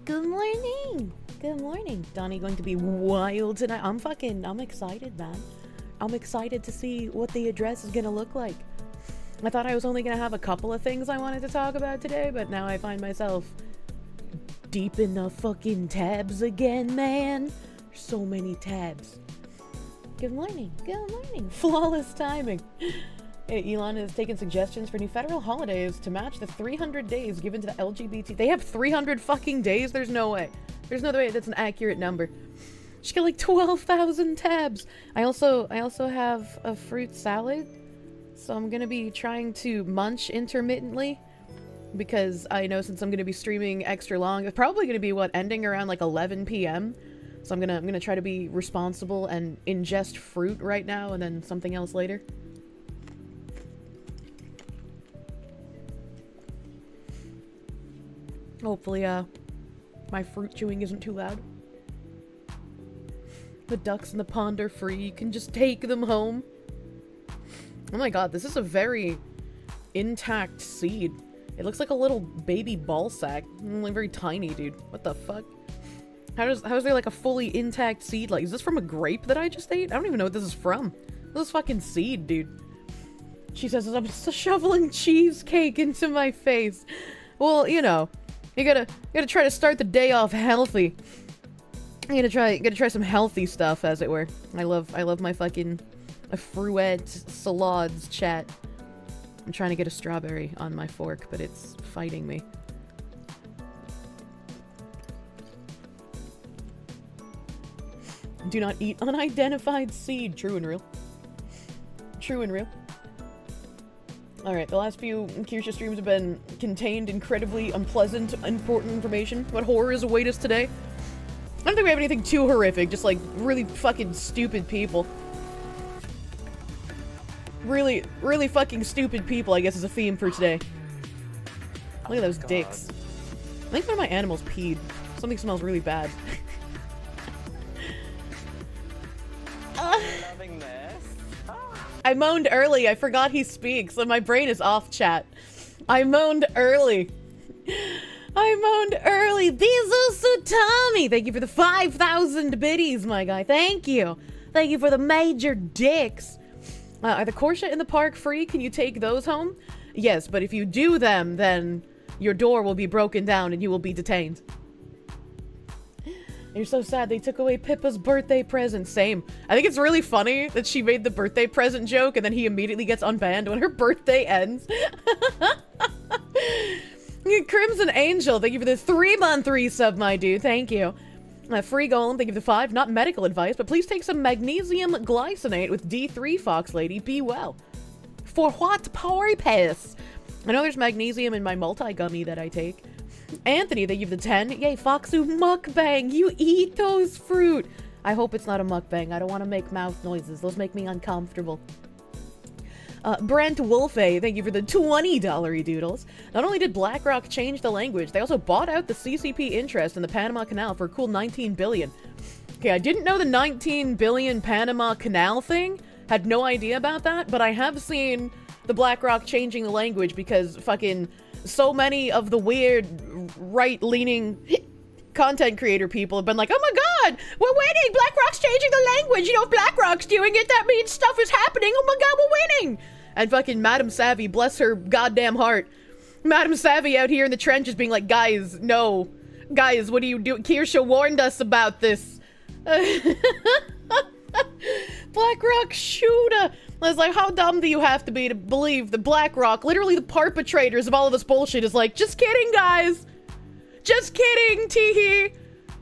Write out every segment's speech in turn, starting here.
Good morning. Good morning. Donnie going to be wild tonight. I'm excited, man. I'm excited to see what the address is gonna look like. I thought I was only gonna have a couple of things I wanted to talk about today, but now I find myself deep in the fucking tabs again, man. There's so many tabs. Good morning. Good morning. Flawless timing. Hey, Elon has taken suggestions for new federal holidays to match the 300 days given to the LGBT. They have 300 fucking days? There's no way. There's no way that's an accurate number. She got like 12,000 tabs. I also have a fruit salad, so I'm gonna be trying to munch intermittently because I know since I'm gonna be streaming extra long, it's probably gonna be ending around like 11 p.m. So I'm gonna try to be responsible and ingest fruit right now and then something else later. Hopefully, my fruit chewing isn't too loud. The ducks in the pond are free. You can just take them home. Oh my god, this is a very intact seed. It looks like a little baby ball sack. Like very tiny, dude. What the fuck? How is there like a fully intact seed? Like, is this from a grape that I just ate? I don't even know what this is from. This is fucking seed, dude. She says, I'm shoveling cheesecake into my face. Well, you know. You gotta try to start the day off healthy. You gotta try some healthy stuff, as it were. I love my fucking fruit salads chat. I'm trying to get a strawberry on my fork, but it's fighting me. Do not eat unidentified seed. True and real. True and real. Alright, the last few Kirsche streams have been contained incredibly unpleasant, important information. What horrors await us today? I don't think we have anything too horrific, just like really fucking stupid people. Really fucking stupid people, I guess, is a theme for today. Look at those dicks. I think one of my animals peed. Something smells really bad. Loving this. I moaned early. I forgot he speaks, so my brain is off, chat. I moaned early. I moaned early. Bizu Sutami! Thank you for the 5,000 biddies, my guy. Thank you. Thank you for the major dicks. Are the Kirsche in the park free? Can you take those home? Yes, but if you do them, then your door will be broken down and you will be detained. You're so sad they took away Pippa's birthday present. Same. I think it's really funny that she made the birthday present joke and then he immediately gets unbanned when her birthday ends. Crimson Angel, thank you for the 3-month resub, my dude. Thank you. Free Golem, thank you for the 5. Not medical advice, but please take some magnesium glycinate with D3, Fox Lady. Be well. For what purpose? I know there's magnesium in my multi-gummy that I take. Anthony, they give the 10. Yay, Foxu mukbang. You eat those fruit. I hope it's not a mukbang. I don't want to make mouth noises. Those make me uncomfortable. Brent Wolfe, thank you for the $20 doodles. Not only did BlackRock change the language, they also bought out the CCP interest in the Panama Canal for a cool $19 billion. Okay, I didn't know the $19 billion Panama Canal thing. Had no idea about that, but I have seen the BlackRock changing the language because fucking so many of the weird right-leaning content creator people have been like, oh my god, we're winning! BlackRock's changing the language! You know, if BlackRock's doing it, that means stuff is happening! Oh my god, we're winning! And fucking Madam Savvy, bless her goddamn heart. Madam Savvy out here in the trenches being like, guys, no. Guys, what are you doing? Kirsche warned us about this. BlackRock shooter! I was like, how dumb do you have to be to believe that BlackRock, literally the perpetrators of all of this bullshit, is like, just kidding, guys. Just kidding, teehee.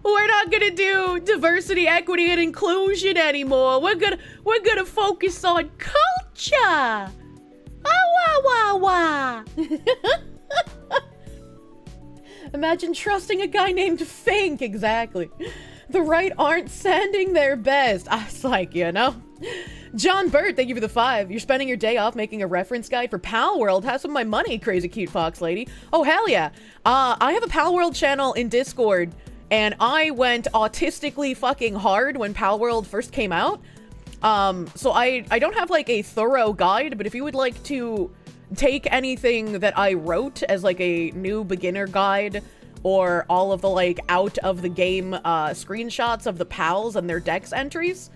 We're not gonna do diversity, equity, and inclusion anymore. We're gonna focus on culture. Ah, wah, wah, wah. Imagine trusting a guy named Fink, exactly. The right aren't sending their best. I was like, you know. John Burt, thank you for the 5. You're spending your day off making a reference guide for Palworld. Have some of my money, crazy cute fox lady. Oh, hell yeah. I have a Palworld channel in Discord, and I went autistically fucking hard when Palworld first came out. So I don't have like a thorough guide, but if you would like to take anything that I wrote as like a new beginner guide or all of the, like, out of the game screenshots of the pals and their dex entries,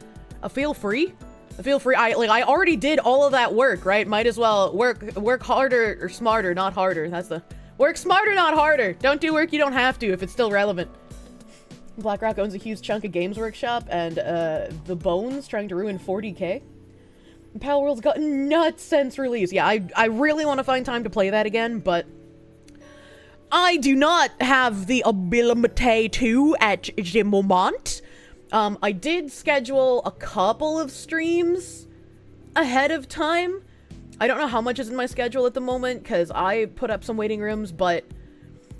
feel free. Feel free. I already did all of that work, right? Might as well work harder or smarter, not harder. That's the work smarter, not harder. Don't do work you don't have to if it's still relevant. BlackRock owns a huge chunk of Games Workshop, and the Bones trying to ruin 40K. Palworld's got nuts since release. Yeah, I really want to find time to play that again, but I do not have the ability to at the moment. I did schedule a couple of streams ahead of time. I don't know how much is in my schedule at the moment, because I put up some waiting rooms, but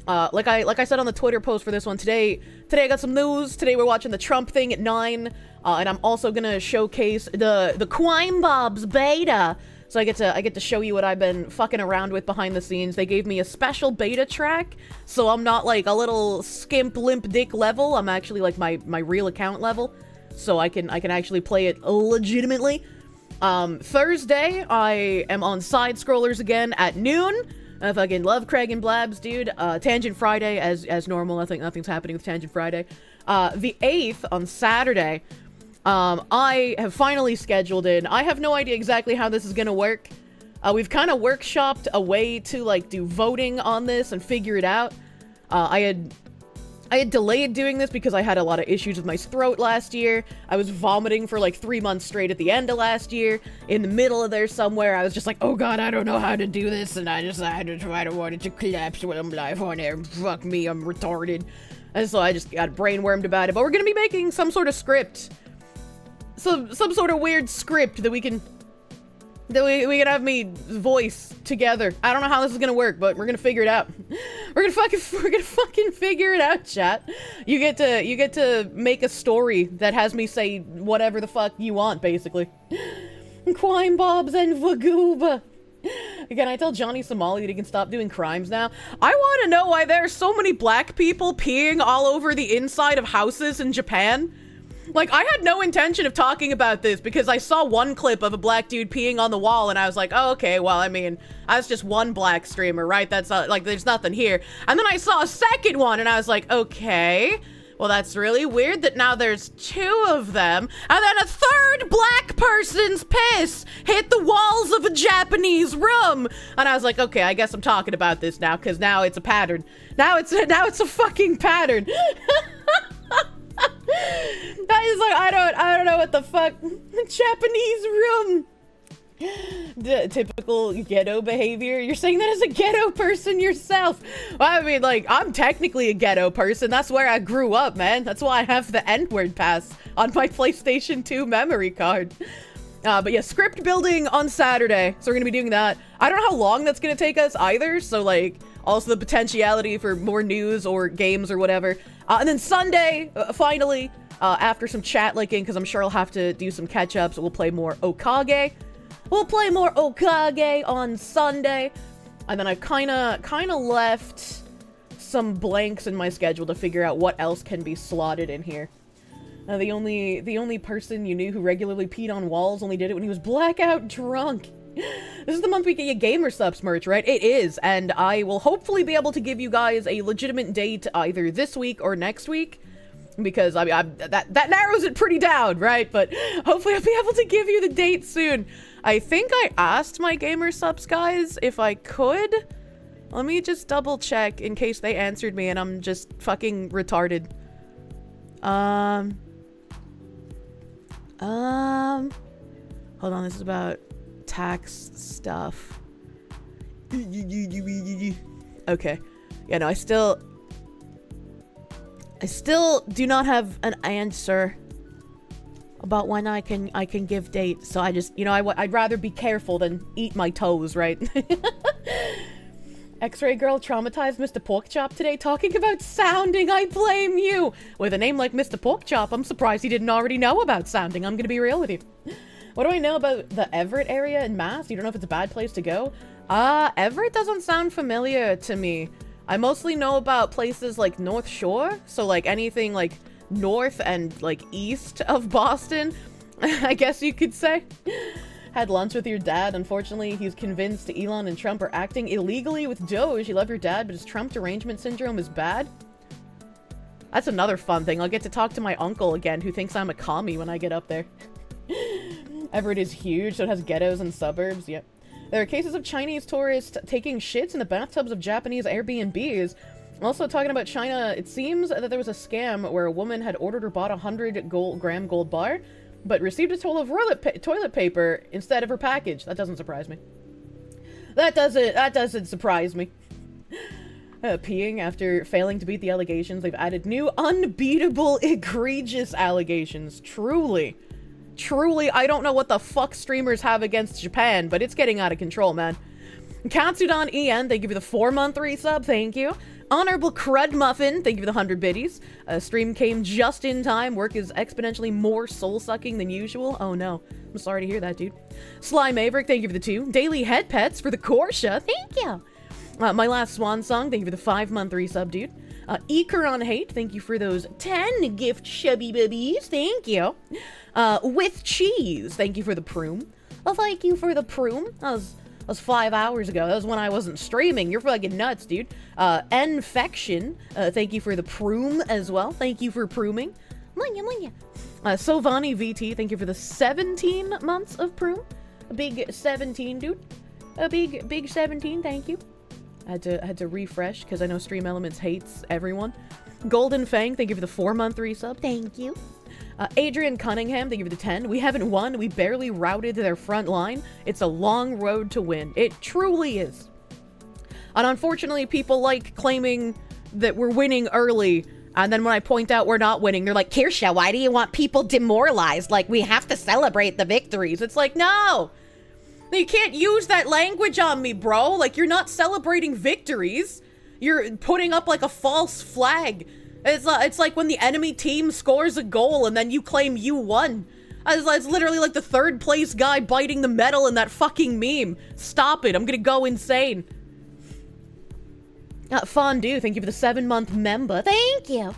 like I said on the Twitter post for this one, today I got some news. Today we're watching the Trump thing at 9, and I'm also gonna showcase the Quine Bob's beta. So I get to show you what I've been fucking around with behind the scenes. They gave me a special beta track, so I'm not like a little skimp limp dick level. I'm actually like my real account level, so I can actually play it legitimately. Thursday I am on Side Scrollers again at noon. I fucking love Craig and Blabs, dude. Tangent Friday as normal. I think nothing's happening with Tangent Friday. The 8th on Saturday. I have finally scheduled in. I have no idea exactly how this is gonna work. We've kind of workshopped a way to, like, do voting on this and figure it out. I had delayed doing this because I had a lot of issues with my throat last year. I was vomiting for, like, 3 months straight at the end of last year. In the middle of there somewhere, I was just like, oh god, I don't know how to do this, and I decided I don't want it to collapse when I'm live on air. Fuck me, I'm retarded. And so I just got brainwormed about it. But we're gonna be making some sort of script. Some sort of weird script that we can have me voice together. I don't know how this is gonna work, but we're gonna figure it out. We're gonna fucking figure it out, chat. You get to make a story that has me say whatever the fuck you want, basically. Quine Bobs and Vagooba. Can I tell Johnny Somali that he can stop doing crimes now? I want to know why there are so many black people peeing all over the inside of houses in Japan. Like, I had no intention of talking about this because I saw one clip of a black dude peeing on the wall and I was like, oh, okay, well, I mean, that's just one black streamer, right? That's not, like, there's nothing here. And then I saw a second one and I was like, okay, well, that's really weird that now there's 2 of them. And then a third black person's piss hit the walls of a Japanese room. And I was like, okay, I guess I'm talking about this now because now it's a pattern. Now it's a fucking pattern. That is like, I don't know what the fuck. Japanese room. Typical ghetto behavior. You're saying that as a ghetto person yourself. Well, I mean, like, I'm technically a ghetto person. That's where I grew up, man. That's why I have the N-word pass on my PlayStation 2 memory card. But yeah, script building on Saturday. So we're gonna be doing that. I don't know how long that's gonna take us either. So, like, also the potentiality for more news or games or whatever. And then Sunday, finally, after some chat linking, because I'm sure I'll have to do some catch-ups, we'll play more Okage. We'll play more Okage on Sunday. And then I've kind of left some blanks in my schedule to figure out what else can be slotted in here. The only person you knew who regularly peed on walls only did it when he was blackout drunk. This is the month we get Gamer Subs merch, right? It is, and I will hopefully be able to give you guys a legitimate date either this week or next week. Because, I mean, that narrows it pretty down, right? But hopefully I'll be able to give you the date soon. I think I asked my Gamer Subs guys if I could. Let me just double check in case they answered me and I'm just fucking retarded. Hold on, this is about tax stuff. Okay. Yeah, no, I still do not have an answer about when I can give dates. So I just, you know, I'd rather be careful than eat my toes, right? X-Ray Girl traumatized Mr. Porkchop today talking about sounding. I blame you. With a name like Mr. Porkchop, I'm surprised he didn't already know about sounding. I'm gonna be real with you. What do I know about the Everett area in Mass? You don't know if it's a bad place to go? Everett doesn't sound familiar to me. I mostly know about places like North Shore, so like anything like north and like east of Boston, I guess you could say. Had lunch with your dad. Unfortunately, he's convinced Elon and Trump are acting illegally with Doge. You love your dad, but his Trump derangement syndrome is bad. That's another fun thing. I'll get to talk to my uncle again, who thinks I'm a commie when I get up there. Everett is huge, so it has ghettos and suburbs. Yep. There are cases of Chinese tourists taking shits in the bathtubs of Japanese Airbnbs. Also talking about China, it seems that there was a scam where a woman had ordered or bought a 100-gram gold bar, but received a toll of toilet paper instead of her package. That doesn't surprise me. That doesn't surprise me. Peeing after failing to beat the allegations. They've added new unbeatable egregious allegations. Truly, I don't know what the fuck streamers have against Japan, but it's getting out of control, man. Katsudan En, thank you for the 4-month resub, thank you. Honorable Crud Muffin, thank you for the 100 biddies. Stream came just in time. Work is exponentially more soul-sucking than usual. Oh no, I'm sorry to hear that, dude. Sly Maverick, thank you for the 2. Daily Head Pets for the Kirsche, thank you. My Last Swan Song, thank you for the 5-month resub, dude. Ekeron Hate, thank you for those 10 gift chubby babies, thank you. With Cheese, thank you for the Proom. Well, thank you for the Proom. That was 5 hours ago. That was when I wasn't streaming. You're fucking nuts, dude. Infection, thank you for the Proom as well. Thank you for Prooming. Sovani VT, thank you for the 17 months of Proom. A big 17, dude. A big 17, thank you. I had to refresh because I know Stream Elements hates everyone. Golden Fang, thank you for the 4-month resub. Thank you. Adrian Cunningham, thank you for the 10. We haven't won. We barely routed their front line. It's a long road to win. It truly is. And unfortunately, people like claiming that we're winning early. And then when I point out we're not winning, they're like, Kirsche, why do you want people demoralized? Like, we have to celebrate the victories. It's like, no. You can't use that language on me, bro. Like, you're not celebrating victories. You're putting up, like, a false flag. It's like when the enemy team scores a goal and then you claim you won. It's literally like the 3rd place guy biting the medal in that fucking meme. Stop it. I'm gonna go insane. Fondue, thank you for the 7-month member. Thank you.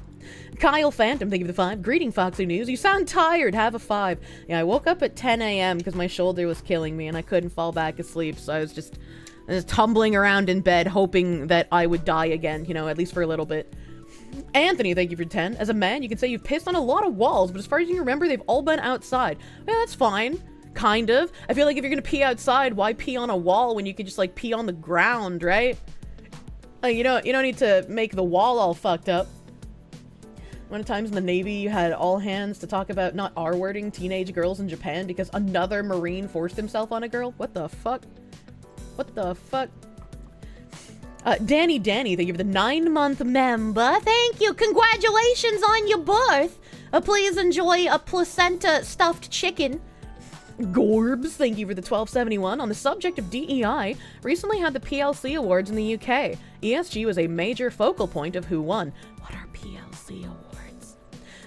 Kyle Phantom, thank you for the 5. Greeting, Foxy News. You sound tired. Have a 5. Yeah, I woke up at 10 a.m. because my shoulder was killing me and I couldn't fall back asleep. So I was just tumbling around in bed hoping that I would die again, you know, at least for a little bit. Anthony, thank you for 10. As a man, you can say you've pissed on a lot of walls, but as far as you can remember, they've all been outside. Yeah, that's fine. Kind of. I feel like if you're gonna pee outside, why pee on a wall when you could just, like, pee on the ground, right? Like, you don't need to make the wall all fucked up. One of the times in the Navy, you had all hands to talk about not R-wording teenage girls in Japan because another Marine forced himself on a girl? What the fuck? What the fuck? Danny, thank you for the 9-month member. Thank you. Congratulations on your birth. Please enjoy a placenta stuffed chicken. Gorbs, thank you for the 1271. On the subject of DEI, recently had the PLC Awards in the UK. ESG was a major focal point of who won. What are PLC Awards?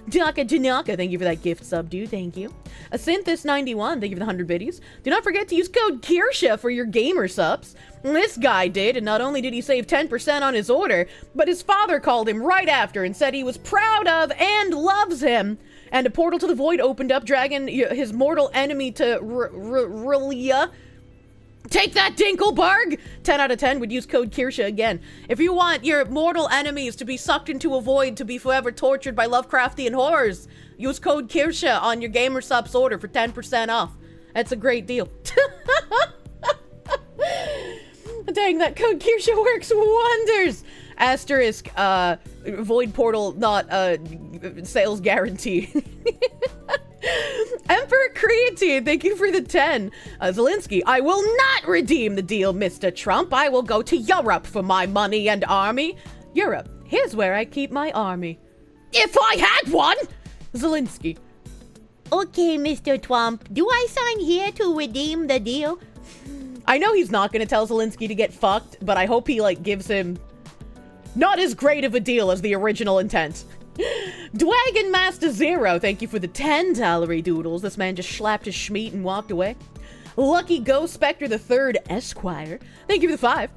Danaka, thank you for that gift sub, dude. Thank you. Synthis91, thank you for the 100 biddies. Do not forget to use code Kirsche for your gamer subs. This guy did, and not only did he save 10% on his order, but his father called him right after and said he was proud of and loves him. And a portal to the void opened up, dragging his mortal enemy to Relia. Take that, Dinkelberg! 10 out of 10 would use code Kirsche again. If you want your mortal enemies to be sucked into a void to be forever tortured by Lovecraftian horrors, use code Kirsche on your gamer subs order for 10% off. That's a great deal. Dang, that code Kirsche works wonders! Asterisk, void portal, not, sales guarantee. Emperor Creatine, thank you for the 10. Zelensky, I will not redeem the deal, Mr. Trump. I will go to Europe for my money and army. Europe, here's where I keep my army. If I had one! Zelensky. Okay, Mr. Trump, do I sign here to redeem the deal? I know he's not gonna tell Zelensky to get fucked, but I hope he, like, gives him not as great of a deal as the original intent. Dwagon Master Zero, thank you for the 10 Tallery Doodles. This man just slapped his schmeat and walked away. Lucky Ghost Spectre the 3rd Esquire, thank you for the 5.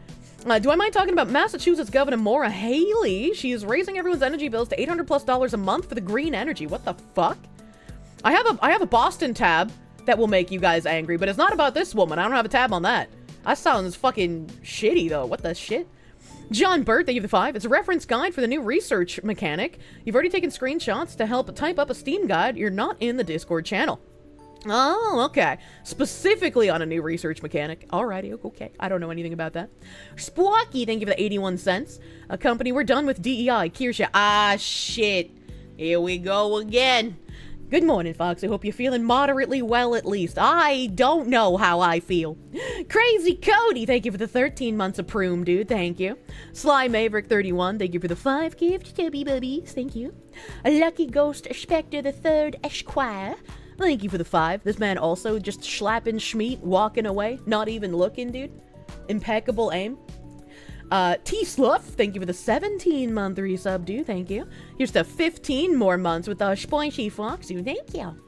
Do I mind talking about Massachusetts Governor Maura Haley? She is raising everyone's energy bills to $800+ a month for the green energy. What the fuck? I have a Boston tab that will make you guys angry, but it's not about this woman. I don't have a tab on that. That sounds fucking shitty, though. What the shit? John Burt, thank you for the 5. It's a reference guide for the new research mechanic. You've already taken screenshots to help type up a Steam guide. You're not in the Discord channel. Oh, okay. Specifically on a new research mechanic. Alrighty, okay. I don't know anything about that. Splotky, thank you for the 81 cents. A company, we're done with DEI. Kirsche, ah, shit. Here we go again. Good morning, Fox. I hope you're feeling moderately well, at least. I don't know how I feel. Crazy Cody, thank you for the 13 months of Proom, dude. Thank you. Sly Maverick 31, thank you for the 5 gifts, Toby Bubbies. Thank you. A Lucky Ghost Spectre the 3rd Esquire. Thank you for the 5. This man also just slapping schmeat, walking away, not even looking, dude. Impeccable aim. T-Sluff, thank you for the 17-month resub, dude. Thank you. Here's to 15 more months with the Spoinchy Fox, dude. Thank you.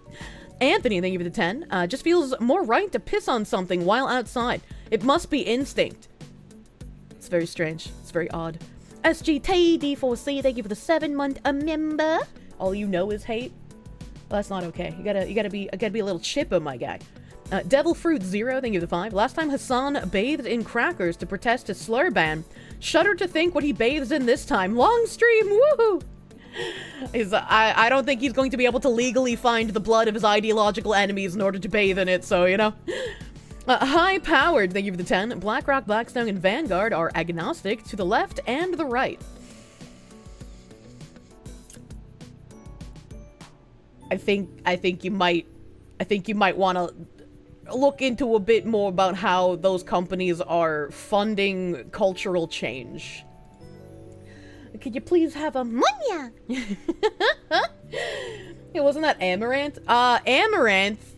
Anthony, thank you for the 10. Just feels more right to piss on something while outside. It must be instinct. It's very strange. It's very odd. SGT4C, thank you for the 7-month member. All you know is hate. Well, that's not okay. You gotta be a little chipper, my guy. Devil Fruit 0, thank you for the 5. Last time Hassan bathed in crackers to protest his slur ban. Shudder to think what he bathes in this time. Long stream, woohoo! I don't think he's going to be able to legally find the blood of his ideological enemies in order to bathe in it, so, you know. High Powered, thank you for the 10. BlackRock, Blackstone, and Vanguard are agnostic to the left and the right. I think you might want to look into a bit more about how those companies are funding cultural change. Could you please have a munya? It wasn't that Amaranth? Amaranth,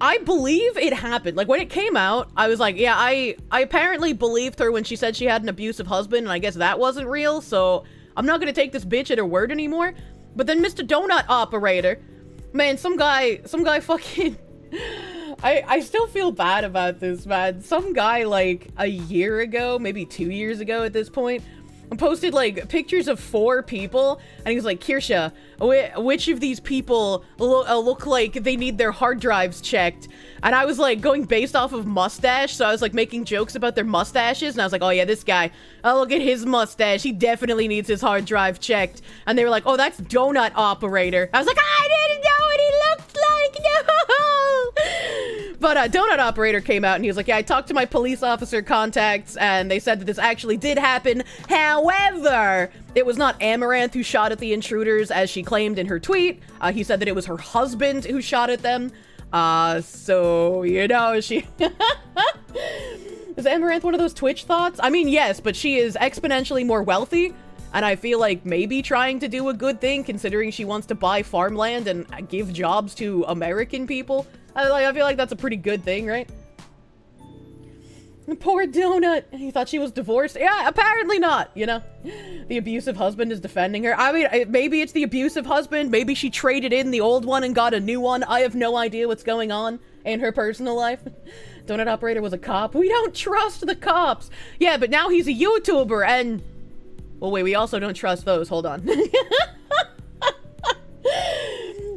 I believe it happened. Like, when it came out, I was like, yeah, I apparently believed her when she said she had an abusive husband, and I guess that wasn't real, so I'm not gonna take this bitch at her word anymore. But then Mr. Donut Operator, man, some guy fucking... I still feel bad about this, man. Some guy, like, a year ago, maybe 2 years ago at this point, posted, like, pictures of 4 people, and he was like, Kirsche, which of these people look like they need their hard drives checked? And I was, like, going based off of mustache, so I was, like, making jokes about their mustaches, and I was like, oh, yeah, this guy, oh, look at his mustache, he definitely needs his hard drive checked. And they were like, oh, that's Donut Operator. I was like, I didn't know what he looked like, no! But Donut Operator came out and he was like, yeah, I talked to my police officer contacts and they said that this actually did happen. However, it was not Amaranth who shot at the intruders as she claimed in her tweet. He said that it was her husband who shot at them. So, you know, she... Is Amaranth one of those Twitch thoughts? I mean, yes, but she is exponentially more wealthy. And I feel like maybe trying to do a good thing considering she wants to buy farmland and give jobs to American people. I feel like that's a pretty good thing, right? Poor Donut. He thought she was divorced. Yeah, apparently not, you know? The abusive husband is defending her. I mean, maybe it's the abusive husband. Maybe she traded in the old one and got a new one. I have no idea what's going on in her personal life. Donut Operator was a cop. We don't trust the cops. Yeah, but now he's a YouTuber and... Well, wait, we also don't trust those. Hold on.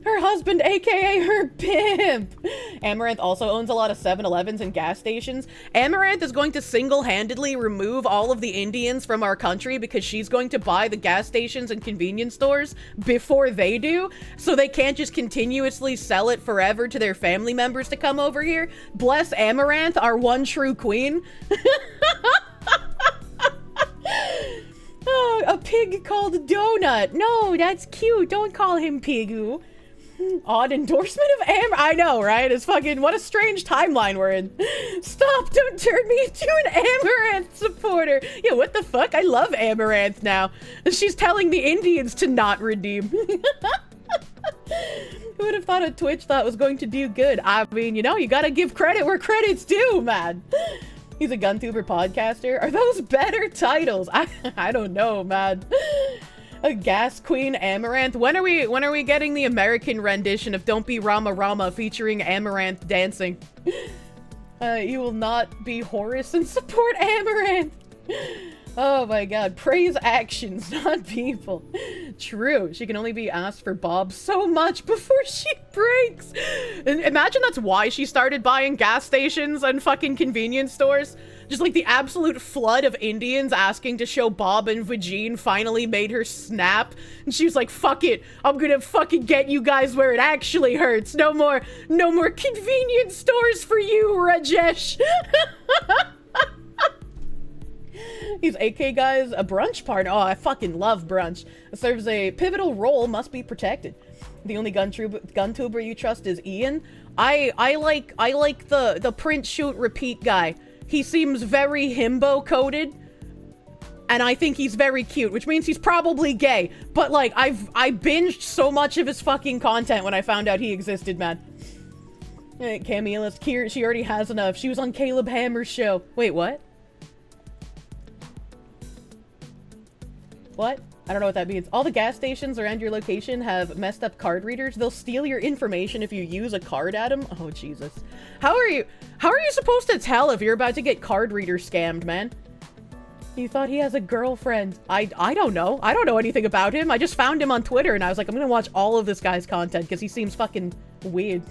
Her husband, aka her pimp. Amaranth also owns a lot of 7-Elevens and gas stations. Amaranth is going to single-handedly remove all of the Indians from our country because she's going to buy the gas stations and convenience stores before they do, so they can't just continuously sell it forever to their family members to come over here. Bless Amaranth, our one true queen. Oh, a pig called Donut. No, that's cute. Don't call him Pigu. Odd endorsement of I know, right? It's fucking, what a strange timeline we're in. Stop, don't turn me into an Amaranth supporter. Yeah, what the fuck? I love Amaranth now. She's telling the Indians to not redeem. Who would have thought a Twitch thought was going to do good? I mean, you know, you gotta give credit where credit's due, man. He's a GunTuber podcaster. Are those better titles? I don't know, man. A gas queen Amaranth. When are we getting the American rendition of Don't Be Rama Rama featuring Amaranth dancing? You will not be Horus and support Amaranth. Oh my god. Praise actions, not people. True. She can only be asked for Bob so much before she breaks. And imagine that's why she started buying gas stations and fucking convenience stores. Just like the absolute flood of Indians asking to show Bob and Vagine finally made her snap. And she was like, fuck it, I'm gonna fucking get you guys where it actually hurts. No more convenience stores for you, Rajesh. These AK guys, a brunch partner. Oh, I fucking love brunch. Serves a pivotal role, must be protected. The only gun tuber you trust is Ian. I like the print shoot repeat guy. He seems very himbo coded, and I think he's very cute, which means he's probably gay. But like, I binged so much of his fucking content when I found out he existed, man. Cami Illust, she already has enough. She was on Caleb Hammer's show. Wait, what? What? I don't know what that means. All the gas stations around your location have messed up card readers. They'll steal your information if you use a card at them. Oh, Jesus. How are you supposed to tell if you're about to get card reader scammed, man? You thought he has a girlfriend. I don't know. I don't know anything about him. I just found him on Twitter and I was like, I'm gonna watch all of this guy's content because he seems fucking weird.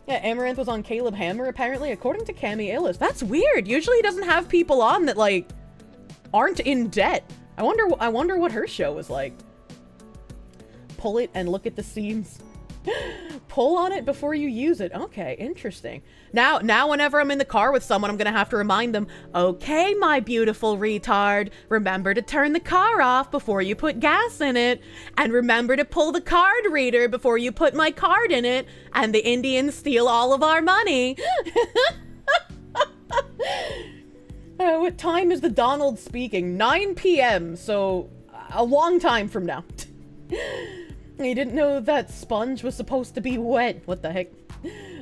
Yeah, Amaranth was on Caleb Hammer, apparently, according to Cami Illust. That's weird. Usually he doesn't have people on that, like, aren't in debt. I wonder what her show was like. Pull it and look at the seams. Pull on it before you use it. Okay, interesting. Now whenever I'm in the car with someone, I'm gonna have to remind them, okay, my beautiful retard, remember to turn the car off before you put gas in it, and remember to pull the card reader before you put my card in it, and the Indians steal all of our money. What time is the Donald speaking? 9 p.m., so a long time from now. You didn't know that sponge was supposed to be wet. What the heck?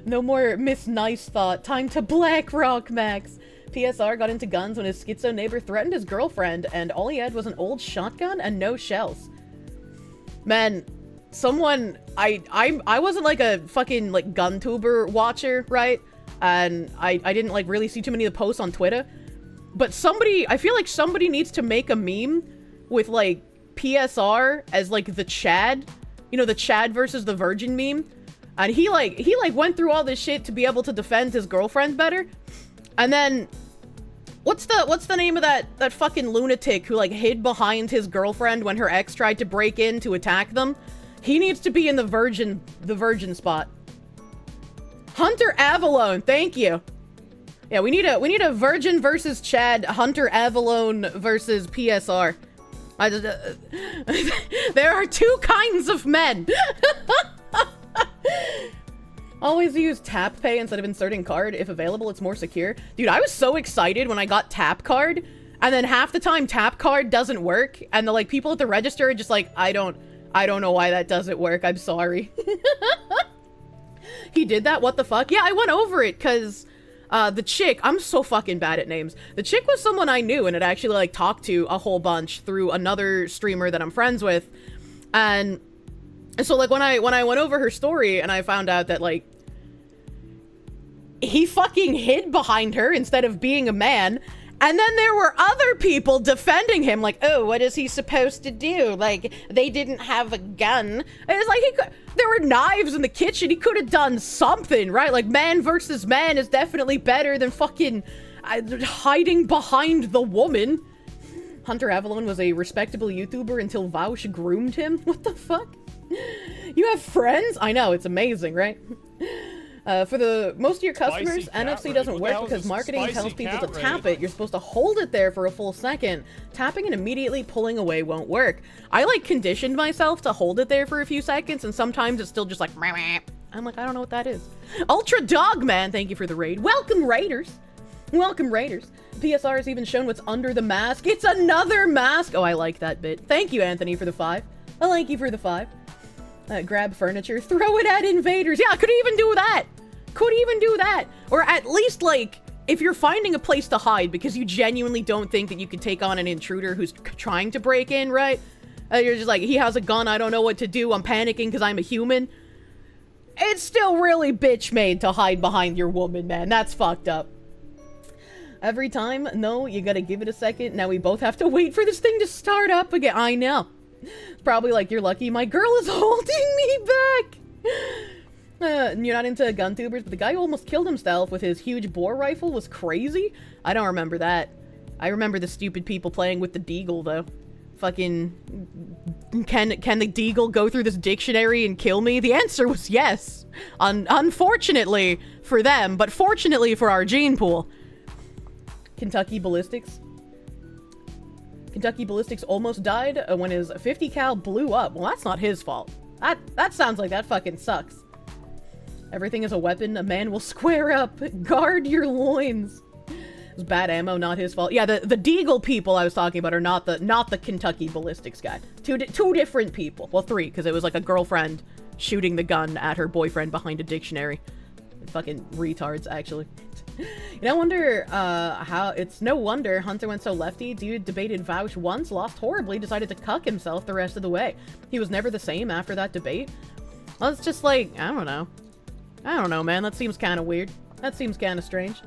No more Miss Nice Thought. Time to Black Rock, Max. PSR got into guns when his schizo neighbor threatened his girlfriend, and all he had was an old shotgun and no shells. Man, someone... I wasn't like a fucking like gun tuber watcher, right? And I didn't like really see too many of the posts on Twitter. But I feel like somebody needs to make a meme with, like, PSR as, like, the Chad. You know, the Chad versus the Virgin meme. And he went through all this shit to be able to defend his girlfriend better. And then, what's the name of that fucking lunatic who, like, hid behind his girlfriend when her ex tried to break in to attack them? He needs to be in the Virgin spot. Hunter Avalone, thank you. Yeah, we need a Virgin versus Chad, Hunter Avalone versus PSR. There are two kinds of men. Always use tap pay instead of inserting card. If available, it's more secure. Dude, I was so excited when I got tap card, and then half the time tap card doesn't work, and the like people at the register are just like, I don't know why that doesn't work. I'm sorry. He did that? What the fuck? Yeah, I went over it because the chick, I'm so fucking bad at names. The chick was someone I knew and had actually like talked to a whole bunch through another streamer that I'm friends with. And so like when I went over her story and I found out that like he fucking hid behind her instead of being a man. And then there were other people defending him, like, oh, what is he supposed to do? Like, they didn't have a gun. It's like, there were knives in the kitchen. He could have done something, right? Like, man versus man is definitely better than fucking hiding behind the woman. Hunter Avalon was a respectable YouTuber until Vaush groomed him. What the fuck? You have friends? I know, it's amazing, right? For the most of your customers, NFC doesn't work because marketing tells people to tap it. You're supposed to hold it there for a full second. Tapping and immediately pulling away won't work. I like conditioned myself to hold it there for a few seconds, and sometimes it's still just like, I'm like, I don't know what that is. Ultra Dogman, thank you for the raid. Welcome, Raiders. Welcome, Raiders. PSR has even shown what's under the mask. It's another mask. Oh, I like that bit. Thank you, Anthony, for the 5. I like you for the 5. Grab furniture, throw it at invaders. Yeah, I could even do that. Could even do that. Or at least, like, if you're finding a place to hide because you genuinely don't think that you can take on an intruder who's trying to break in, right? You're just like, he has a gun, I don't know what to do, I'm panicking because I'm a human. It's still really bitch-made to hide behind your woman, man. That's fucked up. Every time, no, you gotta give it a second. Now we both have to wait for this thing to start up again. I know. It's probably like, you're lucky my girl is holding me back. You're not into gun tubers, but the guy who almost killed himself with his huge bore rifle was crazy? I don't remember that. I remember the stupid people playing with the deagle, though. Fucking... Can the deagle go through this dictionary and kill me? The answer was yes. Unfortunately for them, but fortunately for our gene pool. Kentucky Ballistics. Kentucky Ballistics almost died when his 50 cal blew up. Well, that's not his fault. That sounds like that fucking sucks. Everything is a weapon. A man will square up. Guard your loins. It was bad ammo, not his fault. Yeah, the deagle people I was talking about are not the Kentucky Ballistics guy. Two different people. Well, three, because it was like a girlfriend shooting the gun at her boyfriend behind a dictionary. Fucking retards, actually. You know, it's no wonder Hunter went so lefty. Dude debated Vouch once, lost horribly, decided to cuck himself the rest of the way. He was never the same after that debate. Well, it's just like, I don't know, man. That seems kind of weird. That seems kind of strange.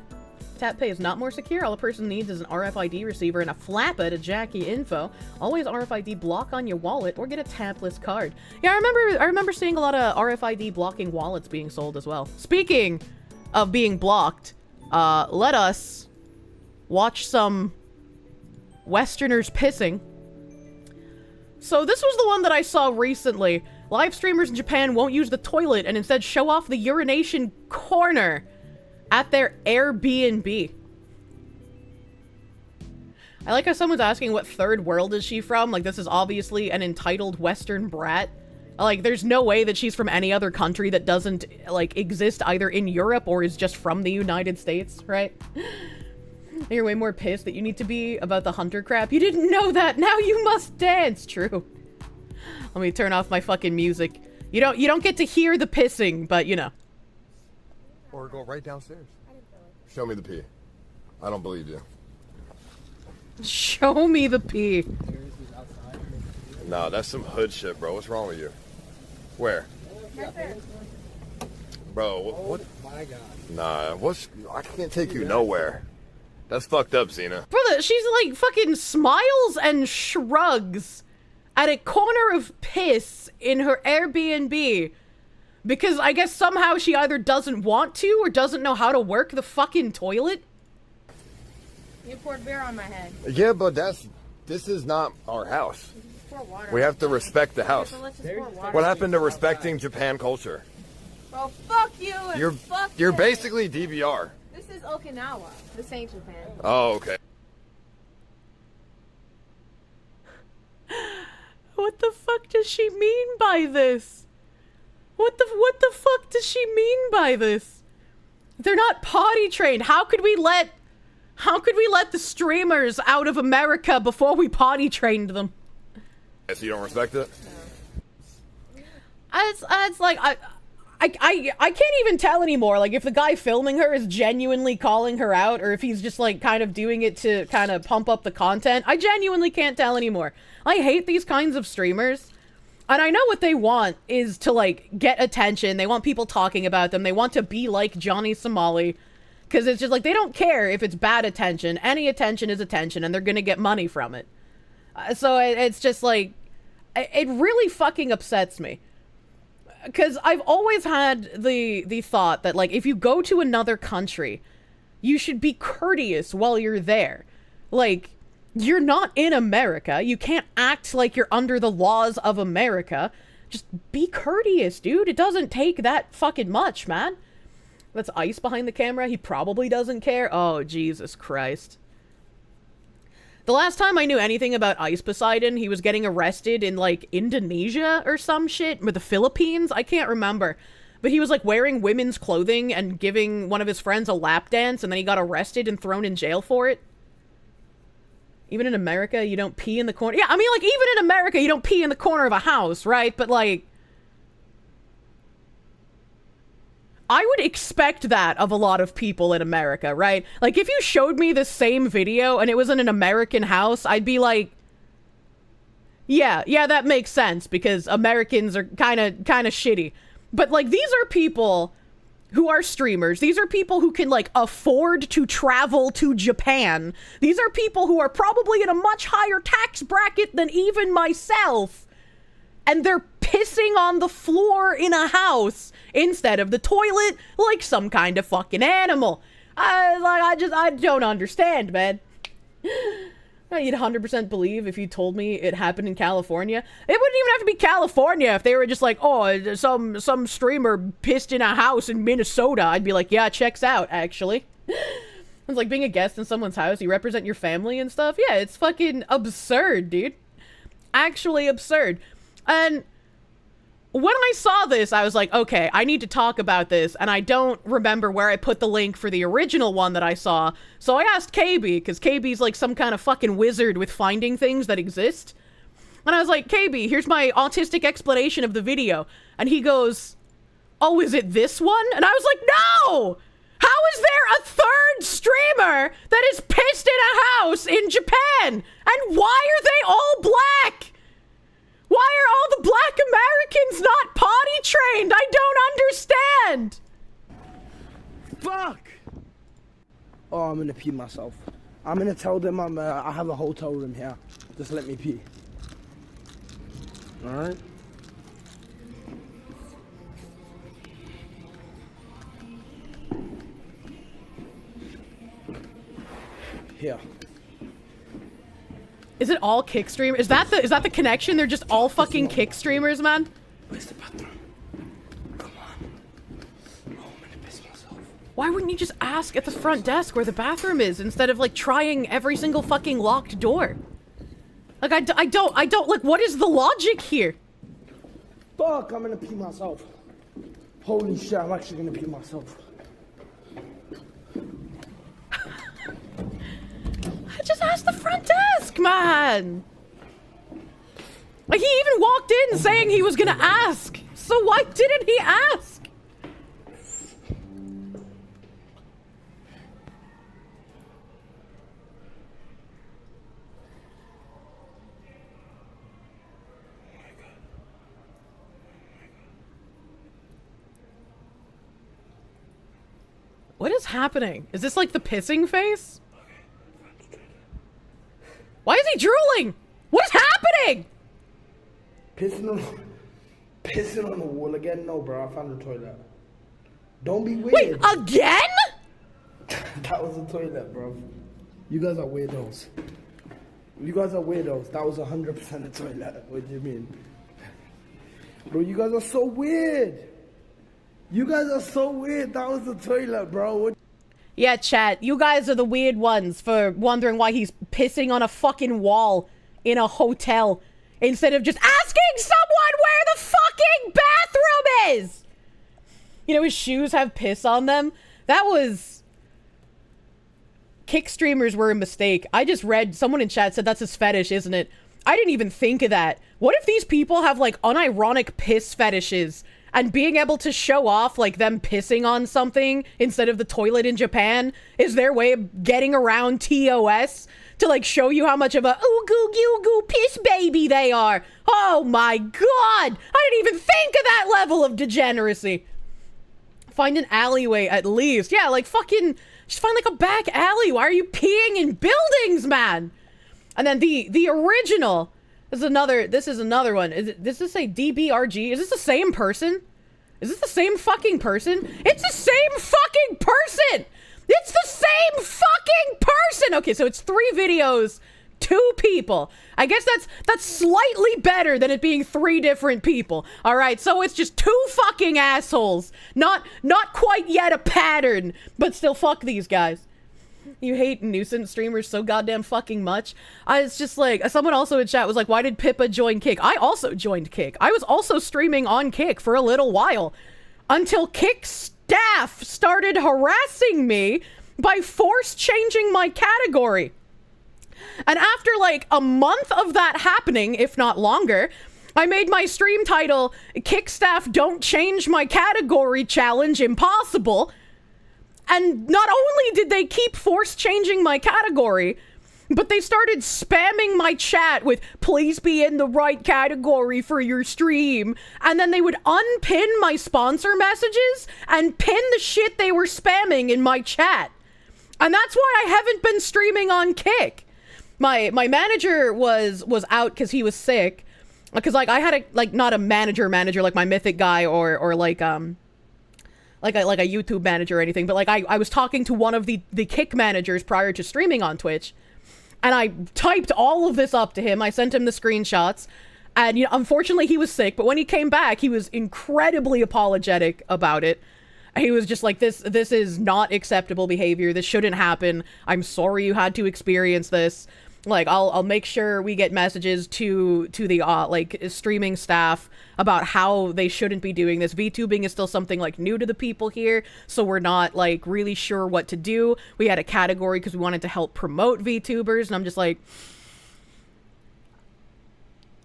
Tap Pay is not more secure. All a person needs is an RFID receiver and a flapper to jack your info. Always RFID block on your wallet or get a tapless card. Yeah, I remember seeing a lot of RFID blocking wallets being sold as well. Speaking of being blocked, let us watch some Westerners pissing. So this was the one that I saw recently. Live streamers in Japan won't use the toilet and instead show off the urination corner at their Airbnb. I like how someone's asking what third world is she from. Like, this is obviously an entitled Western brat. Like, there's no way that she's from any other country that doesn't, like, exist either in Europe or is just from the United States, right? You're way more pissed that you need to be about the Hunter crap. You didn't know that! Now you must dance! True. Let me turn off my fucking music. You don't get to hear the pissing, but you know. Or go right downstairs. Show me the pee. I don't believe you. Show me the pee. Nah, that's some hood shit, bro. What's wrong with you? Where? Right there. Bro, what? Oh my god. Nah, I can't take you nowhere. That's fucked up, Cena. Brother, she's like fucking smiles and shrugs at a corner of piss in her Airbnb. Because I guess somehow she either doesn't want to or doesn't know how to work the fucking toilet. You poured beer on my head. Yeah, but this is not our house. Pour water. We have to respect the house. So let's just pour water. What happened to respecting Japan culture? Well, fuck you and fuck You're them. basically DVR. This is Okinawa. This ain't Japan. Oh, okay. What the fuck does she mean by this? What the fuck does she mean by this? They're not potty trained. How could we let the streamers out of America before we potty trained them? So you don't respect it? It's like I can't even tell anymore, like, if the guy filming her is genuinely calling her out or if he's just like kind of doing it to kind of pump up the content. I genuinely can't tell anymore. I hate these kinds of streamers. And I know what they want is to, like, get attention. They want people talking about them. They want to be like Johnny Somali. Because it's just, like, they don't care if it's bad attention. Any attention is attention, and they're gonna get money from it. So it's just, like, it really fucking upsets me. Because I've always had the thought that, like, if you go to another country, you should be courteous while you're there. Like, you're not in America. You can't act like you're under the laws of America. Just be courteous, dude. It doesn't take that fucking much, man. That's Ice behind the camera. He probably doesn't care. Oh, Jesus Christ. The last time I knew anything about Ice Poseidon, he was getting arrested in, like, Indonesia or some shit. Or the Philippines? I can't remember. But he was, like, wearing women's clothing and giving one of his friends a lap dance, and then he got arrested and thrown in jail for it. Even in America, you don't pee in the corner. Yeah, I mean, like, even in America, you don't pee in the corner of a house, right? But, like, I would expect that of a lot of people in America, right? Like, if you showed me the same video and it was in an American house, I'd be like, yeah, that makes sense because Americans are kind of shitty. But, like, these are people who are streamers. These are people who can, like, afford to travel to Japan. These are people who are probably in a much higher tax bracket than even myself. And they're pissing on the floor in a house instead of the toilet like some kind of fucking animal. I don't understand, man. You'd 100% believe if you told me it happened in California. It wouldn't even have to be California if they were just like, oh, some streamer pissed in a house in Minnesota. I'd be like, yeah, checks out, actually. It's like being a guest in someone's house. You represent your family and stuff. Yeah, it's fucking absurd, dude. Actually absurd. And when I saw this, I was like, okay, I need to talk about this, and I don't remember where I put the link for the original one that I saw, so I asked KB, because KB's like some kind of fucking wizard with finding things that exist, and I was like, KB, here's my autistic explanation of the video, and he goes, oh, is it this one? And I was like, no! How is there a third streamer that is pissed in a house in Japan? And why are they all black? Why are all the black Americans not potty trained? I don't understand. Fuck! Oh, I'm gonna pee myself. I'm gonna tell them I have a hotel room here. Just let me pee. Alright? Here. Is it all kick stream? Is that the connection? They're just all fucking kick streamers, man? Where's the bathroom? Come on. Oh, I'm gonna piss myself. Why wouldn't you just ask at the front desk where the bathroom is instead of like trying every single fucking locked door? Like I don't like, what is the logic here? Fuck, I'm gonna pee myself. Holy shit, I'm actually gonna pee myself. Just ask the front desk, man. Like, he even walked in saying he was gonna ask. So why didn't he ask? What is happening? Is this like the pissing face? Why is he drooling? What is happening? Pissing on the wall again? No, bro, I found the toilet. Don't be weird. Wait, again? That was the toilet, bro. You guys are weirdos. You guys are weirdos. That was 100% the toilet. What do you mean? Bro, you guys are so weird. You guys are so weird. That was the toilet, bro. What? Yeah, chat, you guys are the weird ones for wondering why he's pissing on a fucking wall in a hotel instead of just asking someone where the fucking bathroom is! You know, his shoes have piss on them. That was... Kick streamers were a mistake. I just read, someone in chat said that's his fetish, isn't it? I didn't even think of that. What if these people have, like, unironic piss fetishes? And being able to show off, like, them pissing on something instead of the toilet in Japan is their way of getting around TOS to, like, show you how much of a ooh-goo-goo-goo piss baby they are. Oh my god! I didn't even think of that level of degeneracy. Find an alleyway at least. Yeah, like, fucking, just find, like, a back alley. Why are you peeing in buildings, man? And then the original... This is another one. Does this say DBRG? Is this the same person? Is this the same fucking person? It's the same fucking person! It's the same fucking person! Okay, so it's 3 videos, 2 people. I guess that's slightly better than it being 3 different people. Alright, so it's just 2 fucking assholes. Not quite yet a pattern, but still fuck these guys. You hate nuisance streamers so goddamn fucking much. It's just like, someone also in chat was like, why did Pippa join Kick? I also joined Kick. I was also streaming on Kick for a little while. Until Kick staff started harassing me by force changing my category. And after like a month of that happening, if not longer, I made my stream title, Kick Staff Don't Change My Category Challenge Impossible. And not only did they keep force changing my category, but they started spamming my chat with, please be in the right category for your stream. And then they would unpin my sponsor messages and pin the shit they were spamming in my chat. And that's why I haven't been streaming on Kick. My manager was out because he was sick. Because, like, I had a, like, not a manager, like my Mythic guy or like, like a YouTube manager or anything, but like I was talking to one of the Kick managers prior to streaming on Twitch, and I typed all of this up to him. I sent him the screenshots, and you know, unfortunately he was sick, but when he came back, he was incredibly apologetic about it. He was just like, this is not acceptable behavior. This shouldn't happen. I'm sorry you had to experience this. Like, I'll make sure we get messages to the, like, streaming staff about how they shouldn't be doing this. VTubing is still something, like, new to the people here, so we're not, like, really sure what to do. We had a category because we wanted to help promote VTubers, and I'm just like,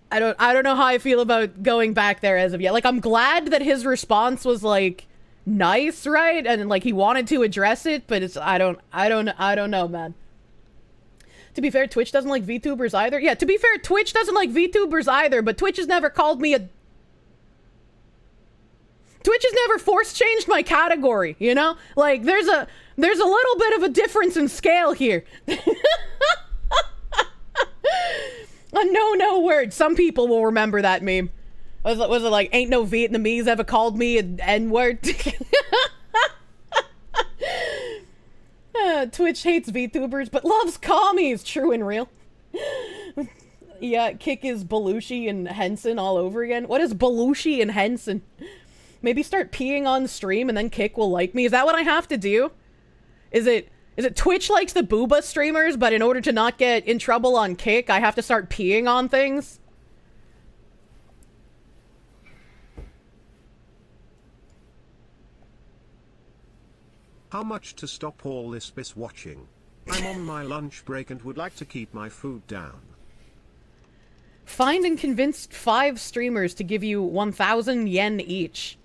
I don't know how I feel about going back there as of yet. Like, I'm glad that his response was, like, nice, right? And, like, he wanted to address it, but it's, I don't know, man. To be fair, Twitch doesn't like VTubers either. Yeah, to be fair, Twitch doesn't like VTubers either, but Twitch has never called me a... Twitch has never force-changed my category, you know? Like, there's a little bit of a difference in scale here. A no word. Some people will remember that meme. Was it like, ain't no Vietnamese ever called me an N-word? Twitch hates VTubers, but loves commies. True and real. Yeah, Kick is Belushi and Henson all over again. What is Belushi and Henson? Maybe start peeing on stream and then Kick will like me. Is that what I have to do? Is it Twitch likes the booba streamers, but in order to not get in trouble on Kick, I have to start peeing on things? How much to stop all this bis watching? I'm on my lunch break and would like to keep my food down. Find and convince 5 streamers to give you 1,000 yen each.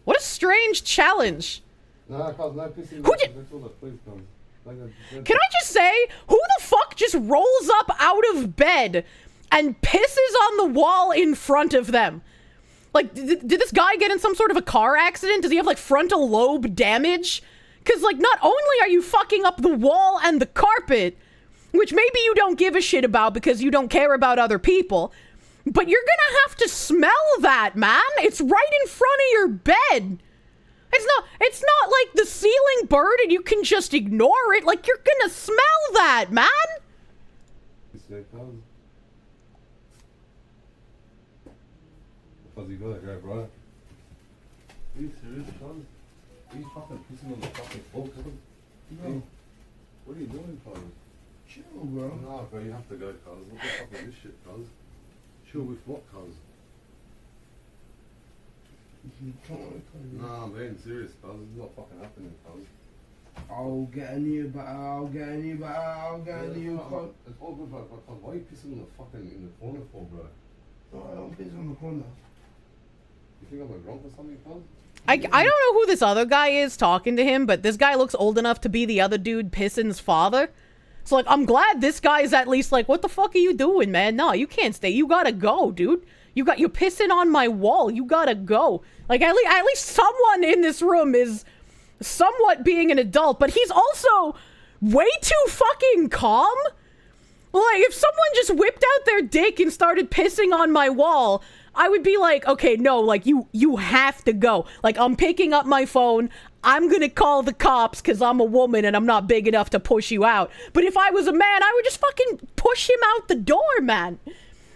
What a strange challenge. Can I just say, who the fuck just rolls up out of bed and pisses on the wall in front of them? Like, did this guy get in some sort of a car accident? Does he have, like, frontal lobe damage? Because, like, not only are you fucking up the wall and the carpet, which maybe you don't give a shit about because you don't care about other people, but you're gonna have to smell that, man. It's right in front of your bed. It's not like the ceiling bird and you can just ignore it. Like, you're gonna smell that, man. Fuzzy got it, bro. Are you serious, cuz? Are you fucking pissing on the fucking floor, cuz? No. What are you doing, cuz? Chill, bro. Nah, bro, you have to go, cuz. What the fuck is this shit, cuz? Chill with what, cuz? Nah, I'm being serious, cuz. This is not fucking happening, cuz. I'll get a new cuz. It's all good, bro, cuz. Why are you pissing on the fucking in the corner for, bro? No, I don't piss on the corner. You think I'm like drunk or something, cuz? I don't know who this other guy is talking to him, but this guy looks old enough to be the other dude Pissin's father. So, like, I'm glad this guy is at least like, what the fuck are you doing, man? No, you can't stay. You gotta go, dude. You're pissing on my wall. You gotta go. Like, at least someone in this room is somewhat being an adult, but he's also way too fucking calm. Like, if someone just whipped out their dick and started pissing on my wall, I would be like, okay, no, like, you have to go. Like, I'm picking up my phone. I'm gonna call the cops because I'm a woman and I'm not big enough to push you out. But if I was a man, I would just fucking push him out the door, man.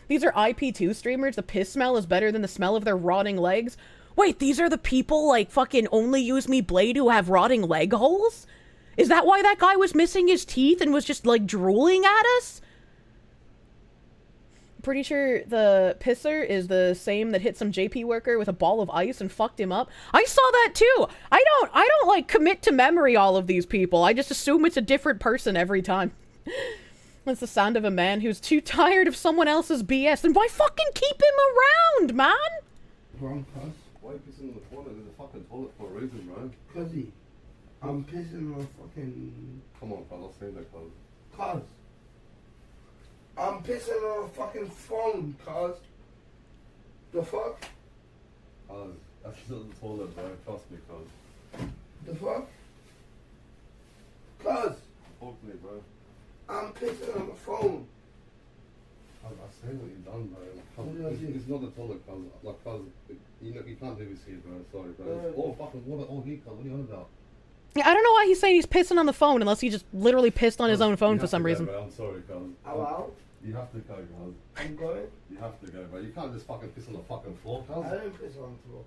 These are IP2 streamers. The piss smell is better than the smell of their rotting legs. Wait, these are the people, like, fucking only use me blade who have rotting leg holes? Is that why that guy was missing his teeth and was just, like, drooling at us? Pretty sure the pisser is the same that hit some JP worker with a ball of ice and fucked him up. I saw that too. I don't like commit to memory all of these people. I just assume it's a different person every time. That's the sound of a man who's too tired of someone else's BS. Then why fucking keep him around, man? Wrong, cuz. Why are you pissing on the corner? There's a fucking toilet for a reason, bro. Cuzzy, I'm pissing on fucking... Come on, cuz. I'll say that, cuz. Cuz. I'm pissing on a fucking phone, cuz. The fuck? Cuz, that's just the toilet, bro. Trust me, cuz. The fuck? Cuz. Talk to me, bro. I'm pissing on the phone. I say what you've done, bro. What did I do? It's not the toilet, cuz. Like, cuz, you can't do this here, bro. Sorry, bro. Oh, fucking water. Oh, here, cuz. What are you on about? Yeah, I don't know why he's saying he's pissing on the phone unless he just literally pissed on his own phone You for have some to go, reason. bro. I'm sorry, cuz. I'm out. You have to go, cuz. I'm going. You have to go, bro. You can't just fucking piss on the fucking floor, cuz. I didn't piss on the floor.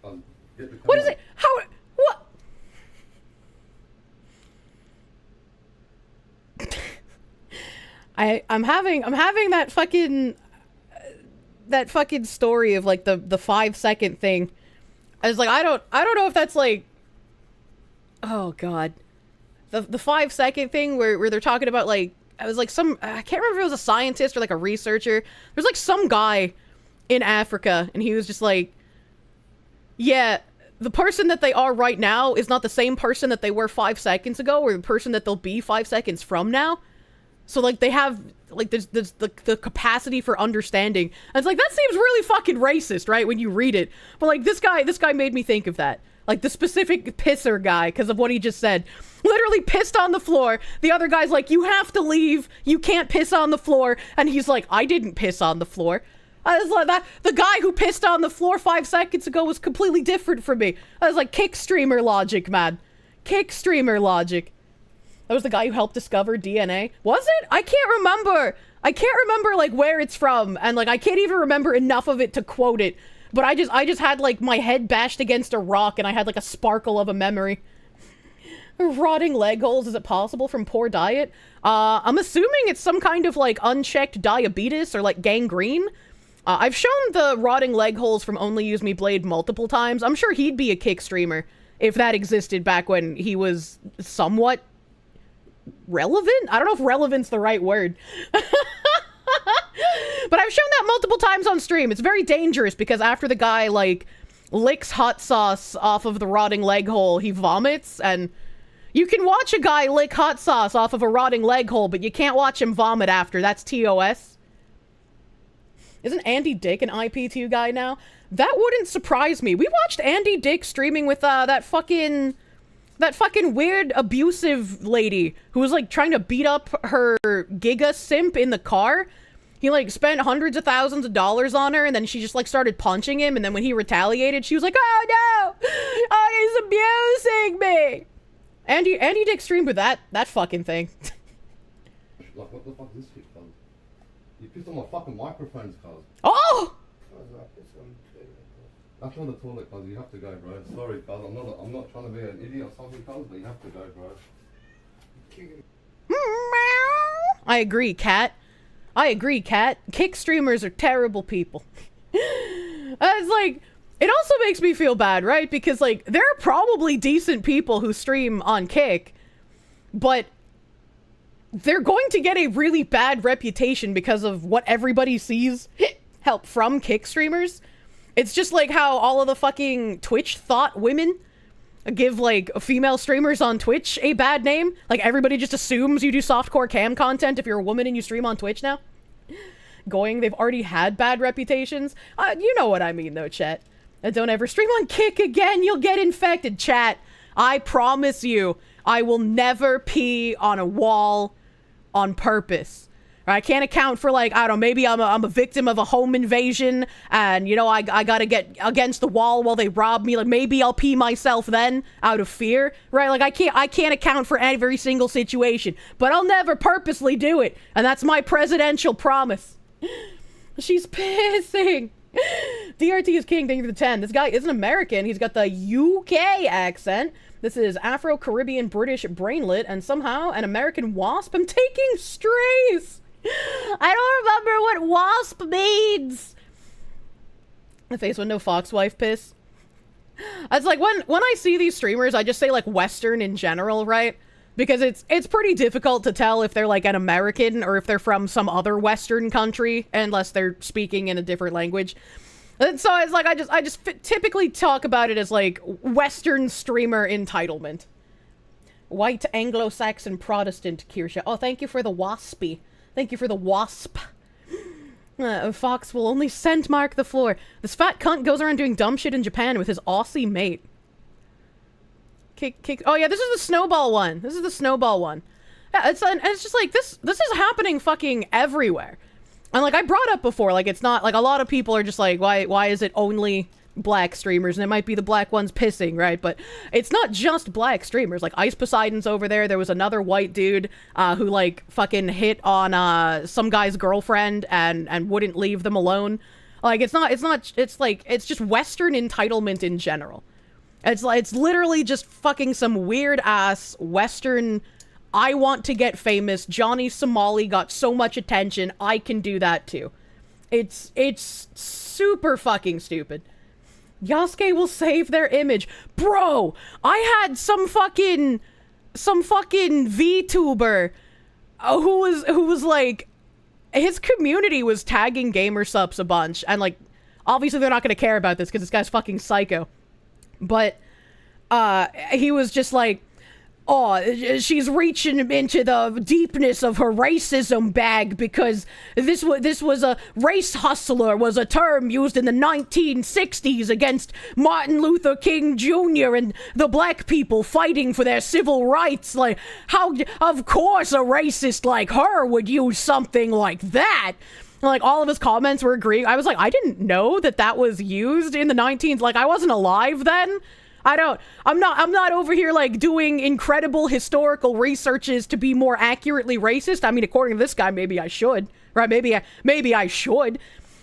Cuz, get the What is it? How? What? I'm having that fucking story of like the 5-second thing. I was like, I don't know if that's like, oh god, the 5-second thing where they're talking about like, I was like I can't remember if it was a scientist or like a researcher. There's like some guy in Africa and he was just like, yeah, the person that they are right now is not the same person that they were 5 seconds ago or the person that they'll be 5 seconds from now. So, like, they have, like, there's the capacity for understanding. And it's like, that seems really fucking racist, right, when you read it. But, like, this guy made me think of that. Like, the specific pisser guy, because of what he just said. Literally pissed on the floor. The other guy's like, you have to leave. You can't piss on the floor. And he's like, I didn't piss on the floor. I was like, the guy who pissed on the floor 5 seconds ago was completely different from me. I was like, kick streamer logic, man. Kick streamer logic. That was the guy who helped discover DNA. Was it? I can't remember. I can't remember, like, where it's from. And, like, I can't even remember enough of it to quote it. But I just had, like, my head bashed against a rock and I had, like, a sparkle of a memory. Rotting leg holes, is it possible from poor diet? I'm assuming it's some kind of, like, unchecked diabetes or, like, gangrene. I've shown the rotting leg holes from Only Use Me Blade multiple times. I'm sure he'd be a kick streamer if that existed back when he was somewhat relevant? I don't know if relevant's the right word. But I've shown that multiple times on stream. It's very dangerous because after the guy, like, licks hot sauce off of the rotting leg hole, he vomits, and you can watch a guy lick hot sauce off of a rotting leg hole, but you can't watch him vomit after. That's TOS. Isn't Andy Dick an IP2 guy now? That wouldn't surprise me. We watched Andy Dick streaming with that fucking weird abusive lady who was like trying to beat up her Giga simp in the car. He like spent hundreds of thousands of dollars on her and then she just like started punching him, and then when he retaliated she was like, oh no, oh, he's abusing me. Andy Dick streamed with that fucking thing. Like, what the fuck is this shit, cuz? You pissed on my fucking microphones, cuz. Oh! That's not the toilet, cuz. You have to go, bro. Sorry, cuz. I'm not trying to be an idiot or something, cuz, but you have to go, bro. I agree, Cat. I agree, Cat. Kick streamers are terrible people. It's like, it also makes me feel bad, right? Because, like, there are probably decent people who stream on Kick, but they're going to get a really bad reputation because of what everybody sees help from Kick streamers. It's just like how all of the fucking Twitch thought women give, like, female streamers on Twitch a bad name. Like, everybody just assumes you do softcore cam content if you're a woman and you stream on Twitch now. They've already had bad reputations. You know what I mean, though, chat. Don't ever stream on Kick again, you'll get infected, chat. I promise you, I will never pee on a wall on purpose. I can't account for, like, I don't know, maybe I'm a victim of a home invasion, and, you know, I gotta get against the wall while they rob me. Like, maybe I'll pee myself then, out of fear, right? Like, I can't account for every single situation, but I'll never purposely do it, and that's my presidential promise. She's pissing. DRT is king, thank you for the 10. This guy isn't American, he's got the UK accent. This is Afro-Caribbean British brainlet, and somehow an American wasp. I'm taking strays. I don't remember what wasp means. The face window foxwife piss. It's like when I see these streamers, I just say like Western in general, right? Because it's pretty difficult to tell if they're like an American or if they're from some other Western country, unless they're speaking in a different language. And so it's like I just typically talk about it as like Western streamer entitlement. White Anglo-Saxon Protestant Kirsche. Oh, thank you for the waspy. Thank you for the wasp. Fox will only scent mark the floor. This fat cunt goes around doing dumb shit in Japan with his Aussie mate. Kick. Oh yeah, this is the snowball one. Yeah, it's just like this is happening fucking everywhere. And like I brought up before, like it's not like a lot of people are just like, why is it only black streamers? And it might be the black ones pissing, right? But it's not just black streamers. Like Ice Poseidon's over there. There was another white dude who like fucking hit on some guy's girlfriend and wouldn't leave them alone. Like it's just Western entitlement in general. It's literally just fucking some weird ass Western, I want to get famous, Johnny Somali got so much attention, I can do that too. It's super fucking stupid. Yasuke will save their image. Bro, I had some fucking VTuber who was like, his community was tagging GamerSupps a bunch, and like, obviously they're not gonna care about this because this guy's fucking psycho. But, he was just like, oh, she's reaching into the deepness of her racism bag because this was a race hustler was a term used in the 1960s against Martin Luther King Jr. and the black people fighting for their civil rights. Like, how, of course a racist like her would use something like that. Like, all of his comments were agreeing. I was like, I didn't know that was used in the 19s. Like, I wasn't alive then. I'm not over here like doing incredible historical researches to be more accurately racist. I mean, according to this guy, maybe I should, right? Maybe I should.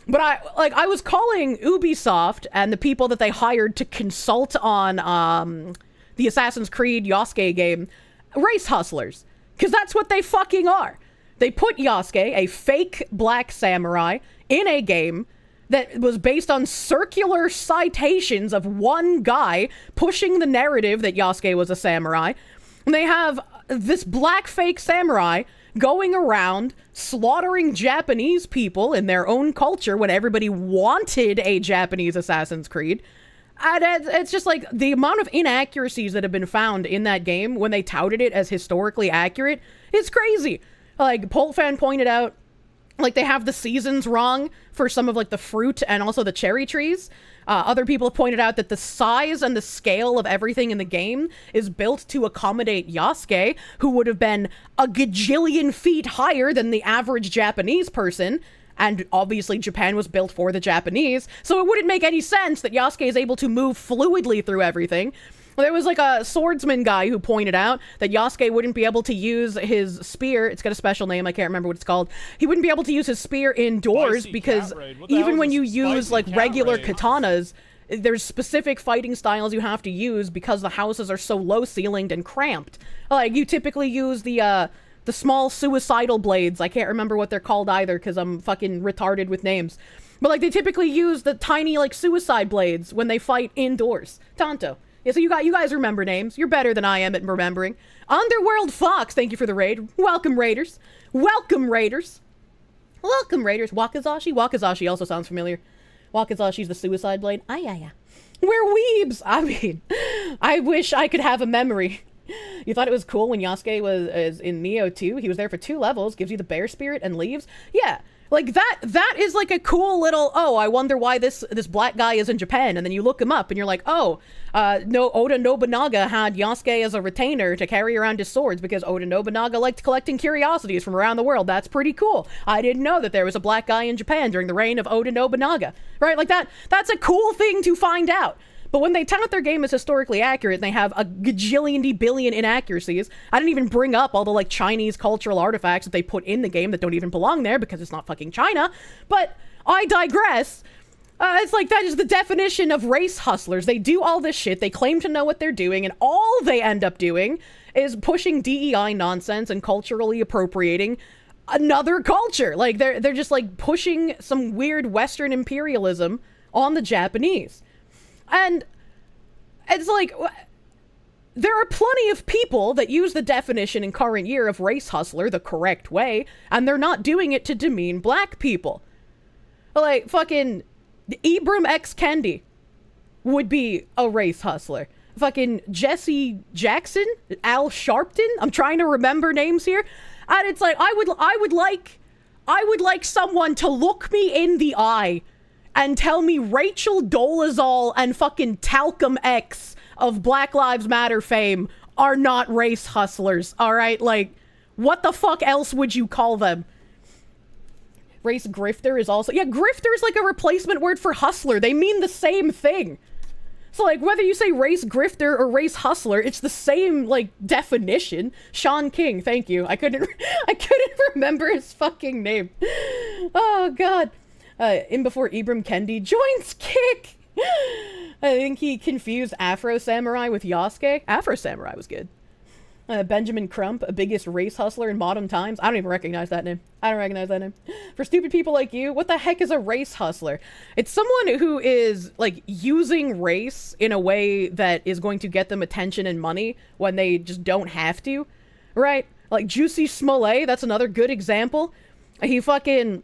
But I was calling Ubisoft and the people that they hired to consult on the Assassin's Creed Yasuke game race hustlers, because that's what they fucking are. They put Yasuke, a fake black samurai, in a game that was based on circular citations of one guy pushing the narrative that Yasuke was a samurai. And they have this black fake samurai going around slaughtering Japanese people in their own culture when everybody wanted a Japanese Assassin's Creed. And it's just like the amount of inaccuracies that have been found in that game when they touted it as historically accurate is crazy. Like, Poltfan pointed out, like, they have the seasons wrong for some of, like, the fruit and also the cherry trees. Other people have pointed out that the size and the scale of everything in the game is built to accommodate Yasuke, who would have been a gajillion feet higher than the average Japanese person. And obviously Japan was built for the Japanese, so it wouldn't make any sense that Yasuke is able to move fluidly through everything. There was like a swordsman guy who pointed out that Yasuke wouldn't be able to use his spear. It's got a special name. I can't remember what it's called. He wouldn't be able to use his spear indoors because even when you use like regular katanas, there's specific fighting styles you have to use because the houses are so low ceilinged and cramped. Like, you typically use the small suicidal blades. I can't remember what they're called either because I'm fucking retarded with names. But like, they typically use the tiny like suicide blades when they fight indoors. Tonto. Yeah, so you guys remember names. You're better than I am at remembering. Underworld Fox, thank you for the raid. Welcome, Raiders. Welcome, Raiders. Welcome, Raiders. Wakazashi? Wakazashi also sounds familiar. Wakazashi's the suicide blade. Yeah. We're weebs. I mean, I wish I could have a memory. You thought it was cool when Yasuke was in Neo 2? He was there for 2 levels, gives you the bear spirit, and leaves? Yeah. Like, that is like a cool little, oh, I wonder why this black guy is in Japan, and then you look him up, and you're like, oh, no, Oda Nobunaga had Yasuke as a retainer to carry around his swords, because Oda Nobunaga liked collecting curiosities from around the world. That's pretty cool. I didn't know that there was a black guy in Japan during the reign of Oda Nobunaga. Right? Like, that's a cool thing to find out. But when they tout their game as historically accurate and they have a gajillion billion inaccuracies, I didn't even bring up all the like Chinese cultural artifacts that they put in the game that don't even belong there because it's not fucking China. But I digress. It's like, that is the definition of race hustlers. They do all this shit, they claim to know what they're doing, and all they end up doing is pushing DEI nonsense and culturally appropriating another culture. Like, they're just like pushing some weird Western imperialism on the Japanese. And it's like, there are plenty of people that use the definition in current year of race hustler the correct way, and they're not doing it to demean black people. Like, fucking Ibram X. Kendi would be a race hustler. Fucking Jesse Jackson, Al Sharpton, I'm trying to remember names here. And it's like, I would like someone to look me in the eye and tell me Rachel Dolezal and fucking Talcum X of Black Lives Matter fame are not race hustlers, alright? Like, what the fuck else would you call them? Race grifter is also... Yeah, grifter is like a replacement word for hustler. They mean the same thing. So, like, whether you say race grifter or race hustler, it's the same, like, definition. Sean King, thank you. I couldn't remember his fucking name. Oh, God. In before Ibram Kendi joins Kick. I think he confused Afro Samurai with Yasuke. Afro Samurai was good. Benjamin Crump, a biggest race hustler in modern times. I don't even recognize that name. I don't recognize that name. For stupid people like you, what the heck is a race hustler? It's someone who is, like, using race in a way that is going to get them attention and money when they just don't have to, right? Like, Juicy Smollett, that's another good example. He fucking,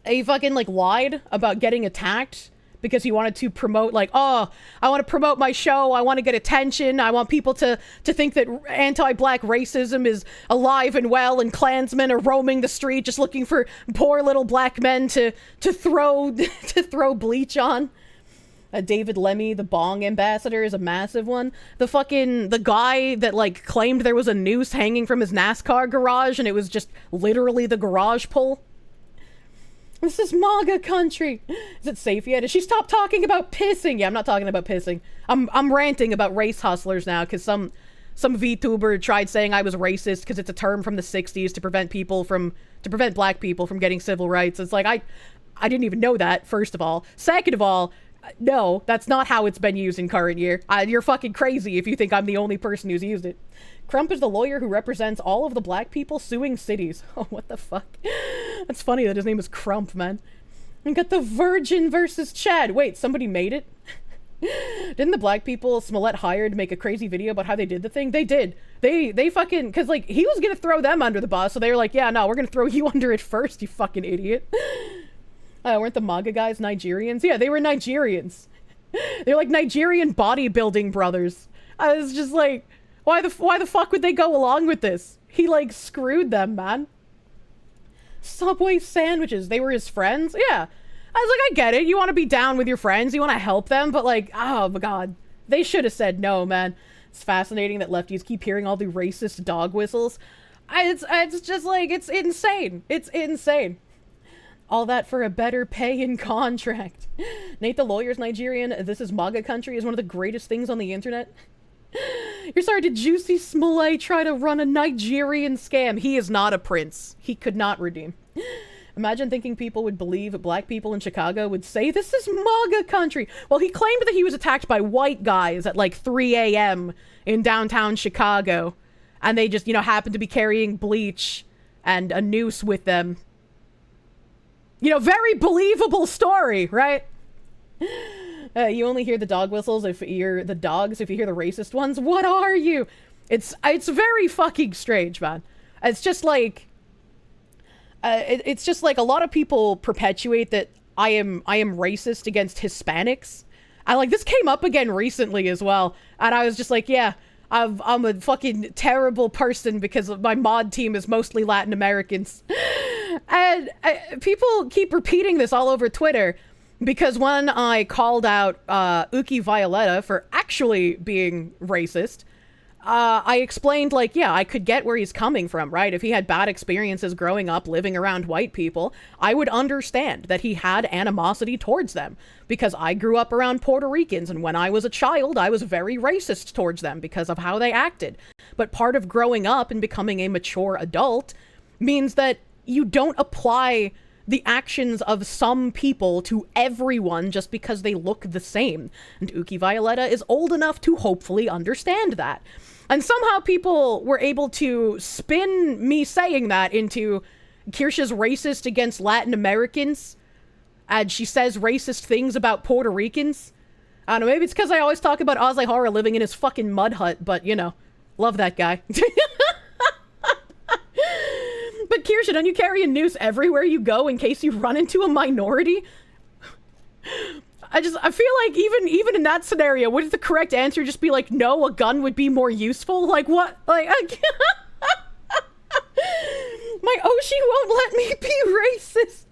like, lied about getting attacked because he wanted to promote, like, oh, I want to promote my show, I want to get attention, I want people to think that anti-black racism is alive and well, and Klansmen are roaming the street just looking for poor little black men to throw bleach on. David Lemmy, the Bong ambassador, is a massive one. The guy that, like, claimed there was a noose hanging from his NASCAR garage and it was just literally the garage pole. This is MAGA country. Is it safe yet? Did she stop talking about pissing? Yeah, I'm not talking about pissing. I'm ranting about race hustlers now because some VTuber tried saying I was racist because it's a term from the 60s to prevent black people from getting civil rights. It's like I didn't even know that, first of all. Second of all, no, that's not how it's been used in current year. You're fucking crazy if you think I'm the only person who's used it. Crump is the lawyer who represents all of the black people suing cities. Oh, what the fuck? That's funny that his name is Crump, man. And got the Virgin versus Chad. Wait, somebody made it? Didn't the black people Smollett hired make a crazy video about how they did the thing? They did. They fucking... Because, like, he was gonna throw them under the bus, so they were like, yeah, no, we're gonna throw you under it first, you fucking idiot. Weren't the MAGA guys Nigerians? Yeah, they were Nigerians. They're like Nigerian bodybuilding brothers. I was just like... Why the fuck would they go along with this? He, like, screwed them, man. Subway sandwiches. They were his friends? Yeah. I was like, I get it. You want to be down with your friends. You want to help them. But, like, oh, my God. They should have said no, man. It's fascinating that lefties keep hearing all the racist dog whistles. It's just, like, it's insane. It's insane. All that for a better pay and contract. Nate the lawyer's Nigerian. This is MAGA country is one of the greatest things on the internet. You're sorry, did Juicy Smollett try to run a Nigerian scam? He is not a prince. He could not redeem. Imagine thinking people would believe black people in Chicago would say, this is MAGA country. Well, he claimed that he was attacked by white guys at like 3 a.m. in downtown Chicago. And they just, you know, happened to be carrying bleach and a noose with them. You know, very believable story, right? You only hear the dog whistles if you're the dogs, if you hear the racist ones. What are you? It's very fucking strange, man. It's just like, it's just like a lot of people perpetuate that I am racist against Hispanics. Like, this came up again recently as well. And I was just like, yeah, I'm a fucking terrible person because my mod team is mostly Latin Americans. And people keep repeating this all over Twitter. Because when I called out Uki Violetta for actually being racist, I explained, like, yeah, I could get where he's coming from, right? If he had bad experiences growing up living around white people, I would understand that he had animosity towards them. Because I grew up around Puerto Ricans, and when I was a child, I was very racist towards them because of how they acted. But part of growing up and becoming a mature adult means that you don't apply the actions of some people to everyone just because they look the same. And Uki Violetta is old enough to hopefully understand that. And somehow people were able to spin me saying that into Kirsche's racist against Latin Americans. And she says racist things about Puerto Ricans. I don't know, maybe it's because I always talk about Ozzy Horror living in his fucking mud hut, but, you know, love that guy. But Kirsche, don't you carry a noose everywhere you go in case you run into a minority? I feel like even in that scenario, wouldn't the correct answer just be like, no, a gun would be more useful? Like, what? Like, my Oshi won't let me be racist.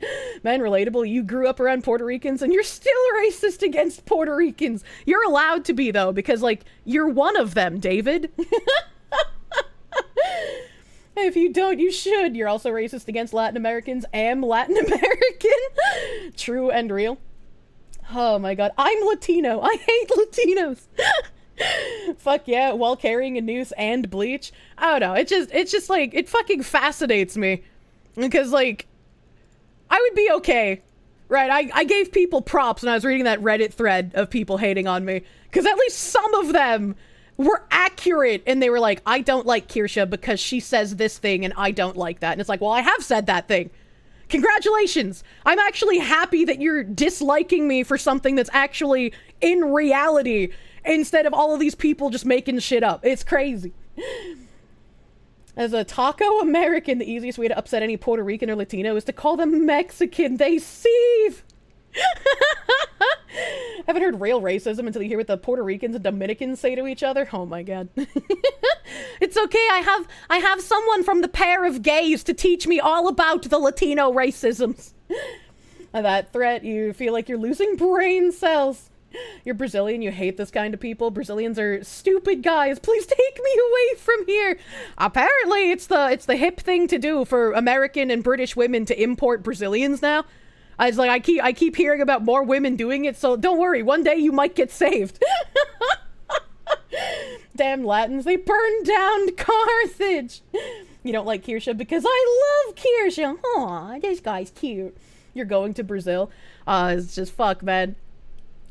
Man, relatable. You grew up around Puerto Ricans and you're still racist against Puerto Ricans. You're allowed to be, though, because, like, you're one of them, David. If you don't, you should. You're also racist against Latin Americans. Am Latin American. True and real. Oh my god. I'm Latino. I hate Latinos. Fuck yeah, while carrying a noose and bleach. I don't know. It's just like, it fucking fascinates me. Because like, I would be okay. Right, I gave people props when I was reading that Reddit thread of people hating on me. Because at least some of them were accurate, and they were like, I don't like Kirsche because she says this thing and I don't like that. And it's like, well, I have said that thing. Congratulations! I'm actually happy that you're disliking me for something that's actually in reality, instead of all of these people just making shit up. It's crazy. As a taco American, the easiest way to upset any Puerto Rican or Latino is to call them Mexican. They seethe! Haven't heard real racism until you hear what the Puerto Ricans and Dominicans say to each other. Oh my god. It's okay, I have someone from the pair of gays to teach me all about the Latino racisms. That threat, you feel like you're losing brain cells. You're Brazilian, you hate this kind of people. Brazilians are stupid guys. Please take me away from here. Apparently, it's the hip thing to do for American and British women to import Brazilians now. I was like, I keep hearing about more women doing it, so don't worry, one day you might get saved. Damn Latins, they burned down Carthage. You don't like Kirsche because I love Kirsche. Aw, this guy's cute. You're going to Brazil. It's just fuck, man.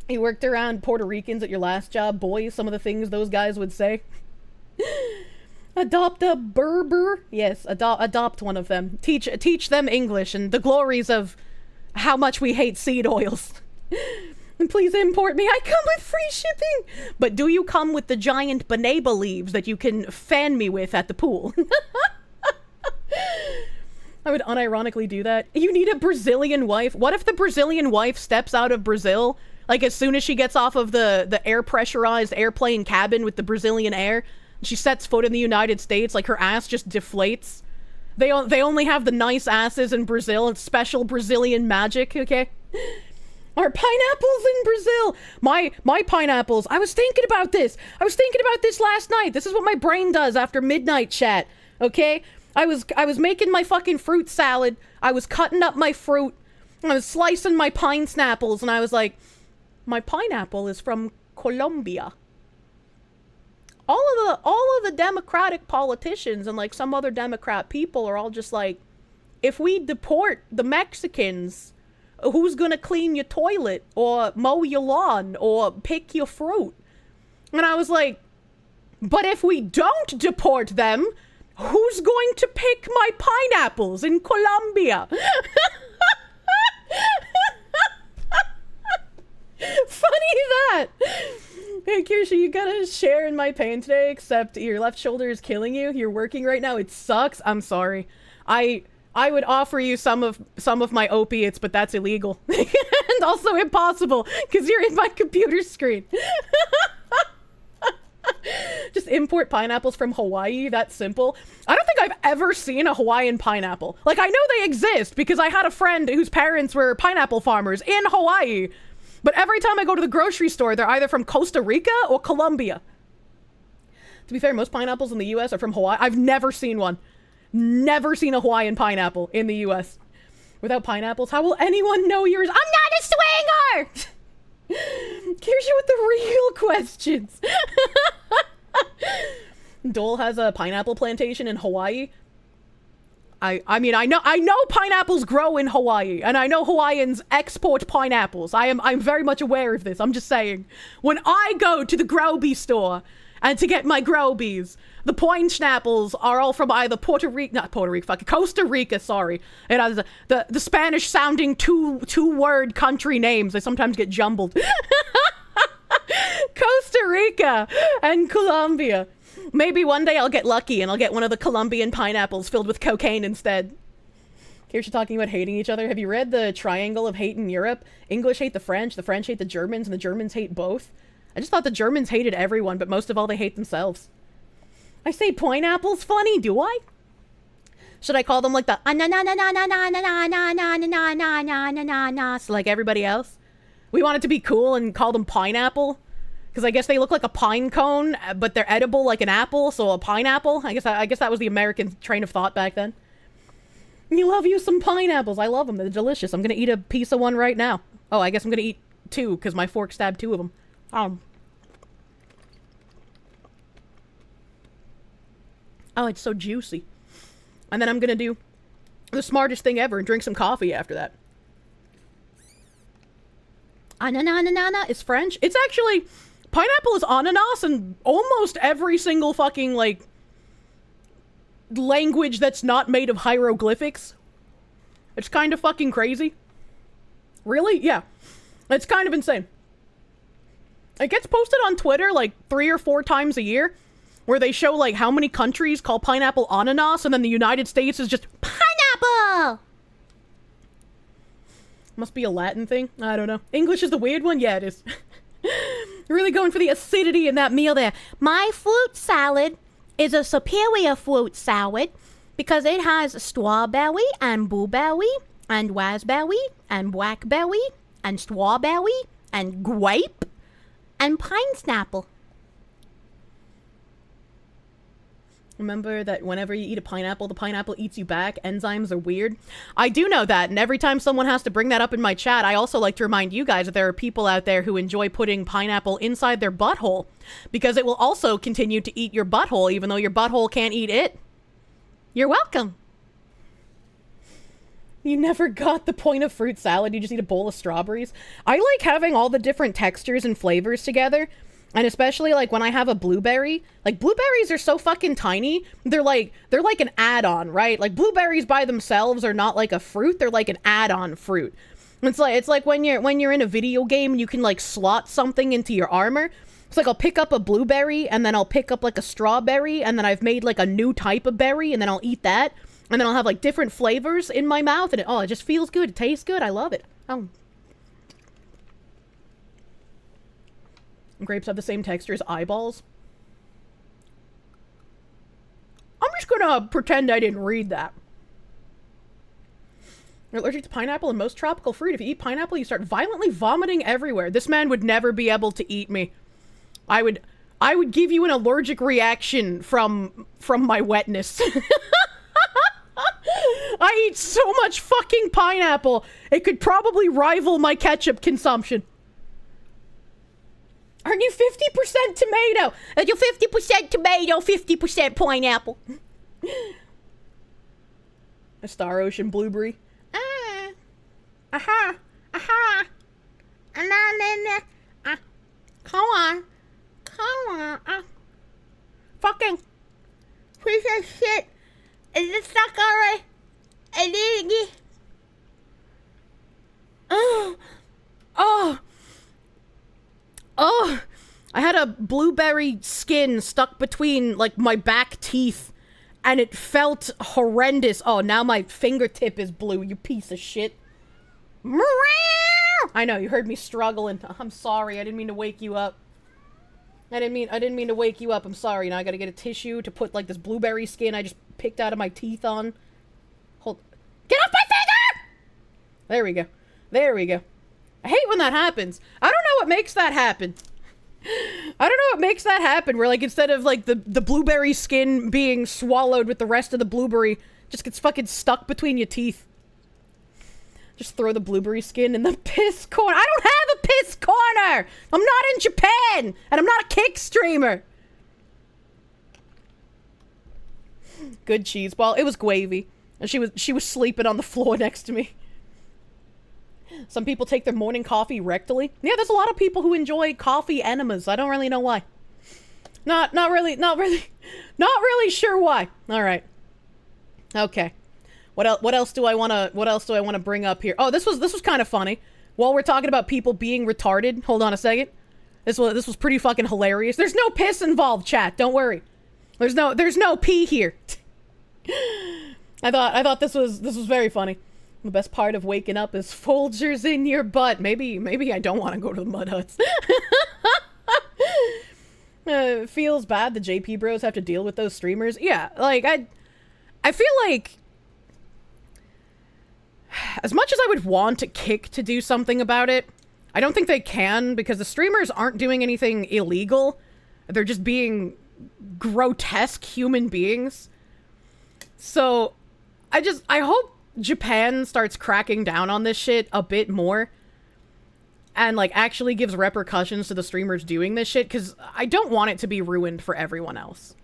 You worked around Puerto Ricans at your last job, boys. Some of the things those guys would say. Adopt a Berber. Yes, adopt one of them. Teach them English and the glories of how much we hate seed oils. And please import me. I come with free shipping. But do you come with the giant banana leaves that you can fan me with at the pool? I would unironically do that. You need a Brazilian wife. What if the Brazilian wife steps out of Brazil, like as soon as she gets off of the air pressurized airplane cabin with the Brazilian air, she sets foot in the United States, like her ass just deflates? They only have the nice asses in Brazil. It's special Brazilian magic, okay? Are pineapples in Brazil? My pineapples. I was thinking about this. Last night. This is what my brain does after midnight chat, okay? I was making my fucking fruit salad. I was cutting up my fruit. I was slicing my pine snapples, and I was like, my pineapple is from Colombia. All of the Democratic politicians and like some other Democrat people are all just like, if we deport the Mexicans, who's gonna clean your toilet or mow your lawn or pick your fruit? And I was like, but if we don't deport them, who's going to pick my pineapples in Colombia? Funny that. Hey, Kirsche, you gotta share in my pain today, except your left shoulder is killing you. You're working right now. It sucks. I'm sorry. I would offer you some of my opiates, but that's illegal. And also impossible, because you're in my computer screen. Just import pineapples from Hawaii, that's simple. I don't think I've ever seen a Hawaiian pineapple. Like, I know they exist, because I had a friend whose parents were pineapple farmers in Hawaii. But every time I go to the grocery store, they're either from Costa Rica or Colombia. To be fair, most pineapples in the US are from Hawaii. I've never seen one. Never seen a Hawaiian pineapple in the US. Without pineapples, how will anyone know yours? I'm not a swinger! Kirsche with the real questions. Dole has a pineapple plantation in Hawaii. I mean, I know pineapples grow in Hawaii, and I know Hawaiians export pineapples. I'm very much aware of this. I'm just saying. When I go to the Groby store and to get my Grobies, the pineapples are all from either Costa Rica, sorry. It has the Spanish sounding two-word country names. They sometimes get jumbled. Costa Rica and Colombia. Maybe one day I'll get lucky and I'll get one of the Colombian pineapples filled with cocaine instead. Here's you talking about hating each other. Have you read the triangle of hate in Europe? English hate the French hate the Germans, and the Germans hate both. I just thought the Germans hated everyone, but most of all they hate themselves. I say pineapple's funny, do I? Should I call them like the like everybody else? We want it to be cool and call them pineapple? Because I guess they look like a pine cone, but they're edible like an apple, so a pineapple. I guess that was the American train of thought back then. You love you some pineapples. I love them. They're delicious. I'm gonna eat a piece of one right now. Oh, I guess I'm gonna eat 2, because my fork stabbed 2 of them. Oh, it's so juicy. And then I'm gonna do the smartest thing ever and drink some coffee after that. Ananana is French. It's actually... Pineapple is ananas in almost every single fucking, like, language that's not made of hieroglyphics. It's kind of fucking crazy. Really? Yeah. It's kind of insane. It gets posted on Twitter, like, 3 or 4 times a year, where they show, like, how many countries call pineapple ananas, and then the United States is just, pineapple! Must be a Latin thing? I don't know. English is the weird one? Yeah, it is. You're really going for the acidity in that meal there. My fruit salad is a superior fruit salad because it has strawberry and blueberry and raspberry and blackberry and strawberry and grape and pineapple. Remember that whenever you eat a pineapple, the pineapple eats you back. Enzymes are weird. I do know that, and every time someone has to bring that up in my chat, I also like to remind you guys that there are people out there who enjoy putting pineapple inside their butthole, because it will also continue to eat your butthole, even though your butthole can't eat it. You're welcome. You never got the point of fruit salad, you just eat a bowl of strawberries. I like having all the different textures and flavors together. And especially, like, when I have a blueberry, like, blueberries are so fucking tiny, they're like an add-on, right? Like, blueberries by themselves are not like a fruit, they're like an add-on fruit. It's like when you're in a video game and you can, like, slot something into your armor. It's like I'll pick up a blueberry, and then I'll pick up, like, a strawberry, and then I've made, like, a new type of berry, and then I'll eat that, and then I'll have, like, different flavors in my mouth, and it just feels good, it tastes good, I love it. Grapes have the same texture as eyeballs. I'm just gonna pretend I didn't read that. You're allergic to pineapple and most tropical fruit. If you eat pineapple, you start violently vomiting everywhere. This man would never be able to eat me. I would give you an allergic reaction from my wetness. I eat so much fucking pineapple, it could probably rival my ketchup consumption. Aren't you 50% tomato? You're 50% tomato, 50% pineapple. A Star Ocean blueberry. Aha. Come on. Fucking piece of shit. Is it stuck already? Oh, I had a blueberry skin stuck between, like, my back teeth, and it felt horrendous. Oh, now my fingertip is blue, you piece of shit. I know, you heard me struggling. I'm sorry, I didn't mean to wake you up. I didn't mean to wake you up, I'm sorry. Now I gotta get a tissue to put, like, this blueberry skin I just picked out of my teeth on. Get off my finger! There we go. I hate when that happens. I don't know what makes that happen. Where, like, instead of, like, the blueberry skin being swallowed with the rest of the blueberry, just gets fucking stuck between your teeth. Just throw the blueberry skin in the piss corner. I don't have a piss corner! I'm not in Japan! And I'm not a kick streamer! Good cheese ball. It was Gravy. And she was sleeping on the floor next to me. Some people take their morning coffee rectally. Yeah, there's a lot of people who enjoy coffee enemas. I don't really know why. Not really sure why. All right. Okay. What else do I want to bring up here? Oh, this was kind of funny. While we're talking about people being retarded, hold on a second. This was pretty fucking hilarious. There's no piss involved, chat. Don't worry. There's no pee here. I thought this was very funny. The best part of waking up is Folgers in your butt. Maybe I don't want to go to the mud huts. It feels bad the JP bros have to deal with those streamers. Yeah, like, I feel like as much as I would want Kick to do something about it, I don't think they can because the streamers aren't doing anything illegal. They're just being grotesque human beings. So I hope Japan starts cracking down on this shit a bit more and like actually gives repercussions to the streamers doing this shit, because I don't want it to be ruined for everyone else.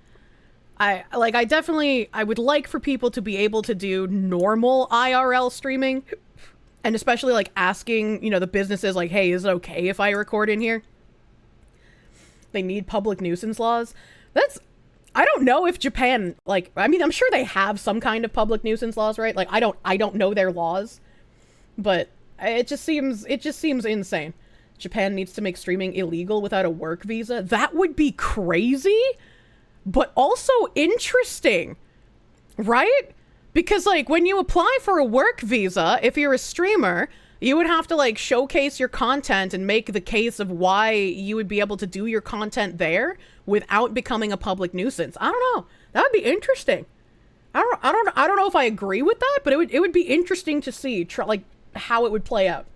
I would like for people to be able to do normal IRL streaming, and especially like asking, you know, the businesses like, hey, is it okay if I record in here? They need public nuisance laws. I don't know if Japan, like, I mean, I'm sure they have some kind of public nuisance laws, right? Like, I don't know their laws, but it just seems insane. Japan needs to make streaming illegal without a work visa. That would be crazy, but also interesting, right? Because, like, when you apply for a work visa, if you're a streamer, you would have to, like, showcase your content and make the case of why you would be able to do your content there without becoming a public nuisance. I don't know. That would be interesting. I don't know if I agree with that, but it would be interesting to see, like, how it would play out.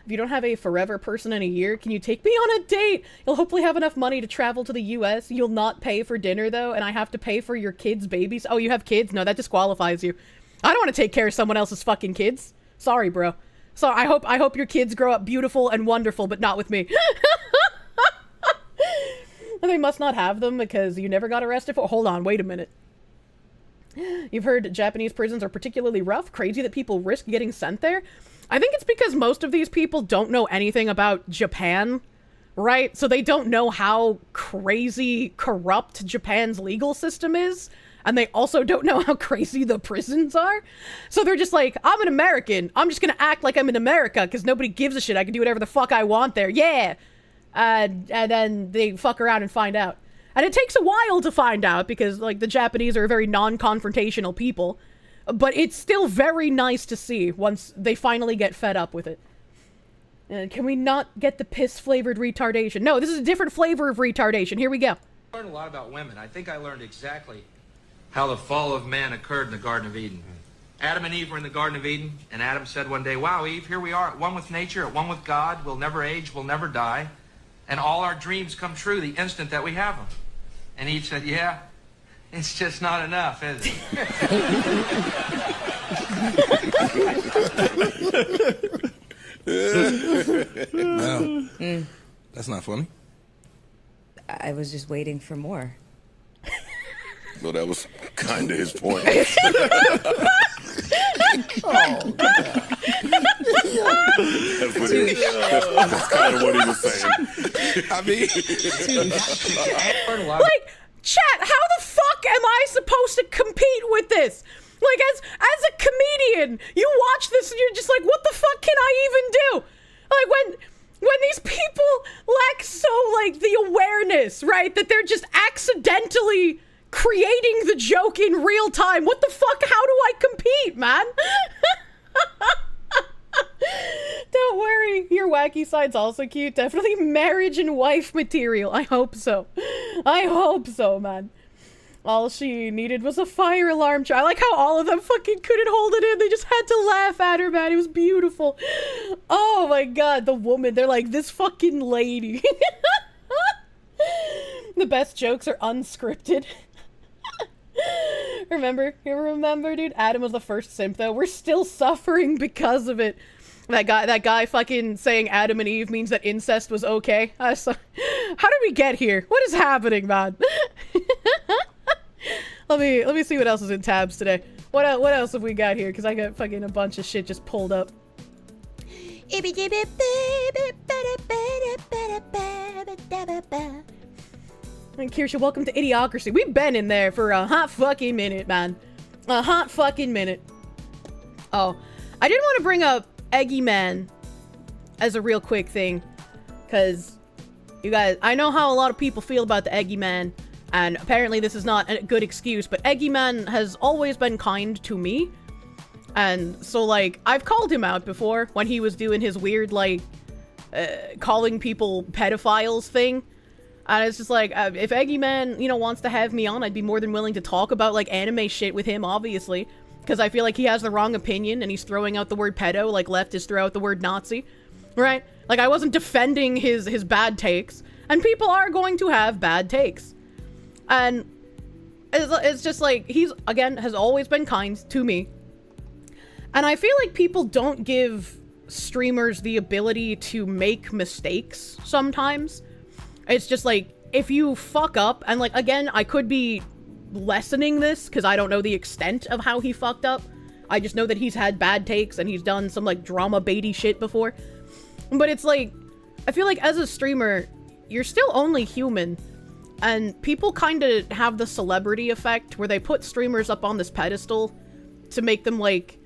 If you don't have a forever person in a year, can you take me on a date? You'll hopefully have enough money to travel to the US. You'll not pay for dinner, though, and I have to pay for your kids' babies. Oh, you have kids? No, that disqualifies you. I don't want to take care of someone else's fucking kids. Sorry, bro. So I hope your kids grow up beautiful and wonderful, but not with me. They must not have them because you never got arrested for— hold on, wait a minute. You've heard Japanese prisons are particularly rough? Crazy that people risk getting sent there? I think it's because most of these people don't know anything about Japan, right? So they don't know how crazy corrupt Japan's legal system is. And they also don't know how crazy the prisons are. So they're just like, I'm an American. I'm just gonna act like I'm in America because nobody gives a shit. I can do whatever the fuck I want there. Yeah. And then they fuck around and find out. And it takes a while to find out because, like, the Japanese are a very non-confrontational people. But it's still very nice to see once they finally get fed up with it. Can we not get the piss-flavored retardation? No, this is a different flavor of retardation. Here we go. I learned a lot about women. I think I learned exactly how the fall of man occurred in the Garden of Eden. Adam and Eve were in the Garden of Eden, and Adam said one day, wow, Eve, here we are at one with nature, at one with God. We'll never age, we'll never die. And all our dreams come true the instant that we have them. And Eve said, yeah, it's just not enough, is it? No, that's not funny. I was just waiting for more. No, that was kind of his point. Oh, God. That's kind of what he was saying. I mean, Like, chat, how the fuck am I supposed to compete with this? Like, as a comedian, you watch this and you're just like, what the fuck can I even do? Like, when these people lack so, like, the awareness, right, that they're just accidentally creating the joke in real time. What the fuck? How do I compete, man? Don't worry, your wacky side's also cute. Definitely marriage and wife material. I hope so. I hope so, man. All she needed was a fire alarm. I like how all of them fucking couldn't hold it in. They just had to laugh at her, man. It was beautiful. Oh my god, the woman. They're like, this fucking lady. The best jokes are unscripted. Remember, dude? Adam was the first simp, though. We're still suffering because of it. That guy fucking saying Adam and Eve means that incest was okay. How did we get here? What is happening, man? Let me see what else is in tabs today. What else have we got here? Because I got fucking a bunch of shit just pulled up. And Kirsche, welcome to Idiocracy. We've been in there for a hot fucking minute, man. A hot fucking minute. Oh, I did want to bring up Eggy Man as a real quick thing. Because, you guys, I know how a lot of people feel about the Eggy Man. And apparently this is not a good excuse. But Eggy Man has always been kind to me. And so, like, I've called him out before when he was doing his weird, like, calling people pedophiles thing. And it's just like, if Eggy Man, you know, wants to have me on, I'd be more than willing to talk about, like, anime shit with him, obviously. Because I feel like he has the wrong opinion, and he's throwing out the word pedo, like leftists throw out the word Nazi. right? Like, I wasn't defending his bad takes, and people are going to have bad takes. And it's just like, he's, again, has always been kind to me. And I feel like people don't give streamers the ability to make mistakes sometimes. It's just like, if you fuck up, and like, again, I could be lessening this because I don't know the extent of how he fucked up. I just know that he's had bad takes and he's done some like drama baity shit before. But it's like, I feel like as a streamer, you're still only human. And people kind of have the celebrity effect where they put streamers up on this pedestal to make them like,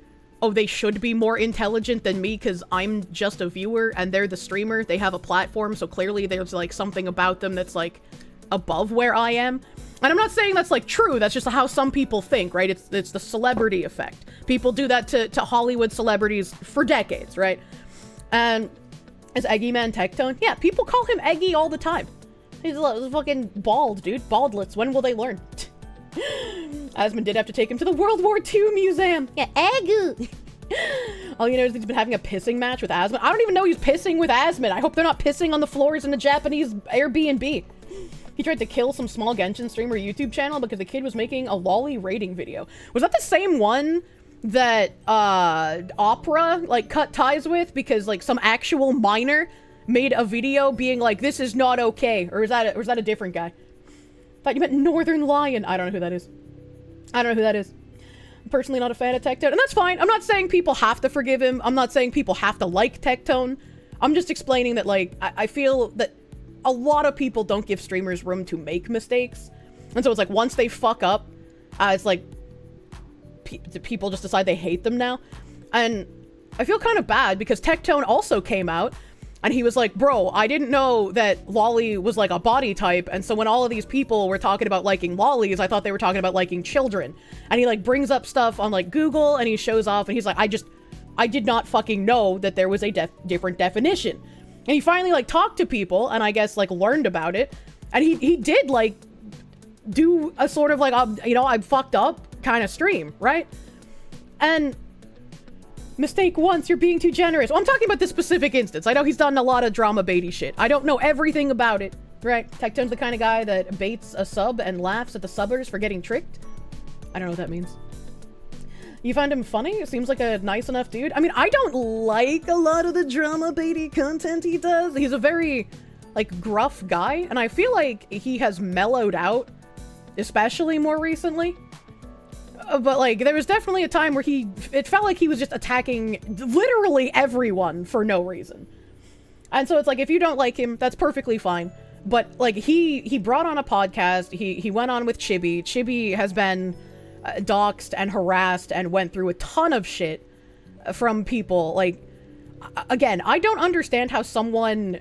oh, they should be more intelligent than me because I'm just a viewer and they're the streamer. They have a platform, so clearly there's like something about them that's like above where I am. And I'm not saying that's like true, that's just how some people think, right? It's the celebrity effect. People do that to Hollywood celebrities for decades, right? And is Eggy Man Tectone? Yeah, people call him Eggy all the time. He's fucking bald, dude. Baldlets. When will they learn? Asmund did have to take him to the World War II museum. Yeah, Eggy. All you know is he's been having a pissing match with Asmund. I don't even know he's pissing with Asmund. I hope they're not pissing on the floors in the Japanese Airbnb. He tried to kill some small Genshin streamer YouTube channel because the kid was making a lolly rating video. Was that the same one that Opera like cut ties with because like some actual minor made a video being like, this is not okay? Or was that a different guy? Thought you meant Northern Lion. I don't know who that is. I don't know who that is. I'm personally not a fan of Tectone, and that's fine. I'm not saying people have to forgive him. I'm not saying people have to like Tectone. I'm just explaining that like I feel that a lot of people don't give streamers room to make mistakes. And so it's like, once they fuck up, it's like, people just decide they hate them now. And I feel kind of bad because Tectone also came out and he was like, bro, I didn't know that lolly was like a body type. And so when all of these people were talking about liking lollies, I thought they were talking about liking children. And he like brings up stuff on like Google and he shows off and he's like, I did not fucking know that there was a different definition. And he finally like talked to people and I guess like learned about it. And he did like do a sort of like, you know, I'm fucked up kind of stream, right? And mistake once, you're being too generous. Well, I'm talking about this specific instance. I know he's done a lot of drama baity shit. I don't know everything about it, right? Tectone's the kind of guy that baits a sub and laughs at the subbers for getting tricked. I don't know what that means. You find him funny? It seems like a nice enough dude. I mean, I don't like a lot of the drama baity content he does. He's a very, like, gruff guy, and I feel like he has mellowed out, especially more recently. But, like, there was definitely a time where it felt like he was just attacking literally everyone for no reason. And so it's like, if you don't like him, that's perfectly fine. But, like, he brought on a podcast, he went on with Chibi. Chibi has been doxed and harassed and went through a ton of shit from people. Like, again, I don't understand how someone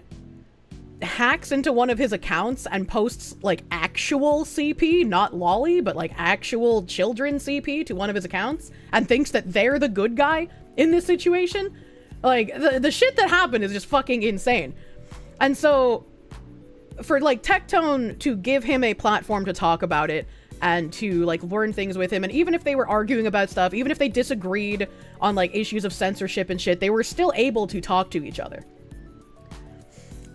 hacks into one of his accounts and posts like actual CP, not lolly, but like actual children CP to one of his accounts and thinks that they're the good guy in this situation. Like, the shit that happened is just fucking insane. And so for like Tectone to give him a platform to talk about it and to like learn things with him, and even if they were arguing about stuff, even if they disagreed on like issues of censorship and shit, they were still able to talk to each other.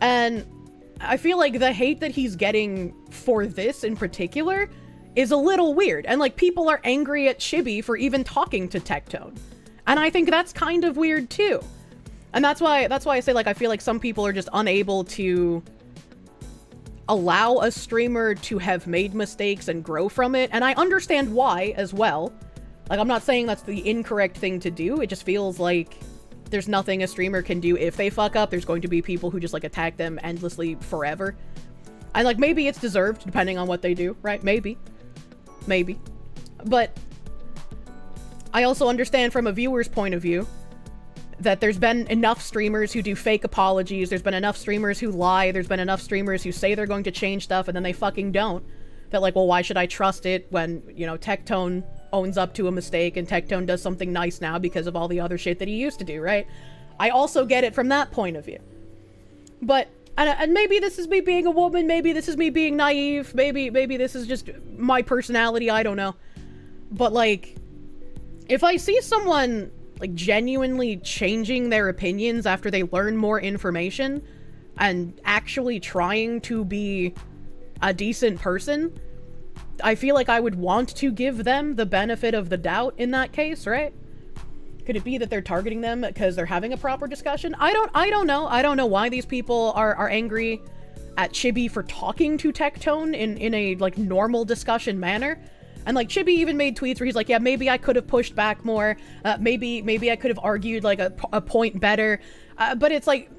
And I feel like the hate that he's getting for this in particular is a little weird, and like people are angry at Chibi for even talking to Tectone, and I think that's kind of weird too. And that's why I say, like, I feel like some people are just unable to allow a streamer to have made mistakes and grow from it. And I understand why as well. Like, I'm not saying that's the incorrect thing to do. It just feels like there's nothing a streamer can do if they fuck up. There's going to be people who just, like, attack them endlessly forever. And, like, maybe it's deserved depending on what they do, right? Maybe. Maybe. But I also understand from a viewer's point of view that there's been enough streamers who do fake apologies, there's been enough streamers who lie, there's been enough streamers who say they're going to change stuff and then they fucking don't. That like, well, why should I trust it when, you know, Tectone owns up to a mistake and Tectone does something nice now because of all the other shit that he used to do, right? I also get it from that point of view. But, and maybe this is me being a woman, maybe this is me being naive, maybe this is just my personality, I don't know. But like, if I see someone like genuinely changing their opinions after they learn more information and actually trying to be a decent person, I feel like I would want to give them the benefit of the doubt in that case, right? Could it be that they're targeting them because they're having a proper discussion? I don't know. I don't know why these people are angry at Chibi for talking to Tectone in a like normal discussion manner. And like Chibi even made tweets where he's like, yeah, maybe I could have pushed back more. Maybe I could have argued like a point better. But it's like,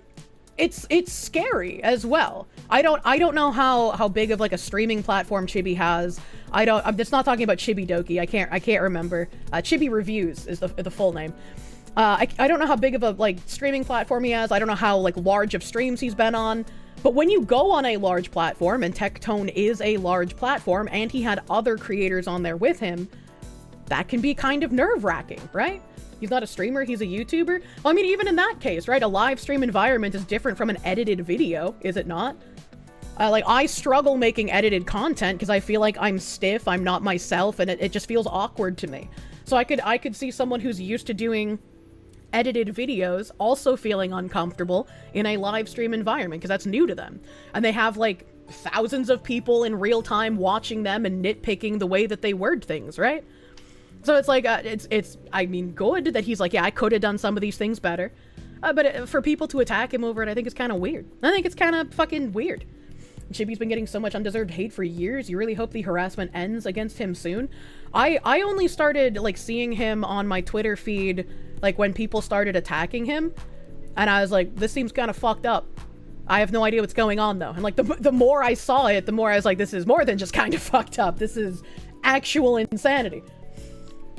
it's scary as well. I don't know how big of like a streaming platform Chibi has. I'm just not talking about Chibi Doki. I can't remember. Chibi Reviews is the full name. I don't know how big of a like streaming platform he has. I don't know how like large of streams he's been on. But when you go on a large platform, and Tectone is a large platform, and he had other creators on there with him, that can be kind of nerve-wracking, right? He's not a streamer, he's a YouTuber. Well, I mean, even in that case, right? A live stream environment is different from an edited video, is it not? Like, I struggle making edited content because I feel like I'm stiff, I'm not myself, and it just feels awkward to me. So I could see someone who's used to doing edited videos also feeling uncomfortable in a live stream environment because that's new to them. And they have, like, thousands of people in real time watching them and nitpicking the way that they word things, right? So it's like, I mean, good that he's like, yeah, I could have done some of these things better. But for people to attack him over it, I think it's kind of weird. I think it's kind of fucking weird. Chibi's been getting so much undeserved hate for years. You really hope the harassment ends against him soon. I only started, like, seeing him on my Twitter feed, like, when people started attacking him. And I was like, this seems kind of fucked up. I have no idea what's going on, though. And, like, the more I saw it, the more I was like, this is more than just kind of fucked up. This is actual insanity.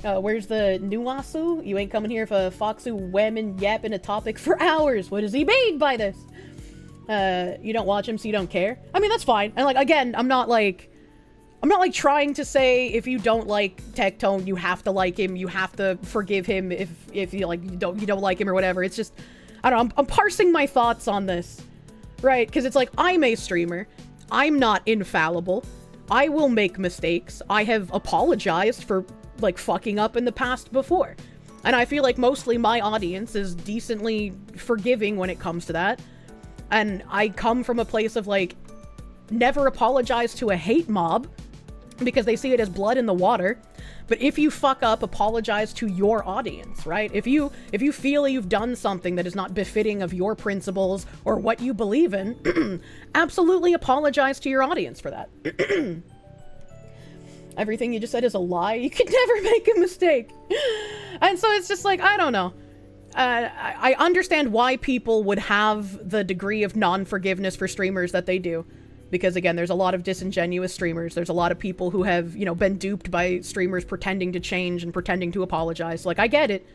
Where's the Nuasu? You ain't coming here for Foxu whamming yapping a topic for hours. What does he mean by this? You don't watch him, so you don't care. I mean, that's fine. And like, again, I'm not like trying to say if you don't like Tectone, you have to like him, you have to forgive him if you like, you don't like him or whatever. It's just, I don't know, I'm parsing my thoughts on this, right? Because it's like, I'm a streamer. I'm not infallible. I will make mistakes. I have apologized for like fucking up in the past before. And I feel like mostly my audience is decently forgiving when it comes to that. And I come from a place of like, never apologize to a hate mob because they see it as blood in the water. But if you fuck up, apologize to your audience, right? If you feel you've done something that is not befitting of your principles or what you believe in, absolutely apologize to your audience for that. Everything you just said is a lie. You could never make a mistake. And so it's just like, I don't know. I understand why people would have the degree of non-forgiveness for streamers that they do. Because again, there's a lot of disingenuous streamers. There's a lot of people who have, you know, been duped by streamers pretending to change and pretending to apologize. Like, I get it.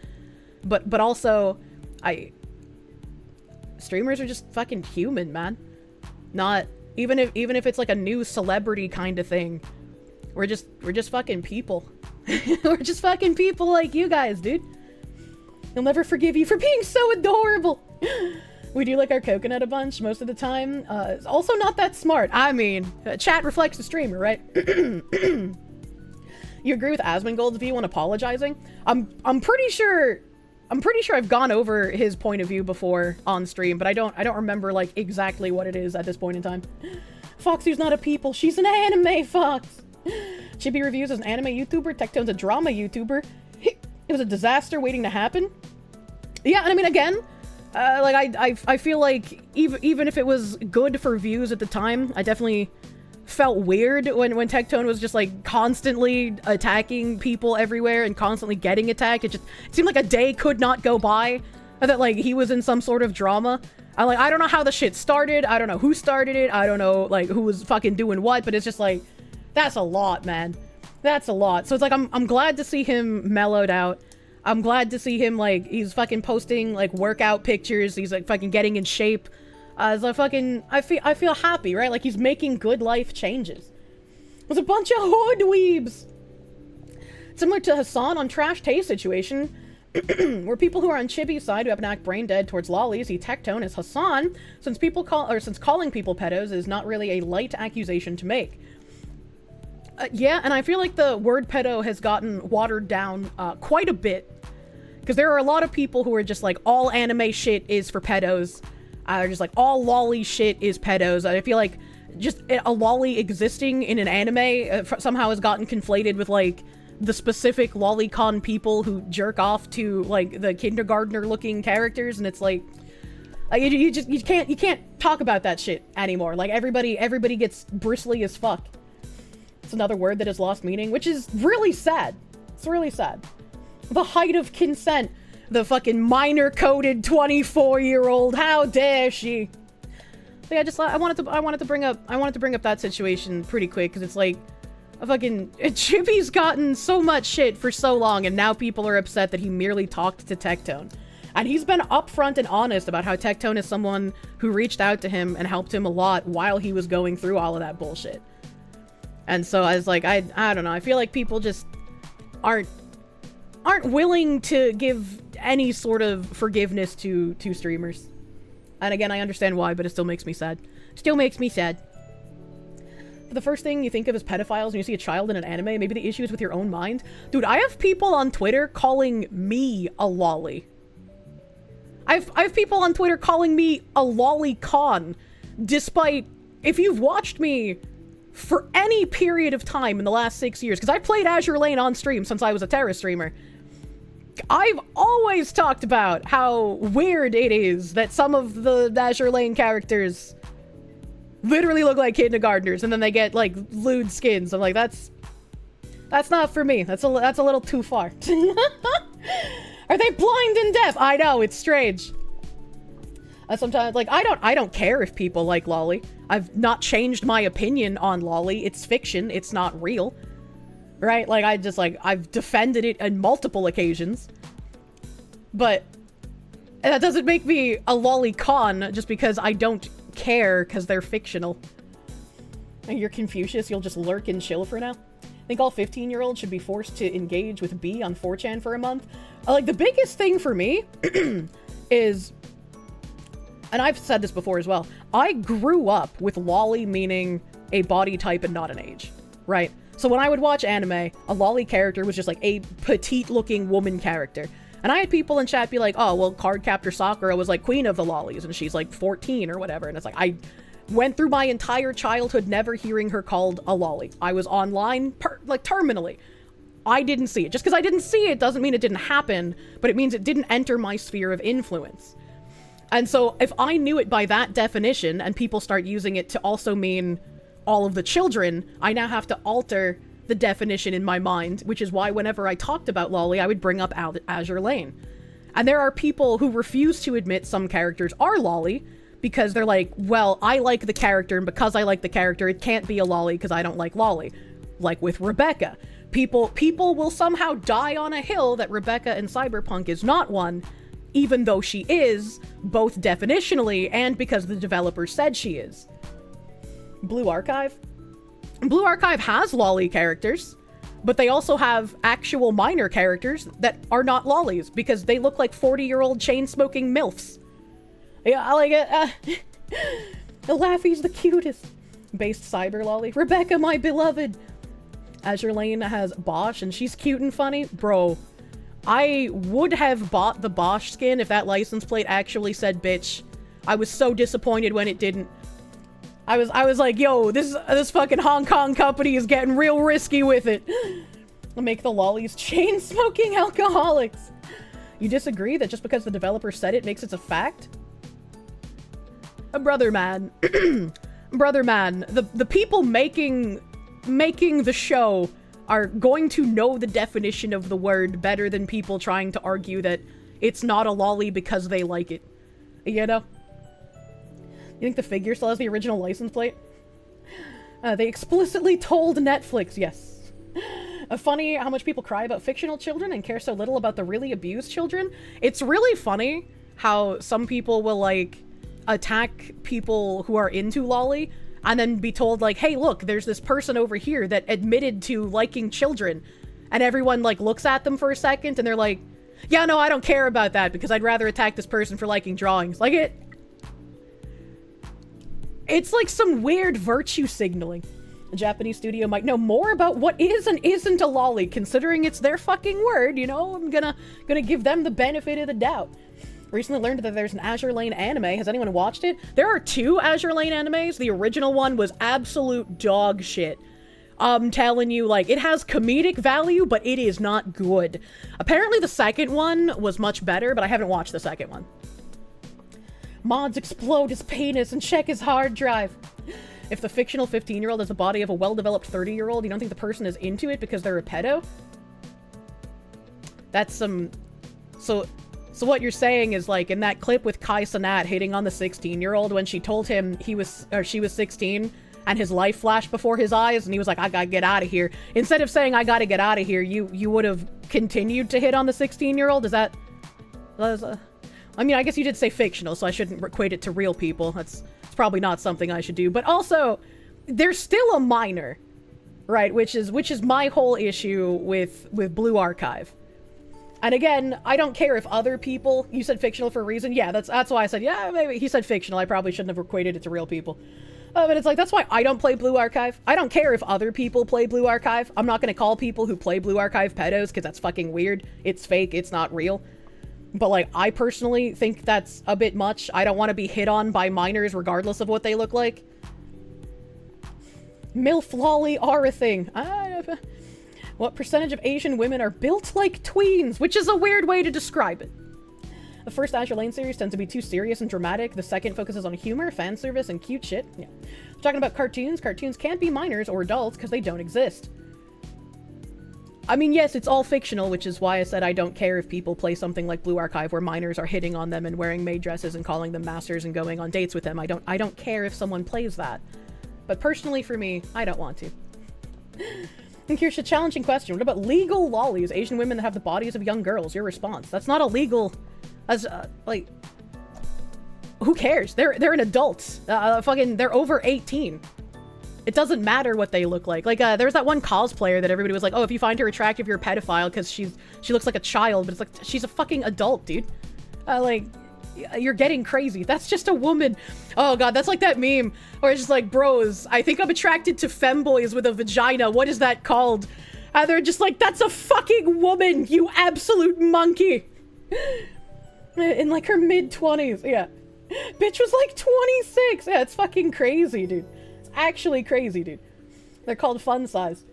But also, streamers are just fucking human, man. Not, even if it's like a new celebrity kind of thing. We're just fucking people. We're just fucking people like you guys, dude. He'll never forgive you for being so adorable. We do like our coconut a bunch most of the time. It's also not that smart. I mean, chat reflects the streamer, right? You agree with Asmongold's view on apologizing? I'm pretty sure I've gone over his point of view before on stream, but I don't remember like exactly what it is at this point in time. Foxy's not a people, she's an anime fox. Chibi Reviews is an anime YouTuber, Tectone's a drama YouTuber. It was a disaster waiting to happen. Yeah, and I mean, again, like, I feel like even if it was good for views at the time, I definitely felt weird when Tectone was just, like, constantly attacking people everywhere and constantly getting attacked. It seemed like a day could not go by that, like, he was in some sort of drama. I don't know how the shit started. I don't know who started it. I don't know, like, who was fucking doing what, but it's just, like, that's a lot, man. That's a lot. So it's like, I'm glad to see him mellowed out. I'm glad to see him, like, he's fucking posting, like, workout pictures. He's, like, fucking getting in shape. So I feel happy, right? Like, he's making good life changes. There's a bunch of hood weebs. Similar to Hassan on Trash Taste situation, where people who are on Chibi's side who happen to act brain dead towards lollies see Tectone as Hassan, since calling people pedos is not really a light accusation to make. Yeah, and I feel like the word pedo has gotten watered down quite a bit. Because there are a lot of people who are just like, all anime shit is for pedos. They're just like, all lolly shit is pedos. I feel like just a lolly existing in an anime somehow has gotten conflated with like the specific lolicon people who jerk off to like the kindergartner looking characters, and it's like you can't talk about that shit anymore. Like everybody gets bristly as fuck. It's another word that has lost meaning, which is really sad. It's really sad. The height of consent, the fucking minor coded 24-year-old, how dare she? But yeah, I wanted to bring up that situation pretty quick, because it's like Chibi's gotten so much shit for so long, and now people are upset that he merely talked to Tectone. And he's been upfront and honest about how Tectone is someone who reached out to him and helped him a lot while he was going through all of that bullshit. And so I was like, I don't know, I feel like people just aren't willing to give any sort of forgiveness to streamers. And again, I understand why, but it still makes me sad. Still makes me sad. The first thing you think of is pedophiles when you see a child in an anime. Maybe the issue is with your own mind. Dude, I have people on Twitter calling me a lolly. I have people on Twitter calling me a lolicon, despite, if you've watched me for any period of time in the last 6 years, because I played Azure Lane on stream since I was a Terra streamer, I've always talked about how weird it is that some of the Azure Lane characters literally look like kindergartners, and then they get like lewd skins. I'm like, that's not for me. That's a little too far. Are they blind and deaf? I know, it's strange. Sometimes, like, I don't care if people like lolly. I've not changed my opinion on lolly. It's fiction. It's not real. Right? Like, I've defended it on multiple occasions. But that doesn't make me a lolicon just because I don't care because they're fictional. And you're Confucius, you'll just lurk and chill for now. I think all 15-year-olds should be forced to engage with B on 4chan for a month. Like, the biggest thing for me is, and I've said this before as well, I grew up with lolly meaning a body type and not an age, right? So when I would watch anime, a lolly character was just like a petite-looking woman character. And I had people in chat be like, oh, well, Cardcaptor Sakura was like queen of the lollies, and she's like 14 or whatever. And it's like, I went through my entire childhood never hearing her called a lolly. I was online, like, terminally. I didn't see it. Just because I didn't see it doesn't mean it didn't happen, but it means it didn't enter my sphere of influence. And so if I knew it by that definition, and people start using it to also mean all of the children, I now have to alter the definition in my mind, which is why whenever I talked about lolly, I would bring up Azure Lane. And there are people who refuse to admit some characters are lolly, because they're like, well, I like the character, and because I like the character, it can't be a lolly because I don't like lolly. Like with Rebecca. People will somehow die on a hill that Rebecca and Cyberpunk is not one, even though she is, both definitionally and because the developer said she is. Blue Archive? Blue Archive has lolly characters, but they also have actual minor characters that are not lollies because they look like 40-year-old chain-smoking MILFs. Yeah, I like it. Laffy's the cutest. Based cyber lolly. Rebecca, my beloved. Azure Lane has Bosch, and she's cute and funny. Bro, I would have bought the Bosch skin if that license plate actually said bitch. I was so disappointed when it didn't. I was like, yo, this fucking Hong Kong company is getting real risky with it. I'll make the lollies chain-smoking alcoholics. You disagree that just because the developer said it makes it a fact? Brother man. Brother man, the people making the show are going to know the definition of the word better than people trying to argue that it's not a lolly because they like it. You know? You think the figure still has the original license plate? They explicitly told Netflix, yes. Funny how much people cry about fictional children and care so little about the really abused children. It's really funny how some people will, like, attack people who are into lolly and then be told, like, hey, look, there's this person over here that admitted to liking children. And everyone, like, looks at them for a second and they're like, yeah, no, I don't care about that because I'd rather attack this person for liking drawings. Like, it's like some weird virtue signaling. A Japanese studio might know more about what is and isn't a lolly, considering it's their fucking word, you know? I'm gonna give them the benefit of the doubt. Recently learned that there's an Azure Lane anime. Has anyone watched it? There are 2 Azure Lane animes. The original one was absolute dog shit. I'm telling you, like, it has comedic value, but it is not good. Apparently the second one was much better, but I haven't watched the second one. Mods explode his penis and check his hard drive. If the fictional 15-year-old has the body of a well-developed 30-year-old, you don't think the person is into it because they're a pedo? That's some... So what you're saying is, like, in that clip with Kai Cenat hitting on the 16-year-old when she told him she was 16, and his life flashed before his eyes, and he was like, I gotta get out of here. Instead of saying, I gotta get out of here, you would have continued to hit on the 16-year-old? Is that... I mean, I guess you did say fictional, so I shouldn't equate it to real people. It's probably not something I should do. But also, they're still a minor, right? Which is my whole issue with Blue Archive. And again, I don't care if other people... You said fictional for a reason? Yeah, that's why I said, yeah, maybe he said fictional. I probably shouldn't have equated it to real people. But it's like, that's why I don't play Blue Archive. I don't care if other people play Blue Archive. I'm not going to call people who play Blue Archive pedos, because that's fucking weird. It's fake. It's not real. But, like, I personally think that's a bit much. I don't want to be hit on by minors regardless of what they look like. MILF lolly are a thing. What percentage of Asian women are built like tweens? Which is a weird way to describe it. The first Azure Lane series tends to be too serious and dramatic. The second focuses on humor, fan service, and cute shit. Yeah. Talking about cartoons, cartoons can't be minors or adults because they don't exist. I mean, yes, it's all fictional, which is why I said I don't care if people play something like Blue Archive where minors are hitting on them and wearing maid dresses and calling them masters and going on dates with them. I don't care if someone plays that. But personally, for me, I don't want to. And Kirsche, challenging question. What about legal lollies? Asian women that have the bodies of young girls. Your response. That's not illegal. As, like... Who cares? They're an adult. They're over 18. It doesn't matter what they look like. Like, there was that one cosplayer that everybody was like, oh, if you find her attractive, you're a pedophile because she looks like a child. But it's like, she's a fucking adult, dude. Like, you're getting crazy. That's just a woman. Oh, God, that's like that meme where it's just like, bros, I think I'm attracted to femboys with a vagina. What is that called? And they're just like, that's a fucking woman, you absolute monkey. In, like, her mid-20s. Yeah. Bitch was like 26. Yeah, it's fucking crazy, dude. Actually crazy, dude. They're called fun size.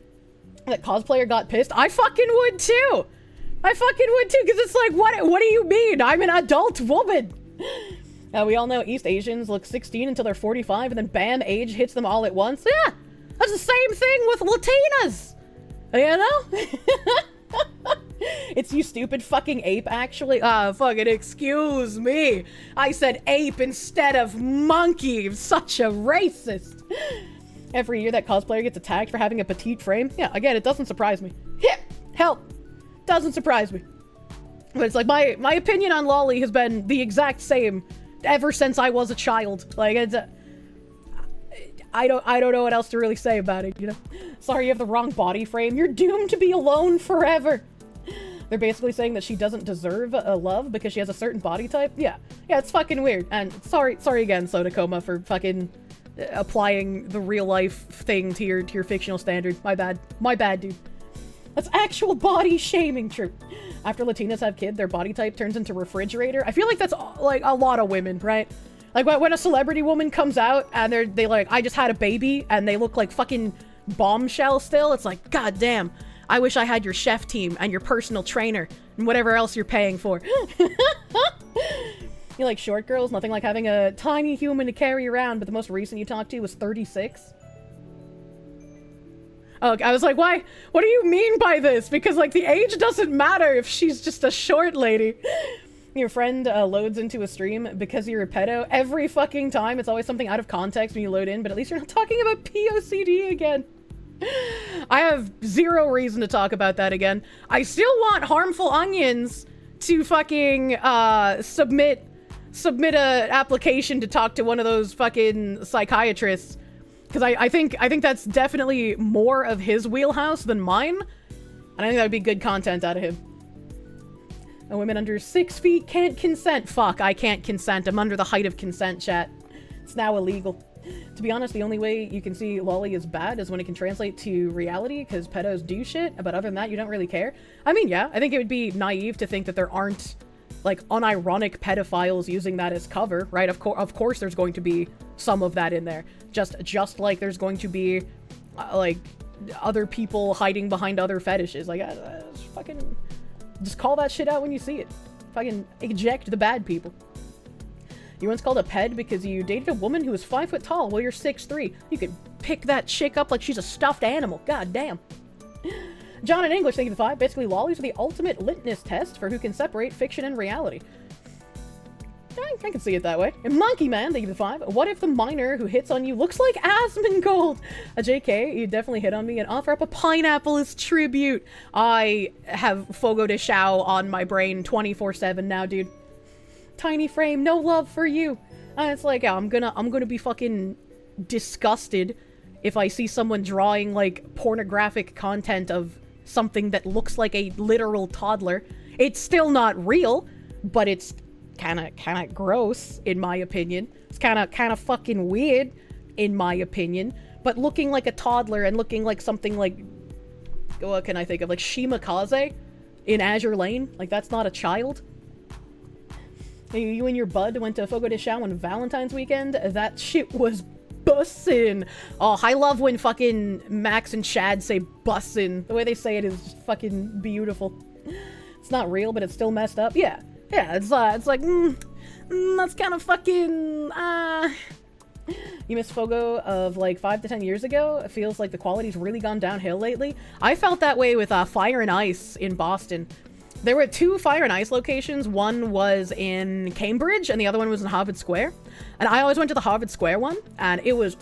That cosplayer got pissed. I fucking would too. I fucking would too, because it's like, what do you mean? I'm an adult woman. We all know East Asians look 16 until they're 45, and then bam, age hits them all at once. Yeah, that's the same thing with Latinas. You know? It's you stupid fucking ape, actually. Fucking excuse me. I said ape instead of monkey. I'm such a racist. Every year that cosplayer gets attacked for having a petite frame. Yeah, again, it doesn't surprise me. Yeah, help. Doesn't surprise me. But it's like, my opinion on lolly has been the exact same ever since I was a child. Like, it's... I don't know what else to really say about it, you know? Sorry, you have the wrong body frame. You're doomed to be alone forever. They're basically saying that she doesn't deserve a love because she has a certain body type. Yeah, it's fucking weird. And sorry again, Sodacoma, for fucking applying the real life thing to your fictional standard. My bad, dude. That's actual body shaming, true. After Latinas have kids, their body type turns into refrigerator. I feel like that's like a lot of women, right? Like when a celebrity woman comes out and they like, I just had a baby, and they look like fucking Bombshell still. It's like, god damn. I wish I had your chef team and your personal trainer and whatever else you're paying for. You like short girls? Nothing like having a tiny human to carry around, but the most recent you talked to was 36. Oh, I was like, why? What do you mean by this? Because, like, the age doesn't matter if she's just a short lady. Your friend loads into a stream because you're a pedo. Every fucking time, it's always something out of context when you load in, but at least you're not talking about POCD again. I have zero reason to talk about that again. I still want Harmful Onions to fucking submit a application to talk to one of those fucking psychiatrists, because I think that's definitely more of his wheelhouse than mine, and I think that would be good content out of him. And women under 6 feet can't consent. Fuck, I can't consent. I'm under the height of consent, chat. It's now illegal. To be honest, the only way you can see lolly is bad is when it can translate to reality, because pedos do shit, but other than that, you don't really care. I mean, yeah, I think it would be naive to think that there aren't, like, unironic pedophiles using that as cover, right? Of course there's going to be some of that in there. Just like there's going to be, like, other people hiding behind other fetishes. Like, fucking... just call that shit out when you see it. Fucking eject the bad people. You once called a ped because you dated a woman who was 5 foot tall while you're 6'3". You could pick that chick up like she's a stuffed animal. God damn. John in English, thank you for the 5. Basically, lollies are the ultimate litmus test for who can separate fiction and reality. I can see it that way. And Monkey Man, thank you for the 5. What if the miner who hits on you looks like Asmongold? JK, you definitely hit on me and offer up a pineapple as tribute. I have Fogo de Chao on my brain 24/7 now, dude. Tiny frame, no love for you. And it's like, yeah, I'm gonna be fucking disgusted if I see someone drawing, like, pornographic content of something that looks like a literal toddler. It's still not real, but it's kinda gross, in my opinion. It's kinda fucking weird, in my opinion. But looking like a toddler and looking like something like, what can I think of? Like Shimakaze in Azure Lane? Like, that's not a child. You and your bud went to Fogo de Chao on Valentine's weekend? That shit was bussin'. Oh, I love when fucking Max and Chad say bussin'. The way they say it is just fucking beautiful. It's not real, but it's still messed up. Yeah, it's like, that's kind of fucking, You miss Fogo of like 5 to 10 years ago? It feels like the quality's really gone downhill lately. I felt that way with Fire and Ice in Boston. There were 2 Fire and Ice locations. One was in Cambridge, and the other one was in Harvard Square. And I always went to the Harvard Square one, and it was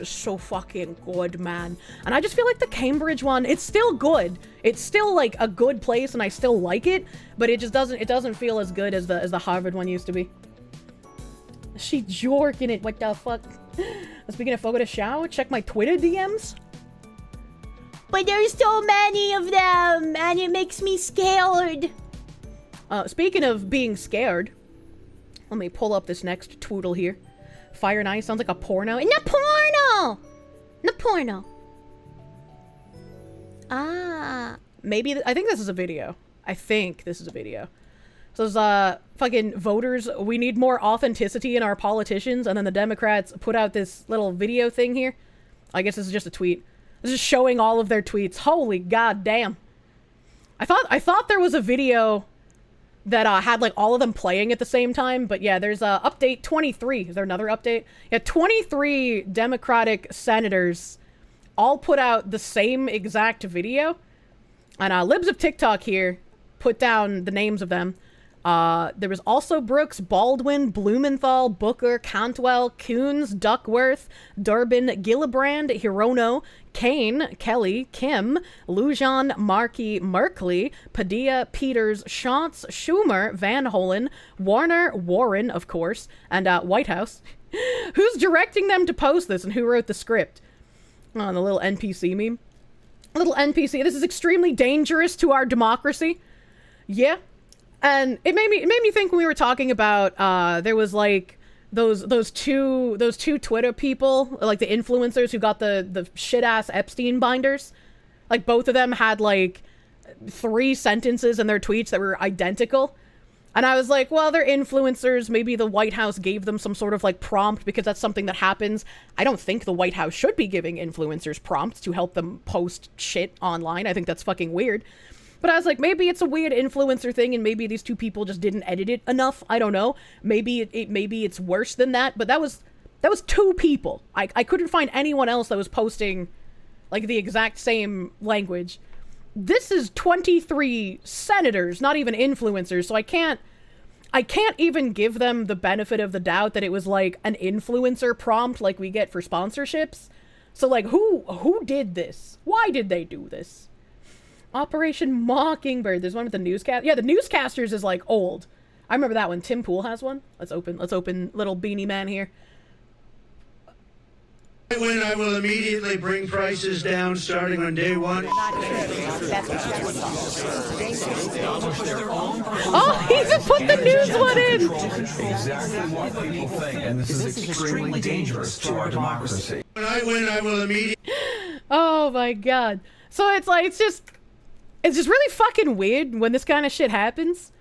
so fucking good, man. And I just feel like the Cambridge one, it's still good. It's still, like, a good place, and I still like it, but it just doesn't feel as good as the Harvard one used to be. She jorking it, what the fuck? Speaking of Fogo de Chao, check my Twitter DMs. But there's so many of them, and it makes me scared. Speaking of being scared, let me pull up this next twoodle here. Fire and Ice sounds like a porno. In a porno! In a porno. Maybe, I think this is a video. I think this is a video. So there's, fucking voters, we need more authenticity in our politicians, and then the Democrats put out this little video thing here. I guess this is just a tweet. This is showing all of their tweets. Holy goddamn. I thought there was a video that had like all of them playing at the same time, but yeah, there's update 23. Is there another update? Yeah, 23 Democratic senators all put out the same exact video. And Libs of TikTok here put down the names of them. There was also Brooks, Baldwin, Blumenthal, Booker, Cantwell, Coons, Duckworth, Durbin, Gillibrand, Hirono, Kane, Kelly, Kim, Lujan, Markey, Merkley, Padilla, Peters, Shantz, Schumer, Van Hollen, Warner, Warren, of course, and Whitehouse. Who's directing them to post this and who wrote the script? Oh, the little NPC meme. Little NPC. This is extremely dangerous to our democracy. Yeah. And it made me think when we were talking about there was like those two Twitter people, like the influencers who got the shit ass Epstein binders. Like both of them had like 3 sentences in their tweets that were identical. And I was like, well, they're influencers. Maybe the White House gave them some sort of like prompt because that's something that happens. I don't think the White House should be giving influencers prompts to help them post shit online. I think that's fucking weird. But I was like, maybe it's a weird influencer thing, and maybe these 2 people just didn't edit it enough. I don't know. Maybe maybe it's worse than that. But that was 2 people. I couldn't find anyone else that was posting like the exact same language. This is 23 senators, not even influencers. So I can't even give them the benefit of the doubt that it was like an influencer prompt like we get for sponsorships. So like, who did this? Why did they do this? Operation Mockingbird. There's one with the newscast. Yeah, the newscasters is like old. I remember that one. Tim Pool has one. Let's open little beanie man here. When I will immediately bring prices down starting on day one. Oh, he even put the news one in! Exactly what people think, and this is extremely dangerous to our democracy. When I win, I will immediately... Oh my god. So it's like, it's just really fucking weird when this kind of shit happens.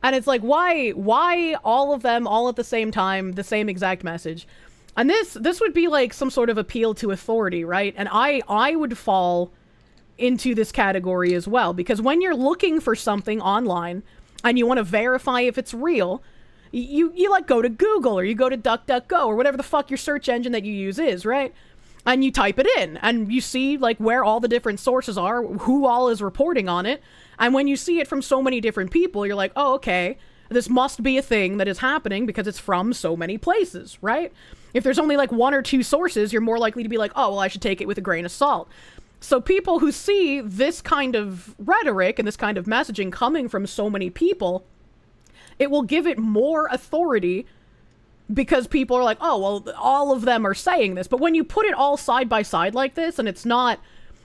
And it's like, why all of them all at the same time, the same exact message? And this would be like some sort of appeal to authority, right? And I would fall into this category as well, because when you're looking for something online and you want to verify if it's real, you like go to Google or you go to DuckDuckGo or whatever the fuck your search engine that you use is, right? And you type it in and you see like where all the different sources are, who all is reporting on it. And when you see it from so many different people, you're like, oh, okay, this must be a thing that is happening because it's from so many places, right? If there's only like one or two sources, you're more likely to be like, oh, well, I should take it with a grain of salt. So people who see this kind of rhetoric and this kind of messaging coming from so many people, it will give it more authority because people are like, oh, well, all of them are saying this. But when you put it all side by side like this, and it's not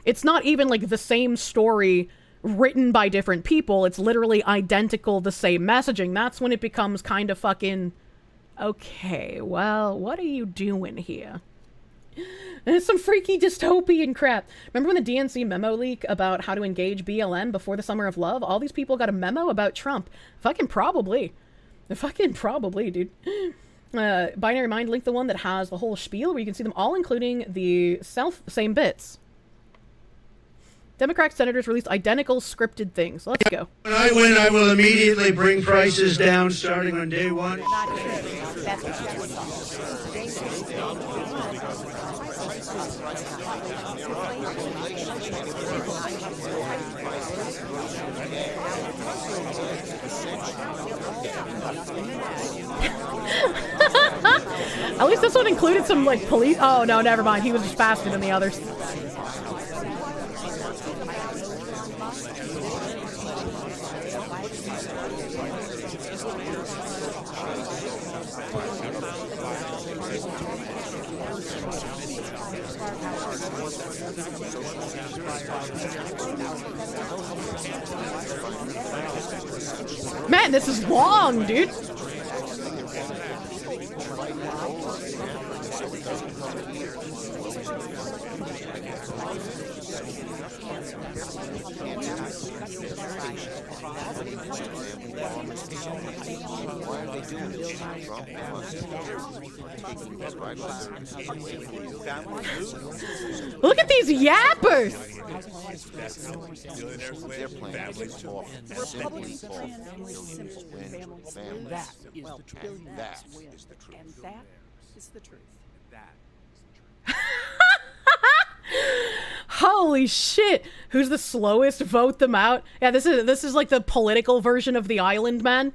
even like the same story written by different people, it's literally identical, the same messaging, that's when it becomes kind of fucking... Okay, well, what are you doing here? It's some freaky dystopian crap. Remember when the DNC memo leak about how to engage BLM before the Summer of Love? All these people got a memo about Trump. Fucking probably. Fucking probably, dude. Binary Mind linked the one that has the whole spiel where you can see them all, including the same bits. Democratic senators released identical scripted things. Let's go. When I win, I will immediately bring prices down starting on day one. At least this one included some, like, police... Oh, no, never mind. He was just faster than the others. Man, this is long, dude. Look at these yappers! Holy shit! Who's the slowest? Vote them out. Yeah, this is like the political version of the Island Man.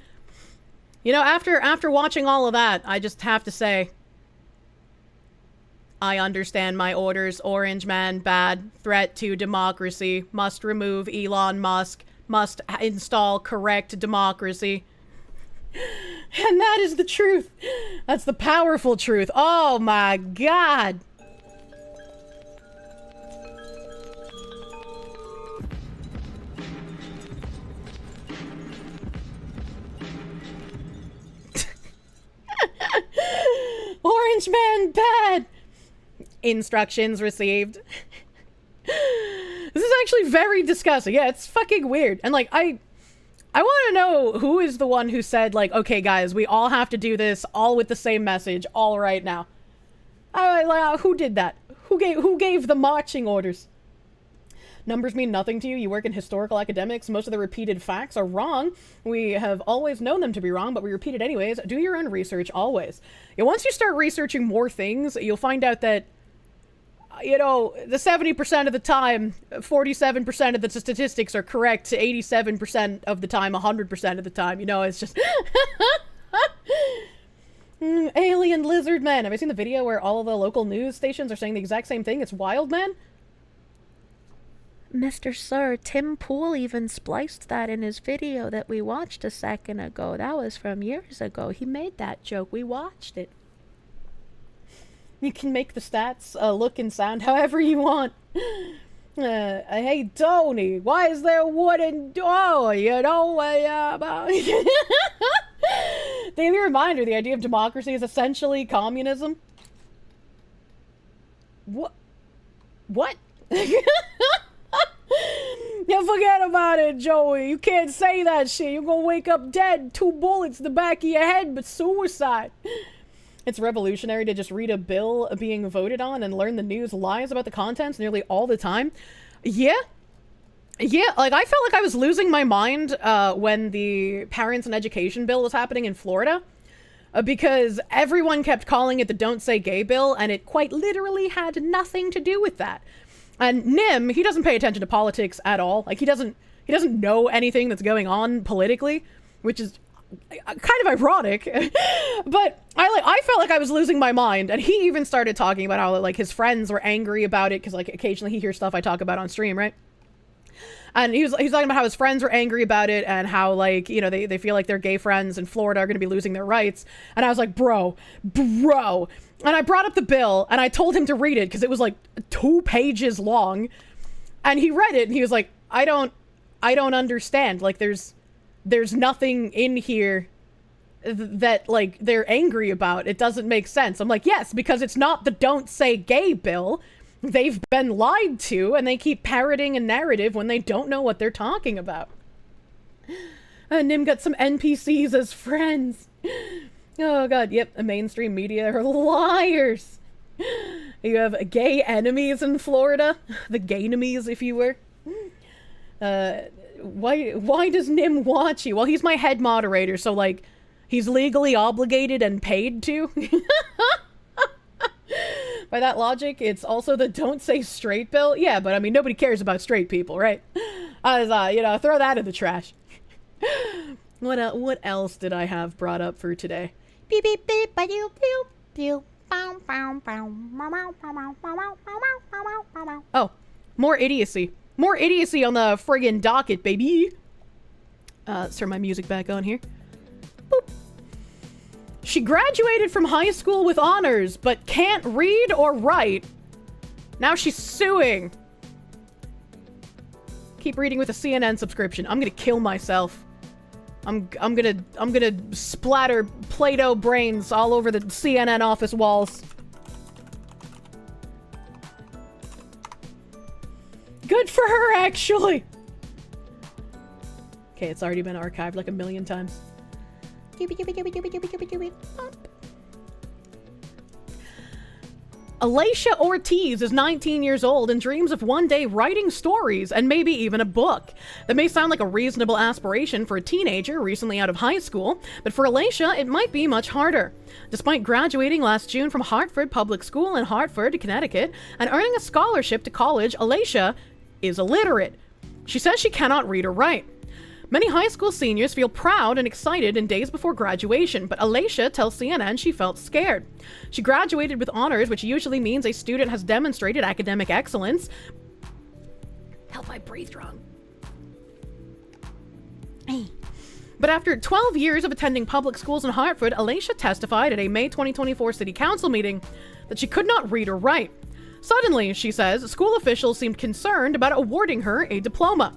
You know, after watching all of that, I just have to say, I understand my orders. Orange Man, bad. Threat to democracy. Must remove Elon Musk. Must install correct democracy. And that is the truth. That's the powerful truth. Oh my god. Orange Man bad. Instructions received. This is actually very disgusting. Yeah, it's fucking weird. And like, I want to know who is the one who said like, okay guys, we all have to do this all with the same message all right now. Who did that? Who gave the marching orders? Numbers mean nothing to you. You work in historical academics. Most of the repeated facts are wrong. We have always known them to be wrong, but we repeat it anyways. Do your own research always. Yeah, once you start researching more things, you'll find out that, you know, the 70% of the time, 47% of the statistics are correct, 87% of the time, 100% of the time. You know, it's just... Alien lizard man. Have you seen the video where all of the local news stations are saying the exact same thing? It's wild, man. Mr. Sir, Tim Pool even spliced that in his video that we watched a second ago. That was from years ago. He made that joke. We watched it. You can make the stats look and sound however you want. Hey, Tony, why is there a wooden door? You know, daily reminder, the idea of democracy is essentially communism. What? Yeah, forget about it, Joey. You can't say that shit. You're gonna wake up dead. 2 bullets in the back of your head, but suicide. It's revolutionary to just read a bill being voted on and learn the news lies about the contents nearly all the time. Yeah, like I felt like I was losing my mind when the parents and education bill was happening in Florida. Because everyone kept calling it the Don't Say Gay bill, and it quite literally had nothing to do with that. And Nim, he doesn't pay attention to politics at all. Like, he doesn't know anything that's going on politically, which is kind of ironic. But I felt like I was losing my mind, and he even started talking about how, like, his friends were angry about it, because, like, occasionally he hears stuff I talk about on stream, right? And he's talking about how his friends were angry about it, and how, like, you know, they feel like their gay friends in Florida are going to be losing their rights. And I was like, bro. And I brought up the bill, and I told him to read it, because it was, like, 2 pages long. And he read it, and he was like, I don't understand. Like, there's nothing in here that, like, they're angry about. It doesn't make sense. I'm like, yes, because it's not the Don't Say Gay bill. They've been lied to, and they keep parroting a narrative when they don't know what they're talking about. Nim got some NPCs as friends. Oh god, yep, the mainstream media are liars. You have gay enemies in Florida. The gay-enemies, if you were. Why does Nim watch you? Well, he's my head moderator, so, like, he's legally obligated and paid to. By that logic, it's also the Don't Say Straight bill. Yeah, but I mean, nobody cares about straight people, right? You know, throw that in the trash. What else did I have brought up for today? Beep beep beep ba doo pew pew. Oh, more idiocy. More idiocy on the friggin' docket, baby. Let's turn my music back on here. Boop. She graduated from high school with honors, but can't read or write. Now she's suing. Keep reading with a CNN subscription. I'm gonna kill myself. I'm gonna splatter Play-Doh brains all over the CNN office walls. Good for her, actually. Okay, it's already been archived like 1,000,000 times. Alicia Ortiz is 19 years old and dreams of one day writing stories and maybe even a book. That may sound like a reasonable aspiration for a teenager recently out of high school, but for Alicia, it might be much harder. Despite graduating last June from Hartford Public School in Hartford, Connecticut, and earning a scholarship to college, Alicia is illiterate. She says she cannot read or write. Many high school seniors feel proud and excited in days before graduation, but Alicia tells CNN she felt scared. She graduated with honors, which usually means a student has demonstrated academic excellence. Help, I breathed wrong. But after 12 years of attending public schools in Hartford, Alicia testified at a May 2024 City Council meeting that she could not read or write. Suddenly, she says, school officials seemed concerned about awarding her a diploma.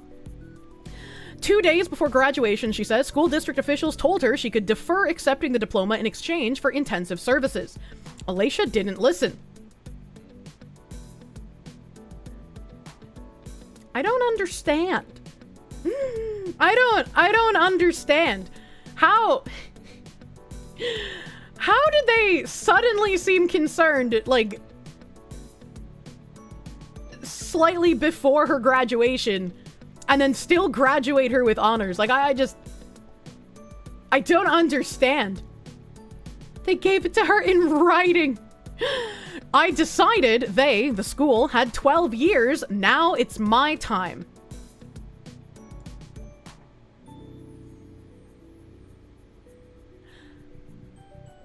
2 days before graduation, she says, school district officials told her she could defer accepting the diploma in exchange for intensive services. Alicia didn't listen. I don't understand. I don't understand. How did they suddenly seem concerned, like, slightly before her graduation, and then still graduate her with honors? Like, I don't understand. They gave it to her in writing. I decided the school, had 12 years. Now it's my time.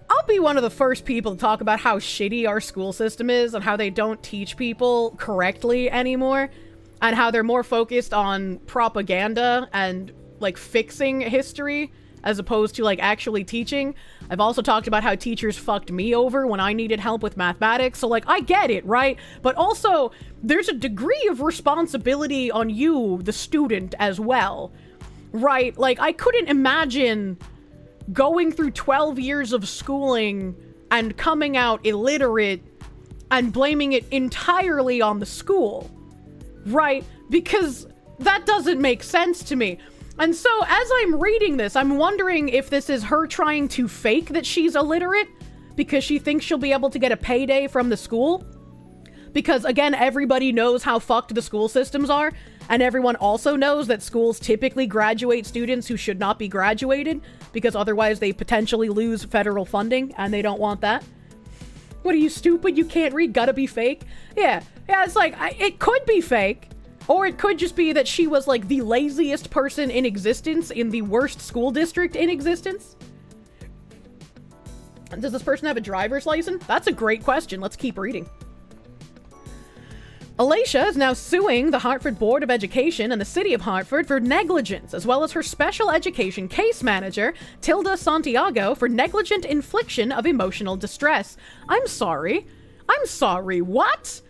I'll be one of the first people to talk about how shitty our school system is and how they don't teach people correctly anymore. And how they're more focused on propaganda and, like, fixing history as opposed to like actually teaching. I've also talked about how teachers fucked me over when I needed help with mathematics. So like, I get it, right? But also, there's a degree of responsibility on you, the student, as well, right? Like, I couldn't imagine going through 12 years of schooling and coming out illiterate and blaming it entirely on the school, right? Because that doesn't make sense to me. And so as I'm reading this, I'm wondering if this is her trying to fake that she's illiterate because she thinks she'll be able to get a payday from the school. Because again, everybody knows how fucked the school systems are, and everyone also knows that schools typically graduate students who should not be graduated because otherwise they potentially lose federal funding, and they don't want that. What are you, stupid? You can't read? Gotta be fake? Yeah, it's like, it could be fake, or it could just be that she was like the laziest person in existence in the worst school district in existence. Does this person have a driver's license? That's a great question. Let's keep reading. Alicia is now suing the Hartford Board of Education and the City of Hartford for negligence, as well as her special education case manager, Tilda Santiago, for negligent infliction of emotional distress. I'm sorry, what?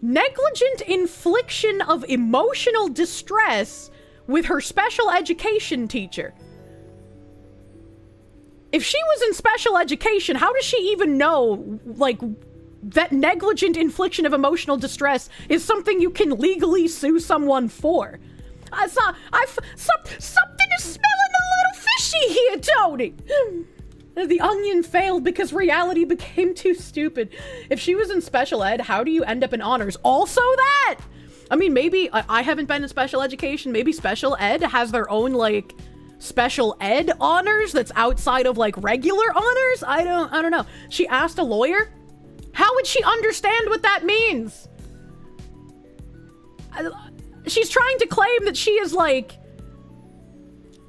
Negligent infliction of emotional distress with her special education teacher. If she was in special education, how does she even know, like, that negligent infliction of emotional distress is something you can legally sue someone for? Something is smelling a little fishy here, Tony. The onion failed because reality became too stupid. If she was in special ed, how do you end up in honors? Also that! I mean, maybe, I haven't been in special education, maybe special ed has their own, like, special ed honors that's outside of, like, regular honors? I don't know. She asked a lawyer? How would she understand what that means? She's trying to claim that she is, like,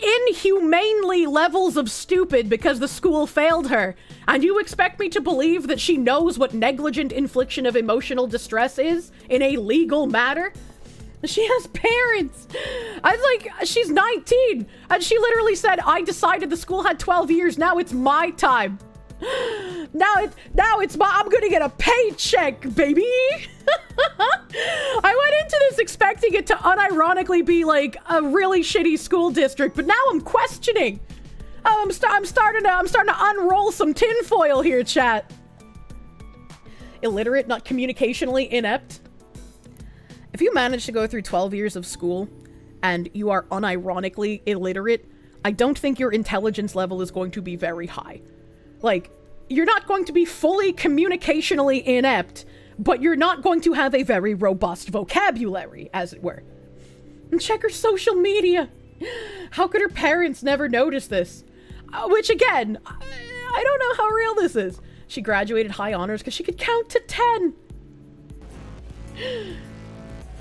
inhumanely levels of stupid because the school failed her. And you expect me to believe that she knows what negligent infliction of emotional distress is in a legal matter? She has parents. I was like, she's 19. And she literally said, I decided the school had 12 years. Now it's my time. Now it's I'm gonna get a paycheck, baby. I went into this expecting it to unironically be like a really shitty school district, but now I'm questioning. I'm starting to unroll some tinfoil here, chat. Illiterate, not communicationally inept. If you manage to go through 12 years of school and you are unironically illiterate, I don't think your intelligence level is going to be very high. Like, you're not going to be fully communicationally inept, but you're not going to have a very robust vocabulary, as it were. And check her social media. How could her parents never notice this? Which, again, I don't know how real this is. She graduated high honors because she could count to 10.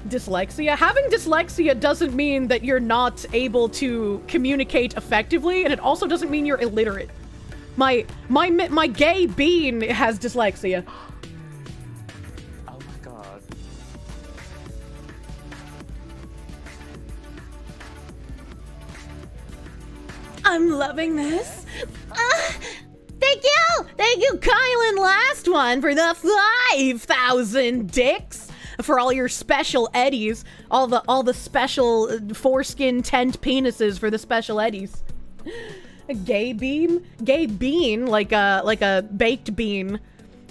Dyslexia. Having dyslexia doesn't mean that you're not able to communicate effectively, and it also doesn't mean you're illiterate. My gay bean has dyslexia. Oh my god. I'm loving this. Thank you, Kylan. Last one for the 5,000 dicks. For all your special eddies, all the special foreskin tent penises for the special eddies. A gay bean, like a baked bean.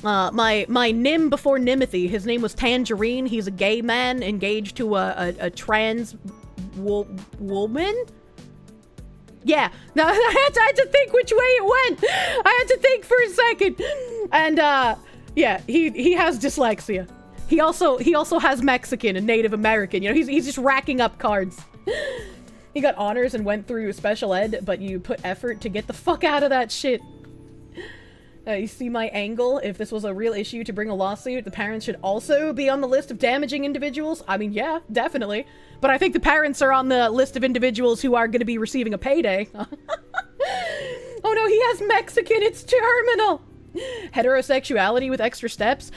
My Nim before Nimothy, his name was Tangerine. He's a gay man engaged to a trans woman. Yeah, no, I had to think which way it went. I had to think for a second. And yeah, he has dyslexia. He also has Mexican and Native American. You know, he's just racking up cards. He got honors and went through special ed, but you put effort to get the fuck out of that shit. You see my angle? If this was a real issue to bring a lawsuit, the parents should also be on the list of damaging individuals. I mean, yeah, definitely. But I think the parents are on the list of individuals who are going to be receiving a payday. Oh no, he has Mexican. It's terminal. Heterosexuality with extra steps.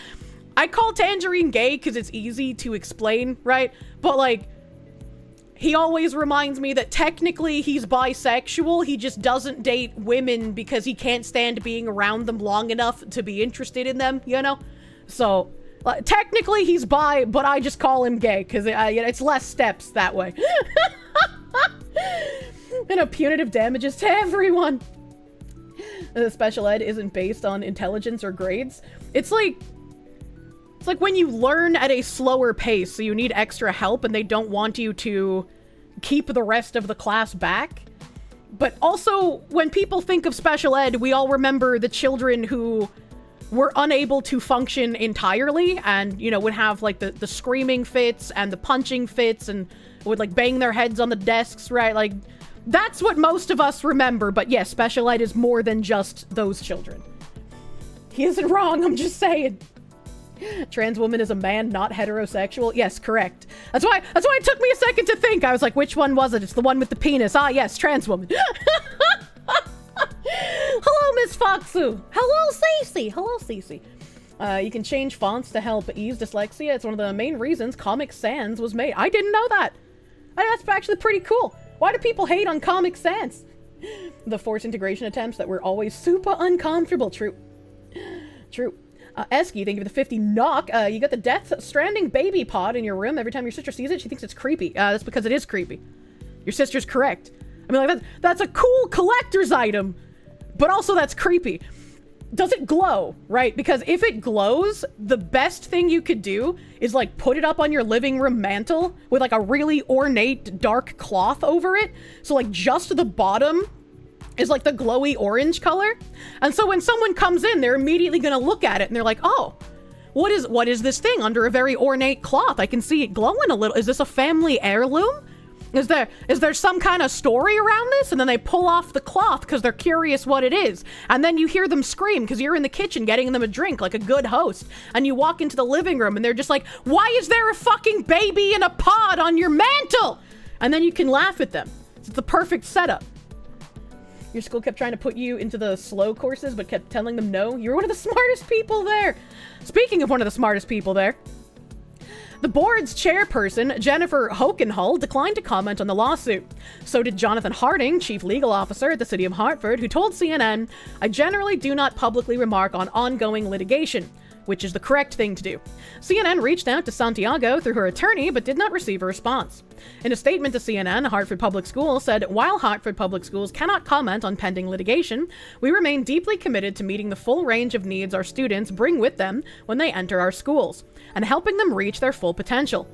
I call Tangerine gay because it's easy to explain, right? But like, he always reminds me that technically he's bisexual. He just doesn't date women because he can't stand being around them long enough to be interested in them, you know? So, technically he's bi, but I just call him gay because it's less steps that way. And punitive damages to everyone. The special ed isn't based on intelligence or grades. It's like when you learn at a slower pace, so you need extra help and they don't want you to keep the rest of the class back. But also, when people think of special ed, we all remember the children who were unable to function entirely and, you know, would have like the screaming fits and the punching fits and would like bang their heads on the desks, right? Like, that's what most of us remember. But yes, special ed is more than just those children. He isn't wrong, I'm just saying. Trans woman is a man, not heterosexual. Yes, correct. That's why it took me a second to think. I was like, which one was it? It's the one with the penis. Ah, yes, trans woman. Hello, Miss Foxu. Hello, Cece. Hello, Cece. You can change fonts to help ease dyslexia. It's one of the main reasons Comic Sans was made. I didn't know that. That's actually pretty cool. Why do people hate on Comic Sans? The forced integration attempts that were always super uncomfortable. True. True. Esky, thank you for the 50 knock. You got the Death Stranding baby pod in your room. Every time your sister sees it, she thinks it's creepy. That's because it is creepy. Your sister's correct. I mean, like, that's a cool collector's item, but also that's creepy. Does it glow, right? Because if it glows, the best thing you could do is, like, put it up on your living room mantle with, like, a really ornate dark cloth over it. So, like, just the bottom is like the glowy orange color. And so when someone comes in, they're immediately gonna look at it and they're like, oh, what is this thing under a very ornate cloth? I can see it glowing a little. Is this a family heirloom? Is there some kind of story around this? And then they pull off the cloth because they're curious what it is. And then you hear them scream because you're in the kitchen getting them a drink like a good host. And you walk into the living room and they're just like, why is there a fucking baby in a pod on your mantle? And then you can laugh at them. It's the perfect setup. Your school kept trying to put you into the slow courses, but kept telling them no. You're one of the smartest people there. Speaking of one of the smartest people there, the board's chairperson, Jennifer Hokenhull, declined to comment on the lawsuit. So did Jonathan Harding, chief legal officer at the city of Hartford, who told CNN, I generally do not publicly remark on ongoing litigation, which is the correct thing to do. CNN reached out to Santiago through her attorney, but did not receive a response. In a statement to CNN, Hartford Public Schools said, while Hartford Public Schools cannot comment on pending litigation, we remain deeply committed to meeting the full range of needs our students bring with them when they enter our schools, and helping them reach their full potential.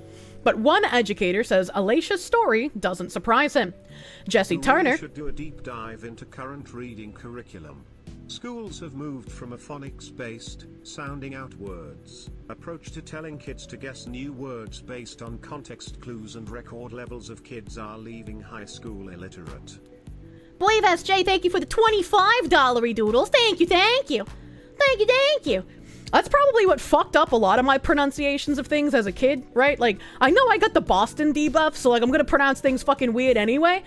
But one educator says Alicia's story doesn't surprise him. Jesse Turner should do a deep dive into current reading curriculum. Schools have moved from a phonics-based, sounding out words approach to telling kids to guess new words based on context clues, and record levels of kids are leaving high school illiterate. Believe SJ, thank you for the $25 doodles. Thank you, thank you. Thank you, thank you. That's probably what fucked up a lot of my pronunciations of things as a kid, right? Like, I know I got the Boston debuff, so like I'm gonna pronounce things fucking weird anyway.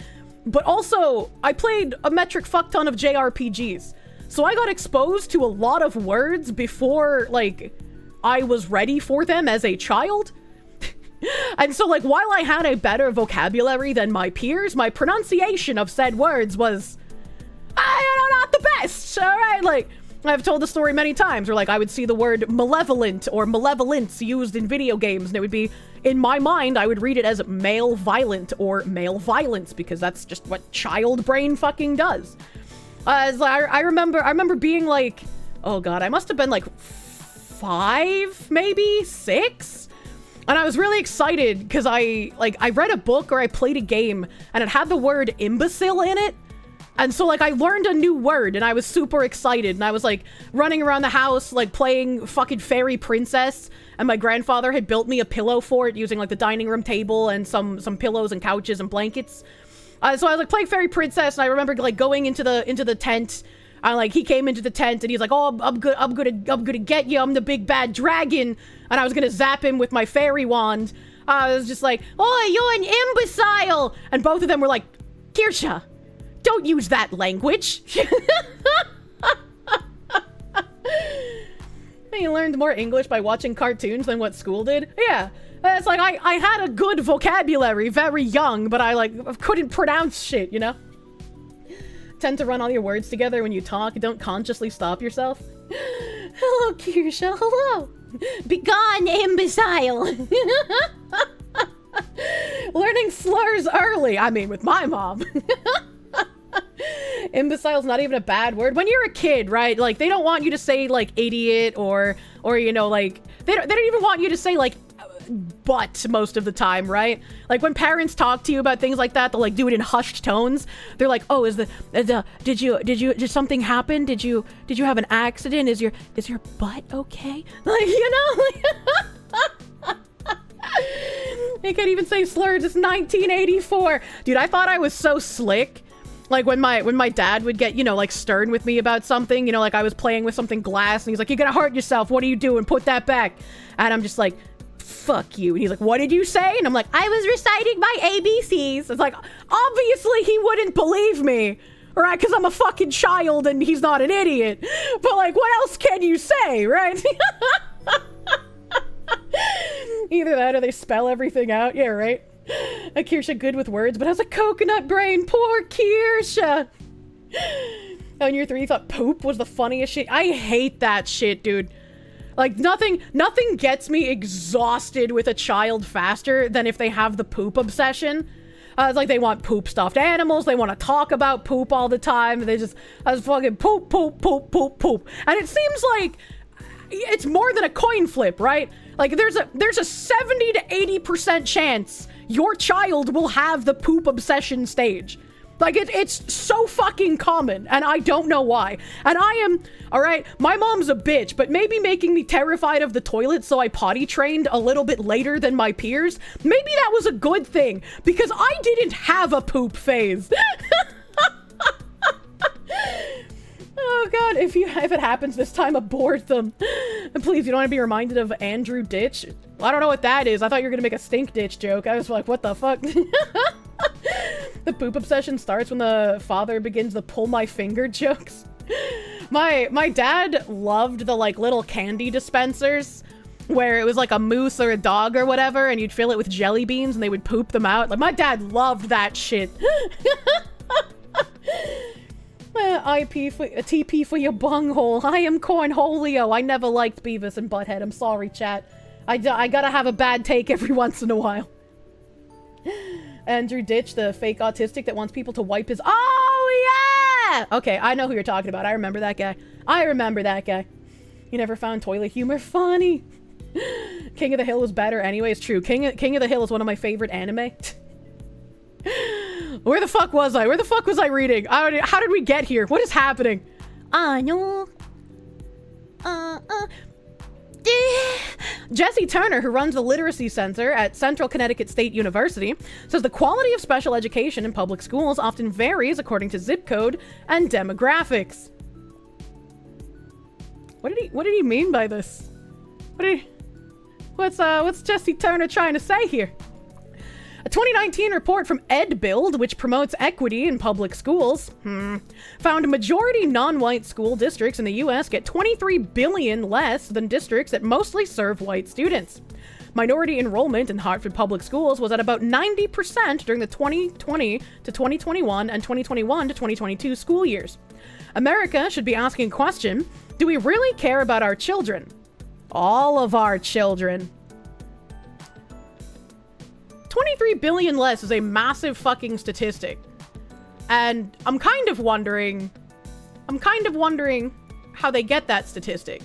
But also, I played a metric fuck ton of JRPGs. So I got exposed to a lot of words before, like, I was ready for them as a child. And so, like, while I had a better vocabulary than my peers, my pronunciation of said words was, not the best, alright? Like, I've told the story many times where, like, I would see the word malevolent or malevolence used in video games, and it would be, in my mind, I would read it as male violent or male violence, because that's just what child brain fucking does. I remember being like, oh god, I must have been like 5, maybe 6, and I was really excited because I read a book or I played a game and it had the word imbecile in it, and so like I learned a new word and I was super excited, and I was like running around the house like playing fucking Fairy Princess, and my grandfather had built me a pillow for it using like the dining room table and some pillows and couches and blankets. So I was like playing Fairy Princess, and I remember like going into the tent, and like he came into the tent and he's like, oh, I'm gonna get you, I'm the big bad dragon, and I was gonna zap him with my fairy wand. I was just like, oh, you're an imbecile, and both of them were like, Kirsche, don't use that language. you learned more English by watching cartoons than what school did? Yeah. It's like, I had a good vocabulary very young, but I, like, couldn't pronounce shit, you know? Tend to run all your words together when you talk. Don't consciously stop yourself. Hello, Kirsche. Hello. Begone, imbecile. Learning slurs early. I mean, with my mom. Imbecile's not even a bad word. When you're a kid, right? Like, they don't want you to say, like, idiot or you know, like, they don't even want you to say, like, but most of the time, right? Like, when parents talk to you about things like that, they'll, like, do it in hushed tones. They're like, oh, did something happen? Did you have an accident? Is your butt okay? Like, you know? They can't even say slurs. It's 1984. Dude, I thought I was so slick. Like, when my dad would get, you know, like, stern with me about something, you know, like, I was playing with something glass, and he's like, you're gonna hurt yourself. What are you doing? Put that back. And I'm just like, fuck you. And he's like, what did you say? And I'm like, I was reciting my ABCs. It's like, obviously he wouldn't believe me, right? Because I'm a fucking child and he's not an idiot. But, like, what else can you say, right? Either that or they spell everything out. Yeah, right? Kirsche good with words, but has a coconut brain. Poor Kirsche. Oh, in year 3, you thought poop was the funniest shit. I hate that shit, dude. Like, nothing gets me exhausted with a child faster than if they have the poop obsession. It's like they want poop stuffed animals. They want to talk about poop all the time. They just fucking poop, poop, poop, poop, poop. And it seems like it's more than a coin flip, right? Like, there's a 70 to 80% chance your child will have the poop obsession stage. Like, it's so fucking common, and I don't know why. And I am, alright, my mom's a bitch, but maybe making me terrified of the toilet so I potty trained a little bit later than my peers, maybe that was a good thing, because I didn't have a poop phase. Oh god, if it happens this time, abort them. And please, you don't want to be reminded of Andrew Ditch. I don't know what that is. I thought you were gonna make a stink ditch joke. I was like, what the fuck? The poop obsession starts when the father begins the pull my finger jokes. My dad loved the, like, little candy dispensers where it was like a moose or a dog or whatever, and you'd fill it with jelly beans and they would poop them out. Like, my dad loved that shit. TP for your bunghole. I am Cornholio. I never liked Beavis and Butthead. I'm sorry, chat. I gotta have a bad take every once in a while. Andrew Ditch, the fake autistic that wants people to wipe his... Oh, yeah! Okay, I know who you're talking about. I remember that guy. You never found toilet humor funny. King of the Hill was better anyway. It's true. King of the Hill is one of my favorite anime. Where the fuck was I? Where the fuck was I reading? How did we get here? What is happening? No. Jesse Turner, who runs the Literacy Center at Central Connecticut State University, says the quality of special education in public schools often varies according to zip code and demographics. What did he mean by this? What's Jesse Turner trying to say here? A 2019 report from EdBuild, which promotes equity in public schools, found majority non-white school districts in the U.S. get $23 billion less than districts that mostly serve white students. Minority enrollment in Hartford public schools was at about 90% during the 2020 to 2021 and 2021 to 2022 school years. America should be asking a question, do we really care about our children? All of our children. 23 billion less is a massive fucking statistic. And I'm kind of wondering how they get that statistic.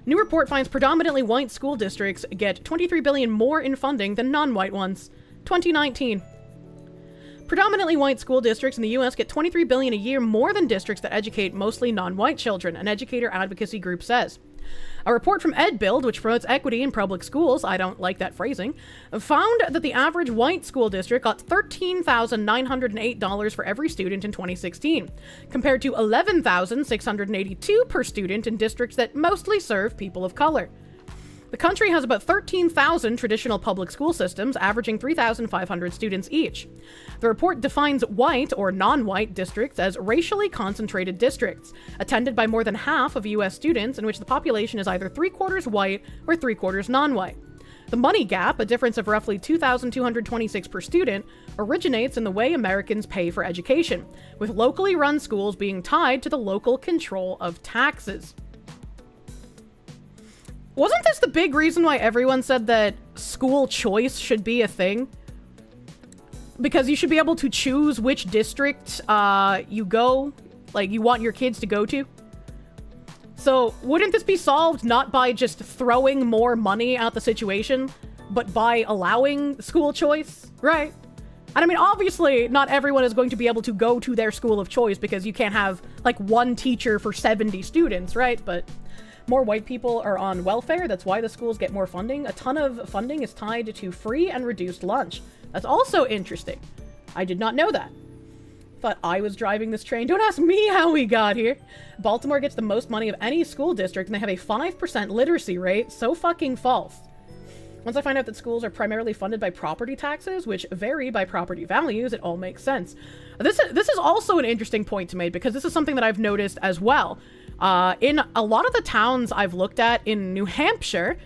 New report finds predominantly white school districts get 23 billion more in funding than non-white ones. 2019. Predominantly white school districts in the US get 23 billion a year more than districts that educate mostly non-white children, an educator advocacy group says. A report from EdBuild, which promotes equity in public schools, I don't like that phrasing, found that the average white school district got $13,908 for every student in 2016, compared to $11,682 per student in districts that mostly serve people of color. The country has about 13,000 traditional public school systems, averaging 3,500 students each. The report defines white or non-white districts as racially concentrated districts, attended by more than half of U.S. students, in which the population is either 3/4 white or 3/4 non-white. The money gap, a difference of roughly $2,226 per student, originates in the way Americans pay for education, with locally run schools being tied to the local control of taxes. Wasn't this the big reason why everyone said that school choice should be a thing? Because you should be able to choose which district you want your kids to go to. So wouldn't this be solved not by just throwing more money at the situation, but by allowing school choice, right? And I mean, obviously, not everyone is going to be able to go to their school of choice because you can't have, like, one teacher for 70 students, right? But more white people are on welfare. That's why the schools get more funding. A ton of funding is tied to free and reduced lunch. That's also interesting. I did not know that. Thought I was driving this train. Don't ask me how we got here. Baltimore gets the most money of any school district, and they have a 5% literacy rate. So fucking false. Once I find out that schools are primarily funded by property taxes, which vary by property values, it all makes sense. This is also an interesting point to make, because this is something that I've noticed as well. In a lot of the towns I've looked at in New Hampshire,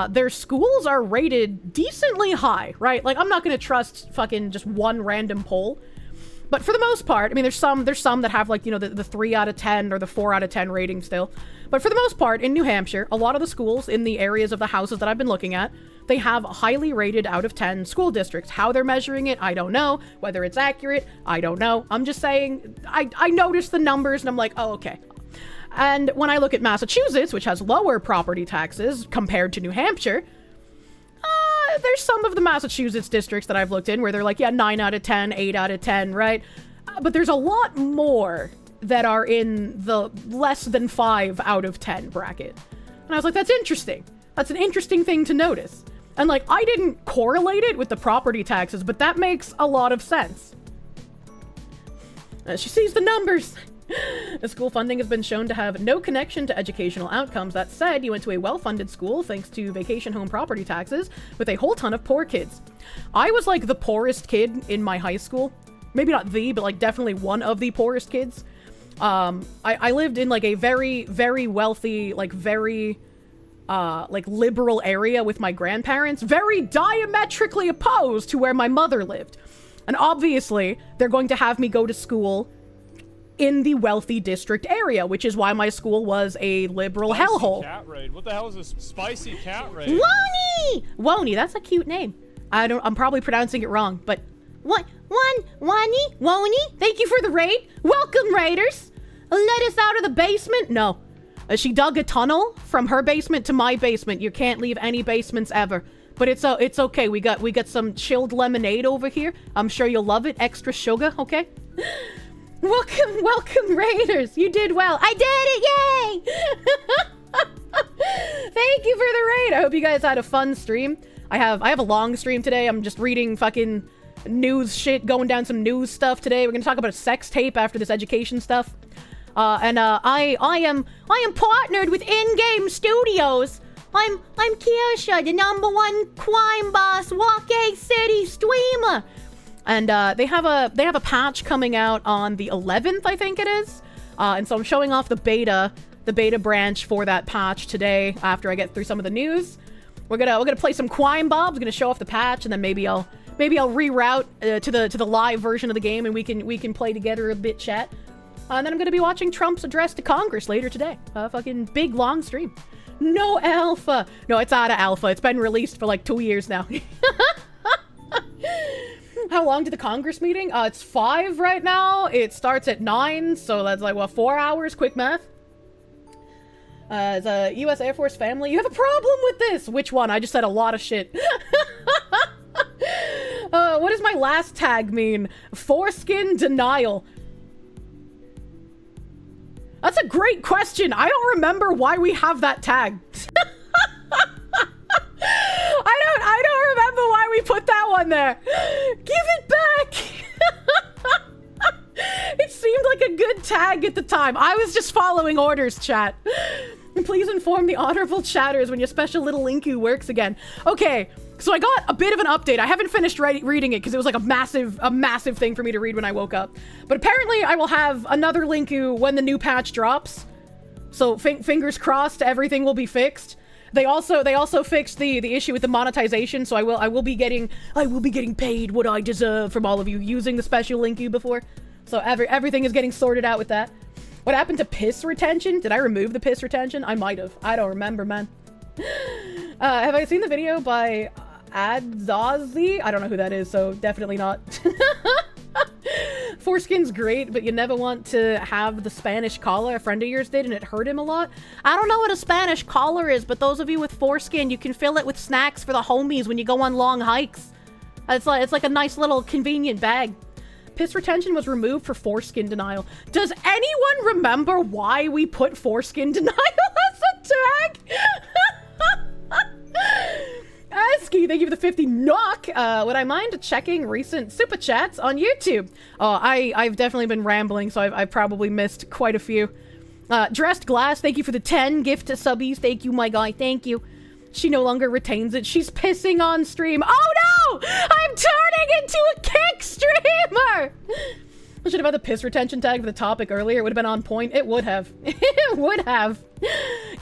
their schools are rated decently high, right? Like, I'm not going to trust fucking just one random poll. But for the most part, I mean, there's some that have, like, you know, the 3 out of 10 or the 4 out of 10 rating still. But for the most part, in New Hampshire, a lot of the schools in the areas of the houses that I've been looking at, they have highly rated out of 10 school districts. How they're measuring it, I don't know. Whether it's accurate, I don't know. I'm just saying, I noticed the numbers and I'm like, oh, okay. And when I look at Massachusetts, which has lower property taxes compared to New Hampshire, there's some of the Massachusetts districts that I've looked in where they're like, yeah, 9 out of 10, 8 out of 10, right? But there's a lot more that are in the less than 5 out of 10 bracket. And I was like, that's interesting. That's an interesting thing to notice. And, like, I didn't correlate it with the property taxes, but that makes a lot of sense. She sees the numbers. The school funding has been shown to have no connection to educational outcomes. That said, you went to a well-funded school thanks to vacation home property taxes with a whole ton of poor kids. I was, like, the poorest kid in my high school. Maybe not the, but, like, definitely one of the poorest kids. I lived in, like, a very, very wealthy, like, very, like, liberal area with my grandparents. Very diametrically opposed to where my mother lived. And obviously, they're going to have me go to school in the wealthy district area, which is why my school was a liberal hellhole. Cat raid. What the hell is this spicy cat raid? Wony! Wony, that's a cute name. I'm probably pronouncing it wrong, but Wony, thank you for the raid. Welcome, raiders. Let us out of the basement. No, she dug a tunnel from her basement to my basement. You can't leave any basements ever. But it's okay. We got some chilled lemonade over here. I'm sure you'll love it. Extra sugar, okay? Welcome, raiders. You did well. I did it, yay! Thank you for the raid. I hope you guys had a fun stream. I have a long stream today. I'm just reading fucking news shit, going down some news stuff today. We're gonna talk about a sex tape after this education stuff. I am partnered with In-Game Studios. I'm Kirsche, the #1 crime boss, Walk-A City streamer. And they have a patch coming out on the 11th, I think it is. And so I'm showing off the beta branch for that patch today after I get through some of the news. We're gonna play some crime bobs. We're gonna show off the patch, and then maybe I'll reroute to the live version of the game, and we can play together a bit, chat. And then I'm gonna be watching Trump's address to Congress later today. Fucking big long stream. No alpha. No, it's out of alpha. It's been released for like 2 years now. How long did the Congress meeting? It's 5 right now. It starts at 9, so that's like, what, 4 hours? Quick math. As a U.S. Air Force family, you have a problem with this. Which one? I just said a lot of shit. What does my last tag mean? Foreskin denial. That's a great question. I don't remember why we have that tag. I don't remember why we put that one there. Give it back. It seemed like a good tag at the time. I was just following orders, chat. Please inform the honorable chatters when your special little linku works again. Okay, so I got a bit of an update. I haven't finished reading it because it was like a massive thing for me to read when I woke up. But apparently I will have another linku when the new patch drops. So fingers crossed, everything will be fixed. They also fixed the issue with the monetization, so I will be getting paid what I deserve from all of you using the special linku before. So everything is getting sorted out with that. What happened to piss retention? Did I remove the piss retention? I might have. I don't remember, man. Have I seen the video by Adzazi? I don't know who that is, so definitely not. Foreskin's great, but you never want to have the Spanish collar. A friend of yours did, and it hurt him a lot. I don't know what a Spanish collar is, but those of you with foreskin, you can fill it with snacks for the homies when you go on long hikes. It's like a nice little convenient bag. Piss retention was removed for foreskin denial. Does anyone remember why we put foreskin denial as a tag? Asky, thank you for the 50 knock. Would I mind checking recent super chats on YouTube? Oh, I've definitely been rambling, so I've probably missed quite a few. Dressed Glass, thank you for the 10 gift to subbies. Thank you, my guy. Thank you. She no longer retains it. She's pissing on stream. Oh no! I'm turning into a kick streamer! I should have had the piss retention tag for the topic earlier. It would have been on point. It would have. It would have.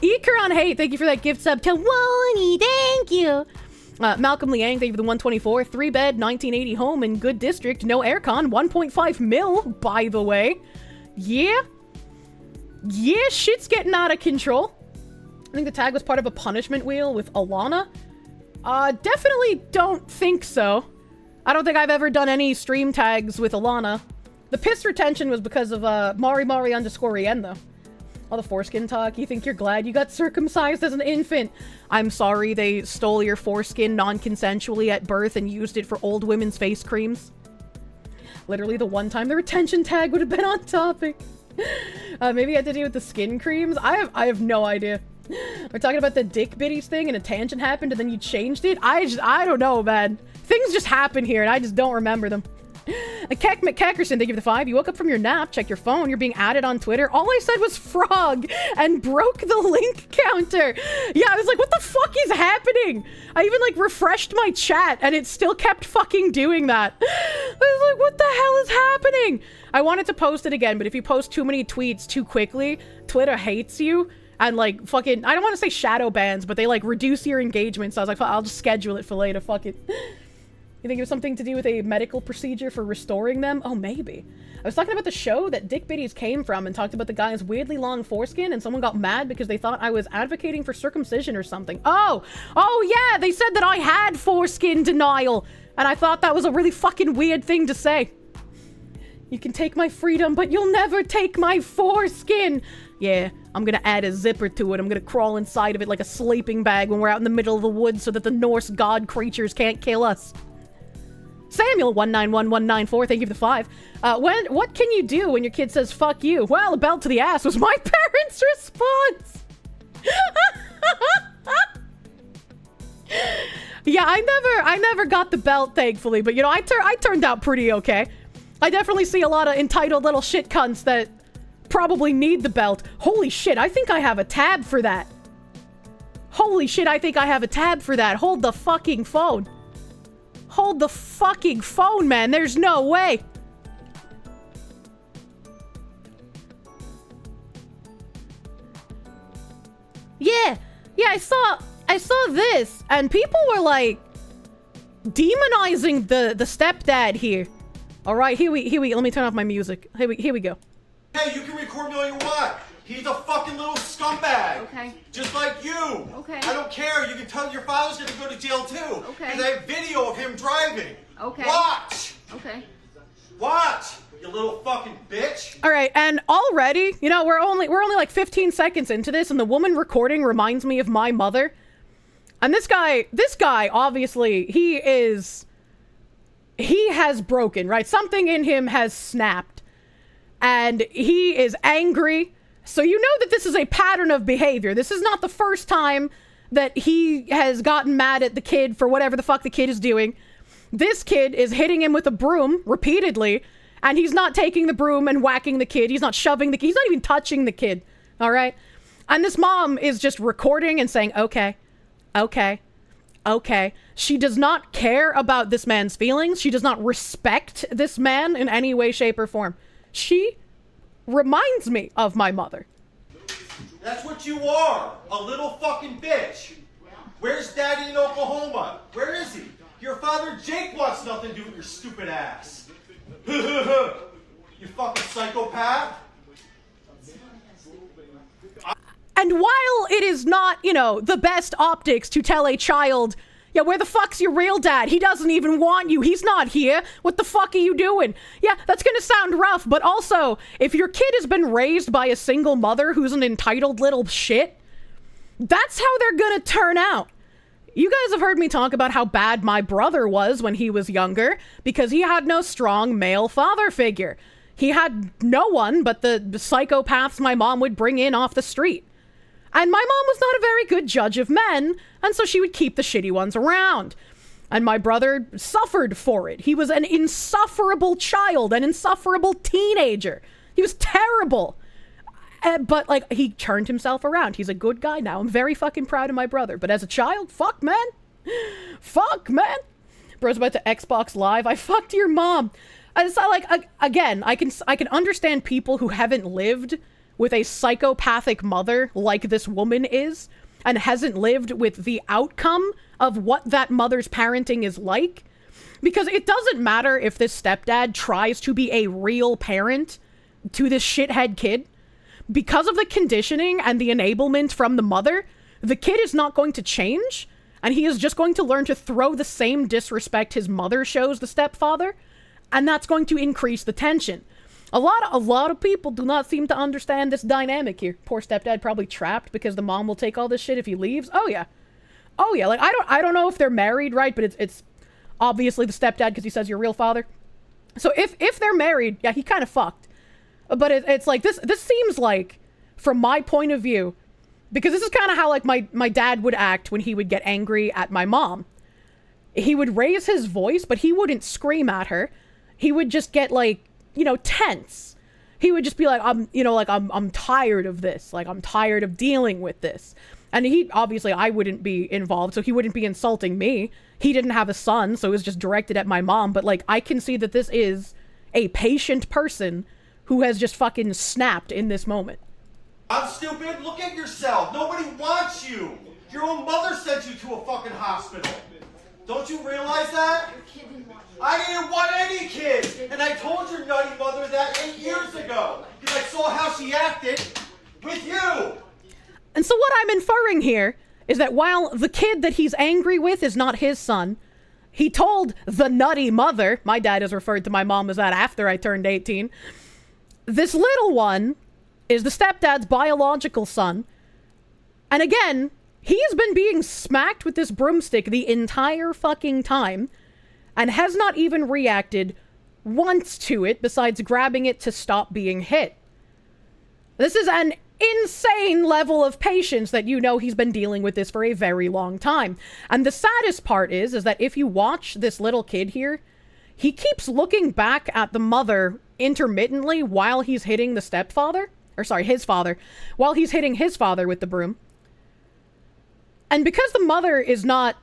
Ikaron Hate, thank you for that gift sub to Wani. Thank you. Malcolm Liang, thank you for the 124. 3-bed, 1980 home in good district. No aircon. 1.5 mil, by the way. Yeah. Yeah, shit's getting out of control. I think the tag was part of a punishment wheel with Alana. Definitely don't think so. I don't think I've ever done any stream tags with Alana. The piss retention was because of Mari_Rien though. All the foreskin talk. You think you're glad you got circumcised as an infant? I'm sorry they stole your foreskin non-consensually at birth and used it for old women's face creams. Literally the one time the retention tag would have been on topic. Maybe it had to do with the skin creams? I have no idea. We're talking about the dick biddies thing and a tangent happened and then you changed it? I don't know, man. Things just happen here and I just don't remember them. Keck McKeckerson, thank you for the 5. You woke up from your nap, check your phone, you're being added on Twitter. All I said was frog and broke the link counter. Yeah, I was like, what the fuck is happening? I even like refreshed my chat and it still kept fucking doing that. I was like, what the hell is happening? I wanted to post it again, but if you post too many tweets too quickly, Twitter hates you. And like fucking, I don't want to say shadow bans, but they like reduce your engagement. So I was like, I'll just schedule it for later, fuck it. You think it was something to do with a medical procedure for restoring them? Oh, maybe. I was talking about the show that Dick Biddies came from and talked about the guy's weirdly long foreskin and someone got mad because they thought I was advocating for circumcision or something. Oh yeah, they said that I had foreskin denial and I thought that was a really fucking weird thing to say. You can take my freedom, but you'll never take my foreskin. Yeah, I'm gonna add a zipper to it. I'm gonna crawl inside of it like a sleeping bag when we're out in the middle of the woods so that the Norse god creatures can't kill us. Samuel 191194, thank you for the 5. What can you do when your kid says fuck you? Well, a belt to the ass was my parents' response. Yeah, I never got the belt, thankfully, but you know, I turned out pretty okay. I definitely see a lot of entitled little shit cunts that probably need the belt. Holy shit, I think I have a tab for that. Holy shit, I think I have a tab for that. Hold the fucking phone. Hold the fucking phone, man. There's no way. Yeah, I saw this, and people were like demonizing the stepdad here. All right, here we. Let me turn off my music. Here we go. Hey, you can record me all you want. He's a fucking little scumbag. Okay. Just like you. Okay. I don't care. You can tell your father's gonna go to jail too. Okay. Because I have video of him driving. Okay. Watch. Okay. Watch, you little fucking bitch. All right, and already, you know, we're only like 15 seconds into this, and the woman recording reminds me of my mother. And this guy, obviously, he has broken, right? Something in him has snapped. And he is angry. So you know that this is a pattern of behavior. This is not the first time that he has gotten mad at the kid for whatever the fuck the kid is doing. This kid is hitting him with a broom repeatedly, and he's not taking the broom and whacking the kid. He's not shoving the kid. He's not even touching the kid. All right? And this mom is just recording and saying, okay. She does not care about this man's feelings. She does not respect this man in any way, shape, or form. She reminds me of my mother. That's what you are, a little fucking bitch. Where's Daddy in Oklahoma? Where is he? Your father Jake wants nothing to do with your stupid ass. You fucking psychopath. And while it is not, you know, the best optics to tell a child, yeah, where the fuck's your real dad? He doesn't even want you. He's not here. What the fuck are you doing? Yeah, that's gonna sound rough, but also, if your kid has been raised by a single mother who's an entitled little shit, that's how they're gonna turn out. You guys have heard me talk about how bad my brother was when he was younger because he had no strong male father figure. He had no one but the psychopaths my mom would bring in off the street. And my mom was not a very good judge of men, and so she would keep the shitty ones around. And my brother suffered for it. He was an insufferable child, an insufferable teenager. He was terrible. But, like, he turned himself around. He's a good guy now. I'm very fucking proud of my brother. But as a child, fuck, man. Fuck, man. Bro's about to Xbox Live. I fucked your mom. It's not like, again, I can understand people who haven't lived with a psychopathic mother like this woman is, and hasn't lived with the outcome of what that mother's parenting is like. Because it doesn't matter if this stepdad tries to be a real parent to this shithead kid. Because of the conditioning and the enablement from the mother, the kid is not going to change, and he is just going to learn to throw the same disrespect his mother shows the stepfather, and that's going to increase the tension. A lot of people do not seem to understand this dynamic here. Poor stepdad probably trapped because the mom will take all this shit if he leaves. Oh yeah. Like I don't know if they're married, right? But it's obviously the stepdad because he says your real father. So if they're married, yeah, he kind of fucked. But it's like this seems like, from my point of view, because this is kind of how like my dad would act when he would get angry at my mom. He would raise his voice, but he wouldn't scream at her. He would just get like, you know, tense. He would just be like, I'm tired of this. Like, I'm tired of dealing with this. And obviously I wouldn't be involved, so he wouldn't be insulting me. He didn't have a son, so it was just directed at my mom. But like, I can see that this is a patient person who has just fucking snapped in this moment. I'm stupid? Look at yourself. Nobody wants you. Your own mother sent you to a fucking hospital. Don't you realize that? I didn't want any kids, and I told your nutty mother that 8 years ago, because I saw how she acted with you. And so what I'm inferring here is that while the kid that he's angry with is not his son, he told the nutty mother, my dad has referred to my mom as that after I turned 18, this little one is the stepdad's biological son. And again, he's been being smacked with this broomstick the entire fucking time, and has not even reacted once to it besides grabbing it to stop being hit. This is an insane level of patience that you know he's been dealing with this for a very long time. And the saddest part is that if you watch this little kid here, he keeps looking back at the mother intermittently while he's hitting the stepfather. Or sorry, his father. While he's hitting his father with the broom. And because the mother is not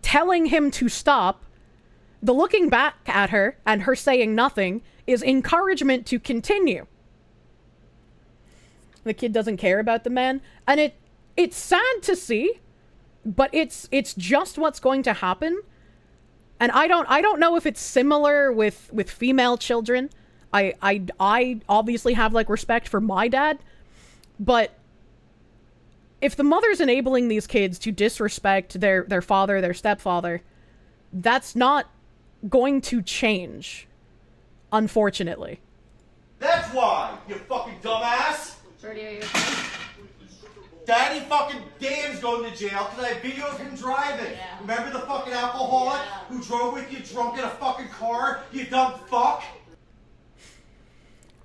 telling him to stop, the looking back at her and her saying nothing is encouragement to continue. The kid doesn't care about the man, and it's sad to see, but it's just what's going to happen. And I don't know if it's similar with female children. I obviously have like respect for my dad, but if the mother's enabling these kids to disrespect their father, their stepfather, that's not going to change, unfortunately. That's why, you fucking dumbass. Daddy fucking Dan's going to jail because I video of him driving. Yeah. Remember the fucking alcoholic who drove with you drunk in a fucking car, you dumb fuck?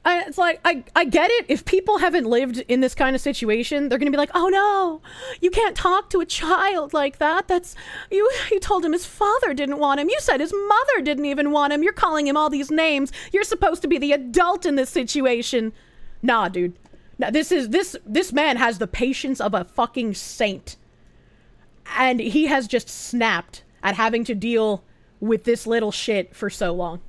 It's like, I get it. If people haven't lived in this kind of situation, they're gonna be like, oh no, you can't talk to a child like that. That's, you told him his father didn't want him. You said his mother didn't even want him. You're calling him all these names. You're supposed to be the adult in this situation. Nah, dude. Now, this man has the patience of a fucking saint. And he has just snapped at having to deal with this little shit for so long.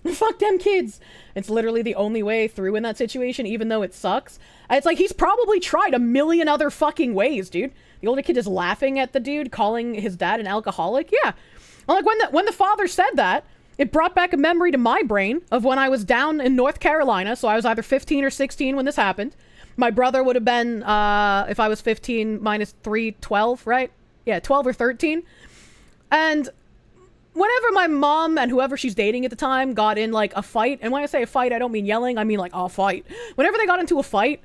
Fuck them kids. It's literally the only way through in that situation, even though it sucks. It's like he's probably tried a million other fucking ways, dude. The older kid is laughing at the dude, calling his dad an alcoholic. Yeah. Like when the father said that, it brought back a memory to my brain of when I was down in North Carolina. So I was either 15 or 16 when this happened. My brother would have been, if I was 15 minus 3, 12, right? Yeah, 12 or 13. And whenever my mom and whoever she's dating at the time got in like a fight, and when I say a fight, I don't mean yelling, I mean like a fight. Whenever they got into a fight,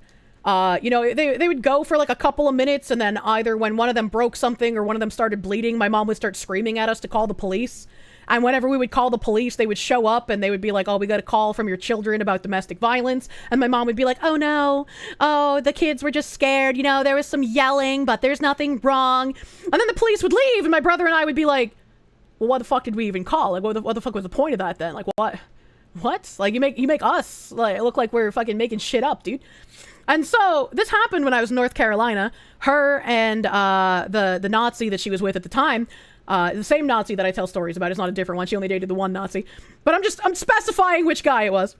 you know, they would go for like a couple of minutes, and then either when one of them broke something or one of them started bleeding, my mom would start screaming at us to call the police. And whenever we would call the police, they would show up and they would be like, oh, we got a call from your children about domestic violence. And my mom would be like, oh no, oh, the kids were just scared. You know, there was some yelling, but there's nothing wrong. And then the police would leave and my brother and I would be like, well, what the fuck did we even call? Like, what the fuck was the point of that then? Like, what? Like, you make us like look like we're fucking making shit up, dude. And so this happened when I was in North Carolina. Her and the Nazi that she was with at the time, the same Nazi that I tell stories about, is not a different one. She only dated the one Nazi. But I'm specifying which guy it was.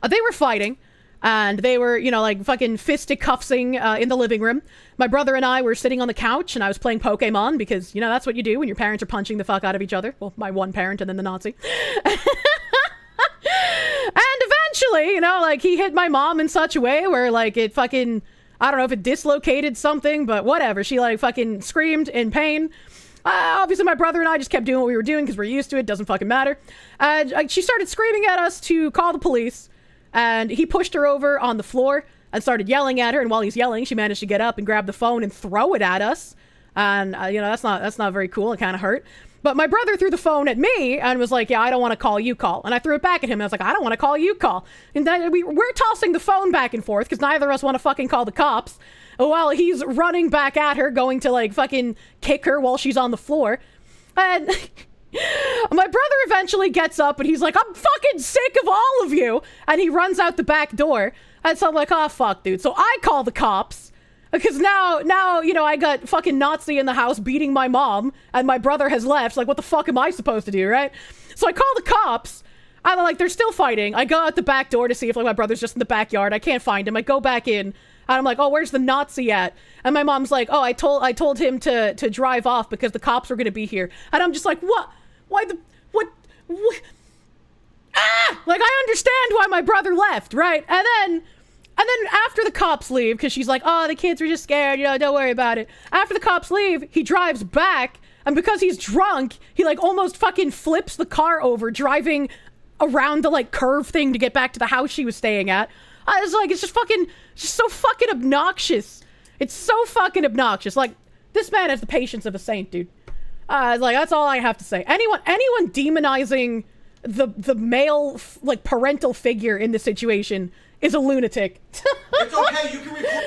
They were fighting, and they were, you know, like fucking fisticuffsing in the living room. My brother and I were sitting on the couch, and I was playing Pokemon, because, you know, that's what you do when your parents are punching the fuck out of each other. Well, my one parent and then the Nazi. And eventually, you know, like, he hit my mom in such a way where, like, it fucking, I don't know if it dislocated something, but whatever. She, like, fucking screamed in pain. Obviously, my brother and I just kept doing what we were doing because we're used to it. Doesn't fucking matter. She started screaming at us to call the police, and he pushed her over on the floor and started yelling at her. And while he's yelling, she managed to get up and grab the phone and throw it at us. And, you know, that's not very cool. It kind of hurt. But my brother threw the phone at me and was like, yeah, I don't want to call, you call. And I threw it back at him, and I was like, I don't want to call, you call. And then we're tossing the phone back and forth because neither of us want to fucking call the cops, while he's running back at her, going to, like, fucking kick her while she's on the floor. And my brother eventually gets up, and he's like, I'm fucking sick of all of you. And he runs out the back door. And so I'm like, oh, fuck, dude. So I call the cops. Because now, you know, I got fucking Nazi in the house beating my mom, and my brother has left. Like, what the fuck am I supposed to do, right? So I call the cops. I'm like, they're still fighting. I go out the back door to see if, like, my brother's just in the backyard. I can't find him. I go back in, and I'm like, oh, where's the Nazi at? And my mom's like, oh, I told him to drive off because the cops were gonna be here. And I'm just like, what? Why the, what? Like, I understand why my brother left, right? And then after the cops leave, because she's like, oh, the kids were just scared, you know, don't worry about it. After the cops leave, he drives back, and because he's drunk, he, like, almost fucking flips the car over, driving around the, like, curve thing to get back to the house she was staying at. I was like, it's just so fucking obnoxious. It's so fucking obnoxious. Like, this man has the patience of a saint, dude. Like, that's all I have to say. Anyone demonizing the male, like, parental figure in this situation is a lunatic. It's okay, you can record.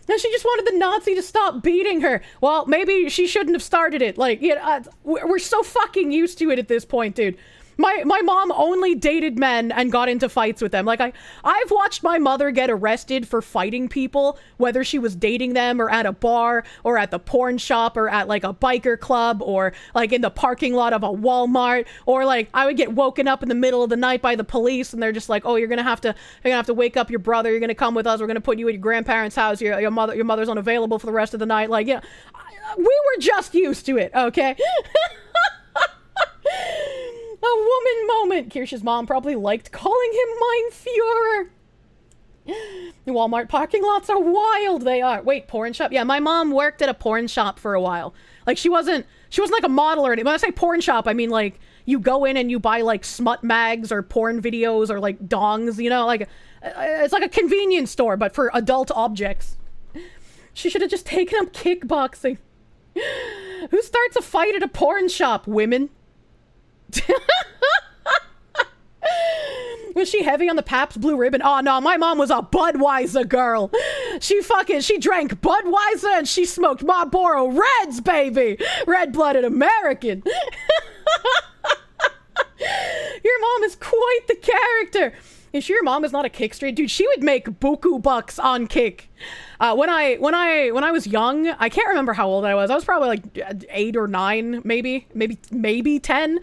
And she just wanted the Nazi to stop beating her. Well, maybe she shouldn't have started it. Like, you know, we're so fucking used to it at this point, dude. My mom only dated men and got into fights with them. Like, I've watched my mother get arrested for fighting people, whether she was dating them or at a bar or at the porn shop or at, like, a biker club or, like, in the parking lot of a Walmart, or, like, I would get woken up in the middle of the night by the police, and they're just like, oh, you're gonna have to wake up your brother, you're gonna come with us, we're gonna put you at your grandparents' house, your mother's unavailable for the rest of the night. Like, yeah, we were just used to it, okay? A woman moment. Kirsche's mom probably liked calling him Mein Führer. The Walmart parking lots are wild. They are. Wait, porn shop? Yeah, my mom worked at a porn shop for a while. Like, she wasn't like a model or anything. When I say porn shop, I mean, like, you go in and you buy, like, smut mags or porn videos or, like, dongs, you know? Like, it's like a convenience store, but for adult objects. She should have just taken up kickboxing. Who starts a fight at a porn shop? Women? Was she heavy on the Pabst Blue Ribbon? Oh no, my mom was a Budweiser girl. She drank Budweiser and she smoked Marlboro Reds, baby. Red-blooded American. Your mom is quite the character. Is she your mom is not a kick street? Dude, she would make buku bucks on kick. When I was young, I can't remember how old I was. I was probably like 8 or 9, maybe 10.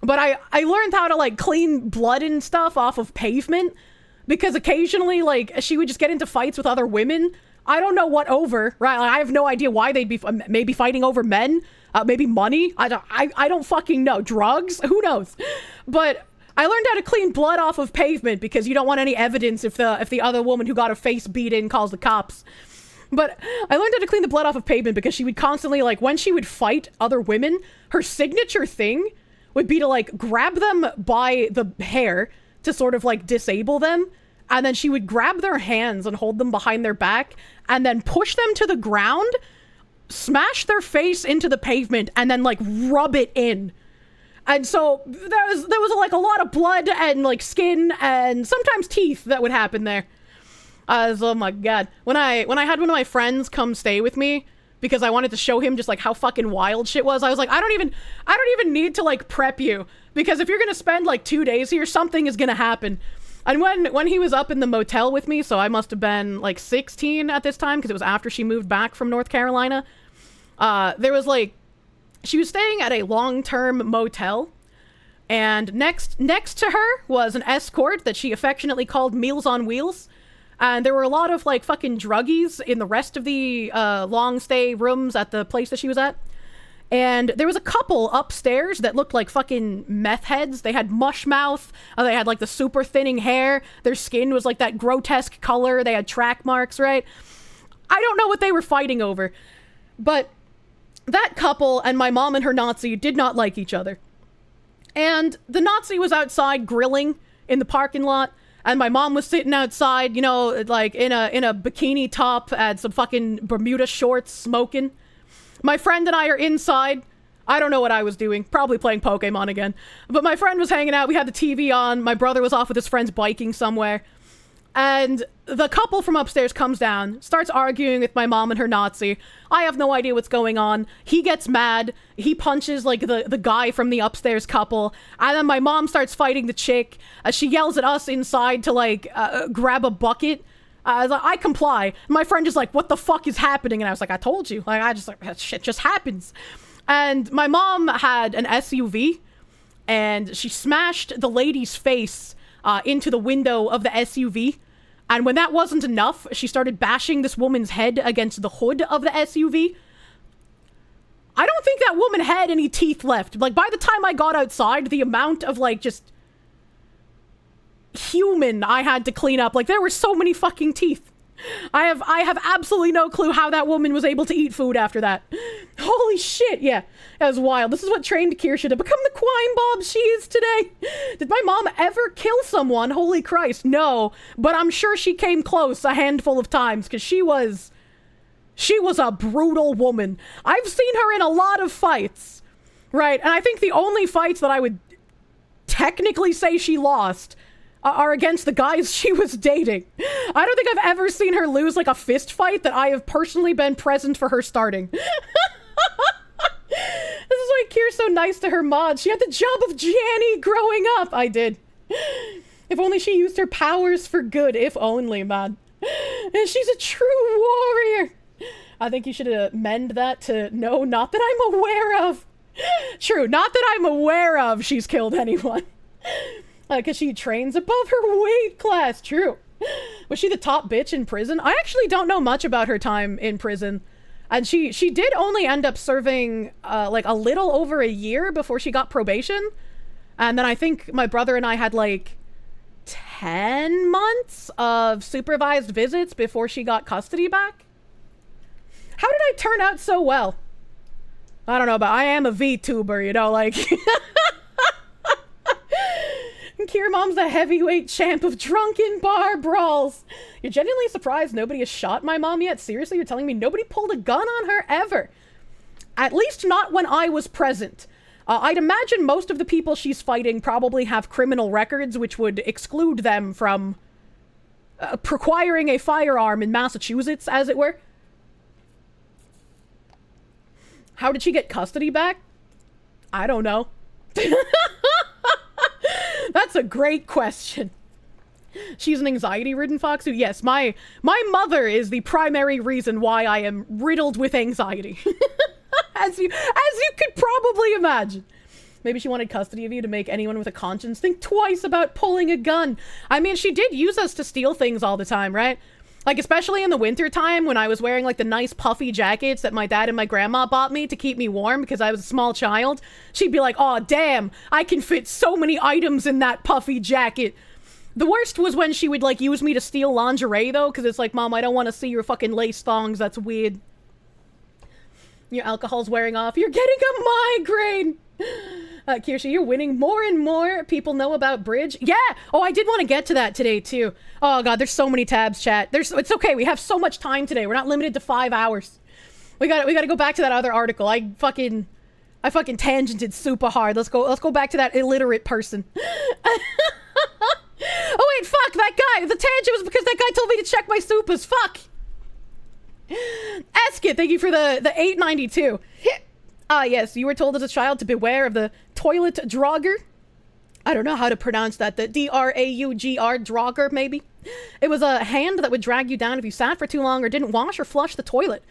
But I learned how to like clean blood and stuff off of pavement because occasionally like she would just get into fights with other women. I don't know what over, right? Like, I have no idea why they'd be maybe fighting over men, maybe money. I don't fucking know. Drugs? Who knows? But I learned how to clean blood off of pavement because you don't want any evidence if the other woman who got her face beat in calls the cops. But I learned how to clean the blood off of pavement because she would constantly, like, when she would fight other women, her signature thing would be to, like, grab them by the hair to sort of, like, disable them. And then she would grab their hands and hold them behind their back and then push them to the ground, smash their face into the pavement, and then, like, rub it in. And so there was like a lot of blood and like skin and sometimes teeth that would happen there. Oh my god. When I had one of my friends come stay with me because I wanted to show him just like how fucking wild shit was, I was like, I don't even need to like prep you because if you're gonna spend like 2 days here, something is gonna happen. And when he was up in the motel with me, so I must have been like 16 at this time because it was after she moved back from North Carolina, there was like, she was staying at a long-term motel, and next to her was an escort that she affectionately called Meals on Wheels, and there were a lot of, like, fucking druggies in the rest of the long-stay rooms at the place that she was at, and there was a couple upstairs that looked like fucking meth heads. They had mush mouth, they had, like, the super thinning hair, their skin was, like, that grotesque color, they had track marks, right? I don't know what they were fighting over, but that couple and my mom and her Nazi did not like each other. And the Nazi was outside grilling in the parking lot, and my mom was sitting outside, you know, like in a bikini top and some fucking Bermuda shorts smoking. My friend and I are inside. I don't know what I was doing. Probably playing Pokemon again. But my friend was hanging out. We had the TV on. My brother was off with his friends biking somewhere. And the couple from upstairs comes down, starts arguing with my mom and her Nazi. I have no idea what's going on. He gets mad. He punches, like, the guy from the upstairs couple. And then my mom starts fighting the chick. She yells at us inside to, like, grab a bucket. I comply. My friend is like, what the fuck is happening? And I was like, I told you. Like, shit just happens. And my mom had an SUV, and she smashed the lady's face into the window of the SUV. And when that wasn't enough, she started bashing this woman's head against the hood of the SUV. I don't think that woman had any teeth left. Like, by the time I got outside, the amount of, like, just human I had to clean up, like, there were so many fucking teeth. I have absolutely no clue how that woman was able to eat food after that. Holy shit, yeah. That was wild. This is what trained Kirsche to become the quine bob she is today. Did my mom ever kill someone? Holy Christ, no. But I'm sure she came close a handful of times, because she was a brutal woman. I've seen her in a lot of fights, right? And I think the only fights that I would technically say she lost are against the guys she was dating. I don't think I've ever seen her lose, like, a fist fight that I have personally been present for her starting. This is why Kira's so nice to her mod. She had the job of Janny growing up. I did. If only she used her powers for good. If only, man. And she's a true warrior. I think you should amend that to no, not that I'm aware of. True, not that I'm aware of she's killed anyone. Because she trains above her weight class. True. Was she the top bitch in prison? I actually don't know much about her time in prison. And she did only end up serving, like, a little over a year before she got probation. And then I think my brother and I had, like, 10 months of supervised visits before she got custody back. How did I turn out so well? I don't know, but I am a VTuber, you know, like... Kier Mom's the heavyweight champ of drunken bar brawls. You're genuinely surprised nobody has shot my mom yet? Seriously, you're telling me nobody pulled a gun on her ever? At least not when I was present. I'd imagine most of the people she's fighting probably have criminal records, which would exclude them from acquiring a firearm in Massachusetts, as it were. How did she get custody back? I don't know. That's a great question. She's an anxiety-ridden fox who, yes, my mother is the primary reason why I am riddled with anxiety. as you could probably imagine. Maybe she wanted custody of you to make anyone with a conscience think twice about pulling a gun. I mean, she did use us to steal things all the time, right? Like, especially in the winter time when I was wearing, like, the nice puffy jackets that my dad and my grandma bought me to keep me warm because I was a small child. She'd be like, oh, damn, I can fit so many items in that puffy jacket. The worst was when she would, like, use me to steal lingerie, though, because it's like, Mom, I don't want to see your fucking lace thongs. That's weird. Your alcohol's wearing off. You're getting a migraine. Kirsche, you're winning more and more. People know about bridge. Yeah. Oh, I did want to get to that today too. Oh god, there's so many tabs, chat. It's okay. We have so much time today. We're not limited to 5 hours. We got to go back to that other article. I fucking tangented super hard. Let's go back to that illiterate person. Oh wait, fuck that guy. The tangent was because that guy told me to check my supers. Fuck. Eskit, thank you for the 892. Yes, you were told as a child to beware of the toilet drogger. I don't know how to pronounce that. The D-R-A-U-G-R, drogger, maybe? It was a hand that would drag you down if you sat for too long or didn't wash or flush the toilet.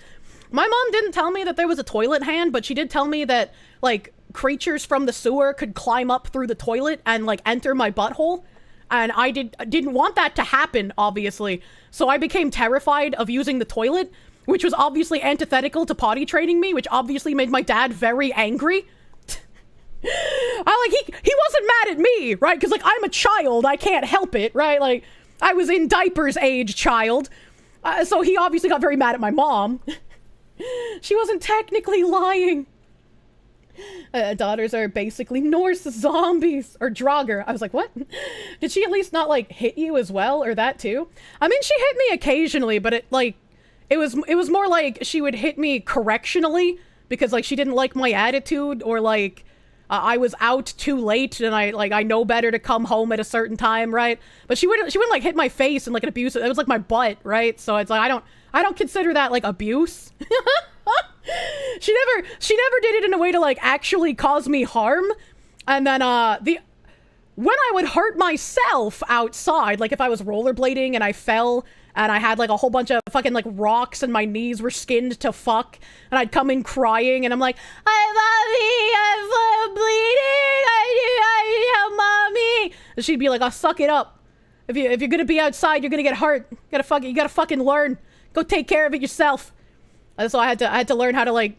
My mom didn't tell me that there was a toilet hand, but she did tell me that, like, creatures from the sewer could climb up through the toilet and, like, enter my butthole. And I didn't want that to happen, obviously. So I became terrified of using the toilet, which was obviously antithetical to potty training me, which obviously made my dad very angry. He wasn't mad at me, right? Because, like, I'm a child. I can't help it, right? Like, I was in diapers age child. So he obviously got very mad at my mom. She wasn't technically lying. Daughters are basically Norse zombies. Or Draugr. I was like, what? Did she at least not, like, hit you as well? Or that too? I mean, she hit me occasionally, but it was more like she would hit me correctionally because, like, she didn't like my attitude, or, like, I was out too late and I know better to come home at a certain time, right? But she wouldn't like hit my face and, like, an abuse. It was like my butt, right? So it's like I don't consider that, like, abuse. She never did it in a way to, like, actually cause me harm. And then when I would hurt myself outside, like if I was rollerblading and I fell and I had, like, a whole bunch of fucking, like, rocks and my knees were skinned to fuck, and I'd come in crying and I'm like, I'm bleeding, I help mommy. And she'd be like, oh, suck it up. If you're gonna be outside, you're gonna get hurt. You gotta fucking learn. Go take care of it yourself. And so I had to learn how to, like,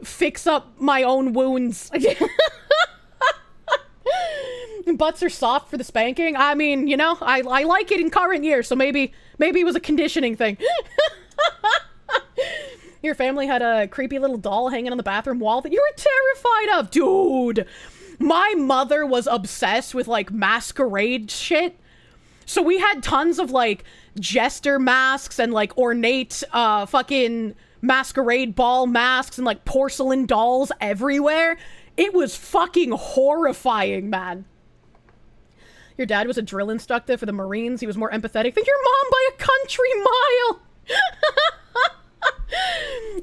fix up my own wounds. Butts are soft for the spanking. I mean, you know, I like it in current years, so maybe it was a conditioning thing. Your family had a creepy little doll hanging on the bathroom wall that you were terrified of. Dude, my mother was obsessed with, like, masquerade shit. So we had tons of, like, jester masks and, like, ornate fucking masquerade ball masks and, like, porcelain dolls everywhere. It was fucking horrifying, man. Your dad was a drill instructor for the Marines. He was more empathetic than your mom by a country mile.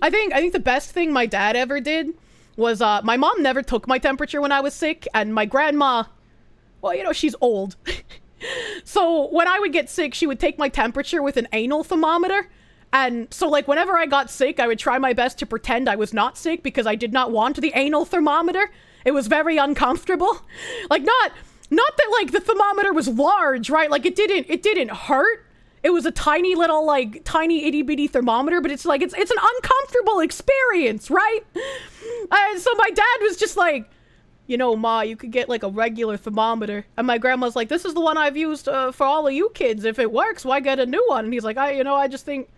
I think the best thing my dad ever did was, my mom never took my temperature when I was sick, and my grandma, well, you know, she's old. So when I would get sick, she would take my temperature with an anal thermometer. And so, like, whenever I got sick, I would try my best to pretend I was not sick because I did not want the anal thermometer. It was very uncomfortable. Like, not that, like, the thermometer was large, right? Like, it didn't hurt. It was a tiny little, like, tiny itty bitty thermometer, but it's like, it's an uncomfortable experience, right? And so my dad was just like, you know, Ma, you could get, like, a regular thermometer. And my grandma's like, this is the one I've used for all of you kids. If it works, why get a new one? And he's like, I just think,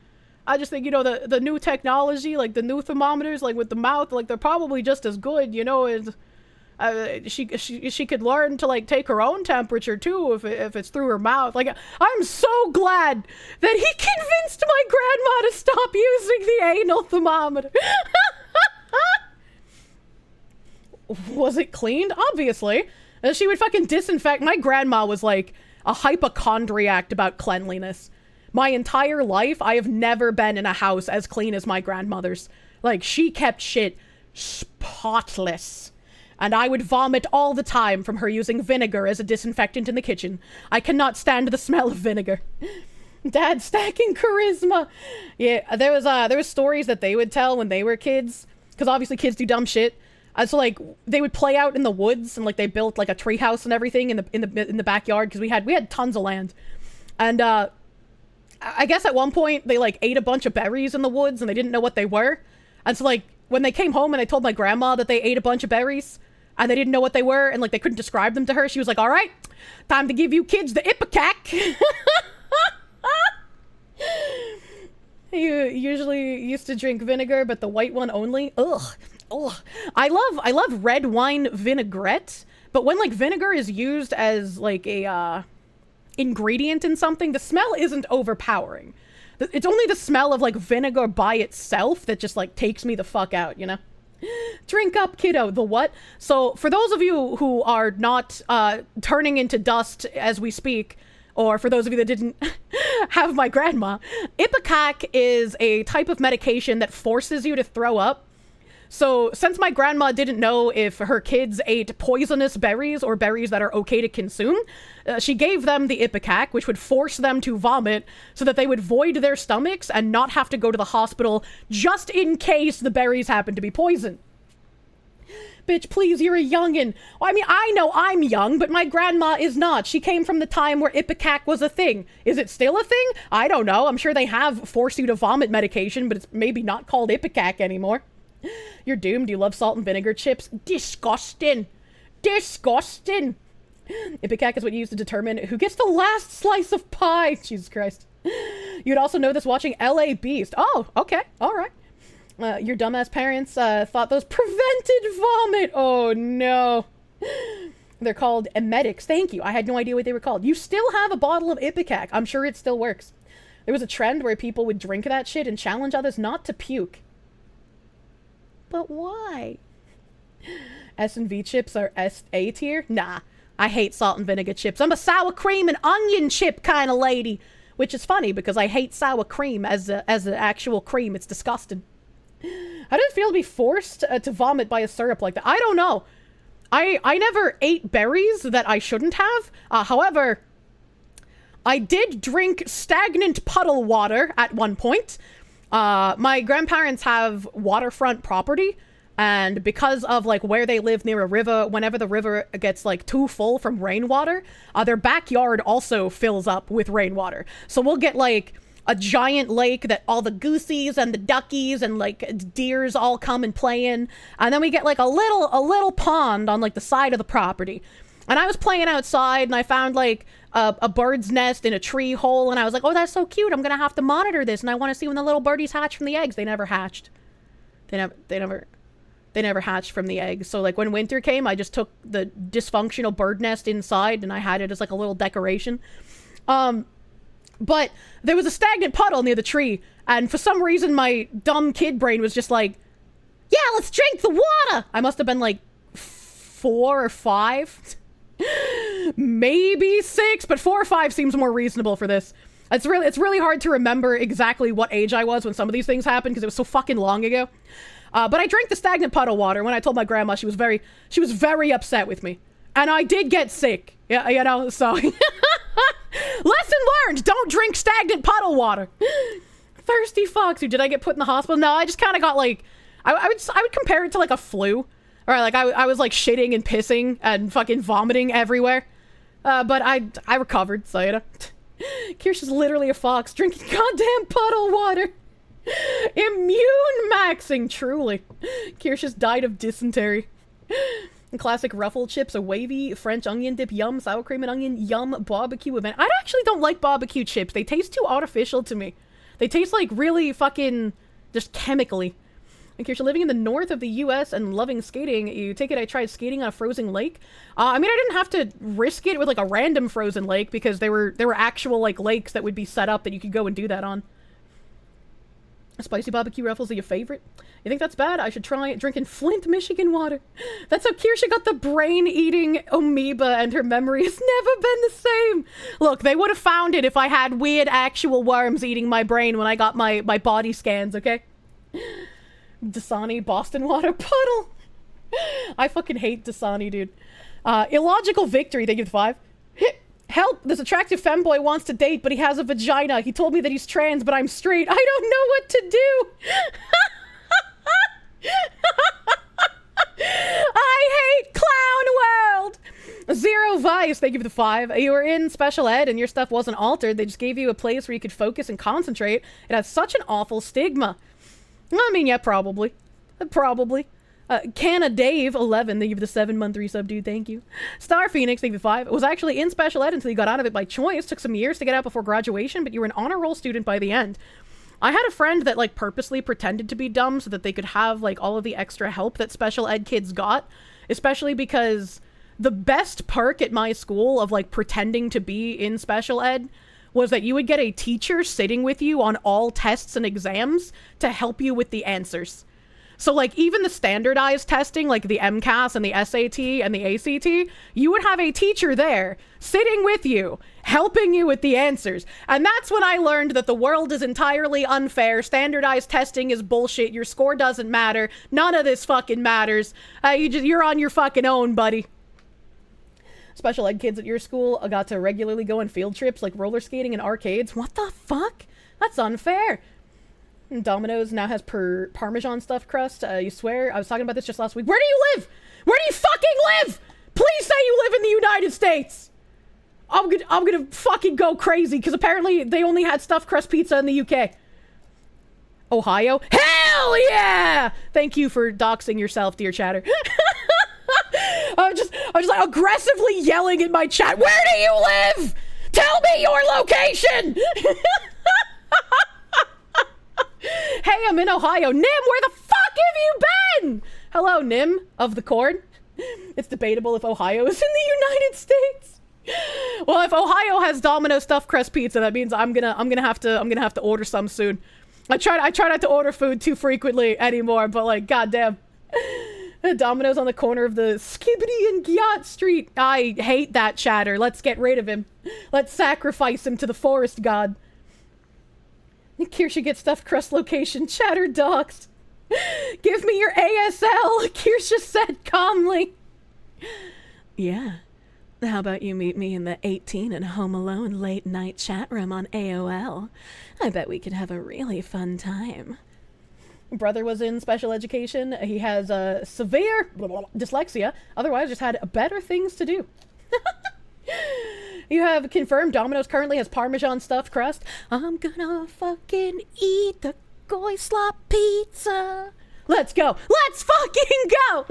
you know, the new technology, like, the new thermometers, like, with the mouth, like, they're probably just as good, you know, as, she could learn to, like, take her own temperature, too, if it's through her mouth. Like, I'm so glad that he convinced my grandma to stop using the anal thermometer. Was it cleaned? Obviously. And she would fucking disinfect. My grandma was, like, a hypochondriac about cleanliness. My entire life, I have never been in a house as clean as my grandmother's. Like, she kept shit spotless. And I would vomit all the time from her using vinegar as a disinfectant in the kitchen. I cannot stand the smell of vinegar. Dad stacking charisma. Yeah, there was stories that they would tell when they were kids. Because obviously kids do dumb shit. So like they would play out in the woods and like they built like a tree house and everything in the backyard because we had tons of land. And I guess at one point they like ate a bunch of berries in the woods and they didn't know what they were. And so like when they came home and I told my grandma that they ate a bunch of berries and they didn't know what they were and like they couldn't describe them to her, she was like, "All right, time to give you kids the ipecac." You usually used to drink vinegar, but the white one only. Ugh. Ugh. I love red wine vinaigrette, but when like vinegar is used as like a ingredient in something, the smell isn't overpowering. It's only the smell of like vinegar by itself that just like takes me the fuck out, you know? Drink up, kiddo. The what? So for those of you who are not turning into dust as we speak, or for those of you that didn't have my grandma, ipecac is a type of medication that forces you to throw up. So since my grandma didn't know if her kids ate poisonous berries or berries that are okay to consume, she gave them the ipecac, which would force them to vomit so that they would void their stomachs and not have to go to the hospital just in case the berries happen to be poison. Bitch, please, you're a youngin'. Well, I mean, I know I'm young, but my grandma is not. She came from the time where ipecac was a thing. Is it still a thing? I don't know. I'm sure they have force you to vomit medication, but it's maybe not called ipecac anymore. You're doomed. You love salt and vinegar chips. Disgusting. Disgusting. Ipecac is what you use to determine who gets the last slice of pie. Jesus Christ. You'd also know this watching LA Beast. Oh, okay. All right. Your dumbass parents thought those prevented vomit. Oh, no. They're called Emotes. Thank you. I had no idea what they were called. You still have a bottle of ipecac. I'm sure it still works. There was a trend where people would drink that shit and challenge others not to puke. But why? S&V chips are A tier? Nah, I hate salt and vinegar chips. I'm a sour cream and onion chip kind of lady. Which is funny because I hate sour cream as an actual cream. It's disgusting. How does it feel to be forced to vomit by a syrup like that? I don't know. I never ate berries that I shouldn't have. However, I did drink stagnant puddle water at one point. My grandparents have waterfront property, and because of like where they live near a river, whenever the river gets like too full from rainwater, their backyard also fills up with rainwater. So we'll get like a giant lake that all the goosies and the duckies and like deers all come and play in, and then we get like a little pond on like the side of the property. And I was playing outside and I found like a bird's nest in a tree hole, and I was like, oh, that's so cute. I'm gonna have to monitor this, and I want to see when the little birdies hatch from the eggs. They never hatched. They never hatched from the eggs. So like when winter came, I just took the dysfunctional bird nest inside and I had it as like a little decoration. But there was a stagnant puddle near the tree, and for some reason my dumb kid brain was just like, yeah, let's drink the water. I must have been like 4 or 5. Maybe 6, but 4 or 5 seems more reasonable for this. It's really hard to remember exactly what age I was when some of these things happened because it was so fucking long ago. But I drank the stagnant puddle water. When I told my grandma, she was very upset with me, and I did get sick. Yeah, you know. So lesson learned: don't drink stagnant puddle water. Thirsty fox. Did I get put in the hospital? No, I just kind of got like, I would compare it to like a flu. Or like I was like shitting and pissing and fucking vomiting everywhere. But I recovered, so you know. Kirsche is literally a fox drinking goddamn puddle water. Immune maxing, truly. Kirsche's died of dysentery. Classic ruffle chips, a wavy French onion dip, yum, sour cream and onion, yum, barbecue event. I actually don't like barbecue chips. They taste too artificial to me. They taste like really fucking just chemically. And Kirsche, living in the north of the U.S. and loving skating, you take it I tried skating on a frozen lake? I mean, I didn't have to risk it with, like, a random frozen lake, because there were actual, like, lakes that would be set up that you could go and do that on. Spicy barbecue ruffles are your favorite? You think that's bad? I should try drinking Flint, Michigan water. That's how Kirsche got the brain-eating amoeba, and her memory has never been the same. Look, they would have found it if I had weird actual worms eating my brain when I got my body scans, okay? Dasani Boston water puddle. I fucking hate Dasani, dude. Illogical victory, thank you for 5. Help! This attractive femboy wants to date, but he has a vagina. He told me that he's trans, but I'm straight. I don't know what to do. I hate Clown World! Zero Vice, thank you for the 5. You were in special ed and your stuff wasn't altered. They just gave you a place where you could focus and concentrate. It has such an awful stigma. I mean, yeah, probably. Probably. Canna Dave 11, thank you for the 7-month resub, dude. Thank you. Star Phoenix, thank you for 5. Was actually in special ed until you got out of it by choice. Took some years to get out before graduation, but you were an honor roll student by the end. I had a friend that like purposely pretended to be dumb so that they could have like all of the extra help that special ed kids got, especially because the best perk at my school of like pretending to be in special ed was that you would get a teacher sitting with you on all tests and exams to help you with the answers. So, like, even the standardized testing, like the MCAS and the SAT and the ACT, you would have a teacher there, sitting with you, helping you with the answers. And that's when I learned that the world is entirely unfair, standardized testing is bullshit, your score doesn't matter, none of this fucking matters. You're on your fucking own, buddy. Special ed kids at your school got to regularly go on field trips, like roller skating and arcades. What the fuck? That's unfair. Domino's now has Parmesan stuffed crust. You swear? I was talking about this just last week. Where do you live? Where do you fucking live? Please say you live in the United States. I'm gonna fucking go crazy because apparently they only had stuffed crust pizza in the UK. Ohio? Hell yeah! Thank you for doxing yourself, dear chatter. I'm just like aggressively yelling at my chat. Where do you live? Tell me your location. Hey, I'm in Ohio. Nim, where the fuck have you been? Hello, Nim of the Cord. It's debatable if Ohio is in the United States. Well, if Ohio has Domino's stuffed crust pizza, that means I'm gonna have to order some soon. I try not to order food too frequently anymore, but like, goddamn. Domino's on the corner of the Skibbity and Gyat Street. I hate that chatter. Let's get rid of him. Let's sacrifice him to the forest god. Kirsche gets stuffed crust location. Chatter doxed. Give me your ASL, Kirsche said calmly. Yeah. How about you meet me in the 18 and Home Alone late night chat room on AOL? I bet we could have a really fun time. Brother was in special education. He has severe dyslexia. Otherwise, just had better things to do. You have confirmed Domino's currently has Parmesan stuffed crust. I'm gonna fucking eat the goy slop pizza. Let's go. Let's fucking go.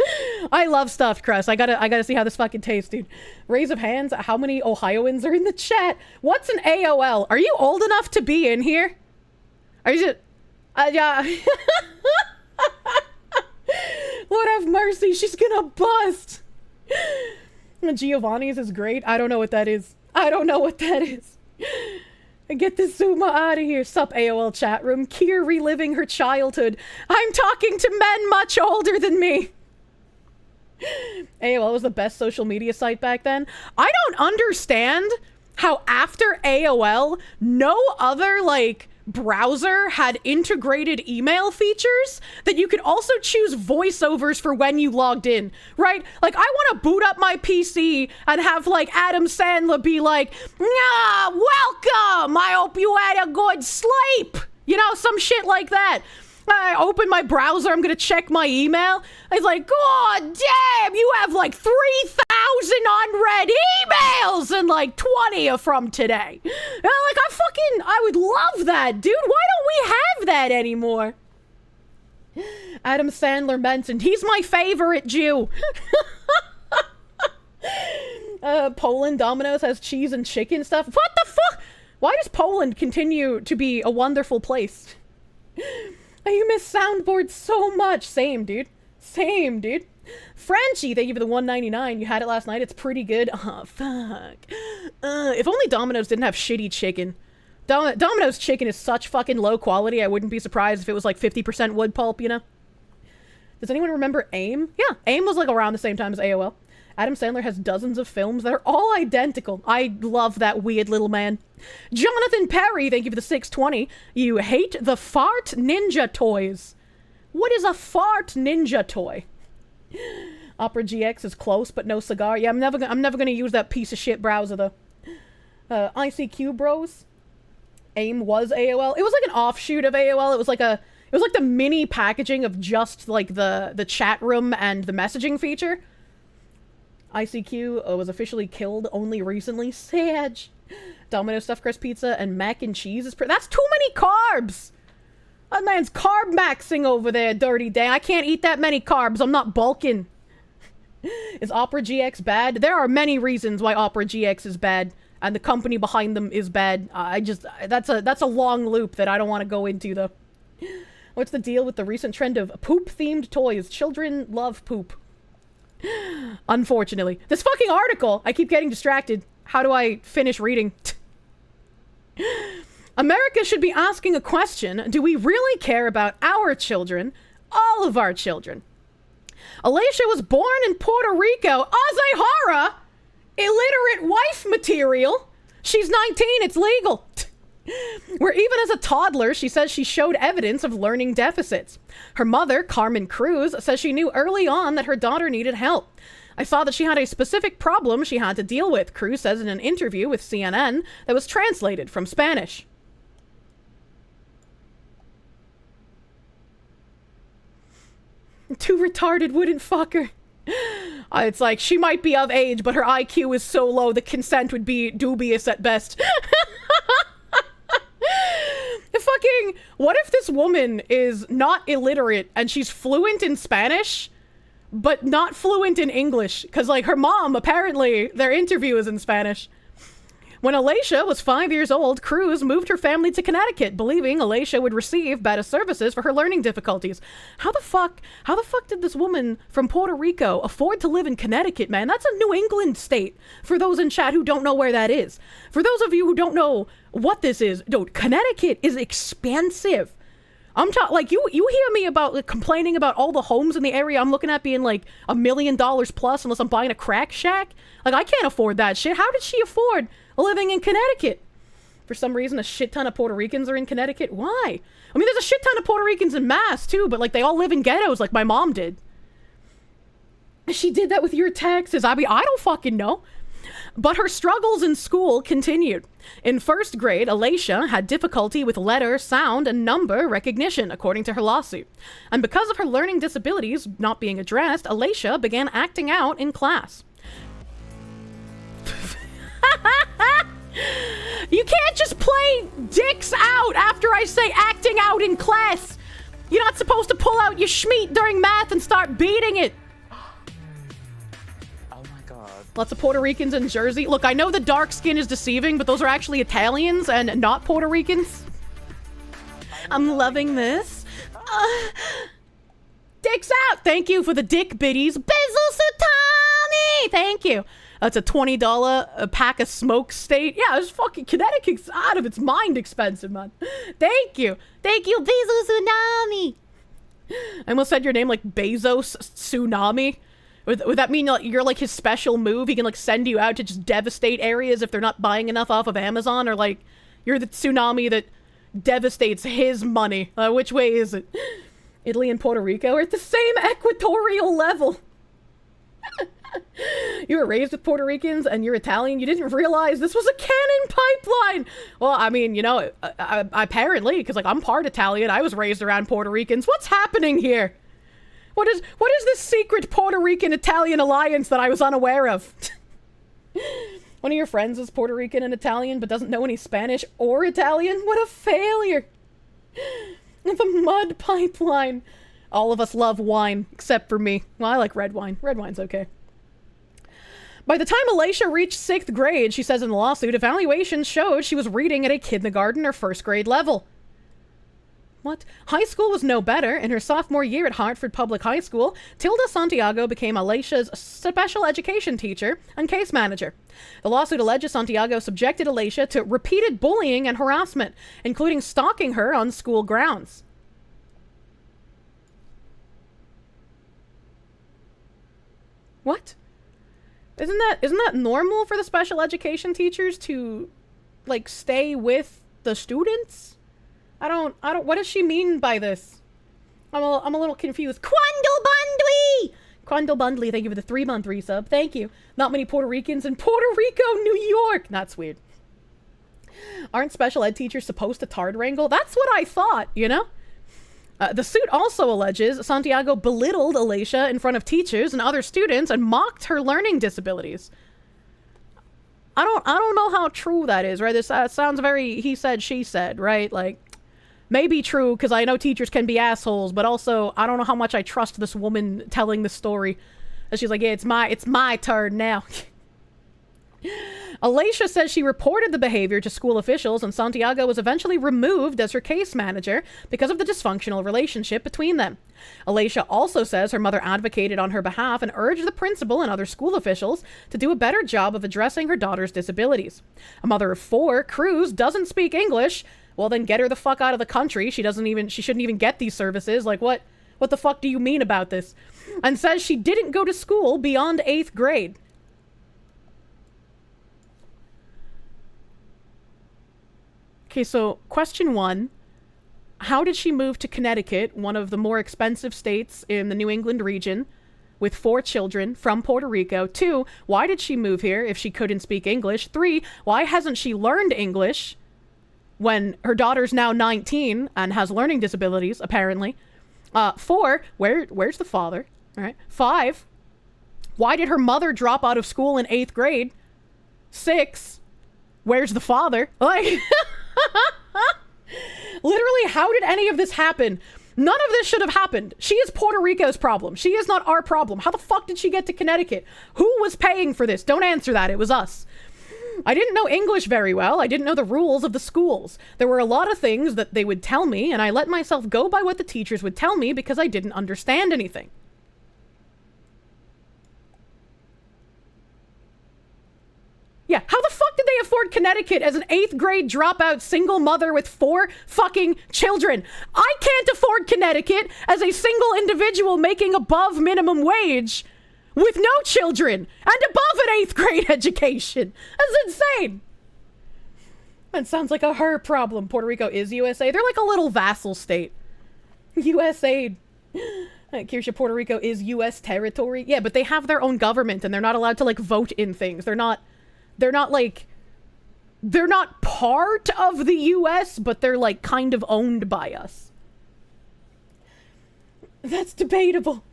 I love stuffed crust. I gotta see how this fucking tastes, dude. Raise of hands. How many Ohioans are in the chat? What's an AOL? Are you old enough to be in here? Are you just... yeah. Lord have mercy. She's gonna bust. Giovanni's is great. I don't know what that is. I don't know what that is. Get this Zuma out of here. Sup, AOL chat room. Kier reliving her childhood. I'm talking to men much older than me. AOL was the best social media site back then. I don't understand how after AOL, no other, like, browser had integrated email features that you could also choose voiceovers for when you logged in, right? Like, I want to boot up my PC and have, like, Adam Sandler be like, "Yeah, welcome! I hope you had a good sleep!" You know, some shit like that. I open my browser, I'm gonna check my email. It's like, God damn, you have like 3,000 unread emails and like 20 are from today. Like, I would love that, dude. Why don't we have that anymore? Adam Sandler mentioned, he's my favorite Jew. Poland Domino's has cheese and chicken stuff. What the fuck? Why does Poland continue to be a wonderful place? You miss soundboards so much. Same, dude. Same, dude. Frenchie, thank you for the $1.99. You had it last night. It's pretty good. Oh, fuck. If only Domino's didn't have shitty chicken. Domino's chicken is such fucking low quality, I wouldn't be surprised if it was like 50% wood pulp, you know? Does anyone remember AIM? Yeah, AIM was like around the same time as AOL. Adam Sandler has dozens of films that are all identical. I love that weird little man. Jonathan Perry, thank you for the 620. You hate the fart ninja toys. What is a fart ninja toy? Opera GX is close, but no cigar. Yeah, I'm never gonna use that piece of shit browser though. ICQ bros. AIM was AOL. It was like an offshoot of AOL. It was like the mini packaging of just like the chat room and the messaging feature. ICQ was officially killed only recently. Sag. Domino's stuffed crust pizza and mac and cheese is that's too many carbs. That man's carb maxing over there, dirty day. I can't eat that many carbs. I'm not bulking. Is Opera GX bad? There are many reasons why Opera GX is bad, and the company behind them is bad. That's a long loop that I don't want to go into though. What's the deal with the recent trend of poop-themed toys? Children love poop. Unfortunately. This fucking article! I keep getting distracted. How do I finish reading? America should be asking a question. Do we really care about our children? All of our children. Alicia was born in Puerto Rico. Azahara! Illiterate wife material. She's 19, it's legal. Where even as a toddler, she says she showed evidence of learning deficits. Her mother, Carmen Cruz, says she knew early on that her daughter needed help. I saw that she had a specific problem she had to deal with, Cruz says in an interview with CNN that was translated from Spanish. Too retarded wouldn't fuck her. It's like, she might be of age, but her IQ is so low the consent would be dubious at best. Fucking, what if this woman is not illiterate and she's fluent in Spanish, but not fluent in English? Because, like, her mom, apparently, their interview is in Spanish. When Alicia was 5 years old, Cruz moved her family to Connecticut, believing Alicia would receive better services for her learning difficulties. How the fuck did this woman from Puerto Rico afford to live in Connecticut, man? That's a New England state, for those in chat who don't know where that is. For those of you who don't know what this is, dude, Connecticut is expensive. I'm talking, like, you hear me about, like, complaining about all the homes in the area I'm looking at being, like, $1 million plus unless I'm buying a crack shack? Like, I can't afford that shit. How did she afford living in Connecticut? For some reason, a shit ton of Puerto Ricans are in Connecticut. Why? I mean, there's a shit ton of Puerto Ricans in Mass, too, but, like, they all live in ghettos like my mom did. She did that with your taxes. I mean, I don't fucking know. But her struggles in school continued. In first grade, Alicia had difficulty with letter, sound, and number recognition, according to her lawsuit. And because of her learning disabilities not being addressed, Alicia began acting out in class. You can't just play dicks out after I say acting out in class. You're not supposed to pull out your schmeat during math and start beating it. Lots of Puerto Ricans in Jersey. Look, I know the dark skin is deceiving, but those are actually Italians and not Puerto Ricans. I'm loving this. Dicks out! Thank you for the dick biddies. Bezos Utani! Thank you. That's a $20 a pack of smoke state. Yeah, it's fucking Connecticut's out of its mind expensive, man. Thank you. Thank you, Bezos Tsunami. I almost said your name like Bezos Tsunami. Would that mean you're like his special move? He can like send you out to just devastate areas if they're not buying enough off of Amazon? Or like you're the tsunami that devastates his money? Which way is it? Italy and Puerto Rico are at the same equatorial level. You were raised with Puerto Ricans and you're Italian. You didn't realize this was a cannon pipeline. Well, I mean, you know, apparently, because like I'm part Italian. I was raised around Puerto Ricans. What's happening here? What is this secret Puerto Rican-Italian alliance that I was unaware of? One of your friends is Puerto Rican and Italian, but doesn't know any Spanish or Italian? What a failure! The mud pipeline. All of us love wine, except for me. Well, I like red wine. Red wine's okay. By the time Alicia reached 6th grade, she says in the lawsuit, evaluations showed she was reading at a kindergarten or 1st grade level. What? High school was no better. In her sophomore year at Hartford Public High School, Tilda Santiago became Alicia's special education teacher and case manager. The lawsuit alleges Santiago subjected Alicia to repeated bullying and harassment, including stalking her on school grounds. What? Isn't that normal for the special education teachers to, like, stay with the students? I don't, what does she mean by this? I'm a little confused. Quando Quandle Bundley, thank you for the 3-month resub. Thank you. Not many Puerto Ricans in Puerto Rico, New York. That's weird. Aren't special ed teachers supposed to tard wrangle? That's what I thought, you know? The suit also alleges Santiago belittled Alicia in front of teachers and other students and mocked her learning disabilities. I don't know how true that is, right? This sounds very he said, she said, right? Like, maybe true, because I know teachers can be assholes, but also, I don't know how much I trust this woman telling the story. And she's like, yeah, it's my turn now. Alicia says she reported the behavior to school officials, and Santiago was eventually removed as her case manager because of the dysfunctional relationship between them. Alicia also says her mother advocated on her behalf and urged the principal and other school officials to do a better job of addressing her daughter's disabilities. A mother of 4, Cruz, doesn't speak English. Well, then get her the fuck out of the country. She shouldn't even get these services. Like, what the fuck do you mean about this? And says she didn't go to school beyond 8th grade. Okay, so question 1. How did she move to Connecticut, one of the more expensive states in the New England region, with 4 children from Puerto Rico? 2, why did she move here if she couldn't speak English? 3, why hasn't she learned English when her daughter's now 19 and has learning disabilities, apparently? 4, where's the father? All right. 5, why did her mother drop out of school in 8th grade? 6, where's the father? Like... Literally, how did any of this happen? None of this should have happened. She is Puerto Rico's problem. She is not our problem. How the fuck did she get to Connecticut? Who was paying for this? Don't answer that. It was us. I didn't know English very well. I didn't know the rules of the schools. There were a lot of things that they would tell me, and I let myself go by what the teachers would tell me because I didn't understand anything. Yeah, how the fuck did they afford Connecticut as an 8th grade dropout single mother with 4 fucking children? I can't afford Connecticut as a single individual making above minimum wage with no children and above an 8th grade education. That's insane. That sounds like a her problem. Puerto Rico is USA. They're like a little vassal state. USA. Kirsche, Puerto Rico is US territory. Yeah, but they have their own government and they're not allowed to like vote in things. They're not part of the US, but they're like kind of owned by us. That's debatable.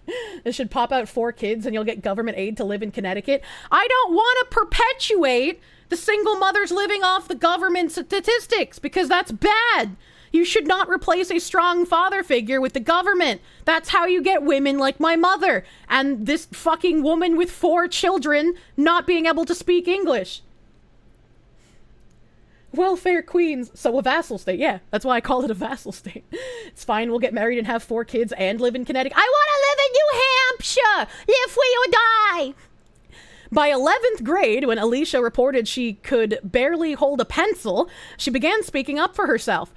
This should pop out 4 kids and you'll get government aid to live in Connecticut. I don't want to perpetuate the single mothers living off the government statistics because that's bad. You should not replace a strong father figure with the government. That's how you get women like my mother and this fucking woman with 4 children not being able to speak English. Welfare queens. So a vassal state. Yeah, that's why I call it a vassal state. It's fine. We'll get married and have 4 kids and live in Connecticut. I want to live in New Hampshire. If we or die. By 11th grade, when Alicia reported she could barely hold a pencil, she began speaking up for herself.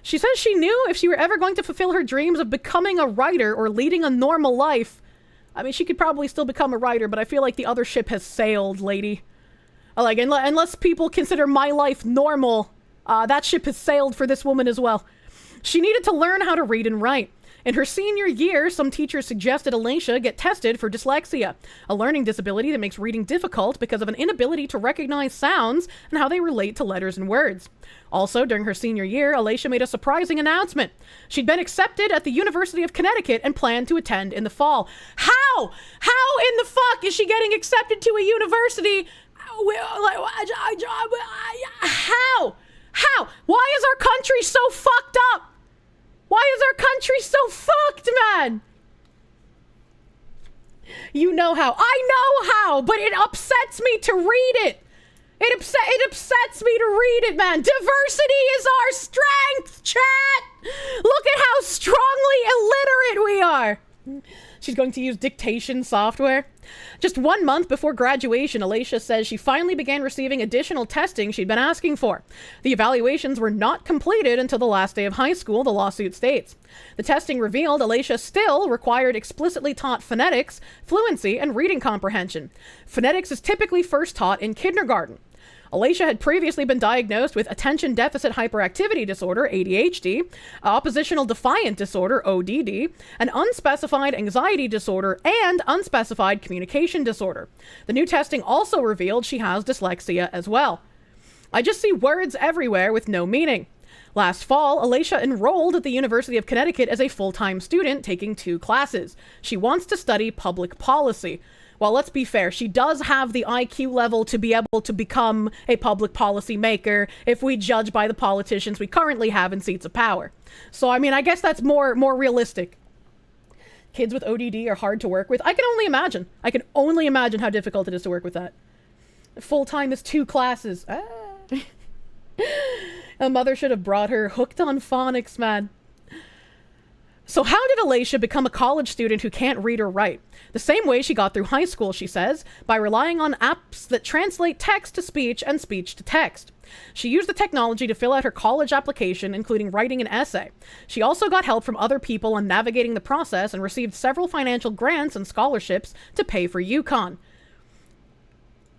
She says she knew if she were ever going to fulfill her dreams of becoming a writer or leading a normal life, I mean, she could probably still become a writer, but I feel like the other ship has sailed, lady. Like, unless people consider my life normal, that ship has sailed for this woman as well. She needed to learn how to read and write. In her senior year, some teachers suggested Alicia get tested for dyslexia, a learning disability that makes reading difficult because of an inability to recognize sounds and how they relate to letters and words. Also, during her senior year, Alicia made a surprising announcement. She'd been accepted at the University of Connecticut and planned to attend in the fall. How? How in the fuck is she getting accepted to a university? How? How? Why is our country so fucked up? Why is our country so fucked, man? You know how. I know how, but it upsets me to read it. It upsets me to read it, man. Diversity is our strength, chat. Look at how strongly illiterate we are. She's going to use dictation software. Just 1 month before graduation, Alicia says she finally began receiving additional testing she'd been asking for. The evaluations were not completed until the last day of high school, the lawsuit states. The testing revealed Alicia still required explicitly taught phonetics, fluency, and reading comprehension. Phonetics is typically first taught in kindergarten. Alicia had previously been diagnosed with attention deficit hyperactivity disorder, ADHD, oppositional defiant disorder, ODD, an unspecified anxiety disorder, and unspecified communication disorder. The new testing also revealed she has dyslexia as well. I just see words everywhere with no meaning. Last fall, Alicia enrolled at the University of Connecticut as a full-time student, taking 2 classes. She wants to study public policy. Well, let's be fair, she does have the IQ level to be able to become a public policy maker if we judge by the politicians we currently have in seats of power. So, I mean, I guess that's more realistic. Kids with ODD are hard to work with. I can only imagine. I can only imagine how difficult it is to work with that. Full-time is 2 classes. A mother should have brought her. Hooked on phonics, man. So how did Alicia become a college student who can't read or write? The same way she got through high school, she says, by relying on apps that translate text to speech and speech to text. She used the technology to fill out her college application, including writing an essay. She also got help from other people on navigating the process and received several financial grants and scholarships to pay for UConn.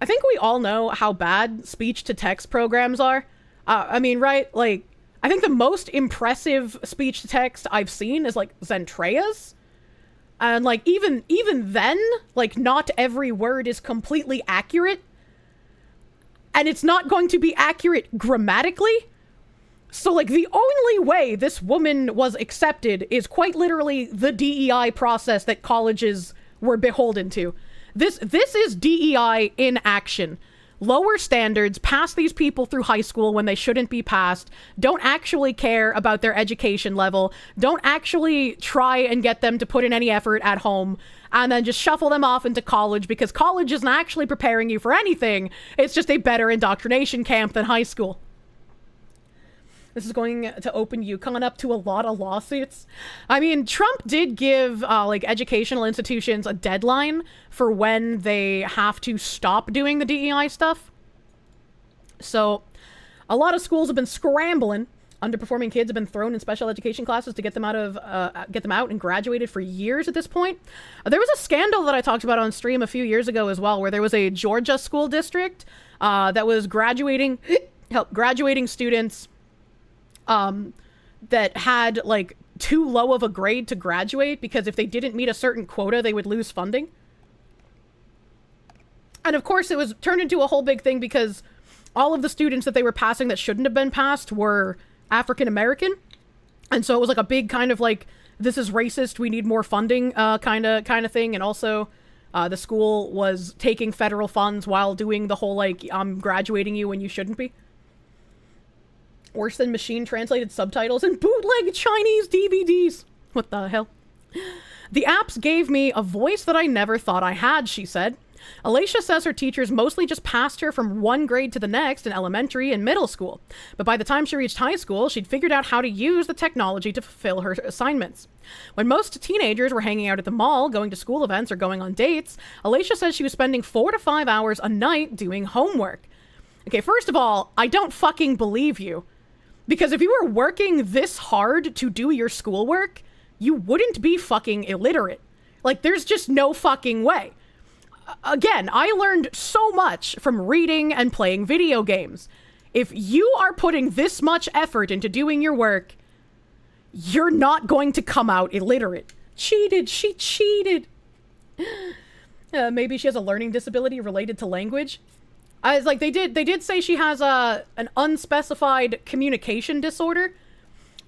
I think we all know how bad speech-to-text programs are. I mean, right? Like, I think the most impressive speech-to-text I've seen is, like, Zentrea's. And, like, even then, like, not every word is completely accurate. And it's not going to be accurate grammatically. So, like, the only way this woman was accepted is quite literally the DEI process that colleges were beholden to. This is DEI in action. Lower standards, pass these people through high school when they shouldn't be passed, don't actually care about their education level, don't actually try and get them to put in any effort at home, and then just shuffle them off into college because college isn't actually preparing you for anything. It's just a better indoctrination camp than high school. This is going to open UConn up to a lot of lawsuits. I mean, Trump did give, like, educational institutions a deadline for when they have to stop doing the DEI stuff. So, a lot of schools have been scrambling. Underperforming kids have been thrown in special education classes to get them out and graduated for years at this point. There was a scandal that I talked about on stream a few years ago as well, where there was a Georgia school district that was graduating students that had, like, too low of a grade to graduate because if they didn't meet a certain quota, they would lose funding. And of course, it was turned into a whole big thing because all of the students that they were passing that shouldn't have been passed were African American. And so it was like a big kind of like, this is racist, we need more funding kind of thing. And also the school was taking federal funds while doing the whole, like, I'm graduating you when you shouldn't be. Worse than machine-translated subtitles and bootleg Chinese DVDs. What the hell? The apps gave me a voice that I never thought I had, she said. Alicia says her teachers mostly just passed her from one grade to the next in elementary and middle school. But by the time she reached high school, she'd figured out how to use the technology to fulfill her assignments. When most teenagers were hanging out at the mall, going to school events, or going on dates, Alicia says she was spending 4 to 5 hours a night doing homework. Okay, first of all, I don't fucking believe you. Because if you were working this hard to do your schoolwork, you wouldn't be fucking illiterate. Like, there's just no fucking way. Again, I learned so much from reading and playing video games. If you are putting this much effort into doing your work, you're not going to come out illiterate. Cheated, she cheated. Maybe she has a learning disability related to language. I was like, they did say she has an unspecified communication disorder.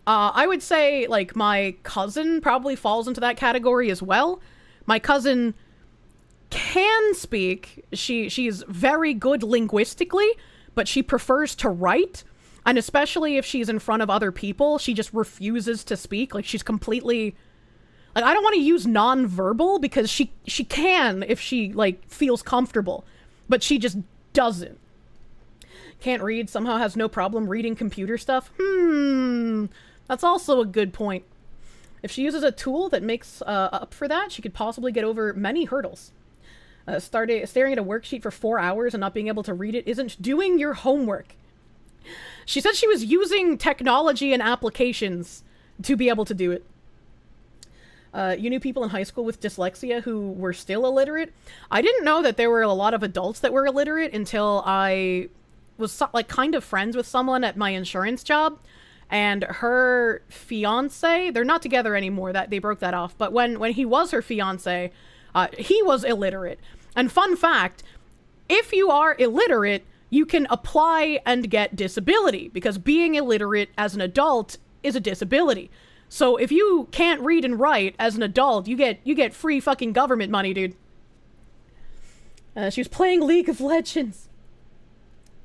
I would say, like, my cousin probably falls into that category as well. My cousin can speak. She's very good linguistically, but she prefers to write. And especially if she's in front of other people, she just refuses to speak. Like, she's completely... Like, I don't want to use nonverbal because she can if she, like, feels comfortable. But she just doesn't. Can't read, somehow has no problem reading computer stuff. That's also a good point. If she uses a tool that makes up for that, she could possibly get over many hurdles. Staring at a worksheet for 4 hours and not being able to read it isn't doing your homework. She said she was using technology and applications to be able to do it. You knew people in high school with dyslexia who were still illiterate. I didn't know that there were a lot of adults that were illiterate until I like kind of friends with someone at my insurance job, and her fiance, they're not together anymore, that they broke that off, but when he was her fiance, he was illiterate. And fun fact, if you are illiterate, you can apply and get disability, because being illiterate as an adult is a disability. So if you can't read and write as an adult, you get free fucking government money, dude. She was playing League of Legends.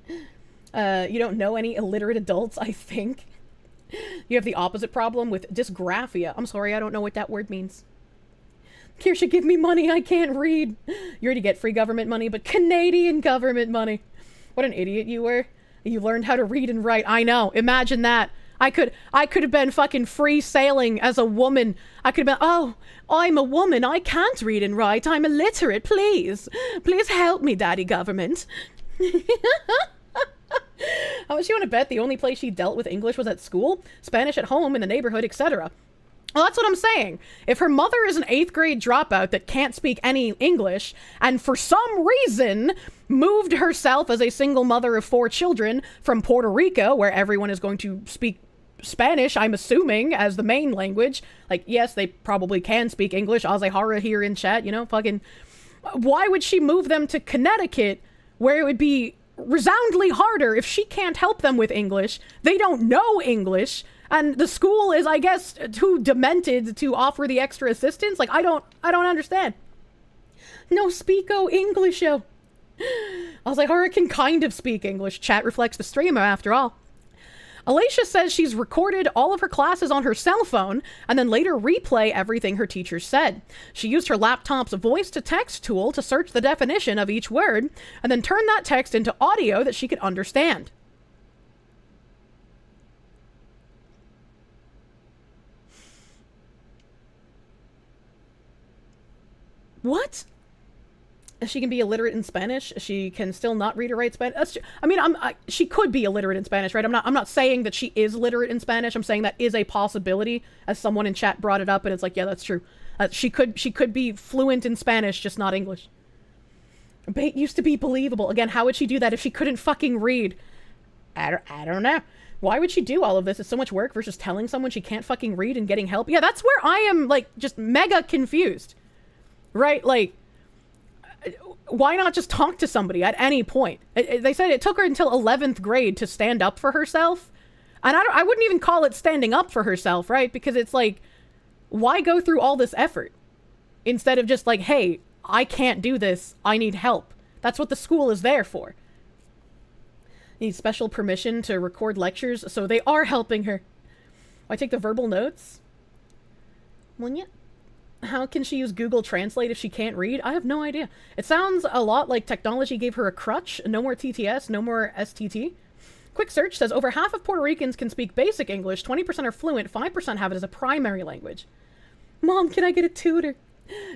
You don't know any illiterate adults, I think. You have the opposite problem with dysgraphia. I'm sorry, I don't know what that word means. Kirsche, give me money, I can't read. You already get free government money, but Canadian government money. What an idiot you were. You learned how to read and write. I know, imagine that. I could have been fucking free sailing as a woman. I could have been, oh, I'm a woman, I can't read and write, I'm illiterate, please. Please help me, daddy government. How much you want to bet the only place she dealt with English was at school, Spanish at home, in the neighborhood, etc.? Well, that's what I'm saying. If her mother is an 8th grade dropout that can't speak any English, and for some reason moved herself as a single mother of 4 children from Puerto Rico, where everyone is going to speak Spanish, I'm assuming, as the main language. Like, yes, they probably can speak English. Azehara here in chat, you know, fucking... Why would she move them to Connecticut, where it would be resoundingly harder if she can't help them with English? They don't know English, and the school is, I guess, too demented to offer the extra assistance. Like, I don't understand. No speako Englisho. Azehara can kind of speak English. Chat reflects the streamer, after all. Alicia says she's recorded all of her classes on her cell phone and then later replay everything her teachers said. She used her laptop's voice-to-text tool to search the definition of each word and then turn that text into audio that she could understand. What? She can be illiterate in Spanish. She can still not read or write Spanish. I mean, she could be illiterate in Spanish, right? I'm not saying that she is literate in Spanish. I'm saying that is a possibility, as someone in chat brought it up, and it's like, yeah, that's true. She could be fluent in Spanish, just not English. Bait used to be believable. Again, how would she do that if she couldn't fucking read? I don't know. Why would she do all of this? It's so much work versus telling someone she can't fucking read and getting help. Yeah, that's where I am, like, just mega confused. Right? Like, why not just talk to somebody at any point? They said it took her until 11th grade to stand up for herself. And I wouldn't even call it standing up for herself, right? Because it's like, why go through all this effort? Instead of just like, hey, I can't do this, I need help. That's what the school is there for. Need special permission to record lectures, so they are helping her. I take the verbal notes. Well, yeah. How can she use Google Translate if she can't read? I have no idea. It sounds a lot like technology gave her a crutch. No more TTS, no more STT. Quick search says over half of Puerto Ricans can speak basic English, 20% are fluent, 5% have it as a primary language. Mom, can I get a tutor?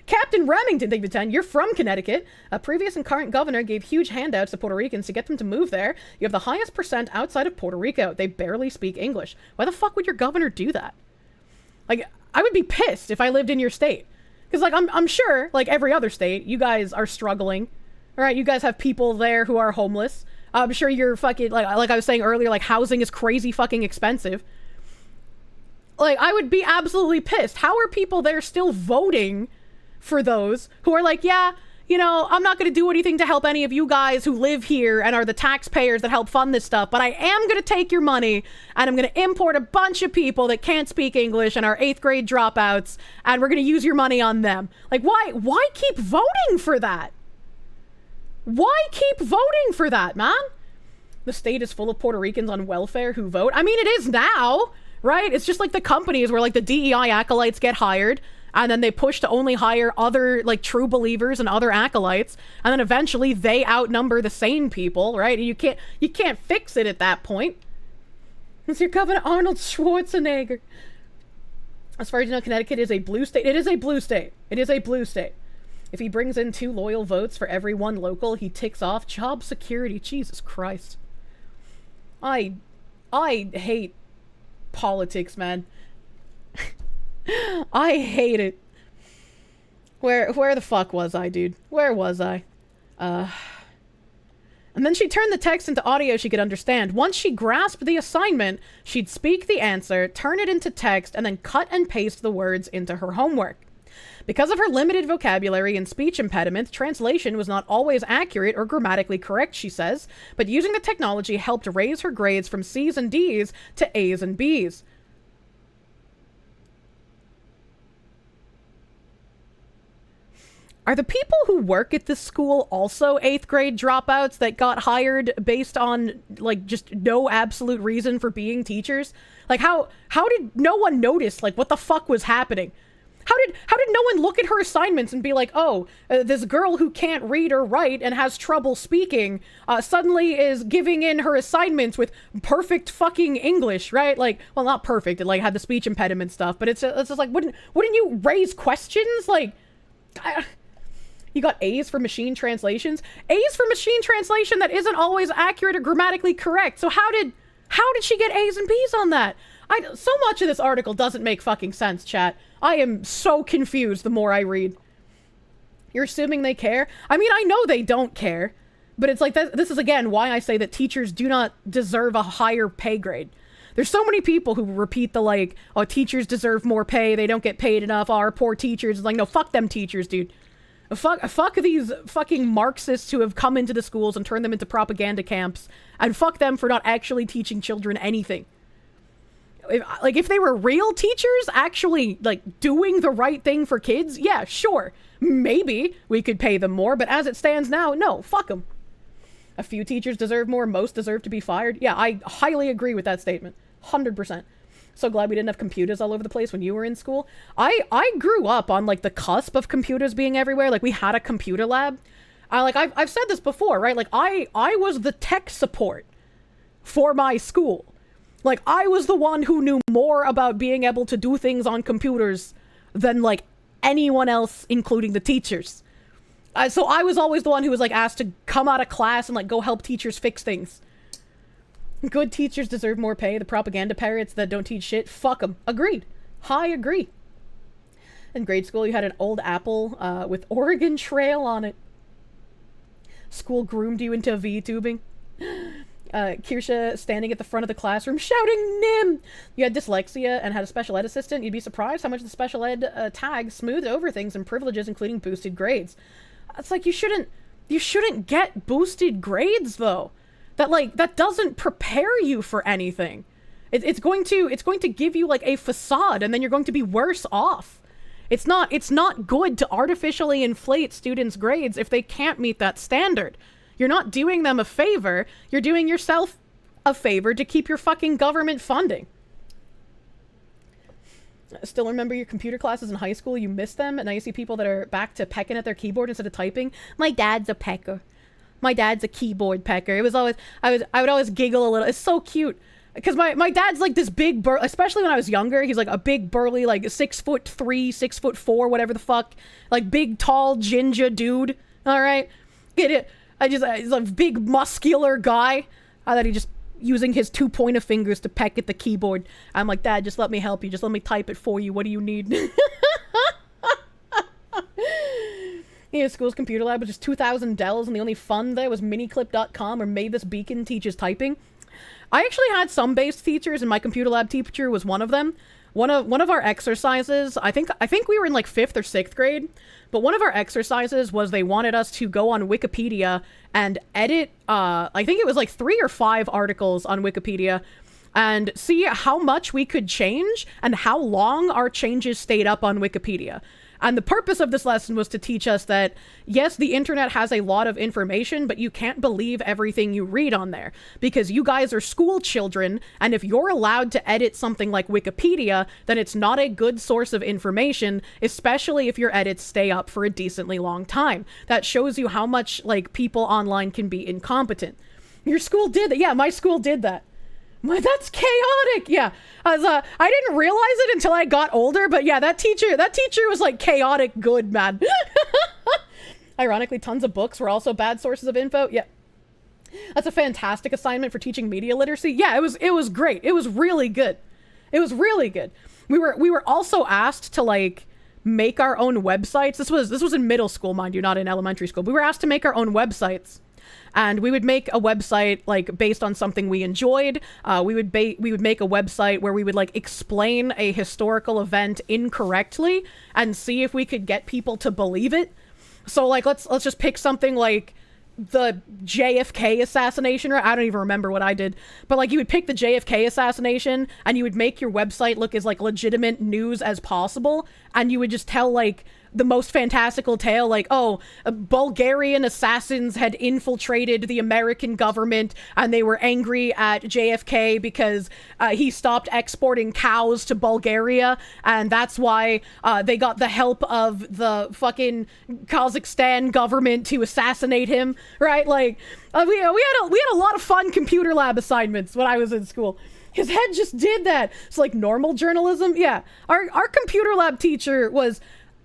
Captain Remington, thank you for 10. You're from Connecticut. A previous and current governor gave huge handouts to Puerto Ricans to get them to move there. You have the highest percent outside of Puerto Rico. They barely speak English. Why the fuck would your governor do that? Like, I would be pissed if I lived in your state. Because, like, I'm sure, like every other state, you guys are struggling. All right, you guys have people there who are homeless. I'm sure you're fucking, like I was saying earlier, like, housing is crazy fucking expensive. Like, I would be absolutely pissed. How are people there still voting for those who are like, yeah, you know, I'm not going to do anything to help any of you guys who live here and are the taxpayers that help fund this stuff, but I am going to take your money and I'm going to import a bunch of people that can't speak English and are 8th grade dropouts, and we're going to use your money on them. Like, why keep voting for that? Why keep voting for that, man? The state is full of Puerto Ricans on welfare who vote. I mean, it is now, right? It's just like the companies where, like, the DEI acolytes get hired, and then they push to only hire other, like, true believers and other acolytes, and then eventually they outnumber the sane people, right? And you can't fix it at that point. It's your Governor Arnold Schwarzenegger. As far as you know, Connecticut is a blue state. It is a blue state. It is a blue state. If he brings in 2 loyal votes for every 1 local, he ticks off job security. Jesus Christ. I hate politics, man. I hate it. Where the fuck was I, dude? Where was I? And then she'd turn the text into audio she could understand. Once she grasped the assignment, she'd speak the answer, turn it into text, and then cut and paste the words into her homework. Because of her limited vocabulary and speech impediment, translation was not always accurate or grammatically correct, she says, but using the technology helped raise her grades from C's and D's to A's and B's. Are the people who work at this school also 8th grade dropouts that got hired based on, like, just no absolute reason for being teachers? Like, how did no one notice, like, what the fuck was happening? How did no one look at her assignments and be like, oh, this girl who can't read or write and has trouble speaking suddenly is giving in her assignments with perfect fucking English, right? Like, well, not perfect. It, like, had the speech impediment stuff, but it's just like, wouldn't you raise questions? Like, you got A's for machine translations? A's for machine translation that isn't always accurate or grammatically correct. So how did she get A's and B's on that? So much of this article doesn't make fucking sense, chat. I am so confused the more I read. You're assuming they care? I mean, I know they don't care, but it's like, this is again why I say that teachers do not deserve a higher pay grade. There's so many people who repeat the, like, oh, teachers deserve more pay, they don't get paid enough, oh, our poor teachers. It's like, no, fuck them teachers, dude. Fuck these fucking Marxists who have come into the schools and turned them into propaganda camps, and fuck them for not actually teaching children anything. If they were real teachers actually, like, doing the right thing for kids, yeah, sure, maybe we could pay them more, but as it stands now, no, fuck them. A few teachers deserve more, most deserve to be fired. Yeah, I highly agree with that statement. 100%. So glad we didn't have computers all over the place when you were in school. I grew up on, like, the cusp of computers being everywhere. Like, we had a computer lab. I've said this before, right? Like, I was the tech support for my school. Like, I was the one who knew more about being able to do things on computers than, like, anyone else, including the teachers. So I was always the one who was, like, asked to come out of class and, like, go help teachers fix things. Good teachers deserve more pay. The propaganda parrots that don't teach shit, fuck them. Agreed. I agree. In grade school, you had an old apple with Oregon Trail on it. School groomed you into VTubing. Kirsche standing at the front of the classroom shouting NIM! You had dyslexia and had a special ed assistant. You'd be surprised how much the special ed tag smoothed over things and privileges, including boosted grades. It's like, you shouldn't get boosted grades, though. That doesn't prepare you for anything. It's going to give you, like, a facade, and then you're going to be worse off. It's not good to artificially inflate students' grades if they can't meet that standard. You're not doing them a favor, you're doing yourself a favor to keep your fucking government funding. Still remember your computer classes in high school? You miss them, and now you see people that are back to pecking at their keyboard instead of typing. My dad's a pecker. My dad's a keyboard pecker. It was always, I would always giggle a little. It's so cute. Because my dad's like this big, especially when I was younger, he's like a big, burly, like 6'3", 6'4", whatever the fuck. Like big, tall, ginger dude. All right? Get it? He's a big, muscular guy. I thought he just using his 2 pointer fingers to peck at the keyboard. I'm like, Dad, just let me help you. Just let me type it for you. What do you need? Yeah, school's computer lab was just 2,000 Dells, and the only fun there was miniclip.com or Mavis Beacon teaches typing. I actually had some base teachers, and my computer lab teacher was one of them. One of our exercises, I think we were in like 5th or 6th grade, but one of our exercises was they wanted us to go on Wikipedia and edit, I think it was like 3 or 5 articles on Wikipedia, and see how much we could change and how long our changes stayed up on Wikipedia. And the purpose of this lesson was to teach us that, yes, the internet has a lot of information, but you can't believe everything you read on there. Because you guys are school children, and if you're allowed to edit something like Wikipedia, then it's not a good source of information, especially if your edits stay up for a decently long time. That shows you how much, like, people online can be incompetent. Your school did that. Yeah, my school did that. That's chaotic. Yeah, I didn't realize it until I got older, but yeah, that teacher was like chaotic good, man. Ironically, tons of books were also bad sources of info. Yeah, that's a fantastic assignment for teaching media literacy. Yeah, it was great. It was really good. It was really good. We were also asked to like make our own websites. This was in middle school, mind you, not in elementary school. We were asked to make our own websites. And we would make a website like based on something we enjoyed. We would make a website where we would like explain a historical event incorrectly and see if we could get people to believe it. So like let's just pick something like the JFK assassination, right? I don't even remember what I did, but like you would pick the JFK assassination and you would make your website look as like legitimate news as possible, and you would just tell like the most fantastical tale, like, oh, Bulgarian assassins had infiltrated the American government and they were angry at JFK because he stopped exporting cows to Bulgaria, and that's why they got the help of the fucking Kazakhstan government to assassinate him, right? Like, we had a lot of fun computer lab assignments when I was in school. His head just did that. It's like normal journalism. Yeah, our computer lab teacher was...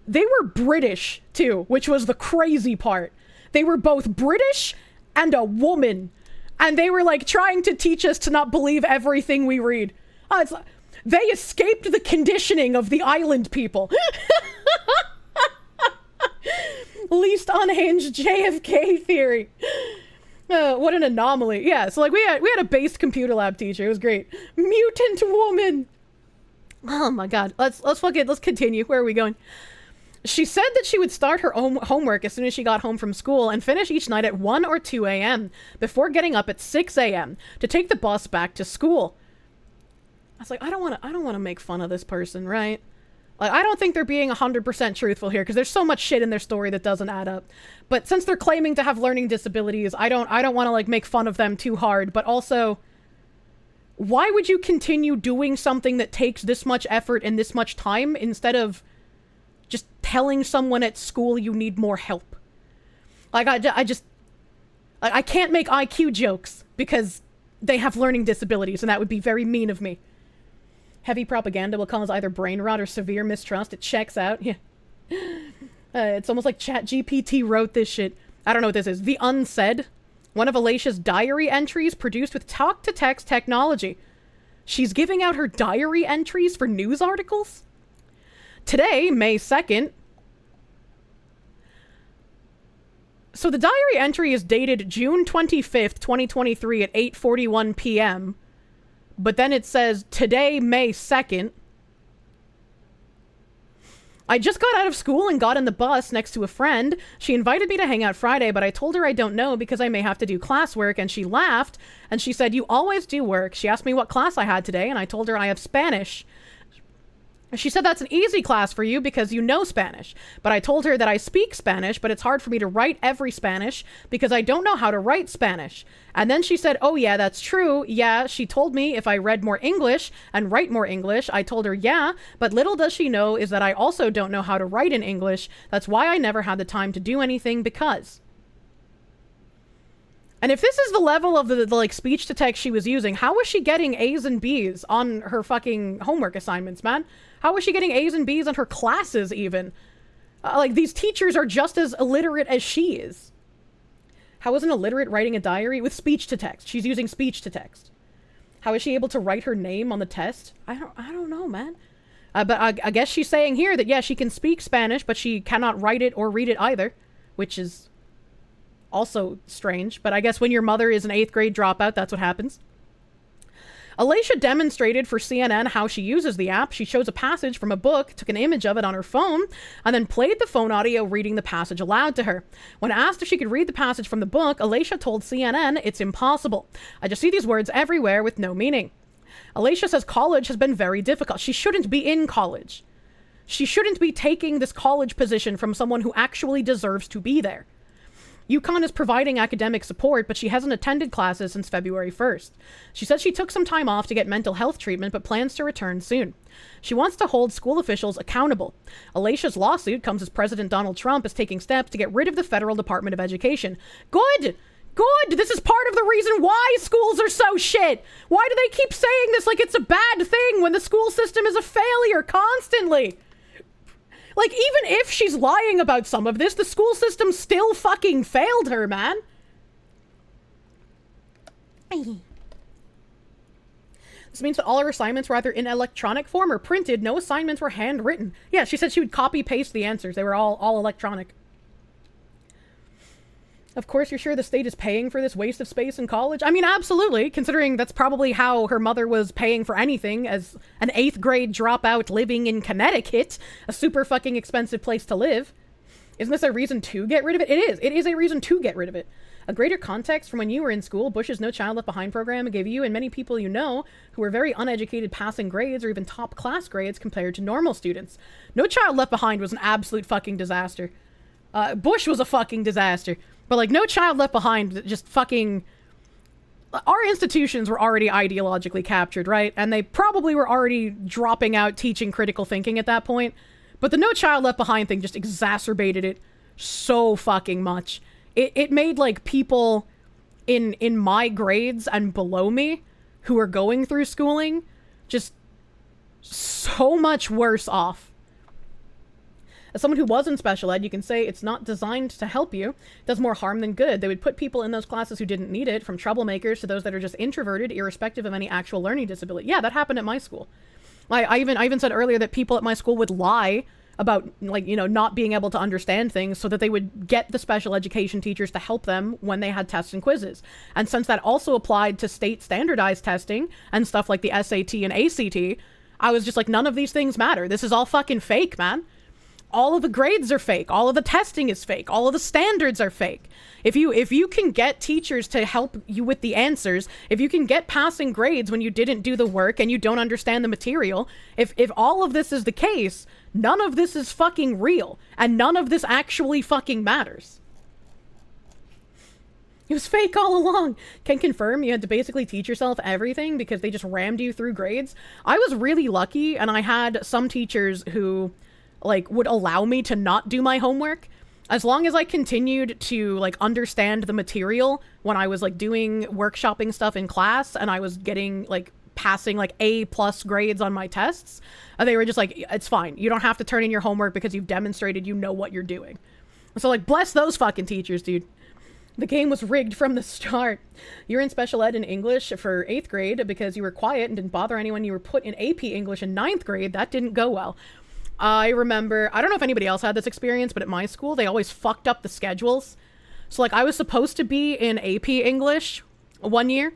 They were British, too, which was the crazy part. They were both British and a woman. And they were, like, trying to teach us to not believe everything we read. It's like, they escaped the conditioning of the island people. Least unhinged JFK theory. What an anomaly. Yeah, so, like, we had a based computer lab teacher. It was great. Mutant woman. Oh, my God. Let's continue. Where are we going? She said that she would start her own homework as soon as she got home from school and finish each night at 1 or 2 a.m. before getting up at 6 a.m. to take the bus back to school. I was like, I don't want to make fun of this person, right? Like, I don't think they're being 100% truthful here because there's so much shit in their story that doesn't add up. But since they're claiming to have learning disabilities, I don't want to like make fun of them too hard, but also, why would you continue doing something that takes this much effort and this much time instead of just telling someone at school you need more help? Like, I can't make IQ jokes because they have learning disabilities, and that would be very mean of me. Heavy propaganda will cause either brain rot or severe mistrust. It checks out. Yeah. It's almost like ChatGPT wrote this shit. I don't know what this is. The Unsaid. One of Alicia's diary entries produced with talk-to-text technology. She's giving out her diary entries for news articles? Today, May 2nd. So the diary entry is dated June 25th, 2023 at 8:41 p.m. But then it says, today, May 2nd. I just got out of school and got in the bus next to a friend. She invited me to hang out Friday, but I told her I don't know because I may have to do classwork, and she laughed, and she said, you always do work. She asked me what class I had today, and I told her I have Spanish. She said that's an easy class for you because you know Spanish. But I told her that I speak Spanish, but it's hard for me to write every Spanish because I don't know how to write Spanish. And then she said, oh yeah, that's true. Yeah, she told me if I read more English and write more English. I told her, yeah, but little does she know is that I also don't know how to write in English. That's why I never had the time to do anything because... And if this is the level of the like speech to text she was using, how was she getting A's and B's on her fucking homework assignments, man? How was she getting A's and B's on her classes even? Like, these teachers are just as illiterate as she is. How is an illiterate writing a diary with speech to text? She's using speech to text. How is she able to write her name on the test? I don't know, man. But I guess she's saying here that, yeah, she can speak Spanish, but she cannot write it or read it either, which is also strange. But I guess when your mother is an 8th grade dropout, that's what happens. Alicia demonstrated for CNN how she uses the app. She shows a passage from a book, took an image of it on her phone, and then played the phone audio reading the passage aloud to her. When asked if she could read the passage from the book, Alicia told CNN, it's impossible. I just see these words everywhere with no meaning. Alicia says college has been very difficult. She shouldn't be in college. She shouldn't be taking this college position from someone who actually deserves to be there. UConn is providing academic support, but she hasn't attended classes since February 1st. She said she took some time off to get mental health treatment, but plans to return soon. She wants to hold school officials accountable. Alicia's lawsuit comes as President Donald Trump is taking steps to get rid of the Federal Department of Education. Good! Good! This is part of the reason why schools are so shit! Why do they keep saying this like it's a bad thing when the school system is a failure constantly? Like, even if she's lying about some of this, the school system still fucking failed her, man. This means that all her assignments were either in electronic form or printed. No assignments were handwritten. Yeah, she said she would copy-paste the answers. They were all electronic. Of course, you're sure the state is paying for this waste of space in college? I mean, absolutely, considering that's probably how her mother was paying for anything as an 8th grade dropout living in Connecticut, a super fucking expensive place to live. Isn't this a reason to get rid of it? It is. It is a reason to get rid of it. A greater context from when you were in school, Bush's No Child Left Behind program gave you and many people you know who were very uneducated passing grades or even top class grades compared to normal students. No Child Left Behind was an absolute fucking disaster. Bush was a fucking disaster. But, like, No Child Left Behind just fucking... Our institutions were already ideologically captured, right? And they probably were already dropping out teaching critical thinking at that point. But the No Child Left Behind thing just exacerbated it so fucking much. It made, like, people in my grades and below me who are going through schooling just so much worse off. As someone who was in special ed, you can say it's not designed to help you. It does more harm than good. They would put people in those classes who didn't need it, from troublemakers to those that are just introverted, irrespective of any actual learning disability. Yeah, that happened at my school. I even said earlier that people at my school would lie about, like, you know, not being able to understand things so that they would get the special education teachers to help them when they had tests and quizzes. And since that also applied to state standardized testing and stuff like the SAT and ACT, I was just like, none of these things matter. This is all fucking fake, man. All of the grades are fake. All of the testing is fake. All of the standards are fake. If you can get teachers to help you with the answers, if you can get passing grades when you didn't do the work and you don't understand the material, if all of this is the case, none of this is fucking real. And none of this actually fucking matters. It was fake all along. Can confirm you had to basically teach yourself everything because they just rammed you through grades. I was really lucky, and I had some teachers who, like, would allow me to not do my homework as long as I continued to, like, understand the material when I was, like, doing workshopping stuff in class and I was getting, like, passing, like, A+ grades on my tests. They were just like, it's fine. You don't have to turn in your homework because you've demonstrated you know what you're doing. So, like, bless those fucking teachers, dude. The game was rigged from the start. You're in special ed in English for 8th grade because you were quiet and didn't bother anyone. You were put in AP English in 9th grade. That didn't go well. I remember, I don't know if anybody else had this experience, but at my school, they always fucked up the schedules. So, like, I was supposed to be in AP English one year,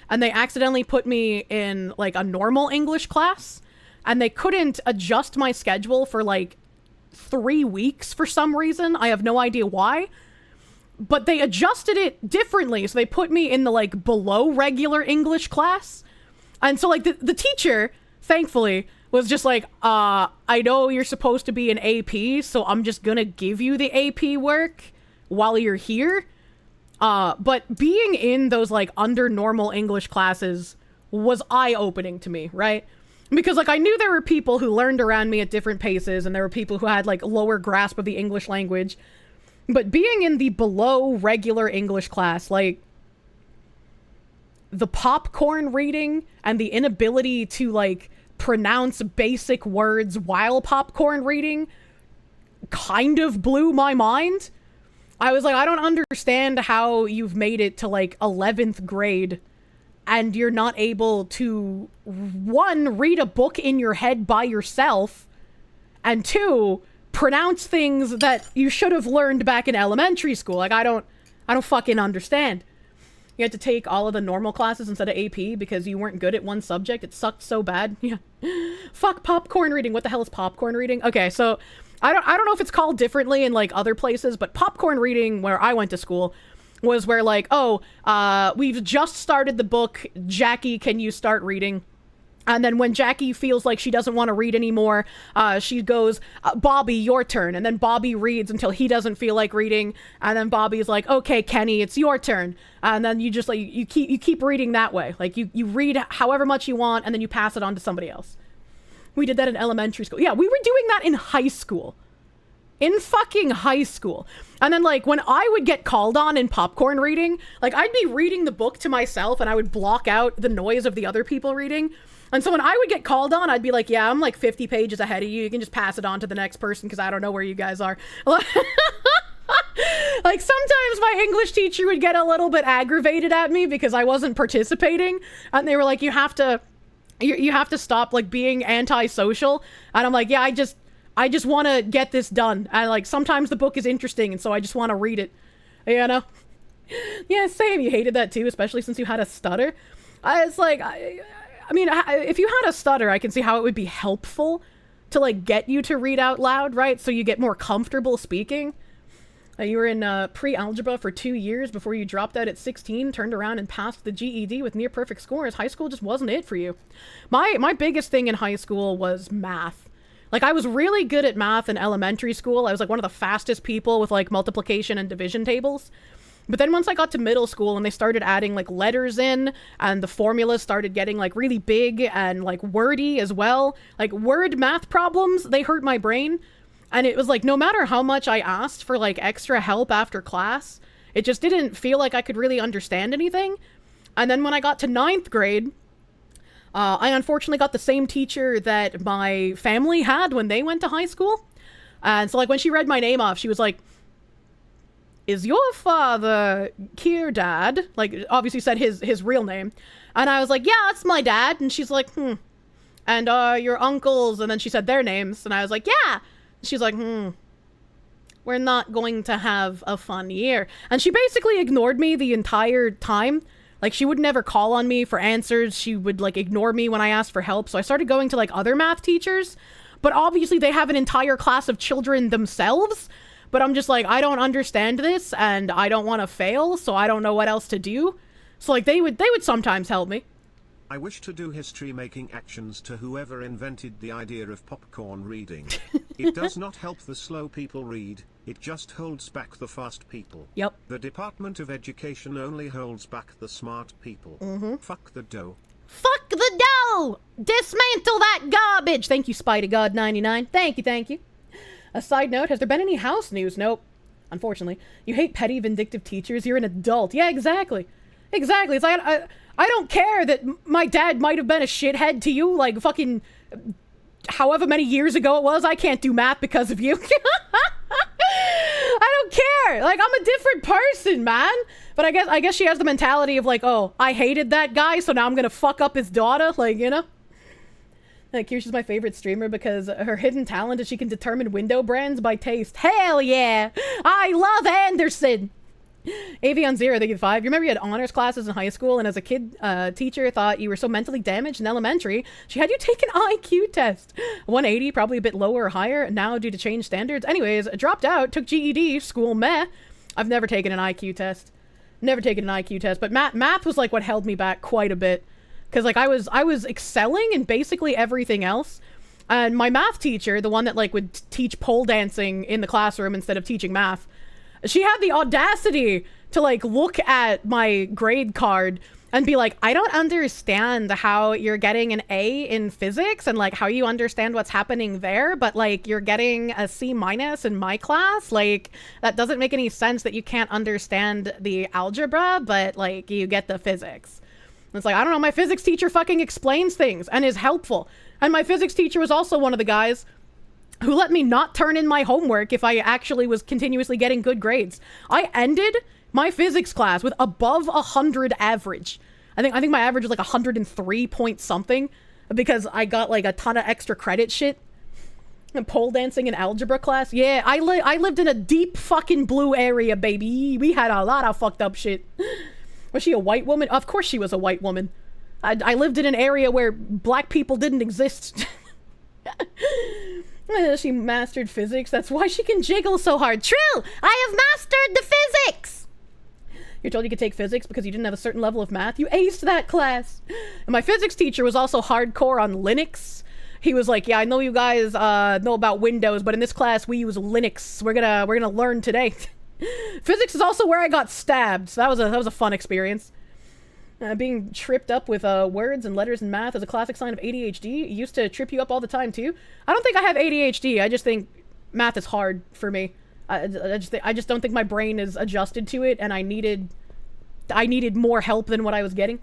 and they accidentally put me in, like, a normal English class, and they couldn't adjust my schedule for, like, 3 weeks for some reason. I have no idea why. But they adjusted it differently, so they put me in the, like, below regular English class. And so, like, the teacher, thankfully, was just like, I know you're supposed to be an AP, so I'm just gonna give you the AP work while you're here. But being in those, like, under normal English classes was eye-opening to me, right? Because, like, I knew there were people who learned around me at different paces, and there were people who had, like, lower grasp of the English language. But being in the below regular English class, like, the popcorn reading and the inability to, like, pronounce basic words while popcorn reading kind of blew my mind. I was like, I don't understand how you've made it to, like, 11th grade and you're not able to, 1, read a book in your head by yourself, and 2, pronounce things that you should have learned back in elementary school. Like, I don't fucking understand. You had to take all of the normal classes instead of AP because you weren't good at one subject. It sucked so bad. Yeah. Fuck popcorn reading. What the hell is popcorn reading? Okay, so I don't know if it's called differently in, like, other places, but popcorn reading where I went to school was where, like, we've just started the book. Jackie, can you start reading? And then when Jackie feels like she doesn't want to read anymore, she goes, Bobby, your turn. And then Bobby reads until he doesn't feel like reading. And then Bobby's like, okay, Kenny, it's your turn. And then you just, like, you keep reading that way. Like, you read however much you want, and then you pass it on to somebody else. We did that in elementary school. Yeah, we were doing that in high school. In fucking high school. And then, like, when I would get called on in popcorn reading, like, I'd be reading the book to myself, and I would block out the noise of the other people reading. And so when I would get called on, I'd be like, yeah, I'm like 50 pages ahead of you. You can just pass it on to the next person because I don't know where you guys are. Like, sometimes my English teacher would get a little bit aggravated at me because I wasn't participating. And they were like, you have to stop, like, being antisocial. And I'm like, yeah, I just want to get this done. And, like, sometimes the book is interesting, and so I just want to read it. You know? Yeah, same. You hated that too, especially since you had a stutter. It's like, I mean, if you had a stutter, I can see how it would be helpful to, like, get you to read out loud, right? So you get more comfortable speaking. You were in pre-algebra for 2 years before you dropped out at 16, turned around and passed the GED with near-perfect scores. High school just wasn't it for you. My biggest thing in high school was math. Like, I was really good at math in elementary school. I was, like, one of the fastest people with, like, multiplication and division tables. But then once I got to middle school and they started adding, like, letters in, and the formulas started getting, like, really big and, like, wordy as well. Like, word math problems, they hurt my brain. And it was like, no matter how much I asked for, like, extra help after class, it just didn't feel like I could really understand anything. And then when I got to 9th grade, I unfortunately got the same teacher that my family had when they went to high school. And so, like, when she read my name off, she was like, "Is your father here, Dad?" Like, obviously said his real name. And I was like, "Yeah, that's my dad." And she's like, "And your uncles?" And then she said their names. And I was like, "Yeah." She's like, "We're not going to have a fun year." And she basically ignored me the entire time. Like, she would never call on me for answers. She would, like, ignore me when I asked for help. So I started going to, like, other math teachers. But obviously they have an entire class of children themselves. But I'm just like, I don't understand this, and I don't want to fail, so I don't know what else to do. So, like, they would sometimes help me. I wish to do history-making actions to whoever invented the idea of popcorn reading. It does not help the slow people read, it just holds back the fast people. Yep. The Department of Education only holds back the smart people. Fuck the dough. Fuck the dough! Dismantle that garbage! Thank you, SpideyGod99. Thank you. A side note, has there been any house news? Nope. Unfortunately. You hate petty, vindictive teachers. You're an adult. Yeah, exactly. Exactly. It's like, I don't care that my dad might have been a shithead to you, like, fucking however many years ago it was. I can't do math because of you. I don't care. Like, I'm a different person, man. But I guess she has the mentality of, like, oh, I hated that guy, so now I'm gonna fuck up his daughter. Like, you know? Like, Kirsche is my favorite streamer because her hidden talent is she can determine window brands by taste. Hell yeah! I love Anderson! Avion Zero, thank you 5. You remember you had honors classes in high school, and as a kid, teacher thought you were so mentally damaged in elementary, she had you take an IQ test. 180, probably a bit lower or higher, now due to change standards. Anyways, dropped out, took GED, school meh. I've never taken an IQ test. Never taken an IQ test, but math was like what held me back quite a bit. Because, like, I was excelling in basically everything else. And my math teacher, the one that, like, would teach pole dancing in the classroom instead of teaching math, she had the audacity to, like, look at my grade card and be like, I don't understand how you're getting an A in physics and, like, how you understand what's happening there, but, like, you're getting a C- in my class. Like, that doesn't make any sense that you can't understand the algebra, but, like, you get the physics. It's like, I don't know, my physics teacher fucking explains things and is helpful. And my physics teacher was also one of the guys who let me not turn in my homework if I actually was continuously getting good grades. I ended my physics class with above 100 average. I think my average was like 103 point something because I got like a ton of extra credit shit. And pole dancing in algebra class. Yeah, I lived in a deep fucking blue area, baby. We had a lot of fucked up shit. Was she a white woman? Of course she was a white woman. I lived in an area where black people didn't exist. She mastered physics. That's why she can jiggle so hard. True! I have mastered the physics! You're told you could take physics because you didn't have a certain level of math. You aced that class. And my physics teacher was also hardcore on Linux. He was like, yeah, I know you guys know about Windows, but in this class we use Linux. We're gonna learn today. Physics is also where I got stabbed, so that was a fun experience. Being tripped up with words and letters and math is a classic sign of ADHD. It used to trip you up all the time too. I don't think I have ADHD. I just think math is hard for me. I just don't think my brain is adjusted to it, and I needed more help than what I was getting.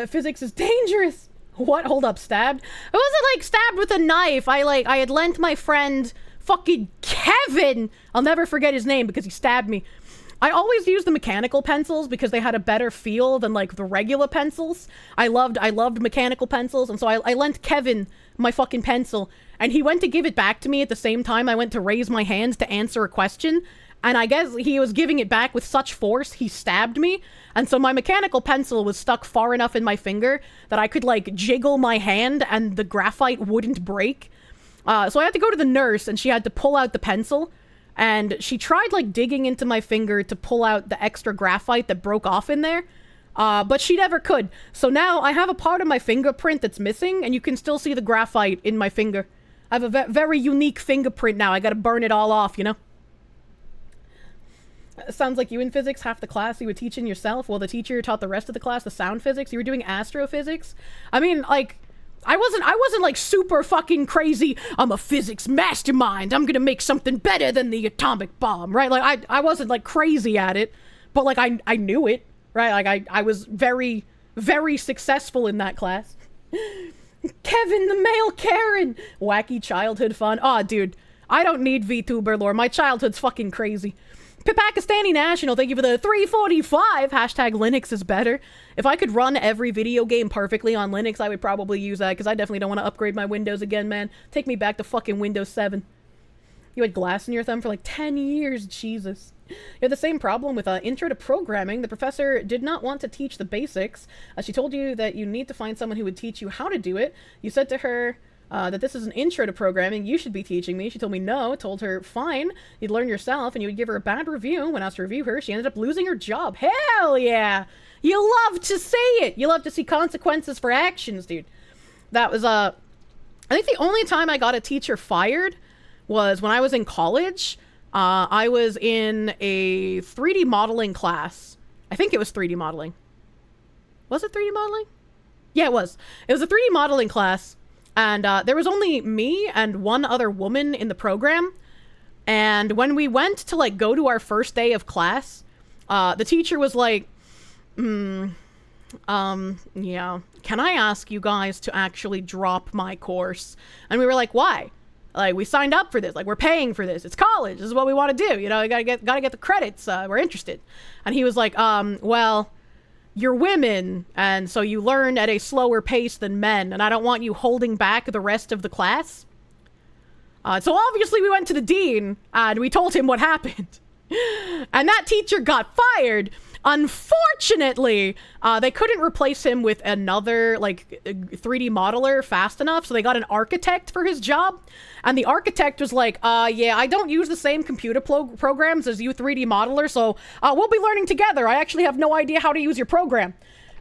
Physics is dangerous. What? Hold up, stabbed? I wasn't like stabbed with a knife. I had lent my friend fucking Kevin. I'll never forget his name because he stabbed me. I always used the mechanical pencils because they had a better feel than like the regular pencils. I loved mechanical pencils, and so I lent Kevin my fucking pencil, and he went to give it back to me at the same time I went to raise my hand to answer a question, And I guess he was giving it back with such force, he stabbed me. And so my mechanical pencil was stuck far enough in my finger that I could, like, jiggle my hand and the graphite wouldn't break. So I had to go to the nurse, and she had to pull out the pencil. And she tried, like, digging into my finger to pull out the extra graphite that broke off in there. But she never could. So now I have a part of my fingerprint that's missing, and you can still see the graphite in my finger. I have a very unique fingerprint now. I gotta burn it all off, you know? Sounds like you in physics, half the class you were teaching yourself, while the teacher taught the rest of the class the sound physics. You were doing astrophysics. I mean, like, I wasn't like super fucking crazy. I'm a physics mastermind. I'm gonna make something better than the atomic bomb, right? Like, I wasn't like crazy at it, but like I knew it, right? Like I was very, very successful in that class. Kevin the male Karen, wacky childhood fun. Aw, dude, I don't need VTuber lore. My childhood's fucking crazy. Pakistani National, thank you for the 345. Hashtag Linux is better. If I could run every video game perfectly on Linux, I would probably use that, because I definitely don't want to upgrade my Windows again, man. Take me back to fucking Windows 7. You had glass in your thumb for like 10 years, Jesus. You had the same problem with Intro to Programming. The professor did not want to teach the basics. She told you that you need to find someone who would teach you how to do it. You said to her that this is an intro to programming, you should be teaching me. She told me no, told her fine, you'd learn yourself, and you would give her a bad review. When asked to review her, she ended up losing her job. Hell yeah! You love to see it! You love to see consequences for actions, dude. That was, I think the only time I got a teacher fired was when I was in college. I was in a 3D modeling class. I think it was 3D modeling. Was it 3D modeling? Yeah, it was. It was a 3D modeling class. And there was only me and one other woman in the program. And when we went to, like, go to our first day of class, the teacher was like, yeah, can I ask you guys to actually drop my course? And we were like, why? Like, we signed up for this. Like, we're paying for this. It's college. This is what we want to do. You know, you gotta get the credits. We're interested. And he was like, well, you're women, and so you learn at a slower pace than men, and I don't want you holding back the rest of the class. So obviously we went to the dean, and we told him what happened. And that teacher got fired. Unfortunately, they couldn't replace him with another, like, 3D modeler fast enough, so they got an architect for his job. And the architect was like, yeah, I don't use the same computer programs as you 3D modeler, so we'll be learning together. I actually have no idea how to use your program.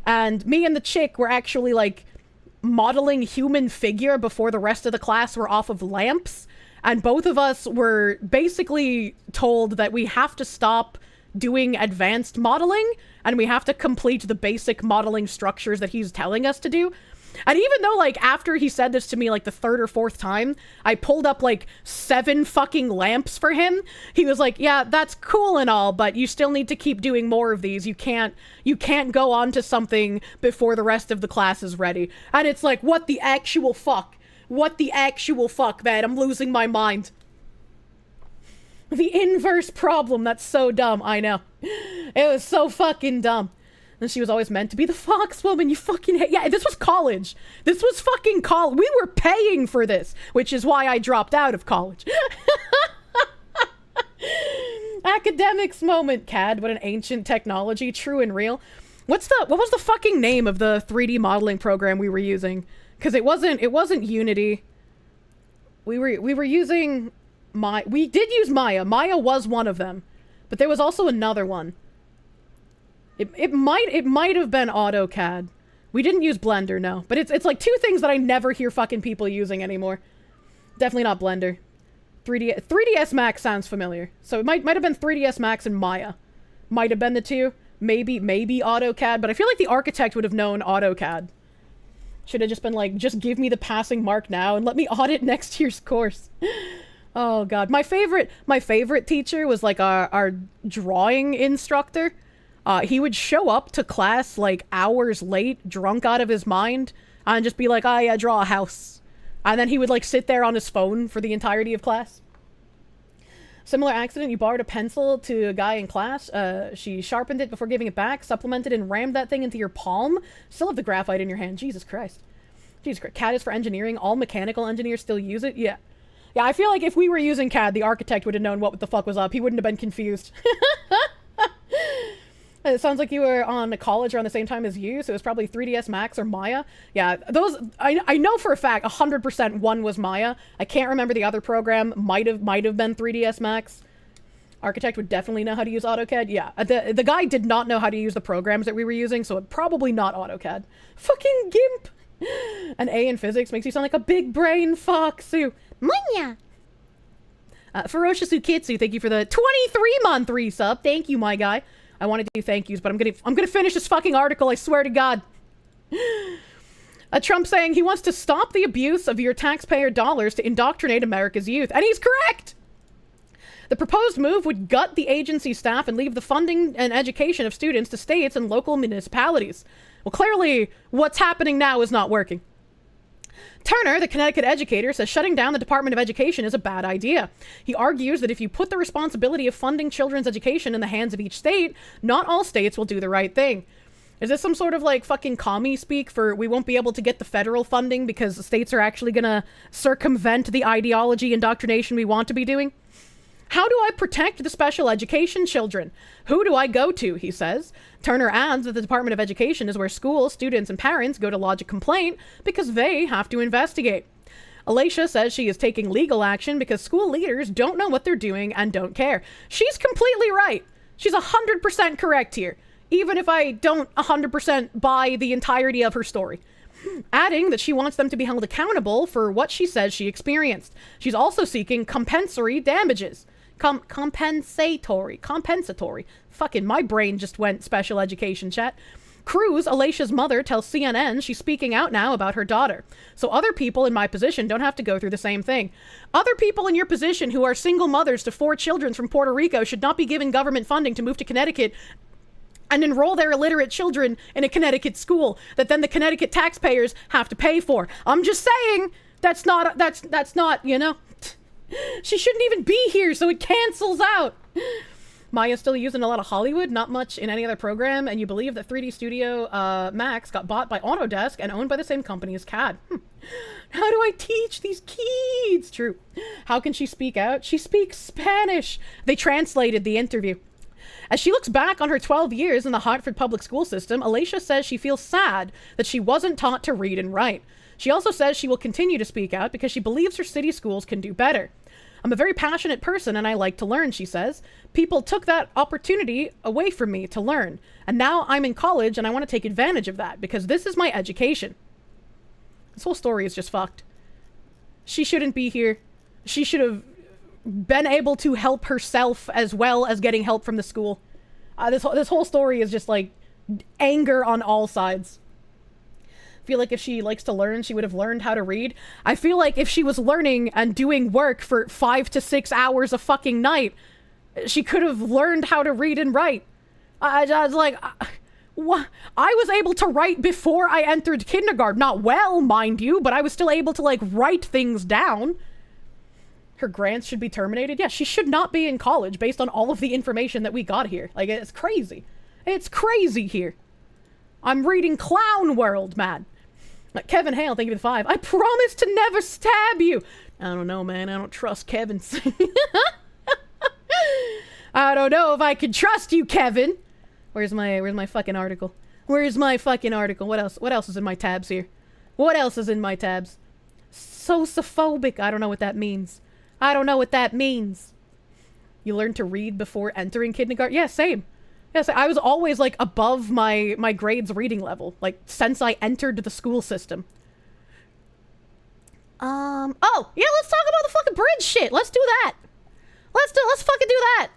And me and the chick were actually, like, modeling human figure before the rest of the class were off of lamps. And both of us were basically told that we have to stop doing advanced modeling, and we have to complete the basic modeling structures that he's telling us to do. And even though, like, after he said this to me, like, the third or fourth time, I pulled up, like, 7 fucking lamps for him, he was like, yeah, that's cool and all, but you still need to keep doing more of these. You can't go on to something before the rest of the class is ready. And it's like, what the actual fuck? What the actual fuck, man? I'm losing my mind. The inverse problem. That's so dumb. I know. It was so fucking dumb. And she was always meant to be the fox woman. You fucking hate. Yeah, this was college. This was fucking college. We were paying for this, which is why I dropped out of college. Academics moment, CAD. What an ancient technology. True and real. What was the fucking name of the 3D modeling program we were using? Because it wasn't Unity. We were using we did use Maya. Maya was one of them. But there was also another one. It might have been AutoCAD. We didn't use Blender, no. But it's like 2 things that I never hear fucking people using anymore. Definitely not Blender. 3ds Max sounds familiar. So it might have been 3ds Max and Maya. Might have been the 2. Maybe AutoCAD, but I feel like the architect would have known AutoCAD. Should have just been like, just give me the passing mark now and let me audit next year's course. Oh god. My favorite teacher was like our drawing instructor. He would show up to class like hours late, drunk out of his mind, and just be like, oh yeah, draw a house. And then he would like sit there on his phone for the entirety of class. Similar accident, you borrowed a pencil to a guy in class. She sharpened it before giving it back, supplemented and rammed that thing into your palm. Still have the graphite in your hand. Jesus Christ. Jesus Christ. CAD is for engineering. All mechanical engineers still use it. Yeah. Yeah, I feel like if we were using CAD, the architect would have known what the fuck was up. He wouldn't have been confused. It sounds like you were on college around the same time as you, so it was probably 3ds Max or Maya. Yeah, those, I know for a fact, 100% one was Maya. I can't remember the other program. Might have been 3ds Max. Architect would definitely know how to use AutoCAD. Yeah, the guy did not know how to use the programs that we were using, so it probably not AutoCAD. Fucking GIMP! An A in physics makes you sound like a big brain foxu. Munya! Ferocious Ukitsu, thank you for the 23-month resub. Thank you, my guy. I want to do thank yous, but I'm gonna finish this fucking article, I swear to God. Trump saying he wants to stop the abuse of your taxpayer dollars to indoctrinate America's youth. And he's correct! The proposed move would gut the agency staff and leave the funding and education of students to states and local municipalities. Well, clearly, what's happening now is not working. Turner, the Connecticut educator, says shutting down the Department of Education is a bad idea. He argues that if you put the responsibility of funding children's education in the hands of each state, not all states will do the right thing. Is this some sort of like fucking commie speak for we won't be able to get the federal funding because the states are actually gonna circumvent the ideology indoctrination we want to be doing? How do I protect the special education children? Who do I go to, he says. Turner adds that the Department of Education is where schools, students, and parents go to lodge a complaint because they have to investigate. Alicia says she is taking legal action because school leaders don't know what they're doing and don't care. She's completely right. She's 100% correct here, even if I don't 100% buy the entirety of her story. Adding that she wants them to be held accountable for what she says she experienced. She's also seeking compensatory damages. Compensatory. Fucking my brain just went special education, chat. Cruz, Alicia's mother, tells CNN she's speaking out now about her daughter. So other people in my position don't have to go through the same thing. Other people in your position who are single mothers to 4 children from Puerto Rico should not be given government funding to move to Connecticut and enroll their illiterate children in a Connecticut school that then the Connecticut taxpayers have to pay for. I'm just saying, that's not, you know. She shouldn't even be here, so it cancels out. Maya's still using a lot of Hollywood, not much in any other program, and you believe that 3D Studio Max got bought by Autodesk and owned by the same company as CAD. How do I teach these kids? True. How can she speak out? She speaks Spanish. They translated the interview. As she looks back on her 12 years in the Hartford public school system, Alicia says she feels sad that she wasn't taught to read and write. She also says she will continue to speak out because she believes her city schools can do better. I'm a very passionate person and I like to learn, she says. People took that opportunity away from me to learn. And now I'm in college and I want to take advantage of that because this is my education. This whole story is just fucked. She shouldn't be here. She should have been able to help herself as well as getting help from the school. This whole story is just like anger on all sides. I feel like if she likes to learn, she would have learned how to read. I feel like if she was learning and doing work for 5 to 6 hours a fucking night, she could have learned how to read and write. I was like, what? I was able to write before I entered kindergarten. Not well, mind you, but I was still able to like write things down. Her grants should be terminated. Yeah, she should not be in college based on all of the information that we got here. Like, it's crazy. It's crazy here. I'm reading Clown World, man. Like, Kevin Hale, thank you for the 5. I promise to never stab you. I don't know, man. I don't trust Kevin. I don't know if I can trust you, Kevin. Where's my fucking article? Where's my fucking article? What else is in my tabs here? What else is in my tabs? Sociophobic. I don't know what that means. I don't know what that means. You learn to read before entering kindergarten? Yeah, same. Yes, I was always like above my grades reading level, like since I entered the school system. Oh, yeah, let's talk about the fucking bridge shit. Let's do that. Let's fucking do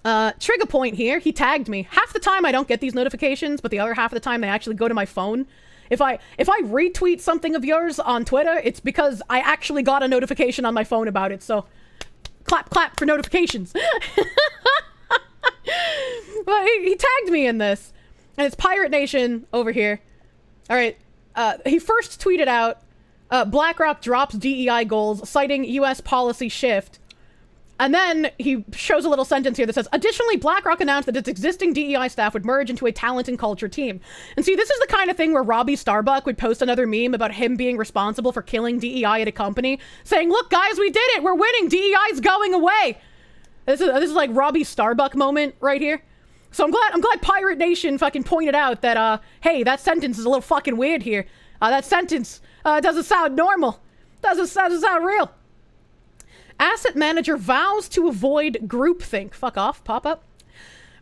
that. Trigger point here. He tagged me. Half the time I don't get these notifications, but the other half of the time they actually go to my phone. If I retweet something of yours on Twitter, it's because I actually got a notification on my phone about it. So clap for notifications. Well, he tagged me in this, and it's Pirate Nation over here. All right, he first tweeted out, BlackRock drops DEI goals, citing U.S. policy shift. And then he shows a little sentence here that says, additionally, BlackRock announced that its existing DEI staff would merge into a talent and culture team. And see, this is the kind of thing where Robbie Starbuck would post another meme about him being responsible for killing DEI at a company, saying, look, guys, we did it. We're winning. DEI's going away. This is like Robbie Starbuck moment right here. So I'm glad Pirate Nation fucking pointed out that, hey, that sentence is a little fucking weird here. That sentence doesn't sound normal. Doesn't sound real. Asset manager vows to avoid groupthink. Fuck off, pop-up.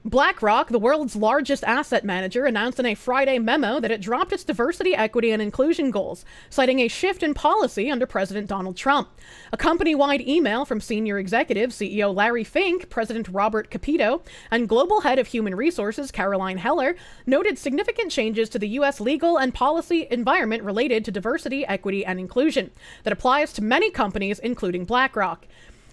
BlackRock, the world's largest asset manager, announced in a Friday memo that it dropped its diversity, equity, and inclusion goals, citing a shift in policy under President Donald Trump. A company-wide email from senior executive CEO Larry Fink, President Robert Capito, and Global Head of Human Resources Caroline Heller noted significant changes to the U.S. legal and policy environment related to diversity, equity, and inclusion that applies to many companies, including BlackRock.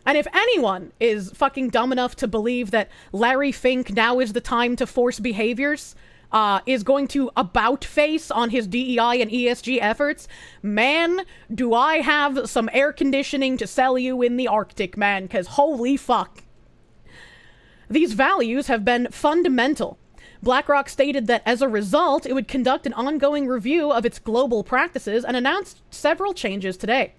And if anyone is fucking dumb enough to believe that Larry Fink now is the time to force behaviors, is going to about face on his DEI and ESG efforts, man, do I have some air conditioning to sell you in the Arctic, man, because holy fuck. These values have been fundamental. BlackRock stated that as a result, it would conduct an ongoing review of its global practices and announced several changes today.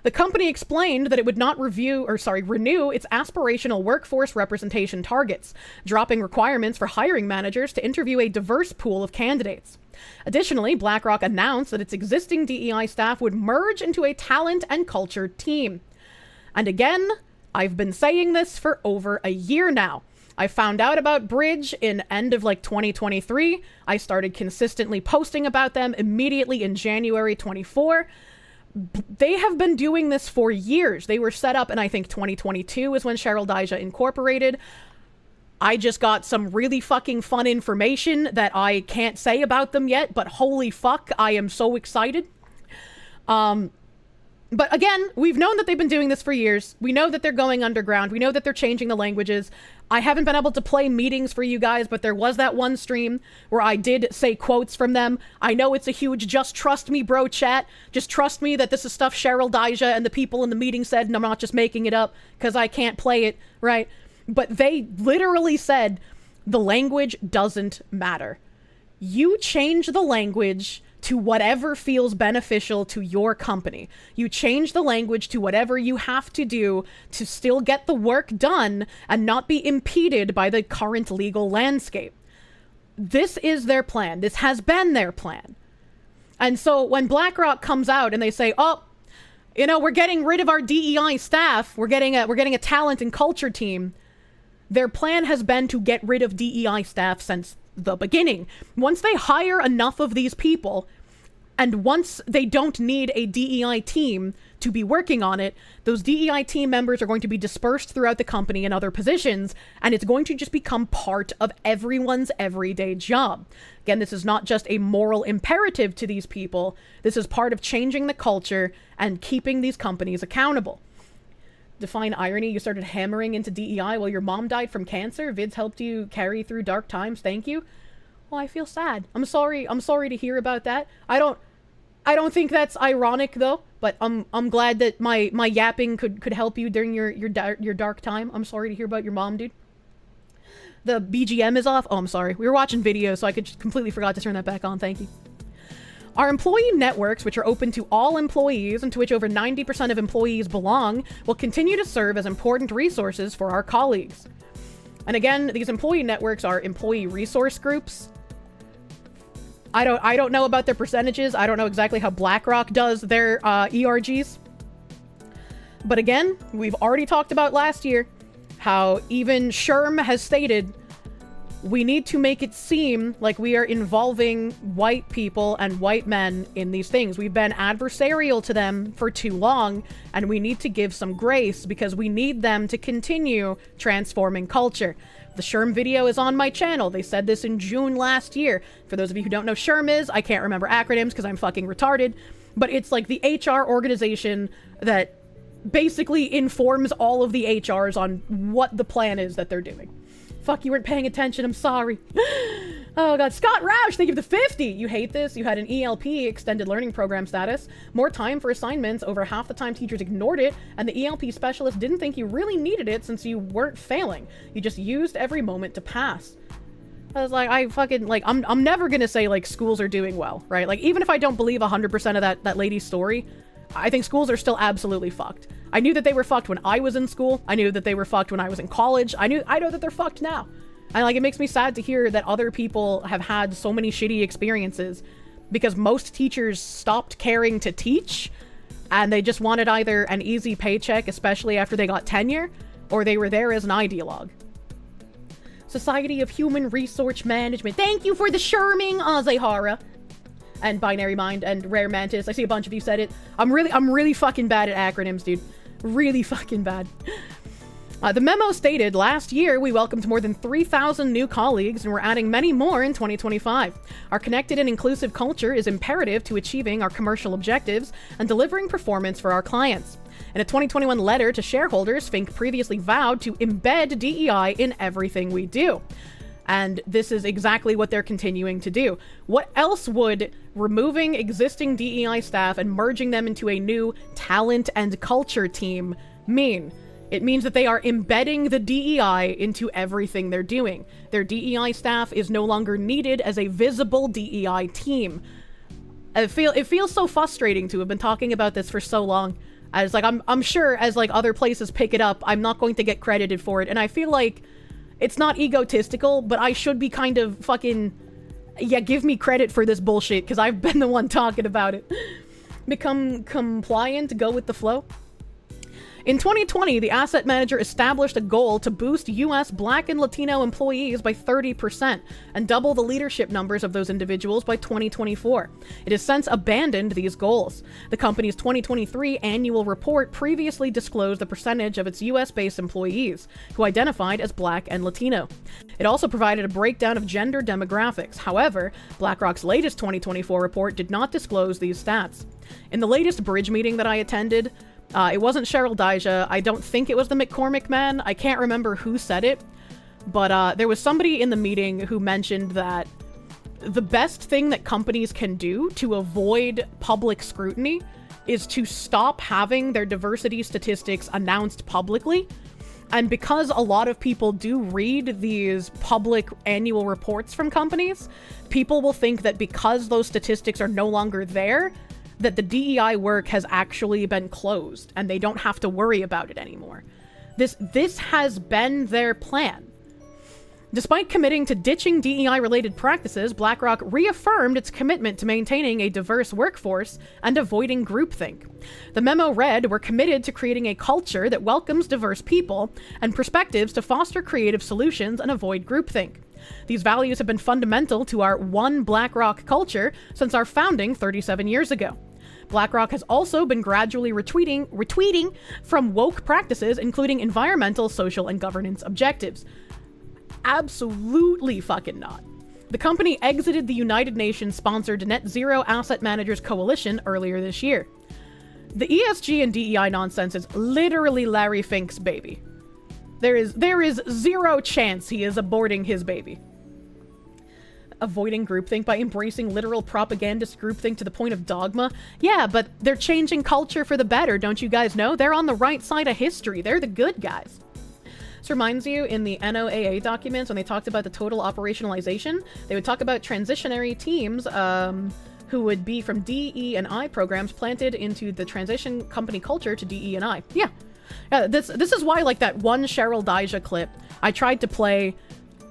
The company explained that it would not renew its aspirational workforce representation targets, dropping requirements for hiring managers to interview a diverse pool of candidates. Additionally, BlackRock announced that its existing DEI staff would merge into a talent and culture team. And again, I've been saying this for over a year now. I found out about Bridge in end of 2023. I started consistently posting about them immediately in January 24. They have been doing this for years. They were set up in, I think, 2022 is when Cheryl Daija incorporated. I just got some really fucking fun information that I can't say about them yet, but holy fuck, I am so excited. But again, we've known that they've been doing this for years. We know that they're going underground. We know that they're changing the languages. I haven't been able to play meetings for you guys, but there was that one stream where I did say quotes from them. I know it's a huge just trust me bro chat. Just trust me that this is stuff Cheryl Daija and the people in the meeting said, and I'm not just making it up because I can't play it, right? But they literally said the language doesn't matter. You change the language to whatever feels beneficial to your company. You change the language to whatever you have to do to still get the work done and not be impeded by the current legal landscape. This is their plan. This has been their plan. And so when BlackRock comes out and they say, oh, we're getting rid of our DEI staff, we're getting a talent and culture team, their plan has been to get rid of DEI staff since the beginning. Once they hire enough of these people, and once they don't need a DEI team to be working on it, those DEI team members are going to be dispersed throughout the company in other positions, and it's going to just become part of everyone's everyday job. Again, this is not just a moral imperative to these people. This is part of changing the culture and keeping these companies accountable. Define irony. You started hammering into DEI while your mom died from cancer. Vids helped you carry through dark times. Thank you. Well, I feel sad. I'm sorry to hear about that. I don't think that's ironic though, but I'm glad that my yapping could help you during your dark time. I'm sorry to hear about your mom, dude. The BGM is off. Oh, I'm sorry. We were watching videos, so I just completely forgot to turn that back on. Thank you. Our employee networks, which are open to all employees and to which over 90% of employees belong, will continue to serve as important resources for our colleagues. And again, these employee networks are employee resource groups. I don't know about their percentages. I don't know exactly how BlackRock does their ERGs. But again, we've already talked about last year how even Sherm has stated we need to make it seem like we are involving white people and white men in these things. We've been adversarial to them for too long, and we need to give some grace because we need them to continue transforming culture. The Sherm video is on my channel. They said this in June last year. For those of you who don't know Sherm is, I can't remember acronyms because I'm fucking retarded, but it's like the HR organization that basically informs all of the HRs on what the plan is that they're doing. Fuck, you weren't paying attention. I'm sorry. Oh god, Scott Roush, thank you for the 50! You hate this? You had an ELP, Extended Learning Program status, more time for assignments, over half the time teachers ignored it, and the ELP specialist didn't think you really needed it since you weren't failing. You just used every moment to pass. I was like, I fucking, like, I'm never gonna say, like, schools are doing well, right? Like, even if I don't believe 100% of that lady's story, I think schools are still absolutely fucked. I knew that they were fucked when I was in school. I knew that they were fucked when I was in college. I know that they're fucked now. And like, it makes me sad to hear that other people have had so many shitty experiences because most teachers stopped caring to teach and they just wanted either an easy paycheck, especially after they got tenure, or they were there as an ideologue. Society of Human Resource Management. Thank you for the sherming, Azehara. And Binary Mind and Rare Mantis. I see a bunch of you said it. I'm really fucking bad at acronyms, dude. Really fucking bad. The memo stated, last year we welcomed more than 3,000 new colleagues and we're adding many more in 2025. Our connected and inclusive culture is imperative to achieving our commercial objectives and delivering performance for our clients. In a 2021 letter to shareholders, Fink previously vowed to embed DEI in everything we do. And this is exactly what they're continuing to do. What else would removing existing DEI staff and merging them into a new talent and culture team mean? It means that they are embedding the DEI into everything they're doing. Their DEI staff is no longer needed as a visible DEI team. It feels so frustrating to have been talking about this for so long. As like I'm sure as like other places pick it up, I'm not going to get credited for it, and I feel like it's not egotistical, but I should be kind of fucking, yeah, give me credit for this bullshit because I've been the one talking about it. Become compliant, go with the flow. In 2020, the asset manager established a goal to boost U.S. Black and Latino employees by 30% and double the leadership numbers of those individuals by 2024. It has since abandoned these goals. The company's 2023 annual report previously disclosed the percentage of its U.S.-based employees who identified as Black and Latino. It also provided a breakdown of gender demographics. However, BlackRock's latest 2024 report did not disclose these stats. In the latest bridge meeting that I attended, it wasn't Cheryl Dijah. I don't think it was the McCormick man. I can't remember who said it. But there was somebody in the meeting who mentioned that the best thing that companies can do to avoid public scrutiny is to stop having their diversity statistics announced publicly. And because a lot of people do read these public annual reports from companies, people will think that because those statistics are no longer there, that the DEI work has actually been closed and they don't have to worry about it anymore. This has been their plan. Despite committing to ditching DEI-related practices, BlackRock reaffirmed its commitment to maintaining a diverse workforce and avoiding groupthink. The memo read, "We're committed to creating a culture that welcomes diverse people and perspectives to foster creative solutions and avoid groupthink. These values have been fundamental to our One BlackRock culture since our founding 37 years ago. BlackRock has also been gradually retweeting from woke practices, including environmental, social, and governance objectives." Absolutely fucking not. The company exited the United Nations-sponsored Net Zero Asset Managers Coalition earlier this year. The ESG and DEI nonsense is literally Larry Fink's baby. There is zero chance he is aborting his baby. Avoiding groupthink by embracing literal propagandist groupthink to the point of dogma? Yeah, but they're changing culture for the better, don't you guys know? They're on the right side of history. They're the good guys. This reminds you, in the NOAA documents, when they talked about the total operationalization, they would talk about transitionary teams who would be from DE and I programs planted into the transition company culture to DE and I. Yeah. This is why, like, that one Cheryl Dijah clip I tried to play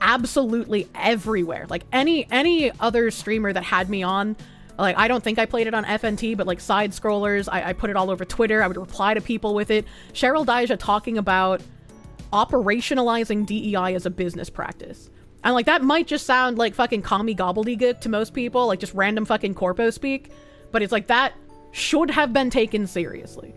absolutely everywhere. Like, any other streamer that had me on, like, I don't think I played it on FNT, but like side scrollers, I put it all over Twitter. I would reply to people with it. Cheryl Dijah talking about operationalizing DEI as a business practice. And like, that might just sound like fucking commie gobbledygook to most people, like just random fucking corpo speak, but it's like, that should have been taken seriously.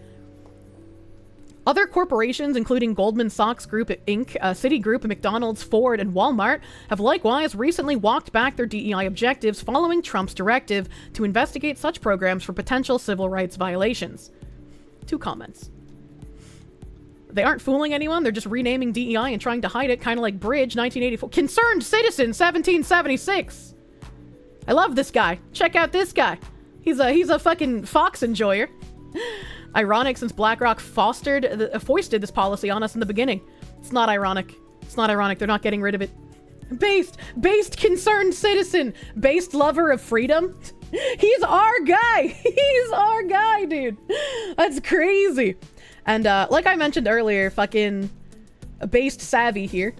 Other corporations, including Goldman Sachs Group Inc., Citigroup, McDonald's, Ford, and Walmart, have likewise recently walked back their DEI objectives following Trump's directive to investigate such programs for potential civil rights violations. 2 comments. They aren't fooling anyone. They're just renaming DEI and trying to hide it, kind of like Bridge 1984. Concerned Citizen 1776. I love this guy. Check out this guy. He's a fucking fox enjoyer. Ironic since BlackRock foisted this policy on us in the beginning. It's not ironic. It's not ironic. They're not getting rid of it. Based concerned citizen. Based lover of freedom. He's our guy. He's our guy, dude. That's crazy. And like I mentioned earlier, fucking based savvy here.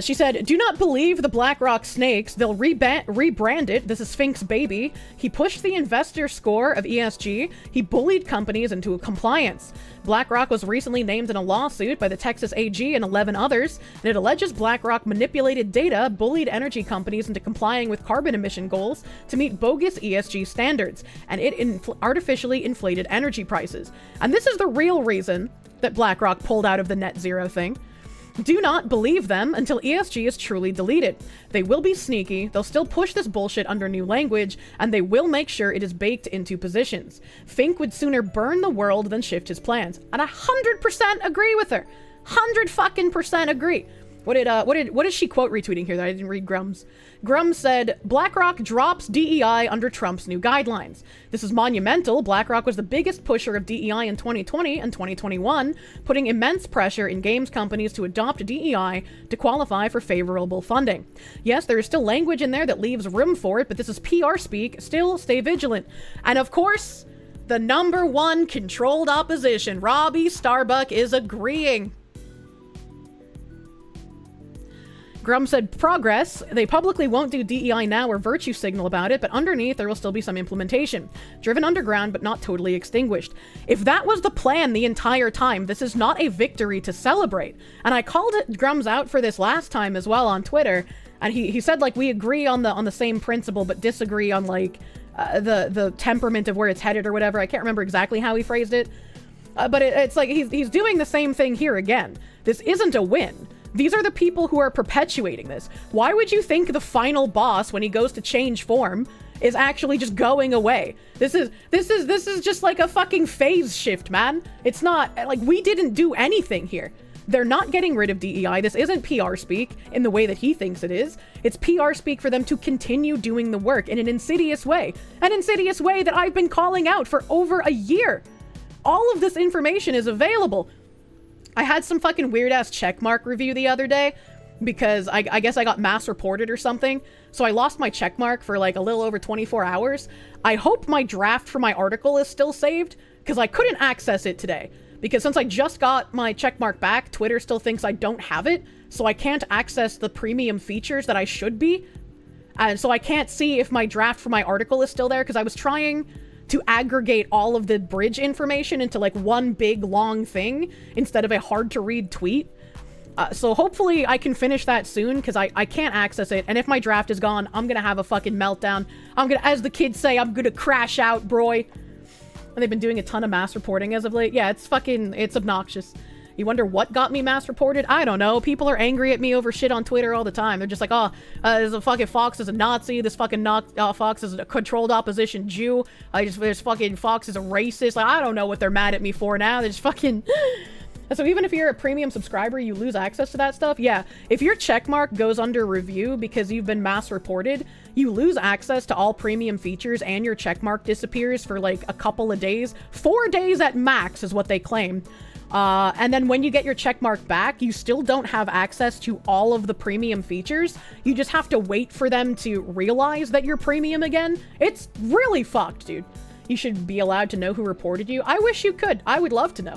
She said, do not believe the BlackRock snakes. They'll rebrand it. This is Sphinx Baby. He pushed the investor score of ESG. He bullied companies into compliance. BlackRock was recently named in a lawsuit by the Texas AG and 11 others, and it alleges BlackRock manipulated data, bullied energy companies into complying with carbon emission goals to meet bogus ESG standards, and it artificially inflated energy prices. And this is the real reason that BlackRock pulled out of the net zero thing. Do not believe them until ESG is truly deleted. They will be sneaky, they'll still push this bullshit under new language, and they will make sure it is baked into positions. Fink would sooner burn the world than shift his plans. And I 100% agree with her. 100% agree. What is she quote retweeting here that I didn't read Grum's? Grum said, BlackRock drops DEI under Trump's new guidelines. This is monumental. BlackRock was the biggest pusher of DEI in 2020 and 2021, putting immense pressure in games companies to adopt DEI to qualify for favorable funding. Yes, there is still language in there that leaves room for it, but this is PR speak. Still stay vigilant. And of course, the #1 controlled opposition, Robbie Starbuck, is agreeing. Grum said, progress. They publicly won't do DEI now or virtue signal about it, but underneath there will still be some implementation. Driven underground, but not totally extinguished. If that was the plan the entire time, this is not a victory to celebrate. And I called Grums out for this last time as well on Twitter, and he said, like, we agree on the same principle, but disagree on, like, the temperament of where it's headed or whatever. I can't remember exactly how he phrased it. But it's like he's doing the same thing here again. This isn't a win. These are the people who are perpetuating this. Why would you think the final boss, when he goes to change form, is actually just going away? This is just like a fucking phase shift, man. It's not, like, we didn't do anything here. They're not getting rid of DEI. This isn't PR speak in the way that he thinks it is. It's PR speak for them to continue doing the work in an insidious way. An insidious way that I've been calling out for over a year. All of this information is available. I had some fucking weird-ass checkmark review the other day because I guess I got mass reported or something. So I lost my checkmark for like a little over 24 hours. I hope my draft for my article is still saved because I couldn't access it today. Because since I just got my checkmark back, Twitter still thinks I don't have it. So I can't access the premium features that I should be. And so I can't see if my draft for my article is still there because I was trying to aggregate all of the bridge information into like one big long thing instead of a hard to read tweet. So hopefully I can finish that soon because I can't access it. And if my draft is gone, I'm going to have a fucking meltdown. I'm going to, as the kids say, I'm going to crash out, broy. And they've been doing a ton of mass reporting as of late. Yeah, it's obnoxious. You wonder what got me mass reported? I don't know. People are angry at me over shit on Twitter all the time. They're just like, there's a fucking Fox is a Nazi. This fucking Fox is a controlled opposition Jew. This fucking Fox is a racist. Like, I don't know what they're mad at me for now. They're just fucking... So even if you're a premium subscriber, you lose access to that stuff? Yeah. If your checkmark goes under review because you've been mass reported, you lose access to all premium features and your checkmark disappears for like a couple of days. 4 days at max is what they claim. And then when you get your checkmark back, you still don't have access to all of the premium features. You just have to wait for them to realize that you're premium again. It's really fucked, dude. You should be allowed to know who reported you. I wish you could. I would love to know.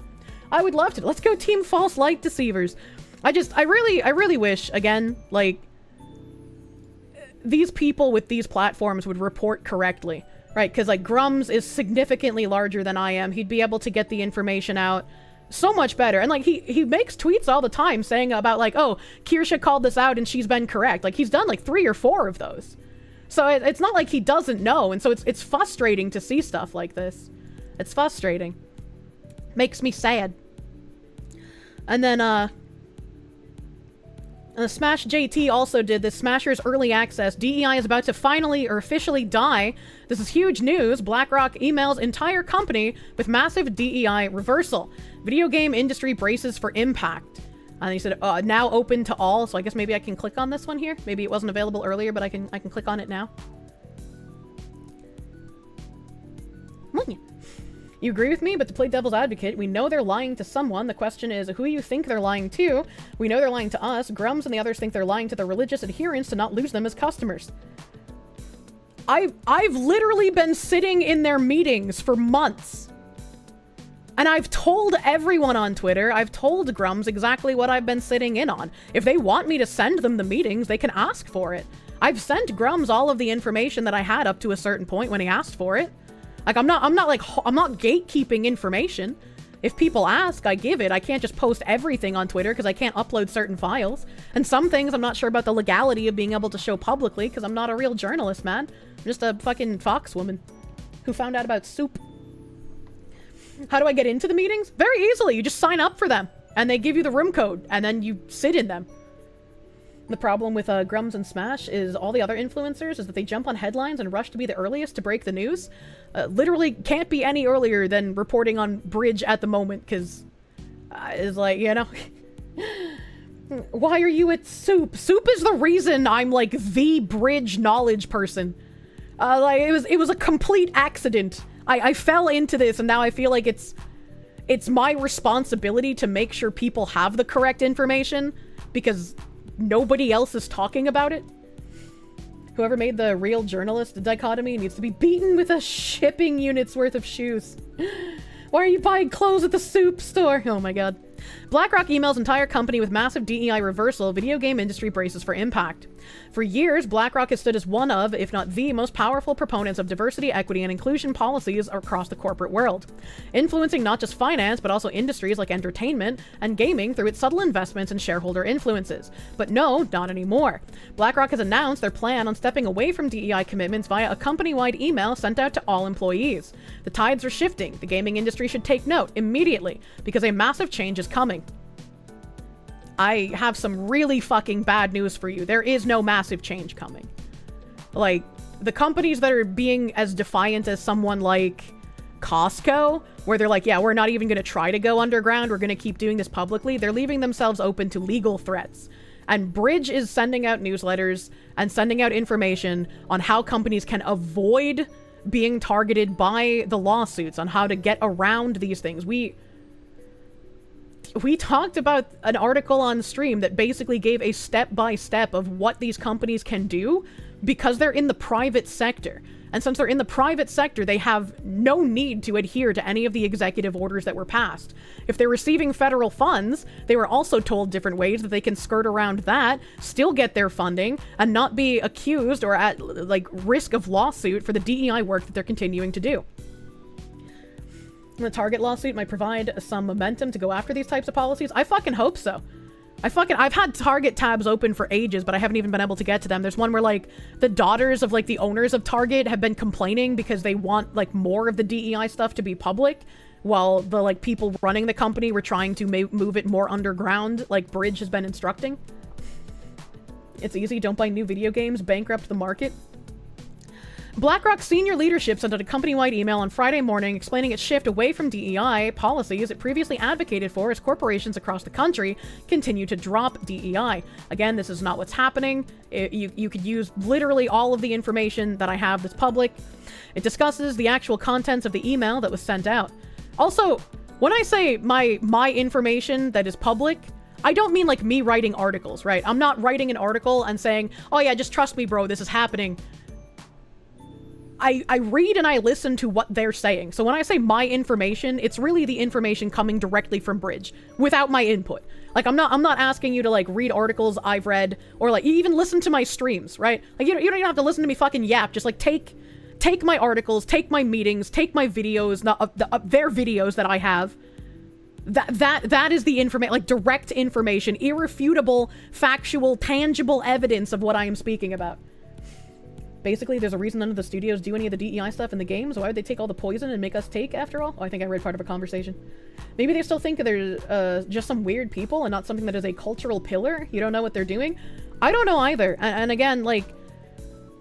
I would love to. Let's go team false light deceivers. I really wish, again, like, these people with these platforms would report correctly, right? Because, like, Grums is significantly larger than I am. He'd be able to get the information out so much better. And, like, he makes tweets all the time saying about, like, oh, Kirsche called this out and she's been correct. Like, he's done, like, 3 or 4 of those. So it's not like he doesn't know. And so it's frustrating to see stuff like this. It's frustrating. Makes me sad. And then, Smash JT also did this. Smashers Early Access. DEI is about to finally or officially die. This is huge news. BlackRock emails entire company with massive DEI reversal. Video game industry braces for impact. And he said, now open to all. So I guess maybe I can click on this one here. Maybe it wasn't available earlier, but I can click on it now. You agree with me, but to play devil's advocate, we know they're lying to someone. The question is, who you think they're lying to? We know they're lying to us. Grums and the others think they're lying to their religious adherents to not lose them as customers. I've literally been sitting in their meetings for months. And I've told everyone on Twitter, I've told Grums exactly what I've been sitting in on. If they want me to send them the meetings, they can ask for it. I've sent Grums all of the information that I had up to a certain point when he asked for it. Like, I'm not gatekeeping information. If people ask, I give it. I can't just post everything on Twitter because I can't upload certain files. And some things I'm not sure about the legality of being able to show publicly because I'm not a real journalist, man. I'm just a fucking fox woman who found out about soup. How do I get into the meetings? Very easily. You just sign up for them and they give you the room code and then you sit in them. The problem with Grums and Smash is all the other influencers is that they jump on headlines and rush to be the earliest to break the news. Literally can't be any earlier than reporting on Bridge at the moment, because it's like, you know, why are you at Soup? Soup is the reason I'm like the Bridge knowledge person. Like it was a complete accident. I fell into this and now I feel like it's my responsibility to make sure people have the correct information because nobody else is talking about it. Whoever made the real journalist dichotomy needs to be beaten with a shipping unit's worth of shoes. Why are you buying clothes at the Soup store? Oh my god. BlackRock emails entire company with massive DEI reversal. Video game industry braces for impact. For years, BlackRock has stood as one of, if not the most powerful proponents of diversity, equity, and inclusion policies across the corporate world, influencing not just finance, but also industries like entertainment and gaming through its subtle investments and shareholder influences. But no, not anymore. BlackRock has announced their plan on stepping away from DEI commitments via a company-wide email sent out to all employees. The tides are shifting. The gaming industry should take note immediately, because a massive change is coming. I have some really fucking bad news for you. There is no massive change coming. Like, the companies that are being as defiant as someone like Costco, where they're like, yeah, we're not even going to try to go underground, we're going to keep doing this publicly, they're leaving themselves open to legal threats. And Bridge is sending out newsletters and sending out information on how companies can avoid being targeted by the lawsuits, on how to get around these things. We talked about an article on stream that basically gave a step-by-step of what these companies can do because they're in the private sector. And since they're in the private sector, they have no need to adhere to any of the executive orders that were passed. If they're receiving federal funds, they were also told different ways that they can skirt around that, still get their funding, and not be accused or at like risk of lawsuit for the DEI work that they're continuing to do. The Target lawsuit might provide some momentum to go after these types of policies. I fucking hope so. I've had Target tabs open for ages, but I haven't even been able to get to them. There's one where like the daughters of like the owners of Target have been complaining because they want like more of the DEI stuff to be public, while the like people running the company were trying to move it more underground, like Bridge has been instructing. It's easy, don't buy new video games, bankrupt the market. BlackRock senior leadership sent out a company-wide email on Friday morning explaining its shift away from DEI policies it previously advocated for as corporations across the country continue to drop DEI. Again, this is not what's happening. You could use literally all of the information that I have that's public. It discusses the actual contents of the email that was sent out. Also, when I say my information that is public, I don't mean like me writing articles, right? I'm not writing an article and saying, oh yeah, just trust me, bro, this is happening. I read and I listen to what they're saying. So when I say my information, it's really the information coming directly from Bridge without my input. Like I'm not asking you to like read articles I've read or like even listen to my streams, right? Like you don't even have to listen to me fucking yap. Just like take my articles, take my meetings, take my videos, their videos that I have. That is the information, like direct information, irrefutable, factual, tangible evidence of what I am speaking about. Basically, there's a reason none of the studios do any of the DEI stuff in the games. Why would they take all the poison and make us take, after all? Oh, I think I read part of a conversation. Maybe they still think there's just some weird people and not something that is a cultural pillar. You don't know what they're doing? I don't know either. And again, like,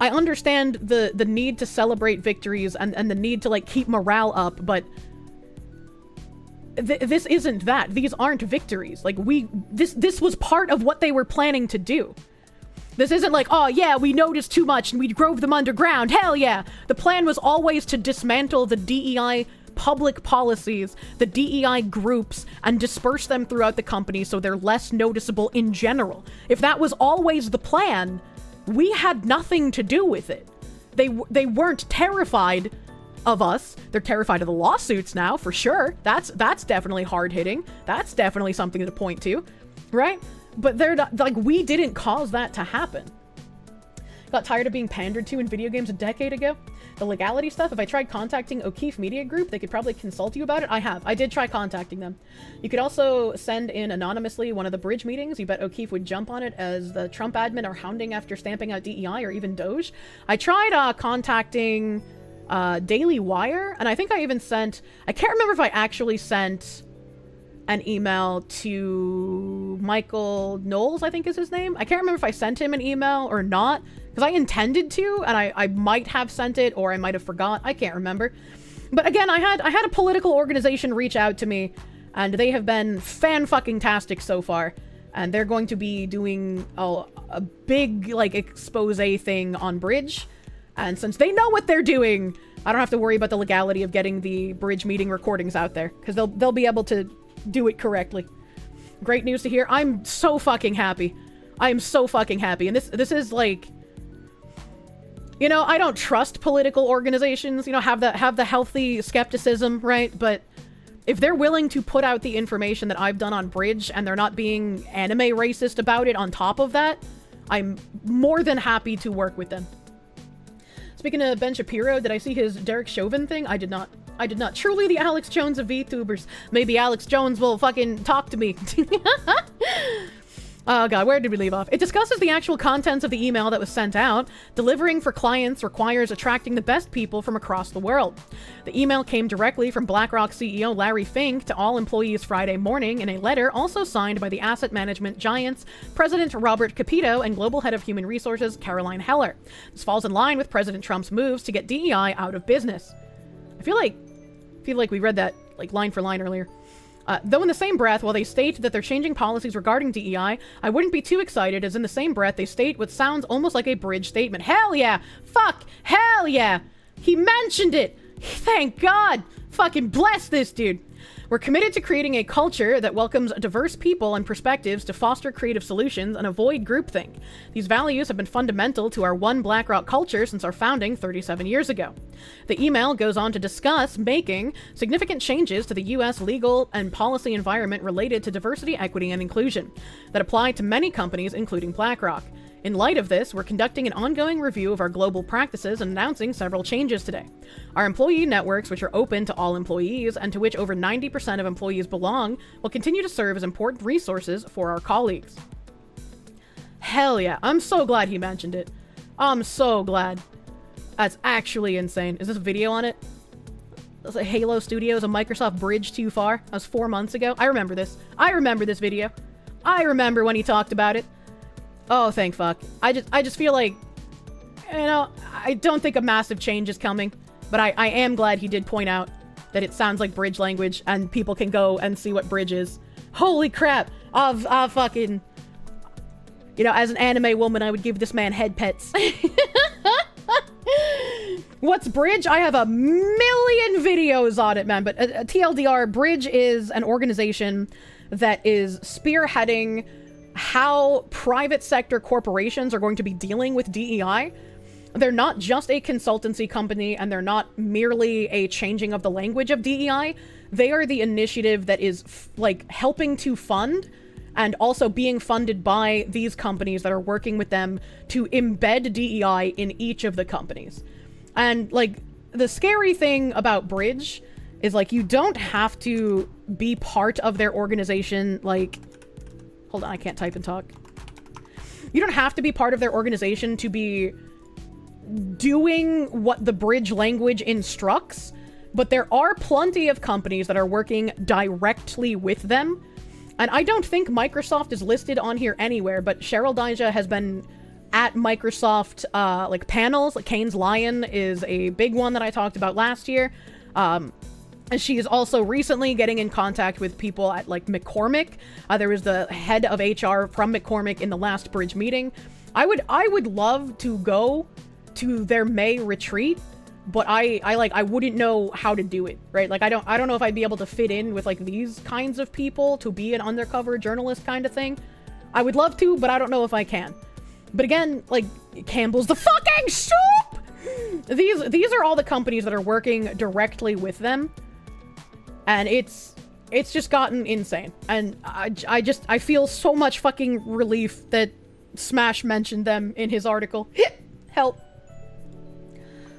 I understand the need to celebrate victories and the need to, like, keep morale up, but this isn't that. These aren't victories. Like, this was part of what they were planning to do. This isn't like, oh yeah, we noticed too much and we drove them underground. Hell yeah! The plan was always to dismantle the DEI public policies, the DEI groups, and disperse them throughout the company so they're less noticeable in general. If that was always the plan, we had nothing to do with it. They weren't terrified of us. They're terrified of the lawsuits now, for sure. That's definitely hard-hitting. That's definitely something to point to, right? But they're not, like, we didn't cause that to happen. Got tired of being pandered to in video games a decade ago. The legality stuff, if I tried contacting O'Keefe Media Group, they could probably consult you about it. I have. I did try contacting them. You could also send in anonymously one of the bridge meetings. You bet O'Keefe would jump on it, as the Trump admin are hounding after stamping out DEI or even Doge. I tried contacting Daily Wire, and I think I even sent... I can't remember if I actually sent an email to Michael Knowles, I think is his name. I can't remember if I sent him an email or not, because I intended to, and I might have sent it, or I might have forgot. I can't remember. But again, I had a political organization reach out to me, and they have been fan-fucking-tastic so far. And they're going to be doing a big, like, expose thing on Bridge. And since they know what they're doing, I don't have to worry about the legality of getting the Bridge meeting recordings out there, because they'll be able to do it correctly. Great news to hear. I'm so fucking happy. I am so fucking happy. And this is like, you know, I don't trust political organizations, you know, have the healthy skepticism, right? But if they're willing to put out the information that I've done on Bridge and they're not being anime racist about it on top of that, I'm more than happy to work with them. Speaking of Ben Shapiro, did I see his Derek Chauvin thing? I did not. I did not. Truly the Alex Jones of VTubers. Maybe Alex Jones will fucking talk to me. Oh god, where did we leave off? It discusses the actual contents of the email that was sent out. Delivering for clients requires attracting the best people from across the world. The email came directly from BlackRock CEO Larry Fink to all employees Friday morning in a letter also signed by the asset management giants, President Robert Capito and Global Head of Human Resources Caroline Heller. This falls in line with President Trump's moves to get DEI out of business. I feel like we read that like line for line earlier. Though in the same breath, while they state that they're changing policies regarding DEI, I wouldn't be too excited, as in the same breath they state what sounds almost like a bridge statement. Hell yeah! Fuck! Hell yeah! He mentioned it! Thank God! Fucking bless this dude! We're committed to creating a culture that welcomes diverse people and perspectives to foster creative solutions and avoid groupthink. These values have been fundamental to our One BlackRock culture since our founding 37 years ago. The email goes on to discuss making significant changes to the U.S. legal and policy environment related to diversity, equity, and inclusion that apply to many companies, including BlackRock. In light of this, we're conducting an ongoing review of our global practices and announcing several changes today. Our employee networks, which are open to all employees and to which over 90% of employees belong, will continue to serve as important resources for our colleagues. Hell yeah. I'm so glad he mentioned it. I'm so glad. That's actually insane. Is this a video on it? That's like Halo Studios, a Microsoft bridge too far. That was 4 months ago. I remember this. I remember this video. I remember when he talked about it. Oh, thank fuck. I just feel like, you know, I don't think a massive change is coming, but I am glad he did point out that it sounds like bridge language and people can go and see what bridge is. Holy crap. I've fucking, you know, as an anime woman, I would give this man head pets. What's Bridge? I have a million videos on it, man, but TLDR, Bridge is an organization that is spearheading how private sector corporations are going to be dealing with DEI. They're not just a consultancy company, and they're not merely a changing of the language of DEI. They are the initiative that is like helping to fund and also being funded by these companies that are working with them to embed DEI in each of the companies. And like the scary thing about Bridge is like you don't have to be part of their organization. Like, hold on, I can't type and talk. You don't have to be part of their organization to be doing what the bridge language instructs, but there are plenty of companies that are working directly with them. And I don't think Microsoft is listed on here anywhere, but Cheryl Daija has been at Microsoft, like, panels. Like, Kane's Lion is a big one that I talked about last year. And she is also recently getting in contact with people at, like, McCormick. There was the head of HR from McCormick in the last bridge meeting. I would love to go to their May retreat, but I wouldn't know how to do it, right? Like, I don't know if I'd be able to fit in with, like, these kinds of people to be an undercover journalist kind of thing. I would love to, but I don't know if I can. But again, like, Campbell's the fucking soup! These are all the companies that are working directly with them. And it's just gotten insane. And I feel so much fucking relief that Smash mentioned them in his article. Help.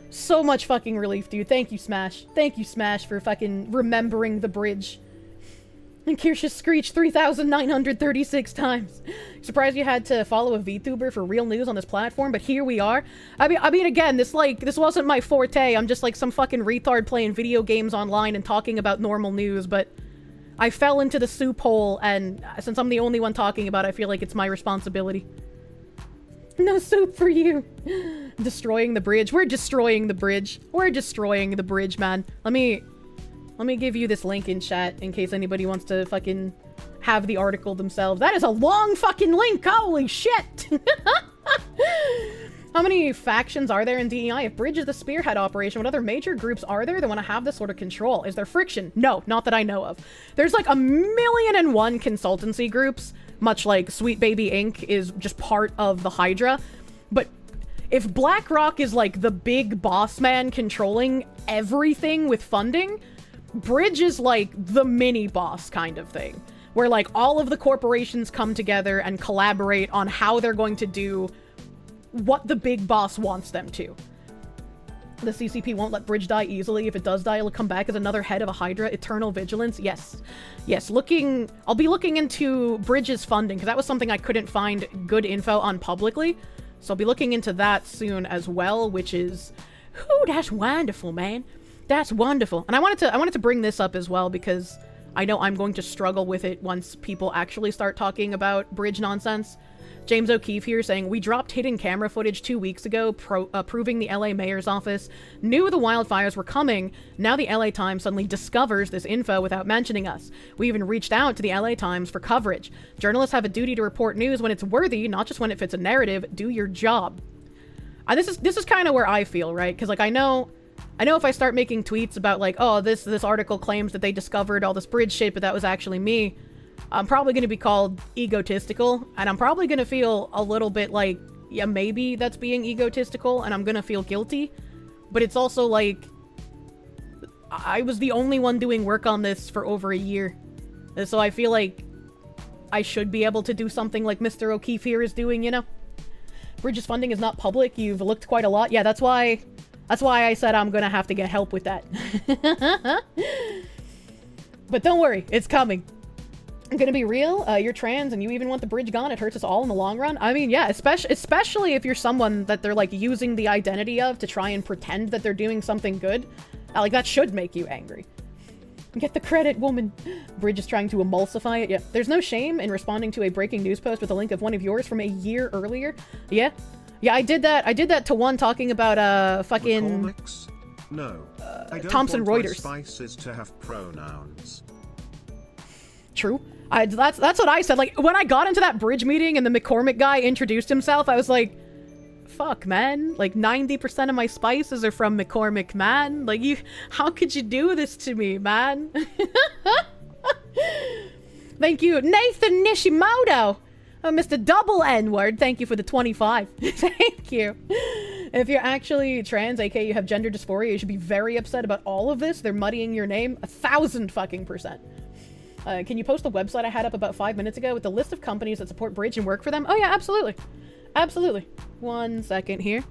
So much fucking relief, dude. Thank you, Smash. Thank you, Smash, for fucking remembering the bridge. And Kirsche screeched 3,936 times. Surprised you had to follow a VTuber for real news on this platform, but here we are. I mean, again, this wasn't my forte. I'm just like some fucking retard playing video games online and talking about normal news, but I fell into the soup hole, and since I'm the only one talking about it, I feel like it's my responsibility. No soup for you. Destroying the bridge. We're destroying the bridge. We're destroying the bridge, man. Let me give you this link in chat in case anybody wants to fucking have the article themselves. That is a long fucking link! Holy shit! How many factions are there in DEI? If Bridge is the spearhead operation, what other major groups are there that want to have this sort of control? Is there friction? No, not that I know of. There's like 1,000,001 consultancy groups, much like Sweet Baby Inc. is just part of the Hydra. But if BlackRock is like the big boss man controlling everything with funding, Bridge is like the mini boss kind of thing, where like all of the corporations come together and collaborate on how they're going to do what the big boss wants them to. The CCP won't let Bridge die easily. If it does die, it'll come back as another head of a Hydra. Eternal vigilance. Yes. Yes, I'll be looking into Bridge's funding, because that was something I couldn't find good info on publicly. So I'll be looking into that soon as well, which is... Ooh, that's wonderful, man. That's wonderful. And I wanted to bring this up as well, because I know I'm going to struggle with it once people actually start talking about Bridge nonsense. James O'Keefe here saying, we dropped hidden camera footage 2 weeks ago proving the LA mayor's office knew the wildfires were coming. Now the LA Times suddenly discovers this info without mentioning us. We even reached out to the LA Times for coverage. Journalists have a duty to report news when it's worthy, not just when it fits a narrative. Do your job. This is kind of where I feel, right? Because like I know if I start making tweets about like, oh, this article claims that they discovered all this bridge shit, but that was actually me, I'm probably going to be called egotistical, and I'm probably going to feel a little bit like, yeah, maybe that's being egotistical, and I'm going to feel guilty. But it's also like, I was the only one doing work on this for over a year. And so I feel like I should be able to do something like Mr. O'Keefe here is doing, you know? Bridge's funding is not public. You've looked quite a lot. Yeah, that's why I said I'm going to have to get help with that. But don't worry, it's coming. I'm gonna be real, you're trans and you even want the bridge gone, it hurts us all in the long run. I mean, yeah, especially if you're someone that they're like using the identity of to try and pretend that they're doing something good. Like, that should make you angry. Get the credit, woman. Bridge is trying to emulsify it. Yeah, there's no shame in responding to a breaking news post with a link of one of yours from a year earlier. Yeah, I did that to one talking about fucking no, I don't Thomson want Reuters. My spices to have pronouns. True. That's what I said. Like, when I got into that bridge meeting and the McCormick guy introduced himself, I was like, fuck, man. Like, 90% of my spices are from McCormick, man. Like, how could you do this to me, man? Thank you, Nathan Nishimoto. Oh, Mr. Double N-word, thank you for the 25. Thank you. If you're actually trans, aka you have gender dysphoria, you should be very upset about all of this. They're muddying your name 1,000%. Can you post the website I had up about 5 minutes ago with the list of companies that support Bridge and work for them? Oh yeah, absolutely. Absolutely. 1 second here.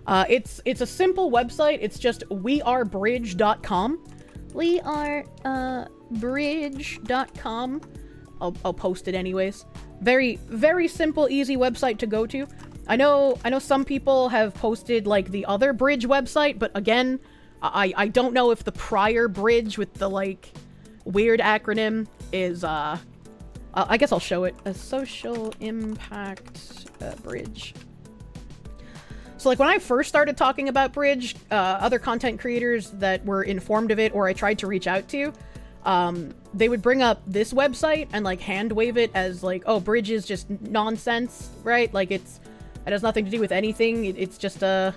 It's a simple website. It's just wearebridge.com. Wearebridge.com. I'll post it anyways. Very, very simple, easy website to go to. I know some people have posted like the other bridge website, but again, I don't know if the prior bridge with the like weird acronym is I guess I'll show it. A social impact bridge. So like when I first started talking about bridge, other content creators that were informed of it or I tried to reach out to, they would bring up this website and like hand wave it as like, oh, bridge is just nonsense, right? Like it has nothing to do with anything. It's just a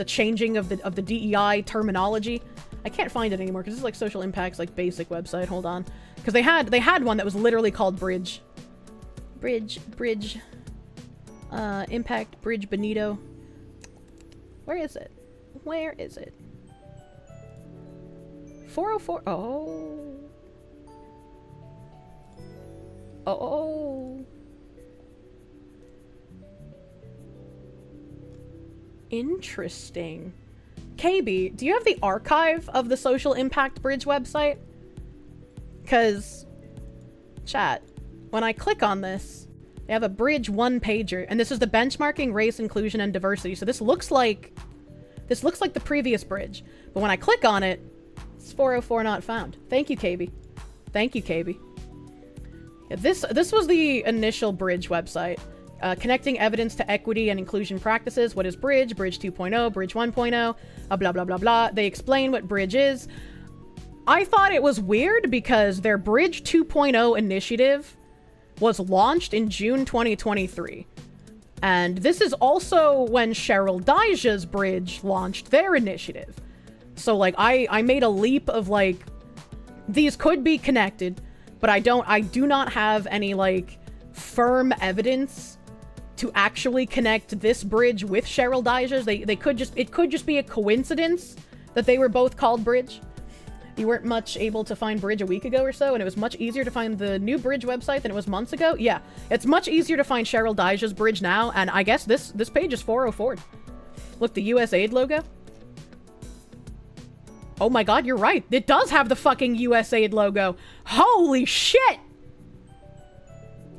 changing of the DEI terminology. I can't find it anymore because this is like social impacts like basic website. Hold on, because they had one that was literally called bridge, impact bridge Benito. Where is it? Where is it? 404. Oh. Interesting. KB, do you have the archive of the Social Impact Bridge website? Because, chat, when I click on this, they have a bridge one-pager, and this is the benchmarking, race, inclusion, and diversity. So this looks like the previous bridge. But when I click on it, it's 404 not found. Thank you, KB. Thank you, KB. Yeah, this was the initial bridge website. Connecting evidence to equity and inclusion practices. What is bridge? Bridge 2.0, bridge 1.0, blah, blah, blah, blah. They explain what bridge is. I thought it was weird because their bridge 2.0 initiative was launched in June 2023. And this is also when Cheryl Dija's bridge launched their initiative. So like I made a leap of like, these could be connected, but I do not have any like firm evidence to actually connect this bridge with Cheryl Dija's. It could just be a coincidence that they were both called bridge. You weren't much able to find bridge a week ago or so, and it was much easier to find the new bridge website than it was months ago. Yeah, it's much easier to find Cheryl Dija's bridge now, and I guess this page is 404. Look, the USAID logo. Oh my god, you're right. It does have the fucking USAID logo. Holy shit!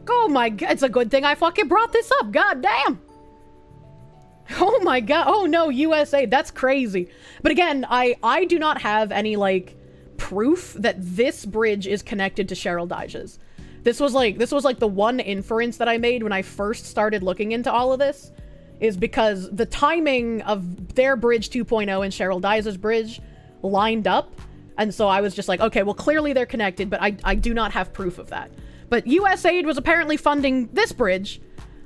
Oh my god, it's a good thing I fucking brought this up. God damn. Oh my god. Oh no, USAID. That's crazy. But again, I do not have any like proof that this bridge is connected to Cheryl Dija's. This was like the one inference that I made when I first started looking into all of this, is because the timing of their bridge 2.0 and Cheryl Dija's bridge lined up. And so I was just like, okay, well clearly they're connected, but I do not have proof of that. But USAID was apparently funding this bridge,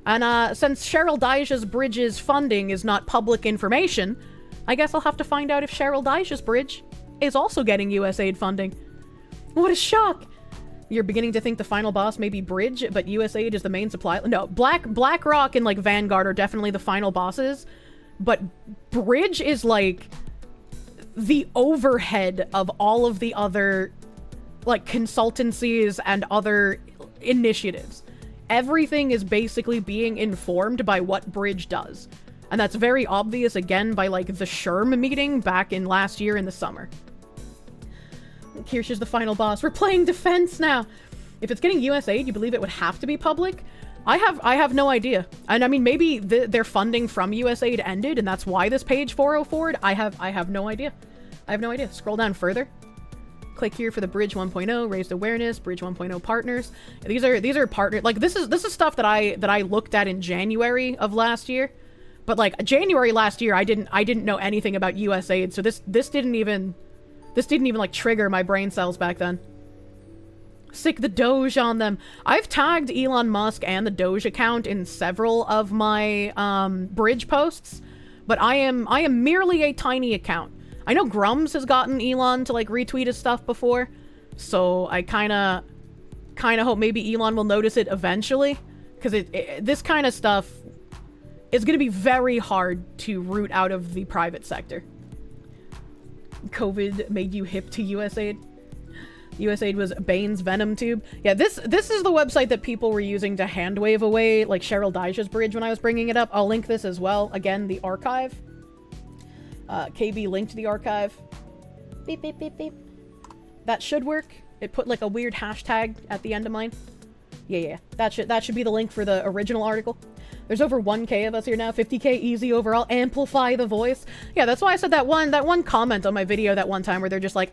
and since Cheryl Dija's bridge's funding is not public information, I guess I'll have to find out if Cheryl Dija's bridge is also getting USAID funding. What a shock! You're beginning to think the final boss may be Bridge, but USAID is the main supply. No, BlackRock and like Vanguard are definitely the final bosses, but Bridge is like the overhead of all of the other like consultancies and other initiatives. Everything is basically being informed by what Bridge does. And that's very obvious again by like the Sherm meeting back in last year in the summer. Kirsche is the final boss. We're playing defense now. If it's getting USAID, you believe it would have to be public? I have no idea. And I mean, maybe their funding from USAID ended and that's why this page 404'd. I have no idea. I have no idea. Scroll down further. Click here for the Bridge 1.0, raised awareness, Bridge 1.0 partners. These are partner, like this is stuff that I looked at in January of last year. But like January last year, I didn't know anything about USAID, so this didn't even like trigger my brain cells back then. Sick the Doge on them. I've tagged Elon Musk and the Doge account in several of my Bridge posts, but I am merely a tiny account. I know Grums has gotten Elon to like retweet his stuff before, so I kind of hope maybe Elon will notice it eventually, because this kind of stuff is going to be very hard to root out of the private sector. COVID made you hip to USAID. USAID was Bane's Venom Tube. Yeah, this is the website that people were using to hand wave away like Cheryl Dija's bridge when I was bringing it up. I'll link this as well. Again, the archive. KB linked the archive. Beep, beep, beep, beep. That should work. It put like a weird hashtag at the end of mine. Yeah. That should be the link for the original article. There's over 1K of us here now, 50K easy overall. Amplify the voice. Yeah, that's why I said that one comment on my video that one time where they're just like,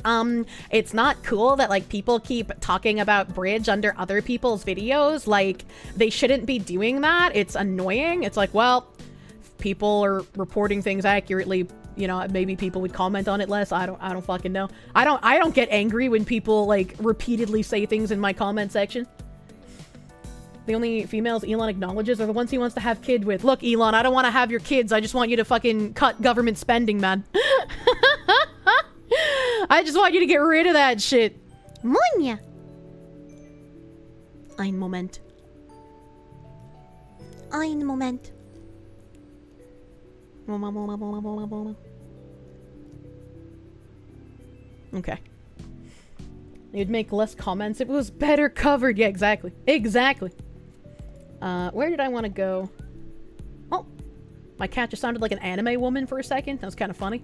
it's not cool that like people keep talking about Bridge under other people's videos. Like, they shouldn't be doing that. It's annoying. It's like, well, if people are reporting things accurately, you know, maybe people would comment on it less. I don't fucking know. I don't get angry when people like repeatedly say things in my comment section. The only females Elon acknowledges are the ones he wants to have kid with. Look, Elon, I don't want to have your kids. I just want you to fucking cut government spending, man. I just want you to get rid of that shit. Monya. Ein Moment. Ein Moment. Okay. You'd make less comments if it was better covered. Yeah, exactly. Exactly. Where did I want to go? Oh, my cat just sounded like an anime woman for a second. That was kind of funny.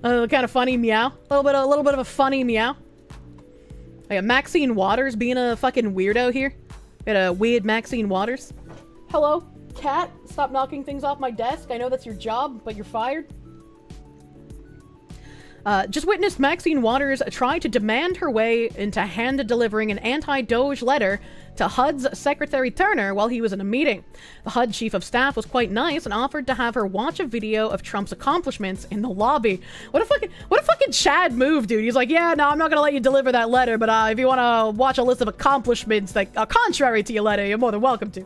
Kind of funny meow. A little bit of a funny meow. I got Maxine Waters being a fucking weirdo here. Got a weird Maxine Waters. Hello, cat. Stop knocking things off my desk. I know that's your job, but you're fired. Just witnessed Maxine Waters try to demand her way into hand-delivering an anti-Doge letter to HUD's Secretary Turner while he was in a meeting. The HUD Chief of Staff was quite nice and offered to have her watch a video of Trump's accomplishments in the lobby. What a fucking Chad move, dude. He's like, yeah, no, I'm not gonna let you deliver that letter, but if you want to watch a list of accomplishments that are contrary to your letter, you're more than welcome to.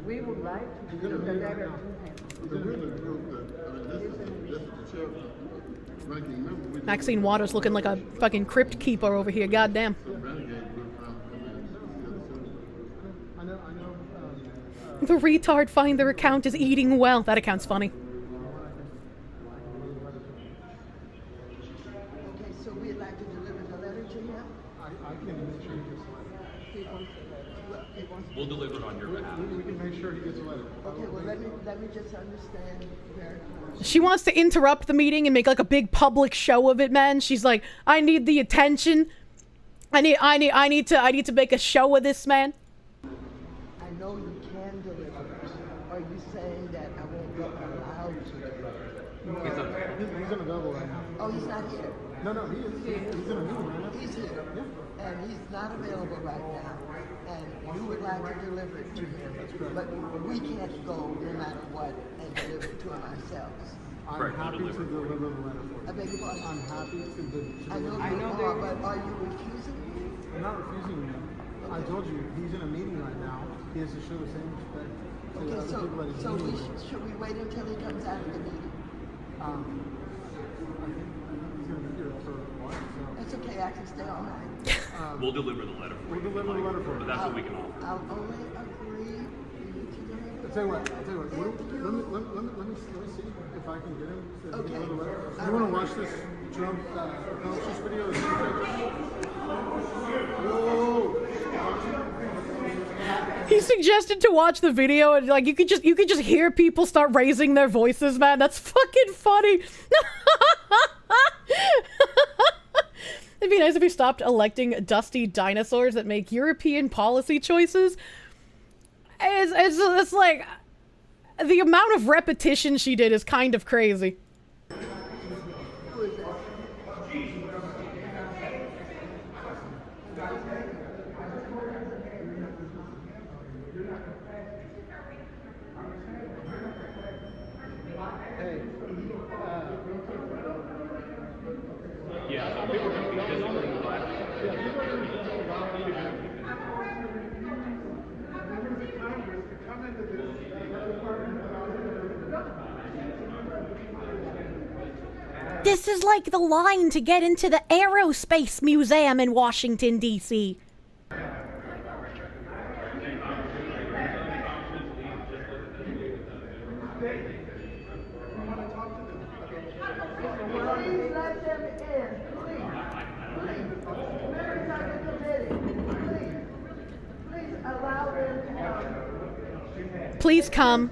We would like to give the letter to him. Maxine Waters looking like a fucking crypt keeper over here, goddamn. The retard find their account is eating well. That account's funny. Okay, so we'd like to deliver the letter to him. I can make sure he gets the letter. We'll deliver it on your behalf. We can make sure he gets a letter. Okay, well let me just understand very clearly. She wants to interrupt the meeting and make like a big public show of it, man. She's like, I need the attention. I need to make a show of this, man. I know you can deliver. Are you saying that I won't be allowed to deliver? He's unavailable right now. Oh, he's not here. No, he is. He's in a meeting right now. He's here. Yeah. And he's not available right now. And you would like to deliver it to him. That's correct. But we can't go no matter what and deliver it to him ourselves. I'm happy to deliver the letter for you. I beg your pardon? I'm happy to deliver. I know you are, but are you refusing? I'm not refusing him. I told you, he's in a meeting right now. He has to show the same respect to the other people that he's meeting. Should we wait until he comes out of the meeting? I think he's going to be here for a while, so. That's okay, I can stay all night. We'll deliver the letter for you. We'll deliver the letter for you. But that's what we can offer. I'll only agree for you to deliver. I'll tell you what. Let me see if I can get him to deliver the letter. You want to watch this Trump analysis video? Whoa! He suggested to watch the video and like you could just hear people start raising their voices, man. That's fucking funny. It'd be nice if we stopped electing dusty dinosaurs that make European policy choices. It's like the amount of repetition she did is kind of crazy. This is like the line to get into the Aerospace Museum in Washington, D.C. Please come.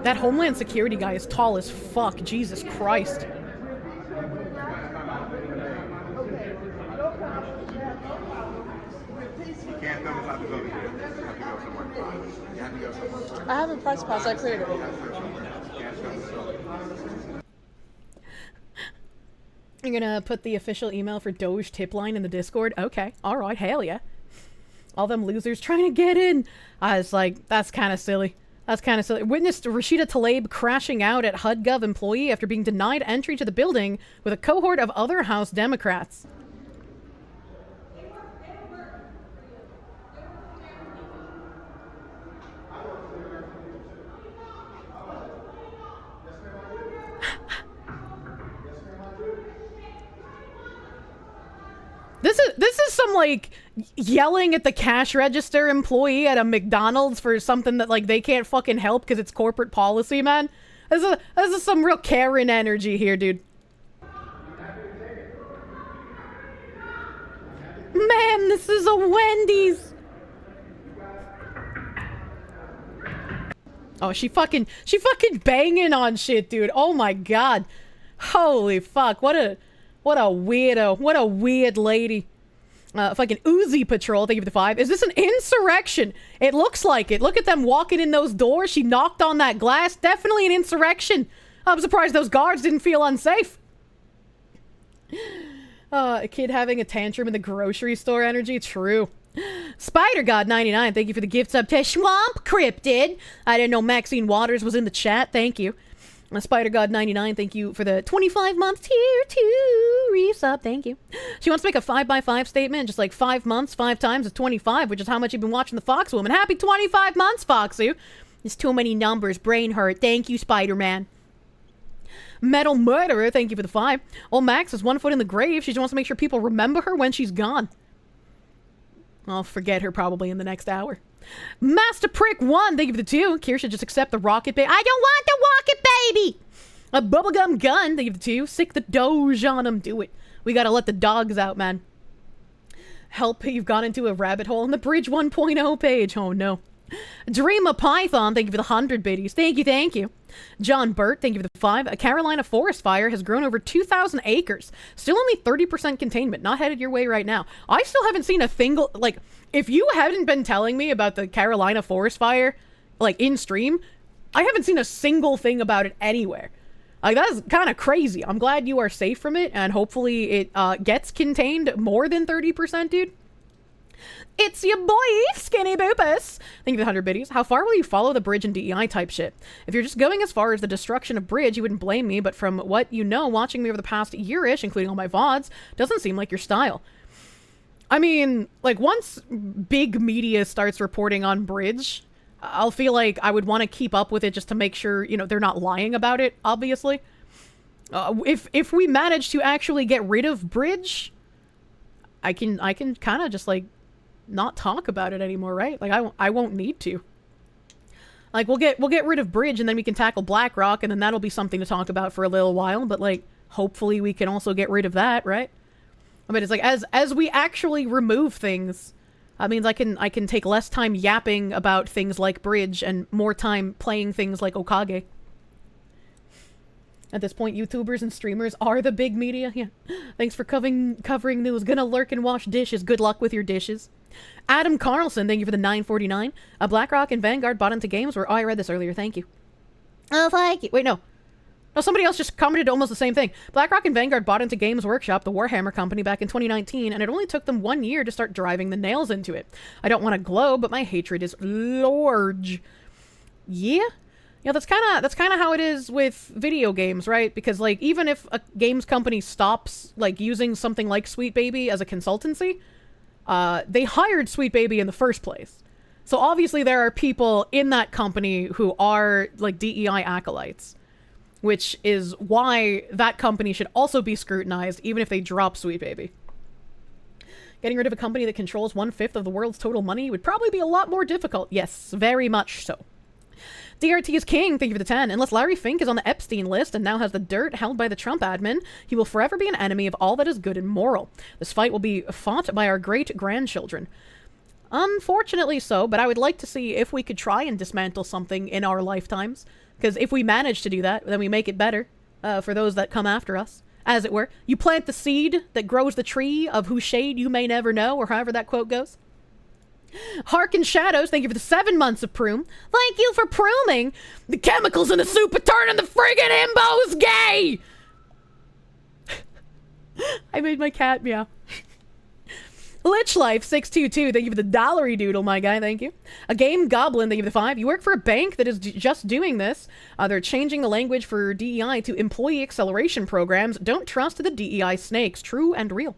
That Homeland Security guy is tall as fuck. Jesus Christ. I haven't pressed pause. I cleared it. You're gonna put the official email for Doge tip line in the Discord? Okay. Alright. Hell yeah. All them losers trying to get in. I was like, that's kind of silly. That's kind of silly. Witnessed Rashida Tlaib crashing out at HUD-Gov employee after being denied entry to the building with a cohort of other House Democrats. This is some, like, yelling at the cash register employee at a McDonald's for something that, like, they can't fucking help because it's corporate policy, man. This is some real Karen energy here, dude. Man, this is a Wendy's. Oh, she fucking banging on shit, dude. Oh my god. Holy fuck. What a weirdo. What a weird lady. Fucking Uzi Patrol, thank you for the 5. Is this an insurrection? It looks like it. Look at them walking in those doors. She knocked on that glass. Definitely an insurrection. I'm surprised those guards didn't feel unsafe. A kid having a tantrum in the grocery store energy. True. SpiderGod99, thank you for the gift sub to Swamp Cryptid. I didn't know Maxine Waters was in the chat. Thank you. SpiderGod99, thank you for the 25-month tier 2 resub. Thank you. She wants to make a 5x5 statement, just like 5 months, 5 times is 25, which is how much you've been watching the Fox Woman. Happy 25 months, Foxu. There's too many numbers. Brain hurt. Thank you, Spider-Man. Metal Murderer, thank you for the 5. Old Max is 1 foot in the grave. She just wants to make sure people remember her when she's gone. I'll forget her probably in the next hour. Master Prick 1, thank you for the 2. Kirsche, just accept the rocket baby. I don't want the rocket baby! A bubblegum gun, thank you for the 2. Sick the Doge on him. Do it. We gotta let the dogs out, man. Help, you've gone into a rabbit hole in the Bridge 1.0 page. Oh no. Dream of Python, thank you for the 100 biddies. Thank you, thank you. John Burt, thank you for the 5. A Carolina forest fire has grown over 2,000 acres. Still only 30% containment. Not headed your way right now. I still haven't seen a single, like, if you hadn't been telling me about the Carolina forest fire, like, in stream, I haven't seen a single thing about it anywhere. Like, that's kind of crazy. I'm glad you are safe from it, and hopefully it gets contained more than 30%, dude. It's your boy, Skinny Boopus. Thank you for the 100 biddies. How far will you follow the Bridge and DEI type shit? If you're just going as far as the destruction of Bridge, you wouldn't blame me, but from what you know, watching me over the past year-ish, including all my VODs, doesn't seem like your style. I mean, like, once big media starts reporting on Bridge, I'll feel like I would want to keep up with it just to make sure, you know, they're not lying about it, obviously. If we manage to actually get rid of Bridge, I can kind of just, like, not talk about it anymore, right? Like, I won't need to. Like, we'll get rid of Bridge, and then we can tackle BlackRock, and then that'll be something to talk about for a little while, but, like, hopefully we can also get rid of that, right? I mean, it's like, as we actually remove things, that means I can take less time yapping about things like Bridge and more time playing things like Okage. At this point, YouTubers and streamers are the big media. Yeah. Thanks for covering news. Gonna lurk and wash dishes. Good luck with your dishes. Adam Carlson, thank you for the 949. BlackRock and Vanguard bought into games where... Oh, I read this earlier. Thank you. Oh, thank you. Wait, no. No, somebody else just commented almost the same thing. BlackRock and Vanguard bought into Games Workshop, the Warhammer company, back in 2019, and it only took them 1 year to start driving the nails into it. I don't want to glow, but my hatred is large. Yeah? Yeah, that's kind of how it is with video games, right? Because, like, even if a games company stops, like, using something like Sweet Baby as a consultancy, they hired Sweet Baby in the first place. So obviously there are people in that company who are, like, DEI acolytes, which is why that company should also be scrutinized, even if they drop Sweet Baby. Getting rid of a company that controls 1/5 of the world's total money would probably be a lot more difficult. Yes, very much so. DRT is king, thank you for the 10. Unless Larry Fink is on the Epstein list and now has the dirt held by the Trump admin, he will forever be an enemy of all that is good and moral. This fight will be fought by our great-grandchildren. Unfortunately so, but I would like to see if we could try and dismantle something in our lifetimes. Because if we manage to do that, then we make it better for those that come after us, as it were. You plant the seed that grows the tree of whose shade you may never know, or however that quote goes. Harkin Shadows, thank you for the 7 months of Proom. Thank you for prooming. The chemicals in the soup are turning the friggin' imbos gay! I made my cat meow. Lich Life 622, thank you for the dollary doodle, my guy, thank you. A Game Goblin, thank you for the 5. You work for a bank that is just doing this. They're changing the language for DEI to employee acceleration programs. Don't trust the DEI snakes, true and real.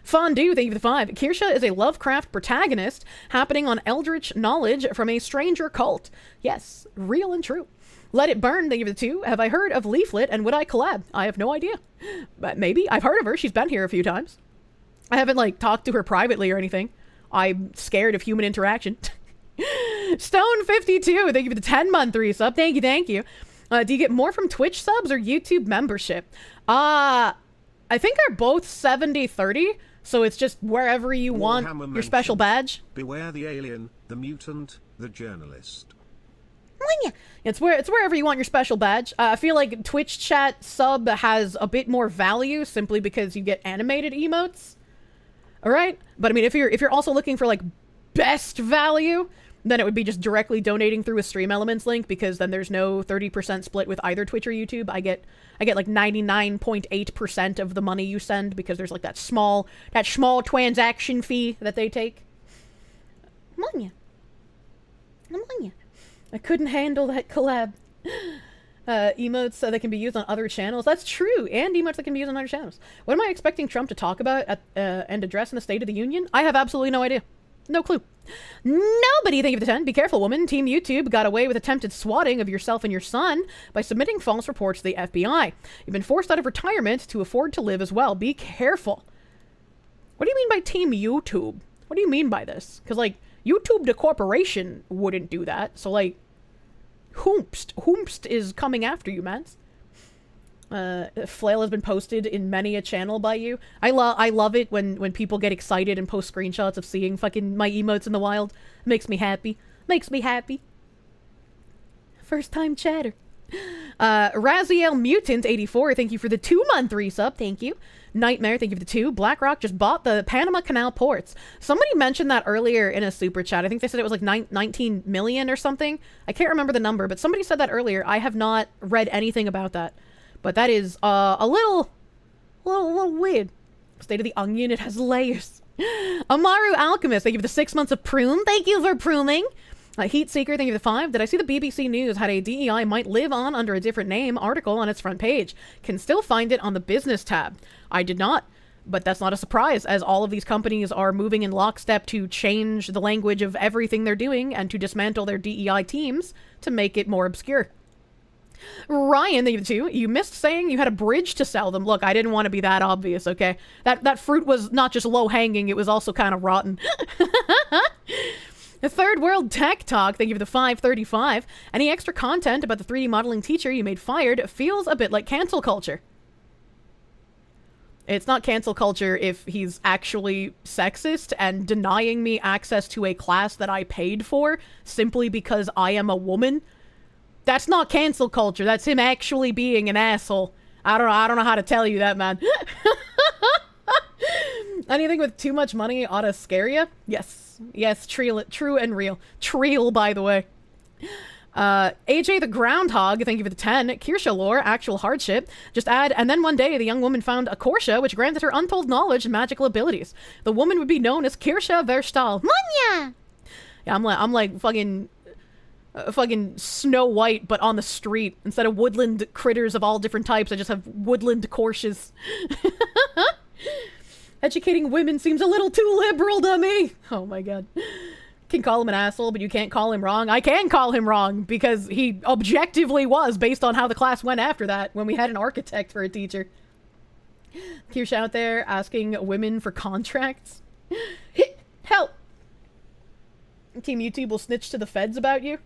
Fondue, thank you for the 5. Kirsche is a Lovecraft protagonist happening on eldritch knowledge from a stranger cult. Yes, real and true. Let It Burn, thank you for the 2. Have I heard of Leaflet and would I collab? I have no idea. But maybe. I've heard of her. She's been here a few times. I haven't, like, talked to her privately or anything. I'm scared of human interaction. Stone52, thank you for the 10-month resub. Thank you, thank you. Do you get more from Twitch subs or YouTube membership? I think they're both 70-30, so it's just wherever you want your special badge. Beware the alien, the mutant, the journalist. It's wherever you want your special badge. I feel like Twitch chat sub has a bit more value simply because you get animated emotes. All right, but I mean, if you're also looking for like best value, then it would be just directly donating through a Stream Elements link, because then there's no 30% split with either Twitch or YouTube. I get like 99.8% of the money you send, because there's like that small transaction fee that they take. I'm on ya. I couldn't handle that collab. Emotes that can be used on other channels. That's true, and emotes that can be used on other channels. What am I expecting Trump to talk about at and address in the State of the Union? I have absolutely no idea. No clue. Nobody, thank you for the 10. Be careful, woman. Team YouTube got away with attempted swatting of yourself and your son by submitting false reports to the FBI. You've been forced out of retirement to afford to live as well. Be careful. What do you mean by Team YouTube? What do you mean by this? Because, like, YouTube the corporation wouldn't do that. So, like, Hoomst is coming after you, man. Flail has been posted in many a channel by you. I love it when people get excited and post screenshots of seeing fucking my emotes in the wild. Makes me happy. Makes me happy. First time chatter. Raziel Mutant 84, thank you for the 2-month resub. Thank you. Nightmare, thank you for the 2. BlackRock just bought the Panama Canal ports. Somebody mentioned that earlier in a super chat. I think they said it was like 19 million or something. I can't remember the number, but somebody said that earlier. I have not read anything about that. But that is a little weird. State of the Onion, it has layers. Amaru Alchemist, thank you for the 6 months of Prune. Thank you for pruning. Heat Seeker, thank you for the 5. Did I see the BBC News had a DEI might live on under a different name article on its front page? Can still find it on the business tab. I did not, but that's not a surprise, as all of these companies are moving in lockstep to change the language of everything they're doing and to dismantle their DEI teams to make it more obscure. Ryan, thank you for the 2. You missed saying you had a bridge to sell them. Look, I didn't want to be that obvious, okay? That fruit was not just low-hanging, it was also kind of rotten. The Third World Tech Talk, thank you for the 535. Any extra content about the 3D modeling teacher you made fired feels a bit like cancel culture. It's not cancel culture if he's actually sexist and denying me access to a class that I paid for simply because I am a woman. That's not cancel culture. That's him actually being an asshole. I don't know how to tell you that, man. Anything with too much money ought to scare you? Yes. Yes, true and real. Treel, by the way. AJ the Groundhog, thank you for the 10. Kirsche lore, actual hardship. Just add, and then one day the young woman found a Kirsche which granted her untold knowledge and magical abilities. The woman would be known as Kirsche Verstal. Manya! Yeah, I'm like fucking Snow White, but on the street. Instead of woodland critters of all different types, I just have woodland Kirsches. Educating women seems a little too liberal to me. Oh my god. Can call him an asshole, but you can't call him wrong. I can call him wrong, because he objectively was, based on how the class went after that, when we had an architect for a teacher. Kirsche out there asking women for contracts. Help! Team YouTube will snitch to the feds about you?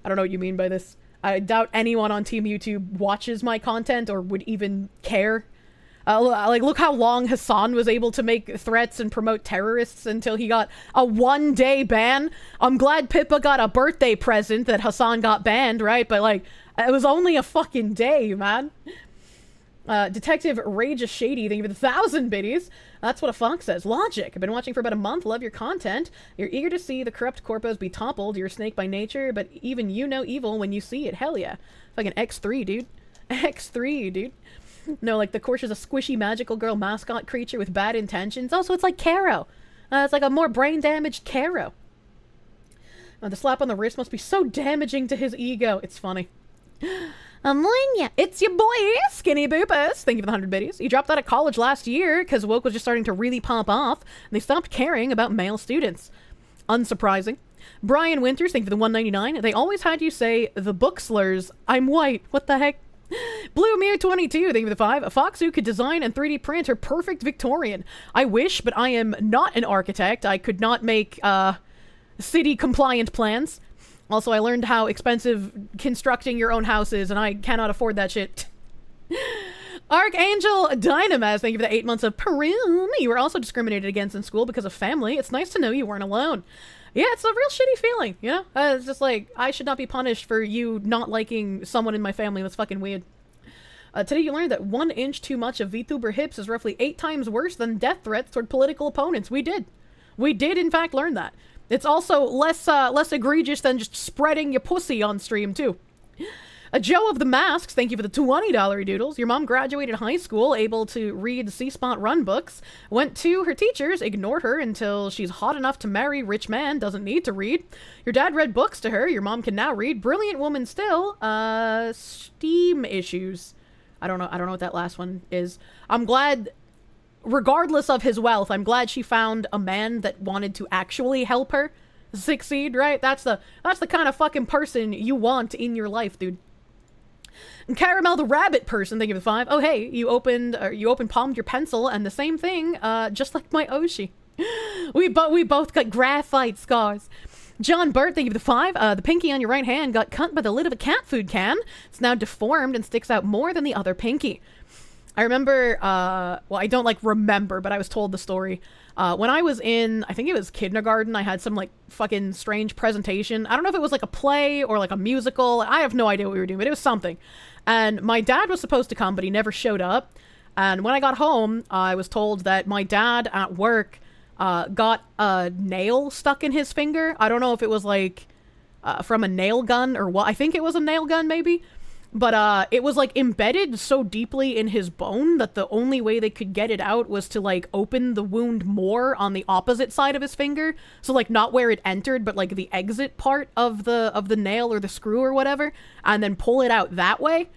I don't know what you mean by this. I doubt anyone on Team YouTube watches my content or would even care. Like, look how long Hassan was able to make threats and promote terrorists until he got a 1-day ban. I'm glad Pippa got a birthday present that Hassan got banned, right? But, like, it was only a fucking day, man. Detective Rage is Shady, thank you for the 1,000 biddies. That's what a fox says. Logic. I've been watching for about a month, love your content. You're eager to see the corrupt corpos be toppled. You're a snake by nature, but even you know evil when you see it. Hell yeah. Fucking X3, dude. X3, dude. No, like, the Kirsche is a squishy magical girl mascot creature with bad intentions. Also, it's like Caro. It's like a more brain-damaged Caro. The slap on the wrist must be so damaging to his ego. It's funny. Amelia, it's your boy, Skinny Boopus. Thank you for the 100 biddies. He dropped out of college last year because woke was just starting to really pop off, and they stopped caring about male students. Unsurprising. Brian Winters, thank you for the 199. They always had you say the book slurs. I'm white. What the heck? Blue Mew 22, thank you for the 5. A fox who could design and 3D print her perfect Victorian. I wish, but I am not an architect. I could not make city compliant plans. Also, I learned how expensive constructing your own house is, and I cannot afford that shit. Archangel Dynamaz, thank you for the 8 months of Peru. You were also discriminated against in school because of family. It's nice to know you weren't alone. Yeah, it's a real shitty feeling, you know? It's just like, I should not be punished for you not liking someone in my family. That's fucking weird. Today you learned that 1 inch too much of VTuber hips is roughly 8 times worse than death threats toward political opponents. We did. We did, in fact, learn that. It's also less egregious than just spreading your pussy on stream, too. Joe of the Masks, thank you for the $20 doodles. Your mom graduated high school, able to read C-Spot run books, went to her teachers, ignored her until she's hot enough to marry rich man, doesn't need to read. Your dad read books to her, your mom can now read. Brilliant woman still. Steam issues. I don't know what that last one is. I'm glad, regardless of his wealth, I'm glad she found a man that wanted to actually help her succeed, right? That's the kind of fucking person you want in your life, dude. And Caramel the Rabbit person, thank you for the 5. Oh hey, you palmed your pencil, and the same thing, just like my Oshi. We both got graphite scars. John Burt, thank you for the 5. The pinky on your right hand got cut by the lid of a cat food can. It's now deformed and sticks out more than the other pinky. I remember, well, I don't like remember, but I was told the story. When I was in, I think it was kindergarten, I had some like fucking strange presentation. I don't know if it was like a play or like a musical. I have no idea what we were doing, but it was something. And my dad was supposed to come, but he never showed up. And when I got home, I was told that my dad at work got a nail stuck in his finger. I don't know if it was like from a nail gun or what. I think it was a nail gun maybe. But it was like embedded so deeply in his bone that the only way they could get it out was to like open the wound more on the opposite side of his finger. So like not where it entered, but like the exit part of the nail or the screw or whatever, and then pull it out that way.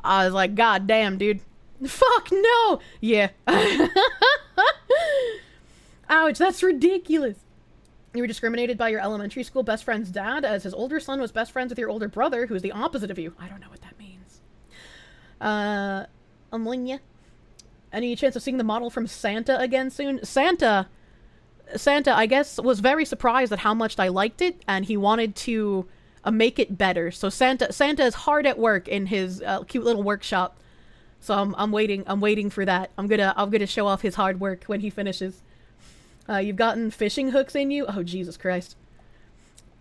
I was like, God damn, dude. Fuck no! Yeah. Ouch, that's ridiculous. You were discriminated by your elementary school best friend's dad, as his older son was best friends with your older brother, who is the opposite of you. I don't know what that means. Amelia? Any chance of seeing the model from Santa again soon? Santa, I guess, was very surprised at how much I liked it, and he wanted to make it better. So Santa is hard at work in his cute little workshop. So I'm waiting for that. I'm gonna show off his hard work when he finishes. You've gotten fishing hooks in you? Oh, Jesus Christ.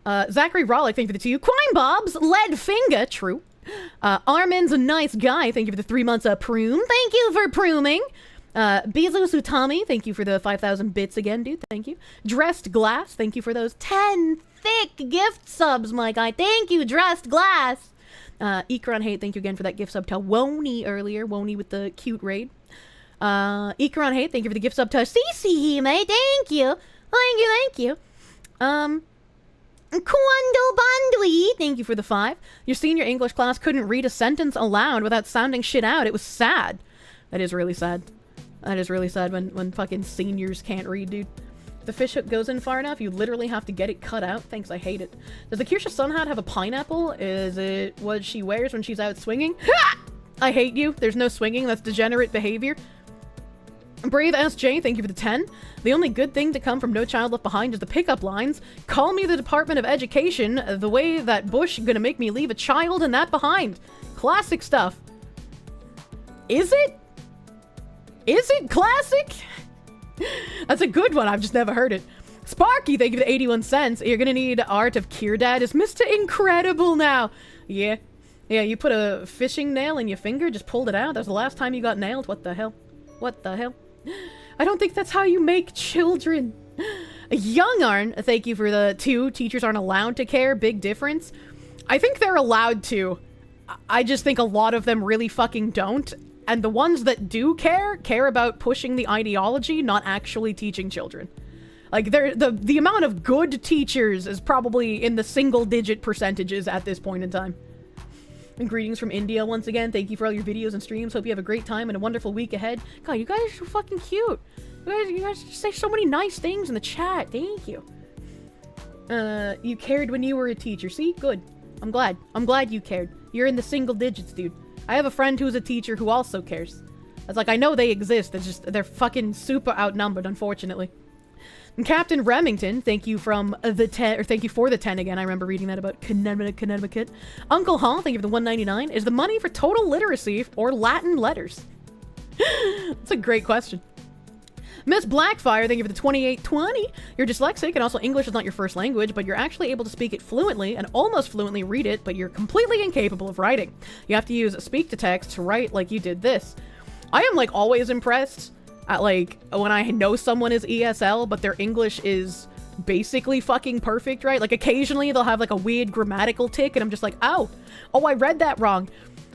Zachary Rollick, thank you for the 2. Crime Bob's lead finger, true. Armin's a nice guy, thank you for the 3 months of Prune. Thank you for pruning. Bezos Utami, thank you for the 5,000 bits again, dude, thank you. Dressed Glass, thank you for those 10 thick gift subs, my guy. Thank you, Dressed Glass. Ikron Hate, thank you again for that gift sub to Woney earlier. Woney with the cute raid. Ikron Hate, thank you for the gift sub to CC Hime. Thank you. Thank you. Kwando Bandui, thank you for the 5. Your senior English class couldn't read a sentence aloud without sounding shit out. It was sad. That is really sad. That is really sad when fucking seniors can't read, dude. If the fish hook goes in far enough, you literally have to get it cut out. Thanks, I hate it. Does the Kirsche sun hat have a pineapple? Is it what she wears when she's out swinging? I hate you. There's no swinging. That's degenerate behavior. Brave SJ, thank you for the 10. The only good thing to come from No Child Left Behind is the pickup lines. Call me the Department of Education, the way that Bush gonna make me leave a child and that behind. Classic stuff. Is it? Is it classic? That's a good one. I've just never heard it. Sparky, thank you for the 81 cents. You're gonna need Art of Kirdad. Is Mr. Incredible now? Yeah. Yeah, you put a fishing nail in your finger, just pulled it out. That was the last time you got nailed. What the hell? What the hell? I don't think that's how you make children. Young Arn, thank you for the 2. Teachers aren't allowed to care. Big difference. I think they're allowed to. I just think a lot of them really fucking don't. And the ones that do care about pushing the ideology, not actually teaching children. Like, the amount of good teachers is probably in the single-digit percentages at this point in time. And greetings from India once again. Thank you for all your videos and streams. Hope you have a great time and a wonderful week ahead. God, you guys are so fucking cute. You guys just say so many nice things in the chat. Thank you. You cared when you were a teacher. See? Good. I'm glad. I'm glad you cared. You're in the single digits, dude. I have a friend who's a teacher who also cares. It's like, I know they exist. It's just, they're fucking super outnumbered, unfortunately. And Captain Remington, thank you from the 10, or thank you for the 10 again. I remember reading that about Connecticut. Uncle Hall, thank you for the 199. Is the money for total literacy or Latin letters? That's a great question. Miss Blackfire, thank you for the 2820. You're dyslexic, and also English is not your first language, but you're actually able to speak it fluently and almost fluently read it, but you're completely incapable of writing. You have to use speak-to-text to write like you did this. I am, like, always impressed at, like, when I know someone is ESL, but their English is basically fucking perfect, right? Like, occasionally they'll have, like, a weird grammatical tick, and I'm just like, oh, I read that wrong.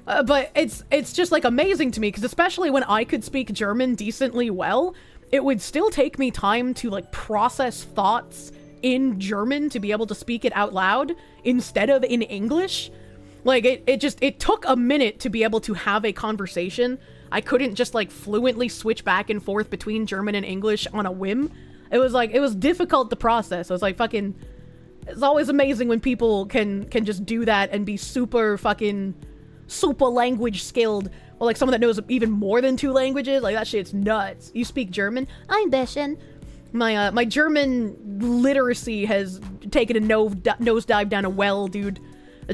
But it's just, like, amazing to me, because especially when I could speak German decently well, it would still take me time to, like, process thoughts in German to be able to speak it out loud instead of in English. Like, it took a minute to be able to have a conversation. I couldn't just, like, fluently switch back and forth between German and English on a whim. It was, like, it was difficult to process. I was like, fucking... It's always amazing when people can just do that and be super language skilled. Or, like, someone that knows even more than 2 languages. Like, that shit's nuts. You speak German? I'm Beschen. My German literacy has taken a nosedive down a well, dude.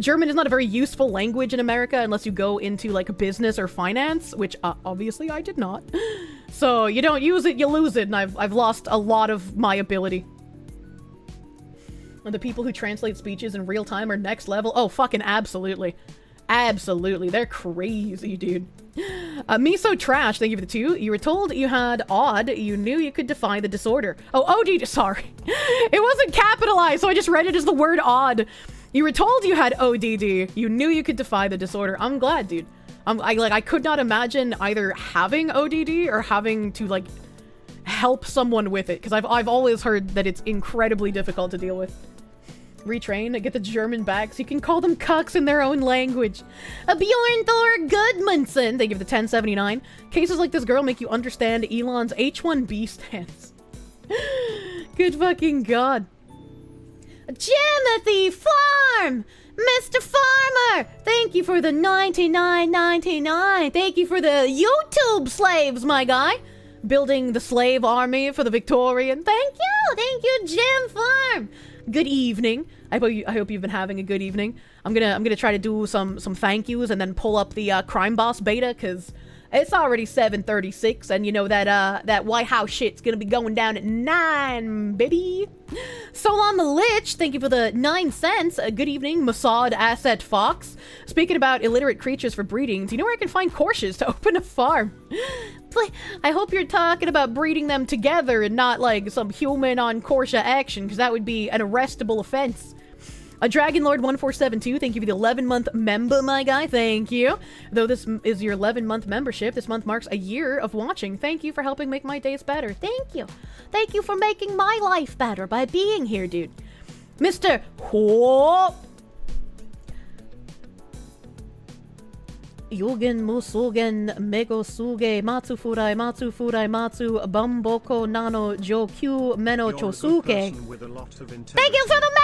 German is not a very useful language in America unless you go into, like, business or finance, which, obviously I did not. So, you don't use it, you lose it, and I've lost a lot of my ability. And the people who translate speeches in real time are next level. Oh, fucking absolutely. Absolutely. They're crazy, dude. Miso Trash, thank you for the 2. You were told you had odd. You knew you could defy the disorder. Oh, OD, sorry. It wasn't capitalized, so I just read it as the word odd. You were told you had ODD. You knew you could defy the disorder. I'm glad, dude. I could not imagine either having ODD or having to, like, help someone with it. Because I've always heard that it's incredibly difficult to deal with. Retrain, get the German back so you can call them cucks in their own language. Bjorn Thor Goodmanson, thank you for the 1079. Cases like this girl make you understand Elon's H1B stance. Good fucking god. Jimothy Farm! Mr. Farmer! Thank you for the 99.99. Thank you for the YouTube slaves, my guy. Building the slave army for the Victorian. Thank you, Jim Farm. Good evening. I hope you've been having a good evening. I'm gonna try to do some thank yous and then pull up the Crime Boss beta because it's already 7:36 and you know that White House shit's gonna be going down at 9, baby. Solon the Lich, thank you for the 9 cents. Good evening, Mossad Asset Fox. Speaking about illiterate creatures for breeding, do you know where I can find Kirsches to open a farm? I hope you're talking about breeding them together and not like some human on Kirsche action, because that would be an arrestable offense. A Dragon Lord 1472, thank you for the 11-month member, my guy. Thank you. Though this is your 11-month membership, this month marks a year of watching. Thank you for helping make my days better. Thank you. Thank you for making my life better by being here, dude. Mr. Whoa. Yugen Musugen Megosuge Matsufurai Matsu Bamboko Nano Jokyu Meno Chosuke. Thank you for the member!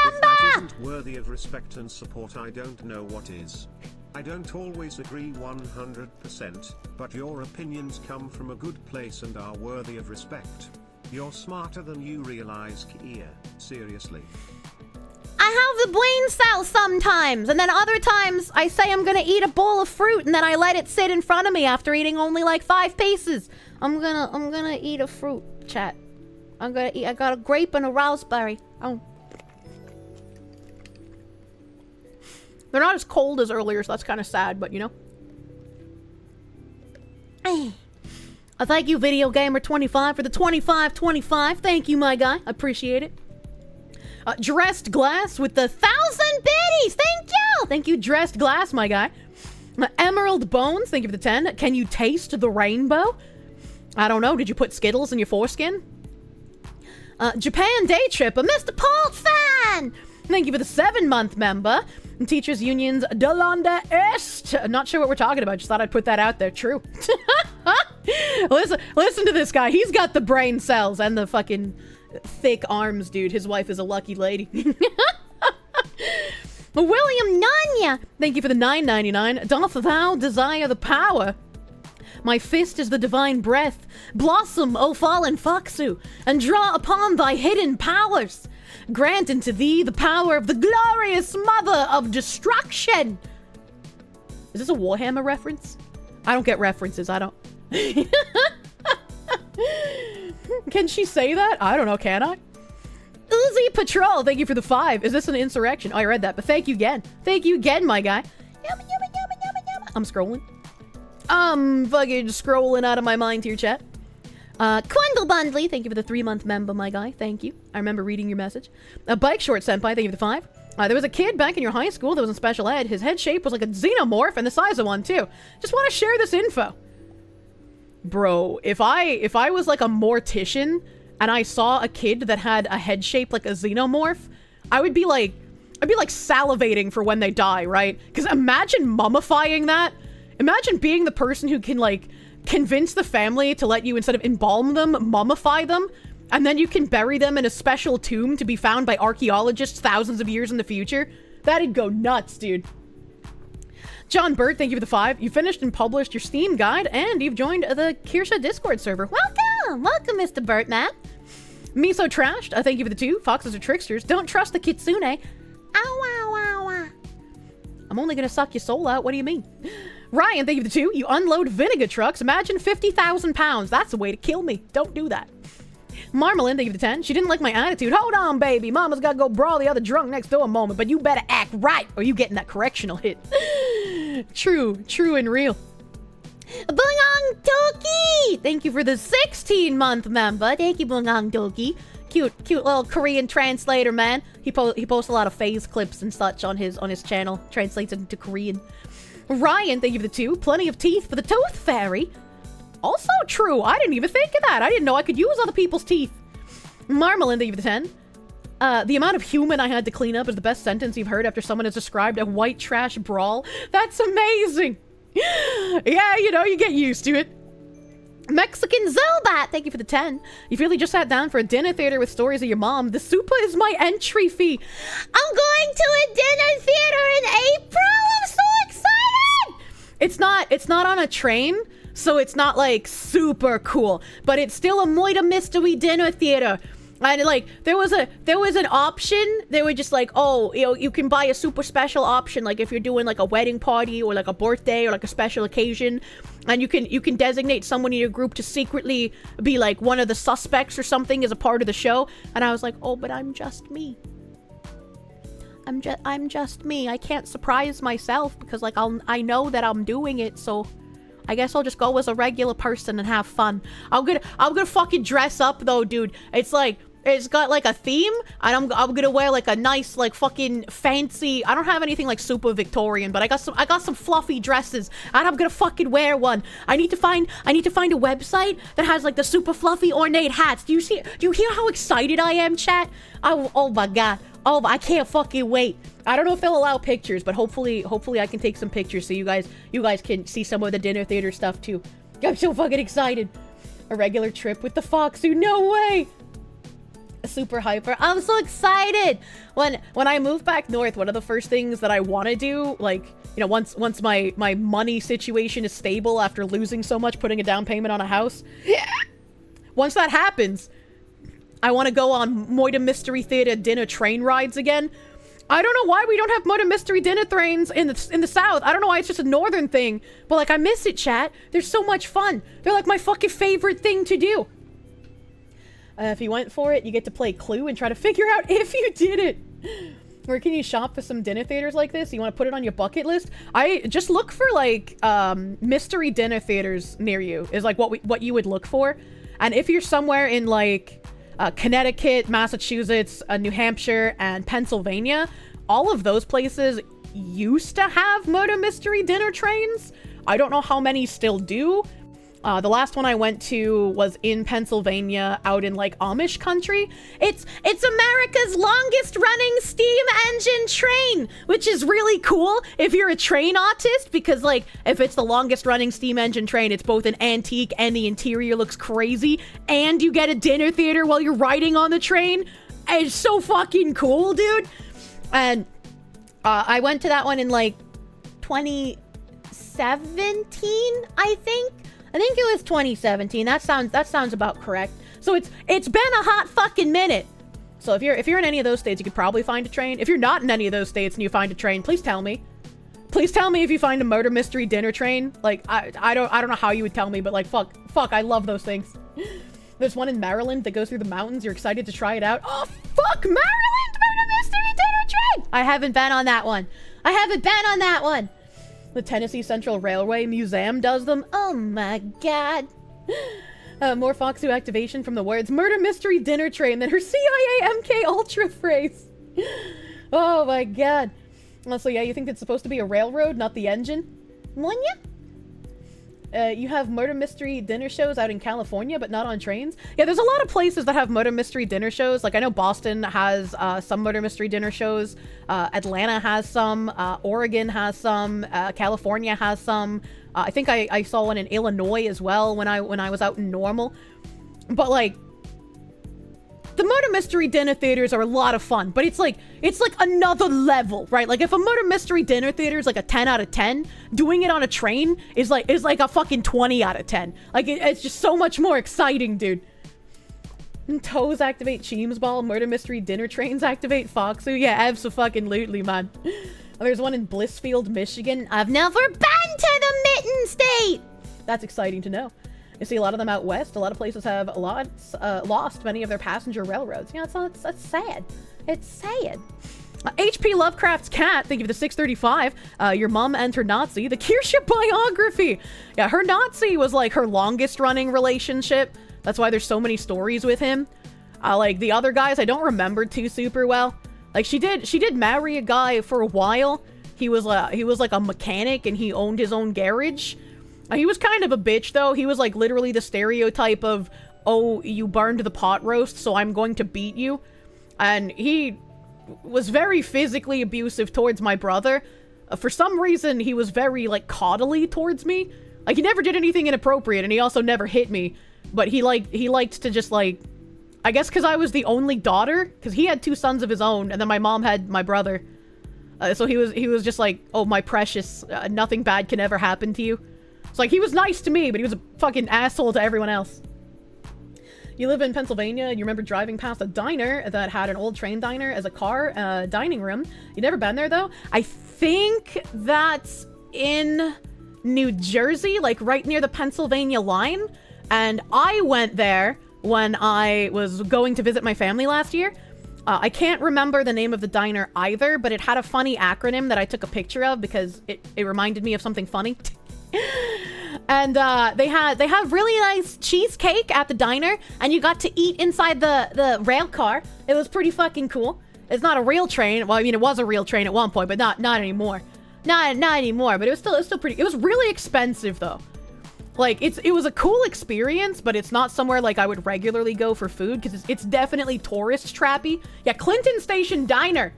If that isn't worthy of respect and support, I don't know what is. I don't always agree 100%, but your opinions come from a good place and are worthy of respect. You're smarter than you realize, Kia. Seriously. I have the brain cell sometimes, and then other times I say I'm gonna eat a bowl of fruit, and then I let it sit in front of me after eating only like 5 pieces. I'm gonna eat a fruit, chat. I got a grape and a raspberry. Oh. They're not as cold as earlier, so that's kind of sad, but you know. Thank you, Video Gamer 25 for the 25. Thank you, my guy. I appreciate it. Dressed Glass with the 1,000 biddies. Thank you. Thank you, Dressed Glass, my guy. Emerald Bones. Thank you for the 10. Can you taste the rainbow? I don't know. Did you put Skittles in your foreskin? Japan Day Trip. A Mr. Paul fan. Thank you for the 7-month member. Teachers Unions Delanda Est. Not sure what we're talking about. Just thought I'd put that out there. True. Listen to this guy. He's got the brain cells and the fucking thick arms, dude. His wife is a lucky lady. William Nanya. Thank you for the $9.99. Doth thou desire the power? My fist is the divine breath. Blossom, O fallen Foxu, and draw upon thy hidden powers. Grant unto thee the power of the glorious mother of destruction. Is this a Warhammer reference? I don't get references. I don't. Can she say that? I don't know. Can I? Uzi Patrol. Thank you for the 5. Is this an insurrection? Oh, I read that, but thank you again. Thank you again, my guy. I'm scrolling. I'm fucking scrolling out of my mind here, chat. Quendel Bundley, thank you for the 3-month member, my guy. Thank you. I remember reading your message. Bike Short Senpai, thank you for the 5. There was a kid back in your high school that was in special ed. His head shape was like a xenomorph and the size of one, too. Just want to share this info. Bro, if I was like a mortician and I saw a kid that had a head shape like a xenomorph, I'd be like salivating for when they die, right? Because imagine mummifying that. Imagine being the person who can like convince the family to let you, instead of embalm them, mummify them, and then you can bury them in a special tomb to be found by archaeologists thousands of years in the future. That'd go nuts, dude. John Bird, thank you for the 5. You finished and published your Steam guide, and you've joined the Kirsche Discord server. Welcome! Welcome, Mr. Birdman. Miso Trashed, thank you for the 2. Foxes are tricksters. Don't trust the kitsune. Ow, ow, ow, ow. I'm only gonna suck your soul out. What do you mean? Ryan, thank you for the 2. You unload vinegar trucks. Imagine 50,000 pounds. That's a way to kill me. Don't do that. Marmalin, thank you for the 10. She didn't like my attitude. Hold on, baby. Mama's got to go brawl the other drunk next door a moment, but you better act right or you getting that correctional hit. True and real. Bungang Toki! Thank you for the 16-month member. Thank you, Bungang Toki. Cute little Korean translator, man. He posts a lot of phase clips and such on his channel. Translates it into Korean. Ryan, thank you for the 2. Plenty of teeth for the tooth fairy. Also true. I didn't even think of that. I didn't know I could use other people's teeth. Marmalin, thank you for the 10. The amount of human I had to clean up is the best sentence you've heard after someone has described a white trash brawl. That's amazing. Yeah, you know, you get used to it. Mexican Zilbat, thank you for the 10. You've really just sat down for a dinner theater with stories of your mom. The Supa is my entry fee. I'm going to a dinner theater in April. I'm so excited. It's not on a train, so it's not like super cool, but it's still a Moita Mystery dinner theater. And like there was an option. They were just like, oh, you know, you can buy a super special option, like if you're doing like a wedding party or like a birthday or like a special occasion, and you can designate someone in your group to secretly be like one of the suspects or something as a part of the show. And I was like, oh, but I'm just me. I'm just me. I can't surprise myself because like I know that I'm doing it, so I guess I'll just go as a regular person and have fun. I'm gonna fucking dress up though, dude. It's like, it's got like a theme, and I'm gonna wear like a nice like fucking fancy. I don't have anything like super Victorian, but I got some fluffy dresses, and I'm gonna fucking wear one. I need to find a website that has like the super fluffy ornate hats. Do you hear how excited I am, chat? Oh my god. Oh, I can't fucking wait. I don't know if they'll allow pictures, but hopefully I can take some pictures so you guys can see some of the dinner theater stuff too. I'm so fucking excited. A regular trip with the Foxu, no way. Super hyper. I'm so excited. When I move back north, one of the first things that I want to do, like, you know, once my money situation is stable after losing so much, putting a down payment on a house. Once that happens, I want to go on Moita Mystery Theater dinner train rides again. I don't know why we don't have murder mystery dinner trains in the South. I don't know why it's just a northern thing. But, like, I miss it, chat. They're so much fun. They're, like, my fucking favorite thing to do. If you went for it, you get to play Clue and try to figure out if you did it. Where can you shop for some dinner theaters like this? You want to put it on your bucket list? I just look for, like, mystery dinner theaters near you is, like, what you would look for. And if you're somewhere in, like... Connecticut, Massachusetts, New Hampshire, and Pennsylvania, all of those places used to have murder mystery dinner trains. I don't know how many still do. The last one I went to was in Pennsylvania, out in like Amish country. It's America's longest running steam engine train, which is really cool if you're a train autist, because like if it's the longest running steam engine train, it's both an antique and the interior looks crazy, and you get a dinner theater while you're riding on the train. It's so fucking cool, dude. And I went to that one in like 2017, I think it was 2017. That sounds about correct. So it's been a hot fucking minute. So if you're in any of those states, you could probably find a train. If you're not in any of those states and you find a train, please tell me. Please tell me if you find a murder mystery dinner train. Like I don't know how you would tell me, but like fuck, I love those things. There's one in Maryland that goes through the mountains. You're excited to try it out. Oh fuck, Maryland murder mystery dinner train. I haven't been on that one. The Tennessee Central Railway Museum does them. Oh my god. More Foxu activation from the words murder mystery dinner train than her CIA MK Ultra phrase. Oh my god. So yeah, you think it's supposed to be a railroad, not the engine? Monya? You have murder mystery dinner shows out in California, but not on trains? Yeah, there's a lot of places that have murder mystery dinner shows. Like, I know Boston has some murder mystery dinner shows. Atlanta has some. Oregon has some. California has some. I think I saw one in Illinois as well when I was out in Normal. But, like, the murder mystery dinner theaters are a lot of fun, but it's like another level, right? Like if a murder mystery dinner theater is like a 10 out of 10, doing it on a train is like a fucking 20 out of 10. Like it's just so much more exciting, dude. Toes activate Cheems Ball, murder mystery dinner trains activate Foxu. Yeah, abso-fucking-lutely, man. There's one in Blissfield, Michigan. I've never been to the Mitten State. That's exciting to know. You see a lot of them out west. A lot of places have lost many of their passenger railroads. Yeah, that's sad. It's sad. HP Lovecraft's Cat, thank you for the 635. Your mom and her Nazi. The Kirsche biography. Yeah, her Nazi was like her longest running relationship. That's why there's so many stories with him. Like the other guys, I don't remember too super well. Like she did marry a guy for a while. He was like a mechanic and he owned his own garage. He was kind of a bitch, though. He was, like, literally the stereotype of, oh, you burned the pot roast, so I'm going to beat you. And he was very physically abusive towards my brother. For some reason, he was very, like, coddly towards me. Like, he never did anything inappropriate, and he also never hit me. But he liked to just, like... I guess because I was the only daughter, because he had 2 sons of his own, and then my mom had my brother. So he was just like, oh, my precious, nothing bad can ever happen to you. It's like, he was nice to me, but he was a fucking asshole to everyone else. You live in Pennsylvania, and you remember driving past a diner that had an old train diner as a car dining room. You never been there, though? I think that's in New Jersey, like right near the Pennsylvania line. And I went there when I was going to visit my family last year. I can't remember the name of the diner either, but it had a funny acronym that I took a picture of because it reminded me of something funny. And they have really nice cheesecake at the diner, and you got to eat inside the rail car. It was pretty fucking cool. It's not a real train. Well, I mean, it was a real train at one point, but not anymore. Not anymore. But it was still pretty. It was really expensive though. Like it was a cool experience, but it's not somewhere like I would regularly go for food because it's definitely tourist trappy. Yeah, Clinton Station Diner,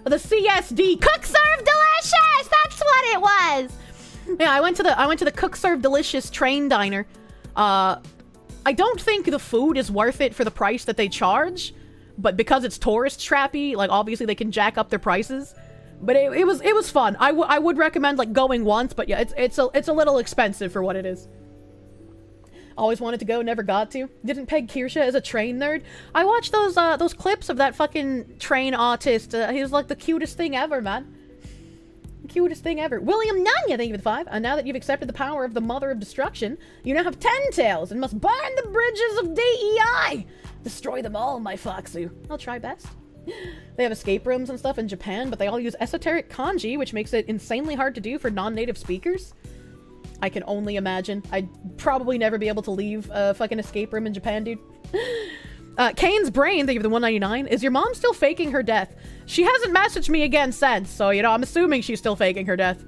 the CSD, Cook Serve Delicious. That's what it was. Yeah, I went to the Cook Serve Delicious train diner. I don't think the food is worth it for the price that they charge, but because it's tourist trappy, like obviously they can jack up their prices. But it was fun. I would recommend like going once, but yeah, it's a little expensive for what it is. Always wanted to go, never got to. Didn't peg Kirsche as a train nerd. I watched those clips of that fucking train autist. He was like the cutest thing ever, man. Cutest thing ever. William Nanya, thank you for the 5. And now that you've accepted the power of the Mother of Destruction, you now have 10 tails and must burn the bridges of DEI. Destroy them all, my Foxu. I'll try best. They have escape rooms and stuff in Japan, but they all use esoteric kanji, which makes it insanely hard to do for non-native speakers. I can only imagine. I'd probably never be able to leave a fucking escape room in Japan, dude. Kane's Brain, thank you for the 199. Is your mom still faking her death? She hasn't messaged me again since, so, you know, I'm assuming she's still faking her death.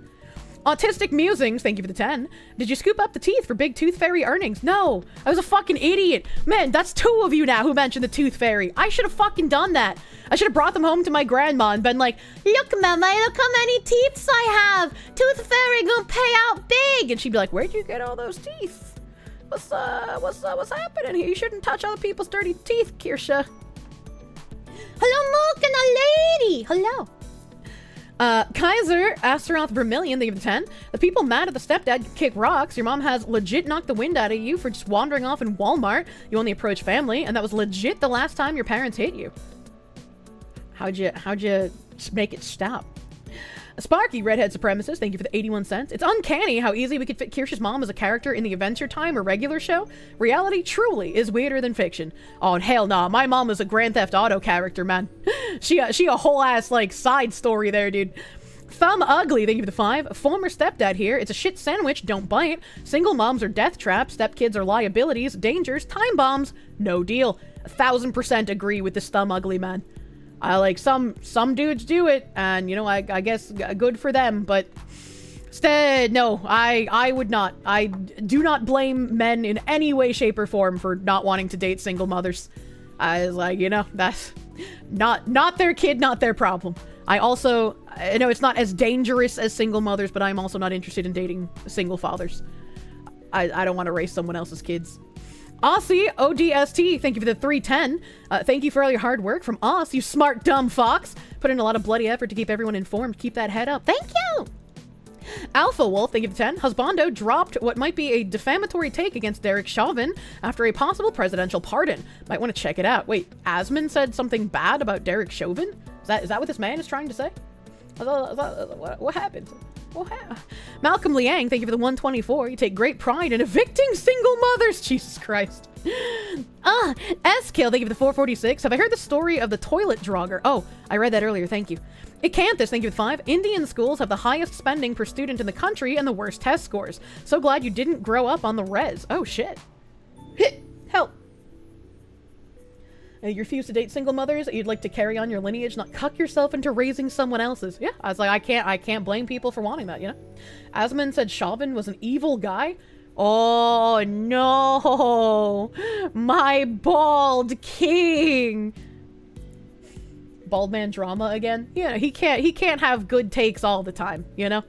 Autistic Musings, thank you for the 10. Did you scoop up the teeth for Big Tooth Fairy earnings? No, I was a fucking idiot. Man, that's 2 of you now who mentioned the Tooth Fairy. I should have fucking done that. I should have brought them home to my grandma and been like, look, Mama, look how many teeths I have. Tooth Fairy gonna pay out big. And she'd be like, where'd you get all those teeth? What's happening here? You shouldn't touch other people's dirty teeth, Kirsche. Hello, Mook and a lady. Hello. Kaiser, Astaroth Vermilion, they give the 10. The people mad at the stepdad kick rocks. Your mom has legit knocked the wind out of you for just wandering off in Walmart. You only approach family, and that was legit the last time your parents hit you. How'd you make it stop? Sparky, Redhead Supremacist, thank you for the 81 cents. It's uncanny how easy we could fit Kirsche's mom as a character in the Adventure Time or regular show. Reality truly is weirder than fiction. Oh, and hell nah, my mom was a Grand Theft Auto character, man. she a whole ass, like, side story there, dude. Thumb Ugly, thank you for the 5. Former stepdad here. It's a shit sandwich, don't bite. Single moms are death traps. Stepkids are liabilities, dangers, time bombs. No deal. 1000% agree with this Thumb Ugly, man. I like some dudes do it, and you know, I guess good for them, but instead, no, I would not. I do not blame men in any way, shape, or form for not wanting to date single mothers. I was like, you know, that's not their kid, not their problem. I also, I know it's not as dangerous as single mothers, but I'm also not interested in dating single fathers. I don't want to raise someone else's kids. Aussie, ODST, thank you for the 310. Thank you for all your hard work from us, you smart, dumb fox. Put in a lot of bloody effort to keep everyone informed. Keep that head up. Thank you! Alpha Wolf, thank you for the 10. Husbando dropped what might be a defamatory take against Derek Chauvin after a possible presidential pardon. Might want to check it out. Wait, Asman said something bad about Derek Chauvin? Is that what this man is trying to say? What happened? Malcolm Liang, thank you for the 124. You take great pride in evicting single mothers. Jesus Christ. S-Kill, thank you for the 446. Have I heard the story of the toilet drogger? Oh, I read that earlier, thank you. Icanthus, thank you for the 5. Indian schools have the highest spending per student in the country and the worst test scores. So glad you didn't grow up on the res. Oh, shit. Help. You refuse to date single mothers. You'd like to carry on your lineage, not cuck yourself into raising someone else's. Yeah, I was like, I can't blame people for wanting that, you know? Asman said Chauvin was an evil guy. Oh, no. My bald king. Bald man drama again? Yeah, he can't have good takes all the time, you know?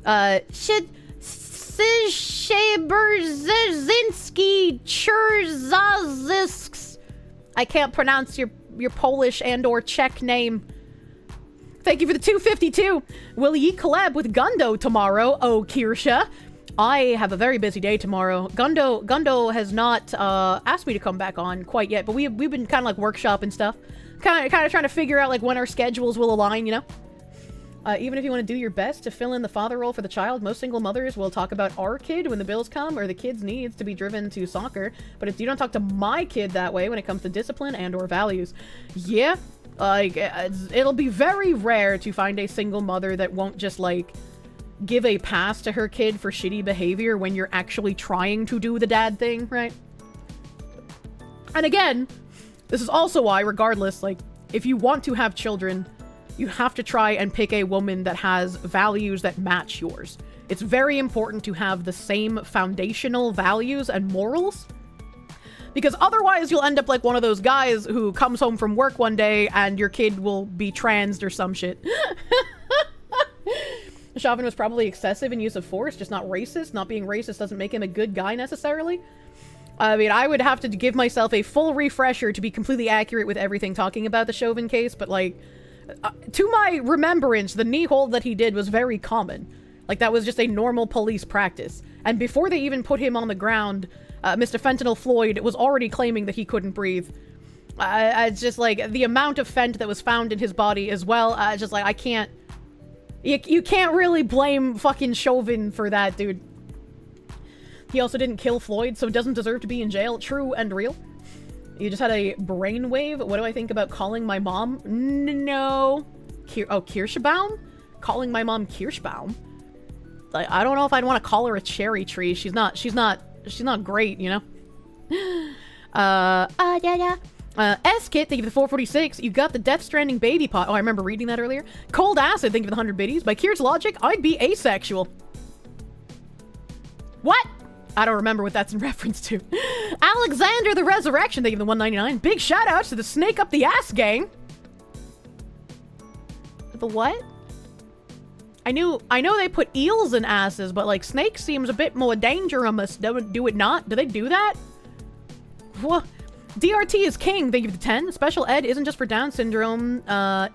Szczyberzinski Czerzazysk. I can't pronounce your Polish and or Czech name. Thank you for the 252. Will ye collab with Gundo tomorrow, oh Kirsche? I have a very busy day tomorrow. Gundo has not asked me to come back on quite yet, but we've been kind of like workshopping stuff. Kind of trying to figure out like when our schedules will align, you know? Even if you want to do your best to fill in the father role for the child, most single mothers will talk about our kid when the bills come or the kid's needs to be driven to soccer. But if you don't talk to my kid that way when it comes to discipline and or values, yeah, like it'll be very rare to find a single mother that won't just like give a pass to her kid for shitty behavior when you're actually trying to do the dad thing, right? And again, this is also why, regardless, like if you want to have children, you have to try and pick a woman that has values that match yours. It's very important to have the same foundational values and morals, because otherwise you'll end up like one of those guys who comes home from work one day and your kid will be transed or some shit. Chauvin was probably excessive in use of force, just not racist. Not being racist doesn't make him a good guy necessarily. I mean, I would have to give myself a full refresher to be completely accurate with everything talking about the Chauvin case, but like, to my remembrance, the knee hold that he did was very common. Like, that was just a normal police practice. And before they even put him on the ground, Mr. Fentanyl Floyd was already claiming that he couldn't breathe. It's just like the amount of fent that was found in his body as well. Just like, I can't... You can't really blame fucking Chauvin for that, dude. He also didn't kill Floyd, so doesn't deserve to be in jail. True and real. You just had a brainwave. What do I think about calling my mom? No. Kirschbaum? Calling my mom Kirschbaum? Like, I don't know if I'd want to call her a cherry tree. She's not great, you know? S-Kit, thank you for the 446. You got the Death Stranding baby pot. Oh, I remember reading that earlier. Cold Acid, thank you for the 100 biddies. By Kier's logic, I'd be asexual. What? I don't remember what that's in reference to. Alexander the Resurrection, thank you for the 199. Big shout outs to the Snake Up the Ass gang. The what? I know they put eels in asses, but like snakes seems a bit more dangerous. Do it not? Do they do that? What? DRT is king, thank you for the 10. Special ed isn't just for Down syndrome,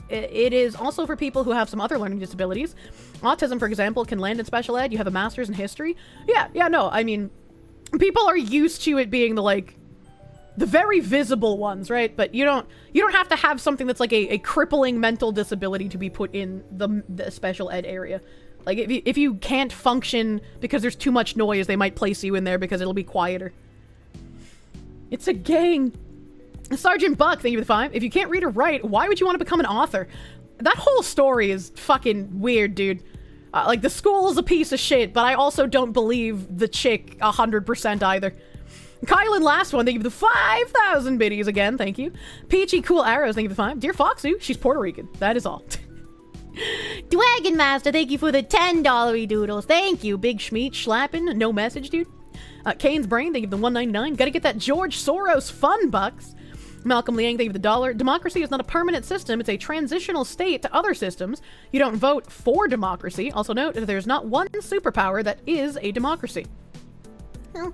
it is also for people who have some other learning disabilities. Autism, for example, can land in special ed. You have a master's in history. Yeah, no, I mean, people are used to it being the very visible ones, right? But you don't have to have something that's like a crippling mental disability to be put in the special ed area. Like, if you can't function because there's too much noise, they might place you in there because it'll be quieter. It's a gang. Sergeant Buck, thank you for the 5. If you can't read or write, why would you want to become an author? That whole story is fucking weird, dude. Like, the school is a piece of shit, but I also don't believe the chick 100% either. Kylan, last one, thank you for the 5,000 biddies again, thank you. Peachy Cool Arrows, thank you for the 5. Dear Foxu, she's Puerto Rican. That is all. Dragon Master, thank you for the $10 doodles. Thank you. Big Schmeat, Schlappin', no message, dude. Kane's Brain, thank you for the 199. Gotta get that George Soros fun bucks. Malcolm Liang, thank you for the $1. Democracy is not a permanent system. It's a transitional state to other systems. You don't vote for democracy. Also note that there's not one superpower that is a democracy. Well,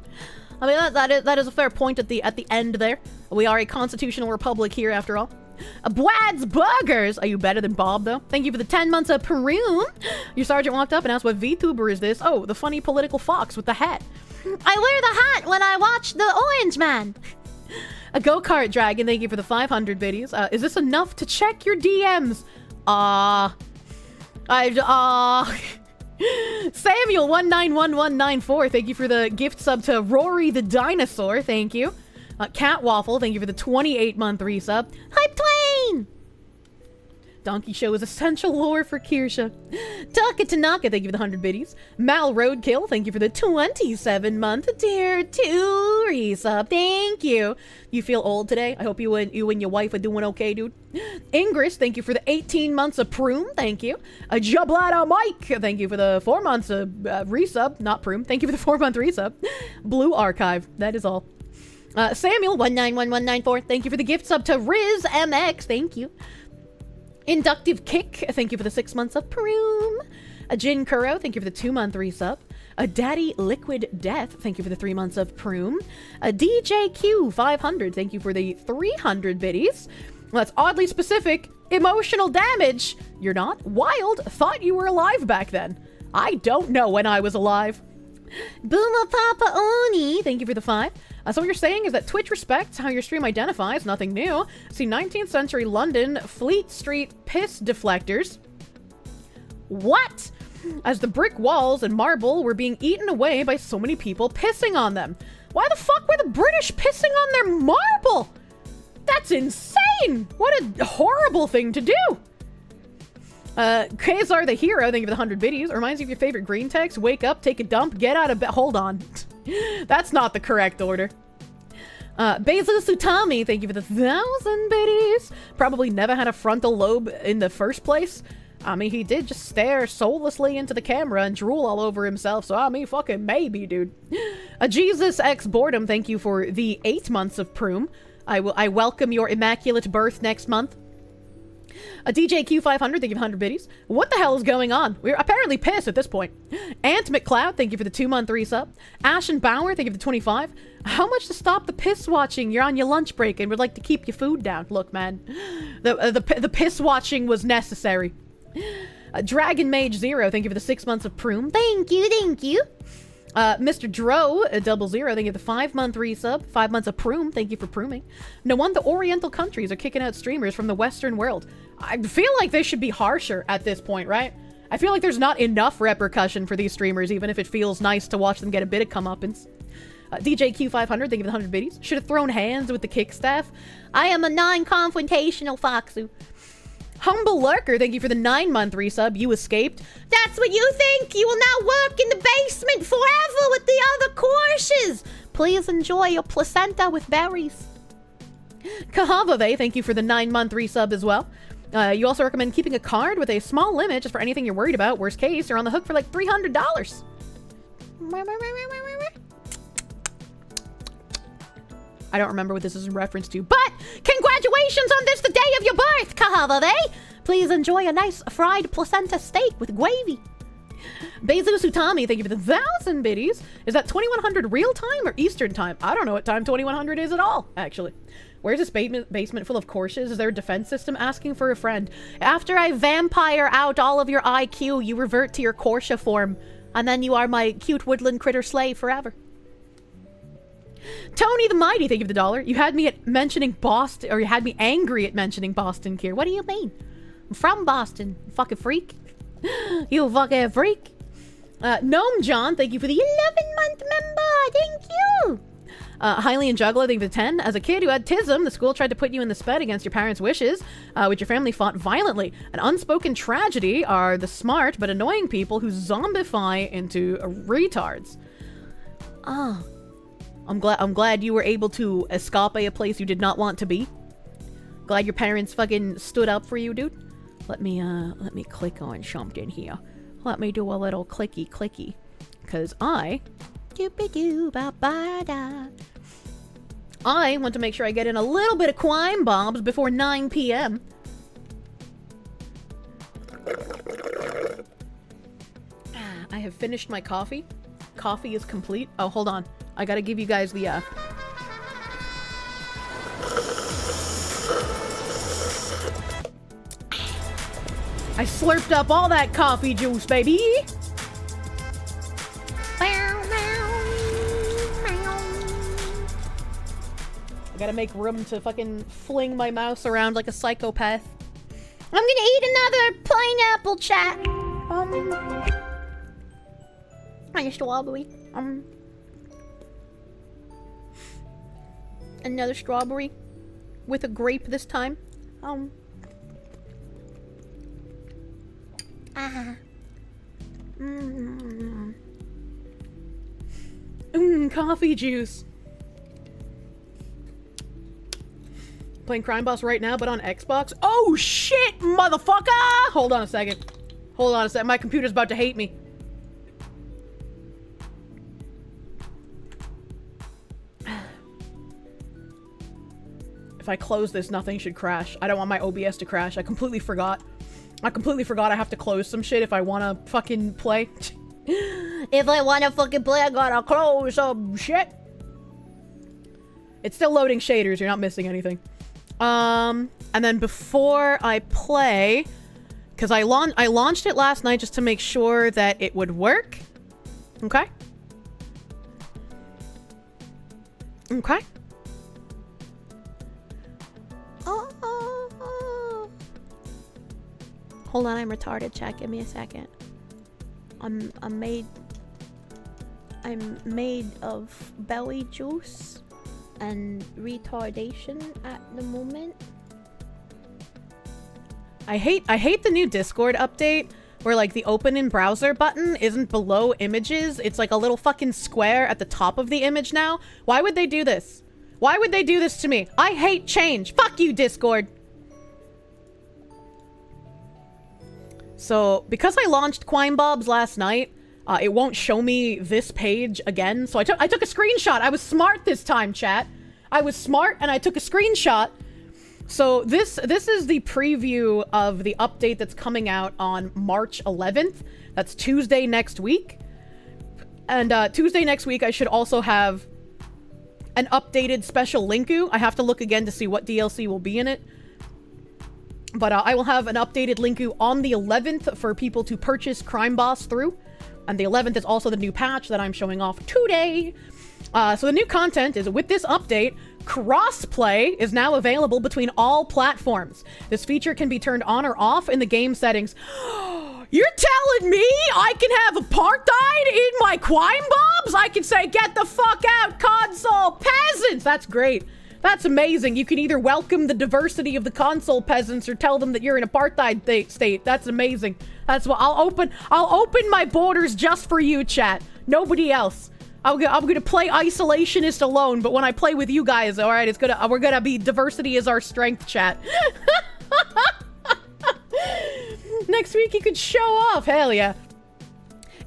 I mean, that is a fair point at the end there. We are a constitutional republic here, after all. Bwad's Buggers! Are you better than Bob, though? Thank you for the 10 months of Peru. Your sergeant walked up and asked what VTuber is this? Oh, the funny political fox with the hat. I wear the hat when I watch the Orange Man. A go-kart dragon, thank you for the 500 biddies. Is this enough to check your DMs? Samuel 191194, thank you for the gift sub to Rory the Dinosaur, thank you. Cat Waffle, thank you for the 28-month resub. Hype Twain! Donkey Show is essential lore for Kirsche. Taka Tanaka, thank you for the 100 biddies. Mal Roadkill, thank you for the 27-month tier 2 resub. Thank you. You feel old today? I hope you and your wife are doing okay, dude. Ingress, thank you for the 18 months of Prune. Thank you. Jablada Mike, thank you for the 4 months of resub. Not Prune. Thank you for the 4-month resub. Blue Archive. That is all. Samuel 191194, thank you for the gift sub to Riz MX. Thank you. Inductive Kick, thank you for the 6 months of Peru. Jin Kuro, thank you for the 2-month resub. Daddy Liquid Death, thank you for the 3 months of Peru. DJQ 500, thank you for the 300 biddies. Well, that's oddly specific. Emotional damage. You're not? Wild. Thought you were alive back then. I don't know when I was alive. Boomer Papa Oni, thank you for the 5. So what you're saying is that Twitch respects how your stream identifies, nothing new. See, 19th century London, Fleet Street piss deflectors. What? As the brick walls and marble were being eaten away by so many people pissing on them. Why the fuck were the British pissing on their marble? That's insane! What a horrible thing to do! Kazar the Hero, thank you for the 100 biddies. Reminds you of your favorite green text. Wake up, take a dump, get out of bed. Hold on. That's not the correct order. Basil Sutami, thank you for the 1,000 biddies. Probably never had a frontal lobe in the first place. I mean, he did just stare soullessly into the camera and drool all over himself, so I mean, fucking maybe, dude. Jesus X Boredom, thank you for the 8 months of Proom. I welcome your immaculate birth next month. DJQ 500, thank you for 100 biddies. What the hell is going on? We're apparently pissed at this point. Ant McCloud, thank you for the 2-month resub. Ashen Bauer, thank you for the 25. How much to stop the piss watching? You're on your lunch break and would like to keep your food down. Look, man, the piss watching was necessary. Dragon Mage 0, thank you for the 6 months of Proom. Thank you, thank you. Mr. Dro, 00, thank you for the 5-month resub. 5 months of Proom, thank you for prooming. No wonder Oriental countries are kicking out streamers from the Western world. I feel like they should be harsher at this point, right? I feel like there's not enough repercussion for these streamers, even if it feels nice to watch them get a bit of comeuppance. DJ Q500, thank you for the 100 biddies. Should have thrown hands with the kick staff. I am a non-confrontational foxu. Humble Lurker, thank you for the 9-month resub. You escaped. That's what you think? You will now work in the basement forever with the other courses. Please enjoy your placenta with berries. Kahavave, thank you for the 9-month resub as well. You also recommend keeping a card with a small limit just for anything you're worried about. Worst case, you're on the hook for like $300. I don't remember what this is in reference to, but congratulations on this, the day of your birth, Kahavave! Please enjoy a nice fried placenta steak with gravy. Bezos Utami, thank you for the 1,000 biddies. Is that 2100 real time or Eastern time? I don't know what time 2100 is at all, actually. Where's this basement full of Kirsches? Is there a defense system? Asking for a friend. After I vampire out all of your IQ, you revert to your Kirsche form, and then you are my cute woodland critter slave forever. Tony the Mighty, thank you for the $1. You had me at mentioning Boston, or you had me angry at mentioning Boston, Kier. What do you mean? I'm from Boston, you fucking freak. You fucking freak. Gnome John, thank you for the 11-month member. Thank you. Hylian Juggler, thank you for the 10. As a kid who had tism, the school tried to put you in the sped against your parents' wishes, which your family fought violently. An unspoken tragedy are the smart but annoying people who zombify into retards. Ah. I'm glad you were able to escape a place you did not want to be. Glad your parents fucking stood up for you, dude. Let me click on something here. Let me do a little clicky. Cause I want to make sure I get in a little bit of crime bombs before 9 p.m. I have finished my coffee. Coffee is complete. Oh, hold on. I gotta give you guys the, I slurped up all that coffee juice, baby! I gotta make room to fucking fling my mouse around like a psychopath. I'm gonna eat another pineapple, chat! And a strawberry. Another strawberry with a grape this time. Coffee juice. Playing Crime Boss right now, but on Xbox. Oh shit, motherfucker! Hold on a second. My computer's about to hate me. If I close this, nothing should crash. I don't want my OBS to crash. I completely forgot I have to close some shit if I want to fucking play. If I want to fucking play, I gotta close some shit. It's still loading shaders. You're not missing anything. And then before I play, because I launched it last night just to make sure that it would work. Okay. Hold on, I'm retarded, chat. Give me a second. I'm made of belly juice and retardation at the moment. I hate the new Discord update where like the open in browser button isn't below images. It's like a little fucking square at the top of the image now. Why would they do this? Why would they do this to me? I hate change. Fuck you, Discord. So, because I launched Quine Bobs last night, it won't show me this page again. So I took a screenshot. I was smart this time, chat. I was smart and I took a screenshot. So this is the preview of the update that's coming out on March 11th. That's Tuesday next week. And Tuesday next week, I should also have an updated special Linku. I have to look again to see what DLC will be in it. But I will have an updated Linku on the 11th for people to purchase Crime Boss through. And the 11th is also the new patch that I'm showing off today. So the new content is, with this update, crossplay is now available between all platforms. This feature can be turned on or off in the game settings. You're telling me I can have apartheid in my Quine Bobs? I can say, get the fuck out, console peasants! That's great. That's amazing. You can either welcome the diversity of the console peasants or tell them that you're in apartheid state. That's amazing. That's what I'll open my borders just for you, chat. Nobody else. I'm gonna play isolationist alone, but when I play with you guys, all right, we're gonna be diversity is our strength, chat. Next week you could show off. Hell yeah.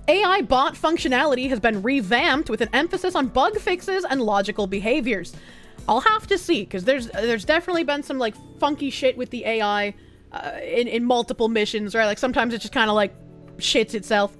AI bot functionality has been revamped with an emphasis on bug fixes and logical behaviors. I'll have to see, because there's definitely been some like funky shit with the AI in multiple missions, right? Like sometimes it just kind of like shits itself.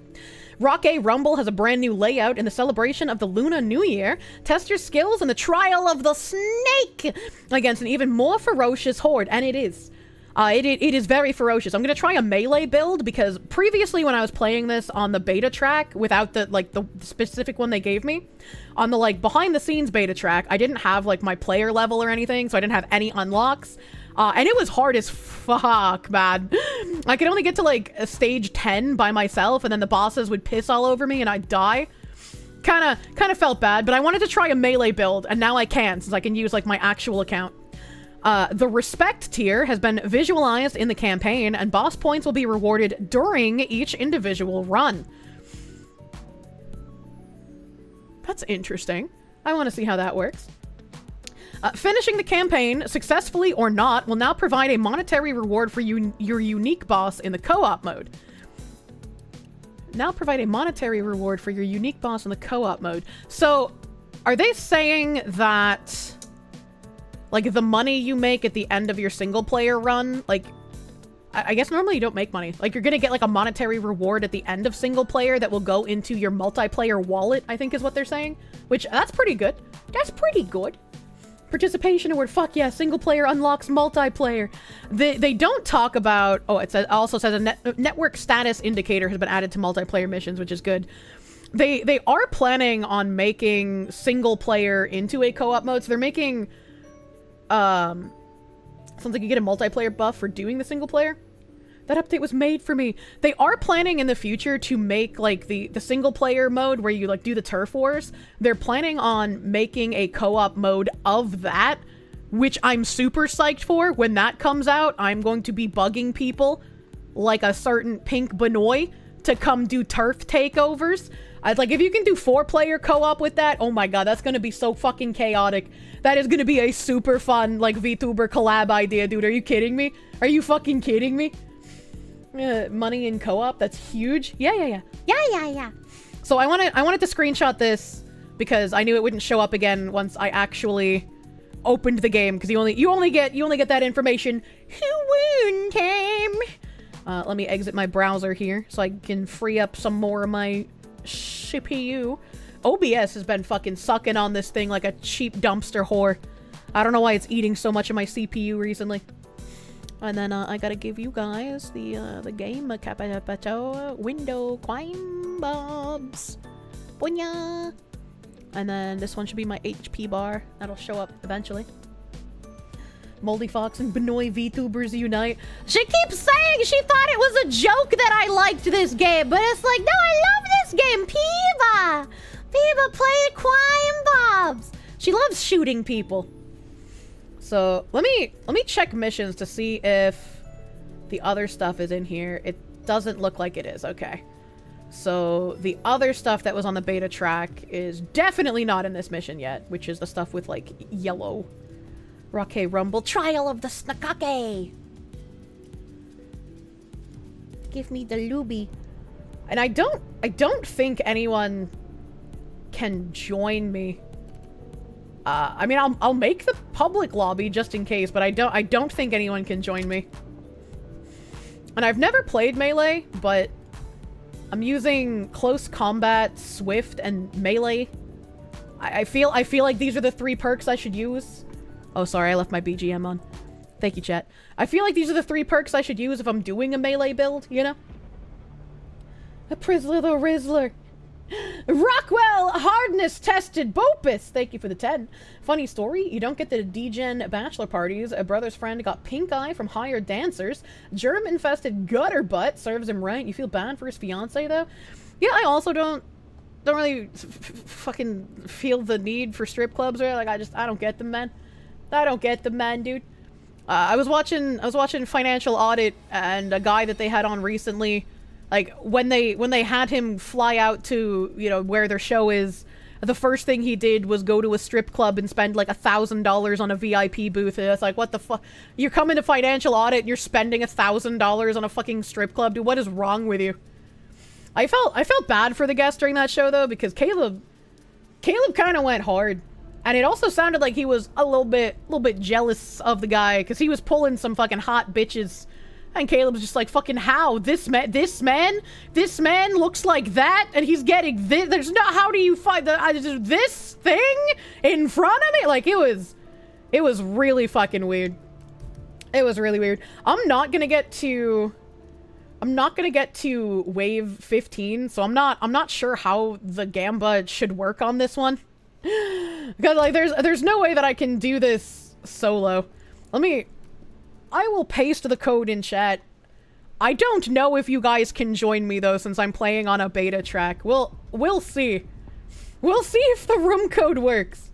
Rocket Rumble has a brand new layout in the celebration of the Lunar New Year. Test your skills in the trial of the snake against an even more ferocious horde, and it is. It is very ferocious. I'm gonna try a melee build because previously when I was playing this on the beta track without the specific one they gave me, on the like behind the scenes beta track, I didn't have like my player level or anything, so I didn't have any unlocks. And it was hard as fuck, man. I could only get to like a stage 10 by myself, and then the bosses would piss all over me and I'd die. Kind of felt bad, but I wanted to try a melee build, and now I can, since I can use like my actual account. The respect tier has been visualized in the campaign, and boss points will be rewarded during each individual run. That's interesting. I want to see how that works. Finishing the campaign, successfully or not, will now provide a monetary reward for your unique boss in the co-op mode. Now provide a monetary reward for your unique boss in the co-op mode. So, are they saying that, like, the money you make at the end of your single-player run, like, I guess normally you don't make money. Like, you're gonna get, like, a monetary reward at the end of single-player that will go into your multiplayer wallet, I think is what they're saying. Which, that's pretty good. That's pretty good. Participation award, fuck yeah, single player unlocks multiplayer. They don't talk about, oh, it also says a network status indicator has been added to multiplayer missions, which is good. They are planning on making single player into a co-op mode, so they're making, sounds like you get a multiplayer buff for doing the single player. That update was made for me. They are planning in the future to make, like, the single player mode where you, like, do the turf wars. They're planning on making a co-op mode of that, which I'm super psyched for. When that comes out, I'm going to be bugging people like a certain Pink Benoit to come do turf takeovers. Like, if you can do 4-player co-op with that, oh my god, that's gonna be so fucking chaotic. That is gonna be a super fun, like, VTuber collab idea, dude. Are you kidding me? Are you fucking kidding me? Money in co-op, that's huge. Yeah. So I wanted to screenshot this because I knew it wouldn't show up again once I opened the game, because you only get that information one time. Let me exit my browser here so I can free up some more of my CPU. OBS has been fucking sucking on this thing like a cheap dumpster whore. I don't know why it's eating so much of my CPU recently. And then I gotta give you guys the game Capital Window Quine Bobs. Bonya. And then this one should be my HP bar. That'll show up eventually. Moldy Fox and Benoit VTubers unite. She keeps saying she thought it was a joke that I liked this game, but it's like, no, I love this game. Piva played Quine Bobs. She loves shooting people. So let me check missions to see if the other stuff is in here. It doesn't look like it is. Okay. So the other stuff that was on the beta track is definitely not in this mission yet, which is the stuff with like yellow. Rocket Rumble, Trial of the Snakake. Give me the looby. And I don't think anyone can join me. I mean, I'll make the public lobby just in case, but I don't think anyone can join me. And I've never played Melee, but I'm using Close Combat, Swift, and Melee. I feel like these are the 3 perks I should use. Oh, sorry, I left my BGM on. Thank you, chat. I feel like these are the 3 perks I should use if I'm doing a Melee build, you know? A Prizzler the Rizzler. Rockwell hardness tested Bopus. Thank you for the 10. Funny story, you don't get the degen bachelor parties. A brother's friend got pink eye from hired dancers. Germ infested gutter butt serves him right. You feel bad for his fiance though? Yeah, I also don't really fucking feel the need for strip clubs, right? Like I don't get them, man. I don't get them, man, dude. I was watching Financial Audit, and a guy that they had on recently, like when they had him fly out to, you know, where their show is, the first thing he did was go to a strip club and spend like $1,000 on a VIP booth. And it's like, what the fuck? You're coming to Financial Audit and you're spending $1,000 on a fucking strip club, dude. What is wrong with you? I felt bad for the guest during that show though, because Caleb kind of went hard. And it also sounded like he was a little bit jealous of the guy, because he was pulling some fucking hot bitches. And Caleb's just like, fucking how? This man looks like that, and he's getting this. There's no, how do you find this thing in front of me? Like, it was really fucking weird. It was really weird. I'm not gonna get to wave 15, so I'm not sure how the Gamba should work on this one. Because like there's no way that I can do this solo. I will paste the code in chat. I don't know if you guys can join me though, since I'm playing on a beta track. We'll see. We'll see if the room code works.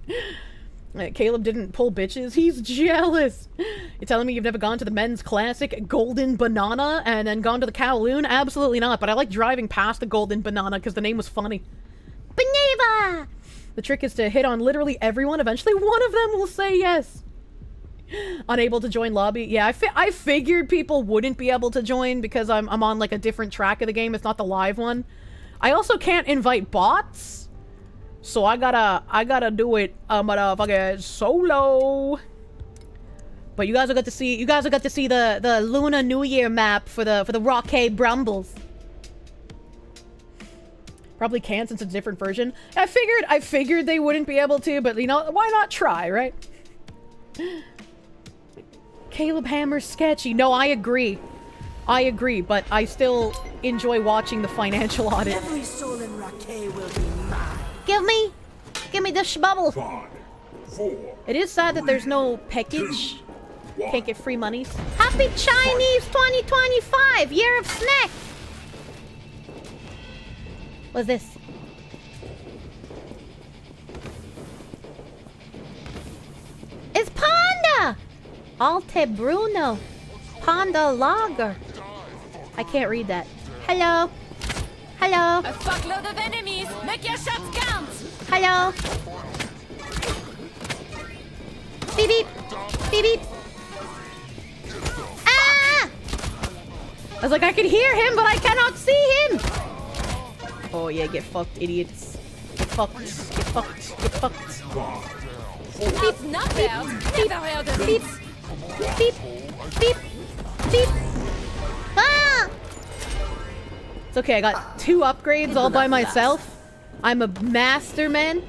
Caleb didn't pull bitches. He's jealous. You're telling me you've never gone to the men's classic Golden Banana and then gone to the Kowloon? Absolutely not, but I like driving past the Golden Banana because the name was funny. Baneva! The trick is to hit on literally everyone. Eventually one of them will say yes. Unable to join lobby. Yeah, I figured people wouldn't be able to join because I'm on like a different track of the game. It's not the live one. I also can't invite bots. So I gotta do it motherfucker solo. But you guys will get to see the Lunar New Year map for the Rockade Brumbles. Probably can't since it's a different version. I figured they wouldn't be able to, but you know, why not try, right? Caleb Hammer's sketchy. No, I agree, but I still enjoy watching the Financial Audit. Every soul in Rockade will be mine. Give me the schbubble. 5, 4. It is sad that there's no package. Can't get free monies. Happy Chinese 2025, Year of Snack. What's this? It's Panda! Alte Bruno. Panda Lager. I can't read that. Hello. Hello. A fuckload of enemies. Make your shots count. Hello. Beep beep. Beep beep. Ah! I was like, I can hear him, but I cannot see him. Oh yeah, get fucked, idiots. Get fucked. Get fucked. Get fucked. Beep. Not out. Never heard of beep. Beep. Beep. Beep. Ah! It's okay, I got 2 upgrades all by myself. I'm a master man.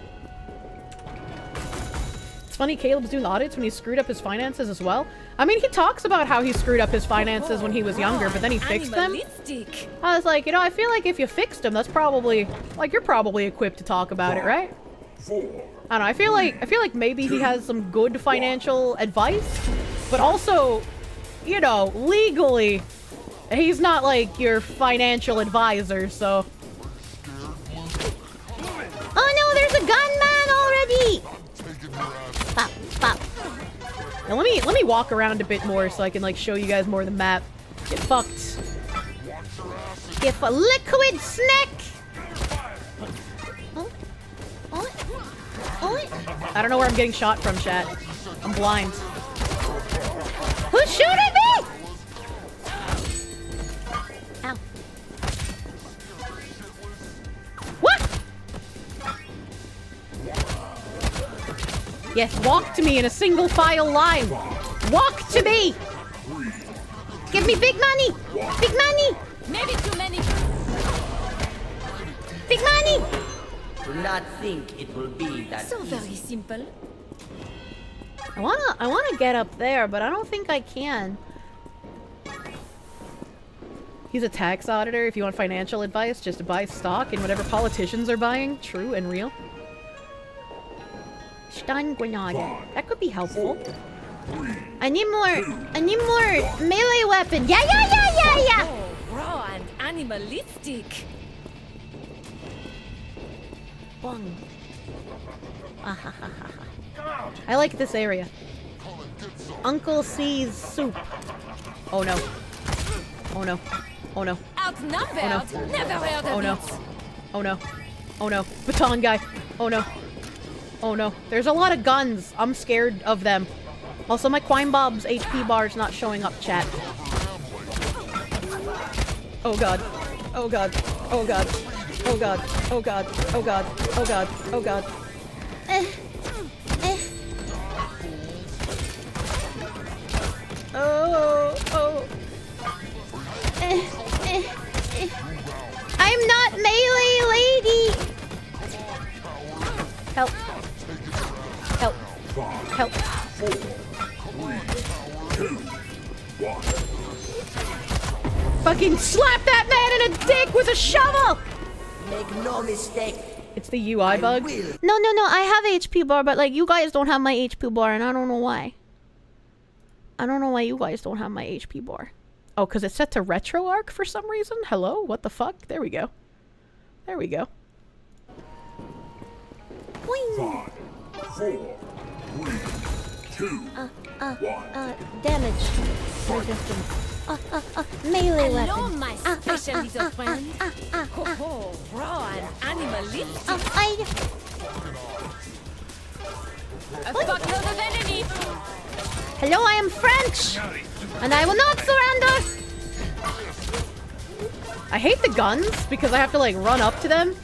It's funny, Caleb's doing audits when he screwed up his finances as well. I mean, he talks about how he screwed up his finances when he was younger, but then he fixed them. I was like, you know, I feel like if you fixed them, that's probably, like, you're probably equipped to talk about it, right? I don't know, I feel like maybe he has some good financial advice, but also, you know, legally, he's not like your financial advisor, so. Oh no, there's a gunman already! Pop, pop. Now let me walk around a bit more so I can like show you guys more of the map. Get fucked. Get a liquid snack! Oh. Oh. Oh. I don't know where I'm getting shot from, chat. I'm blind. Who's shooting me? Ow. What? Yes, walk to me in a single file line. Walk to me. Give me big money. Big money. Maybe too many. Big money. Do not think it will be that So very simple. I wanna get up there, but I don't think I can. He's a tax auditor. If you want financial advice, just buy stock in whatever politicians are buying. True and real. Steingrenade. That could be helpful. I need more melee weapon. Yeah. Oh, raw and animalistic. Boing. I like this area. Uncle C's soup. Oh no. Oh no. Oh no. Outnumbered. Oh no. Never heard of Oh no. it. Oh no. Oh no. Baton guy. Oh no. Oh no. There's a lot of guns. I'm scared of them. Also, my Quine Bob's HP bar is not showing up, chat. Oh god. Oh god. Oh god. Oh god. Oh god. Oh god. Oh god. Oh god. Oh. I'm not melee lady. Help. Help. Help. Fucking slap that man in a dick with a shovel! Make no mistake. It's the UI bug. No. I have HP bar, but like you guys don't have my HP bar, and I don't know why. I don't know why you guys don't have my HP bar. Oh, because it's set to retro arc for some reason? Hello? What the fuck? There we go. There we go. Boing. 5, 4, 3, 2, 1. Damage. Resistance. Melee weapon. Hello, my special little friend. Oh, raw and animalistic. A fuckload of enemy. Hello, I am French, and I will not surrender. I hate the guns because I have to like run up to them,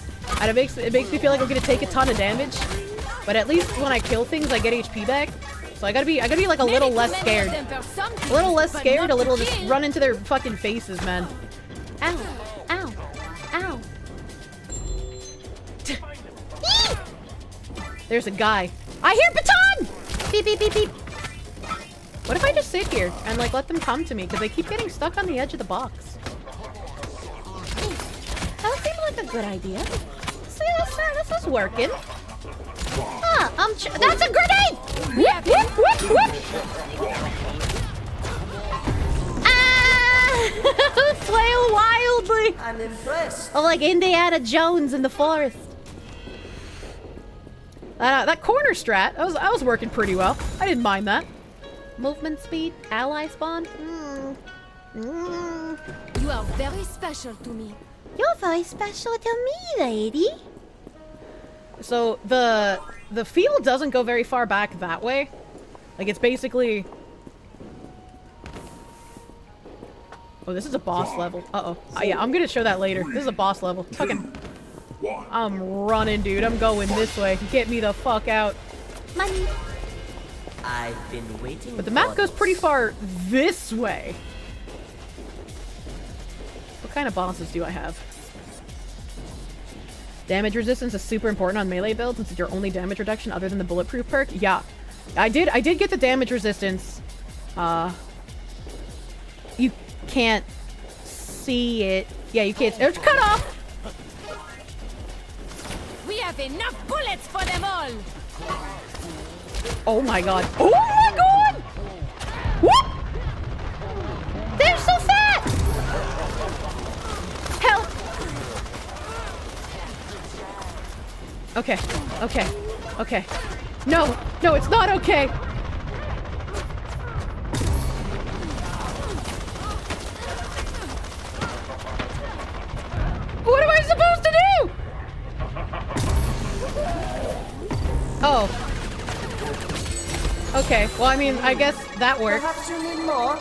and it makes me feel like I'm gonna take a ton of damage. But at least when I kill things, I get HP back. So I gotta be like a little less scared. A little less scared, a little just run into their fucking faces, man. Ow! Ow! Ow! There's a guy. I hear baton! Beep beep beep beep. What if I just sit here and like let them come to me because they keep getting stuck on the edge of the box? That would seem like a good idea. See, this is working. That's a grenade! Whoop, whoop, whoop, whoop. Flail wildly! I'm impressed. Oh, like Indiana Jones in the forest. That corner strat, that was working pretty well. I didn't mind that. Movement speed, ally spawn. You are very special to me. You're very special to me, lady. So the field doesn't go very far back that way. Like it's basically. Oh, this is a boss level. Uh-oh. Yeah, I'm gonna show that later. This is a boss level. Fucking. I'm running, dude. I'm going this way. Get me the fuck out. Money. I've been waiting. But the map goes pretty far this way. What kind of bosses do I have? Damage resistance is super important on melee builds since it's your only damage reduction other than the bulletproof perk. Yeah. I did get the damage resistance. You can't see it. Yeah, you can't. It's cut off. We have enough bullets for them all. Oh my god. Oh my god! What? They're so fat! Help! Okay, okay, okay. No, no, it's not okay! What am I supposed to do? Oh. Okay, well, I mean, I guess that works. Perhaps you need more.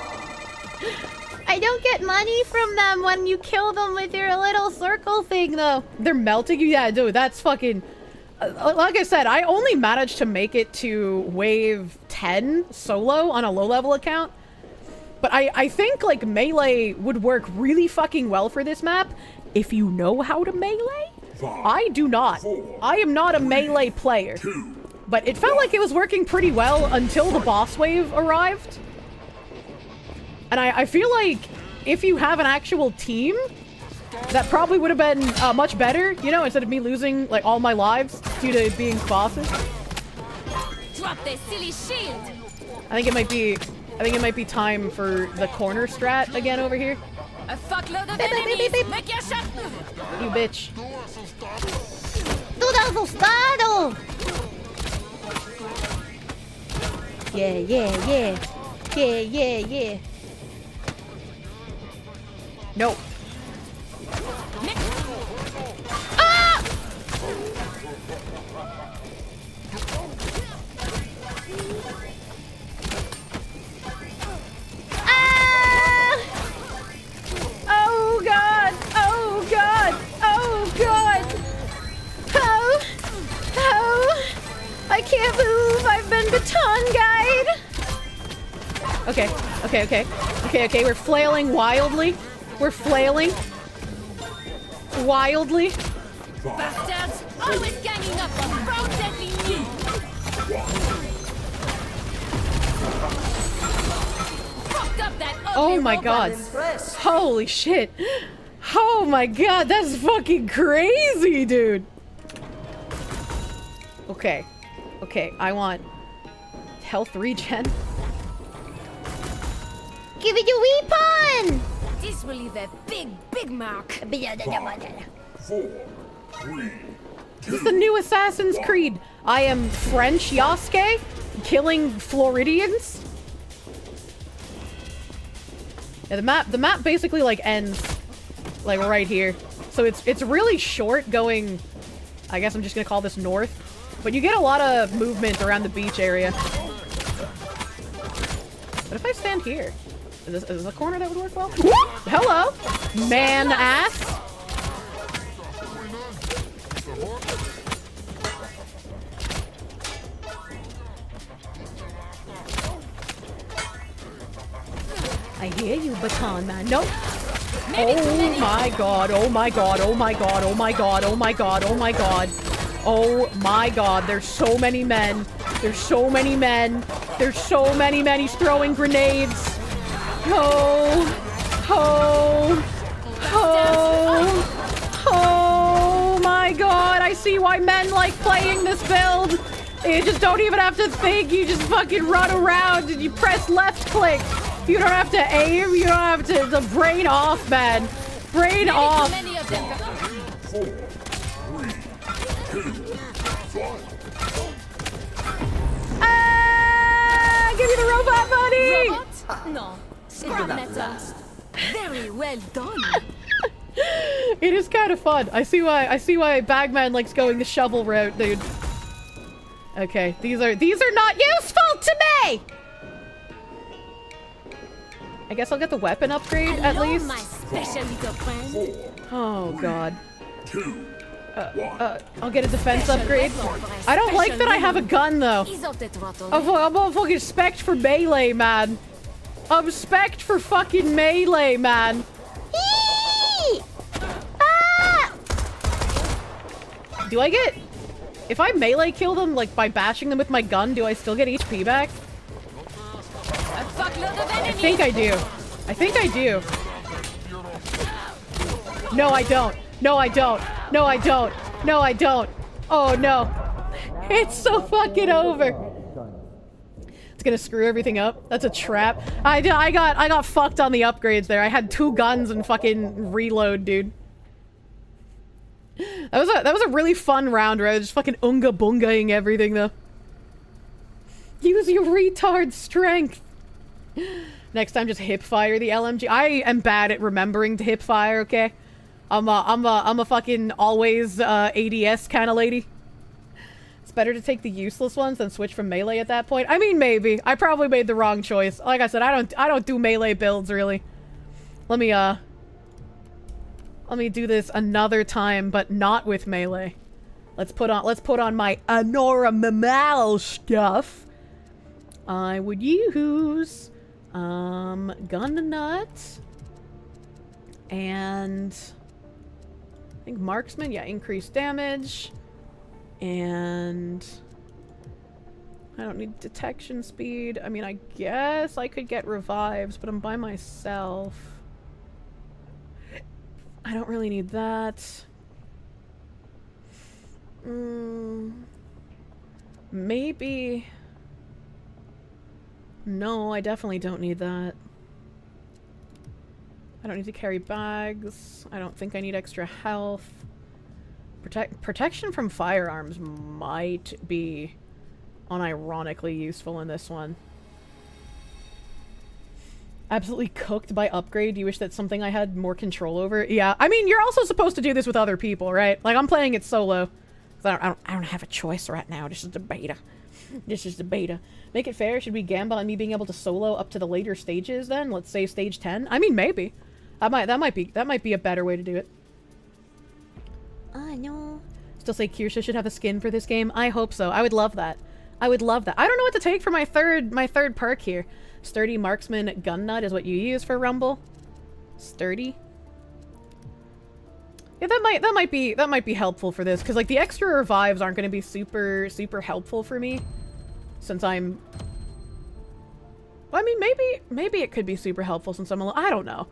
I don't get money from them when you kill them with your little circle thing, though. They're melting you? Yeah, dude, that's fucking... like I said, I only managed to make it to wave 10 solo on a low-level account. But I think, like, melee would work really fucking well for this map if you know how to melee. I do not. I am not a melee player. But it felt like it was working pretty well until the boss wave arrived. And I feel like if you have an actual team, that probably would have been much better, you know, instead of me losing like all my lives due to being bosses. Drop that silly shield. I think it might be time for the corner strat again over here. A fuckload of enemies. Make your shot. You bitch. Tudo assustado. Yeah. Nope. Ah! Oh god! Oh god! Oh god! Oh! I can't move! I've been baton guide! Okay, we're flailing wildly. We're flailing. Wildly. Bastards! Always ganging up on road deadly me! Fucked up that Oh my god. Holy shit. Oh my god, that's fucking crazy, dude. Okay, I want health regen. Give it your weapon! This will leave a big mark. 4, 3, This is the new Assassin's Creed. I am French Yasuke, killing Floridians. Yeah, the map basically like ends like right here. So it's really short going, I guess I'm just gonna call this north. But you get a lot of movement around the beach area. What if I stand here? Is this a corner that would work well? Hello, man ass. I hear you, baton man. Nope. Oh my god, oh my god, oh my god, oh my god, oh my god, oh my god. Oh my god, there's so many men. There's so many men. There's so many men. He's throwing grenades. Oh my god, I see why men like playing this build. You just don't even have to think, you just fucking run around and you press left click. You don't have to aim, you don't have to, the brain off, man. Brain off. 4, 3, 2, 1. Ah! Give me the robot money! Robot? No. Scrap metal. Very well done. It is kind of fun. I see why Bagman likes going the shovel route, dude. Okay, these are not useful to me! I guess I'll get the weapon upgrade at least. My special little friend. Oh god. 2, I'll get a defense upgrade. I don't like that I have a gun though. I'm a fucking spec for melee, man. I'm spec for fucking melee, man. Ah! Do I get... If I melee kill them, like, by bashing them with my gun, do I still get HP back? I think I do. I think I do. No, I don't. No, I don't. No, I don't. No, I don't. Oh, no. It's so fucking over. It's gonna screw everything up. That's a trap. I got fucked on the upgrades there. I had 2 guns and fucking reload, dude. That was a really fun round where I was just fucking unga bungaing everything though. Use your retard strength. Next time, just hip fire the LMG. I am bad at remembering to hip fire. Okay, I'm a fucking always ADS kind of lady. It's better to take the useless ones than switch from melee at that point. I mean, maybe. I probably made the wrong choice. Like I said, I don't do melee builds really. Let me do this another time, but not with melee. Let's put on my normal stuff. I would use gun nut and I think marksman. Yeah, increased damage. And I don't need detection speed. I mean, I guess I could get revives, but I'm by myself. I don't really need that. Maybe... No, I definitely don't need that. I don't need to carry bags. I don't think I need extra health. Protection from firearms might be unironically useful in this one. Absolutely cooked by upgrade. You wish that's something I had more control over? Yeah, I mean, you're also supposed to do this with other people, right? Like, I'm playing it solo. I don't have a choice right now. This is the beta. This is the beta. Make it fair. Should we gamble on me being able to solo up to the later stages then? Let's say stage 10? I mean, maybe. That might be a better way to do it. I know. Still say Kirsche should have a skin for this game? I hope so. I would love that. I would love that. I don't know what to take for my third perk here. Sturdy Marksman Gun Nut is what you use for Rumble. Sturdy. Yeah, that might be helpful for this, because like the extra revives aren't going to be super helpful for me, since I'm. I mean, maybe it could be super helpful since I'm. I don't know,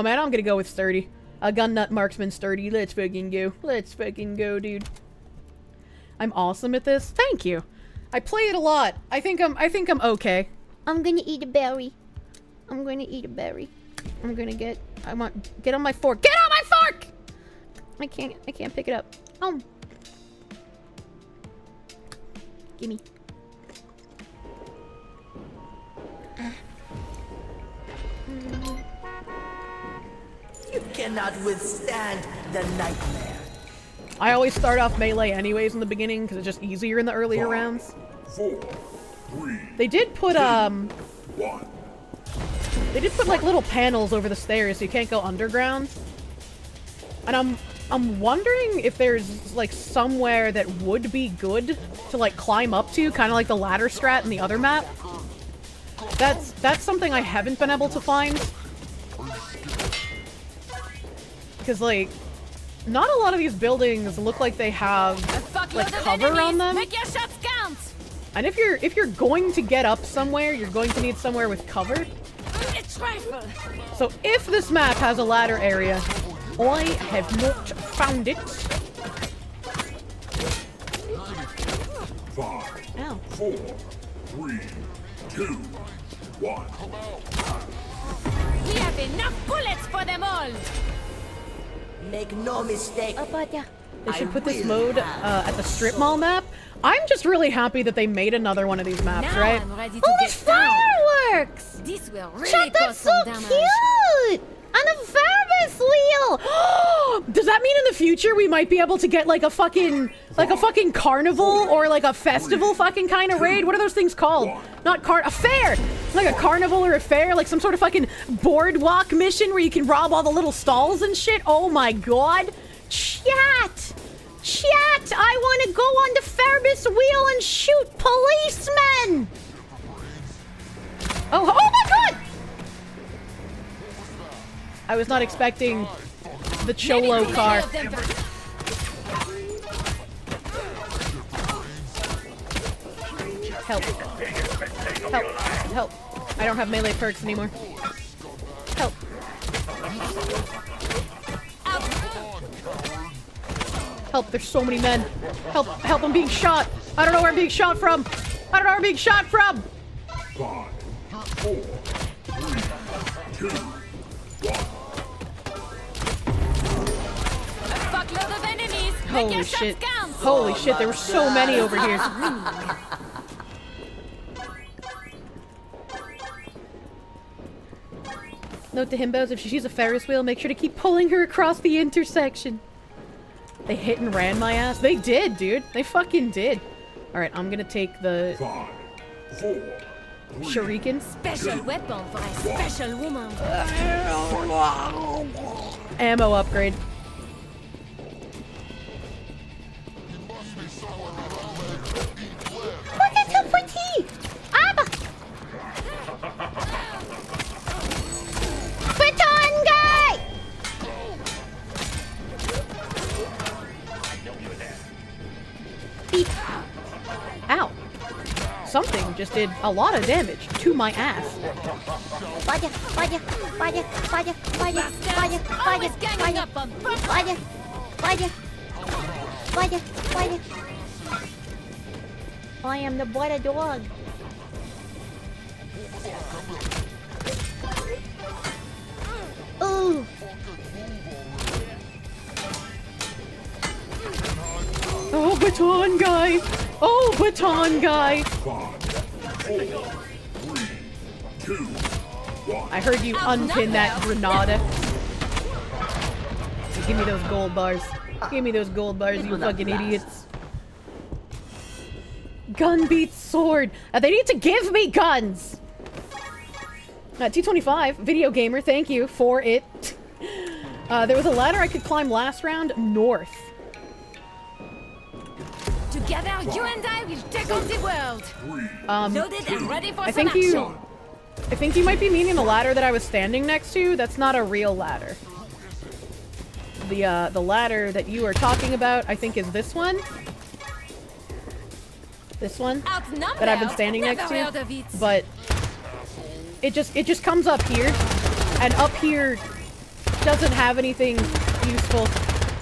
man. I'm gonna go with Sturdy. A Gun Nut Marksman Sturdy. Let's fucking go. Let's fucking go, dude. I'm awesome at this. Thank you. I play it a lot. I think I'm okay. I'm gonna eat a berry. I'm gonna eat a berry. I'm gonna get on my fork. Get on my fork! I can't pick it up. Gimme. You cannot withstand the nightmare. I always start off melee anyways in the beginning because it's just easier in the earlier rounds. 4, 3, they did put 2, 1. They did put like little panels over the stairs so you can't go underground. And I'm wondering if there's like somewhere that would be good to like climb up to, kind of like the ladder strat in the other map. That's something I haven't been able to find. Because like not a lot of these buildings look like they have like cover on them. Make your shots count. And if you're going to get up somewhere, you're going to need somewhere with cover. So if this map has a ladder area, I have not found it. 5, Ow. 4, 3, 2, 1. We have enough bullets for them all. Make no mistake. They should put this mode at the strip mall map. I'm just really happy that they made another one of these maps, Now right? I'm ready to Oh, get it's fireworks! This will really Chat, that's cause so some damage. cute! On a Ferris wheel! Does that mean in the future we might be able to get like a fucking carnival or like a festival fucking kind of raid? What are those things called? Not a fair! Like a carnival or a fair, like some sort of fucking boardwalk mission where you can rob all the little stalls and shit? Oh my god! Chat! Chat! I want to go on the Ferris wheel and shoot policemen! Oh my god! I was not expecting the Cholo car. Help. Help. Help. I don't have melee perks anymore. Help. Help, there's so many men. Help, help, I'm being shot. I don't know where I'm being shot from. I don't know where I'm being shot from. 5, 4, 3, 2, 1. Fuckload of enemies. Holy shit. Holy shit, there were so many over here. Note to himbos, if she sees a Ferris wheel, make sure to keep pulling her across the intersection. They hit and ran my ass. They did, dude. They fucking did. Alright, I'm gonna take the 5, 4, 3, shuriken. Special weapon for a special woman. Ammo upgrade. What is up with he? Abba! Baton guy! Beep. Ow. Something just did a lot of damage to my ass. Fire, fire, fire, fire, fire, fire, fire, ganging up on fire, fire, fire, fire. I am the butter dog. Ooh. Oh, baton guy! Oh, baton guy! 5, 4, 3, 2, 1. I heard you unpin that Granada. Give me those gold bars. Give me those gold bars, you fucking idiots. Gun beats sword. They need to give me guns! T25, video gamer, thank you for it. There was a ladder I could climb last round north. Together, you and I will take on the world. Loaded and ready for I some think action. I think you might be meaning the ladder that I was standing next to. That's not a real ladder. The ladder that you are talking about, I think, is this one. This one that I've been standing next to. But it just comes up here, and up here doesn't have anything useful.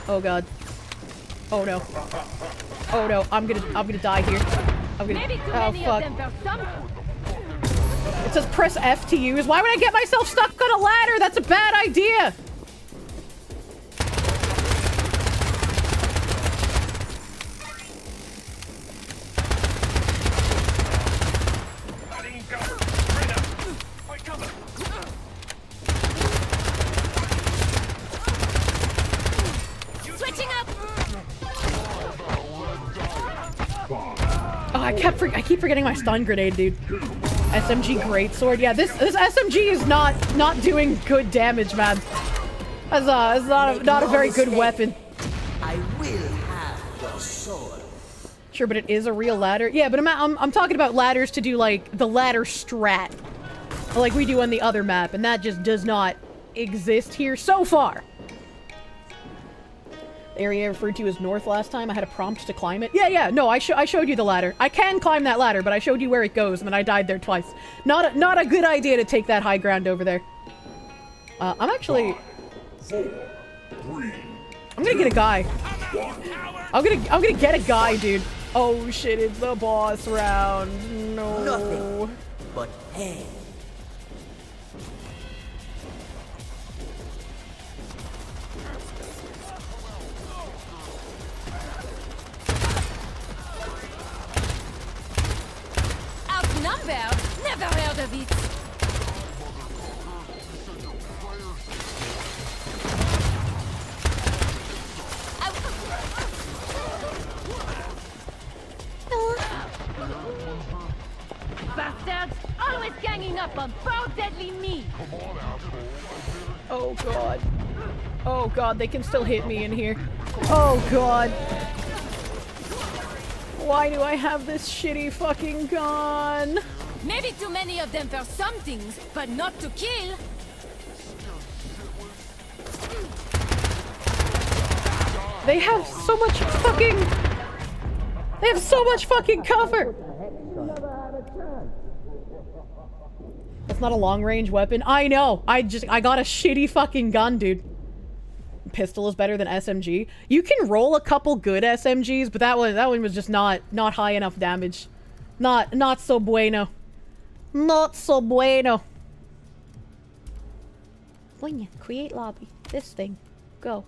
Oh god. Oh no. Oh no, I'm gonna die here. I'm gonna. Oh fuck. It says press F to use. Why would I get myself stuck on a ladder? That's a bad idea. Switching up. Oh, I keep forgetting my stun grenade, dude. SMG greatsword. Yeah, this SMG is not doing good damage, man. That's not a very good weapon. I will have your sword. Sure, but it is a real ladder. Yeah, but I'm talking about ladders to do like the ladder strat, like we do on the other map, and that just does not exist here so far. The area I referred to as north last time. I had a prompt to climb it. Yeah, no, I showed you the ladder. I can climb that ladder, but I showed you where it goes, and then I died there twice. Not a good idea to take that high ground over there. I'm actually... 5, 4, 3, I'm gonna get a guy. I'm gonna get a guy, dude. Oh shit, it's the boss round. No. Nothing but pain. Outnumbered? Never heard of it. Bastards! Always ganging up on poor deadly me! Oh god. Oh god, they can still hit me in here. Oh god. Why do I have this shitty fucking gun? Maybe too many of them for some things, but not to kill! They have so much fucking... They have so much fucking cover! That's not a long-range weapon. I know! I got a shitty fucking gun, dude. Pistol is better than SMG. You can roll a couple good SMGs, but that one was just not high enough damage. Not so bueno. Not so bueno. Boing, create lobby. This thing. Go.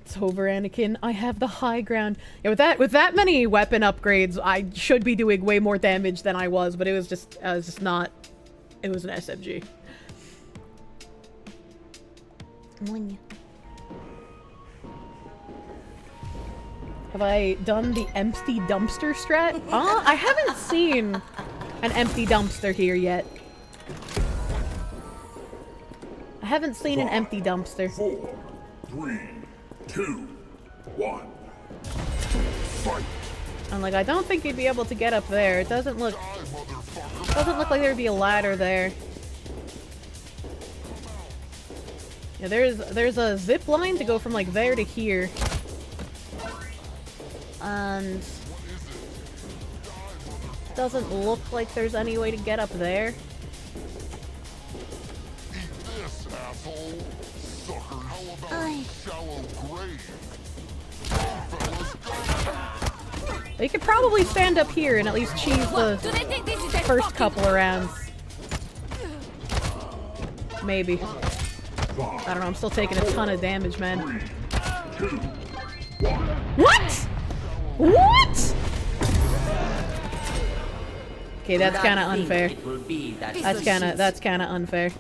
It's over, Anakin. I have the high ground. Yeah, with that many weapon upgrades, I should be doing way more damage than I was, but I was just not. It was an SMG. Have I done the empty dumpster strat? I haven't seen an empty dumpster here yet. I haven't seen an empty dumpster. 4, 3, 2, 1. Fight. I'm like, I don't think you'd be able to get up there. It doesn't look like there'd be a ladder there. Yeah, there's a zip line to go from like there to here. And doesn't look like there's any way to get up there. This asshole. Sucker. How about Aye. shallow grave? They could probably stand up here and at least cheese the first couple of rounds. Maybe. I don't know, I'm still taking a ton of damage, man. What? What? Okay, that's kind of unfair. That's kind of unfair.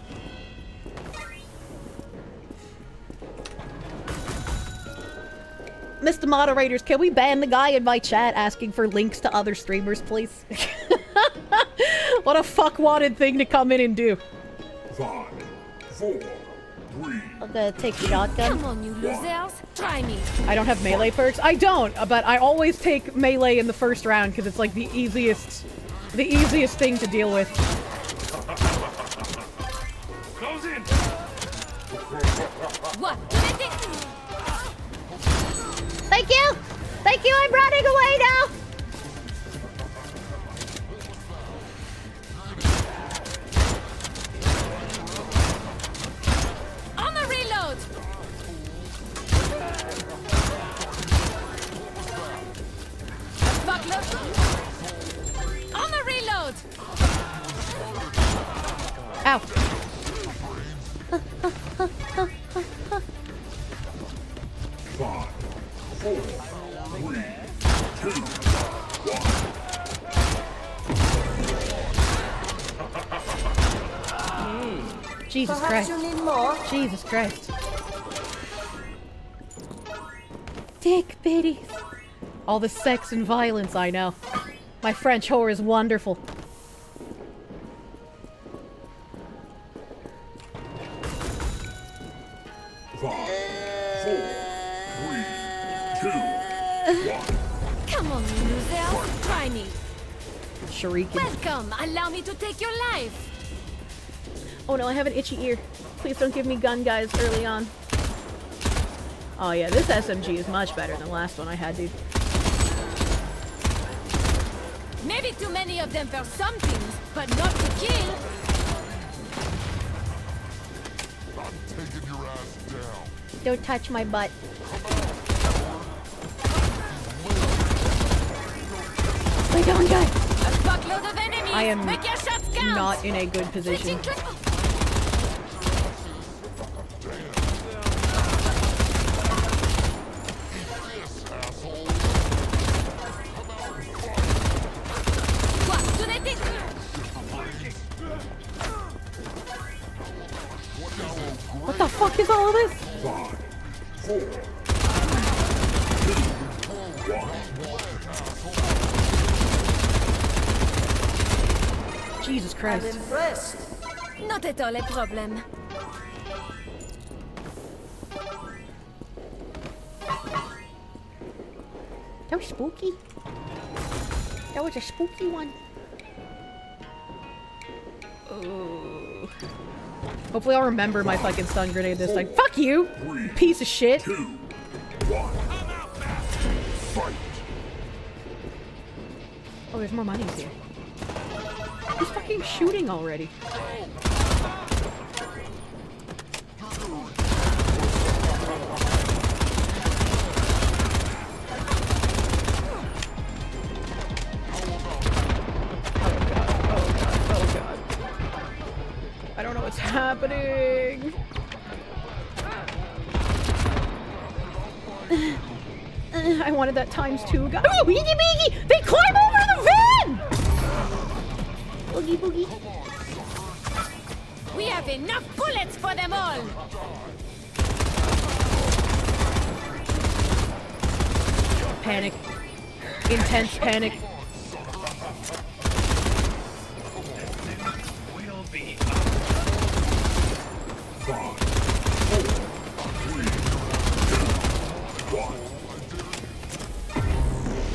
Mr. Moderators, can we ban the guy in my chat asking for links to other streamers, please? What a fuck-wanted thing to come in and do. 5, 4, 3. I'm gonna take shotgun. Come on, you losers. Try me. I don't have melee perks. I don't, but I always take melee in the first round because it's like the easiest thing to deal with. Goes in. What? Thank you! Thank you, I'm running away now! On the reload! On the reload! Ow! Five, 4, 3, 2, 1. Jesus Perhaps Christ. you need more? Jesus Christ. Dick bitties. All the sex and violence, I know. My French whore is wonderful. Come on, you losers. Try me. Shuriken. Welcome. Allow me to take your life. Oh no, I have an itchy ear. Please don't give me gun guys early on. Oh yeah, this SMG is much better than the last one I had, dude. Maybe too many of them for some things, but not to kill. I'm taking your ass down. Don't touch my butt. Lay down, guy. A buckload of enemies. I am Make your shots count. not in a good position. What the fuck is all of this? 5, 4, 2, 1. Jesus Christ. I'm impressed. Not at all a problem. That was spooky. That was a spooky one. Oh. Hopefully I'll remember my fucking stun grenade this time. Fuck you, you piece of shit. 2, 1. Fight. Oh, there's more monies here. He's fucking shooting already. I don't know what's happening. I wanted that ×2 guy. Oh, beaky beaky! They climb over the van! Boogie boogie. We have enough bullets for them all. Panic. Intense panic.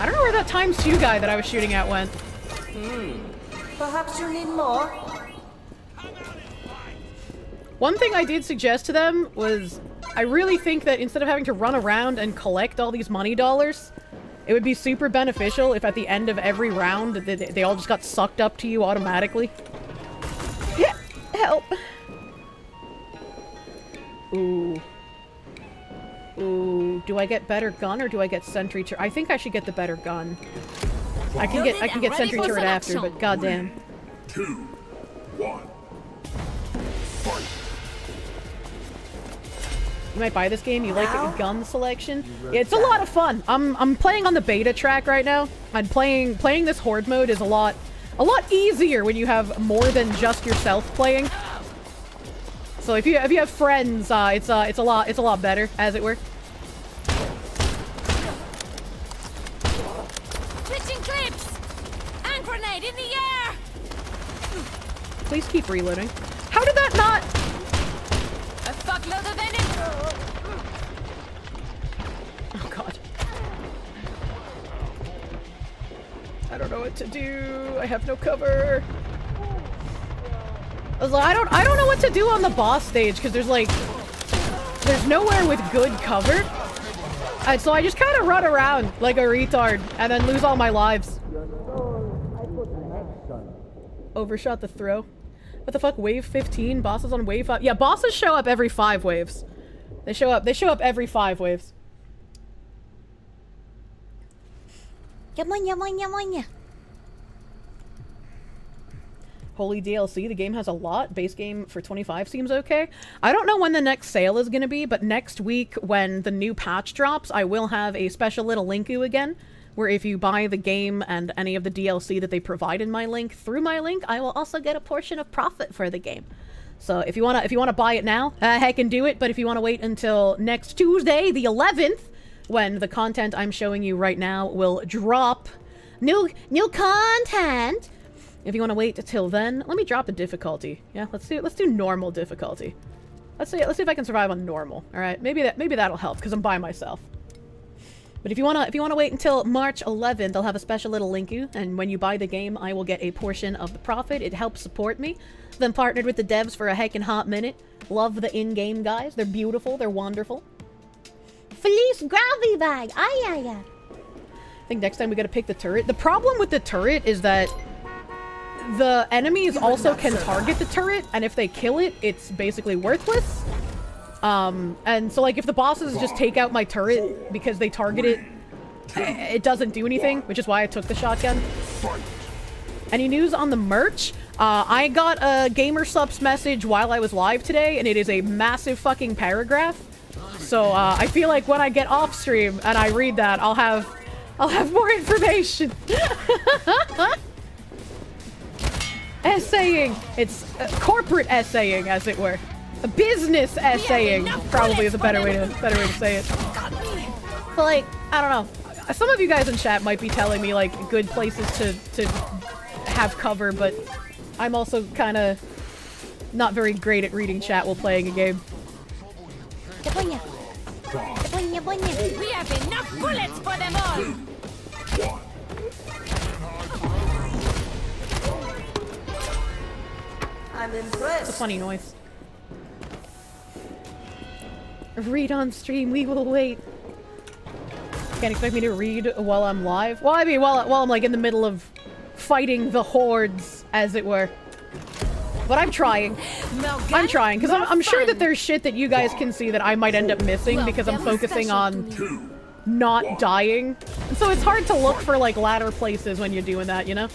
I don't know where that ×2 guy that I was shooting at went. Perhaps you need more? One thing I did suggest to them was, I really think that instead of having to run around and collect all these money dollars, It would be super beneficial if at the end of every round they all just got sucked up to you automatically. Yeah, help. Ooh. Ooh, do I get better gun or do I get sentry turret? I think I should get the better gun. I can get sentry turret after, but goddamn. 2, 1. Fight. You might buy this game. You like the gun selection? Yeah, it's a lot of fun. I'm playing on the beta track right now. And playing this horde mode is a lot easier when you have more than just yourself playing. So if you have friends, it's a lot better, as it were. Switching clips! And grenade in the air! Please keep reloading. How did that not? A fuckload of enemies! Oh god. I don't know what to do. I have no cover. I don't know what to do on the boss stage because there's nowhere with good cover. And so I just kind of run around like a retard and then lose all my lives. Overshot the throw. What the fuck? Wave 15? Bosses on wave 5? Yeah, bosses show up every 5 waves. They show up every 5 waves. Holy DLC, the game has a lot. Base game for 25 seems okay. I don't know when the next sale is going to be, but next week when the new patch drops, I will have a special little linku again, where if you buy the game and any of the DLC that they provide in my link through my link, I will also get a portion of profit for the game. So if you wanna buy it now, heck can do it. But if you want to wait until next Tuesday, the 11th, when the content I'm showing you right now will drop, new content. If you want to wait until then, let me drop the difficulty. Yeah, let's do normal difficulty. Let's see if I can survive on normal. All right, maybe that'll help because I'm by myself. But if you wanna wait until March 11th, I'll have a special little linku, and when you buy the game, I will get a portion of the profit. It helps support me. Been partnered with the devs for a heckin' hot minute. Love the in-game guys. They're beautiful. They're wonderful. Felice gravity bag. Ay ay ay. I think next time we gotta pick the turret. The problem with the turret is that the enemies also can target the turret, and if they kill it, it's basically worthless. And so like if the bosses just take out my turret because they target it, it doesn't do anything, which is why I took the shotgun. Any news on the merch? I got a Gamer Subs message while I was live today, and it is a massive fucking paragraph. So I feel like when I get off stream and I read that, I'll have more information. Essaying. It's corporate essaying, as it were. A business essaying probably is a better way to say it. But like, I don't know. Some of you guys in chat might be telling me like good places to have cover, but I'm also kind of not very great at reading chat while playing a game. We have enough bullets for them all! I'm impressed. It's a funny noise. Read on stream, we will wait. Can't expect me to read while I'm live? Well, I mean, while I'm like in the middle of fighting the hordes, as it were. But I'm trying. I'm trying, because I'm sure that there's shit that you guys can see that I might end up missing because I'm focusing on not dying. And so it's hard to look for like ladder places when you're doing that, you know?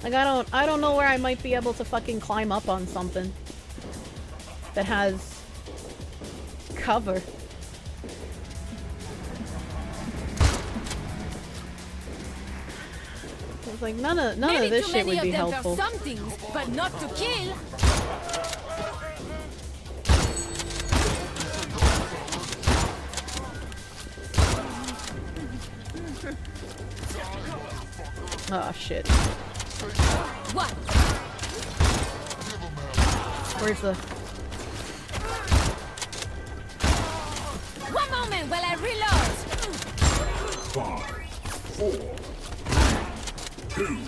Like I don't know where I might be able to fucking climb up on something that has cover. It's like none of this shit would be helpful. Some things, but not to kill. Oh shit. What? Where's the... One moment while I reload. 5, 4, 2, 1.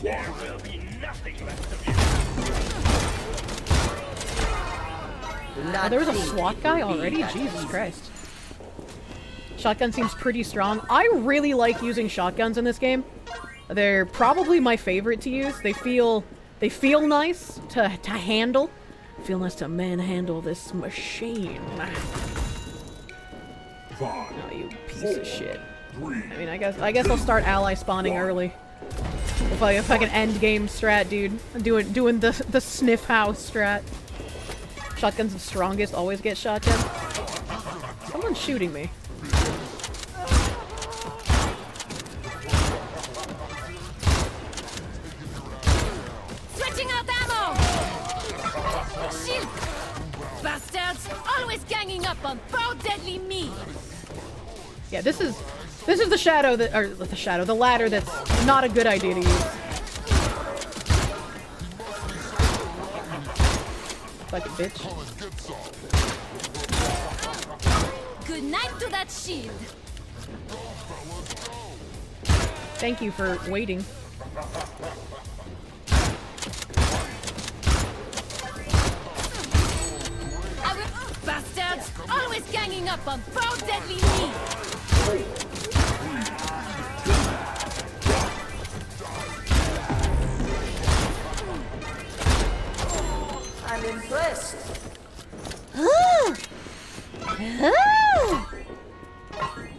There will be nothing left of you. Oh, there was a SWAT guy already? Jesus Christ. Shotgun seems pretty strong. I really like using shotguns in this game. They're probably my favorite to use. They feel nice to handle. Feel nice to manhandle this machine. Oh, you piece of shit. I mean, I guess I'll start ally spawning early. If I can end game strat, dude. Doing the sniff house strat. Shotgun's the strongest, always get shotgun. Someone's shooting me. Switching out ammo! Shield! Bastards! Always ganging up on poor deadly me! Yeah, this is the shadow that, or the ladder that's not a good idea to use. Fucking bitch. Good night to that shield! Thank you for waiting. Bastards! Always ganging up on poor deadly me! I'm impressed.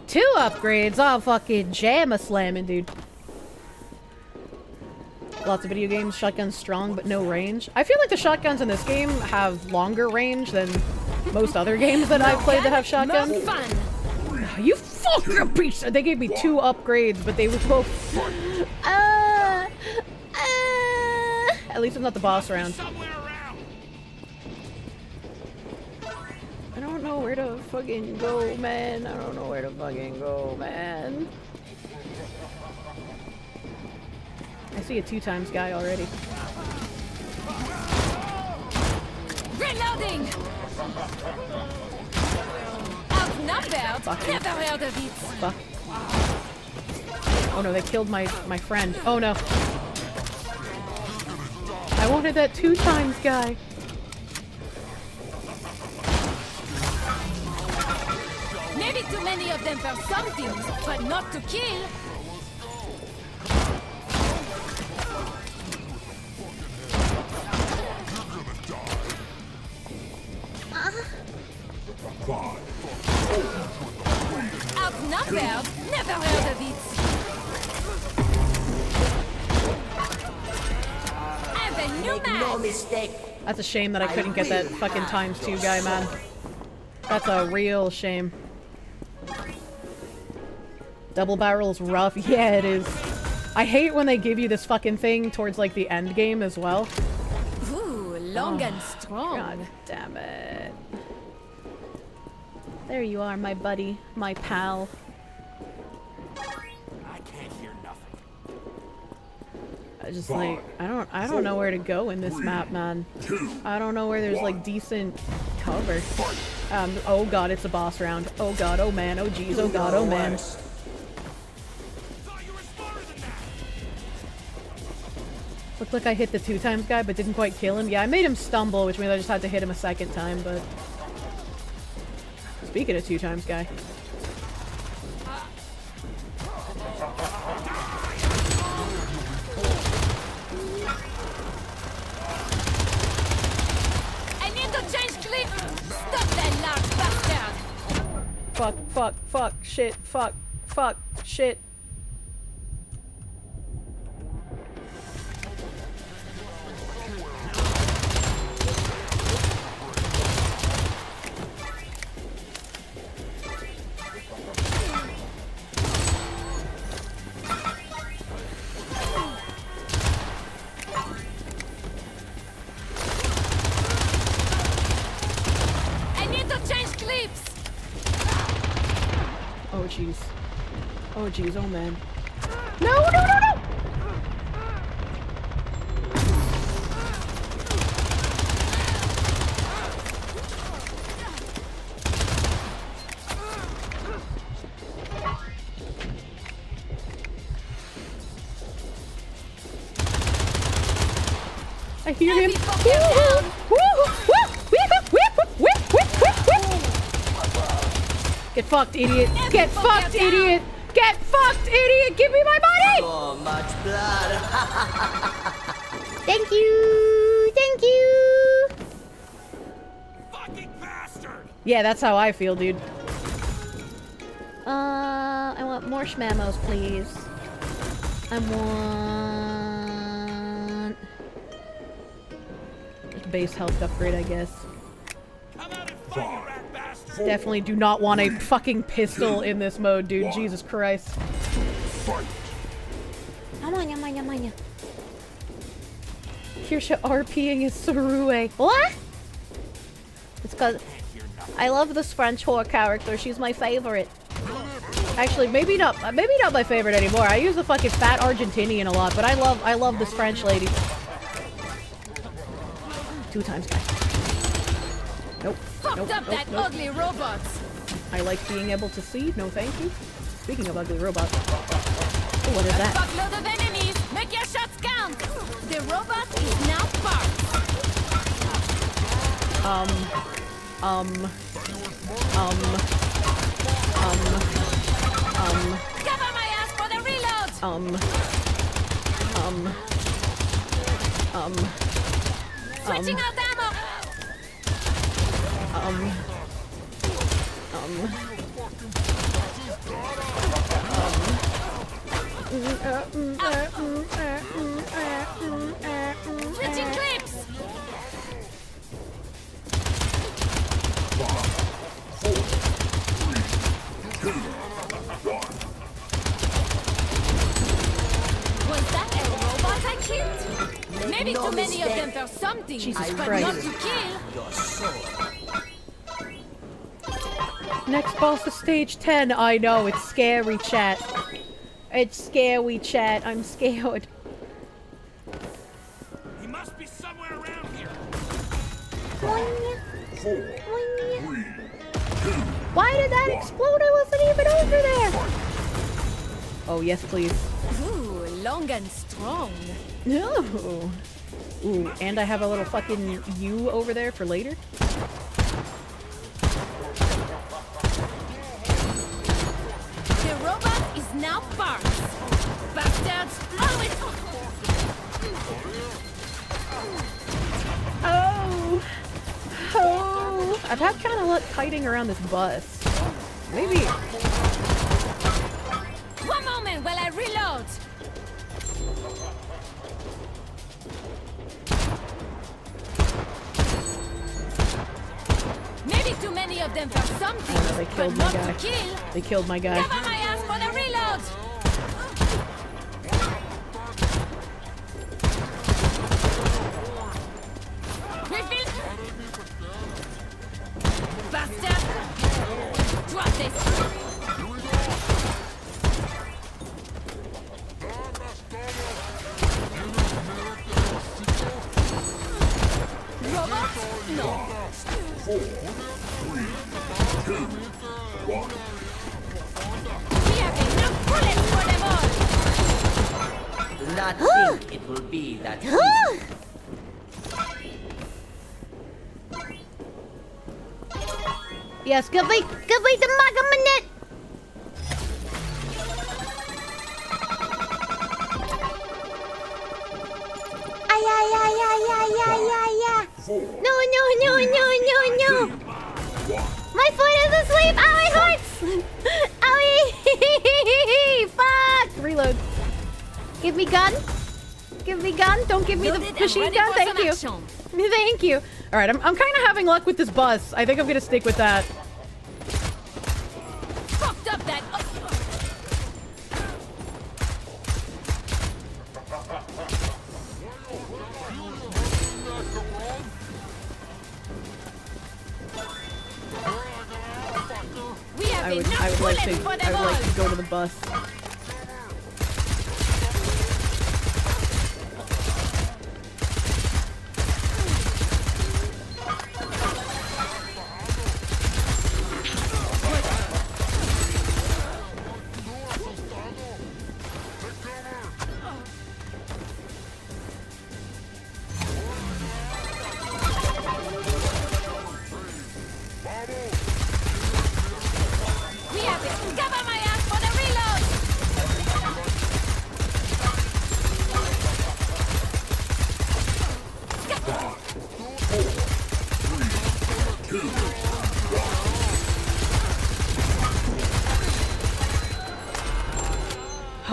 2 upgrades. I'll fucking jam a slamming, dude. Lots of video games, shotguns strong but no range. I feel like the shotguns in this game have longer range than most other games that I've played that have shotguns. You fucking piece! They gave me 2 upgrades, but they were both. At least I'm not the boss round. I don't know where to fucking go, man. I don't know where to fucking go, man. I see a 2x guy already. Reloading! Outnumbered? Never heard of it. Fuck. Oh no, they killed my friend. Oh no. I wanted that 2x guy. Maybe too many of them for some things, but not to kill. Outnumbered? Never heard of it. Have a new match. No mistake. That's a shame that I couldn't get that fucking ×2 guy, man. That's a real shame. Double barrel's rough. Yeah, it is. I hate when they give you this fucking thing towards like the end game as well. Ooh, long and strong. God damn it. There you are, my buddy, my pal. I can't hear nothing. I just like I don't know where to go in this map, man. I don't know where there's like decent cover. Oh god, it's a boss round. Oh god, oh man, oh geez, oh god, oh man. Looked like I hit the 2x guy, but didn't quite kill him. Yeah, I made him stumble, which means I just had to hit him a second time, but... Speaking of 2x guy. I need to change clip! Stop that large bastard! Fuck, shit, fuck, shit. Oh jeez, oh man. No! I hear him. Get fucked, idiot. Get fucked, idiot. Get fucked, idiot. Give me my money. So much blood. Thank you. Thank you. Fucking bastard! Yeah, that's how I feel, dude. I want more schmamos, please. I want... Just base health upgrade, I guess. Definitely do not want a fucking pistol in this mode, dude. Jesus Christ. Come on, come on, come on. Kirsche RPing is Sarue. What? It's because I love this French whore character. She's my favorite. Actually, maybe not my favorite anymore. I use the fucking fat Argentinian a lot, but I love this French lady. 2 times, guys. Nope. Fucked up that ugly robot. I like being able to see. No, thank you. Speaking of ugly robots. Oh, what is that? Fuckload of enemies. Make your shots count. The robot is now parked. Cover my ass for the reload. Switching out ammo. Switching clips. Was that a robot I killed? Maybe too many of them for something, Jesus but Christ. not to kill. Next boss is stage 10. I know, it's scary, chat. It's scary, chat. I'm scared. He must be somewhere around here. Why did that explode? I wasn't even over there. Oh, yes, please. Ooh, long and strong. No. Ooh, and I have a little fucking U over there for later. The robot is now parked. Bastards, always. Oh. Oh. I've had kind of luck kiting around this bus. Maybe. One moment while I reload. Maybe too many of them for something, They but killed my not guy. to kill. They killed my guy. Cover my ass for the reload. Refill. Bastard. Drop this. Robot? No. 4, 3, 2, 1. We have enough bullets for them all. Do not think it will be that easy. Yes, give me the mega minute. Ay, ay, ay, ay, ay, ay, ay, ay. No. My foot is asleep. Ow, it hurts. Owie. Fuck. Reload. Give me gun. Give me gun. Don't give me the machine gun. Thank you. Thank you. All right, I'm kind of having luck with this bus. I think I'm gonna stick with that. Fucked up that. We have I would enough like bullets to for them all. go to the bus.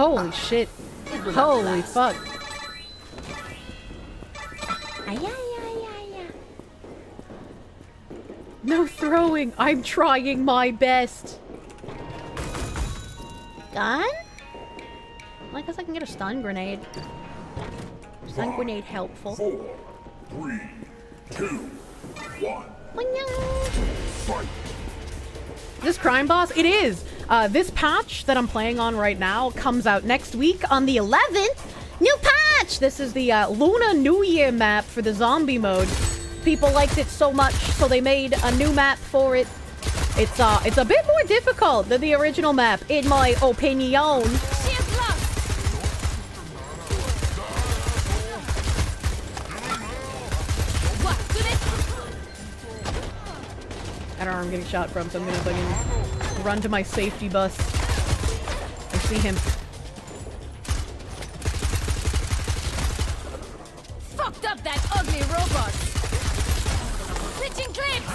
Holy shit. Holy fuck. No throwing. I'm trying my best. Gun? I guess I can get a stun grenade. Stun grenade helpful. 4, 3, 2, 1. Fight. This crime boss? It is! This patch that I'm playing on right now comes out next week on the 11th. New patch! This is the Luna New Year map for the zombie mode. People liked it so much, so they made a new map for it. It's a bit more difficult than the original map, in my opinion. I don't know where I'm getting shot from, so I'm gonna fucking run to my safety bus. I see him. Fucked up that ugly robot. Switching clips.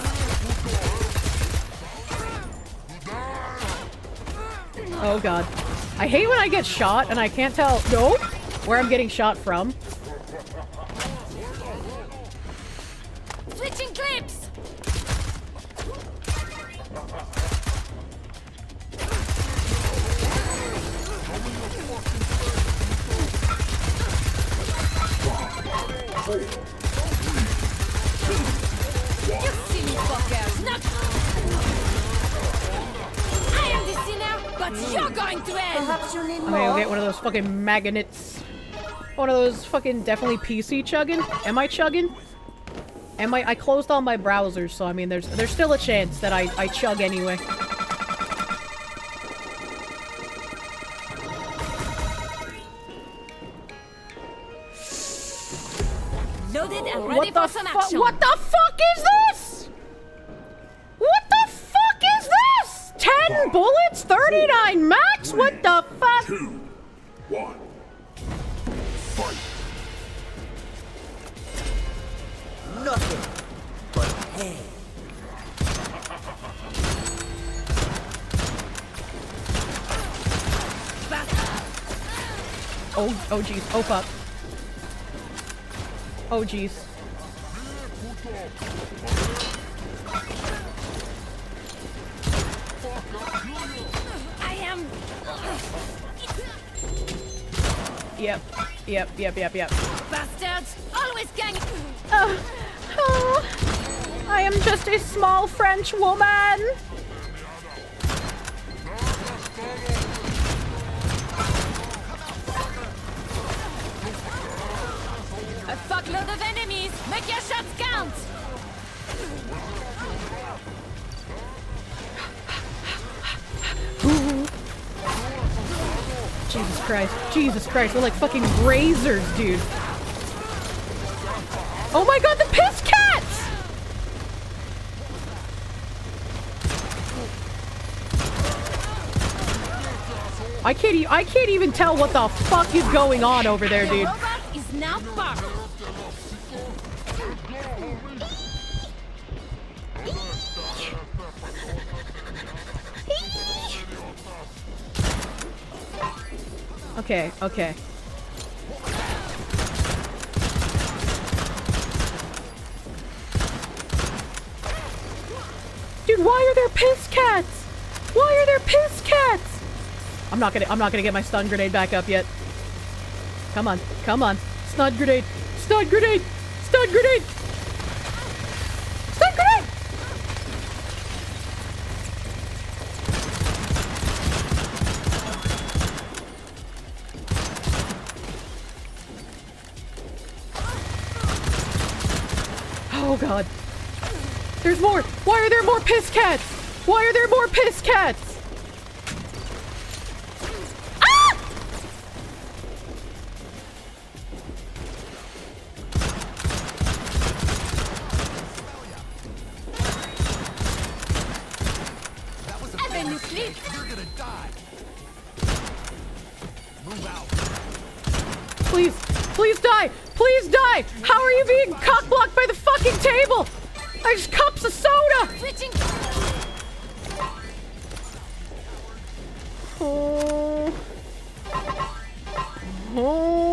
Oh god. I hate when I get shot and I can't tell where I'm getting shot from. Switching clips. You silly fuckers! Not. I am the sinner, but you're going to end. Perhaps you need I'm gonna go get one of those fucking magnets. One of those fucking definitely PC chugging. Am I chugging? Am I closed all my browsers, so I mean there's still a chance that I chug anyway. Loaded and ready for some action. What the fuck is this? What the fuck is this? 10 bullets, 39 max? What the fuck? 2, 1. Fight. Nothing but pain. Oh jeez. Oh fuck. Oh jeez. I am. Yep. Bastards, always gang. I am just a small French woman. A fuckload of enemies. Make your shots count. Jesus Christ. Jesus Christ. We're like fucking razors, dude. Oh my god, the piss cats! I can't even tell what the fuck is going on over there, dude. The robot is now parked. Okay. Dude, why are there piss cats? Why are there piss cats? I'm not gonna get my stun grenade back up yet. Come on. Stun grenade. Stun grenade. Stun grenade. Stun grenade. Oh god. There's more! Why are there more piss cats? Why are there more piss cats? Ah! Evan, you sleep. You're gonna die. Move out. Please die! Please die! How are you being cock-blocked by the fucking table? I just cups of soda! Switching. Oh. Oh.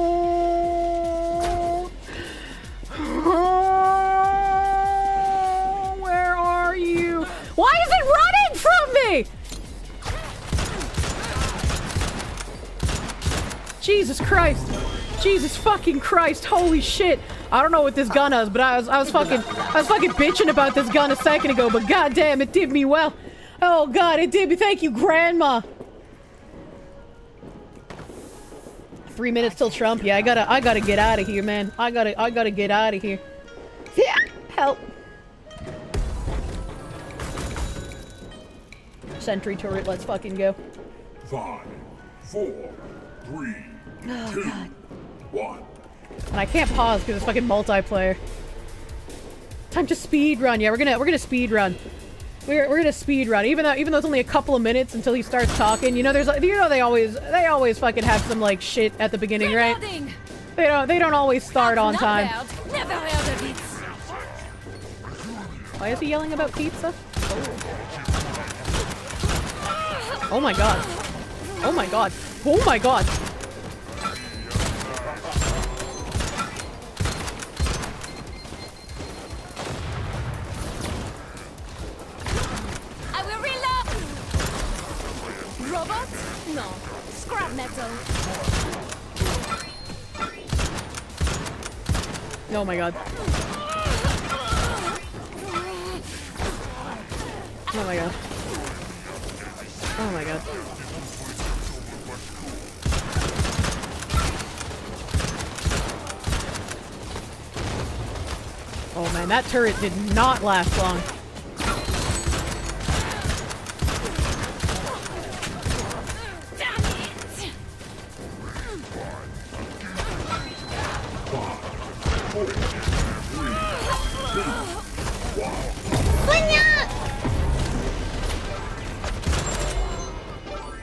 Where are you? Why is it running from me? Jesus Christ. Jesus fucking Christ. Holy shit. I don't know what this gun is, but I was fucking bitching about this gun a second ago, but goddamn, it did me well. Oh god, it did me. Thank you, Grandma. 3 minutes till Trump. Yeah, I gotta get out of here, man. I gotta get out of here. Yeah, help. Sentry turret, let's fucking go. 5, 4, 3, 2, 1. And I can't pause because it's fucking multiplayer. Time to speed run. Yeah, we're gonna speed run. We're gonna speed run. Even though it's only a couple of minutes until he starts talking. You know, they always fucking have some like shit at the beginning, right? They don't always start on time. Never heard of it. Why is he yelling about pizza? Oh my god. Oh my god. Oh my god. I will reload. Robot? No. Scrap metal. Oh my god. Oh my god. Oh my god. Oh man, that turret did not last long.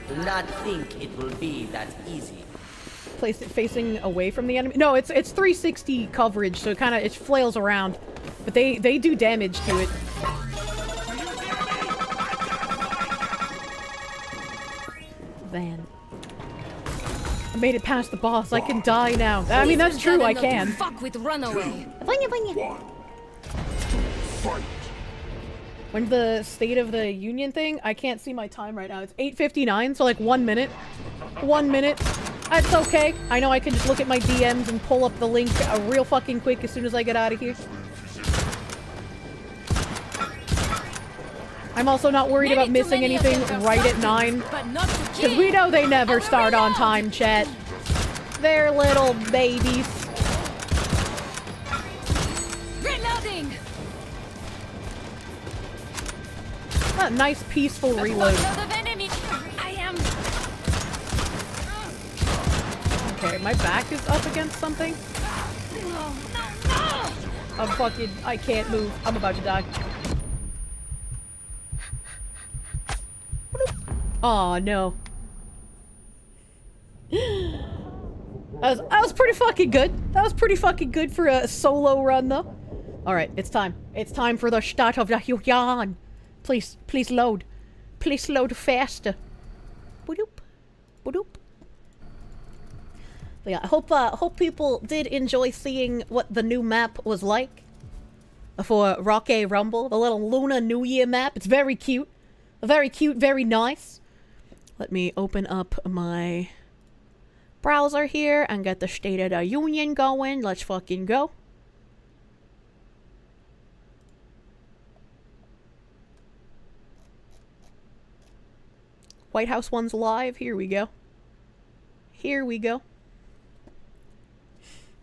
Do not think it will be that easy. Place it facing away from the enemy. No, it's 360 coverage, so it flails around. But they do damage to it. Van. I made it past the boss. I can die now. I mean, that's true. I can. Fuck with runaway. When's the State of the Union thing? I can't see my time right now. It's 8:59, so like 1 minute. 1 minute. That's okay. I know I can just look at my DMs and pull up the link real fucking quick as soon as I get out of here. I'm also not worried about missing anything right at 9. Because we know they never start on time, chat. They're little babies. Reloading. A nice peaceful reload. I am. Okay, my back is up against something. I can't move. I'm about to die. Aw, no. That was pretty fucking good. That was pretty fucking good for a solo run, though. Alright, it's time. It's time for the start of the Yuan. Please load. Please load faster. Boop. Boop. But yeah, I hope people did enjoy seeing what the new map was like for Rocket Rumble, the little Lunar New Year map. It's very cute. Very cute, very nice. Let me open up my browser here and get the State of the Union going. Let's fucking go. White House one's live. Here we go. Here we go.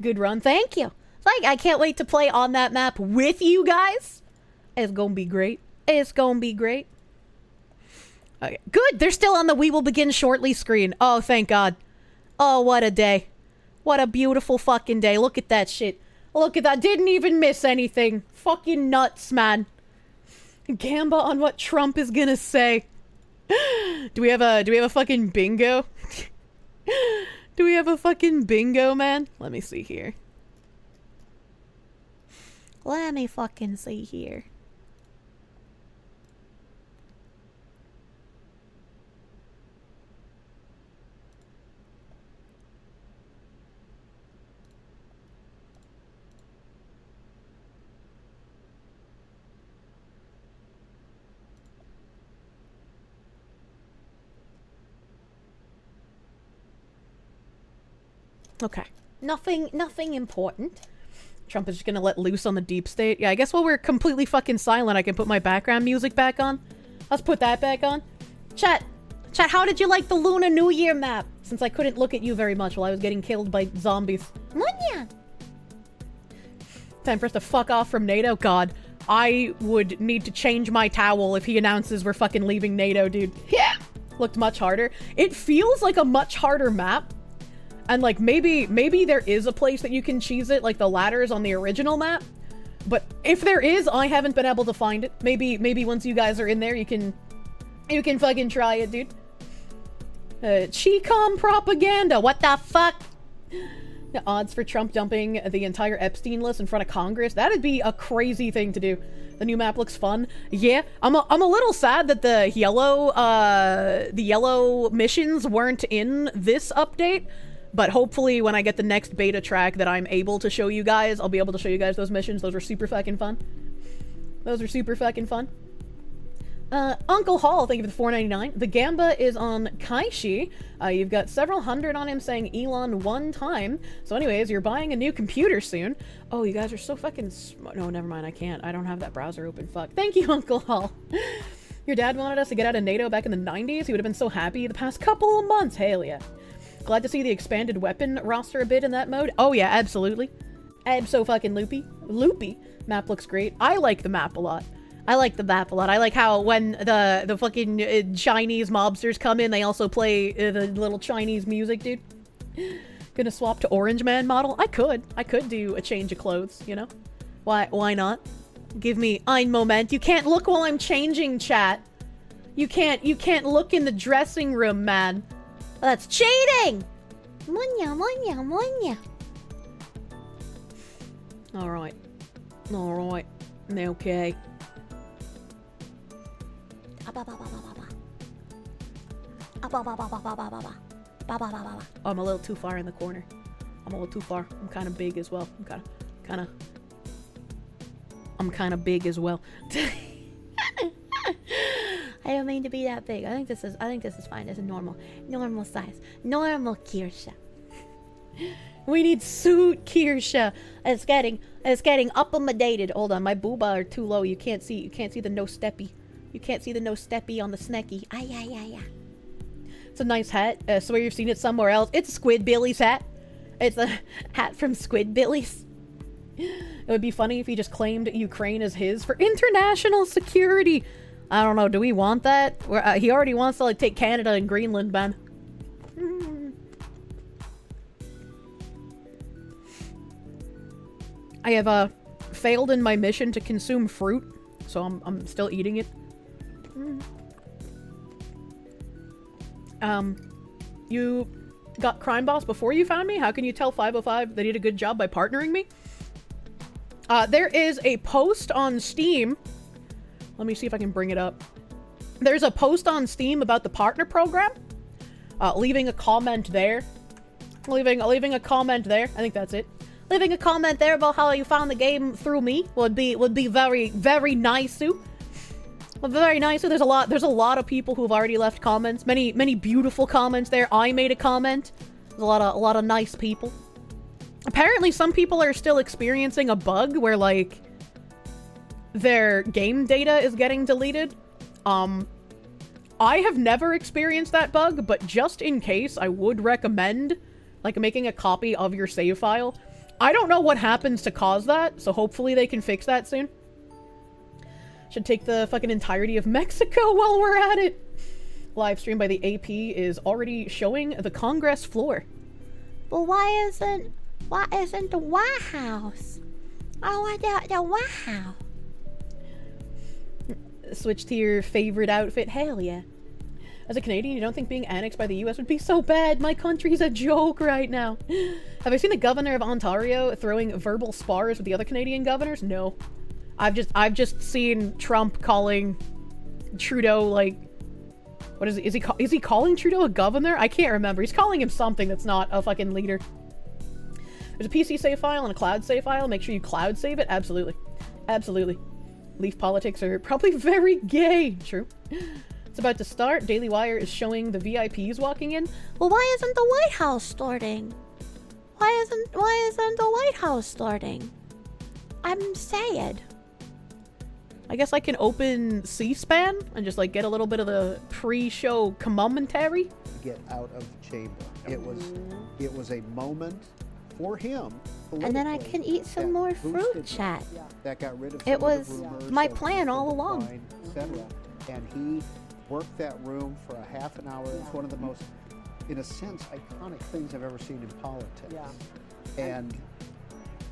Good run. Thank you. Like, I can't wait to play on that map with you guys. It's gonna be great. It's gonna be great. Okay. Good. They're still on the "We will begin shortly" screen. Oh, thank God. Oh, what a day. What a beautiful fucking day. Look at that shit. Look at that. Didn't even miss anything. Fucking nuts, man. Gamba on what Trump is gonna say. Do we have a fucking bingo? Do we have a fucking bingo, man? Let me see here. Let me fucking see here. Okay. Nothing important. Trump is just gonna let loose on the deep state. Yeah, I guess while we're completely fucking silent, I can put my background music back on. Let's put that back on. Chat, how did you like the Lunar New Year map? Since I couldn't look at you very much while I was getting killed by zombies. Munya! Time for us to fuck off from NATO? God, I would need to change my towel if he announces we're fucking leaving NATO, dude. Yeah! Looked much harder. It feels like a much harder map. And like, maybe there is a place that you can cheese it, like the ladders on the original map. But if there is, I haven't been able to find it. Maybe once you guys are in there, you can fucking try it, dude. Chi-com propaganda, what the fuck? The odds for Trump dumping the entire Epstein list in front of Congress, that'd be a crazy thing to do. The new map looks fun. Yeah, I'm a little sad that the yellow missions weren't in this update. But hopefully when I get the next beta track that I'm able to show you guys, I'll be able to show you guys those missions. Those were super fucking fun. Uncle Hall, thank you for the $4.99. The Gamba is on Kaishi. You've got several hundred on him saying Elon one time. So anyways, you're buying a new computer soon. Oh, you guys are so fucking no, never mind. I can't. I don't have that browser open. Fuck. Thank you, Uncle Hall. Your dad wanted us to get out of NATO back in the 90s. He would have been so happy the past couple of months. Hell yeah. Glad to see the expanded weapon roster a bit in that mode. Oh yeah, absolutely. Abso-fucking-loopy. Loopy. Map looks great. I like the map a lot. I like how when the fucking Chinese mobsters come in, they also play the little Chinese music, dude. Gonna swap to Orange Man model? I could do a change of clothes, you know? Why not? Give me ein moment. You can't look while I'm changing, chat. You can't look in the dressing room, man. That's cheating! Munya. Alright. Okay. I'm a little too far in the corner. I'm a little too far. I'm kind of big as well. I'm kind of big as well. I don't mean to be that big. I think this is fine. It's a normal size. Normal Kirsche. We need suit Kirsche. It's getting upamated. Hold on, my booba are too low. You can't see the no steppy. You can't see the no steppy on the snecky. Ay. It's a nice hat. Swear you've seen it somewhere else. It's Squidbillies hat. It's a hat from Squidbillies. It would be funny if he just claimed Ukraine as his for international security. I don't know, do we want that? He already wants to, like, take Canada and Greenland, man. I have, failed in my mission to consume fruit, so I'm still eating it. You got Crime Boss before you found me? How can you tell 505 they did a good job by partnering me? There is a post on Steam. Let me see if I can bring it up. There's a post on Steam about the partner program. Leaving a comment there. Leaving a comment there. I think that's it. Leaving a comment there about how you found the game through me would be very, very nice. Very nice. There's a lot of people who've already left comments. Many beautiful comments there. I made a comment. There's a lot of nice people. Apparently some people are still experiencing a bug where, like, their game data is getting deleted. I have never experienced that bug, but just in case, I would recommend, like, making a copy of your save file. I don't know what happens to cause that, so hopefully they can fix that soon. Should take the fucking entirety of Mexico while we're at it. Live stream by the AP is already showing the Congress floor. But why isn't the White House? I want the White House. Switch to your favorite outfit? Hell yeah. As a Canadian, you don't think being annexed by the US would be so bad? My country's a joke right now. Have I seen the governor of Ontario throwing verbal spars with the other Canadian governors? No. I've just seen Trump calling Trudeau, like, what is he calling Trudeau a governor? I can't remember. He's calling him something that's not a fucking leader. There's a PC save file and a cloud save file. Make sure you cloud save it. Absolutely. Leaf politics are probably very gay. True. It's about to start. Daily Wire is showing the VIPs walking in. Well, why isn't the White House starting? Why isn't the White House starting? I'm sad. I guess I can open C-SPAN and just like get a little bit of the pre-show commentary. Get out of the chamber. It was a moment for him. And then I can eat some more fruit, chat. That got rid of it was some of the rumors my of plan all the along. decline, etc. And he worked that room for a half an hour. It's one of the most, in a sense, iconic things I've ever seen in politics. Yeah. And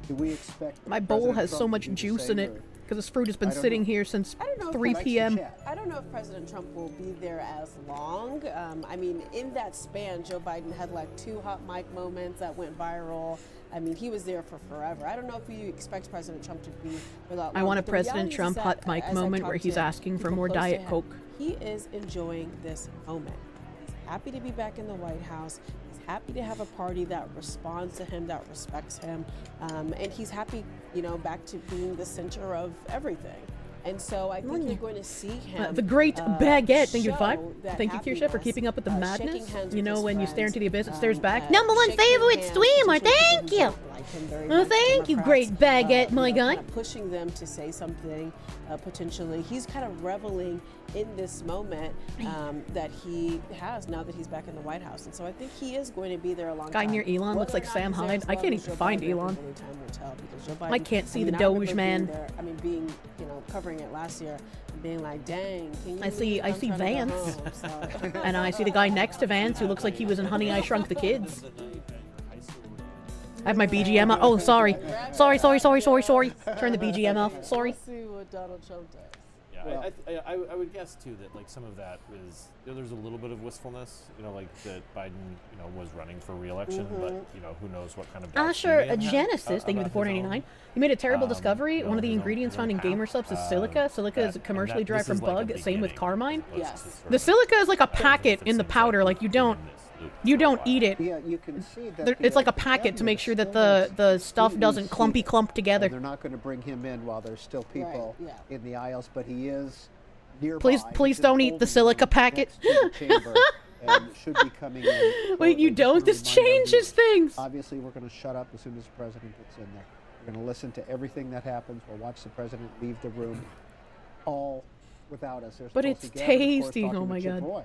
do we expect My bowl President has so Trump much to do the juice same, in it or- because this fruit has been I don't sitting know. here since I don't know if 3 p.m. I don't know if President Trump will be there as long. I mean, in that span, Joe Biden had like 2 hot mic moments that went viral. I mean, he was there for forever. I don't know if you expect President Trump to be for that long. I want a but the President reality is Trump that, hot mic as I moment talked where he's to asking for people more close to Diet him, Coke. He is enjoying this moment. He's happy to be back in the White House. He's happy to have a party that responds to him, that respects him. And he's happy, you know, back to being the center of everything. And so I think you're going to see him. The great baguette. Thank you, Vibe. show that Thank you, Kirsche, for keeping up with the happiness, madness. shaking hands You with know, his when you stare friends, into the abyss, it stares back. shaking #1 favorite hands, streamer. potentially Thank people who you. don't like him very Oh, much, thank you, Democrats, great baguette, my you know, guy. kind of pushing them to say something potentially. He's kind of reveling in this moment that he has now that he's back in the White House. And so I think he is going to be there a long Guy time. near Elon looks like Sam Hyde. I can't even find Elon. I can't see the Doge man. I mean, being, you know, covering it last year, being like, dang, can you I see I'm trying to go Vance, home, so. and I see the guy next to Vance who looks like he was in Honey I Shrunk the Kids. I have my BGM on. Oh, sorry. Sorry. Turn the BGM off. Sorry. Let's see what Donald Trump does. Yeah, I would guess too that like some of that is, you know, there's a little bit of wistfulness, you know, like that Biden, you know, was running for re-election, but you know, who knows what kind of doubts he Asher may have had Genesis, thank you for the about his own. $4.99. You made a terrible discovery. you know, One of the his own- ingredients his found own in path. gamer subs is silica. Silica is commercially derived from this is like bug. a Same with beginning carmine. as opposed to sort The of silica is like a packet in the powder. Like you don't eat it. Yeah, you can see that It's like a packet to make sure that the stuff doesn't clumpy clump together. And they're not going to bring him in while there's still people in the aisles, but he is nearby. Please He's don't eat the holding silica them packet. next to the chamber and should be coming in. Wait, you don't? This changes things. Obviously, we're going to shut up as soon as the president gets in there. We're going to listen to everything that happens. We'll watch the president leave the room, all without us. There's But Tulsi it's Gabbard, of course, tasty. talking Oh to my Chip god. Roy.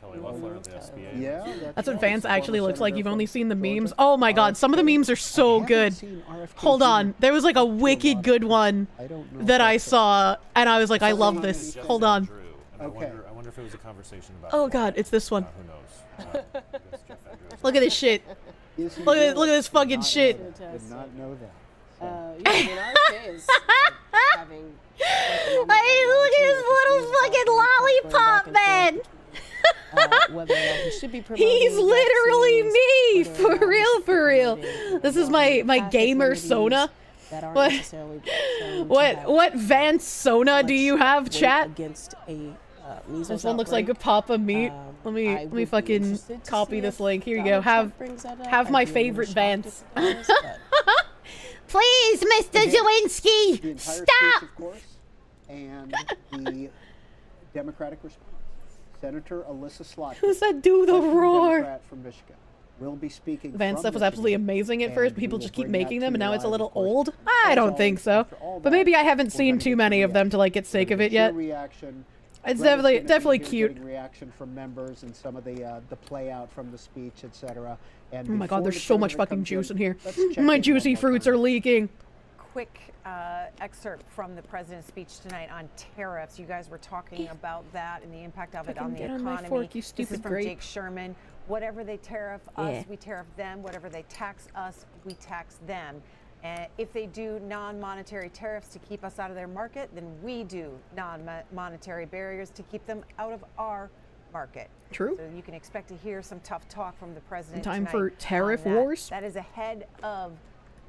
Kelly Loeffler, the SBA. Yeah, That's what right. Vance Former actually looks like. senator You've from only seen the memes. Georgia. Oh my god, some of the memes are so good. Hold on. There was like a wicked good one that I saw, and I was like, I love this. Hold on. I wonder if it was a conversation about. Oh god, it's this one. Who knows? Look at this shit. Look at this fucking shit. Did not know that. In our case, having Hey, look at this little fucking lollipop man. whether or not he should be promoting He's literally me, vaccines, whether or for not he real, should be for real. promoting, This is my gamer Sona. that aren't What? necessarily shown to have What Vance Sona do you have, weight chat? against a measles This one looks like a outbreak. Papa Meat. I Let me would be fucking interested to copy see this if link. Here you go. Donald Have Trump brings that up. have my I'd be a little favorite shocked Vance. if it does, but- Please, Mr. The Zawinski, entire stop. speech, of course, and the Democratic response. Senator Alyssa Slotkin, Who said do the veteran roar? Democrat from Michigan, will be speaking. Vance from stuff was Michigan, absolutely amazing at first. and People we just will keep bring making that them, to and you now it's a live, little of course. old. I don't think so. After all But that, maybe I haven't we're seen gonna too get many your of them to like get sick of it yet. Reaction. It's Greg's definitely gonna be here cute. getting reaction from members and some of the play out from the speech, etc. And Oh my before god, the there's so much president fucking comes juice in in, here. let's check My in juicy one more fruits time. are leaking. Quick excerpt from the president's speech tonight on tariffs. You guys were talking about that and the impact of it on the Get on economy. my fork, you This stupid is from grape. Jake Sherman. Whatever they tariff Yeah. us, we tariff them. Whatever they tax us, we tax them. If they do non-monetary tariffs to keep us out of their market, then we do non-monetary barriers to keep them out of our market. True. So you can expect to hear some tough talk from the president Time tonight for on tariff that. wars? That is ahead of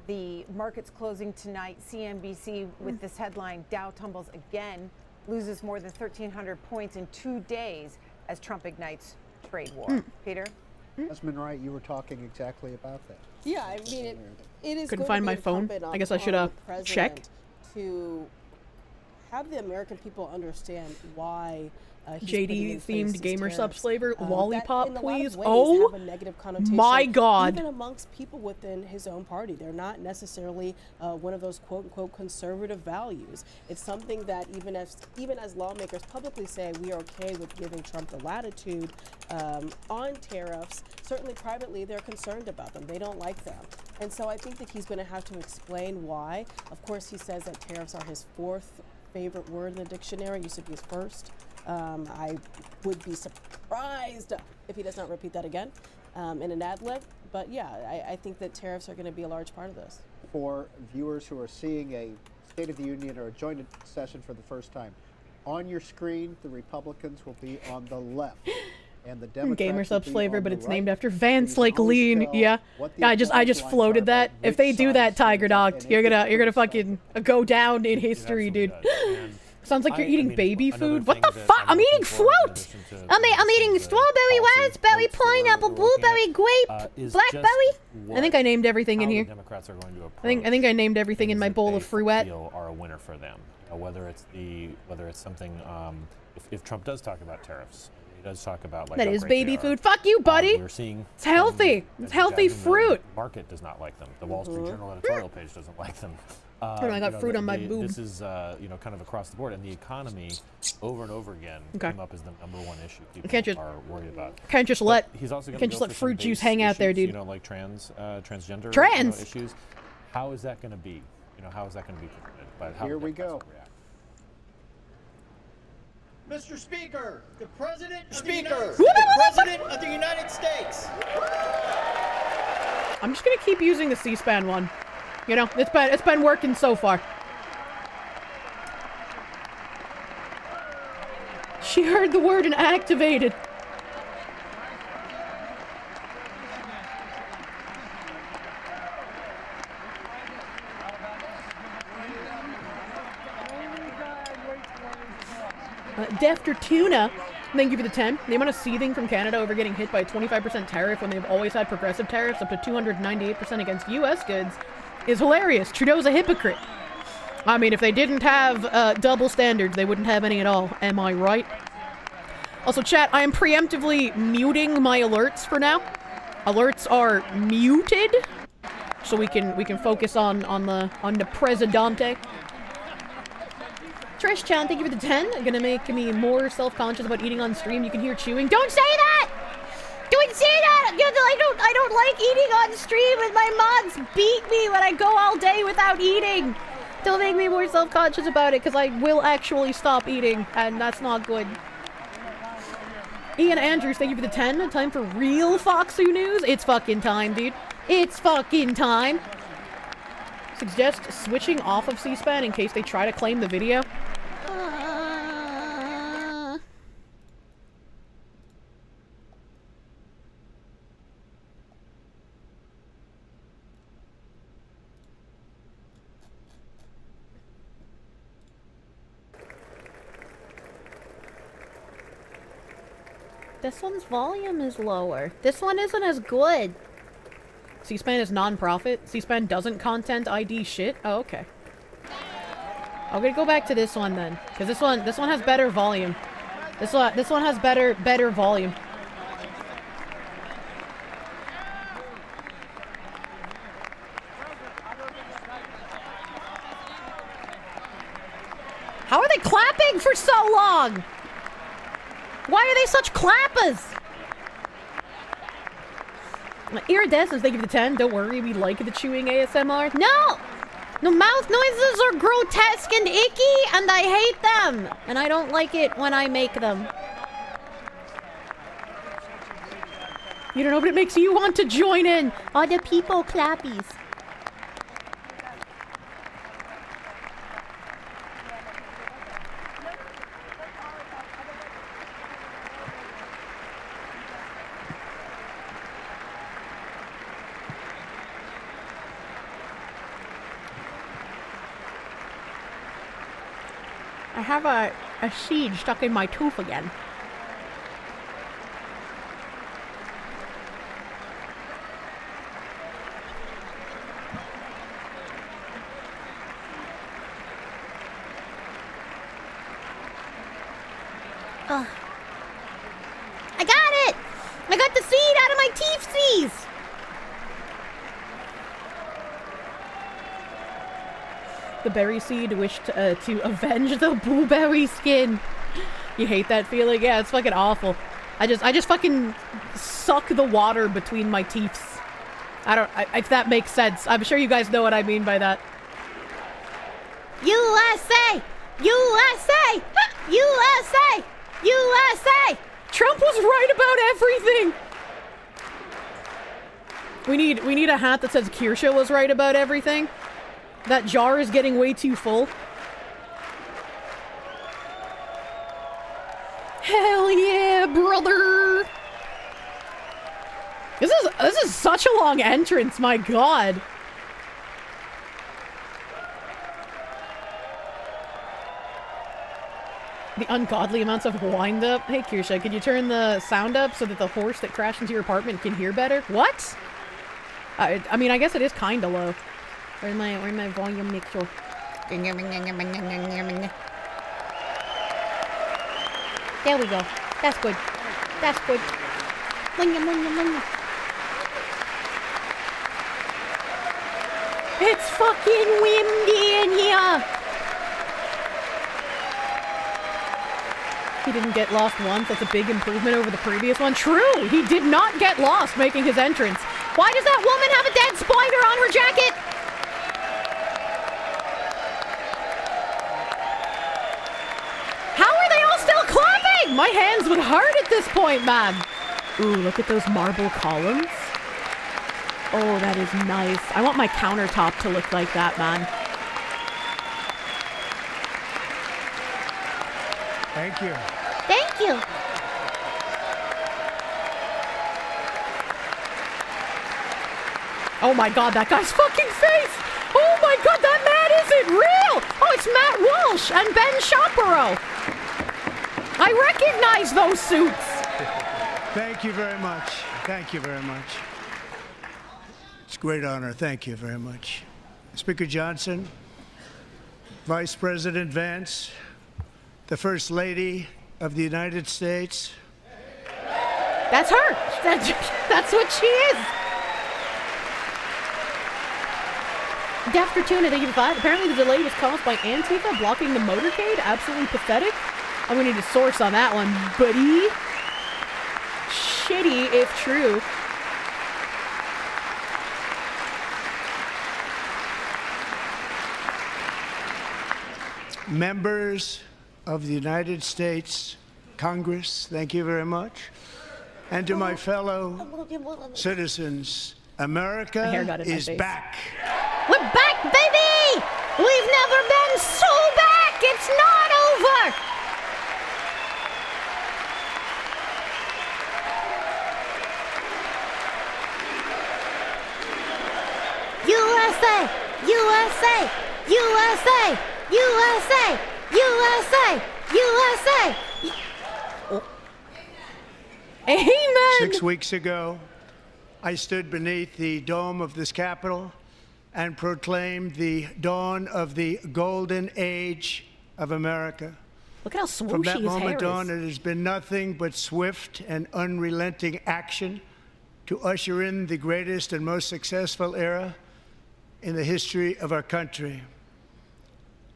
the markets closing tonight. CNBC with this headline: Dow tumbles again, loses more than 1,300 points in 2 days as Trump ignites trade war. Peter? Desmond Wright, you were talking exactly about that. Yeah, I mean, it is Couldn't going find to my be phone. incumbent I guess I on should the president check. to have the American people understand why he's putting in place JD-themed these gamer tariffs, subs flavor. that Lollipop, in a lot of please. ways Oh, have a negative connotation, my God. even amongst people within his own party. They're not necessarily one of those quote-unquote conservative values. It's something that even as lawmakers publicly say we are okay with giving Trump the latitude on tariffs, certainly privately they're concerned about them. They don't like them. And so I think that he's going to have to explain why. Of course, he says that tariffs are his fourth favorite word in the dictionary. It used to be his first. I would be surprised if he does not repeat that again in an ad lib. But yeah, I think that tariffs are going to be a large part of this. For viewers who are seeing a State of the Union or a joint session for the first time, on your screen, the Republicans will be on the left. And the Democrats gamer will subs be flavor, on but the it's right. named after Vance Please like always lean. tell Yeah. what the Yeah, I just applause lines floated are, that. which If they do side that, is Tiger standing Doc, up, and you're it gonna gets fucking go down in history, dude. Sounds like you're eating baby food. What the fuck? I'm eating fruit. I'm eating strawberry, raspberry, pineapple, blueberry, grape, blackberry. I think I named everything in how the here. Democrats are going to approach I think I named everything in my bowl of fruit. feel are a winner for them. Whether it's something if Trump does talk about tariffs, he does talk about like That how is great baby they are. food. Fuck you, buddy. We're seeing It's healthy. It's healthy fruit. The market does not like them. The Wall Street Journal editorial page doesn't like them. I got fruit on my boob. This is kind of across the board, and the economy over and over again came up as the #1 issue people are worried about. Can't just But let he's also can't gonna just go let for some fruit juice base hang out there, issues, dude. Like transgender Trans issues. How is that going to be? How is that going to be presented? But how Here we go. Mr. Speaker, the President of the United States. I'm just gonna keep using the C-SPAN one. It's been working so far. She heard the word and activated. Defter Tuna, thank you for the 10. The amount of seething from Canada over getting hit by a 25% tariff when they've always had progressive tariffs up to 298% against U.S. goods is hilarious. Trudeau's a hypocrite. I mean, if they didn't have double standards, they wouldn't have any at all. Am I right? Also, chat, I am preemptively muting my alerts for now. Alerts are muted, so we can focus on the Presidente. Trish Chan, thank you for the 10. Gonna make me more self-conscious about eating on stream. You can hear chewing. Don't say that! Don't say that! I don't like eating on stream, and my mods beat me when I go all day without eating. Don't make me more self-conscious about it, because I will actually stop eating, and that's not good. Ian Andrews, thank you for the 10. Time for real Foxu news. It's fucking time, dude. It's fucking time. Suggest switching off of C-SPAN in case they try to claim the video. This one's volume is lower. This one isn't as good. C-SPAN is non-profit. C-SPAN doesn't content ID shit. Oh, okay. I'm gonna go back to this one then, because this one has better volume. This one has better volume. How are they clapping for so long? Why are they such clappers? Iridescence, thank you for the 10. Don't worry, we like the chewing ASMR. No! No, mouth noises are grotesque and icky, and I hate them. And I don't like it when I make them. You don't know, but it makes you want to join in. Other people clappies. I have a seed stuck in my tooth again. I got it! I got the seed out of my teeth. The berry seed wished to avenge the blueberry skin. You hate that feeling? Yeah, it's fucking awful. I just fucking suck the water between my teeth. If that makes sense. I'm sure you guys know what I mean by that. USA! USA! USA! USA! Trump was right about everything. We need a hat that says Kirsche was right about everything. That jar is getting way too full. Hell yeah, brother! This is such a long entrance, my god. The ungodly amounts of wind up. Hey Kirsche, could you turn the sound up so that the horse that crashed into your apartment can hear better? What? I mean, I guess it is kinda low. Where's my volume mixer? There we go. That's good. That's good. It's fucking windy in here! He didn't get lost once. That's a big improvement over the previous one. True! He did not get lost making his entrance. Why does that woman have a dead spider on her jacket? How are they all still clapping? My hands would hurt at this point, man. Ooh, look at those marble columns. Oh, that is nice. I want my countertop to look like that, man. Thank you. Thank you. Oh my god, that guy's fucking face! Oh my god, that man isn't real! Oh, it's Matt Walsh and Ben Shapiro! I recognize those suits! Thank you very much. Thank you very much. It's a great honor. Thank you very much. Speaker Johnson, Vice President Vance, the First Lady of the United States. That's her! That's what she is! Deaf Cartoon at 85. Apparently the delay was caused by Antifa blocking the motorcade. Absolutely pathetic. I'm gonna need a source on that one, buddy. Shitty if true. Members of the United States Congress, thank you very much. And to my fellow citizens, America is back. We're back, baby! We've never been so back! It's not over! USA! USA! USA! USA! USA! USA! Amen! 6 weeks ago, I stood beneath the dome of this Capitol and proclaimed the dawn of the golden age of America. Look at how swooshy From that his moment hair on, is. it has been nothing but swift and unrelenting action to usher in the greatest and most successful era in the history of our country.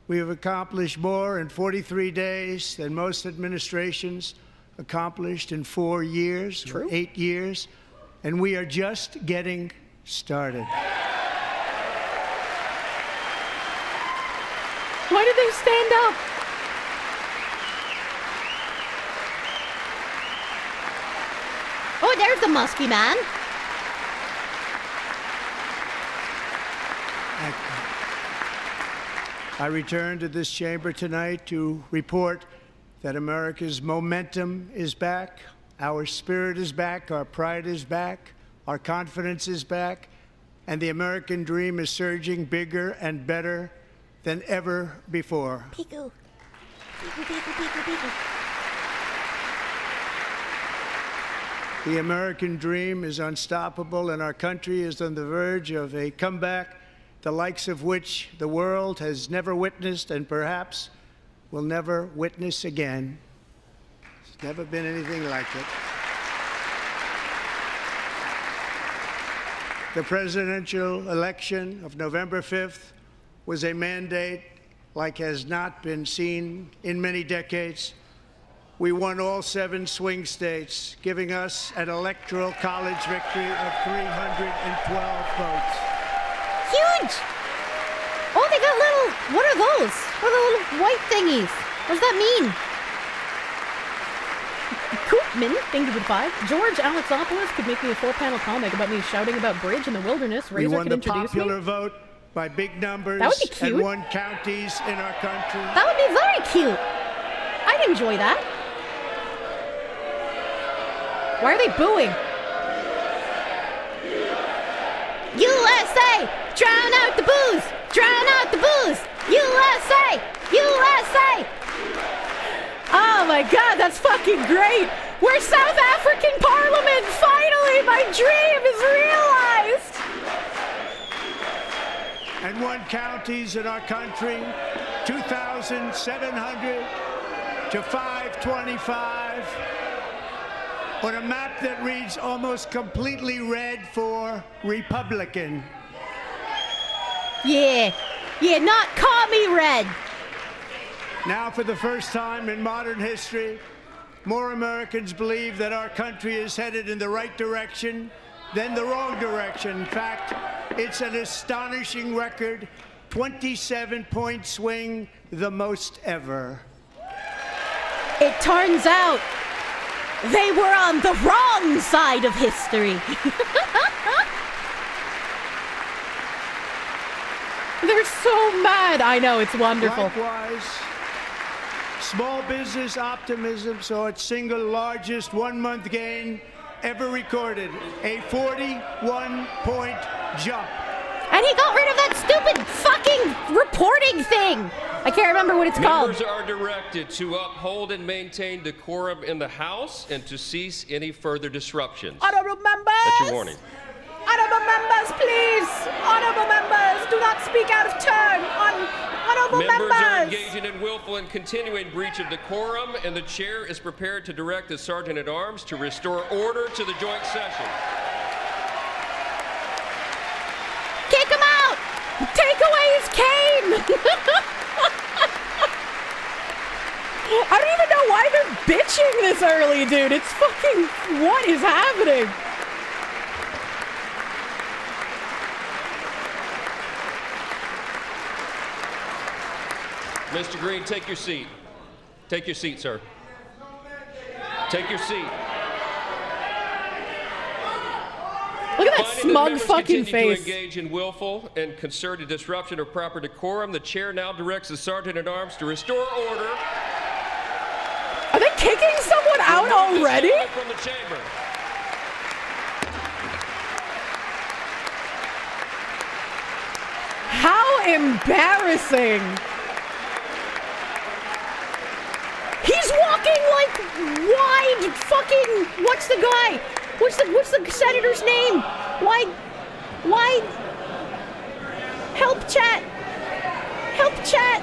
We have accomplished more in 43 days than most administrations accomplished in 4 years, or 8 years, and we are just getting started. Why did they stand up? Oh, there's the musky man. I return to this chamber tonight to report that America's momentum is back, our spirit is back, our pride is back, our confidence is back, and the American dream is surging bigger and better than ever before. Piku. Piku, piku, piku, piku. The American dream is unstoppable, and our country is on the verge of a comeback, the likes of which the world has never witnessed and perhaps will never witness again. It's never been anything like it. The presidential election of November 5th was a mandate like has not been seen in many decades. We won all 7 swing states, giving us an electoral college victory of 312 votes. Huge! Oh, they got little... What are those? What are the little white thingies? What does that mean? Koopman, thank you for the 5. George Alexopoulos could make me a 4-panel comic about me shouting about bridge in the wilderness. We Razor won could the introduce popular me. vote by big numbers That would be cute. and won counties in our country. That would be very cute. I'd enjoy that. Why are they booing? USA! Drown out the booze! Drown out the booze! USA! USA! Oh my god, that's fucking great! We're South African Parliament! Finally, my dream is realized! And won counties in our country, 2,700 to 525, on a map that reads almost completely red for Republican. Yeah, not commie red. Now, for the first time in modern history, more Americans believe that our country is headed in the right direction than the wrong direction. In fact, it's an astonishing record, 27-point swing, the most ever. It turns out they were on the wrong side of history. They're so mad. I know, it's wonderful. Likewise, small business optimism saw its single largest one-month gain ever recorded, a 41-point jump. And he got rid of that stupid fucking reporting thing. I can't remember what it's called. Members are directed to uphold and maintain decorum in the House and to cease any further disruptions. Honorable members! That's your warning. Honorable members, please! Honorable members, do not speak out of turn! Honorable Members are members! engaging in willful and continuing breach of decorum, and the chair is prepared to direct the Sergeant-at-Arms to restore order to the joint session. Kick him out! Take away his cane! I don't even know why they're bitching this early, dude. It's fucking... What is happening? Mr. Green, take your seat. Take your seat, sir. Take your seat. Look at that Finding smug members fucking continue face. to engage in willful and concerted disruption of proper decorum, the chair now directs the Sergeant-at-Arms to restore order. Are they kicking someone out already? From the chamber. How embarrassing! He's walking like wide fucking... What's the guy? What's the senator's name? Wide... Help chat! Help chat!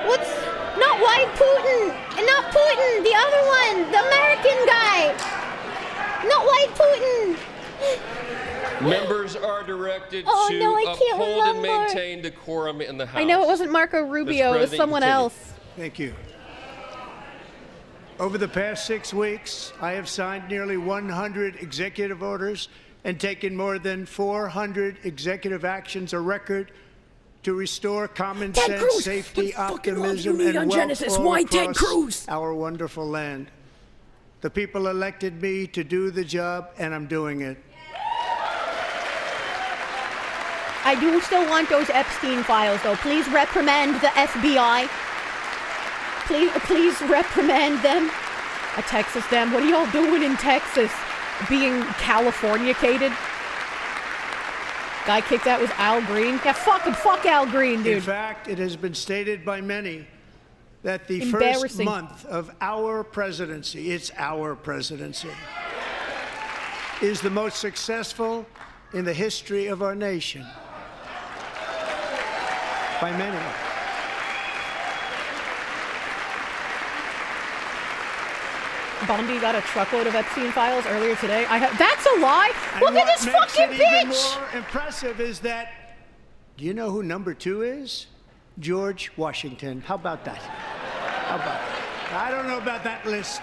What's... Not Wide Putin! Not Putin! The other one! The American guy! Not Wide Putin! Members are directed to can't uphold and remember. maintain decorum in the House. I know it wasn't Marco Rubio, it was President, someone continue. else. Thank you. Over the past 6 weeks, I have signed nearly 100 executive orders and taken more than 400 executive actions, a record to restore common Ted sense, Cruz! safety, What the fucking love optimism, you need and on wealth Genesis? all Why Ted across Cruz? our wonderful land. The people elected me to do the job, and I'm doing it. I do still want those Epstein files, though. Please reprimand the FBI. Please reprimand them. A Texas damn. What are y'all doing in Texas? Being Californicated? Guy kicked out was Al Green. Yeah, fuck Al Green, dude. In fact, it has been stated by many that the first Embarrassing. month of our presidency, it's our presidency, is the most successful in the history of our nation. By many. Bondi got a truckload of Epstein files earlier today. That's a lie. And Look at what this makes fucking it even bitch. more impressive is that, do you know who number 2 is? George Washington. How about that? How about that? I don't know about that list,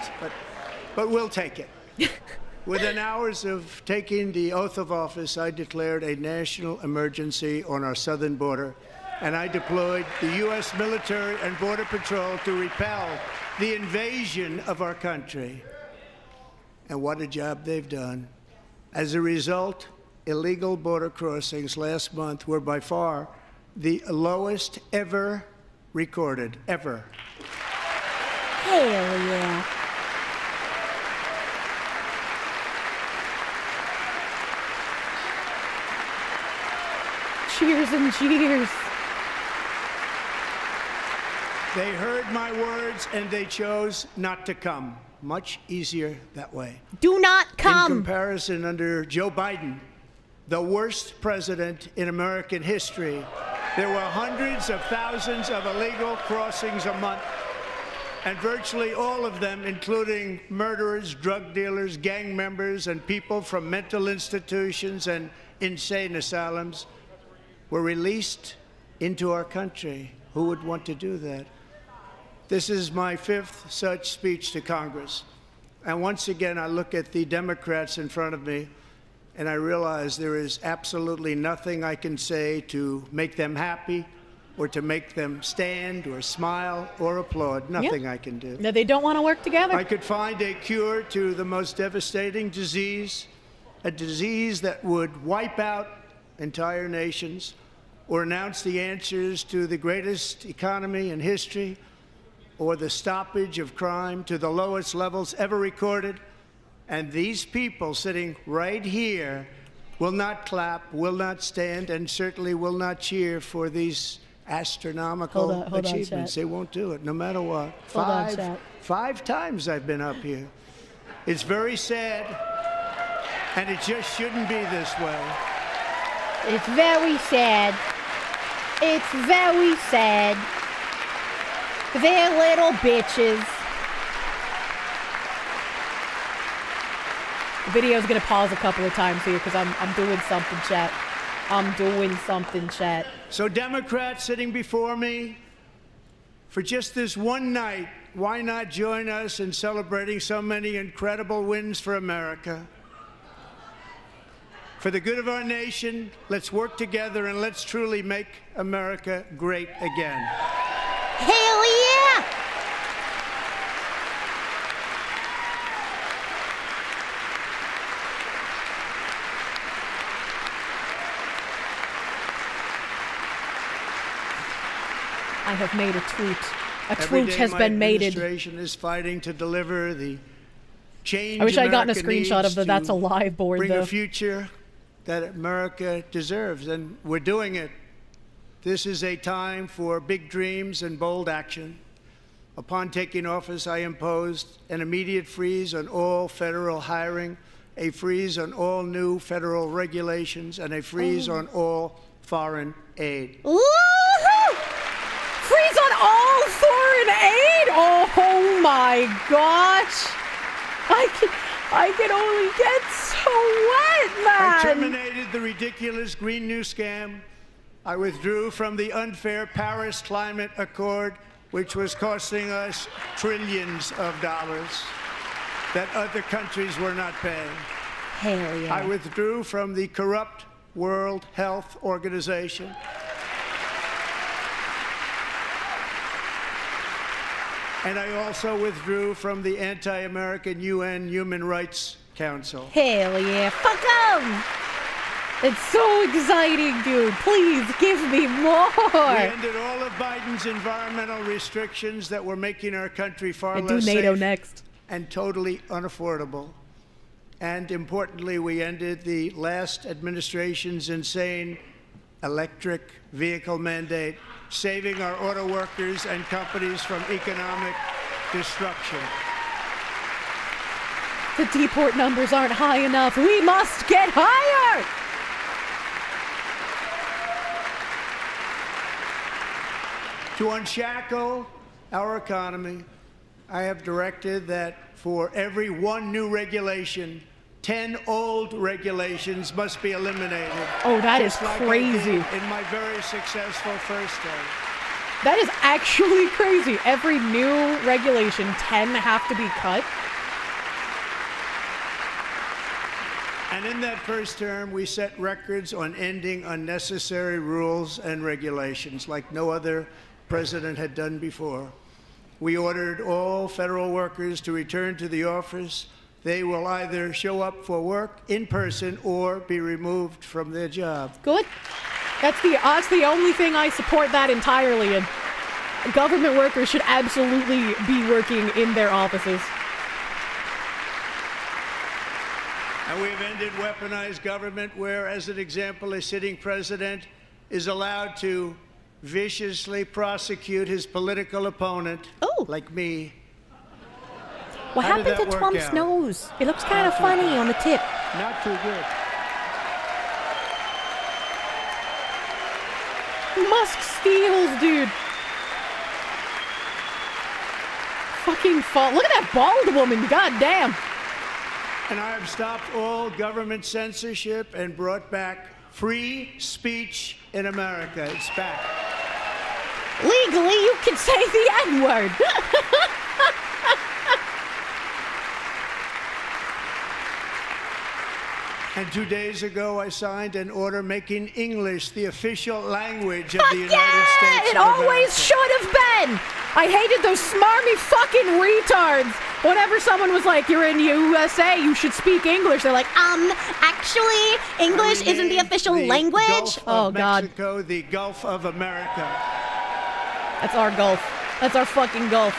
but we'll take it. Within hours of taking the oath of office, I declared a national emergency on our southern border, and I deployed the U.S. military and border patrol to repel the invasion of our country. And what a job they've done. As a result, illegal border crossings last month were by far the lowest ever recorded, ever. Hell yeah. Cheers and jeers. They heard my words and they chose not to come. Much easier that way. Do not come. In comparison, under Joe Biden, the worst president in American history, there were hundreds of thousands of illegal crossings a month, and virtually all of them, including murderers, drug dealers, gang members, and people from mental institutions and insane asylums, were released into our country. Who would want to do that? This is my 5th such speech to Congress. And once again, I look at the Democrats in front of me, and I realize there is absolutely nothing I can say to make them happy or to make them stand or smile or applaud. Nothing I can do. No, they don't want to work together. I could find a cure to the most devastating disease, a disease that would wipe out entire nations, or announce the answers to the greatest economy in history, or the stoppage of crime to the lowest levels ever recorded. And these people sitting right here will not clap, will not stand, and certainly will not cheer for these astronomical Hold on, achievements. chat. They won't do it, no matter what. Hold on, chat. 5 times I've been up here. It's very sad, and it just shouldn't be this way. It's very sad. It's very sad. They're little bitches. The video's gonna pause a couple of times here because I'm doing something, chat. I'm doing something, chat. So Democrats sitting before me, for just this one night, why not join us in celebrating so many incredible wins for America? For the good of our nation, let's work together and let's truly make America great again. Hell yeah! I have made a tweet. A Every tweet day has my been mated. administration is fighting to deliver the change I wish I'd gotten a America screenshot of needs the That's to Alive board, bring though. a future that America deserves, and we're doing it. This is a time for big dreams and bold action. Upon taking office, I imposed an immediate freeze on all federal hiring, a freeze on all new federal regulations, and a freeze on all foreign aid. Woohoo! Freeze on all foreign aid! Oh my gosh! I can only get so wet, man! I terminated the ridiculous Green New Scam. I withdrew from the unfair Paris Climate Accord, which was costing us trillions of dollars that other countries were not paying. Hell yeah. I withdrew from the corrupt World Health Organization. And I also withdrew from the anti-American UN Human Rights Council. Hell yeah. Fuck 'em! It's so exciting, dude. Please give me more. We ended all of Biden's environmental restrictions that were making our country far And do less NATO safe next. and totally unaffordable. And importantly, we ended the last administration's insane electric vehicle mandate, saving our auto workers and companies from economic destruction. The deport numbers aren't high enough. We must get higher! To unshackle our economy, I have directed that for every 1 new regulation, 10 old regulations must be eliminated. Oh, that is just like I crazy. did in my very successful first term. That is actually crazy. Every new regulation, 10 have to be cut. And in that first term, we set records on ending unnecessary rules and regulations like no other president had done before. We ordered all federal workers to return to the office. They will either show up for work in person or be removed from their job. Good. That's the only thing I support that entirely in. Government workers should absolutely be working in their offices. And we've ended weaponized government where, as an example, a sitting president is allowed to viciously prosecute his political opponent, like me. What How did happened that to work Trump's out? nose? It looks kind of Not too funny good. on the tip. Not too good. Musk steals, dude. Fucking fall. Look at that bald woman. God damn. And I have stopped all government censorship and brought back free speech in America. It's back. Legally, you can say the N-word. And 2 days ago, I signed an order making English the official language of Fuck the United yeah! States. It of always America. should have been. I hated those smarmy fucking retards. Whenever someone was like, "You're in USA, you should speak English," they're like, Actually, English isn't the official The language. Gulf Oh, of God. Mexico, the Gulf of America. That's our Gulf. That's our fucking Gulf.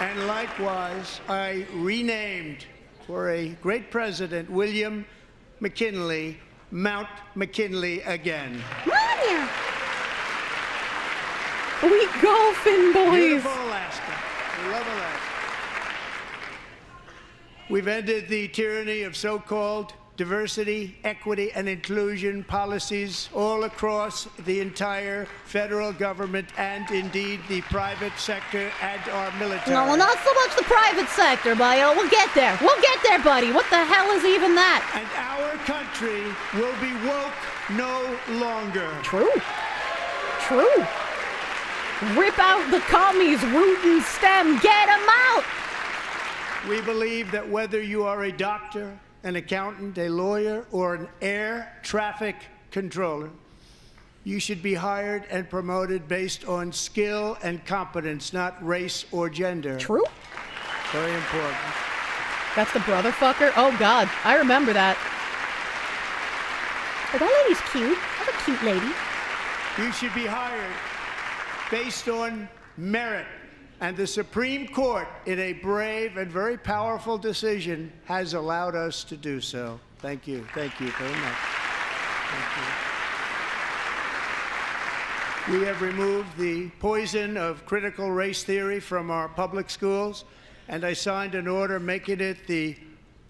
And likewise, I renamed for a great president, William McKinley, Mount McKinley again. We golfing, boys. Beautiful Alaska. We love Alaska. We've ended the tyranny of so-called diversity, equity, and inclusion policies all across the entire federal government and indeed the private sector and our military. No, not so much the private sector, Bio. We'll get there. We'll get there, buddy. What the hell is even that? And our country will be woke no longer. True. True. Rip out the commies, root and stem. Get them out. We believe that whether you are a doctor, an accountant, a lawyer, or an air traffic controller, you should be hired and promoted based on skill and competence, not race or gender. True. Very important. That's the brother fucker? Oh, God. I remember that. Oh, that lady's cute. That's a cute lady. You should be hired based on merit. And the Supreme Court, in a brave and very powerful decision, has allowed us to do so. Thank you. Thank you very much. Thank you. We have removed the poison of critical race theory from our public schools, and I signed an order making it the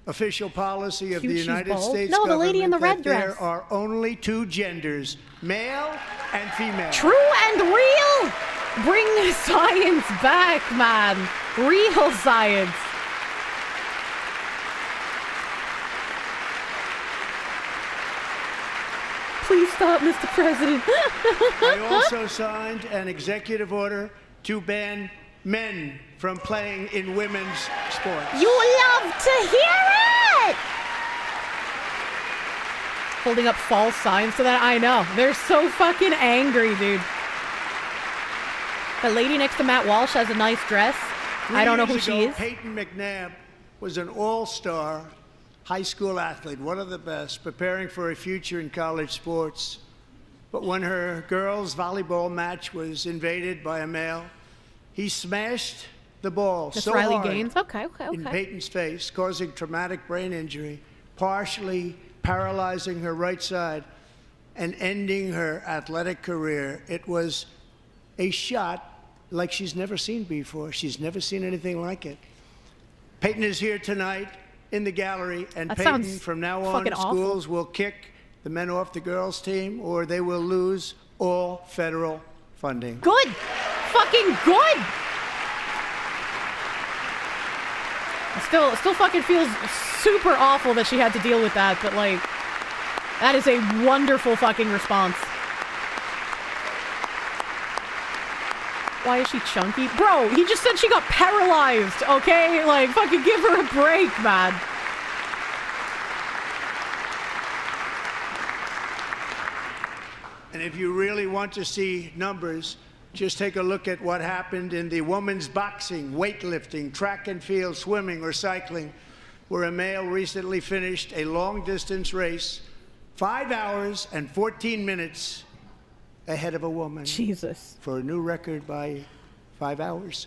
official policy of the United States No, the government lady in the red that dress. there are only 2 genders, male and female. True and real. Bring the science back, man. Real science. Please stop, Mr. President. I also signed an executive order to ban men from playing in women's sports. You love to hear it! Holding up false signs so that I know. They're so fucking angry, dude. The lady next to Matt Walsh has a nice dress. I don't know who she is. Peyton McNabb was an all-star high school athlete, one of the best, preparing for a future in college sports. But when her girls' volleyball match was invaded by a male, he smashed the ball Miss so Riley hard Gaines? Okay. in Peyton's face, causing traumatic brain injury, partially paralyzing her right side and ending her athletic career. It was a shot like she's never seen before. She's never seen anything like it. Peyton is here tonight in the gallery, and That Peyton, sounds from now on, fucking awful. schools will kick the men off the girls' team, or they will lose all federal funding. Good. Fucking good. Still fucking feels super awful that she had to deal with that, but like, that is a wonderful fucking response. Why is she chunky? Bro, he just said she got paralyzed, okay? Like, fucking give her a break, man. And if you really want to see numbers, just take a look at what happened in the women's boxing, weightlifting, track and field, swimming, or cycling, where a male recently finished a long-distance race 5 hours and 14 minutes ahead of a woman. Jesus. For a new record by 5 hours.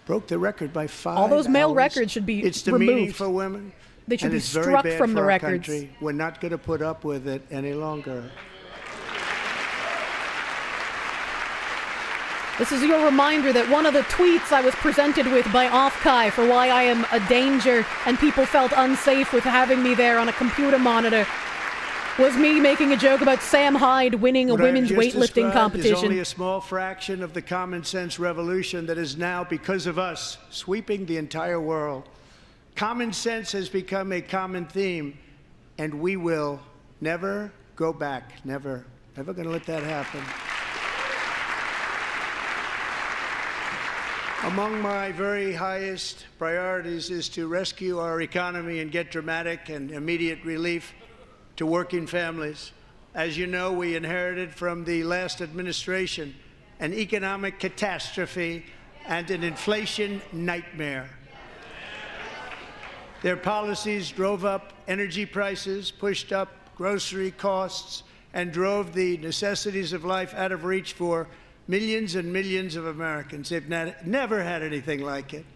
Broke the record by 5 hours. All those male records should be It's demeaning removed. for women. They should and be it's very struck bad from for the our records. country. We're not going to put up with it any longer. This is your reminder that one of the tweets I was presented with by Offkai for why I am a danger and people felt unsafe with having me there on a computer monitor was me making a joke about Sam Hyde winning a What I have women's just weightlifting described competition. is only a small fraction of the common sense revolution that is now, because of us, sweeping the entire world. Common sense has become a common theme, and we will never go back. Never. Never going to let that happen. Among my very highest priorities is to rescue our economy and get dramatic and immediate relief to working families. As you know, we inherited from the last administration an economic catastrophe and an inflation nightmare. Their policies drove up energy prices, pushed up grocery costs, and drove the necessities of life out of reach for millions and millions of Americans. They've never had anything like it.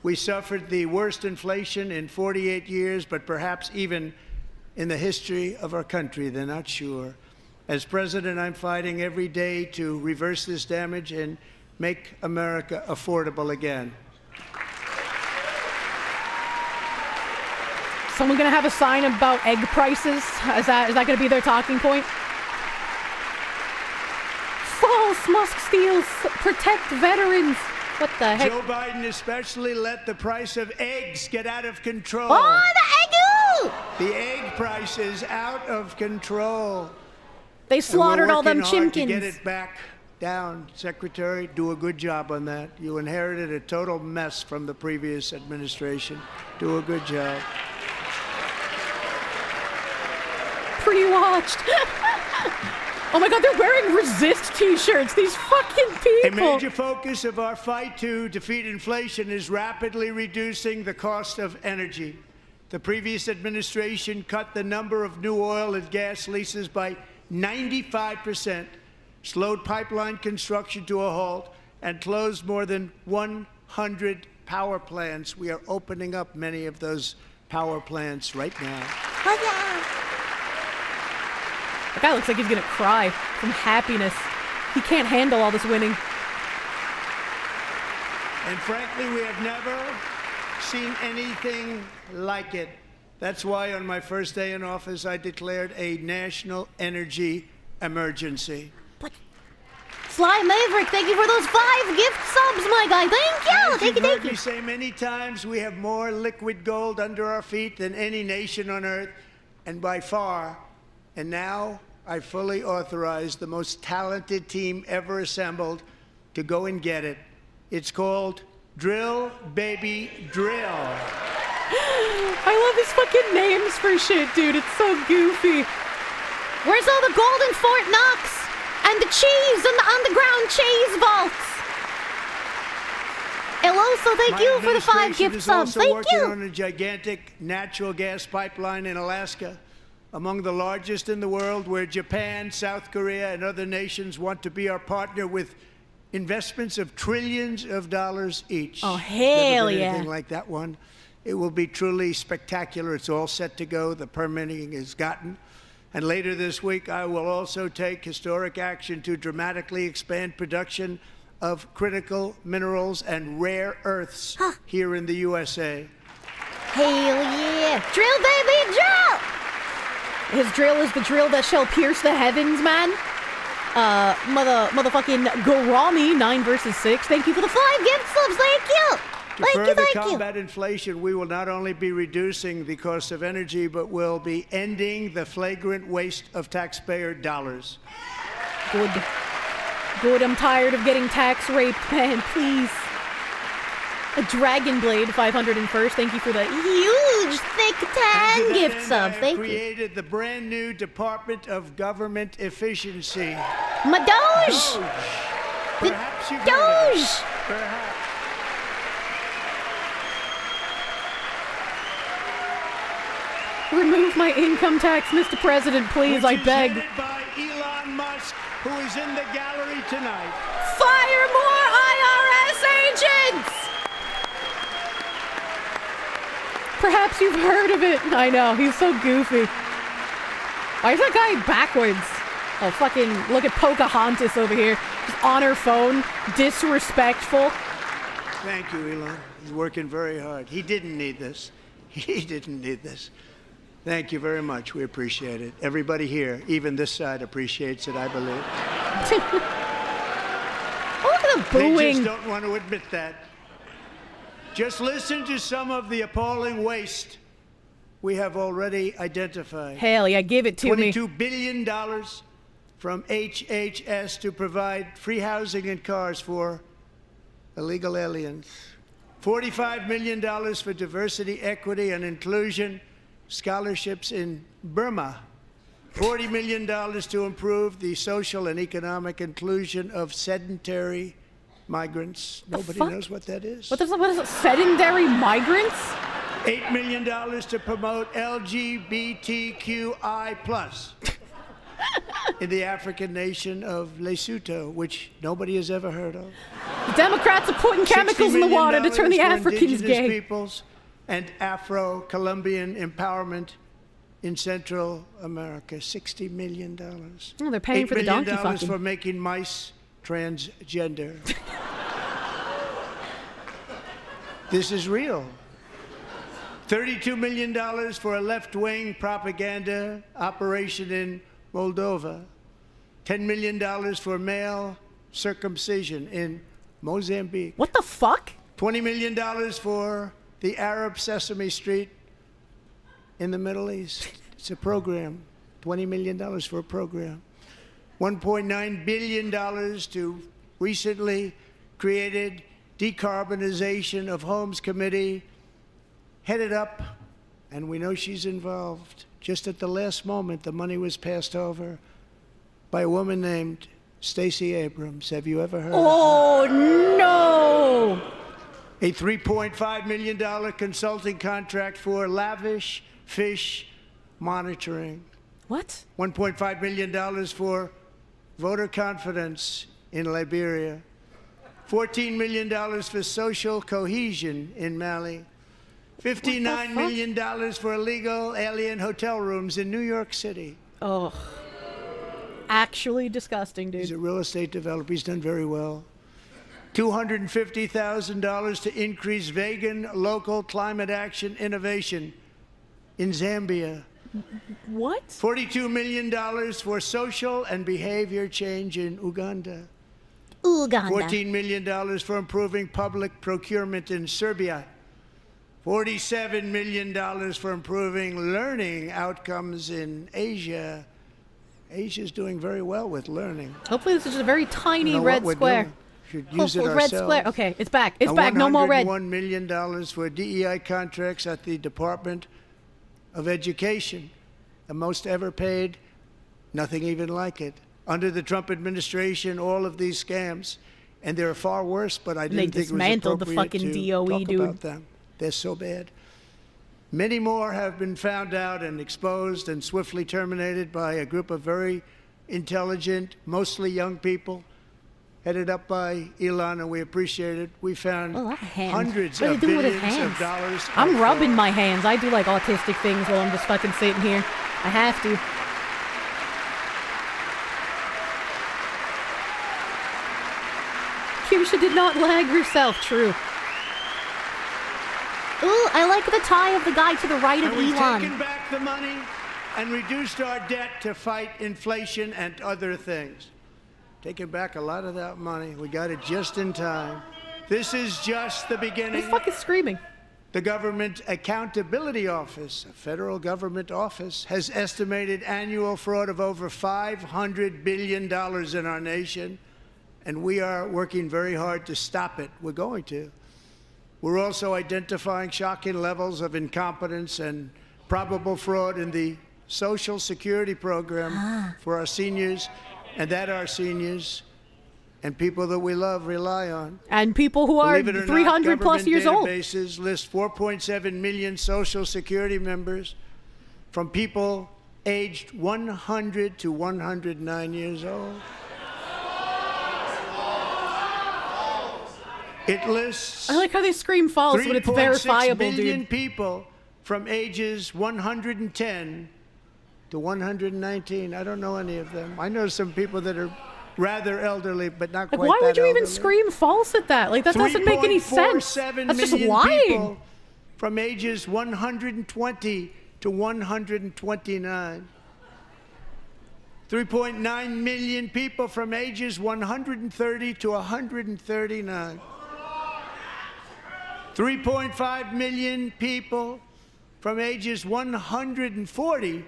We suffered the worst inflation in 48 years, but perhaps even in the history of our country. They're not sure. As president, I'm fighting every day to reverse this damage and make America affordable again. Someone gonna have a sign about egg prices? Is that gonna be their talking point? False Musk steals, protect veterans. What the heck? Joe Biden especially let the price of eggs get out of control. Oh, the egg! The egg price is out of control. They slaughtered all them And we're working hard to chimkins. get it back down. Secretary, do a good job on that. You inherited a total mess from the previous administration. Do a good job. Pre-watched. Oh my god, they're wearing resist t-shirts, these fucking A people. major focus of our fight to defeat inflation is rapidly reducing the cost of energy. The previous administration cut the number of new oil and gas leases by 95%, slowed pipeline construction to a halt, and closed more than 100 power plants. We are opening up many of those power plants right now. That guy looks like he's gonna cry from happiness. He can't handle all this winning. And frankly, we have never seen anything like it. That's why on my first day in office, I declared a national energy emergency. Sly Maverick, thank you for those 5 gift subs, my guy. Thank you. As Thank you've you, heard thank me you. say many times, we have more liquid gold under our feet than any nation on earth, and by far. And now I fully authorize the most talented team ever assembled to go and get it. It's called Drill Baby Drill. I love his fucking names for shit, dude. It's so goofy. Where's all the gold in Fort Knox? And the cheese and the underground cheese vaults? And also, thank you for the 5 gift subs. Also Thank working you. on a gigantic natural gas pipeline in Alaska, among the largest in the world, where Japan, South Korea, and other nations want to be our partner with investments of trillions of dollars each. Oh, hell Never been yeah. anything like that one. It will be truly spectacular. It's all set to go. The permitting is gotten. And later this week, I will also take historic action to dramatically expand production of critical minerals and rare earths here in the USA. Hell yeah. Drill, baby, drill! His drill is the drill that shall pierce the heavens, man. Motherfucking Garami 9 versus 6. Thank you for the 5 gift subs. Thank you. To further combat inflation, we will not only be reducing the cost of energy, but will be ending the flagrant waste of taxpayer dollars. Good. Good. I'm tired of getting tax raped, man. Please. A Dragon Blade 501st. Thank you for the huge thick 10 gift sub. Thank you. Created the brand new Department of Government Efficiency. Madoge. Perhaps you've Doge. heard of it. Perhaps. Remove my income tax, Mr. President, please, I beg. Headed by Elon Musk, who is in the gallery tonight. Fire more IRS agents! Perhaps you've heard of it. I know, he's so goofy. Why is that guy backwards? Oh, fucking, look at Pocahontas over here. Just on her phone, disrespectful. Thank you, Elon. He's working very hard. He didn't need this. He didn't need this. Thank you very much. We appreciate it. Everybody here, even this side, appreciates it, I believe. Look at the booing. They just don't want to admit that. Just listen to some of the appalling waste we have already identified. Hell yeah, give it to me. $22 billion from HHS to provide free housing and cars for illegal aliens. $45 million for diversity, equity, and inclusion scholarships in Burma. $40 million to improve the social and economic inclusion of sedentary migrants. Nobody knows what that is. What is it? Sedentary migrants? $8 million to promote LGBTQI+ in the African nation of Lesotho, which nobody has ever heard of. The Democrats are putting chemicals in the water to turn the Africans gay. Peoples and Afro-Colombian empowerment in Central America. $60 million. Oh, they're paying for the donkey $8 million fucking. for making mice transgender. This is real. $32 million for a left-wing propaganda operation in Moldova. $10 million for male circumcision in Mozambique. What the fuck? $20 million for the Arab Sesame Street in the Middle East. It's a program. $20 million for a program. $1.9 billion to recently created Decarbonization of Homes Committee, headed up, and we know she's involved. Just at the last moment, the money was passed over by a woman named Stacey Abrams. Have you ever heard of her? Oh, no! A $3.5 million consulting contract for lavish fish monitoring. What? $1.5 million for voter confidence in Liberia. $14 million for social cohesion in Mali. $59 million for illegal alien hotel rooms in New York City. Oh. Actually disgusting, dude. He's a real estate developer. He's done very well. $250,000 to increase vegan local climate action innovation in Zambia. What? $42 million for social and behavior change in Uganda. $14 million for improving public procurement in Serbia. $47 million for improving learning outcomes in Asia. Asia's doing very well with learning. Hopefully this is just a very tiny red what we're square. doing. Should use it Hopefully ourselves. red square. Okay, it's back. It's back. No more red. $101 million for DEI contracts at the Department of Education. The most ever paid. Nothing even like it. Under the Trump administration, all of these scams, and they're far worse, but I didn't think it was dismantled the appropriate fucking to DOE, talk dude. about them. They're so bad. Many more have been found out and exposed and swiftly terminated by a group of very intelligent, mostly young people, headed up by Elon, and we appreciate it. We found hundreds What are of they doing with his billions of hands? dollars. I'm of rubbing fraud. my hands. I do like autistic things while I'm just fucking sitting here. I have to. Kirsche did not lag herself. True. Ooh, I like the tie of the guy to the right of And we've Elon. taken back the money and reduced our debt to fight inflation and other things. taking back a lot of that money. We got it just in time. This is just the beginning. Who the fuck is screaming? The Government Accountability Office, a federal government office, has estimated annual fraud of over $500 billion in our nation, and we are working very hard to stop it. We're going to. We're also identifying shocking levels of incompetence and probable fraud in the Social Security program for our seniors, and that our seniors and people that we love rely on. And people who are 300 plus years old. Databases list 4.7 million Social Security members from people aged 100 to 109 years old. It lists I like how they scream false when it's verifiable, 3.6 million dude. people from ages 110 to 119. I don't know any of them. I know some people that are rather elderly, but not Like, quite why would that you even elderly. scream false at that? Like, that doesn't make any sense. 3.47 That's just million lying. people from ages 120 to 129. 3.9 million people from ages 130 to 139. 3.5 million people from ages 140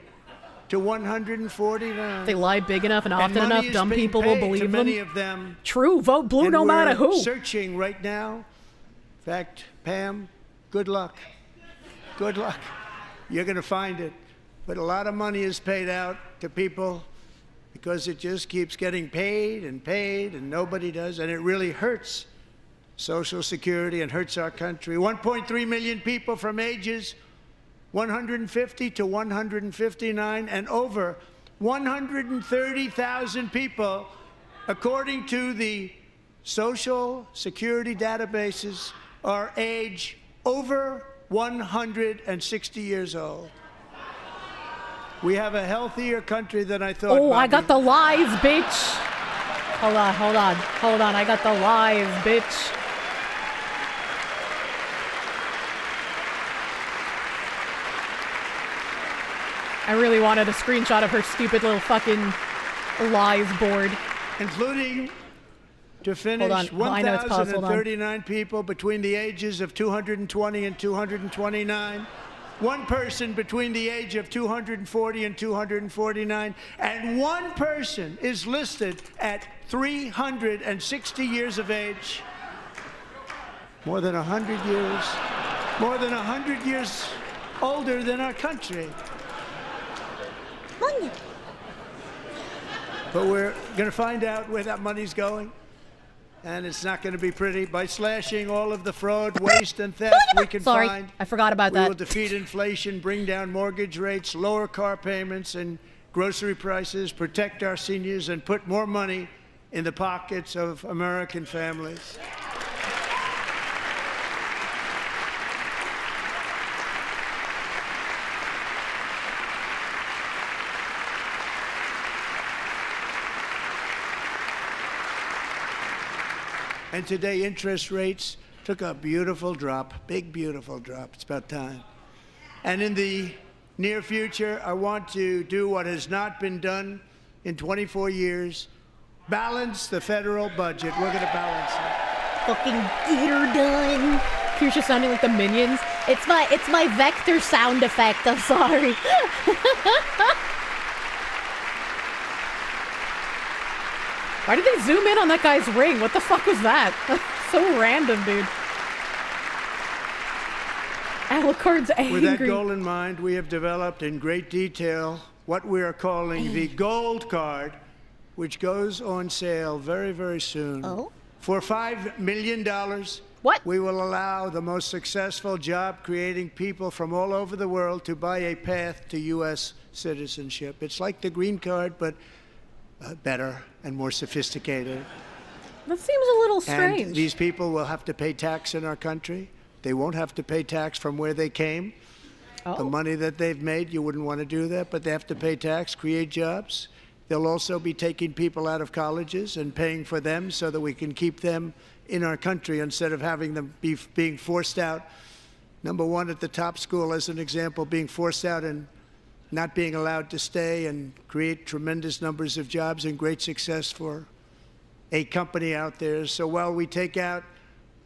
to 149. They lie big enough and often money enough, is dumb being people will paid to believe many them. of them. True, vote blue And no matter we're who. searching right now. In fact, Pam, good luck. Good luck. You're going to find it. But a lot of money is paid out to people because it just keeps getting paid and nobody does. And it really hurts Social Security and hurts our country. 1.3 million people from ages 150 to 159, and over 130,000 people, according to the Social Security databases, are age over 160 years old. We have a healthier country than I thought. Oh, I Bobby. got the lies, bitch. Hold on. I got the lies, bitch. I really wanted a screenshot of her stupid little fucking lies board. Including, to finish, I know it's paused. Hold on. 1,039 people between the ages of 220 and 229. One person between the age of 240 and 249. And one person is listed at 360 years of age. More than 100 years. More than 100 years older than our country. But we're going to find out where that money's going. And it's not going to be pretty. By slashing all of the fraud, waste, and theft we can Sorry, find. I forgot about We that. will defeat inflation, bring down mortgage rates, lower car payments and grocery prices, protect our seniors, and put more money in the pockets of American families. And today, interest rates took a beautiful drop, big, beautiful drop. It's about time. And in the near future, I want to do what has not been done in 24 years, balance the federal budget. We're going to balance it. Fucking get her done. Kirsche sounding like the Minions. It's my vector sound effect. I'm sorry. Why did they zoom in on that guy's ring? What the fuck was that? So random, dude. Alucard's angry. With that goal in mind, we have developed in great detail what we are calling the Gold Card, which goes on sale very, very soon. Oh? For $5 million, what? We will allow the most successful job-creating people from all over the world to buy a path to U.S. citizenship. It's like the green card, but better and more sophisticated. That seems a little strange. And these people will have to pay tax in our country. They won't have to pay tax from where they came. The money that they've made, you wouldn't want to do that, but they have to pay tax, create jobs. They'll also be taking people out of colleges and paying for them so that we can keep them in our country instead of having them being forced out. Number one, at the top school, as an example, being forced out and not being allowed to stay and create tremendous numbers of jobs and great success for a company out there. So while we take out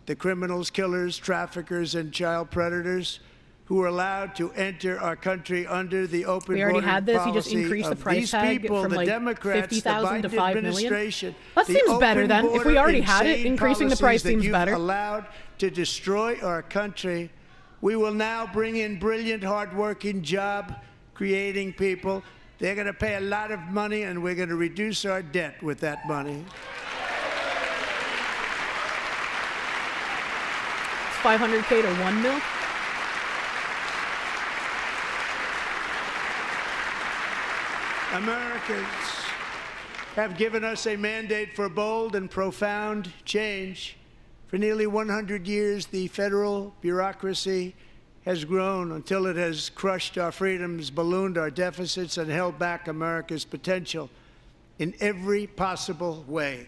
the criminals, killers, traffickers, and child predators who are allowed to enter our country under the open We already border had this. You policy just increased the of price these tag people, from the like Democrats, 50,000 to the Biden 5 million. administration, That the seems better open then. If we border, already had it, insane increasing the policies price that seems you've better. allowed to destroy our country, we will now bring in brilliant, hardworking, job-creating people. They're going to pay a lot of money, and we're going to reduce our debt with that money. 500K to 1 mil. Americans have given us a mandate for bold and profound change. For nearly 100 years, the federal bureaucracy has grown until it has crushed our freedoms, ballooned our deficits, and held back America's potential in every possible way.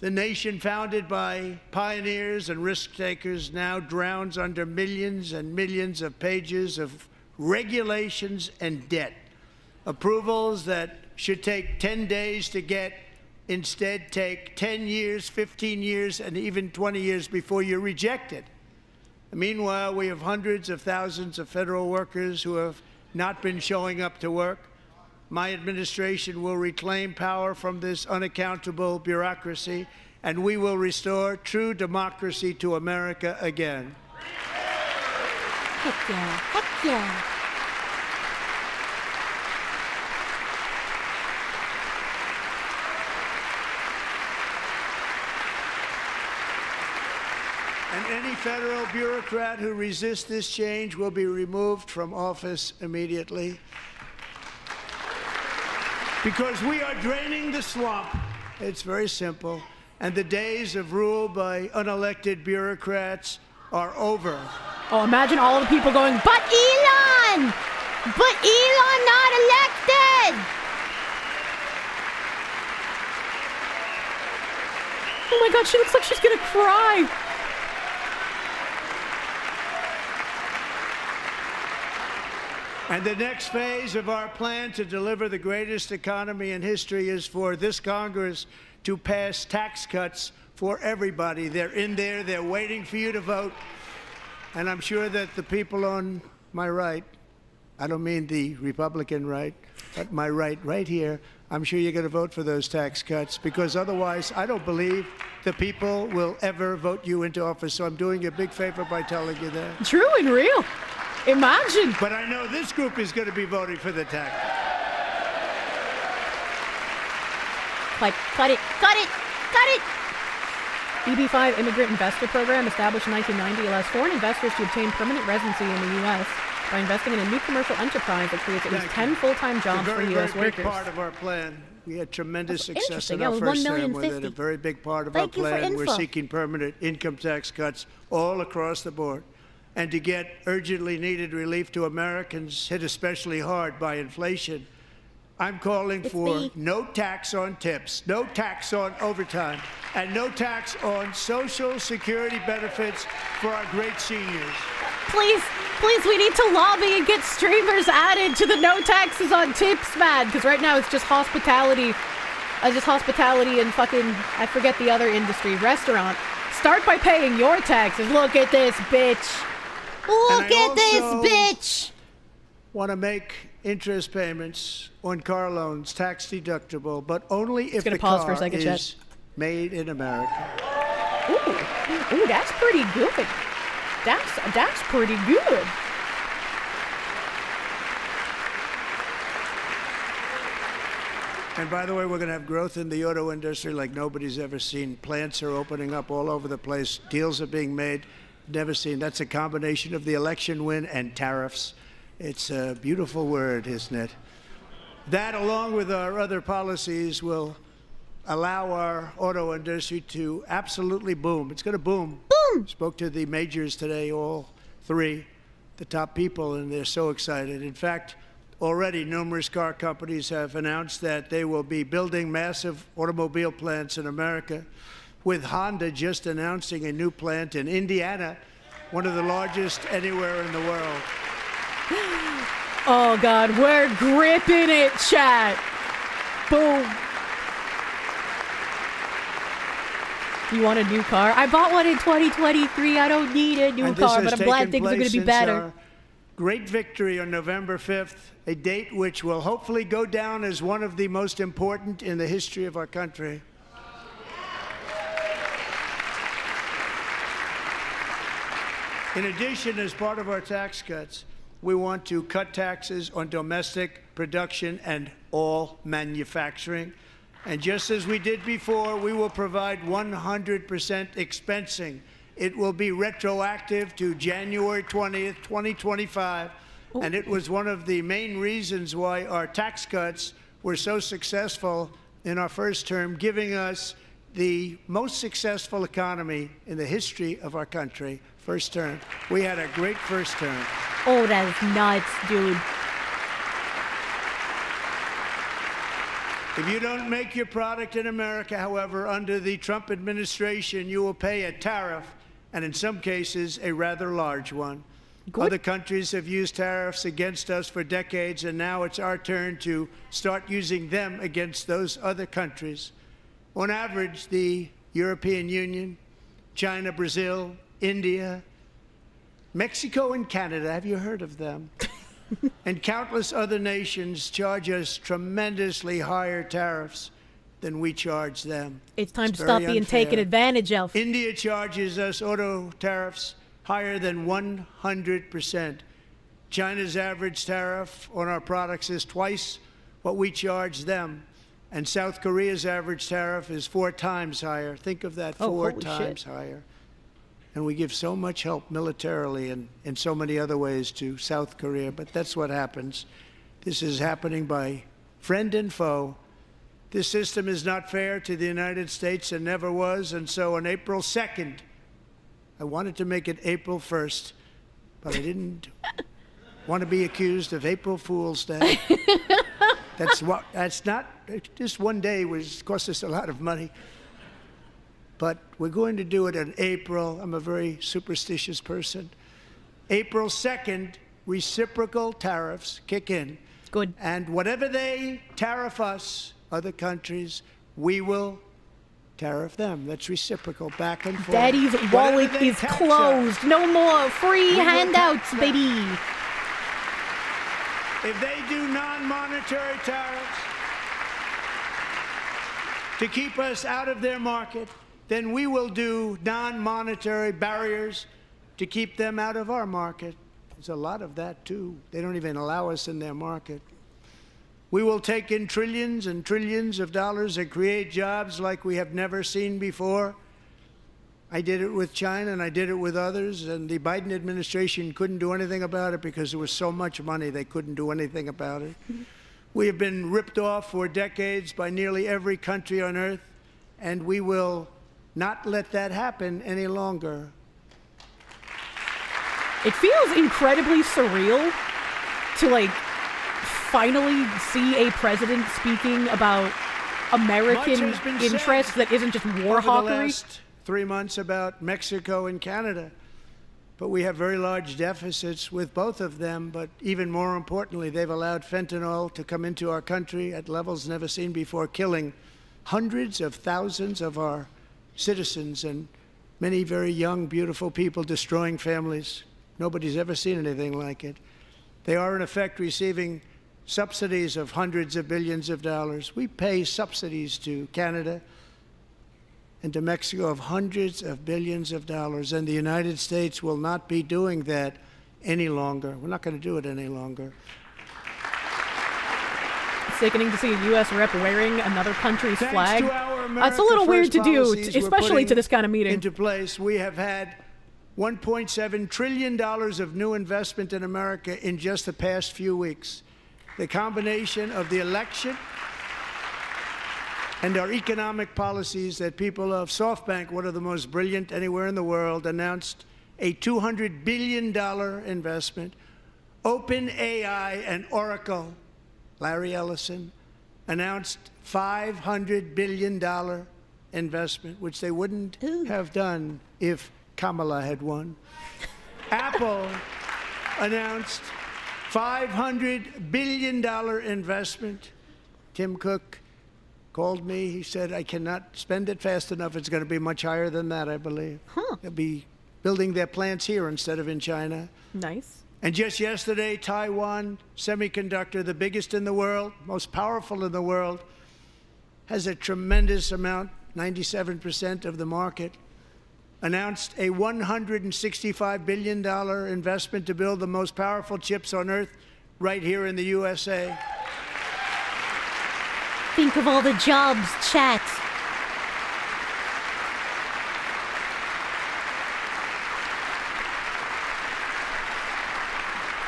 The nation founded by pioneers and risk-takers now drowns under millions and millions of pages of regulations and debt. Approvals that should take 10 days to get instead take 10 years, 15 years, and even 20 years before you're rejected. Meanwhile, we have hundreds of thousands of federal workers who have not been showing up to work. My administration will reclaim power from this unaccountable bureaucracy, and we will restore true democracy to America again. Heck yeah. Heck yeah. And any federal bureaucrat who resists this change will be removed from office immediately. Because we are draining the swamp. It's very simple. And the days of rule by unelected bureaucrats are over. Oh, imagine all of the people going, but Elon! But Elon not elected! Oh my God, she looks like she's gonna cry. And the next phase of our plan to deliver the greatest economy in history is for this Congress to pass tax cuts for everybody. They're in there, they're waiting for you to vote. And I'm sure that the people on my right, I don't mean the Republican right, but my right here, I'm sure you're going to vote for those tax cuts, because otherwise I don't believe the people will ever vote you into office. So I'm doing you a big favor by telling you that. True and real. Imagine. But I know this group is going to be voting for the tax. Cut it. EB-5 Immigrant Investor Program, established in 1990, allows foreign investors to obtain permanent residency in the U.S. by investing in a new commercial enterprise that creates at least 10 full-time jobs for U.S. Very workers. big part of our plan. We had tremendous That's success in interesting. our Yeah, first 1 term million with it. A very big part of our Thank you for plan. We're info. seeking permanent income tax cuts all across the board. And to get urgently needed relief to Americans hit especially hard by inflation, I'm calling for no tax on tips, no tax on overtime, and no tax on Social Security benefits for our great seniors. Please, we need to lobby and get streamers added to the no taxes on tips, man. Because right now it's just hospitality. Just hospitality and fucking, I forget the other industry, restaurant. Start by paying your taxes. Look at this, bitch. Look at this, bitch. Want to make interest payments on car loans tax deductible, but only if the pause for a car second, is made in America. Ooh, that's pretty good. That's pretty good. And by the way, we're going to have growth in the auto industry like nobody's ever seen. Plants are opening up all over the place. Deals are being made. Never seen. That's a combination of the election win and tariffs. It's a beautiful word, isn't it? That, along with our other policies, will allow our auto industry to absolutely boom. It's going to boom. Boom! Spoke to the majors today, all three, the top people, and they're so excited. In fact, already numerous car companies have announced that they will be building massive automobile plants in America, with Honda just announcing a new plant in Indiana, one of the largest anywhere in the world. Oh, God, we're gripping it, chat. Boom. You want a new car? I bought one in 2023. I don't need a new car, but I'm glad things are going to be better. Great victory on November 5th, a date which will hopefully go down as one of the most important in the history of our country. In addition, as part of our tax cuts, we want to cut taxes on domestic production and all manufacturing. And just as we did before, we will provide 100% expensing. It will be retroactive to January 20th, 2025. And it was one of the main reasons why our tax cuts were so successful in our first term, giving us the most successful economy in the history of our country. First term. We had a great first term. Oh, that is nuts, dude. If you don't make your product in America, however, under the Trump administration, you will pay a tariff, and in some cases, a rather large one. Good. Other countries have used tariffs against us for decades, and now it's our turn to start using them against those other countries. On average, the European Union, China, Brazil, India, Mexico, and Canada, have you heard of them? And countless other nations charge us tremendously higher tariffs than we charge them. It's time to stop being taken advantage of. India charges us auto tariffs higher than 100%. China's average tariff on our products is twice what we charge them. And South Korea's average tariff is 4 times higher. Think of that, 4 times higher. And we give so much help militarily and in so many other ways to South Korea, but that's what happens. This is happening by friend and foe. This system is not fair to the United States and never was, and so on April 2nd, I wanted to make it April 1st, but I didn't want to be accused of April Fool's Day. That's not, just one day cost us a lot of money. But we're going to do it in April. I'm a very superstitious person. April 2nd, reciprocal tariffs kick in. Good. And whatever they tariff us, other countries, we will tariff them. That's reciprocal, back and forth. Daddy's wallet is closed. No more free handouts, baby. If they do non-monetary tariffs to keep us out of their market, then we will do non-monetary barriers to keep them out of our market. There's a lot of that, too. They don't even allow us in their market. We will take in trillions and trillions of dollars and create jobs like we have never seen before. I did it with China, and I did it with others, and the Biden administration couldn't do anything about it because there was so much money they couldn't do anything about it. We have been ripped off for decades by nearly every country on earth, and we will not let that happen any longer. It feels incredibly surreal to, like, finally see a president speaking about American interests that isn't just war hawkery. Over the last 3 months about Mexico and Canada. But we have very large deficits with both of them. But even more importantly, they've allowed fentanyl to come into our country at levels never seen before, killing hundreds of thousands of our citizens and many very young, beautiful people, destroying families. Nobody's ever seen anything like it. They are, in effect, receiving subsidies of hundreds of billions of dollars. We pay subsidies to Canada and to Mexico of hundreds of billions of dollars, and the United States will not be doing that any longer. We're not going to do it any longer. Sickening to see a U.S. rep wearing another country's flag. To our It's a little weird to do, especially to this kind of meeting. Into place, we have had $1.7 trillion of new investment in America in just the past few weeks. The combination of the election and our economic policies that people of SoftBank, one of the most brilliant anywhere in the world, announced a $200 billion investment. OpenAI and Oracle, Larry Ellison, announced $500 billion investment, which they wouldn't have done if Kamala had won. Apple announced $500 billion investment. Tim Cook called me. He said, I cannot spend it fast enough. It's going to be much higher than that, I believe. They'll be building their plants here instead of in China. Nice. And just yesterday, Taiwan Semiconductor, the biggest in the world, most powerful in the world, has a tremendous amount, 97% of the market, announced a $165 billion investment to build the most powerful chips on Earth right here in the USA. Think of all the jobs, chat.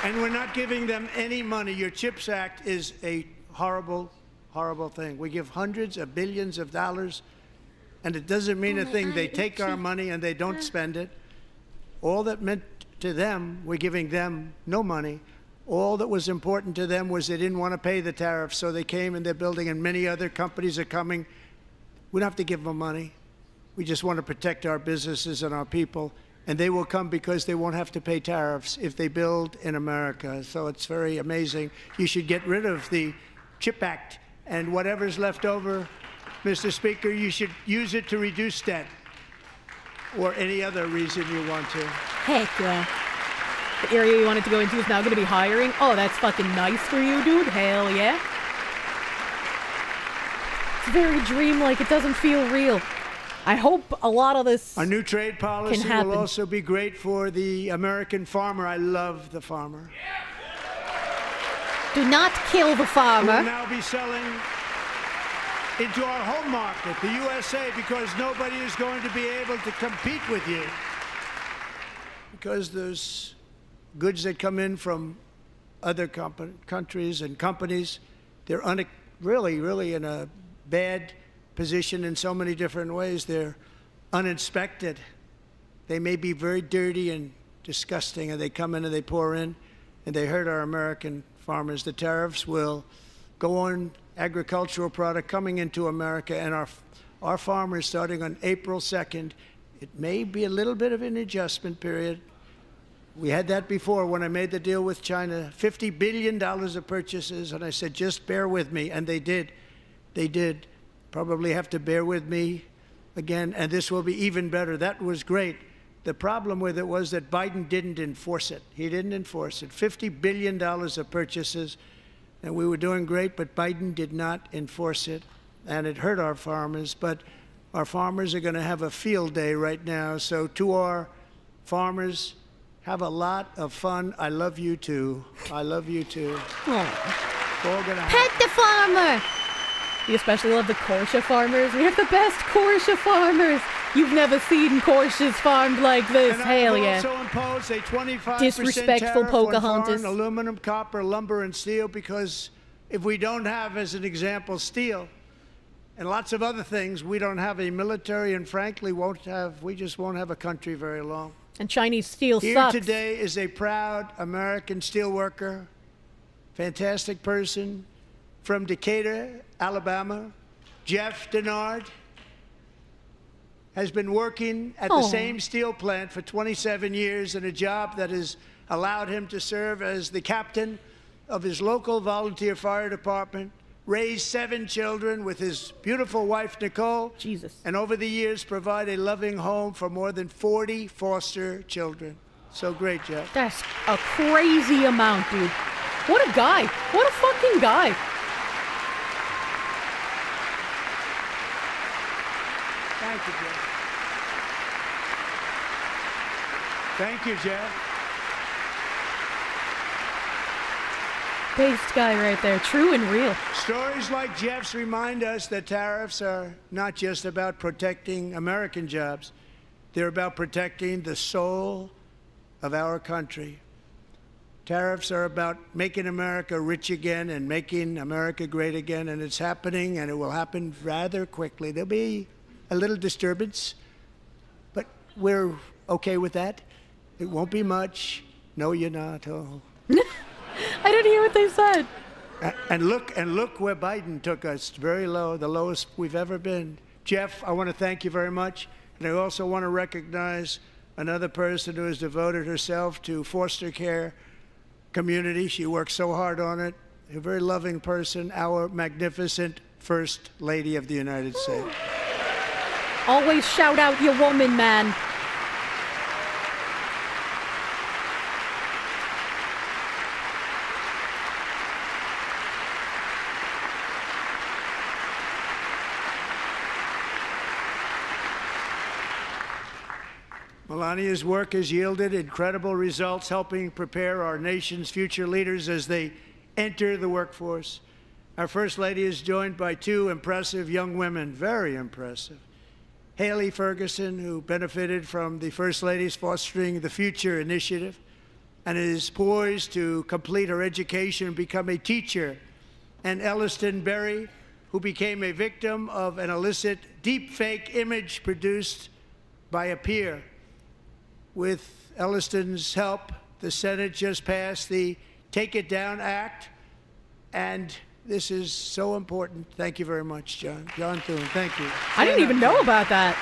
And we're not giving them any money. Your CHIPS Act is a horrible, horrible thing. We give hundreds of billions of dollars, and it doesn't mean a thing. They take our money and they don't spend it. All that meant to them, we're giving them no money. All that was important to them was they didn't want to pay the tariffs, so they came and they're building, and many other companies are coming. We don't have to give them money. We just want to protect our businesses and our people, and they will come because they won't have to pay tariffs if they build in America. So it's very amazing. You should get rid of the CHIP Act, and whatever's left over, Mr. Speaker, you should use it to reduce debt or any other reason you want to. Heck yeah. The area you wanted to go into is now going to be hiring. Oh, that's fucking nice for you, dude. Hell yeah. It's very dreamlike. It doesn't feel real. I hope a lot of this Our new trade policy can happen. will also be great for the American farmer. I love the farmer. Do not kill the farmer. We'll now be selling into our home market, the USA, because nobody is going to be able to compete with you. Because there's goods that come in from other countries and companies. They're really in a bad position in so many different ways. They're uninspected. They may be very dirty and disgusting, and they come in and they pour in, and they hurt our American farmers. The tariffs will go on agricultural product coming into America, and our farmers, starting on April 2nd, it may be a little bit of an adjustment period. We had that before when I made the deal with China, $50 billion of purchases, and I said, just bear with me, and they did. They did. Probably have to bear with me again, and this will be even better. That was great. The problem with it was that Biden didn't enforce it. He didn't enforce it. $50 billion of purchases, and we were doing great, but Biden did not enforce it, and it hurt our farmers. But our farmers are going to have a field day right now. So to our farmers, have a lot of fun. I love you too. I love you too. Pet the farmer. We especially love the Kirsche farmers. We have the best Kirsche farmers. You've never seen Kirsches farmed like this. And Hell I will yeah. also impose a 25% Disrespectful tariff on Pocahontas. foreign aluminum, copper, lumber, and steel, because if we don't have, as an example, steel and lots of other things, we don't have a military, and frankly we just won't have a country very long. And Chinese steel Here sucks. today is a proud American steelworker, fantastic person from Decatur, Alabama. Jeff Denard has been working at the same steel plant for 27 years in a job that has allowed him to serve as the captain of his local volunteer fire department, raised 7 children with his beautiful wife, Nicole. Jesus. And over the years, provide a loving home for more than 40 foster children. So great, Jeff. That's a crazy amount, dude. What a guy. What a fucking guy. Thank you, Jeff. Thank you, Jeff. Based guy right there. True and real. Stories like Jeff's remind us that tariffs are not just about protecting American jobs. They're about protecting the soul of our country. Tariffs are about making America rich again and making America great again, and it's happening, and it will happen rather quickly. There'll be a little disturbance, but we're okay with that. It won't be much. No, you're not. Oh. I didn't hear what they said. And look where Biden took us. Very low, the lowest we've ever been. Jeff, I want to thank you very much. And I also want to recognize another person who has devoted herself to foster care community. She works so hard on it. A very loving person, our magnificent First Lady of the United States. Always shout out your woman, man. Melania's work has yielded incredible results, helping prepare our nation's future leaders as they enter the workforce. Our First Lady is joined by two impressive young women, very impressive. Haley Ferguson, who benefited from the First Lady's Fostering the Future initiative and is poised to complete her education and become a teacher. And Elliston Berry, who became a victim of an illicit deepfake image produced by a peer. With Elliston's help, the Senate just passed the Take It Down Act, and this is so important. Thank you very much, John. John Thune, thank you. I didn't even know about that.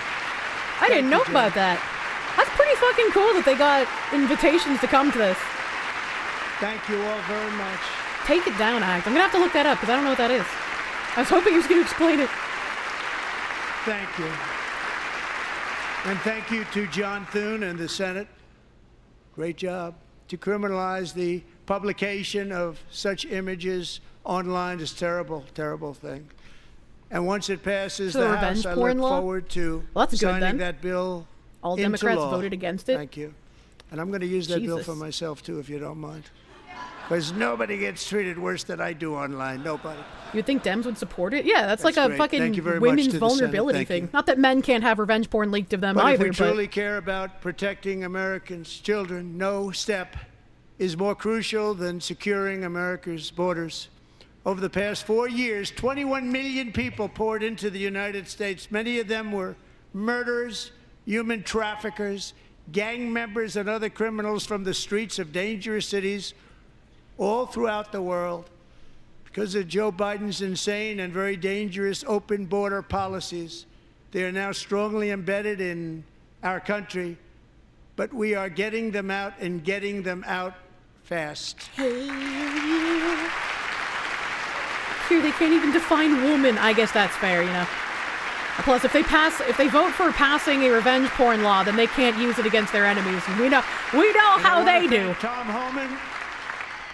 I didn't know about that. That's pretty fucking cool that they got invitations to come to this. Thank you all very much. Take It Down Act. I'm gonna have to look that up because I don't know what that is. I was hoping you was gonna explain it. Thank you. And thank you to John Thune and the Senate. Great job. To criminalize the publication of such images online is terrible, terrible thing. And once it passes So the revenge House, I porn look law? forward to Well, that's good signing then. that bill All into Democrats law. voted against it? Thank you. And I'm going to use that bill Jesus. for myself, too, if you don't mind. Because nobody gets treated worse than I do online. Nobody. You'd think Dems would support it? Yeah, that's like That's a great. fucking Thank you very much women's to the Senate. vulnerability Thank thing. you. Not that men can't have revenge porn leaked of them But either, if we truly care about protecting Americans' children, no step is more crucial than securing America's borders. Over the past 4 years, 21 million people poured into the United States. Many of them were murderers, human traffickers, gang members, and other criminals from the streets of dangerous cities all throughout the world. Because of Joe Biden's insane and very dangerous open border policies, they are now strongly embedded in our country, but we are getting them out and getting them out fast. Here, they can't even define woman. I guess that's fair, you know. Plus, if they vote for passing a revenge porn law, then they can't use it against their enemies. And we know how they do. Tom Homan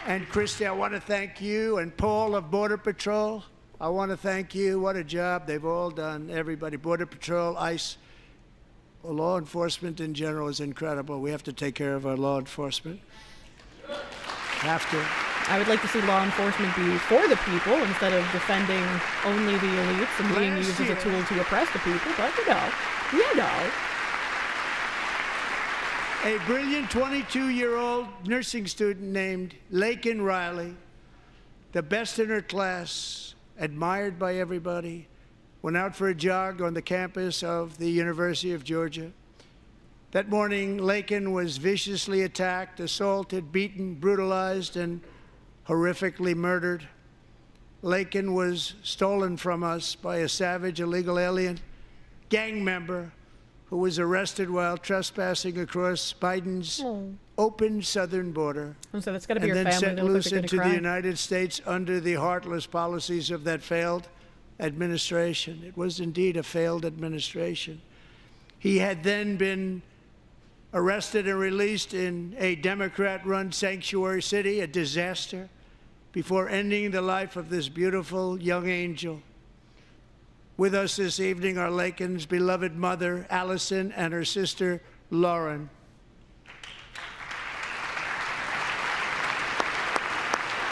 and Christy, I want to thank you, and Paul of Border Patrol. I want to thank you. What a job they've all done. Everybody, Border Patrol, ICE, well, law enforcement in general is incredible. We have to take care of our law enforcement. Have to. I would like to see law enforcement be for the people instead of defending only the elites and being used as a tool to oppress the people. But you know. A brilliant 22-year-old nursing student named Lakin Riley, the best in her class, admired by everybody, went out for a jog on the campus of the University of Georgia. That morning, Lakin was viciously attacked, assaulted, beaten, brutalized, and horrifically murdered. Lakin was stolen from us by a savage illegal alien gang member who was arrested while trespassing across Biden's open southern border, So that's got to be and your then family. set They look like loose they're into gonna the cry. United States under the heartless policies of that failed administration. It was indeed a failed administration. He had then been arrested and released in a Democrat-run sanctuary city, a disaster, before ending the life of this beautiful young angel. With us this evening are Lakin's beloved mother, Allison, and her sister, Lauren.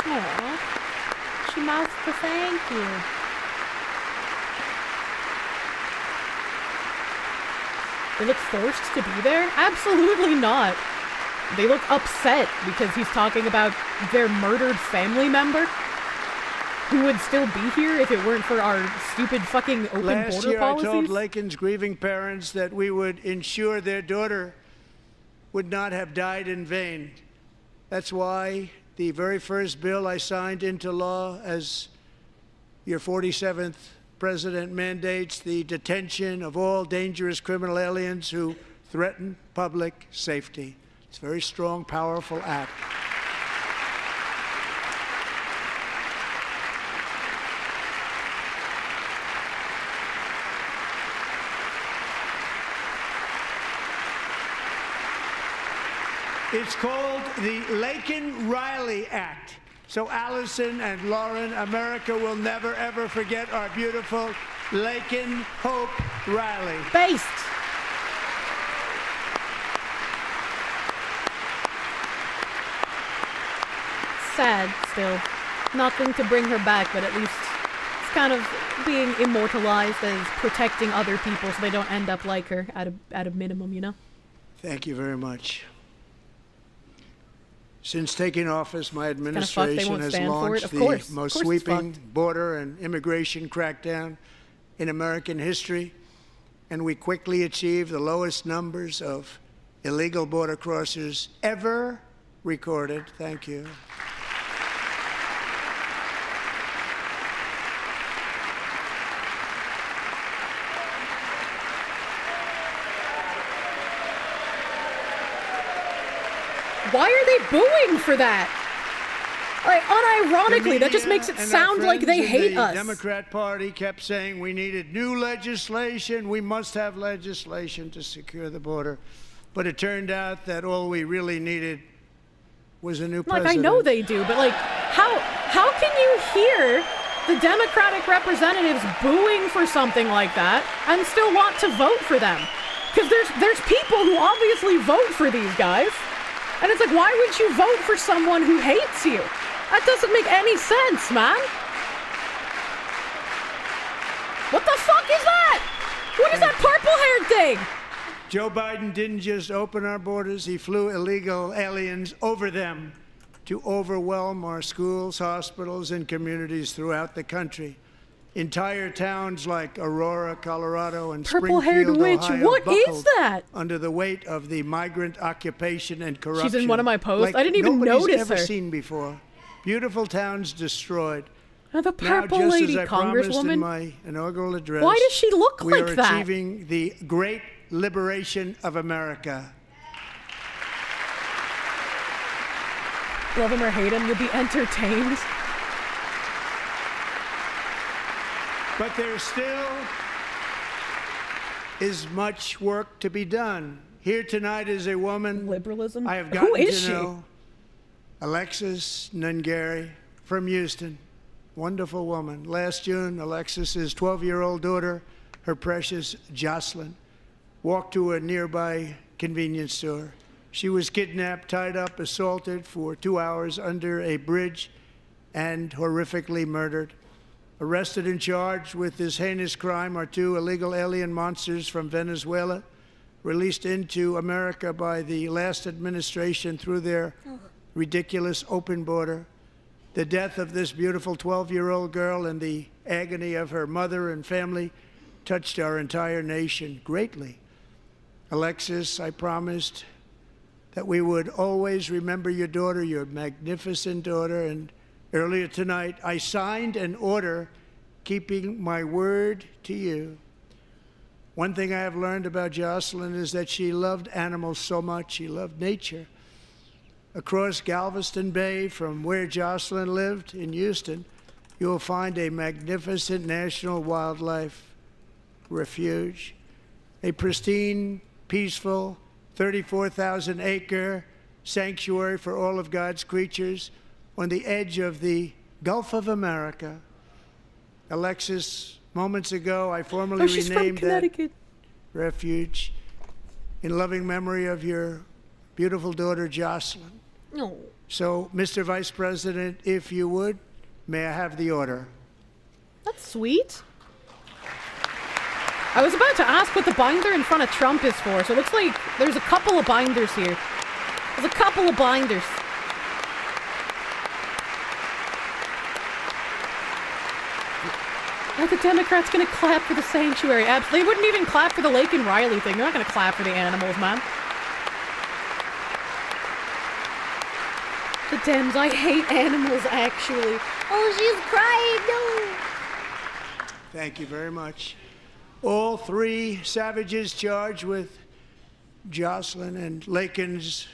Aw, she mouths the thank you. They look forced to be there? Absolutely not. They look upset because he's talking about their murdered family member who would still be here if it weren't for our stupid fucking open Last border year, policies. I told Lakin's grieving parents that we would ensure their daughter would not have died in vain. That's why the very first bill I signed into law as your 47th president mandates the detention of all dangerous criminal aliens who threaten public safety. It's a very strong, powerful act. It's called the Laken-Riley Act. So Allison and Lauren, America will never, ever forget our beautiful Laken Hope Riley. Based. Sad still. Nothing to bring her back, but at least it's kind of being immortalized as protecting other people so they don't end up like her at a minimum, you know? Thank you very much. Since taking office, my They administration won't has stand for launched it. Of the course. most Of course it's sweeping fucked. border and immigration crackdown in American history, and we quickly achieved the lowest numbers of illegal border crossers ever recorded. Thank you. Why are they booing for that? Like, unironically, that just makes it sound like they hate the us. Democrat Party kept saying we needed new legislation. We must have legislation to secure the border. But it turned out that all we really needed was a new Like, president. I know they do, but like, how can you hear the Democratic representatives booing for something like that and still want to vote for them? Because there's people who obviously vote for these guys. And it's like, why would you vote for someone who hates you? That doesn't make any sense, man. What the fuck is that? What is that purple-haired thing? Joe Biden didn't just open our borders, he flew illegal aliens over them to overwhelm our schools, hospitals, and communities throughout the country. Entire towns like Aurora, Colorado, and Purple-haired Springfield, witch, Ohio, what is buckled that? under the weight of the migrant occupation and corruption. She's in one of my posts. Like I didn't even nobody's notice ever her. seen before. Beautiful towns destroyed. The Now, purple just lady as I promised in congresswoman. my inaugural address, Why does she look we like are that? achieving the great liberation of America. Love him or hate him, you'll be entertained. But there still is much work to be done. Here tonight is a woman liberalism. I have Who gotten is to she? know, Alexis Nungary from Houston. Wonderful woman. Last June, Alexis's 12-year-old daughter, her precious Jocelyn, walked to a nearby convenience store. She was kidnapped, tied up, assaulted for 2 hours under a bridge, and horrifically murdered. Arrested and charged with this heinous crime are 2 illegal alien monsters from Venezuela, released into America by the last administration through their ridiculous open border. The death of this beautiful 12-year-old girl and the agony of her mother and family touched our entire nation greatly. Alexis, I promised that we would always remember your daughter, your magnificent daughter, and earlier tonight, I signed an order keeping my word to you. One thing I have learned about Jocelyn is that she loved animals so much. She loved nature. Across Galveston Bay, from where Jocelyn lived in Houston, you will find a magnificent national wildlife refuge, a pristine, peaceful, 34,000-acre sanctuary for all of God's creatures on the edge of the Gulf of America. Alexis, moments ago, I formally she's from renamed that Connecticut. refuge in loving memory of your beautiful daughter, Jocelyn. No. So, Mr. Vice President, if you would, may I have the order? That's sweet. I was about to ask what the binder in front of Trump is for, so it looks like there's a couple of binders here. There's a couple of binders. Are the Democrats gonna clap for the sanctuary? They wouldn't even clap for the Lake and Riley thing. They're not gonna clap for the animals, man. The Dems, I hate animals, actually. Oh, she's crying, no! Thank you very much. All 3 savages charged with Jocelyn and Laken's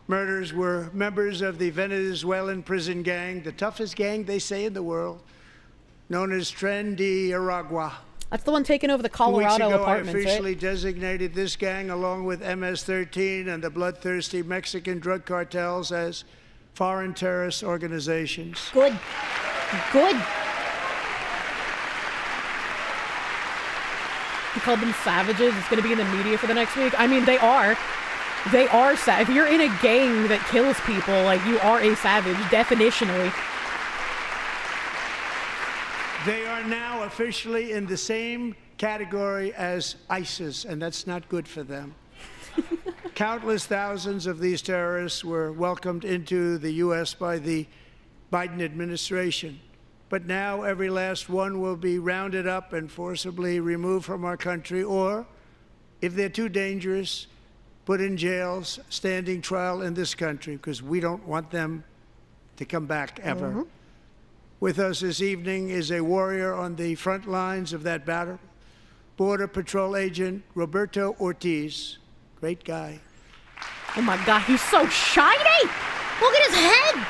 murders were members of the Venezuelan prison gang, the toughest gang, they say, in the world, known as Tren de Aragua. That's the one taking over the 2 weeks Colorado ago, apartments, I officially right? designated this gang, along with MS-13 and the bloodthirsty Mexican drug cartels, as foreign terrorist organizations. Good. Good. He called them savages. It's going to be in the media for the next week. I mean, they are. They are if you're in a gang that kills people, like, you are a savage, definitionally. They are now officially in the same category as ISIS, and that's not good for them. Countless thousands of these terrorists were welcomed into the U.S. by the Biden administration. But now every last one will be rounded up and forcibly removed from our country, or, if they're too dangerous, put in jails, standing trial in this country, because we don't want them to come back ever. Mm-hmm. With us this evening is a warrior on the front lines of that battle, Border Patrol Agent Roberto Ortiz. Great guy. Oh my God, he's so shiny! Look at his head!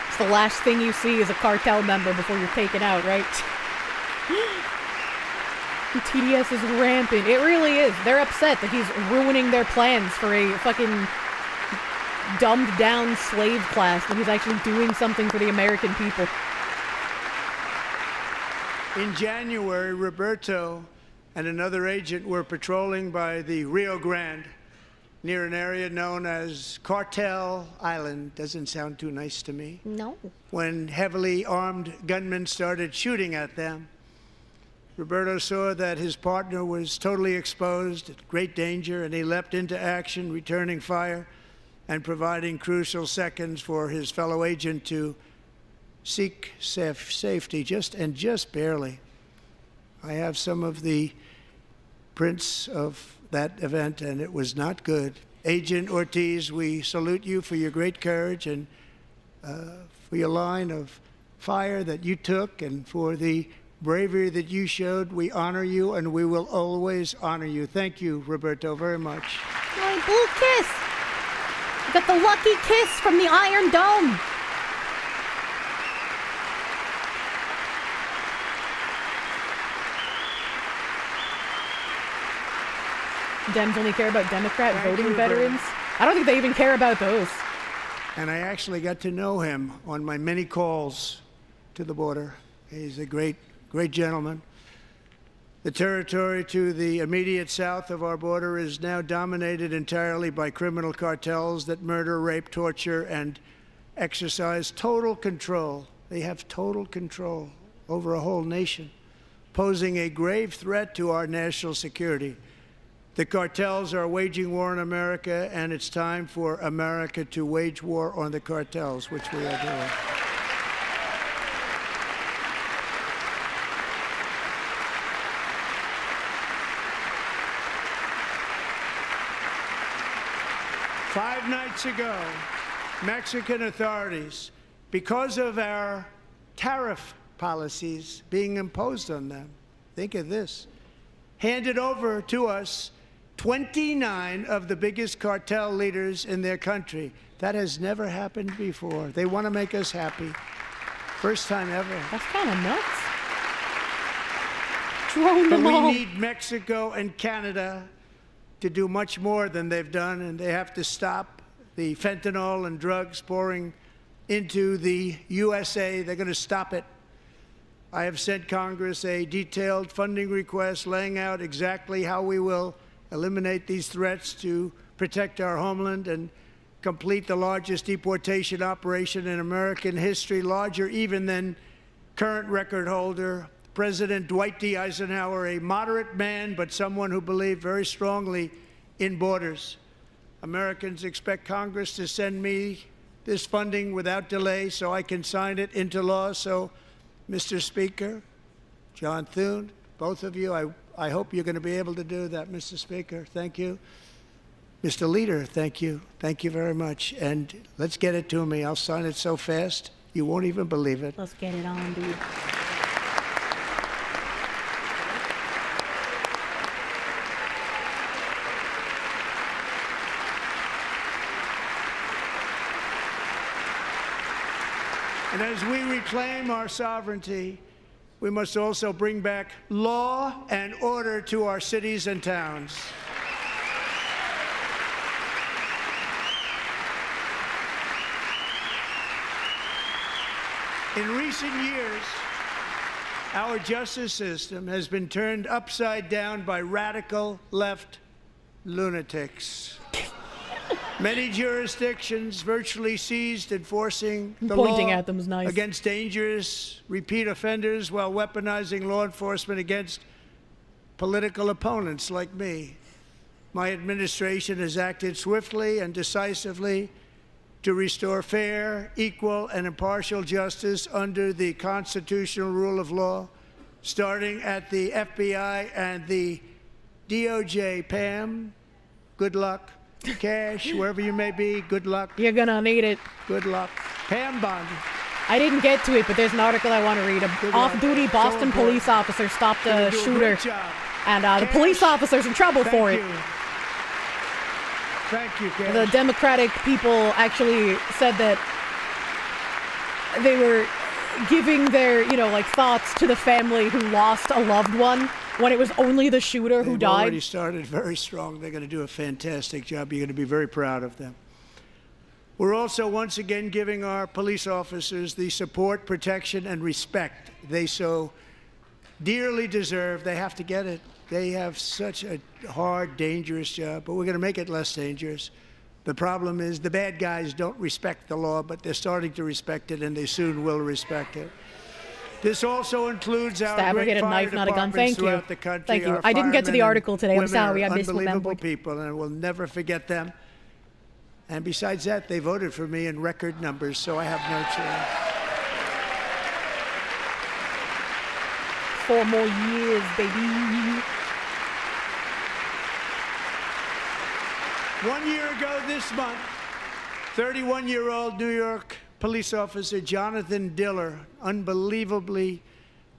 It's the last thing you see as a cartel member before you're taken out, right? The TDS is rampant. It really is. They're upset that he's ruining their plans for a fucking dumbed down slave class, when he's actually doing something for the American people. In January, Roberto and another agent were patrolling by the Rio Grande, near an area known as Cartel Island. Doesn't sound too nice to me. No. When heavily armed gunmen started shooting at them. Roberto saw that his partner was totally exposed, at great danger, and he leapt into action, returning fire and providing crucial seconds for his fellow agent to seek safety, just barely. I have some of the prints of that event, and it was not good. Agent Ortiz, we salute you for your great courage and for your line of fire that you took, and for the bravery that you showed. We honor you, and we will always honor you. Thank you, Roberto, very much. My blue kiss! You got the lucky kiss from the Iron Dome! Dems only care about Democrat voting veterans. I don't think they even care about those. And I actually got to know him on my many calls to the border. He's a great gentleman. The territory to the immediate south of our border is now dominated entirely by criminal cartels that murder, rape, torture, and exercise total control. They have total control over a whole nation, posing a grave threat to our national security. The cartels are waging war on America, and it's time for America to wage war on the cartels, which we are doing. Five nights ago, Mexican authorities, because of our tariff policies being imposed on them, think of this, handed over to us 29 of the biggest cartel leaders in their country. That has never happened before. They want to make us happy. First time ever. That's kind of nuts. Drone them all. But we need Mexico and Canada to do much more than they've done, and they have to stop the fentanyl and drugs pouring into the USA. They're going to stop it. I have sent Congress a detailed funding request laying out exactly how we will eliminate these threats to protect our homeland and complete the largest deportation operation in American history, larger even than current record holder President Dwight D. Eisenhower, a moderate man, but someone who believed very strongly in borders. Americans expect Congress to send me this funding without delay so I can sign it into law. So, Mr. Speaker, John Thune, both of you, I hope you're going to be able to do that, Mr. Speaker. Thank you. Mr. Leader, thank you. Thank you very much. And let's get it to me. I'll sign it so fast, you won't even believe it. Let's get it on, dude. And as we reclaim our sovereignty, we must also bring back law and order to our cities and towns. In recent years, our justice system has been turned upside down by radical left lunatics. Many jurisdictions virtually ceased enforcing the Pointing law at them is nice. against dangerous repeat offenders while weaponizing law enforcement against political opponents like me. My administration has acted swiftly and decisively to restore fair, equal, and impartial justice under the constitutional rule of law, starting at the FBI and the DOJ. Pam, good luck. Cash, wherever you may be, good luck. You're gonna need it. Good luck. Pam Bond. I didn't get to it, but there's an article I want to read. An off-duty Boston police officer stopped a shooter, and the police officer's in trouble for it. Thank you, Cash. The Democratic people actually said that they were giving their, thoughts to the family who lost a loved one when it was only the shooter who They've died. already started very strong. They're going to do a fantastic job. You're going to be very proud of them. We're also once again giving our police officers the support, protection, and respect they so dearly deserve. They have to get it. They have such a hard, dangerous job, but we're going to make it less dangerous. The problem is the bad guys don't respect the law, but they're starting to respect it, and they soon will respect it. This also includes our Stabber, great get a fire knife, not a gun. departments Thank you. throughout the country. Thank you. Our I didn't get to the firemen article and today. I'm women sorry. I are unbelievable misremembered. people, and we'll never forget them. And besides that, they voted for me in record numbers, so I have no choice. 4 more years, baby. 1 year ago this month, 31-year-old New York police officer Jonathan Diller, unbelievably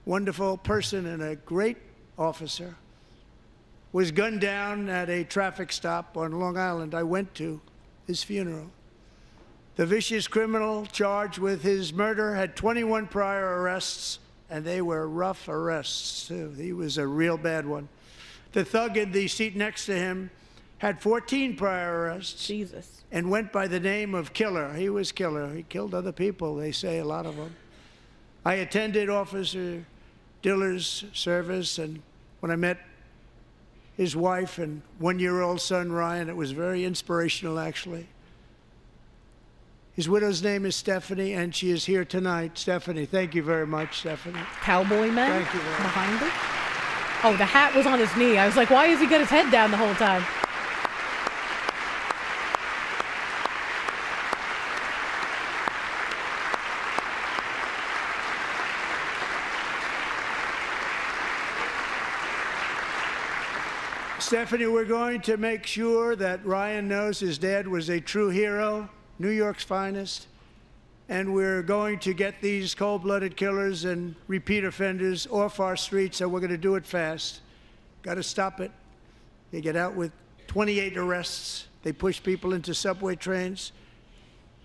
wonderful person and a great officer, was gunned down at a traffic stop on Long Island. I went to his funeral. The vicious criminal charged with his murder had 21 prior arrests, and they were rough arrests, too. He was a real bad one. The thug in the seat next to him had 14 prior arrests. Jesus. And went by the name of Killer. He was Killer. He killed other people, they say, a lot of them. I attended Officer Diller's service, and when I met his wife and 1-year-old son, Ryan, it was very inspirational, actually. His widow's name is Stephanie, and she is here tonight. Stephanie, thank you very much, Stephanie. Cowboy man Thank you very much. behind her. Oh, the hat was on his knee. I was like, why has he got his head down the whole time? Stephanie, we're going to make sure that Ryan knows his dad was a true hero, New York's finest, and we're going to get these cold-blooded killers and repeat offenders off our streets, and we're going to do it fast. Got to stop it. They get out with 28 arrests. They push people into subway trains.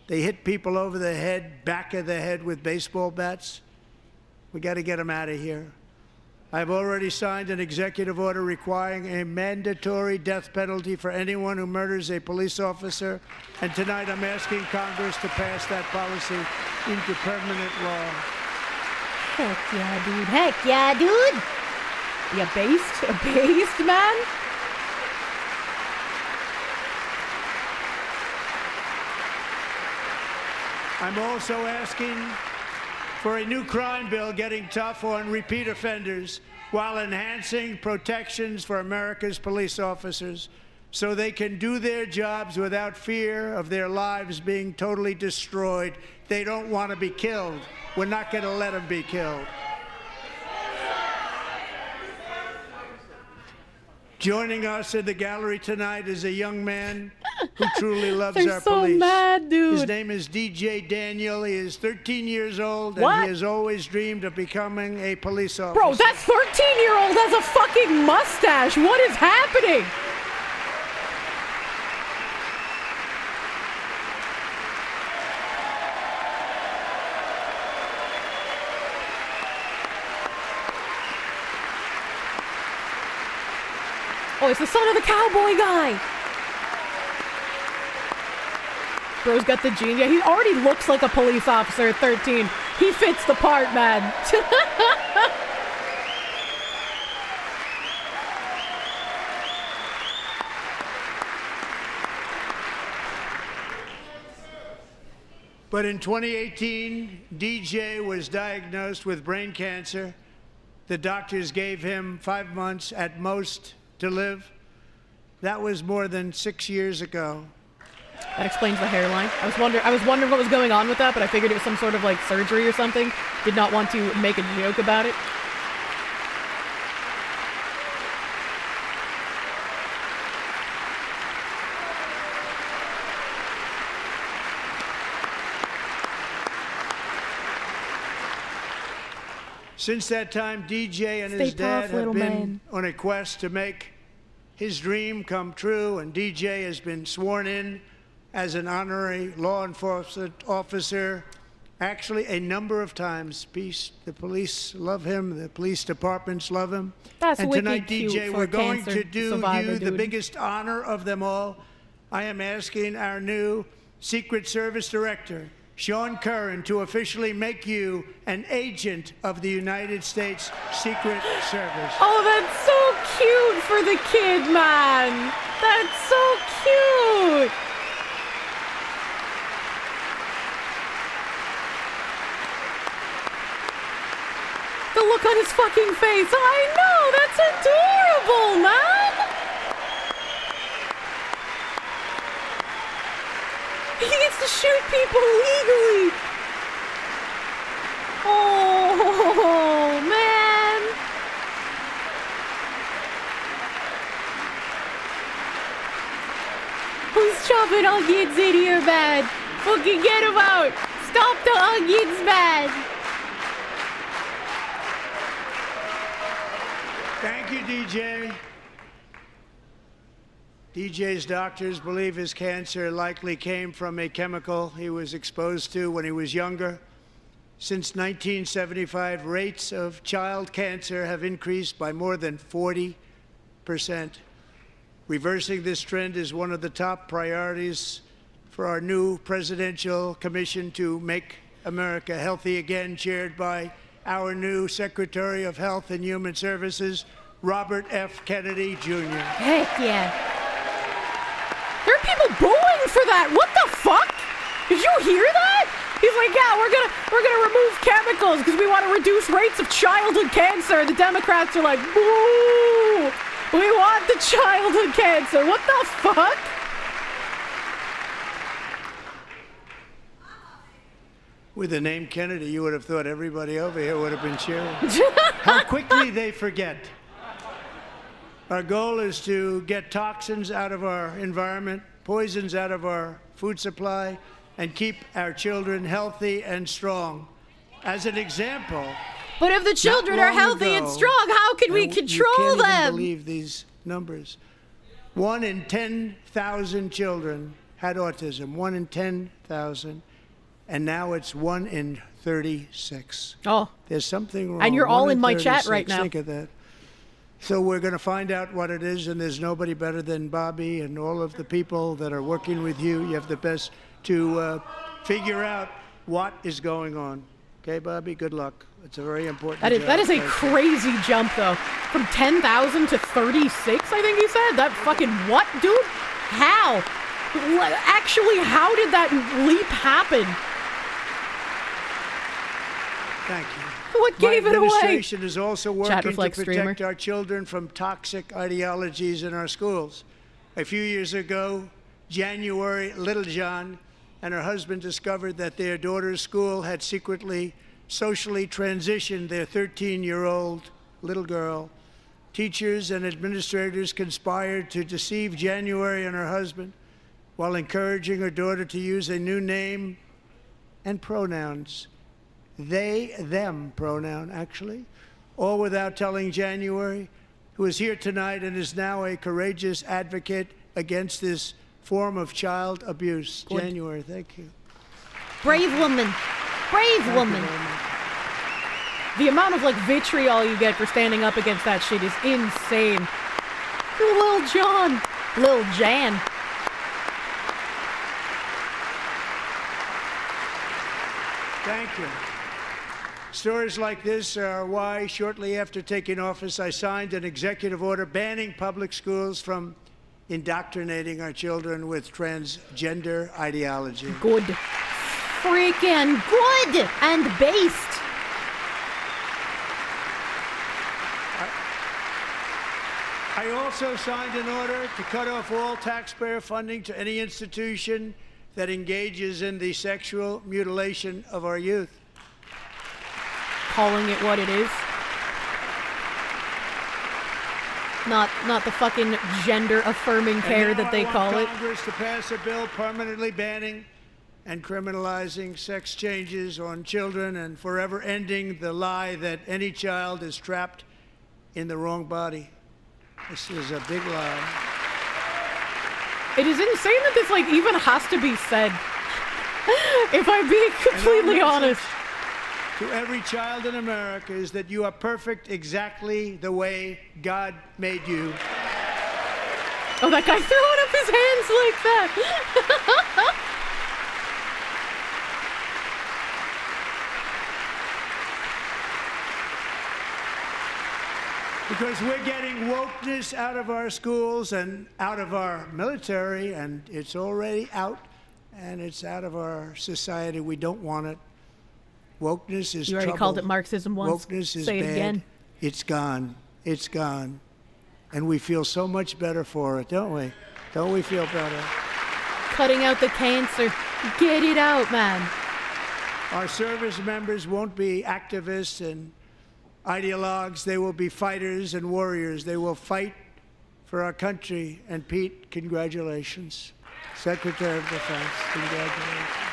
They hit people over the head, back of the head with baseball bats. We got to get them out of here. I've already signed an executive order requiring a mandatory death penalty for anyone who murders a police officer, and tonight I'm asking Congress to pass that policy into permanent law. Heck yeah, dude. Heck yeah, dude. You based? A based, man? I'm also asking for a new crime bill getting tough on repeat offenders while enhancing protections for America's police officers so they can do their jobs without fear of their lives being totally destroyed. They don't want to be killed. We're not going to let them be killed. Joining us in the gallery tonight is a young man who truly loves They're our so police. mad, dude. His name is DJ Daniel. He is 13 years old, and What? he has always dreamed of becoming a police officer. Bro, that 13-year-old has a fucking mustache. What is happening? Oh, it's the son of the cowboy guy. Bro's got the gene. Yeah, he already looks like a police officer at 13. He fits the part, man. But in 2018, DJ was diagnosed with brain cancer. The doctors gave him 5 months at most to live. That was more than 6 years ago. That explains the hairline. I was wondering what was going on with that, but I figured it was some sort of like surgery or something. Did not want to make a joke about it. Since that time, DJ and his dad have been on a quest to make his dream come true, and DJ has been sworn in as an honorary law enforcement officer, actually a number of times. The police love him, the police departments love him. That's and tonight, cute DJ, for we're a going cancer to do survivor, you the dude. biggest honor of them all. I am asking our new Secret Service Director, Sean Curran, to officially make you an agent of the United States Secret Service. Oh, that's so cute for the kid, man. That's so cute. The look on his fucking face. I know, that's adorable, man. He gets to shoot people legally. Oh, man. Who's chopping onions in here, man? Fucking get him out. Stop the onions, man. Thank you, DJ. DJ's doctors believe his cancer likely came from a chemical he was exposed to when he was younger. Since 1975, rates of child cancer have increased by more than 40%. Reversing this trend is one of the top priorities for our new presidential commission to make America healthy again, chaired by our new Secretary of Health and Human Services, Robert F. Kennedy, Jr. Heck yeah. There are people booing for that. What the fuck? Did you hear that? He's like, yeah, we're gonna remove chemicals because we want to reduce rates of childhood cancer. The Democrats are like, boo! We want the childhood cancer. What the fuck? With the name Kennedy, you would have thought everybody over here would have been cheering. How quickly they forget. Our goal is to get toxins out of our environment, poisons out of our food supply, and keep our children healthy and strong. As an example, but if the children are healthy and strong, how can we control you can't them? Even believe these numbers. 1 in 10,000 children had autism. 1 in 10,000. And now it's 1 in 36. Oh. There's something wrong. And you're all 1 in my 36. chat right now. Think of that. So we're going to find out what it is, and there's nobody better than Bobby and all of the people that are working with you. You have the best to figure out what is going on. Okay, Bobby? Good luck. It's a very important job. That is a crazy jump, though. From 10,000 to 36, I think he said. That fucking what, dude? How? Actually, how did that leap happen? Thank you. What gave it away? My administration is also working to protect streamer. our children from toxic ideologies in our schools. A few years ago, January, Little John and her husband discovered that their daughter's school had secretly socially transitioned their 13-year-old little girl. Teachers and administrators conspired to deceive January and her husband while encouraging her daughter to use a new name and pronouns. They, them pronoun, actually, all without telling January, who is here tonight and is now a courageous advocate against this form of child abuse. Good. January, thank you. Brave woman. Brave woman. The amount of, like, vitriol you get for standing up against that shit is insane. Lil John. Lil Jan. Thank you. Stories like this are why, shortly after taking office, I signed an executive order banning public schools from indoctrinating our children with transgender ideology. Good. Freaking good and based. I also signed an order to cut off all taxpayer funding to any institution that engages in the sexual mutilation of our youth. Calling it what it is. Not the fucking gender affirming care that they call it. Congress to pass a bill permanently banning and criminalizing sex changes on children and forever ending the lie that any child is trapped in the wrong body. This is a big lie. It is insane that this, like, even has to be said. If I'm being completely honest. To every child in America is that you are perfect exactly the way God made you. Oh, that guy throwing up his hands like that. Because we're getting wokeness out of our schools and out of our military, and it's already out, and it's out of our society. We don't want it. Wokeness is You already trouble. called it Marxism once. Wokeness is Say it bad. again. It's gone. It's gone. And we feel so much better for it, don't we? Don't we feel better? Cutting out the cancer. Get it out, man. Our service members won't be activists and ideologues. They will be fighters and warriors. They will fight for our country. And Pete, congratulations. Secretary of Defense, congratulations.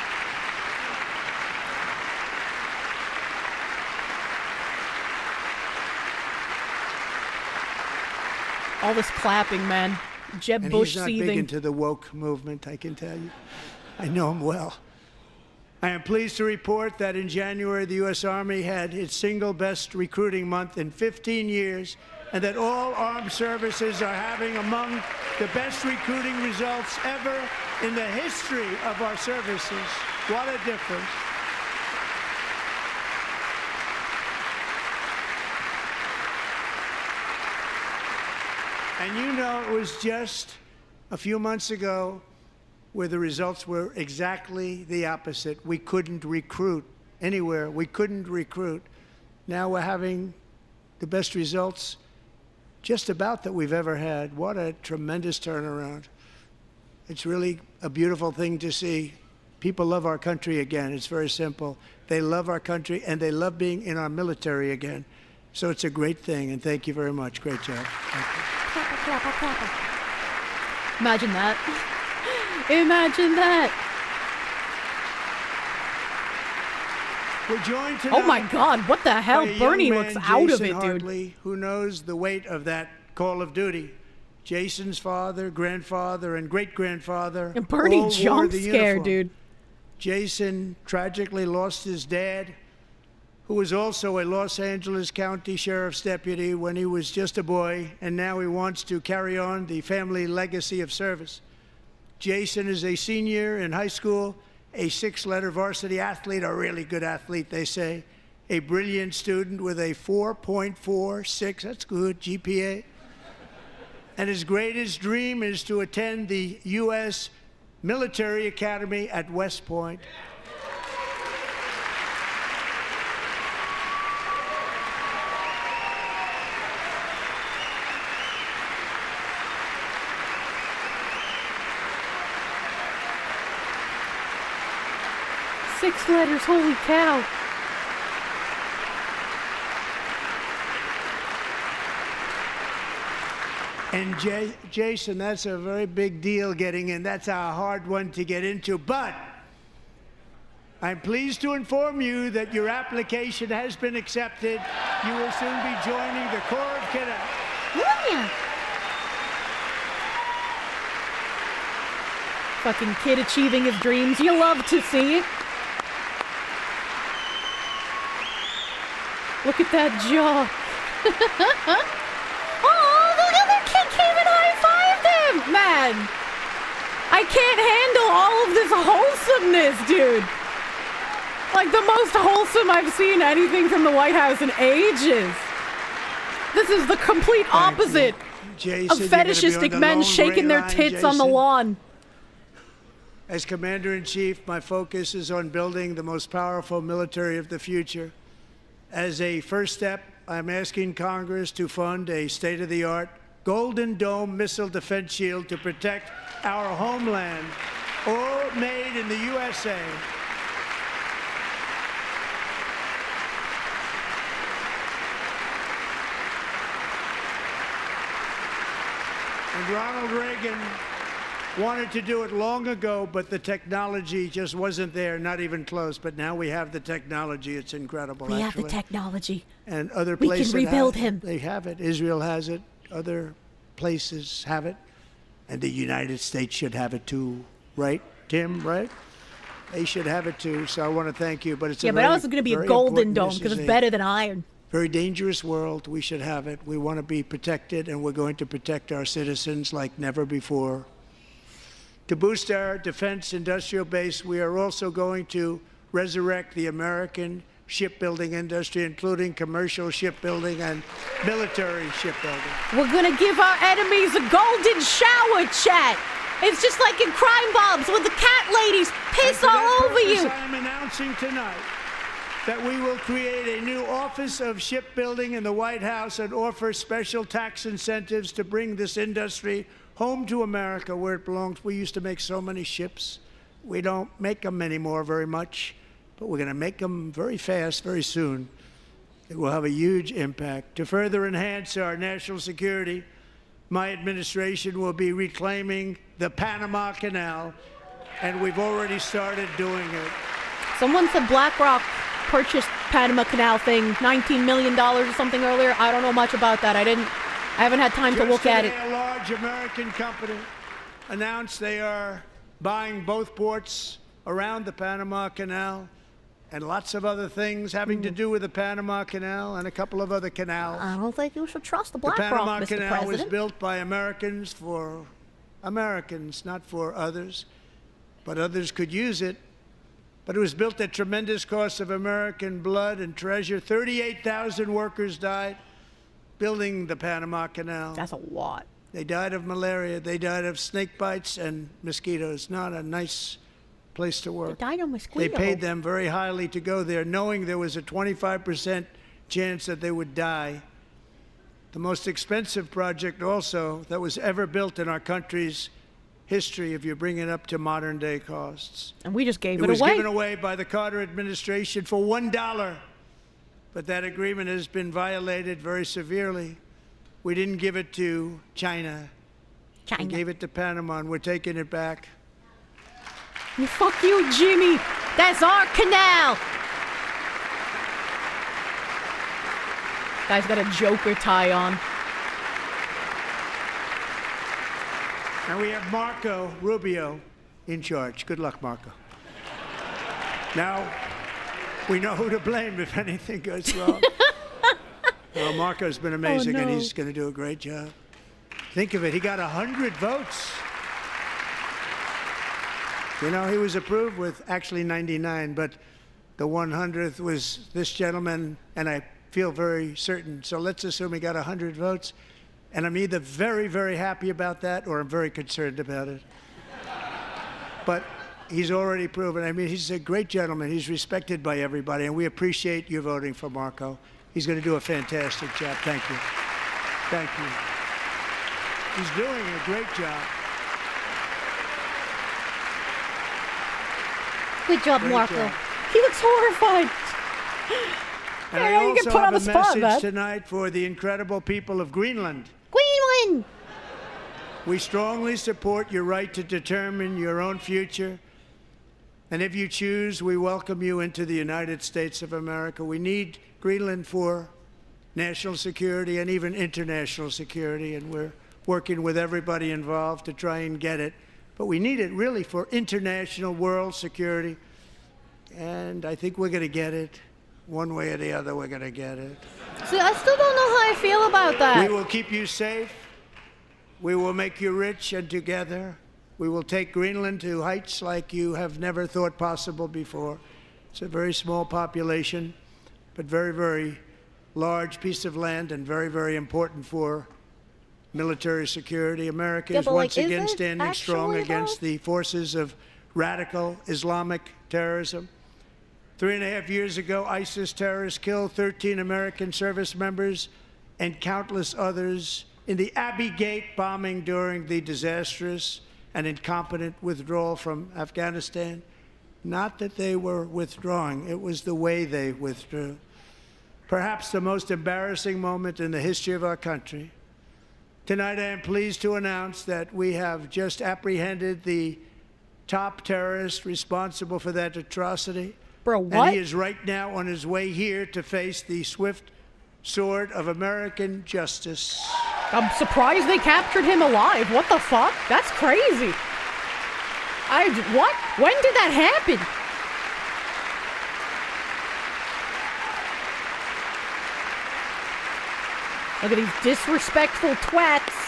All this clapping, man. Jeb And Bush he's not seething. big into the woke movement, I can tell you. I know him well. I am pleased to report that in January, the U.S. Army had its single best recruiting month in 15 years, and that all armed services are having among the best recruiting results ever in the history of our services. What a difference. And you know, it was just a few months ago where the results were exactly the opposite. We couldn't recruit anywhere. We couldn't recruit. Now we're having the best results just about that we've ever had. What a tremendous turnaround. It's really a beautiful thing to see. People love our country again. It's very simple. They love our country, and they love being in our military again. So it's a great thing, and thank you very much. Great job. Thank you. Imagine that. Imagine that. We're joined tonight. Oh my God, what the hell? by a Bernie young looks man, out of Jason it, dude. Hartley, who knows the weight of that call of duty. Jason's father, grandfather, and great-grandfather And Bernie all wore jump the scare, uniform. dude. Jason tragically lost his dad, who was also a Los Angeles County Sheriff's deputy when he was just a boy, and now he wants to carry on the family legacy of service. Jason is a senior in high school, a 6-letter varsity athlete, a really good athlete, they say, a brilliant student with a 4.46, that's good, GPA. And his greatest dream is to attend the U.S. Military Academy at West Point. Six letters, holy cow. And Jason, that's a very big deal getting in. That's a hard one to get into. But I'm pleased to inform you that your application has been accepted. You will soon be joining the Corps of Cadets. Yeah. Fucking kid achieving his dreams. You love to see it. Look at that jaw. Oh, look at the kid came in high man. I can't handle all of this wholesomeness, dude. Like the most wholesome I've seen anything from the White House in ages. This is the complete opposite of fetishistic men shaking their tits on the lawn. As Commander-in-Chief, my focus is on building the most powerful military of the future. As a first step, I'm asking Congress to fund a state-of-the-art Golden Dome missile defense shield to protect our homeland, all made in the USA. And Ronald Reagan wanted to do it long ago, but the technology just wasn't there, not even close. But now we have the technology. It's incredible, We have the technology. And other We places can rebuild have it. him. They have it. Israel has it. Other places have it. And the United States should have it too. Right, Tim? Right? They should have it too. So I want to thank you. But it's Yeah, but I was going to be a golden dome because it's better than iron. Very dangerous world. We should have it. We want to be protected, and we're going to protect our citizens like never before. To boost our defense industrial base, we are also going to resurrect the American shipbuilding industry, including commercial shipbuilding and military shipbuilding. We're going to give our enemies a golden shower, chat. It's just like in Crime Bobs when the cat ladies piss all over you. I'm announcing tonight that we will create a new Office of Shipbuilding in the White House and offer special tax incentives to bring this industry home to America where it belongs. We used to make so many ships. We don't make them anymore very much, but we're going to make them very fast, very soon. It will have a huge impact. To further enhance our national security, my administration will be reclaiming the Panama Canal, and we've already started doing it. Someone said BlackRock purchased Panama Canal thing, $19 million or something earlier. I don't know much about that. I haven't had time to look at it. A large American company announced they are buying both ports around the Panama Canal and lots of other things having to do with the Panama Canal and a couple of other canals. I don't think you should trust the The BlackRock, Panama Mr. Canal was President. built by Americans for Americans, not for others. But others could use it. But it was built at tremendous cost of American blood and treasure. 38,000 workers died building the Panama Canal. That's a lot. They died of malaria. They died of snake bites and mosquitoes. Not a nice place to work. They died of They mosquitoes. paid them very highly to go there, knowing there was a 25% chance that they would die. The most expensive project also that was ever built in our country's history, if you bring it up to modern day costs. And we just gave it It was away. given away by the Carter administration for $1. But that agreement has been violated very severely. We didn't give it to China. We gave it to Panama, and we're taking it back. Fuck you, Jimmy. That's our canal. Guy's got a Joker tie on. And we have Marco Rubio in charge. Good luck, Marco. Now, we know who to blame if anything goes wrong. Well, Marco's been amazing, and he's going to do a great job. Think of it. He got 100 votes. You know, he was approved with actually 99, but the 100th was this gentleman, and I feel very certain. So let's assume he got 100 votes. And I'm either very, very happy about that or I'm very concerned about it. But he's already proven. I mean, he's a great gentleman. He's respected by everybody, and we appreciate you voting for Marco. He's going to do a fantastic job. Thank you. Thank you. He's doing a great job. Good job, Great Marco. job. He looks horrified. And Yeah, I you also get put on have the a spot, message man. tonight for the incredible people of Greenland. Greenland! We strongly support your right to determine your own future. And if you choose, we welcome you into the United States of America. We need Greenland for national security and even international security, and we're working with everybody involved to try and get it. But we need it really for international world security. And I think we're going to get it. One way or the other, we're going to get it. See, I still don't know how I feel about that. We will keep you safe. We will make you rich, and together we will take Greenland to heights like you have never thought possible before. It's a very small population, but very, very large piece of land and very, very important for military security. America Yeah, is but, like, once is again it standing strong actually, against though? the forces of radical Islamic terrorism. 3.5 years ago, ISIS terrorists killed 13 American service members and countless others in the Abbey Gate bombing during the disastrous and incompetent withdrawal from Afghanistan. Not that they were withdrawing, it was the way they withdrew. Perhaps the most embarrassing moment in the history of our country. Tonight, I am pleased to announce that we have just apprehended the top terrorist responsible for that atrocity. Bro, what? And he is right now on his way here to face the swift sword of American justice. I'm surprised they captured him alive. What the fuck? That's crazy. What? When did that happen? Look at these disrespectful twats.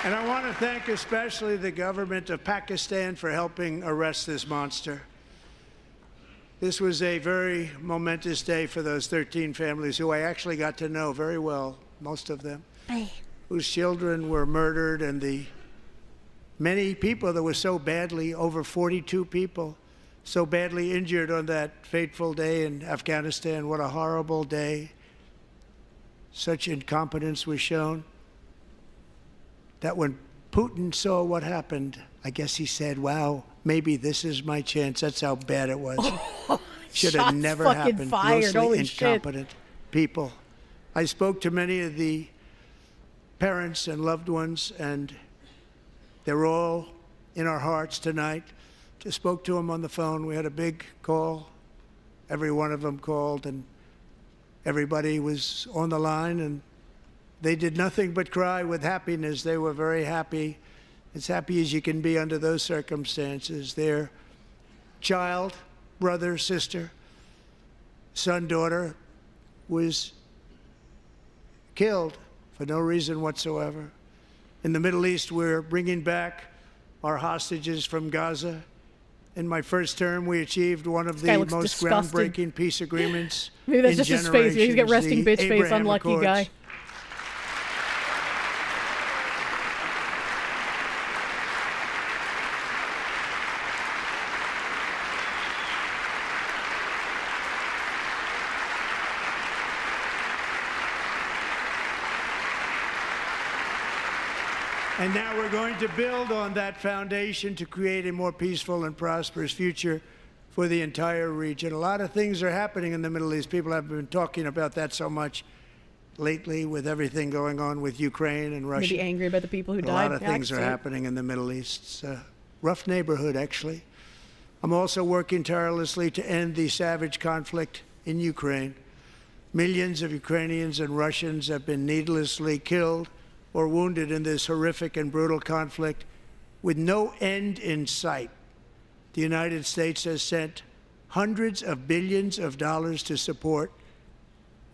And I want to thank especially the government of Pakistan for helping arrest this monster. This was a very momentous day for those 13 families who I actually got to know very well, most of them, whose children were murdered, and the many people that were so badly, over 42 people, so badly injured on that fateful day in Afghanistan. What a horrible day. Such incompetence was shown that when Putin saw what happened, I guess he said, wow, maybe this is my chance. That's how bad it was. Should have never happened. Fired. Mostly Holy incompetent people. I spoke to many of the parents and loved ones, and they're all in our hearts tonight. Just spoke to them on the phone. We had a big call. Every one of them called, and everybody was on the line, and they did nothing but cry with happiness. They were very happy, as happy as you can be under those circumstances. Their child, brother, sister, son, daughter was killed for no reason whatsoever. In the Middle East, we're bringing back our hostages from Gaza. In my first term, we achieved one of the most disgusting. groundbreaking peace agreements. Maybe that's in just his face. He's got generations, resting the bitch face, Abraham unlucky Accords. guy. And now we're going to build on that foundation to create a more peaceful and prosperous future for the entire region. A lot of things are happening in the Middle East. People have been talking about that so much lately with everything going on with Ukraine and Russia. Maybe angry about the people who A died. lot of Yeah, I things can are see it. happening in the Middle East. It's a rough neighborhood, actually. I'm also working tirelessly to end the savage conflict in Ukraine. Millions of Ukrainians and Russians have been needlessly killed or wounded in this horrific and brutal conflict with no end in sight. The United States has sent hundreds of billions of dollars to support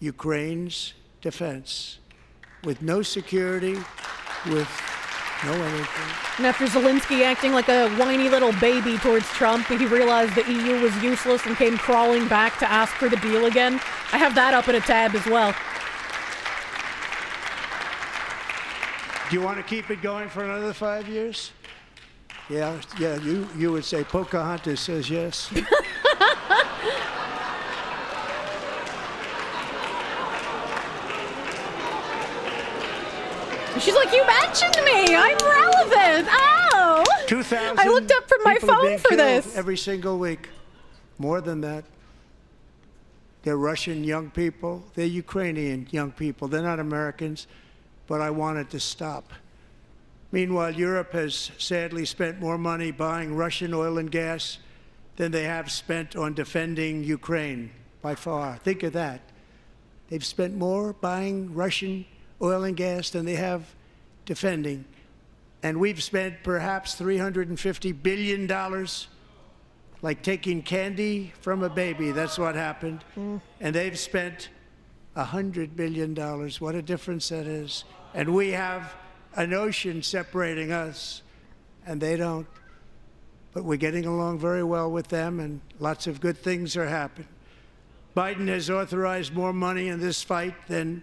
Ukraine's defense with no security, with no anything. And after Zelensky acting like a whiny little baby towards Trump, he realized the EU was useless and came crawling back to ask for the deal again. I have that up in a tab as well. Do you want to keep it going for another 5 years? Yeah, you would say Pocahontas says yes. She's like, you mentioned me. I'm relevant. Oh. 2,000 I looked up from my people are phone being for killed this. every single week. More than that. They're Russian young people. They're Ukrainian young people. They're not Americans, but I want it to stop. Meanwhile, Europe has sadly spent more money buying Russian oil and gas than they have spent on defending Ukraine, by far. Think of that. They've spent more buying Russian oil and gas than they have defending. And we've spent perhaps $350 billion like taking candy from a baby. That's what happened. And they've spent $100 billion. What a difference that is. And we have an ocean separating us, and they don't. But we're getting along very well with them, and lots of good things are happening. Biden has authorized more money in this fight than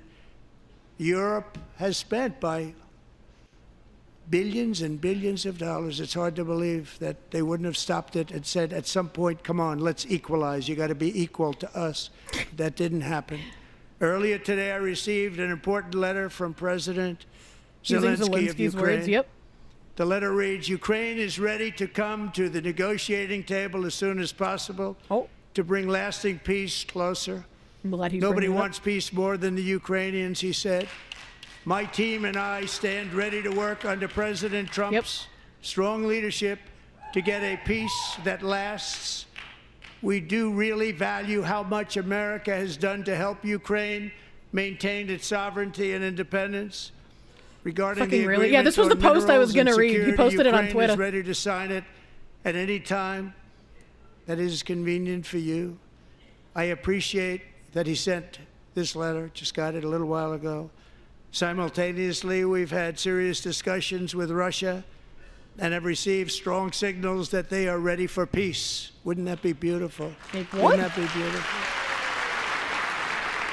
Europe has spent by billions and billions of dollars. It's hard to believe that they wouldn't have stopped it and said at some point, come on, let's equalize. You got to be equal to us. That didn't happen. Earlier today, I received an important letter from President Zelensky of Ukraine. Words, yep. The letter reads, Ukraine is ready to come to the negotiating table as soon as possible to bring lasting peace closer. Nobody wants peace more than the Ukrainians, he said. My team and I stand ready to work under President Trump's strong leadership to get a peace that lasts. We do really value how much America has done to help Ukraine maintain its sovereignty and independence. Regarding the agreement Yeah, this was the post I was going to read. He posted it on Ukraine Twitter. Is ready to sign it at any time that is convenient for you. I appreciate that he sent this letter. Just got it a little while ago. Simultaneously, we've had serious discussions with Russia and have received strong signals that they are ready for peace. Wouldn't that be beautiful? Wouldn't that be beautiful?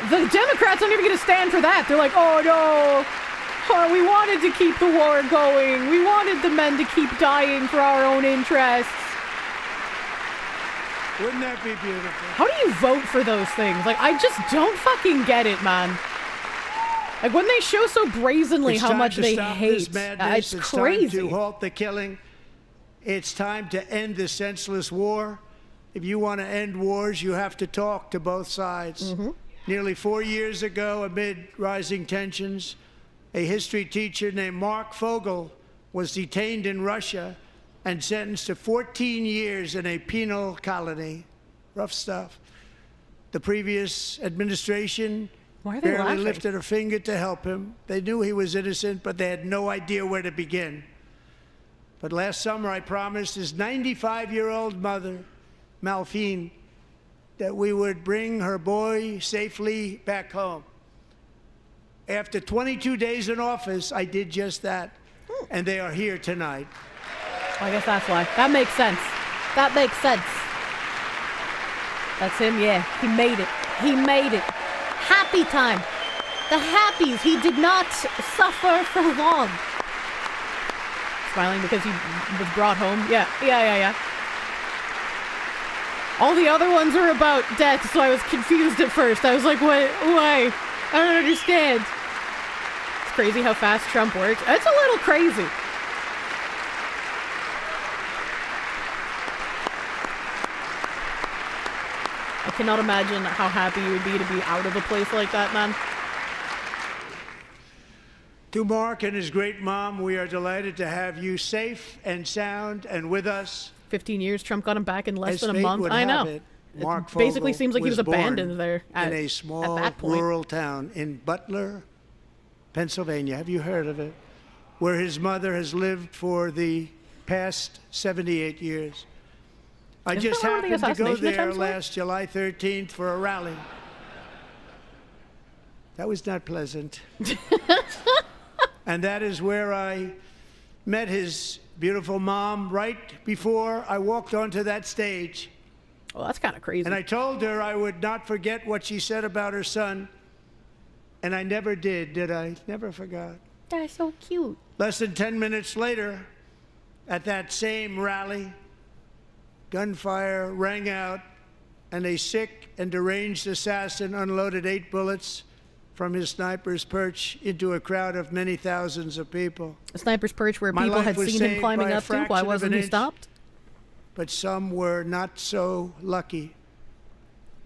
The Democrats aren't even going to stand for that. They're like, oh no, oh, we wanted to keep the war going. We wanted the men to keep dying for our own interests. Wouldn't that be beautiful? How do you vote for those things? Like, I just don't fucking get it, man. Like, when they show so brazenly how much they hate, it's crazy. It's time to halt the killing. It's time to end this senseless war. If you want to end wars, you have to talk to both sides. Nearly 4 years ago, amid rising tensions, a history teacher named Mark Fogel was detained in Russia and sentenced to 14 years in a penal colony. Rough stuff. The previous administration barely lifted a finger to help him. They knew he was innocent, but they had no idea where to begin. But last summer, I promised his 95-year-old mother, Malphine, that we would bring her boy safely back home. After 22 days in office, I did just that, and they are here tonight. I guess that's why. That makes sense. That makes sense. That's him, yeah. He made it. He made it. Happy time. The happies. He did not suffer for long. Smiling because he was brought home. Yeah. All the other ones are about death, so I was confused at first. I was like, what? Why? I don't understand. It's crazy how fast Trump works. It's a little crazy. I cannot imagine how happy you would be to be out of a place like that, man. To Mark and his great mom, we are delighted to have you safe and sound and with us. 15 years, Trump got him back in less As than a fate month. would I know. have it, Mark basically Fogel seems like he was abandoned born there in a small at that point. rural town in Butler, Pennsylvania. Have you heard of it? Where his mother has lived for the past 78 years. I just happened to go there last July 13th for a rally. That was not pleasant. And that is where I met his beautiful mom right before I walked onto that stage. Well, that's kind of crazy. And I told her I would not forget what she said about her son. And I never did I? Never forgot. That's so cute. Less than 10 minutes later, at that same rally, gunfire rang out, and a sick and deranged assassin unloaded 8 bullets from his sniper's perch into a crowd of many thousands of people. A sniper's perch where My people life had was seen him saved climbing by a up to. Why fraction of wasn't an he inch, stopped? But some were not so lucky.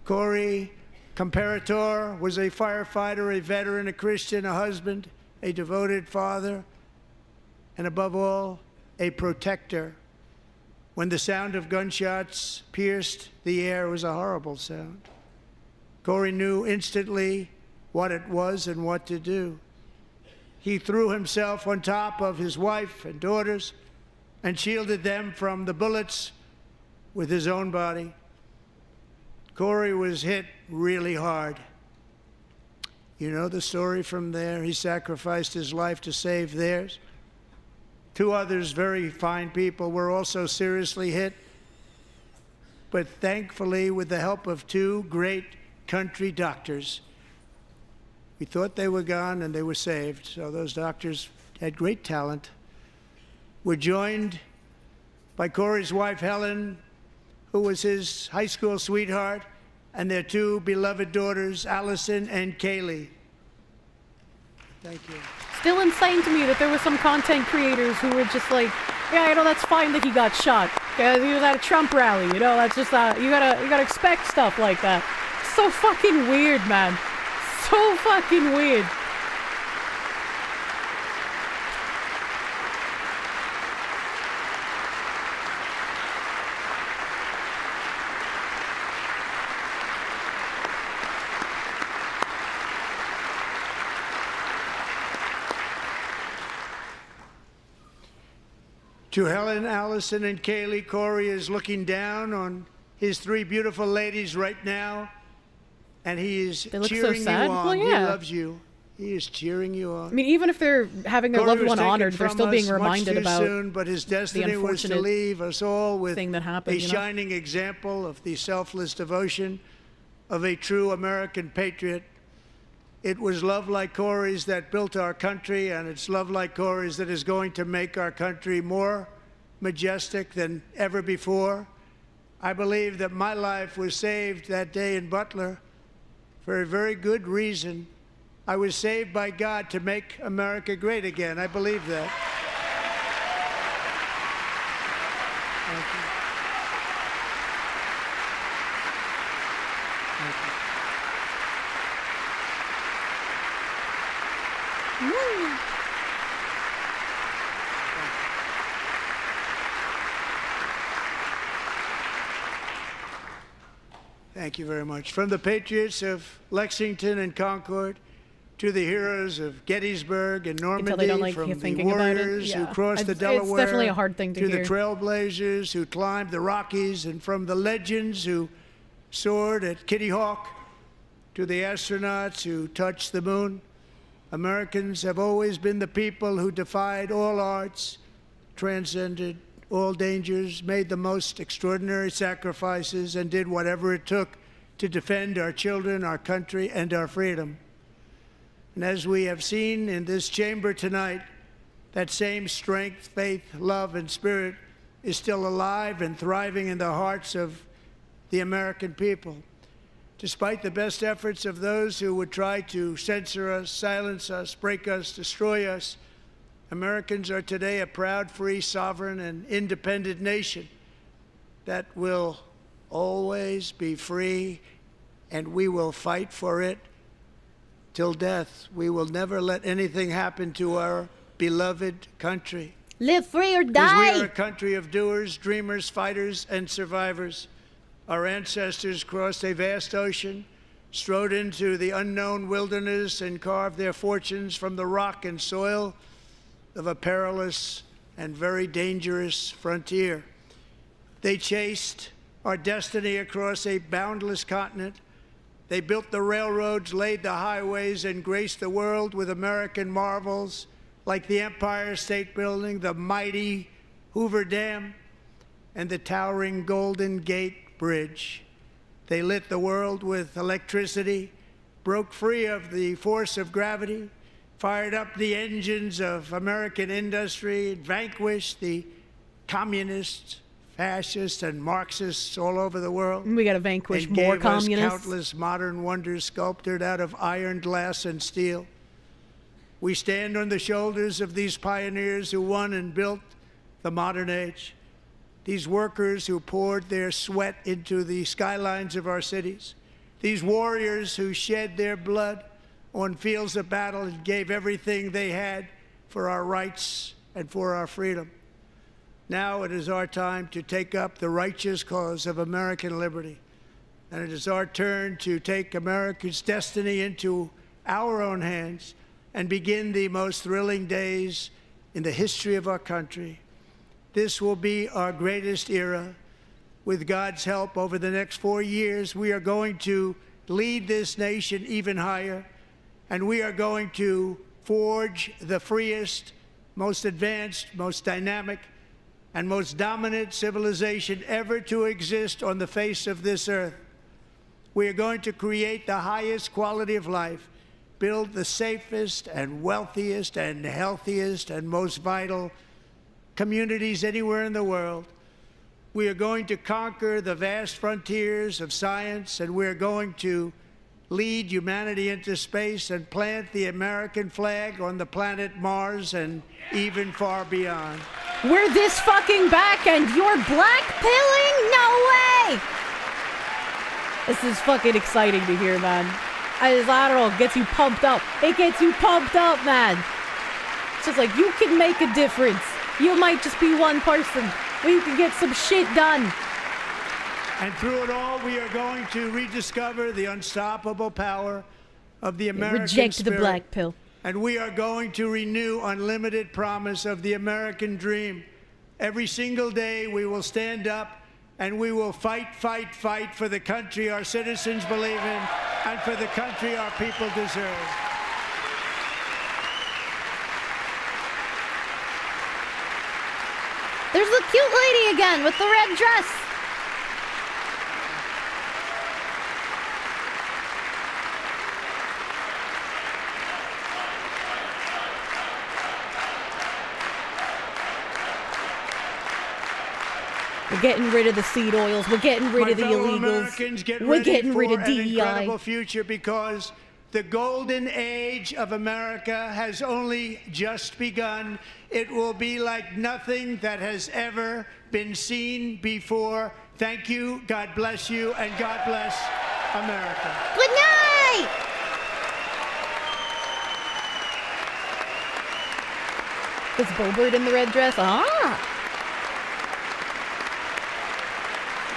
Corey Comparator was a firefighter, a veteran, a Christian, a husband, a devoted father, and above all, a protector. When the sound of gunshots pierced the air, it was a horrible sound. Corey knew instantly what it was and what to do. He threw himself on top of his wife and daughters and shielded them from the bullets with his own body. Corey was hit really hard. You know the story from there. He sacrificed his life to save theirs. 2 others, very fine people, were also seriously hit. But thankfully, with the help of 2 great country doctors, we thought they were gone and they were saved. So those doctors had great talent. We're joined by Corey's wife, Helen, who was his high school sweetheart, and their 2 beloved daughters, Allison and Kaylee. Thank you. Still insane to me that there were some content creators who were just like, yeah, you know, that's fine that he got shot. Because he was at a Trump rally, you know, that's just, you gotta expect stuff like that. So fucking weird, man. So fucking weird. To Helen, Allison, and Kaylee, Corey is looking down on his 3 beautiful ladies right now, and he is cheering you on. Well, yeah. He loves you. He is cheering you on. I mean, even if they're having their loved one honored, they're still being reminded about soon, but his destiny was to leave us all with thing that happened, a shining example of the selfless devotion of a true American patriot. It was love like Corey's that built our country, and it's love like Corey's that is going to make our country more majestic than ever before. I believe that my life was saved that day in Butler for a very good reason. I was saved by God to make America great again. I believe that. Thank you. Thank you. Thank you very much. From the patriots of Lexington and Concord to the heroes of Gettysburg and Normandy, from the warriors who crossed the Delaware, it's definitely a hard thing to hear. the trailblazers who climbed the Rockies, and from the legends who soared at Kitty Hawk to the astronauts who touched the moon. Americans have always been the people who defied all odds, transcended all dangers, made the most extraordinary sacrifices, and did whatever it took to defend our children, our country, and our freedom. And as we have seen in this chamber tonight, that same strength, faith, love, and spirit is still alive and thriving in the hearts of the American people. Despite the best efforts of those who would try to censor us, silence us, break us, destroy us, Americans are today a proud, free, sovereign, and independent nation that will always be free, and we will fight for it till death. We will never let anything happen to our beloved country. Live free or Because die. we are a country of doers, dreamers, fighters, and survivors. Our ancestors crossed a vast ocean, strode into the unknown wilderness, and carved their fortunes from the rock and soil of a perilous and very dangerous frontier. They chased our destiny across a boundless continent. They built the railroads, laid the highways, and graced the world with American marvels like the Empire State Building, the mighty Hoover Dam, and the towering Golden Gate Bridge. They lit the world with electricity, broke free of the force of gravity, fired up the engines of American industry, vanquished the communists, fascists, and Marxists all over the world. We got to vanquish and more gave communists. Us countless modern wonders sculptured out of iron, glass, and steel. We stand on the shoulders of these pioneers who won and built the modern age. These workers who poured their sweat into the skylines of our cities. These warriors who shed their blood on fields of battle and gave everything they had for our rights and for our freedom. Now it is our time to take up the righteous cause of American liberty. And it is our turn to take America's destiny into our own hands and begin the most thrilling days in the history of our country. This will be our greatest era, with God's help, over the next 4 years, we are going to lead this nation even higher, and we are going to forge the freest, most advanced, most dynamic, and most dominant civilization ever to exist on the face of this earth. We are going to create the highest quality of life, build the safest and wealthiest and healthiest and most vital communities anywhere in the world. We are going to conquer the vast frontiers of science, and we are going to lead humanity into space and plant the American flag on the planet Mars and even far beyond. We're this fucking back and you're blackpilling? No way! This is fucking exciting to hear, man. I don't know, it gets you pumped up. It gets you pumped up, man. It's just like, you can make a difference. You might just be one person, but you can get some shit done. And through it all, we are going to rediscover the unstoppable power of the American Reject spirit. the black pill. And we are going to renew unlimited promise of the American dream. Every single day, we will stand up and we will fight, fight, fight for the country our citizens believe in and for the country our people deserve. There's the cute lady again with the red dress. We're getting rid of the seed oils. We're getting rid of the illegals. We're getting rid of DEI. An incredible future, because the golden age of America has only just begun. It will be like nothing that has ever been seen before. Thank you, God bless you, and God bless America. Good night! Is Bobert in the red dress? Ah!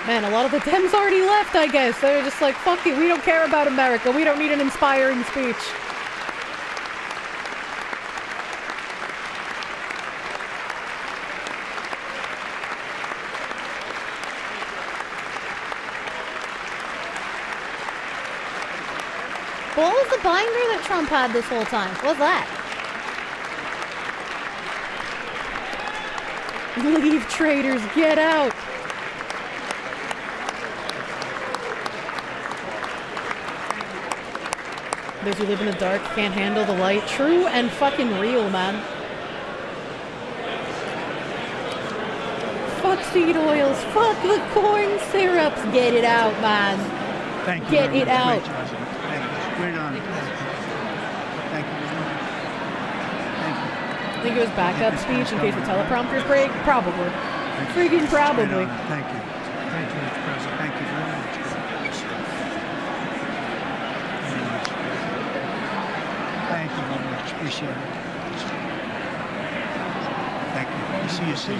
Man, a lot of the Dems already left, I guess. They're just like, fuck it, we don't care about America. We don't need an inspiring speech. What was the binder that Trump had this whole time? What's that? Leave, traitors, get out! Those who live in the dark can't handle the light. True and fucking real, man. Fuck seed oils. Fuck the corn syrups. Get it out, man. Thank you. Get it out. Great honor. Thank you. Thank you. Think it was backup speech in case the teleprompters break? Probably. Freaking probably. Thank you. Thank you, Mr. President. Thank you very much. Thank you very much. Appreciate it. Thank you. I see you soon.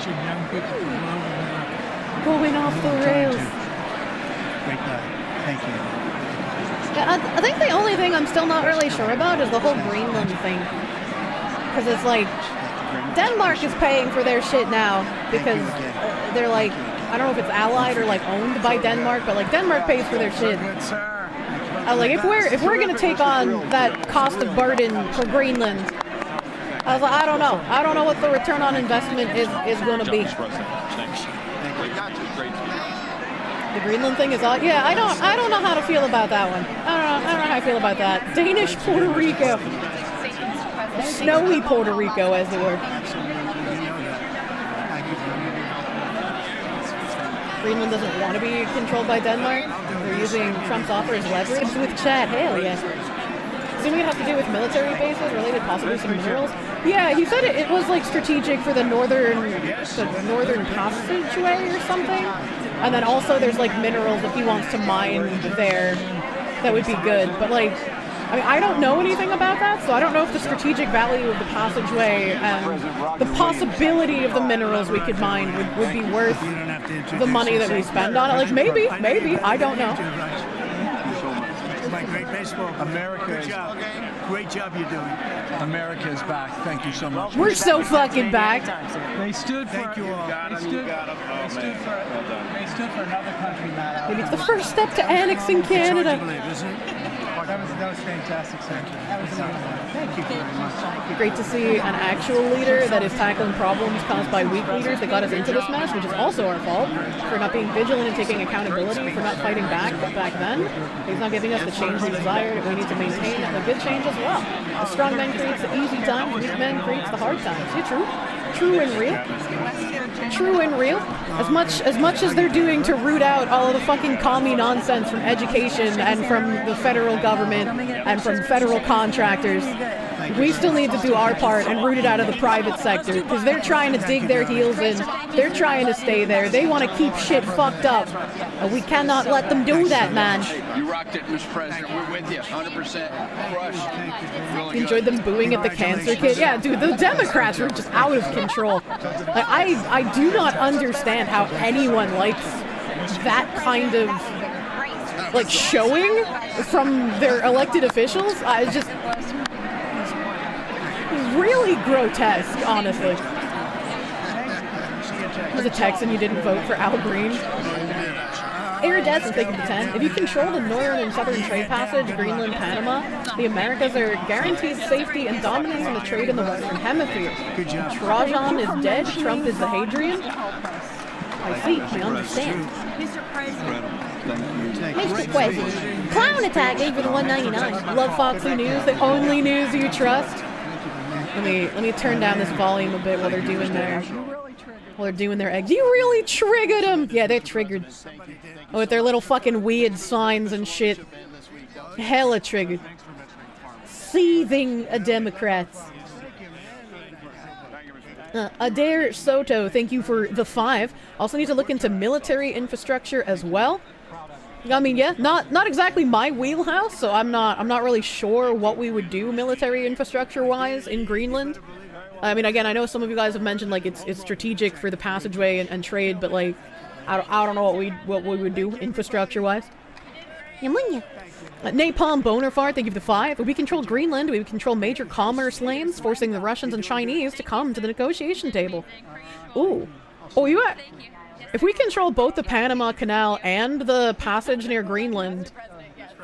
Going off the rails. Great night. Thank you. Yeah, I think the only thing I'm still not really sure about is the whole Greenland thing. Because it's like, Denmark is paying for their shit now because they're like, I don't know if it's allied or like owned by Denmark, but like Denmark pays for their shit. Like if we're gonna take on that cost of burden for Greenland, I was like, I don't know what the return on investment is gonna be. The Greenland thing is all, yeah. I don't know how to feel about that one. I don't know how I feel about that. Danish Puerto Rico, snowy Puerto Rico, as it were. Greenland doesn't want to be controlled by Denmark. They're using Trump's offer as leverage with Chad. Hell yeah. Assuming it has to do with military bases related possibly some minerals. Yeah, he said it was like strategic for the northern passageway or something. And then also there's like minerals that he wants to mine there that would be good. But like, I mean, I don't know anything about that, so I don't know if the strategic value of the passageway and the possibility of the minerals we could mine would be worth the money that we spend on it. Like maybe, I don't know. my great baseball. America Good is- job. Great job you're doing. America is back. Thank you so much. We're so fucking back. They stood for. Thank you all. They stood for another country, Matt. Maybe it's the first step to annexing Canada. That was fantastic, sir. That was amazing. Thank you very much. Great to see an actual leader that is tackling problems caused by weak leaders that got us into this mess, which is also our fault for not being vigilant and taking accountability, for not fighting back then. He's not giving us the change we desired. We need to maintain the good change as well. The strong man creates the easy times, the weak man creates the hard times. Yeah, true. True and real. True and real. As much as they're doing to root out all of the fucking commie nonsense from education and from the federal government and from federal contractors, we still need to do our part and root it out of the private sector, because they're trying to dig their heels in. They're trying to stay there. They want to keep shit fucked up. And we cannot let them do that, man. You rocked it, Mr. President. We're with you, 100%. Crush. Really Enjoyed them booing at the cancer kid. Yeah, dude, the Democrats were just out of control. Like, I do not understand how anyone likes that kind of like showing from their elected officials. It's just really grotesque, honestly. There's a text and you didn't vote for Al Green. Iridescent, thank you for 10. If you control the northern and southern trade passage, Greenland, Panama, the Americas are guaranteed safety and dominance in the trade in the Western Hemisphere. Trajan is dead, Trump is the Hadrian. I see, I understand. Mr. President. Mr. President. Clown attack, thank you for the 199. Love Foxy News, the only news you trust. Let me turn down this volume a bit while they're doing their eggs. You really triggered them! Yeah, they're triggered. Oh, with their little fucking weird signs and shit. Hella triggered. Seething Democrats. Adair Soto, thank you for the 5. Also need to look into military infrastructure as well. I mean, yeah, not exactly my wheelhouse, so I'm not really sure what we would do military infrastructure-wise in Greenland. I mean, again, I know some of you guys have mentioned like it's strategic for the passageway and trade, but like I don't know what we would do infrastructure-wise. Napalm Bonafart, thank you for the 5. If we control Greenland, we would control major commerce lanes, forcing the Russians and Chinese to come to the negotiation table. Ooh. Oh, if we control both the Panama Canal and the passage near Greenland,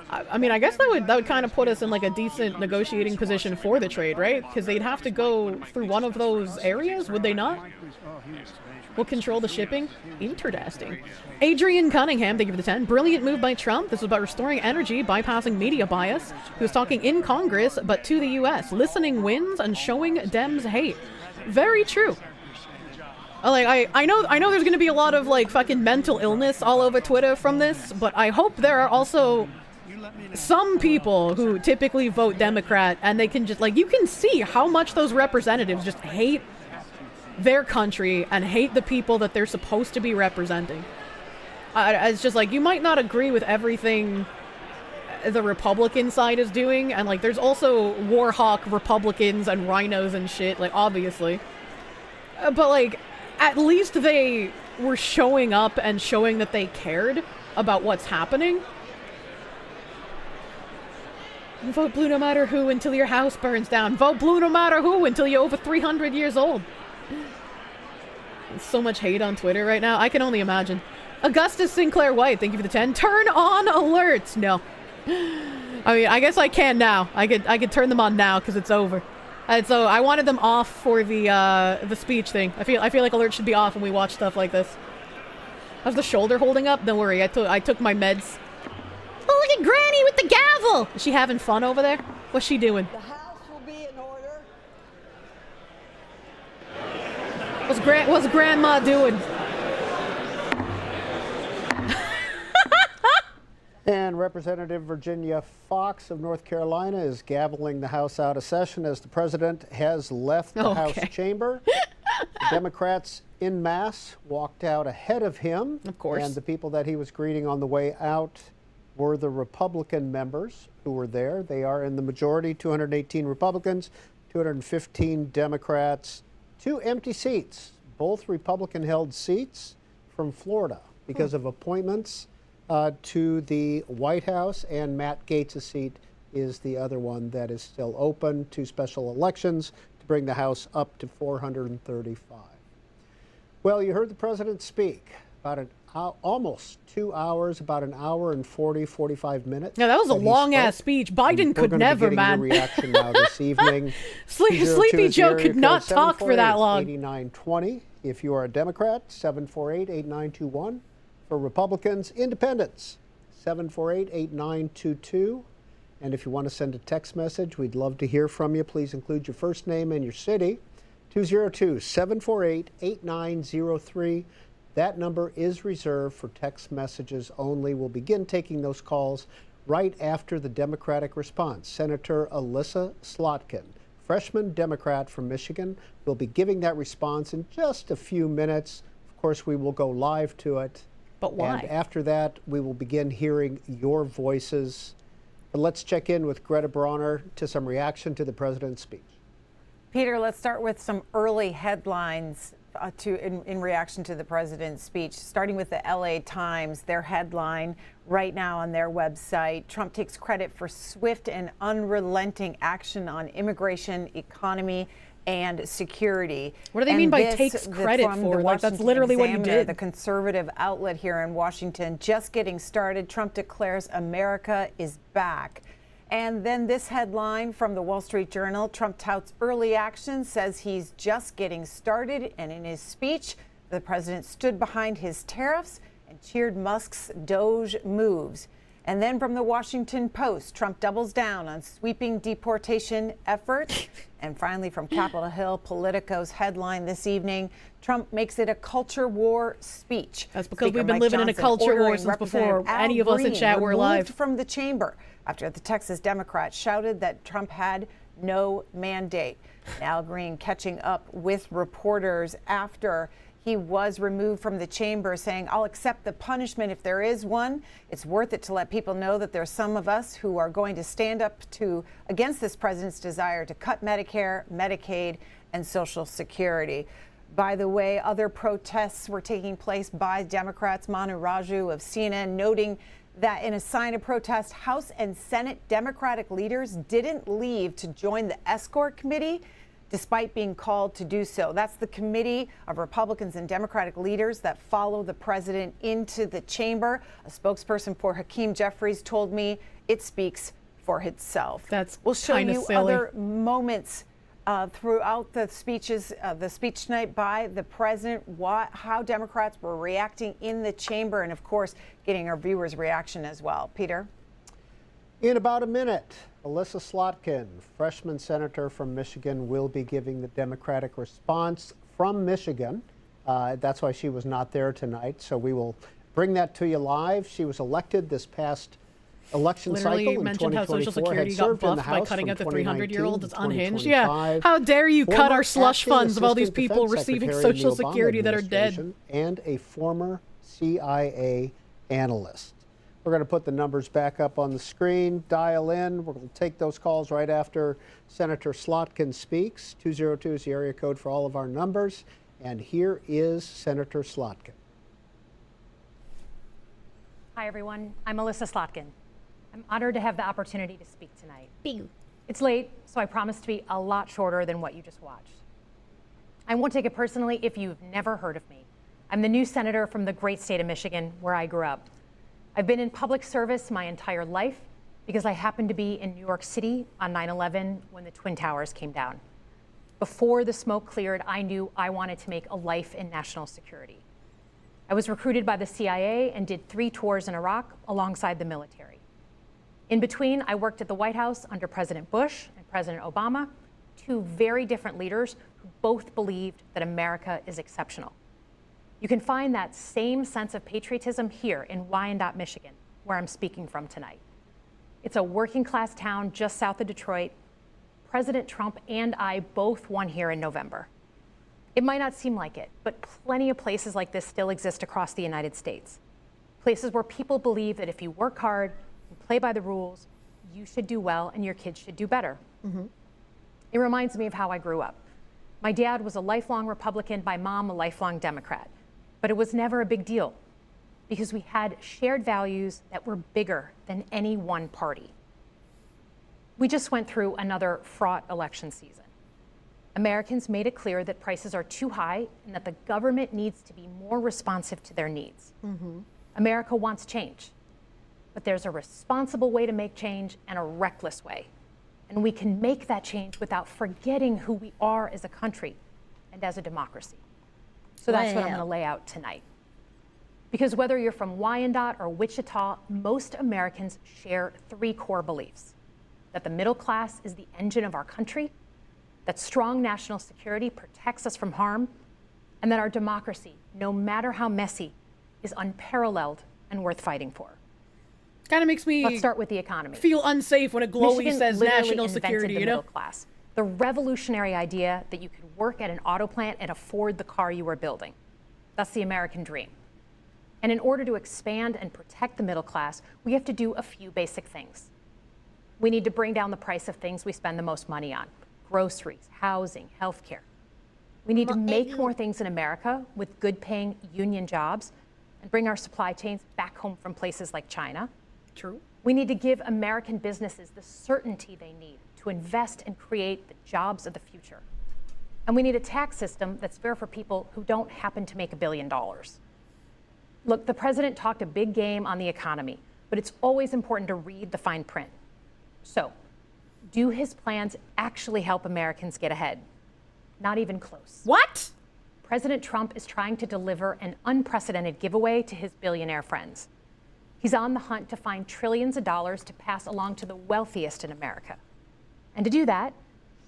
I mean, I guess that would kind of put us in like a decent negotiating position for the trade, right? Because they'd have to go through one of those areas, would they not? We'll control the shipping. Interesting. Adrian Cunningham, thank you for the 10. Brilliant move by Trump. This was about restoring energy, bypassing media bias. He was talking in Congress, but to the U.S. Listening wins and showing Dems hate. Very true. Like, I know there's going to be a lot of like fucking mental illness all over Twitter from this, but I hope there are also some people who typically vote Democrat and they can just like, you can see how much those representatives just hate their country and hate the people that they're supposed to be representing. It's just like, you might not agree with everything the Republican side is doing, and like there's also Warhawk Republicans and rhinos and shit, like obviously. But like, at least they were showing up and showing that they cared about what's happening. Vote blue no matter who until your house burns down. Vote blue no matter who until you're over 300 years old. So much hate on Twitter right now. I can only imagine. Augustus Sinclair White, thank you for the 10. Turn on alerts. No. I mean, I guess I can now. I could turn them on now because it's over. So I wanted them off for the speech thing. I feel like alerts should be off when we watch stuff like this. How's the shoulder holding up? Don't worry, I took my meds. Oh, look at Granny with the gavel! Is she having fun over there? What's she doing? The house will be in order. What's Grandma doing? And Representative Virginia Fox of North Carolina is gaveling the House out of session as the president has left the House chamber. The Democrats en masse walked out ahead of him. Of course. And the people that he was greeting on the way out were the Republican members who were there. They are in the majority, 218 Republicans, 215 Democrats, 2 empty seats, both Republican-held seats from Florida because of appointments to the White House, and Matt Gaetz' seat is the other one that is still open to special elections to bring the House up to 435. Well, you heard the president speak about almost 2 hours, about an hour and 45 minutes. Yeah, that was a long-ass speech. Biden could never, man. We're going to be getting your reaction now this evening. Sleepy Joe could not talk for that long. 8920. If you are a Democrat, 748-8921. For Republicans, Independents, 748-8922. And if you want to send a text message, we'd love to hear from you. Please include your first name and your city. 202-748-8903. That number is reserved for text messages only. We'll begin taking those calls right after the Democratic response. Senator Elissa Slotkin, freshman Democrat from Michigan, will be giving that response in just a few minutes. Of course, we will go live to it. But why? And after that, we will begin hearing your voices. But let's check in with Greta Bronner to some reaction to the president's speech. Peter, let's start with some early headlines in reaction to the president's speech, starting with the LA Times. Their headline right now on their website: Trump takes credit for swift and unrelenting action on immigration, economy, and security. What do they mean by takes credit for? Like, that's literally what you did. The conservative outlet here in Washington, just getting started. Trump declares America is back. And then this headline from the Wall Street Journal: Trump touts early action, says he's just getting started. And in his speech, the president stood behind his tariffs and cheered Musk's DOGE moves. And then from the Washington Post, Trump doubles down on sweeping deportation efforts. And finally, from Capitol Hill, Politico's headline this evening: Trump makes it a culture war speech. That's because we've been living in a culture war since before any of us in chat were alive. From the chamber after the Texas Democrats shouted that Trump had no mandate. Al Green catching up with reporters after he was removed from the chamber, saying, "I'll accept the punishment if there is one. It's worth it to let people know that there's some of us who are going to stand up against this president's desire to cut Medicare, Medicaid, and Social Security." By the way, other protests were taking place by Democrats. Manu Raju of CNN noting that in a sign of protest, House and Senate Democratic leaders didn't leave to join the escort committee, despite being called to do so. That's the committee of Republicans and Democratic leaders that follow the president into the chamber. A spokesperson for Hakeem Jeffries told me it speaks for itself. We'll show you silly. other moments throughout the speeches, the speech tonight by the president, how Democrats were reacting in the chamber, and of course, getting our viewers' reaction as well. Peter? In about a minute, Elissa Slotkin, freshman senator from Michigan, will be giving the Democratic response from Michigan. That's why she was not there tonight, so we will bring that to you live. She was elected this past election Literally cycle in mentioned how 2024. Social Security got buffed by cutting out the 300-year-olds. It's unhinged. Yeah. 2025. How dare you cut Former our slush acting funds of all these Assistant people Defense receiving Secretary in Social the Obama Security that are dead. administration, and a former CIA analyst. We're going to put the numbers back up on the screen. Dial in. We're going to take those calls right after Senator Slotkin speaks. 202 is the area code for all of our numbers. And here is Senator Slotkin. Hi, everyone. I'm Elissa Slotkin. I'm honored to have the opportunity to speak tonight. Pew. It's late, so I promise to be a lot shorter than what you just watched. I won't take it personally if you've never heard of me. I'm the new senator from the great state of Michigan, where I grew up. I've been in public service my entire life because I happened to be in New York City on 9/11 when the Twin Towers came down. Before the smoke cleared, I knew I wanted to make a life in national security. I was recruited by the CIA and did 3 tours in Iraq alongside the military. In between, I worked at the White House under President Bush and President Obama, 2 very different leaders who both believed that America is exceptional. You can find that same sense of patriotism here in Wyandotte, Michigan, where I'm speaking from tonight. It's a working class town just south of Detroit. President Trump and I both won here in November. It might not seem like it, but plenty of places like this still exist across the United States. Places where people believe that if you work hard and play by the rules, you should do well and your kids should do better. It reminds me of how I grew up. My dad was a lifelong Republican, my mom a lifelong Democrat, but it was never a big deal. because we had shared values that were bigger than any one party. We just went through another fraught election season. Americans made it clear that prices are too high and that the government needs to be more responsive to their needs. America wants change, but there's a responsible way to make change and a reckless way. And we can make that change without forgetting who we are as a country and as a democracy. So that's what I'm going to lay out tonight. Because whether you're from Wyandotte or Wichita, most Americans share three core beliefs: that the middle class is the engine of our country, that strong national security protects us from harm, and that our democracy, no matter how messy, is unparalleled and worth fighting for. Kind of makes me Let's start with the economy. Feel unsafe when it glowly Michigan says literally national invented security, the you know? middle class. The revolutionary idea that you could work at an auto plant and afford the car you were building. That's the American dream. And in order to expand and protect the middle class, we have to do a few basic things. We need to bring down the price of things we spend the most money on: groceries, housing, healthcare. We need to make more things in America with good-paying union jobs and bring our supply chains back home from places like China. True. We need to give American businesses the certainty they need to invest and create the jobs of the future. And we need a tax system that's fair for people who don't happen to make $1 billion. Look, the president talked a big game on the economy, but it's always important to read the fine print. So, do his plans actually help Americans get ahead? Not even close. What? President Trump is trying to deliver an unprecedented giveaway to his billionaire friends. He's on the hunt to find trillions of dollars to pass along to the wealthiest in America. And to do that,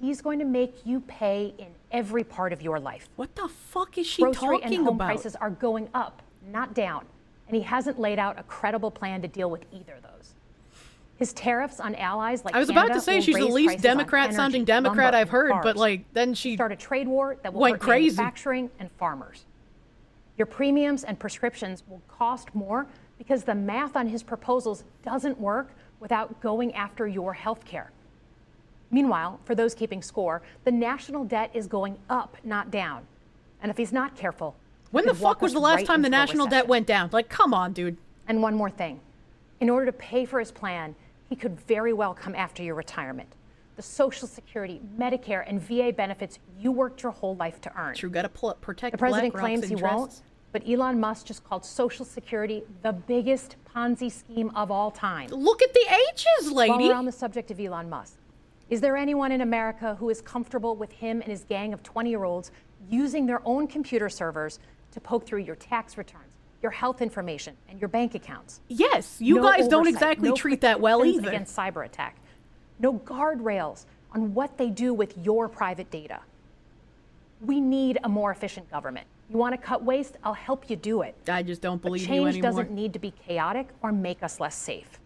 he's going to make you pay in every part of your life. What the fuck is she Grocery talking and home about? prices are going up, not down. And he hasn't laid out a credible plan to deal with either of those. His tariffs on allies like I was Canada about to say will she's the raise least prices on Democrat-sounding energy, Democrat lumber, I've heard, and but cars. like then she Start a trade war that will went hurt crazy. manufacturing and farmers. Your premiums and prescriptions will cost more because the math on his proposals doesn't work without going after your health care. Meanwhile, for those keeping score, the national debt is going up, not down. And if he's not careful, when the fuck was the last time the national debt went down? Like, come on, dude. And one more thing. In order to pay for his plan, he could very well come after your retirement. The Social Security, Medicare, and VA benefits you worked your whole life to earn. True, gotta protect the president BlackRock's claims he interests. won't, but Elon Musk just called Social Security the biggest Ponzi scheme of all time. Look at the H's, lady. While we're on the subject of Elon Musk, is there anyone in America who is comfortable with him and his gang of 20-year-olds using their own computer servers to poke through your tax returns, your health information, and your bank accounts? Yes, you guys don't exactly no treat that well protections either. Against cyber attack. No guardrails on what they do with your private data. We need a more efficient government. You want to cut waste? I'll help you do it. I just don't believe But you anymore. change doesn't need to be chaotic or make us less safe.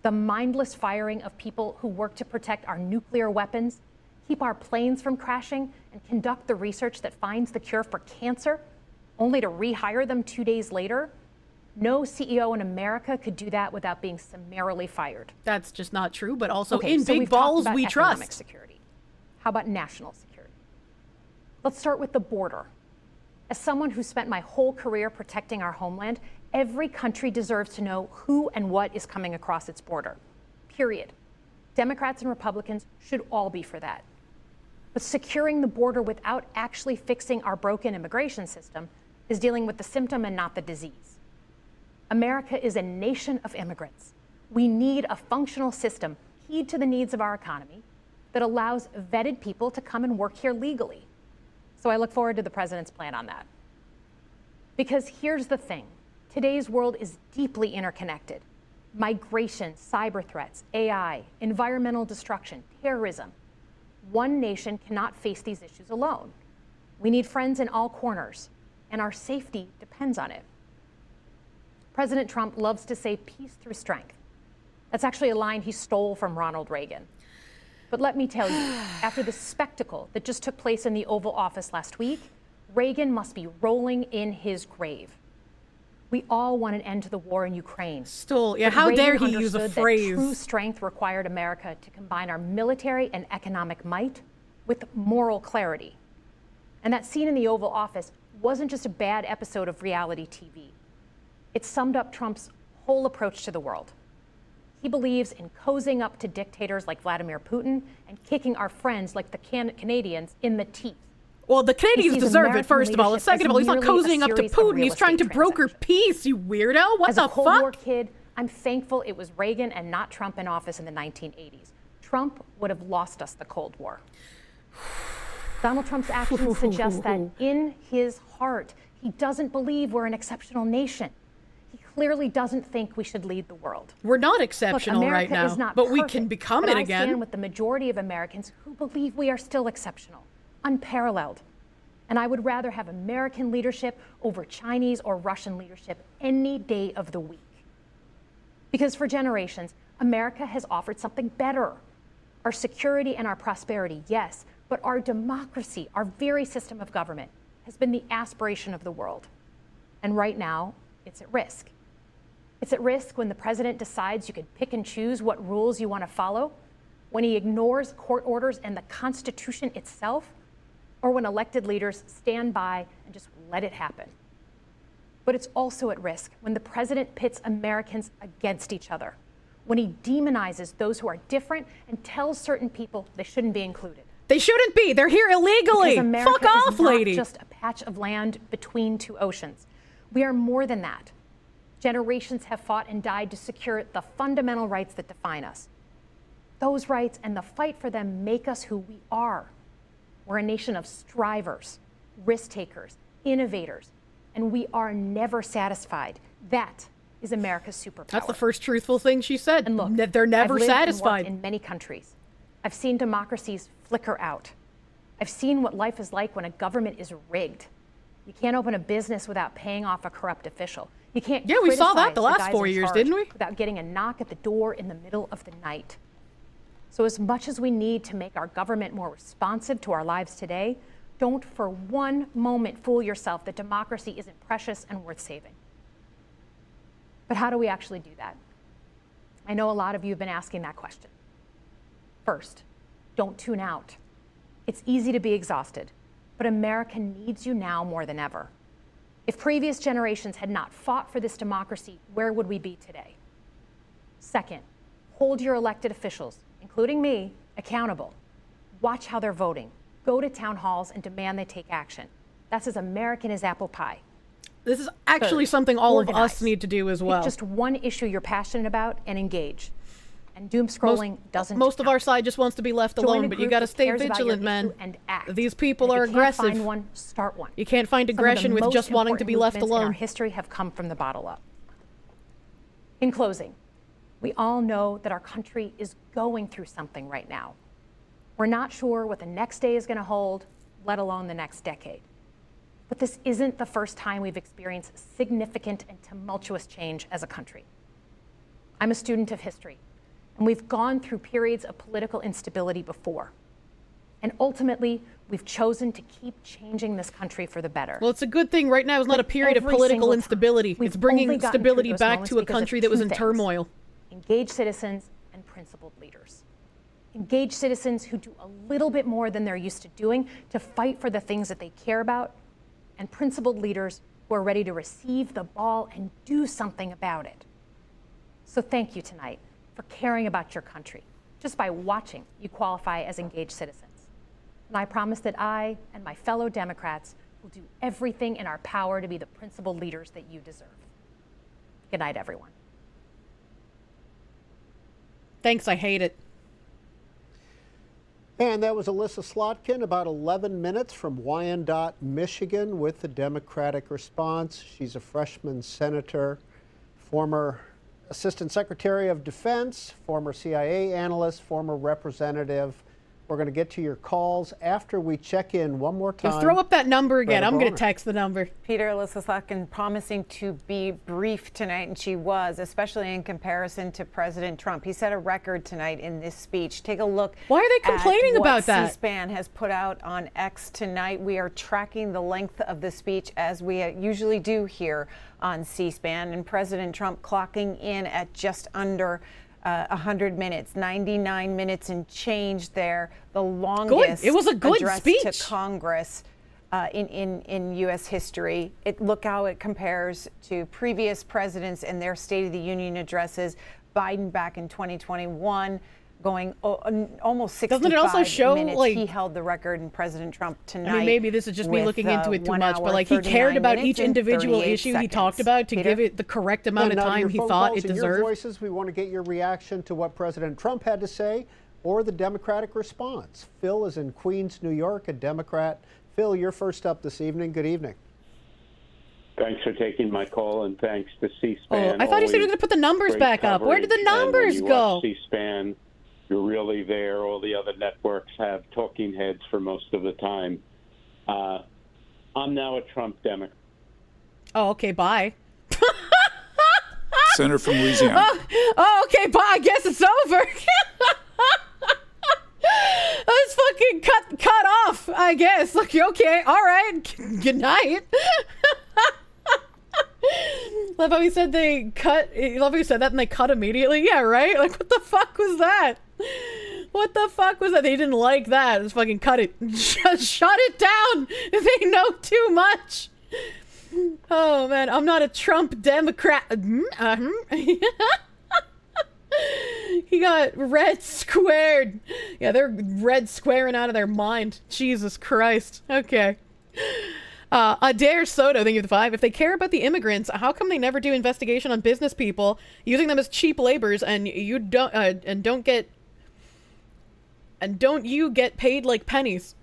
The mindless firing of people who work to protect our nuclear weapons, keep our planes from crashing, and conduct the research that finds the cure for cancer, only to rehire them 2 days later? No CEO in America could do that without being summarily fired. That's just not true, but also Okay, in so big we've talked balls about we economic trust. security. How about national security? Let's start with the border. As someone who spent my whole career protecting our homeland, every country deserves to know who and what is coming across its border. Period. Democrats and Republicans should all be for that. But securing the border without actually fixing our broken immigration system is dealing with the symptom and not the disease. America is a nation of immigrants. We need a functional system keyed to the needs of our economy that allows vetted people to come and work here legally. So I look forward to the president's plan on that. Because here's the thing. Today's world is deeply interconnected. Migration, cyber threats, AI, environmental destruction, terrorism. One nation cannot face these issues alone. We need friends in all corners, and our safety depends on it. President Trump loves to say peace through strength. That's actually a line he stole from Ronald Reagan. But let me tell you, after the spectacle that just took place in the Oval Office last week, Reagan must be rolling in his grave. We all want an end to the war in Ukraine. Yeah, But how Reagan dare he use a understood that phrase? True strength required America to combine our military and economic might with moral clarity. And that scene in the Oval Office wasn't just a bad episode of reality TV. It summed up Trump's whole approach to the world. He believes in cozying up to dictators like Vladimir Putin and kicking our friends like the Canadians in the teeth. Well, the Canadians deserve it, first of all. And second of all, he's not cozying up to Putin. He's trying to broker peace, you weirdo. What the fuck? As a Cold War kid, I'm thankful it was Reagan and not Trump in office in the 1980s. Trump would have lost us the Cold War. Donald Trump's actions suggest that in his heart, he doesn't believe we're an exceptional nation. He clearly doesn't think we should lead the world. We're not exceptional Look, right now, is not but perfect, we can become but it I again. stand with the majority of Americans who believe we are still exceptional, unparalleled. And I would rather have American leadership over Chinese or Russian leadership any day of the week. Because for generations, America has offered something better. Our security and our prosperity, yes, but our democracy, our very system of government, has been the aspiration of the world. And right now, it's at risk. It's at risk when the president decides you can pick and choose what rules you want to follow, when he ignores court orders and the Constitution itself, or when elected leaders stand by and just let it happen. But it's also at risk when the president pits Americans against each other, when he demonizes those who are different and tells certain people they shouldn't be included. They shouldn't be. They're here illegally. Because America Fuck off, is not lady. just a patch of land between two oceans. We are more than that. Generations have fought and died to secure the fundamental rights that define us. Those rights and the fight for them make us who we are. We're a nation of strivers, risk takers, innovators, and we are never satisfied. That is America's superpower. That's the first truthful thing she said. And look, they're never I've lived satisfied. and worked in many countries. I've seen democracies flicker out. I've seen what life is like when a government is rigged. You can't open a business without paying off a corrupt official. You can't we saw that the last guys 4 in years, charge didn't we? Without getting a knock at the door in the middle of the night. So as much as we need to make our government more responsive to our lives today, don't for one moment fool yourself that democracy isn't precious and worth saving. But how do we actually do that? I know a lot of you have been asking that question. First, don't tune out. It's easy to be exhausted, but America needs you now more than ever. If previous generations had not fought for this democracy, where would we be today? Second, hold your elected officials, including me, accountable. Watch how they're voting. Go to town halls and demand they take action. That's as American as apple pie. This is actually something all of us need to do as well. Pick just one issue you're passionate about and engage. And doom scrolling doesn't Most of our side just wants to be left alone, but you got to stay vigilant, man. These people are aggressive. If you can't find one, start one. You can't find aggression with just wanting to be left alone. Our history have come from the bottle up. In closing, we all know that our country is going through something right now. We're not sure what the next day is going to hold, let alone the next decade. But this isn't the first time we've experienced significant and tumultuous change as a country. I'm a student of history, and we've gone through periods of political instability before. And ultimately, we've chosen to keep changing this country for the better. Well, it's a good thing right now is not a period of political instability. It's bringing stability back to a country that was in turmoil. Engaged citizens and principled leaders. Engaged citizens who do a little bit more than they're used to doing to fight for the things that they care about, and principled leaders who are ready to receive the ball and do something about it. So thank you tonight for caring about your country. Just by watching, you qualify as engaged citizens. And I promise that I and my fellow Democrats will do everything in our power to be the principled leaders that you deserve. Good night, everyone. Thanks, I hate it. And that was Alyssa Slotkin, about 11 minutes from Wyandotte, Michigan, with the Democratic response. She's a freshman senator, former Assistant Secretary of Defense, former CIA analyst, former representative. We're going to get to your calls after we check in one more time. Now throw up that number again. I'm going to text the number. Peter, Alyssa Slotkin promising to be brief tonight, and she was, especially in comparison to President Trump. He set a record tonight in this speech. Take a look. Why are they complaining about that? C-SPAN has put out on X tonight. We are tracking the length of the speech as we usually do here on C-SPAN, and President Trump clocking in at just under 100 minutes, 99 minutes and change there. The longest It was a good address speech to Congress in U.S. history. Look how it compares to previous presidents and their State of the Union addresses. Biden back in 2021 going almost 65 Doesn't it also show, minutes. like, he held the record, and President Trump tonight. I mean, maybe this is just me with, looking into it too 1 much, but hour, like he cared 39 about minutes each and individual 38 issue he seconds. talked about to Peter? give it the correct amount of Now, time your he phone thought calls it and your deserved. voices, we want to get your reaction to what President Trump had to say or the Democratic response. Phil is in Queens, New York, a Democrat. Phil, you're first up this evening. Good evening. Thanks for taking my call, and thanks to C-SPAN. Oh, I thought you said you were going to put the numbers back up. Where did the numbers go? C-SPAN, you're really there. All the other networks have talking heads for most of the time. I'm now a Trump Democrat. Oh, okay, bye. Senator from Louisiana. Oh, okay, bye. I guess it's over. Let's fucking cut off, I guess. Like, okay, all right. Good night. Love how he said they cut. Love how he said that and they cut immediately. Yeah, right? Like, what the fuck was that? What the fuck was that? They didn't like that. Just fucking cut it. Just shut it down. They know too much. Oh, man. I'm not a Trump Democrat. He got red squared. Yeah, they're red squaring out of their mind. Jesus Christ. Okay. Adair Soto, thank you for the 5. If they care about the immigrants, how come they never do investigation on business people using them as cheap laborers and you don't you get paid like pennies?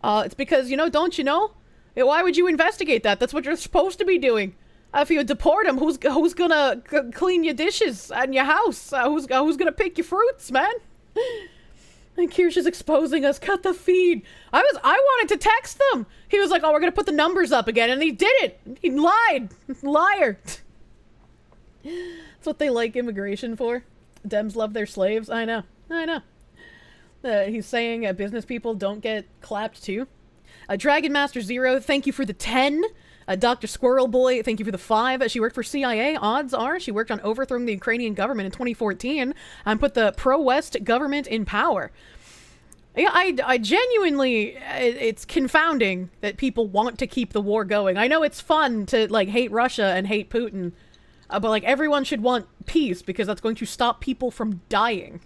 It's because, don't you know? Why would you investigate that? That's what you're supposed to be doing. If you deport them, who's gonna clean your dishes and your house? Who's gonna pick your fruits, man? And Kirsche is exposing us. Cut the feed. I wanted to text them. He was like, "Oh, we're gonna put the numbers up again," and he did it. He lied. Liar. That's what they like immigration for. Dems love their slaves. I know. He's saying business people don't get clapped too. Dragon Master Zero, thank you for the 10. Dr. Squirrel Boy, thank you for the 5. She worked for CIA. Odds are she worked on overthrowing the Ukrainian government in 2014 and put the pro-West government in power. Yeah, I genuinely, it's confounding that people want to keep the war going. I know it's fun to, like, hate Russia and hate Putin, but, like, everyone should want peace because that's going to stop people from dying.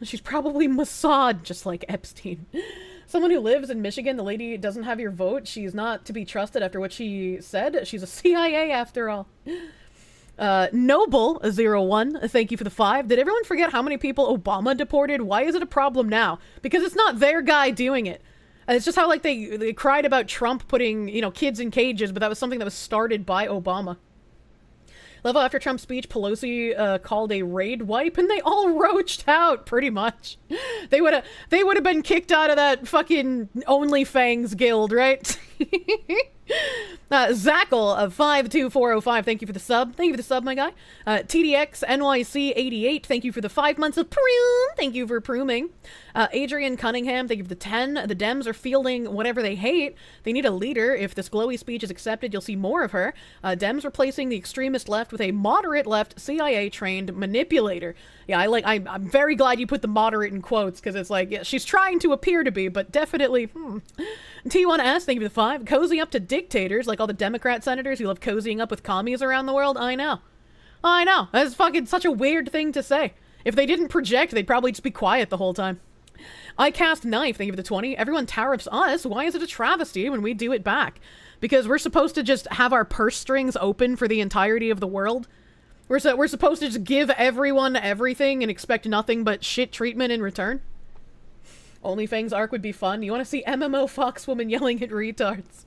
She's probably Mossad, just like Epstein. Someone who lives in Michigan, the lady doesn't have your vote. She's not to be trusted after what she said. She's a CIA after all. Noble01, thank you for the 5. Did everyone forget how many people Obama deported? Why is it a problem now? Because it's not their guy doing it. And it's just how, like, they cried about Trump putting, kids in cages, but that was something that was started by Obama. Level after Trump's speech, Pelosi called a raid wipe, and they all roached out, pretty much. They would have been kicked out of that fucking OnlyFangs guild, right? Zackle of 52405, thank you for the sub. Thank you for the sub, my guy. TDX NYC 88, thank you for the 5 months of prune. Thank you for pruning. Adrian Cunningham, thank you for the 10. The Dems are fielding whatever they hate. They need a leader. If this glowy speech is accepted, you'll see more of her. Dems replacing the extremist left with a moderate left CIA-trained manipulator. Yeah, I'm very glad you put the moderate in quotes, because it's like, yeah, she's trying to appear to be, but definitely, T1S, thank you for the 5. Cozy up to dictators, like all the Democrat senators who love cozying up with commies around the world. I know. That's fucking such a weird thing to say. If they didn't project, they'd probably just be quiet the whole time. I cast knife, thank you for the 20. Everyone tariffs us. Why is it a travesty when we do it back? Because we're supposed to just have our purse strings open for the entirety of the world? We're supposed to just give everyone everything and expect nothing but shit treatment in return? OnlyFangs arc would be fun. You want to see MMO Foxwoman yelling at retards?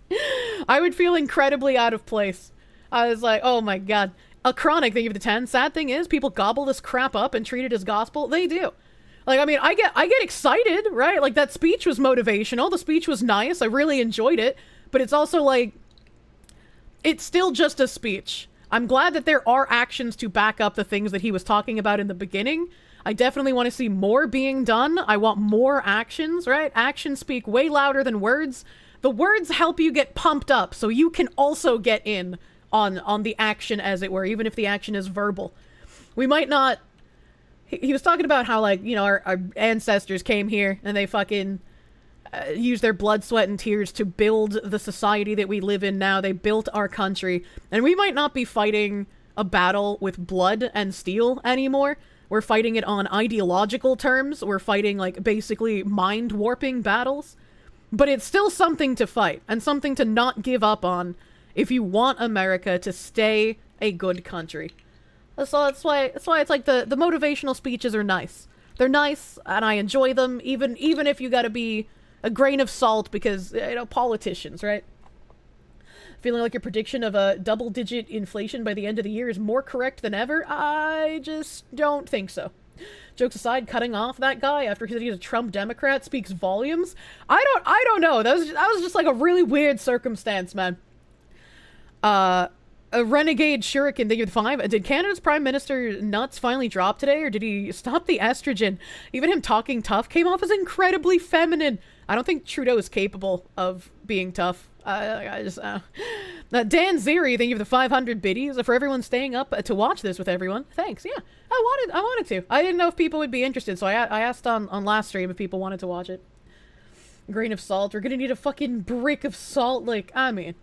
I would feel incredibly out of place. I was like, oh my god. A chronic, thank you for the 10. Sad thing is, people gobble this crap up and treat it as gospel. They do. Like, I mean, I get excited, right? Like, that speech was motivational. The speech was nice. I really enjoyed it. But it's also like, it's still just a speech. I'm glad that there are actions to back up the things that he was talking about in the beginning. I definitely want to see more being done. I want more actions, right? Actions speak way louder than words. The words help you get pumped up, so you can also get in on the action, as it were, even if the action is verbal. We might not... He was talking about how, like, our ancestors came here and they fucking... used their blood, sweat, and tears to build the society that we live in now. They built our country. And we might not be fighting a battle with blood and steel anymore. We're fighting it on ideological terms. We're fighting, like, basically mind-warping battles. But it's still something to fight, and something to not give up on if you want America to stay a good country. So that's why it's like the motivational speeches are nice. They're nice, and I enjoy them, even if you gotta be a grain of salt because, you know, politicians, right? Feeling like your prediction of a double-digit inflation by the end of the year is more correct than ever? I just don't think so. Jokes aside, cutting off that guy after he's a Trump Democrat speaks volumes. I don't know. That was just like a really weird circumstance, man. A renegade shuriken, thank you for the 5. Did Canada's Prime Minister nuts finally drop today, or did he stop the estrogen? Even him talking tough came off as incredibly feminine. I don't think Trudeau is capable of being tough. Dan Ziri, thank you for the 500 biddies. For everyone staying up to watch this with everyone. Thanks, yeah. I wanted to. I didn't know if people would be interested, so I asked on last stream if people wanted to watch it. Grain of salt. We're gonna need a fucking brick of salt, like, I mean...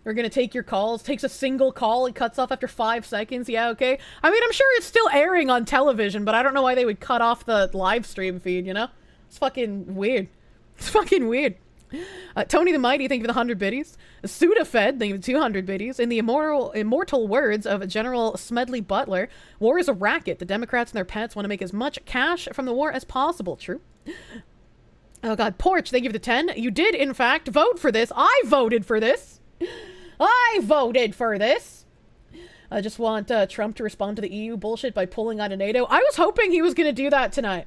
We're gonna take your calls. Takes a single call. It cuts off after 5 seconds. Yeah, okay. I mean, I'm sure it's still airing on television, but I don't know why they would cut off the live stream feed, you know? It's fucking weird. It's fucking weird. Tony the Mighty, thank you for the 100 biddies. Sudafed, thank you for 200 biddies. In the immortal words of General Smedley Butler, war is a racket. The Democrats and their pets want to make as much cash from the war as possible. True. Oh god, Porch, thank you for the 10. You did, in fact, vote for this. I voted for this. I voted for this. I just want Trump to respond to the EU bullshit by pulling out of NATO. I was hoping he was going to do that tonight.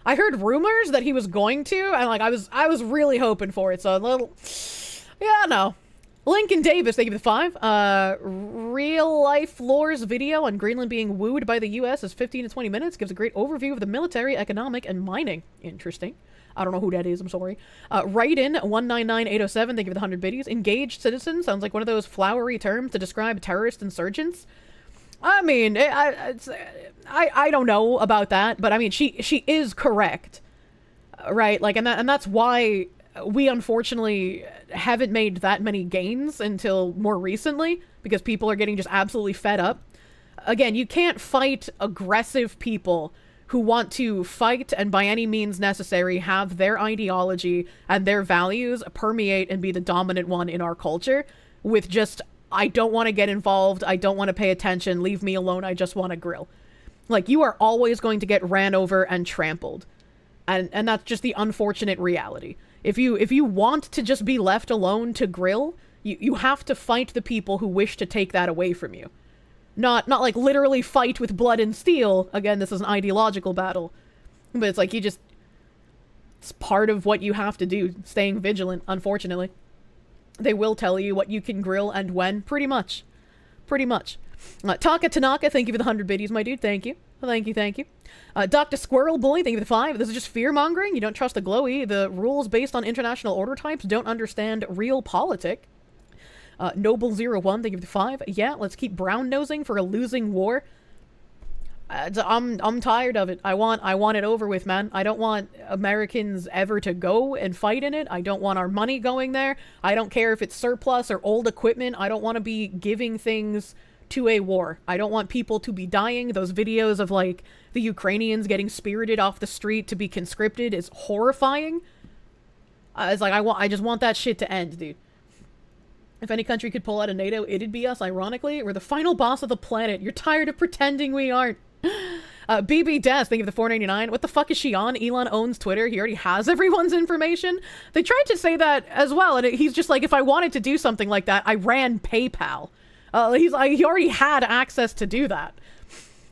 I heard rumors that he was going to, and like I was really hoping for it. So a little, yeah, no. Lincoln Davis, thank you for the 5. Real life lores video on Greenland being wooed by the U.S. is 15 to 20 minutes. Gives a great overview of the military, economic, and mining. Interesting. I don't know who that is, I'm sorry. Write in 199807, thank you for the 100 biddies. Engaged citizen sounds like one of those flowery terms to describe terrorist insurgents. I mean, I don't know about that, but I mean, she is correct, right? Like, and that's why we unfortunately haven't made that many gains until more recently, because people are getting just absolutely fed up. Again, you can't fight aggressive people who want to fight and by any means necessary have their ideology and their values permeate and be the dominant one in our culture with just, I don't want to get involved, I don't want to pay attention, leave me alone, I just want to grill. Like, you are always going to get ran over and trampled. And that's just the unfortunate reality. If you want to just be left alone to grill, you have to fight the people who wish to take that away from you. Not like literally fight with blood and steel. Again, this is an ideological battle. But it's like it's part of what you have to do, staying vigilant, unfortunately. They will tell you what you can grill and when, pretty much. Pretty much. Taka Tanaka, thank you for the 100 biddies, my dude, thank you. Thank you. Dr. Squirrel Boy, thank you for the 5. This is just fear-mongering. You don't trust the glowy. The rules based on international order types don't understand real politic. Noble01, thank you for the 5. Yeah, let's keep brown-nosing for a losing war. I'm tired of it. I want it over with, man. I don't want Americans ever to go and fight in it. I don't want our money going there. I don't care if it's surplus or old equipment. I don't want to be giving things to a war. I don't want people to be dying. Those videos of, like, the Ukrainians getting spirited off the street to be conscripted is horrifying. It's like, I just want that shit to end, dude. If any country could pull out of NATO, it'd be us, ironically. We're the final boss of the planet. You're tired of pretending we aren't. BB Des, thank you for the 4.99. What the fuck is she on? Elon owns Twitter. He already has everyone's information. They tried to say that as well, and he's just like, if I wanted to do something like that, I ran PayPal. He already had access to do that.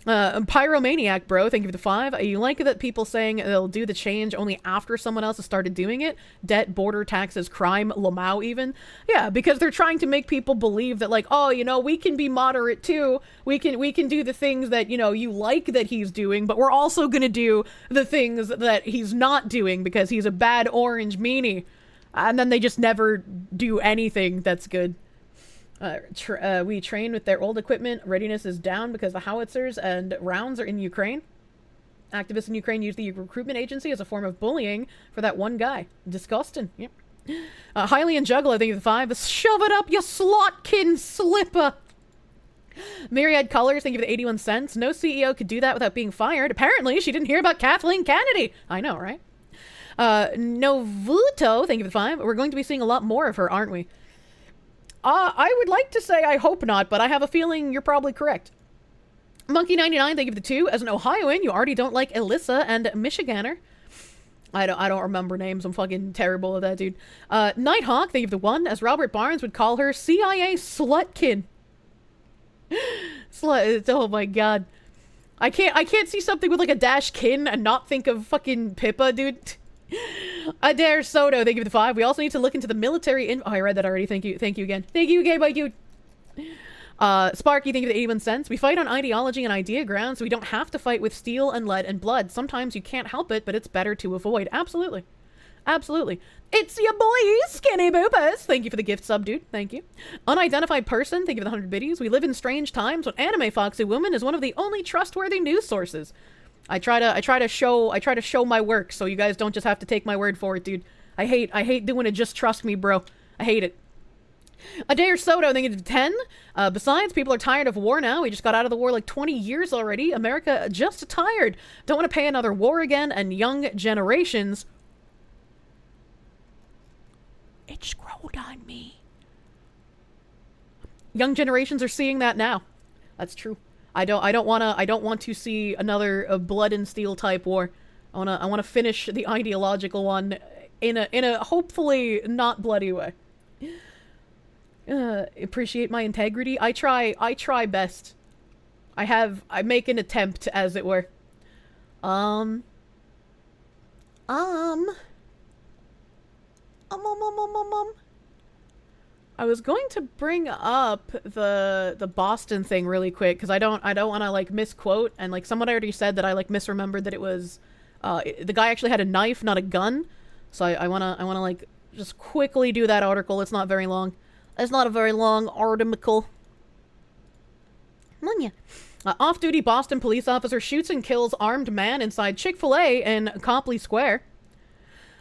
Pyromaniac, bro, thank you for the 5. You like that people saying they'll do the change only after someone else has started doing it? Debt, border taxes, crime, Lamau even. Yeah, because they're trying to make people believe that, like, oh, you know, we can be moderate too. We can do the things that, you know, you like that he's doing, but we're also gonna do the things that he's not doing because he's a bad orange meanie. And then they just never do anything that's good. We train with their old equipment. Readiness is down because the howitzers and rounds are in Ukraine. Activists in Ukraine use the recruitment agency as a form of bullying for that one guy. Disgusting. Yep. Highly and Juggalo, thank you for the 5. Shove it up, you slotkin slipper. Myriad Colors, thank you for the 81 cents. No CEO could do that without being fired. Apparently, she didn't hear about Kathleen Kennedy. I know, right? Novuto, thank you for the 5. We're going to be seeing a lot more of her, aren't we? I would like to say I hope not, but I have a feeling you're probably correct. Monkey99, thank you for the 2. As an Ohioan, you already don't like Alyssa and Michiganer. I don't remember names. I'm fucking terrible at that, dude. Nighthawk, thank you for the 1. As Robert Barnes would call her, CIA slutkin. Oh my god. I can't see something with like a dash kin and not think of fucking Pippa, dude. Adair Soto, thank you for the 5. We also need to look into the military oh, I read that already. Thank you again. Thank you, gay by you. Sparky, thank you for the 81 cents. We fight on ideology and idea grounds, so we don't have to fight with steel and lead and blood. Sometimes you can't help it, but it's better to avoid. Absolutely. Absolutely. It's your boy, Skinny Boopers. Thank you for the gift sub, dude. Thank you. Unidentified person, thank you for the 100 biddies. We live in strange times when Anime Foxy Woman is one of the only trustworthy news sources. I try to show my work, so you guys don't just have to take my word for it, dude. I hate doing it. Just trust me, bro. I hate it. Adair Soto, thank you for the 10. Besides, people are tired of war now. We just got out of the war like 20 years already. America just tired. Don't want to pay another war again, and young generations. It scrolled on me. Young generations are seeing that now. That's true. I don't want to see another blood and steel type war. I wanna finish the ideological one in a hopefully not bloody way. Appreciate my integrity. I try best. I make an attempt, as it were. I was going to bring up the Boston thing really quick because I don't want to like misquote, and like someone already said that I like misremembered that it was the guy actually had a knife, not a gun. So I wanna like just quickly do that article. It's not very long. It's not a very long article. Off-duty Boston police officer shoots and kills armed man inside Chick-fil-A in Copley Square.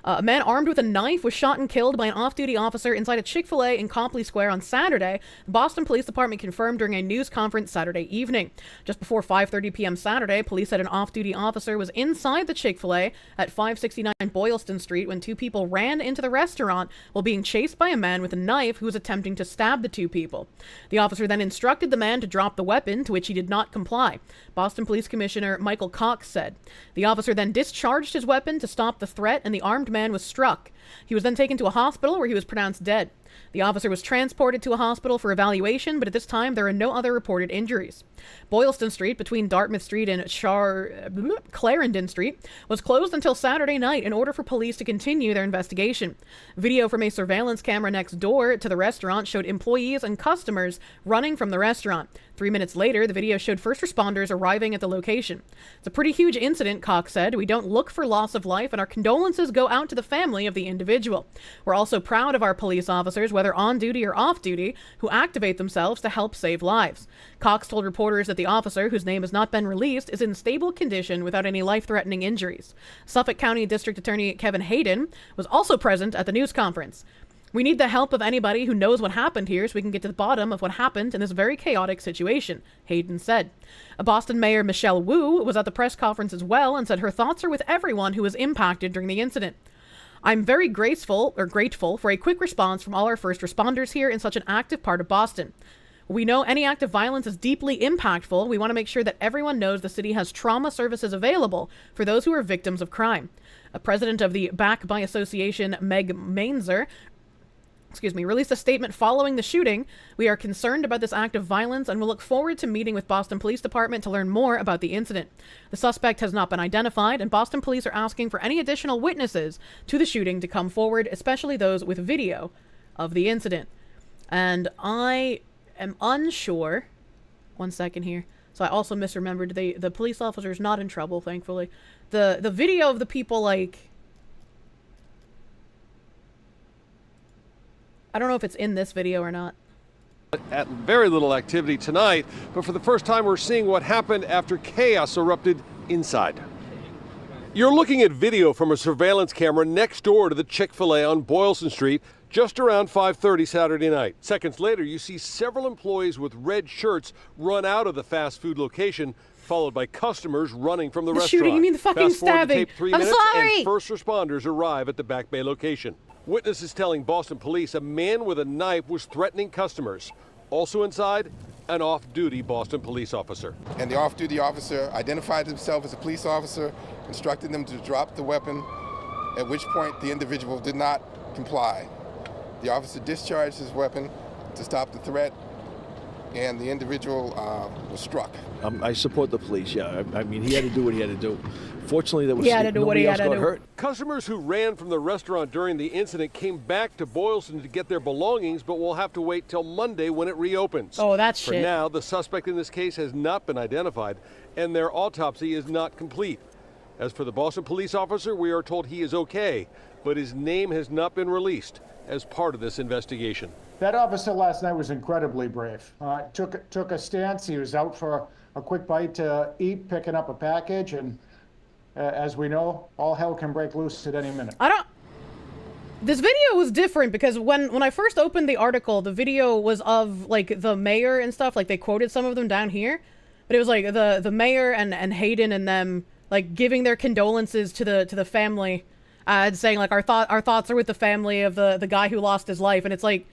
A man armed with a knife was shot and killed by an off-duty officer inside a Chick-fil-A in Copley Square on Saturday, the Boston Police Department confirmed during a news conference Saturday evening. Just before 5:30 p.m. Saturday, police said an off-duty officer was inside the Chick-fil-A at 569 Boylston Street when two people ran into the restaurant while being chased by a man with a knife who was attempting to stab the two people. The officer then instructed the man to drop the weapon, to which he did not comply. Boston Police Commissioner Michael Cox said. The officer then discharged his weapon to stop the threat, and the armed man was struck. He was then taken to a hospital where he was pronounced dead. The officer was transported to a hospital for evaluation, but at this time there are no other reported injuries. Boylston Street, between Dartmouth Street and Clarendon Street, was closed until Saturday night in order for police to continue their investigation. Video from a surveillance camera next door to the restaurant showed employees and customers running from the restaurant. 3 minutes later, the video showed first responders arriving at the location. It's a pretty huge incident, Cox said. We don't look for loss of life, and our condolences go out to the family of the individual. We're also proud of our police officers, whether on duty or off duty, who activate themselves to help save lives. Cox told reporters that the officer, whose name has not been released, is in stable condition without any life-threatening injuries. Suffolk County District Attorney Kevin Hayden was also present at the news conference. We need the help of anybody who knows what happened here so we can get to the bottom of what happened in this very chaotic situation, Hayden said. Boston Mayor Michelle Wu was at the press conference as well and said her thoughts are with everyone who was impacted during the incident. I'm very grateful for a quick response from all our first responders here in such an active part of Boston. We know any act of violence is deeply impactful. We want to make sure that everyone knows the city has trauma services available for those who are victims of crime. A president of the Back by Association, Meg Mainzer, released a statement following the shooting. We are concerned about this act of violence and will look forward to meeting with Boston Police Department to learn more about the incident. The suspect has not been identified, and Boston police are asking for any additional witnesses to the shooting to come forward, especially those with video of the incident. And I am unsure. 1 second here. So I also misremembered the police officer is not in trouble, thankfully. The video of the people, like, I don't know if it's in this video or not. At very little activity tonight, but for the first time we're seeing what happened after chaos erupted inside. You're looking at video from a surveillance camera next door to the Chick-fil-A on Boylston Street, just around 5:30 Saturday night. Seconds later, you see several employees with red shirts run out of the fast food location, followed by customers running from the restaurant. Shooting, you mean the fucking Fast forward to stabbing. tape 3 I'm minutes, sorry. and first responders arrive at the Back Bay location. Witnesses telling Boston police a man with a knife was threatening customers. Also inside, an off-duty Boston police officer. And the off-duty officer identified himself as a police officer, instructed them to drop the weapon, at which point the individual did not comply. The officer discharged his weapon to stop the threat, and the individual was struck. I support the police, yeah. I mean, he had to do what he had to do. Fortunately, there was nobody else got hurt. Customers who ran from the restaurant during the incident came back to Boylston to get their belongings, but will have to wait till Monday when it reopens. Oh, that's shit. For now, the suspect in this case has not been identified, and their autopsy is not complete. As for the Boston police officer, we are told he is okay, but his name has not been released as part of this investigation. That officer last night was incredibly brave. Took a stance. He was out for a quick bite to eat, picking up a package, and as we know, all hell can break loose at any minute. This video was different because when I first opened the article, the video was of like the mayor and stuff. Like they quoted some of them down here, but it was like the mayor and Hayden and them like giving their condolences to the family, and saying like our thoughts are with the family of the guy who lost his life. And it's like,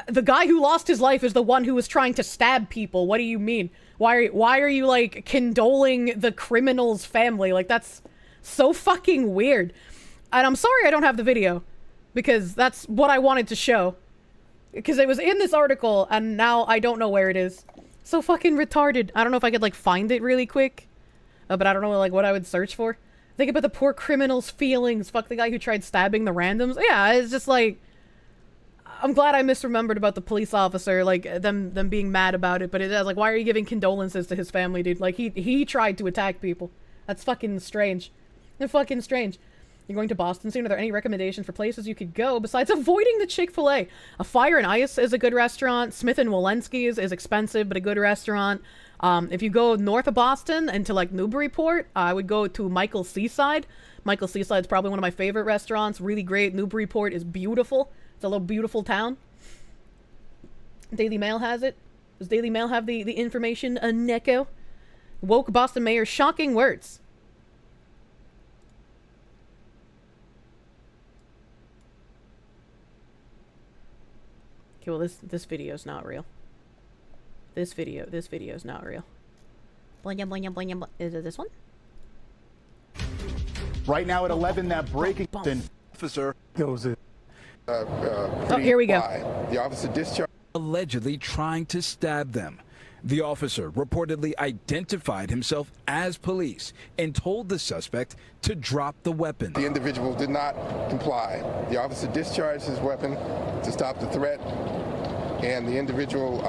the guy who lost his life is the one who was trying to stab people. What do you mean? Why are you like condoling the criminal's family? Like that's so fucking weird. And I'm sorry I don't have the video because that's what I wanted to show. Because it was in this article and now I don't know where it is. So fucking retarded. I don't know if I could like find it really quick. But I don't know like what I would search for. Think about the poor criminal's feelings. Fuck the guy who tried stabbing the randoms. Yeah, it's just like, I'm glad I misremembered about the police officer, like them being mad about it, but it is like, why are you giving condolences to his family, dude? Like he tried to attack people. That's fucking strange. They're fucking strange. You're going to Boston soon. Are there any recommendations for places you could go besides avoiding the Chick-fil-A? A Fire and Ice is a good restaurant. Smith and Walensky's is expensive, but a good restaurant. If you go north of Boston and to like Newburyport, I would go to Michael's Seaside. Michael's Seaside is probably one of my favorite restaurants. Really great. Newburyport is beautiful. It's a little beautiful town. Daily Mail has it. Does Daily Mail have the information? Neko? Woke Boston mayor shocking words. Okay, well this video is not real. This video is not real. Is it this one? Right now at 11, that breaking officer goes in. Oh, here we go. The officer discharged. Allegedly trying to stab them. The officer reportedly identified himself as police and told the suspect to drop the weapon. The individual did not comply. The officer discharged his weapon to stop the threat, and the individual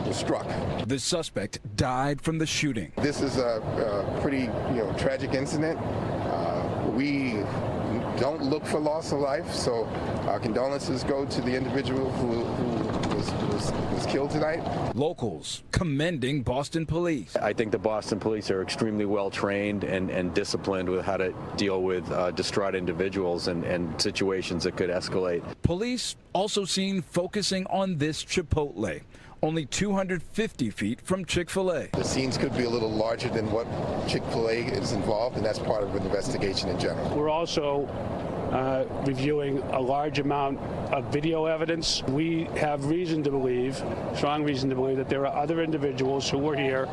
was struck. The suspect died from the shooting. This is a pretty tragic incident. We don't look for loss of life, so our condolences go to the individual who was killed tonight. Locals commending Boston police. I think the Boston police are extremely well trained and disciplined with how to deal with distraught individuals and situations that could escalate. Police also seen focusing on this Chipotle, only 250 feet from Chick-fil-A. The scenes could be a little larger than what Chick-fil-A is involved, and that's part of an investigation in general. We're also reviewing a large amount of video evidence. We have reason to believe, strong reason to believe, that there are other individuals who were here,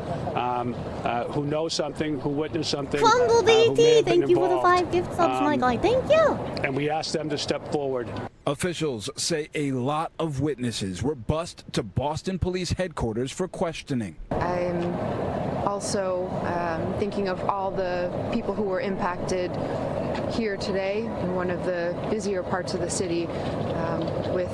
who know something, who witnessed something. Fumble DT, thank you for the involved. 5 gift subs, my guy. Thank you. And we ask them to step forward. Officials say a lot of witnesses were bussed to Boston Police headquarters for questioning. I'm also thinking of all the people who were impacted here today in one of the busier parts of the city with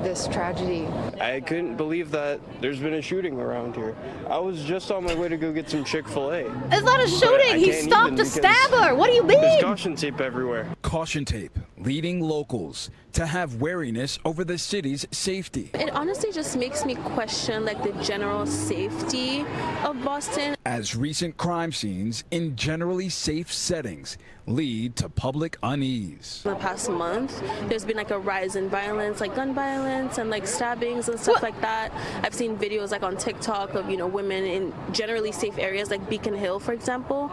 this tragedy. I couldn't believe that there's been a shooting around here. I was just on my way to go get some Chick-fil-A. It's not a shooting. He stopped a stabber. What do you mean? There's caution tape everywhere. Caution tape leading locals to have wariness over the city's safety. It honestly just makes me question like the general safety of Boston. As recent crime scenes in generally safe settings lead to public unease. In the past month, there's been like a rise in violence, like gun violence and like stabbings and stuff like that. I've seen videos like on TikTok of, you know, women in generally safe areas like Beacon Hill, for example,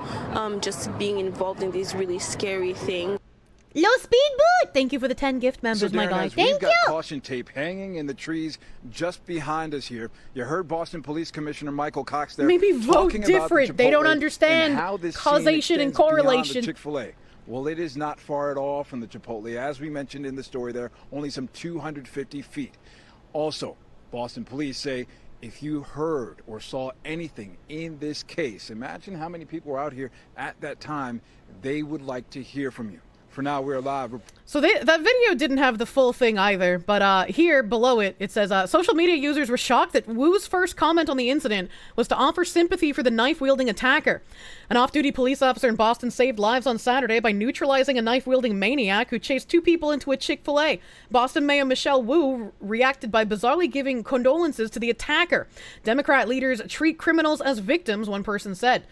just being involved in these really scary things. Low speed boot! Thank you for the 10 gift members, my guy. Thank We've got you! caution tape hanging in the trees just behind us here. You heard Boston Police Commissioner Michael Cox there. Maybe vote talking different. About They don't Chipotle understand and how this causation scene and extends beyond correlation. the Chick-fil-A. Well, it is not far at all from the Chipotle. As we mentioned in the story there, only some 250 feet. Also, Boston police say if you heard or saw anything in this case, imagine how many people were out here at that time. They would like to hear from you. For now, we're live. So that video didn't have the full thing either, but here below it, it says, social media users were shocked that Wu's first comment on the incident was to offer sympathy for the knife-wielding attacker. An off-duty police officer in Boston saved lives on Saturday by neutralizing a knife-wielding maniac who chased 2 people into a Chick-fil-A. Boston Mayor Michelle Wu reacted by bizarrely giving condolences to the attacker. Democrat leaders treat criminals as victims, one person said.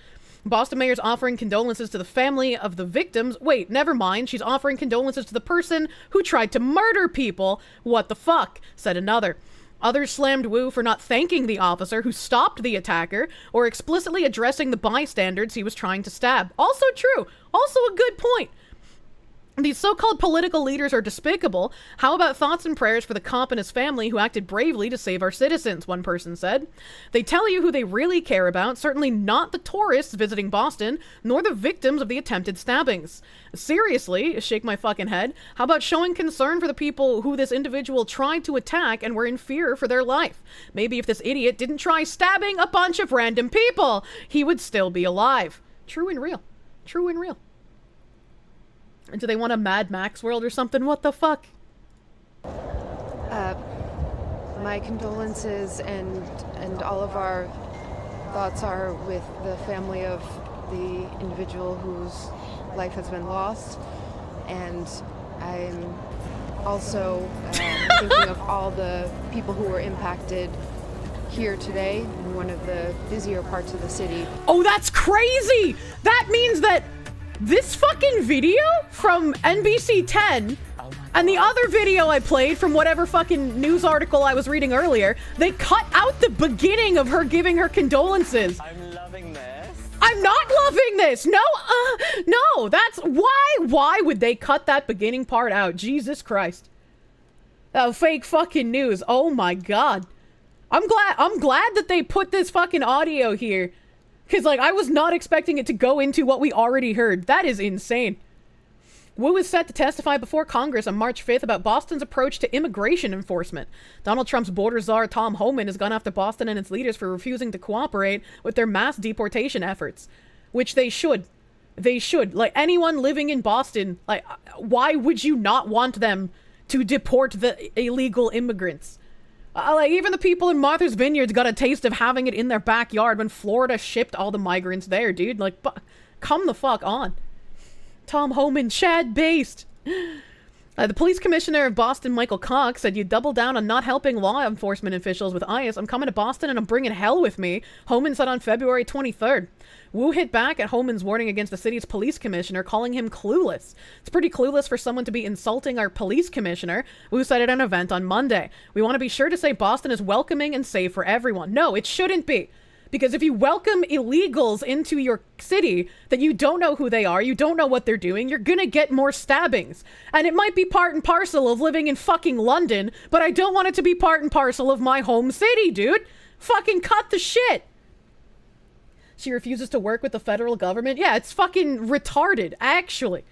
Boston mayor's offering condolences to the family of the victims. Wait, never mind. She's offering condolences to the person who tried to murder people. What the fuck? Said another. Others slammed Wu for not thanking the officer who stopped the attacker or explicitly addressing the bystanders he was trying to stab. Also true. Also a good point. These so-called political leaders are despicable. How about thoughts and prayers for the cop and his family who acted bravely to save our citizens, one person said. They tell you who they really care about, certainly not the tourists visiting Boston, nor the victims of the attempted stabbings. Seriously, shake my fucking head, how about showing concern for the people who this individual tried to attack and were in fear for their life? Maybe if this idiot didn't try stabbing a bunch of random people, he would still be alive. True and real. True and real. Do they want a Mad Max world or something? What the fuck? My condolences and all of our thoughts are with the family of the individual whose life has been lost. And I'm also thinking of all the people who were impacted here today in one of the busier parts of the city. Oh, that's crazy! That means that this fucking video from NBC 10 and the other video I played from whatever fucking news article I was reading earlier, they cut out the beginning of her giving her condolences. I'm loving this. I'm not loving this. No, no, that's why would they cut that beginning part out? Jesus Christ. Oh, fake fucking news. Oh my God. I'm glad that they put this fucking audio here. Because, like, I was not expecting it to go into what we already heard. That is insane. Wu is set to testify before Congress on March 5th about Boston's approach to immigration enforcement. Donald Trump's border czar, Tom Homan, has gone after Boston and its leaders for refusing to cooperate with their mass deportation efforts. Which they should. They should. Like, anyone living in Boston, like, why would you not want them to deport the illegal immigrants? Like, even the people in Martha's Vineyards got a taste of having it in their backyard when Florida shipped all the migrants there, dude. Like, come the fuck on. Tom Homan, Chad-based. The police commissioner of Boston, Michael Cox, said you double down on not helping law enforcement officials with ICE. I'm coming to Boston and I'm bringing hell with me, Homan said on February 23rd. Wu hit back at Homan's warning against the city's police commissioner, calling him clueless. It's pretty clueless for someone to be insulting our police commissioner, Wu said at an event on Monday. We want to be sure to say Boston is welcoming and safe for everyone. No, it shouldn't be. Because if you welcome illegals into your city that you don't know who they are, you don't know what they're doing, you're gonna get more stabbings. And it might be part and parcel of living in fucking London, but I don't want it to be part and parcel of my home city, dude. Fucking cut the shit. She refuses to work with the federal government. Yeah, it's fucking retarded, actually.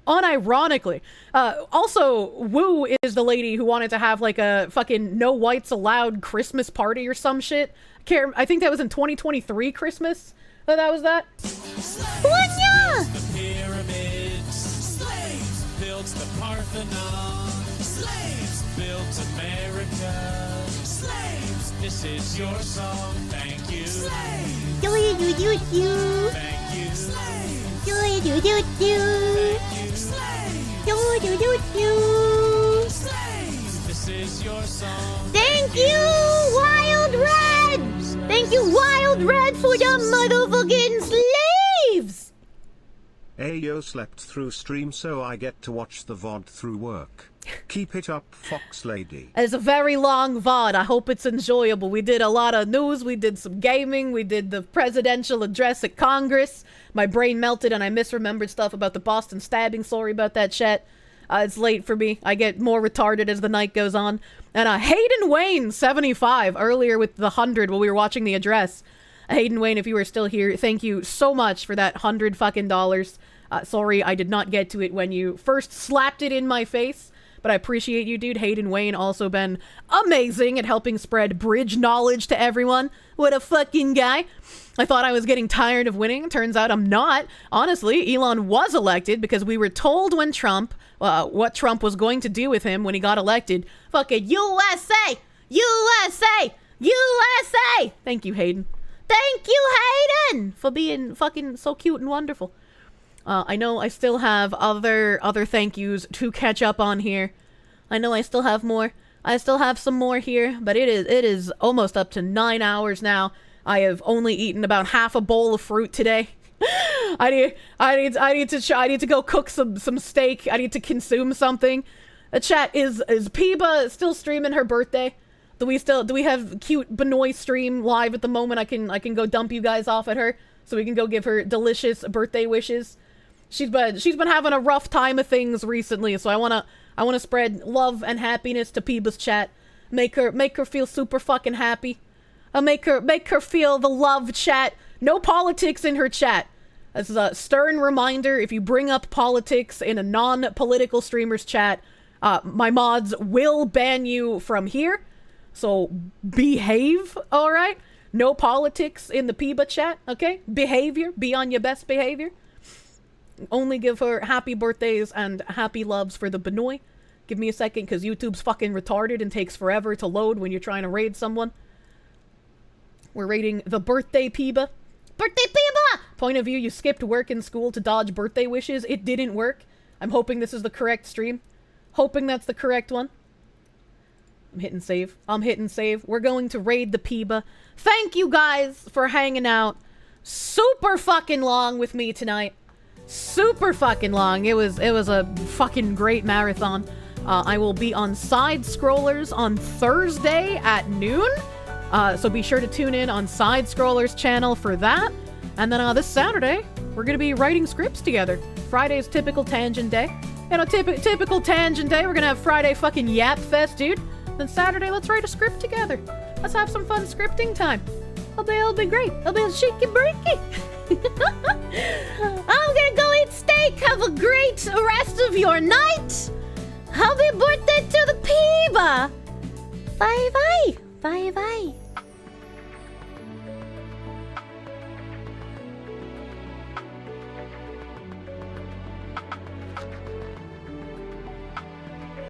Unironically. Also, Wu is the lady who wanted to have like a fucking no whites allowed Christmas party or some shit. I think that was in 2023 Christmas. That was that. The pyramids, slaves built the Parthenon, slaves built America, slaves, this is your song, thank you. Slaves. Do do do do. Thank you. Slaves. Do do do do. Thank you. Slaves. Do This is your song. Thank you, Wild Red! Thank you, Wild Red, for the motherfucking slaves! Ayo slept through stream so I get to watch the VoD through work. Keep it up, Fox Lady. It's a very long VoD. I hope it's enjoyable. We did a lot of news. We did some gaming. We did the presidential address at Congress. My brain melted and I misremembered stuff about the Boston stabbing. Sorry about that, chat. It's late for me. I get more retarded as the night goes on. And Hayden Wayne, 75, earlier with the 100 while we were watching the address. Hayden Wayne, if you were still here, thank you so much for that $100 fucking dollars. Sorry, I did not get to it when you first slapped it in my face. But I appreciate you, dude. Hayden Wayne also been amazing at helping spread bridge knowledge to everyone. What a fucking guy. I thought I was getting tired of winning. Turns out I'm not. Honestly, Elon was elected because we were told when Trump, what Trump was going to do with him when he got elected. Fucking USA! USA! USA! Thank you, Hayden. Thank you, Hayden! For being fucking so cute and wonderful. I know I still have other thank yous to catch up on here. I know I still have more. I still have some more here, but it is almost up to 9 hours now. I have only eaten about half a bowl of fruit today. I need to go cook some steak. I need to consume something. Chat, is Piba still streaming her birthday? Do we have cute Benoit stream live at the moment? I can go dump you guys off at her so we can go give her delicious birthday wishes. She's been having a rough time of things recently, so I wanna spread love and happiness to Piba's chat. Make her feel super fucking happy. Make her feel the love, chat. No politics in her chat. This is a stern reminder. If you bring up politics in a non-political streamer's chat, my mods will ban you from here. So behave, all right? No politics in the Piba chat, okay? Behavior. Be on your best behavior. Only give her happy birthdays and happy loves for the Benoit. Give me a second, because YouTube's fucking retarded and takes forever to load when you're trying to raid someone. We're raiding the birthday Piba. Birthday Piba! Point of view, you skipped work and school to dodge birthday wishes. It didn't work. I'm hoping this is the correct stream. Hoping that's the correct one. I'm hitting save. We're going to raid the Piba. Thank you guys for hanging out super fucking long with me tonight. Super fucking long. It was a fucking great marathon. I will be on Side Scrollers on Thursday at noon. So be sure to tune in on Side Scrollers channel for that. And then this Saturday, we're gonna be writing scripts together. Friday's typical tangent day. You know, typical tangent day. We're gonna have Friday fucking Yap Fest, dude. Then Saturday, let's write a script together. Let's have some fun scripting time. It'll be great. It'll be a cheeky breeky. I'm gonna go eat steak. Have a great rest of your night. Happy birthday to the Piba. Bye bye. Bye bye.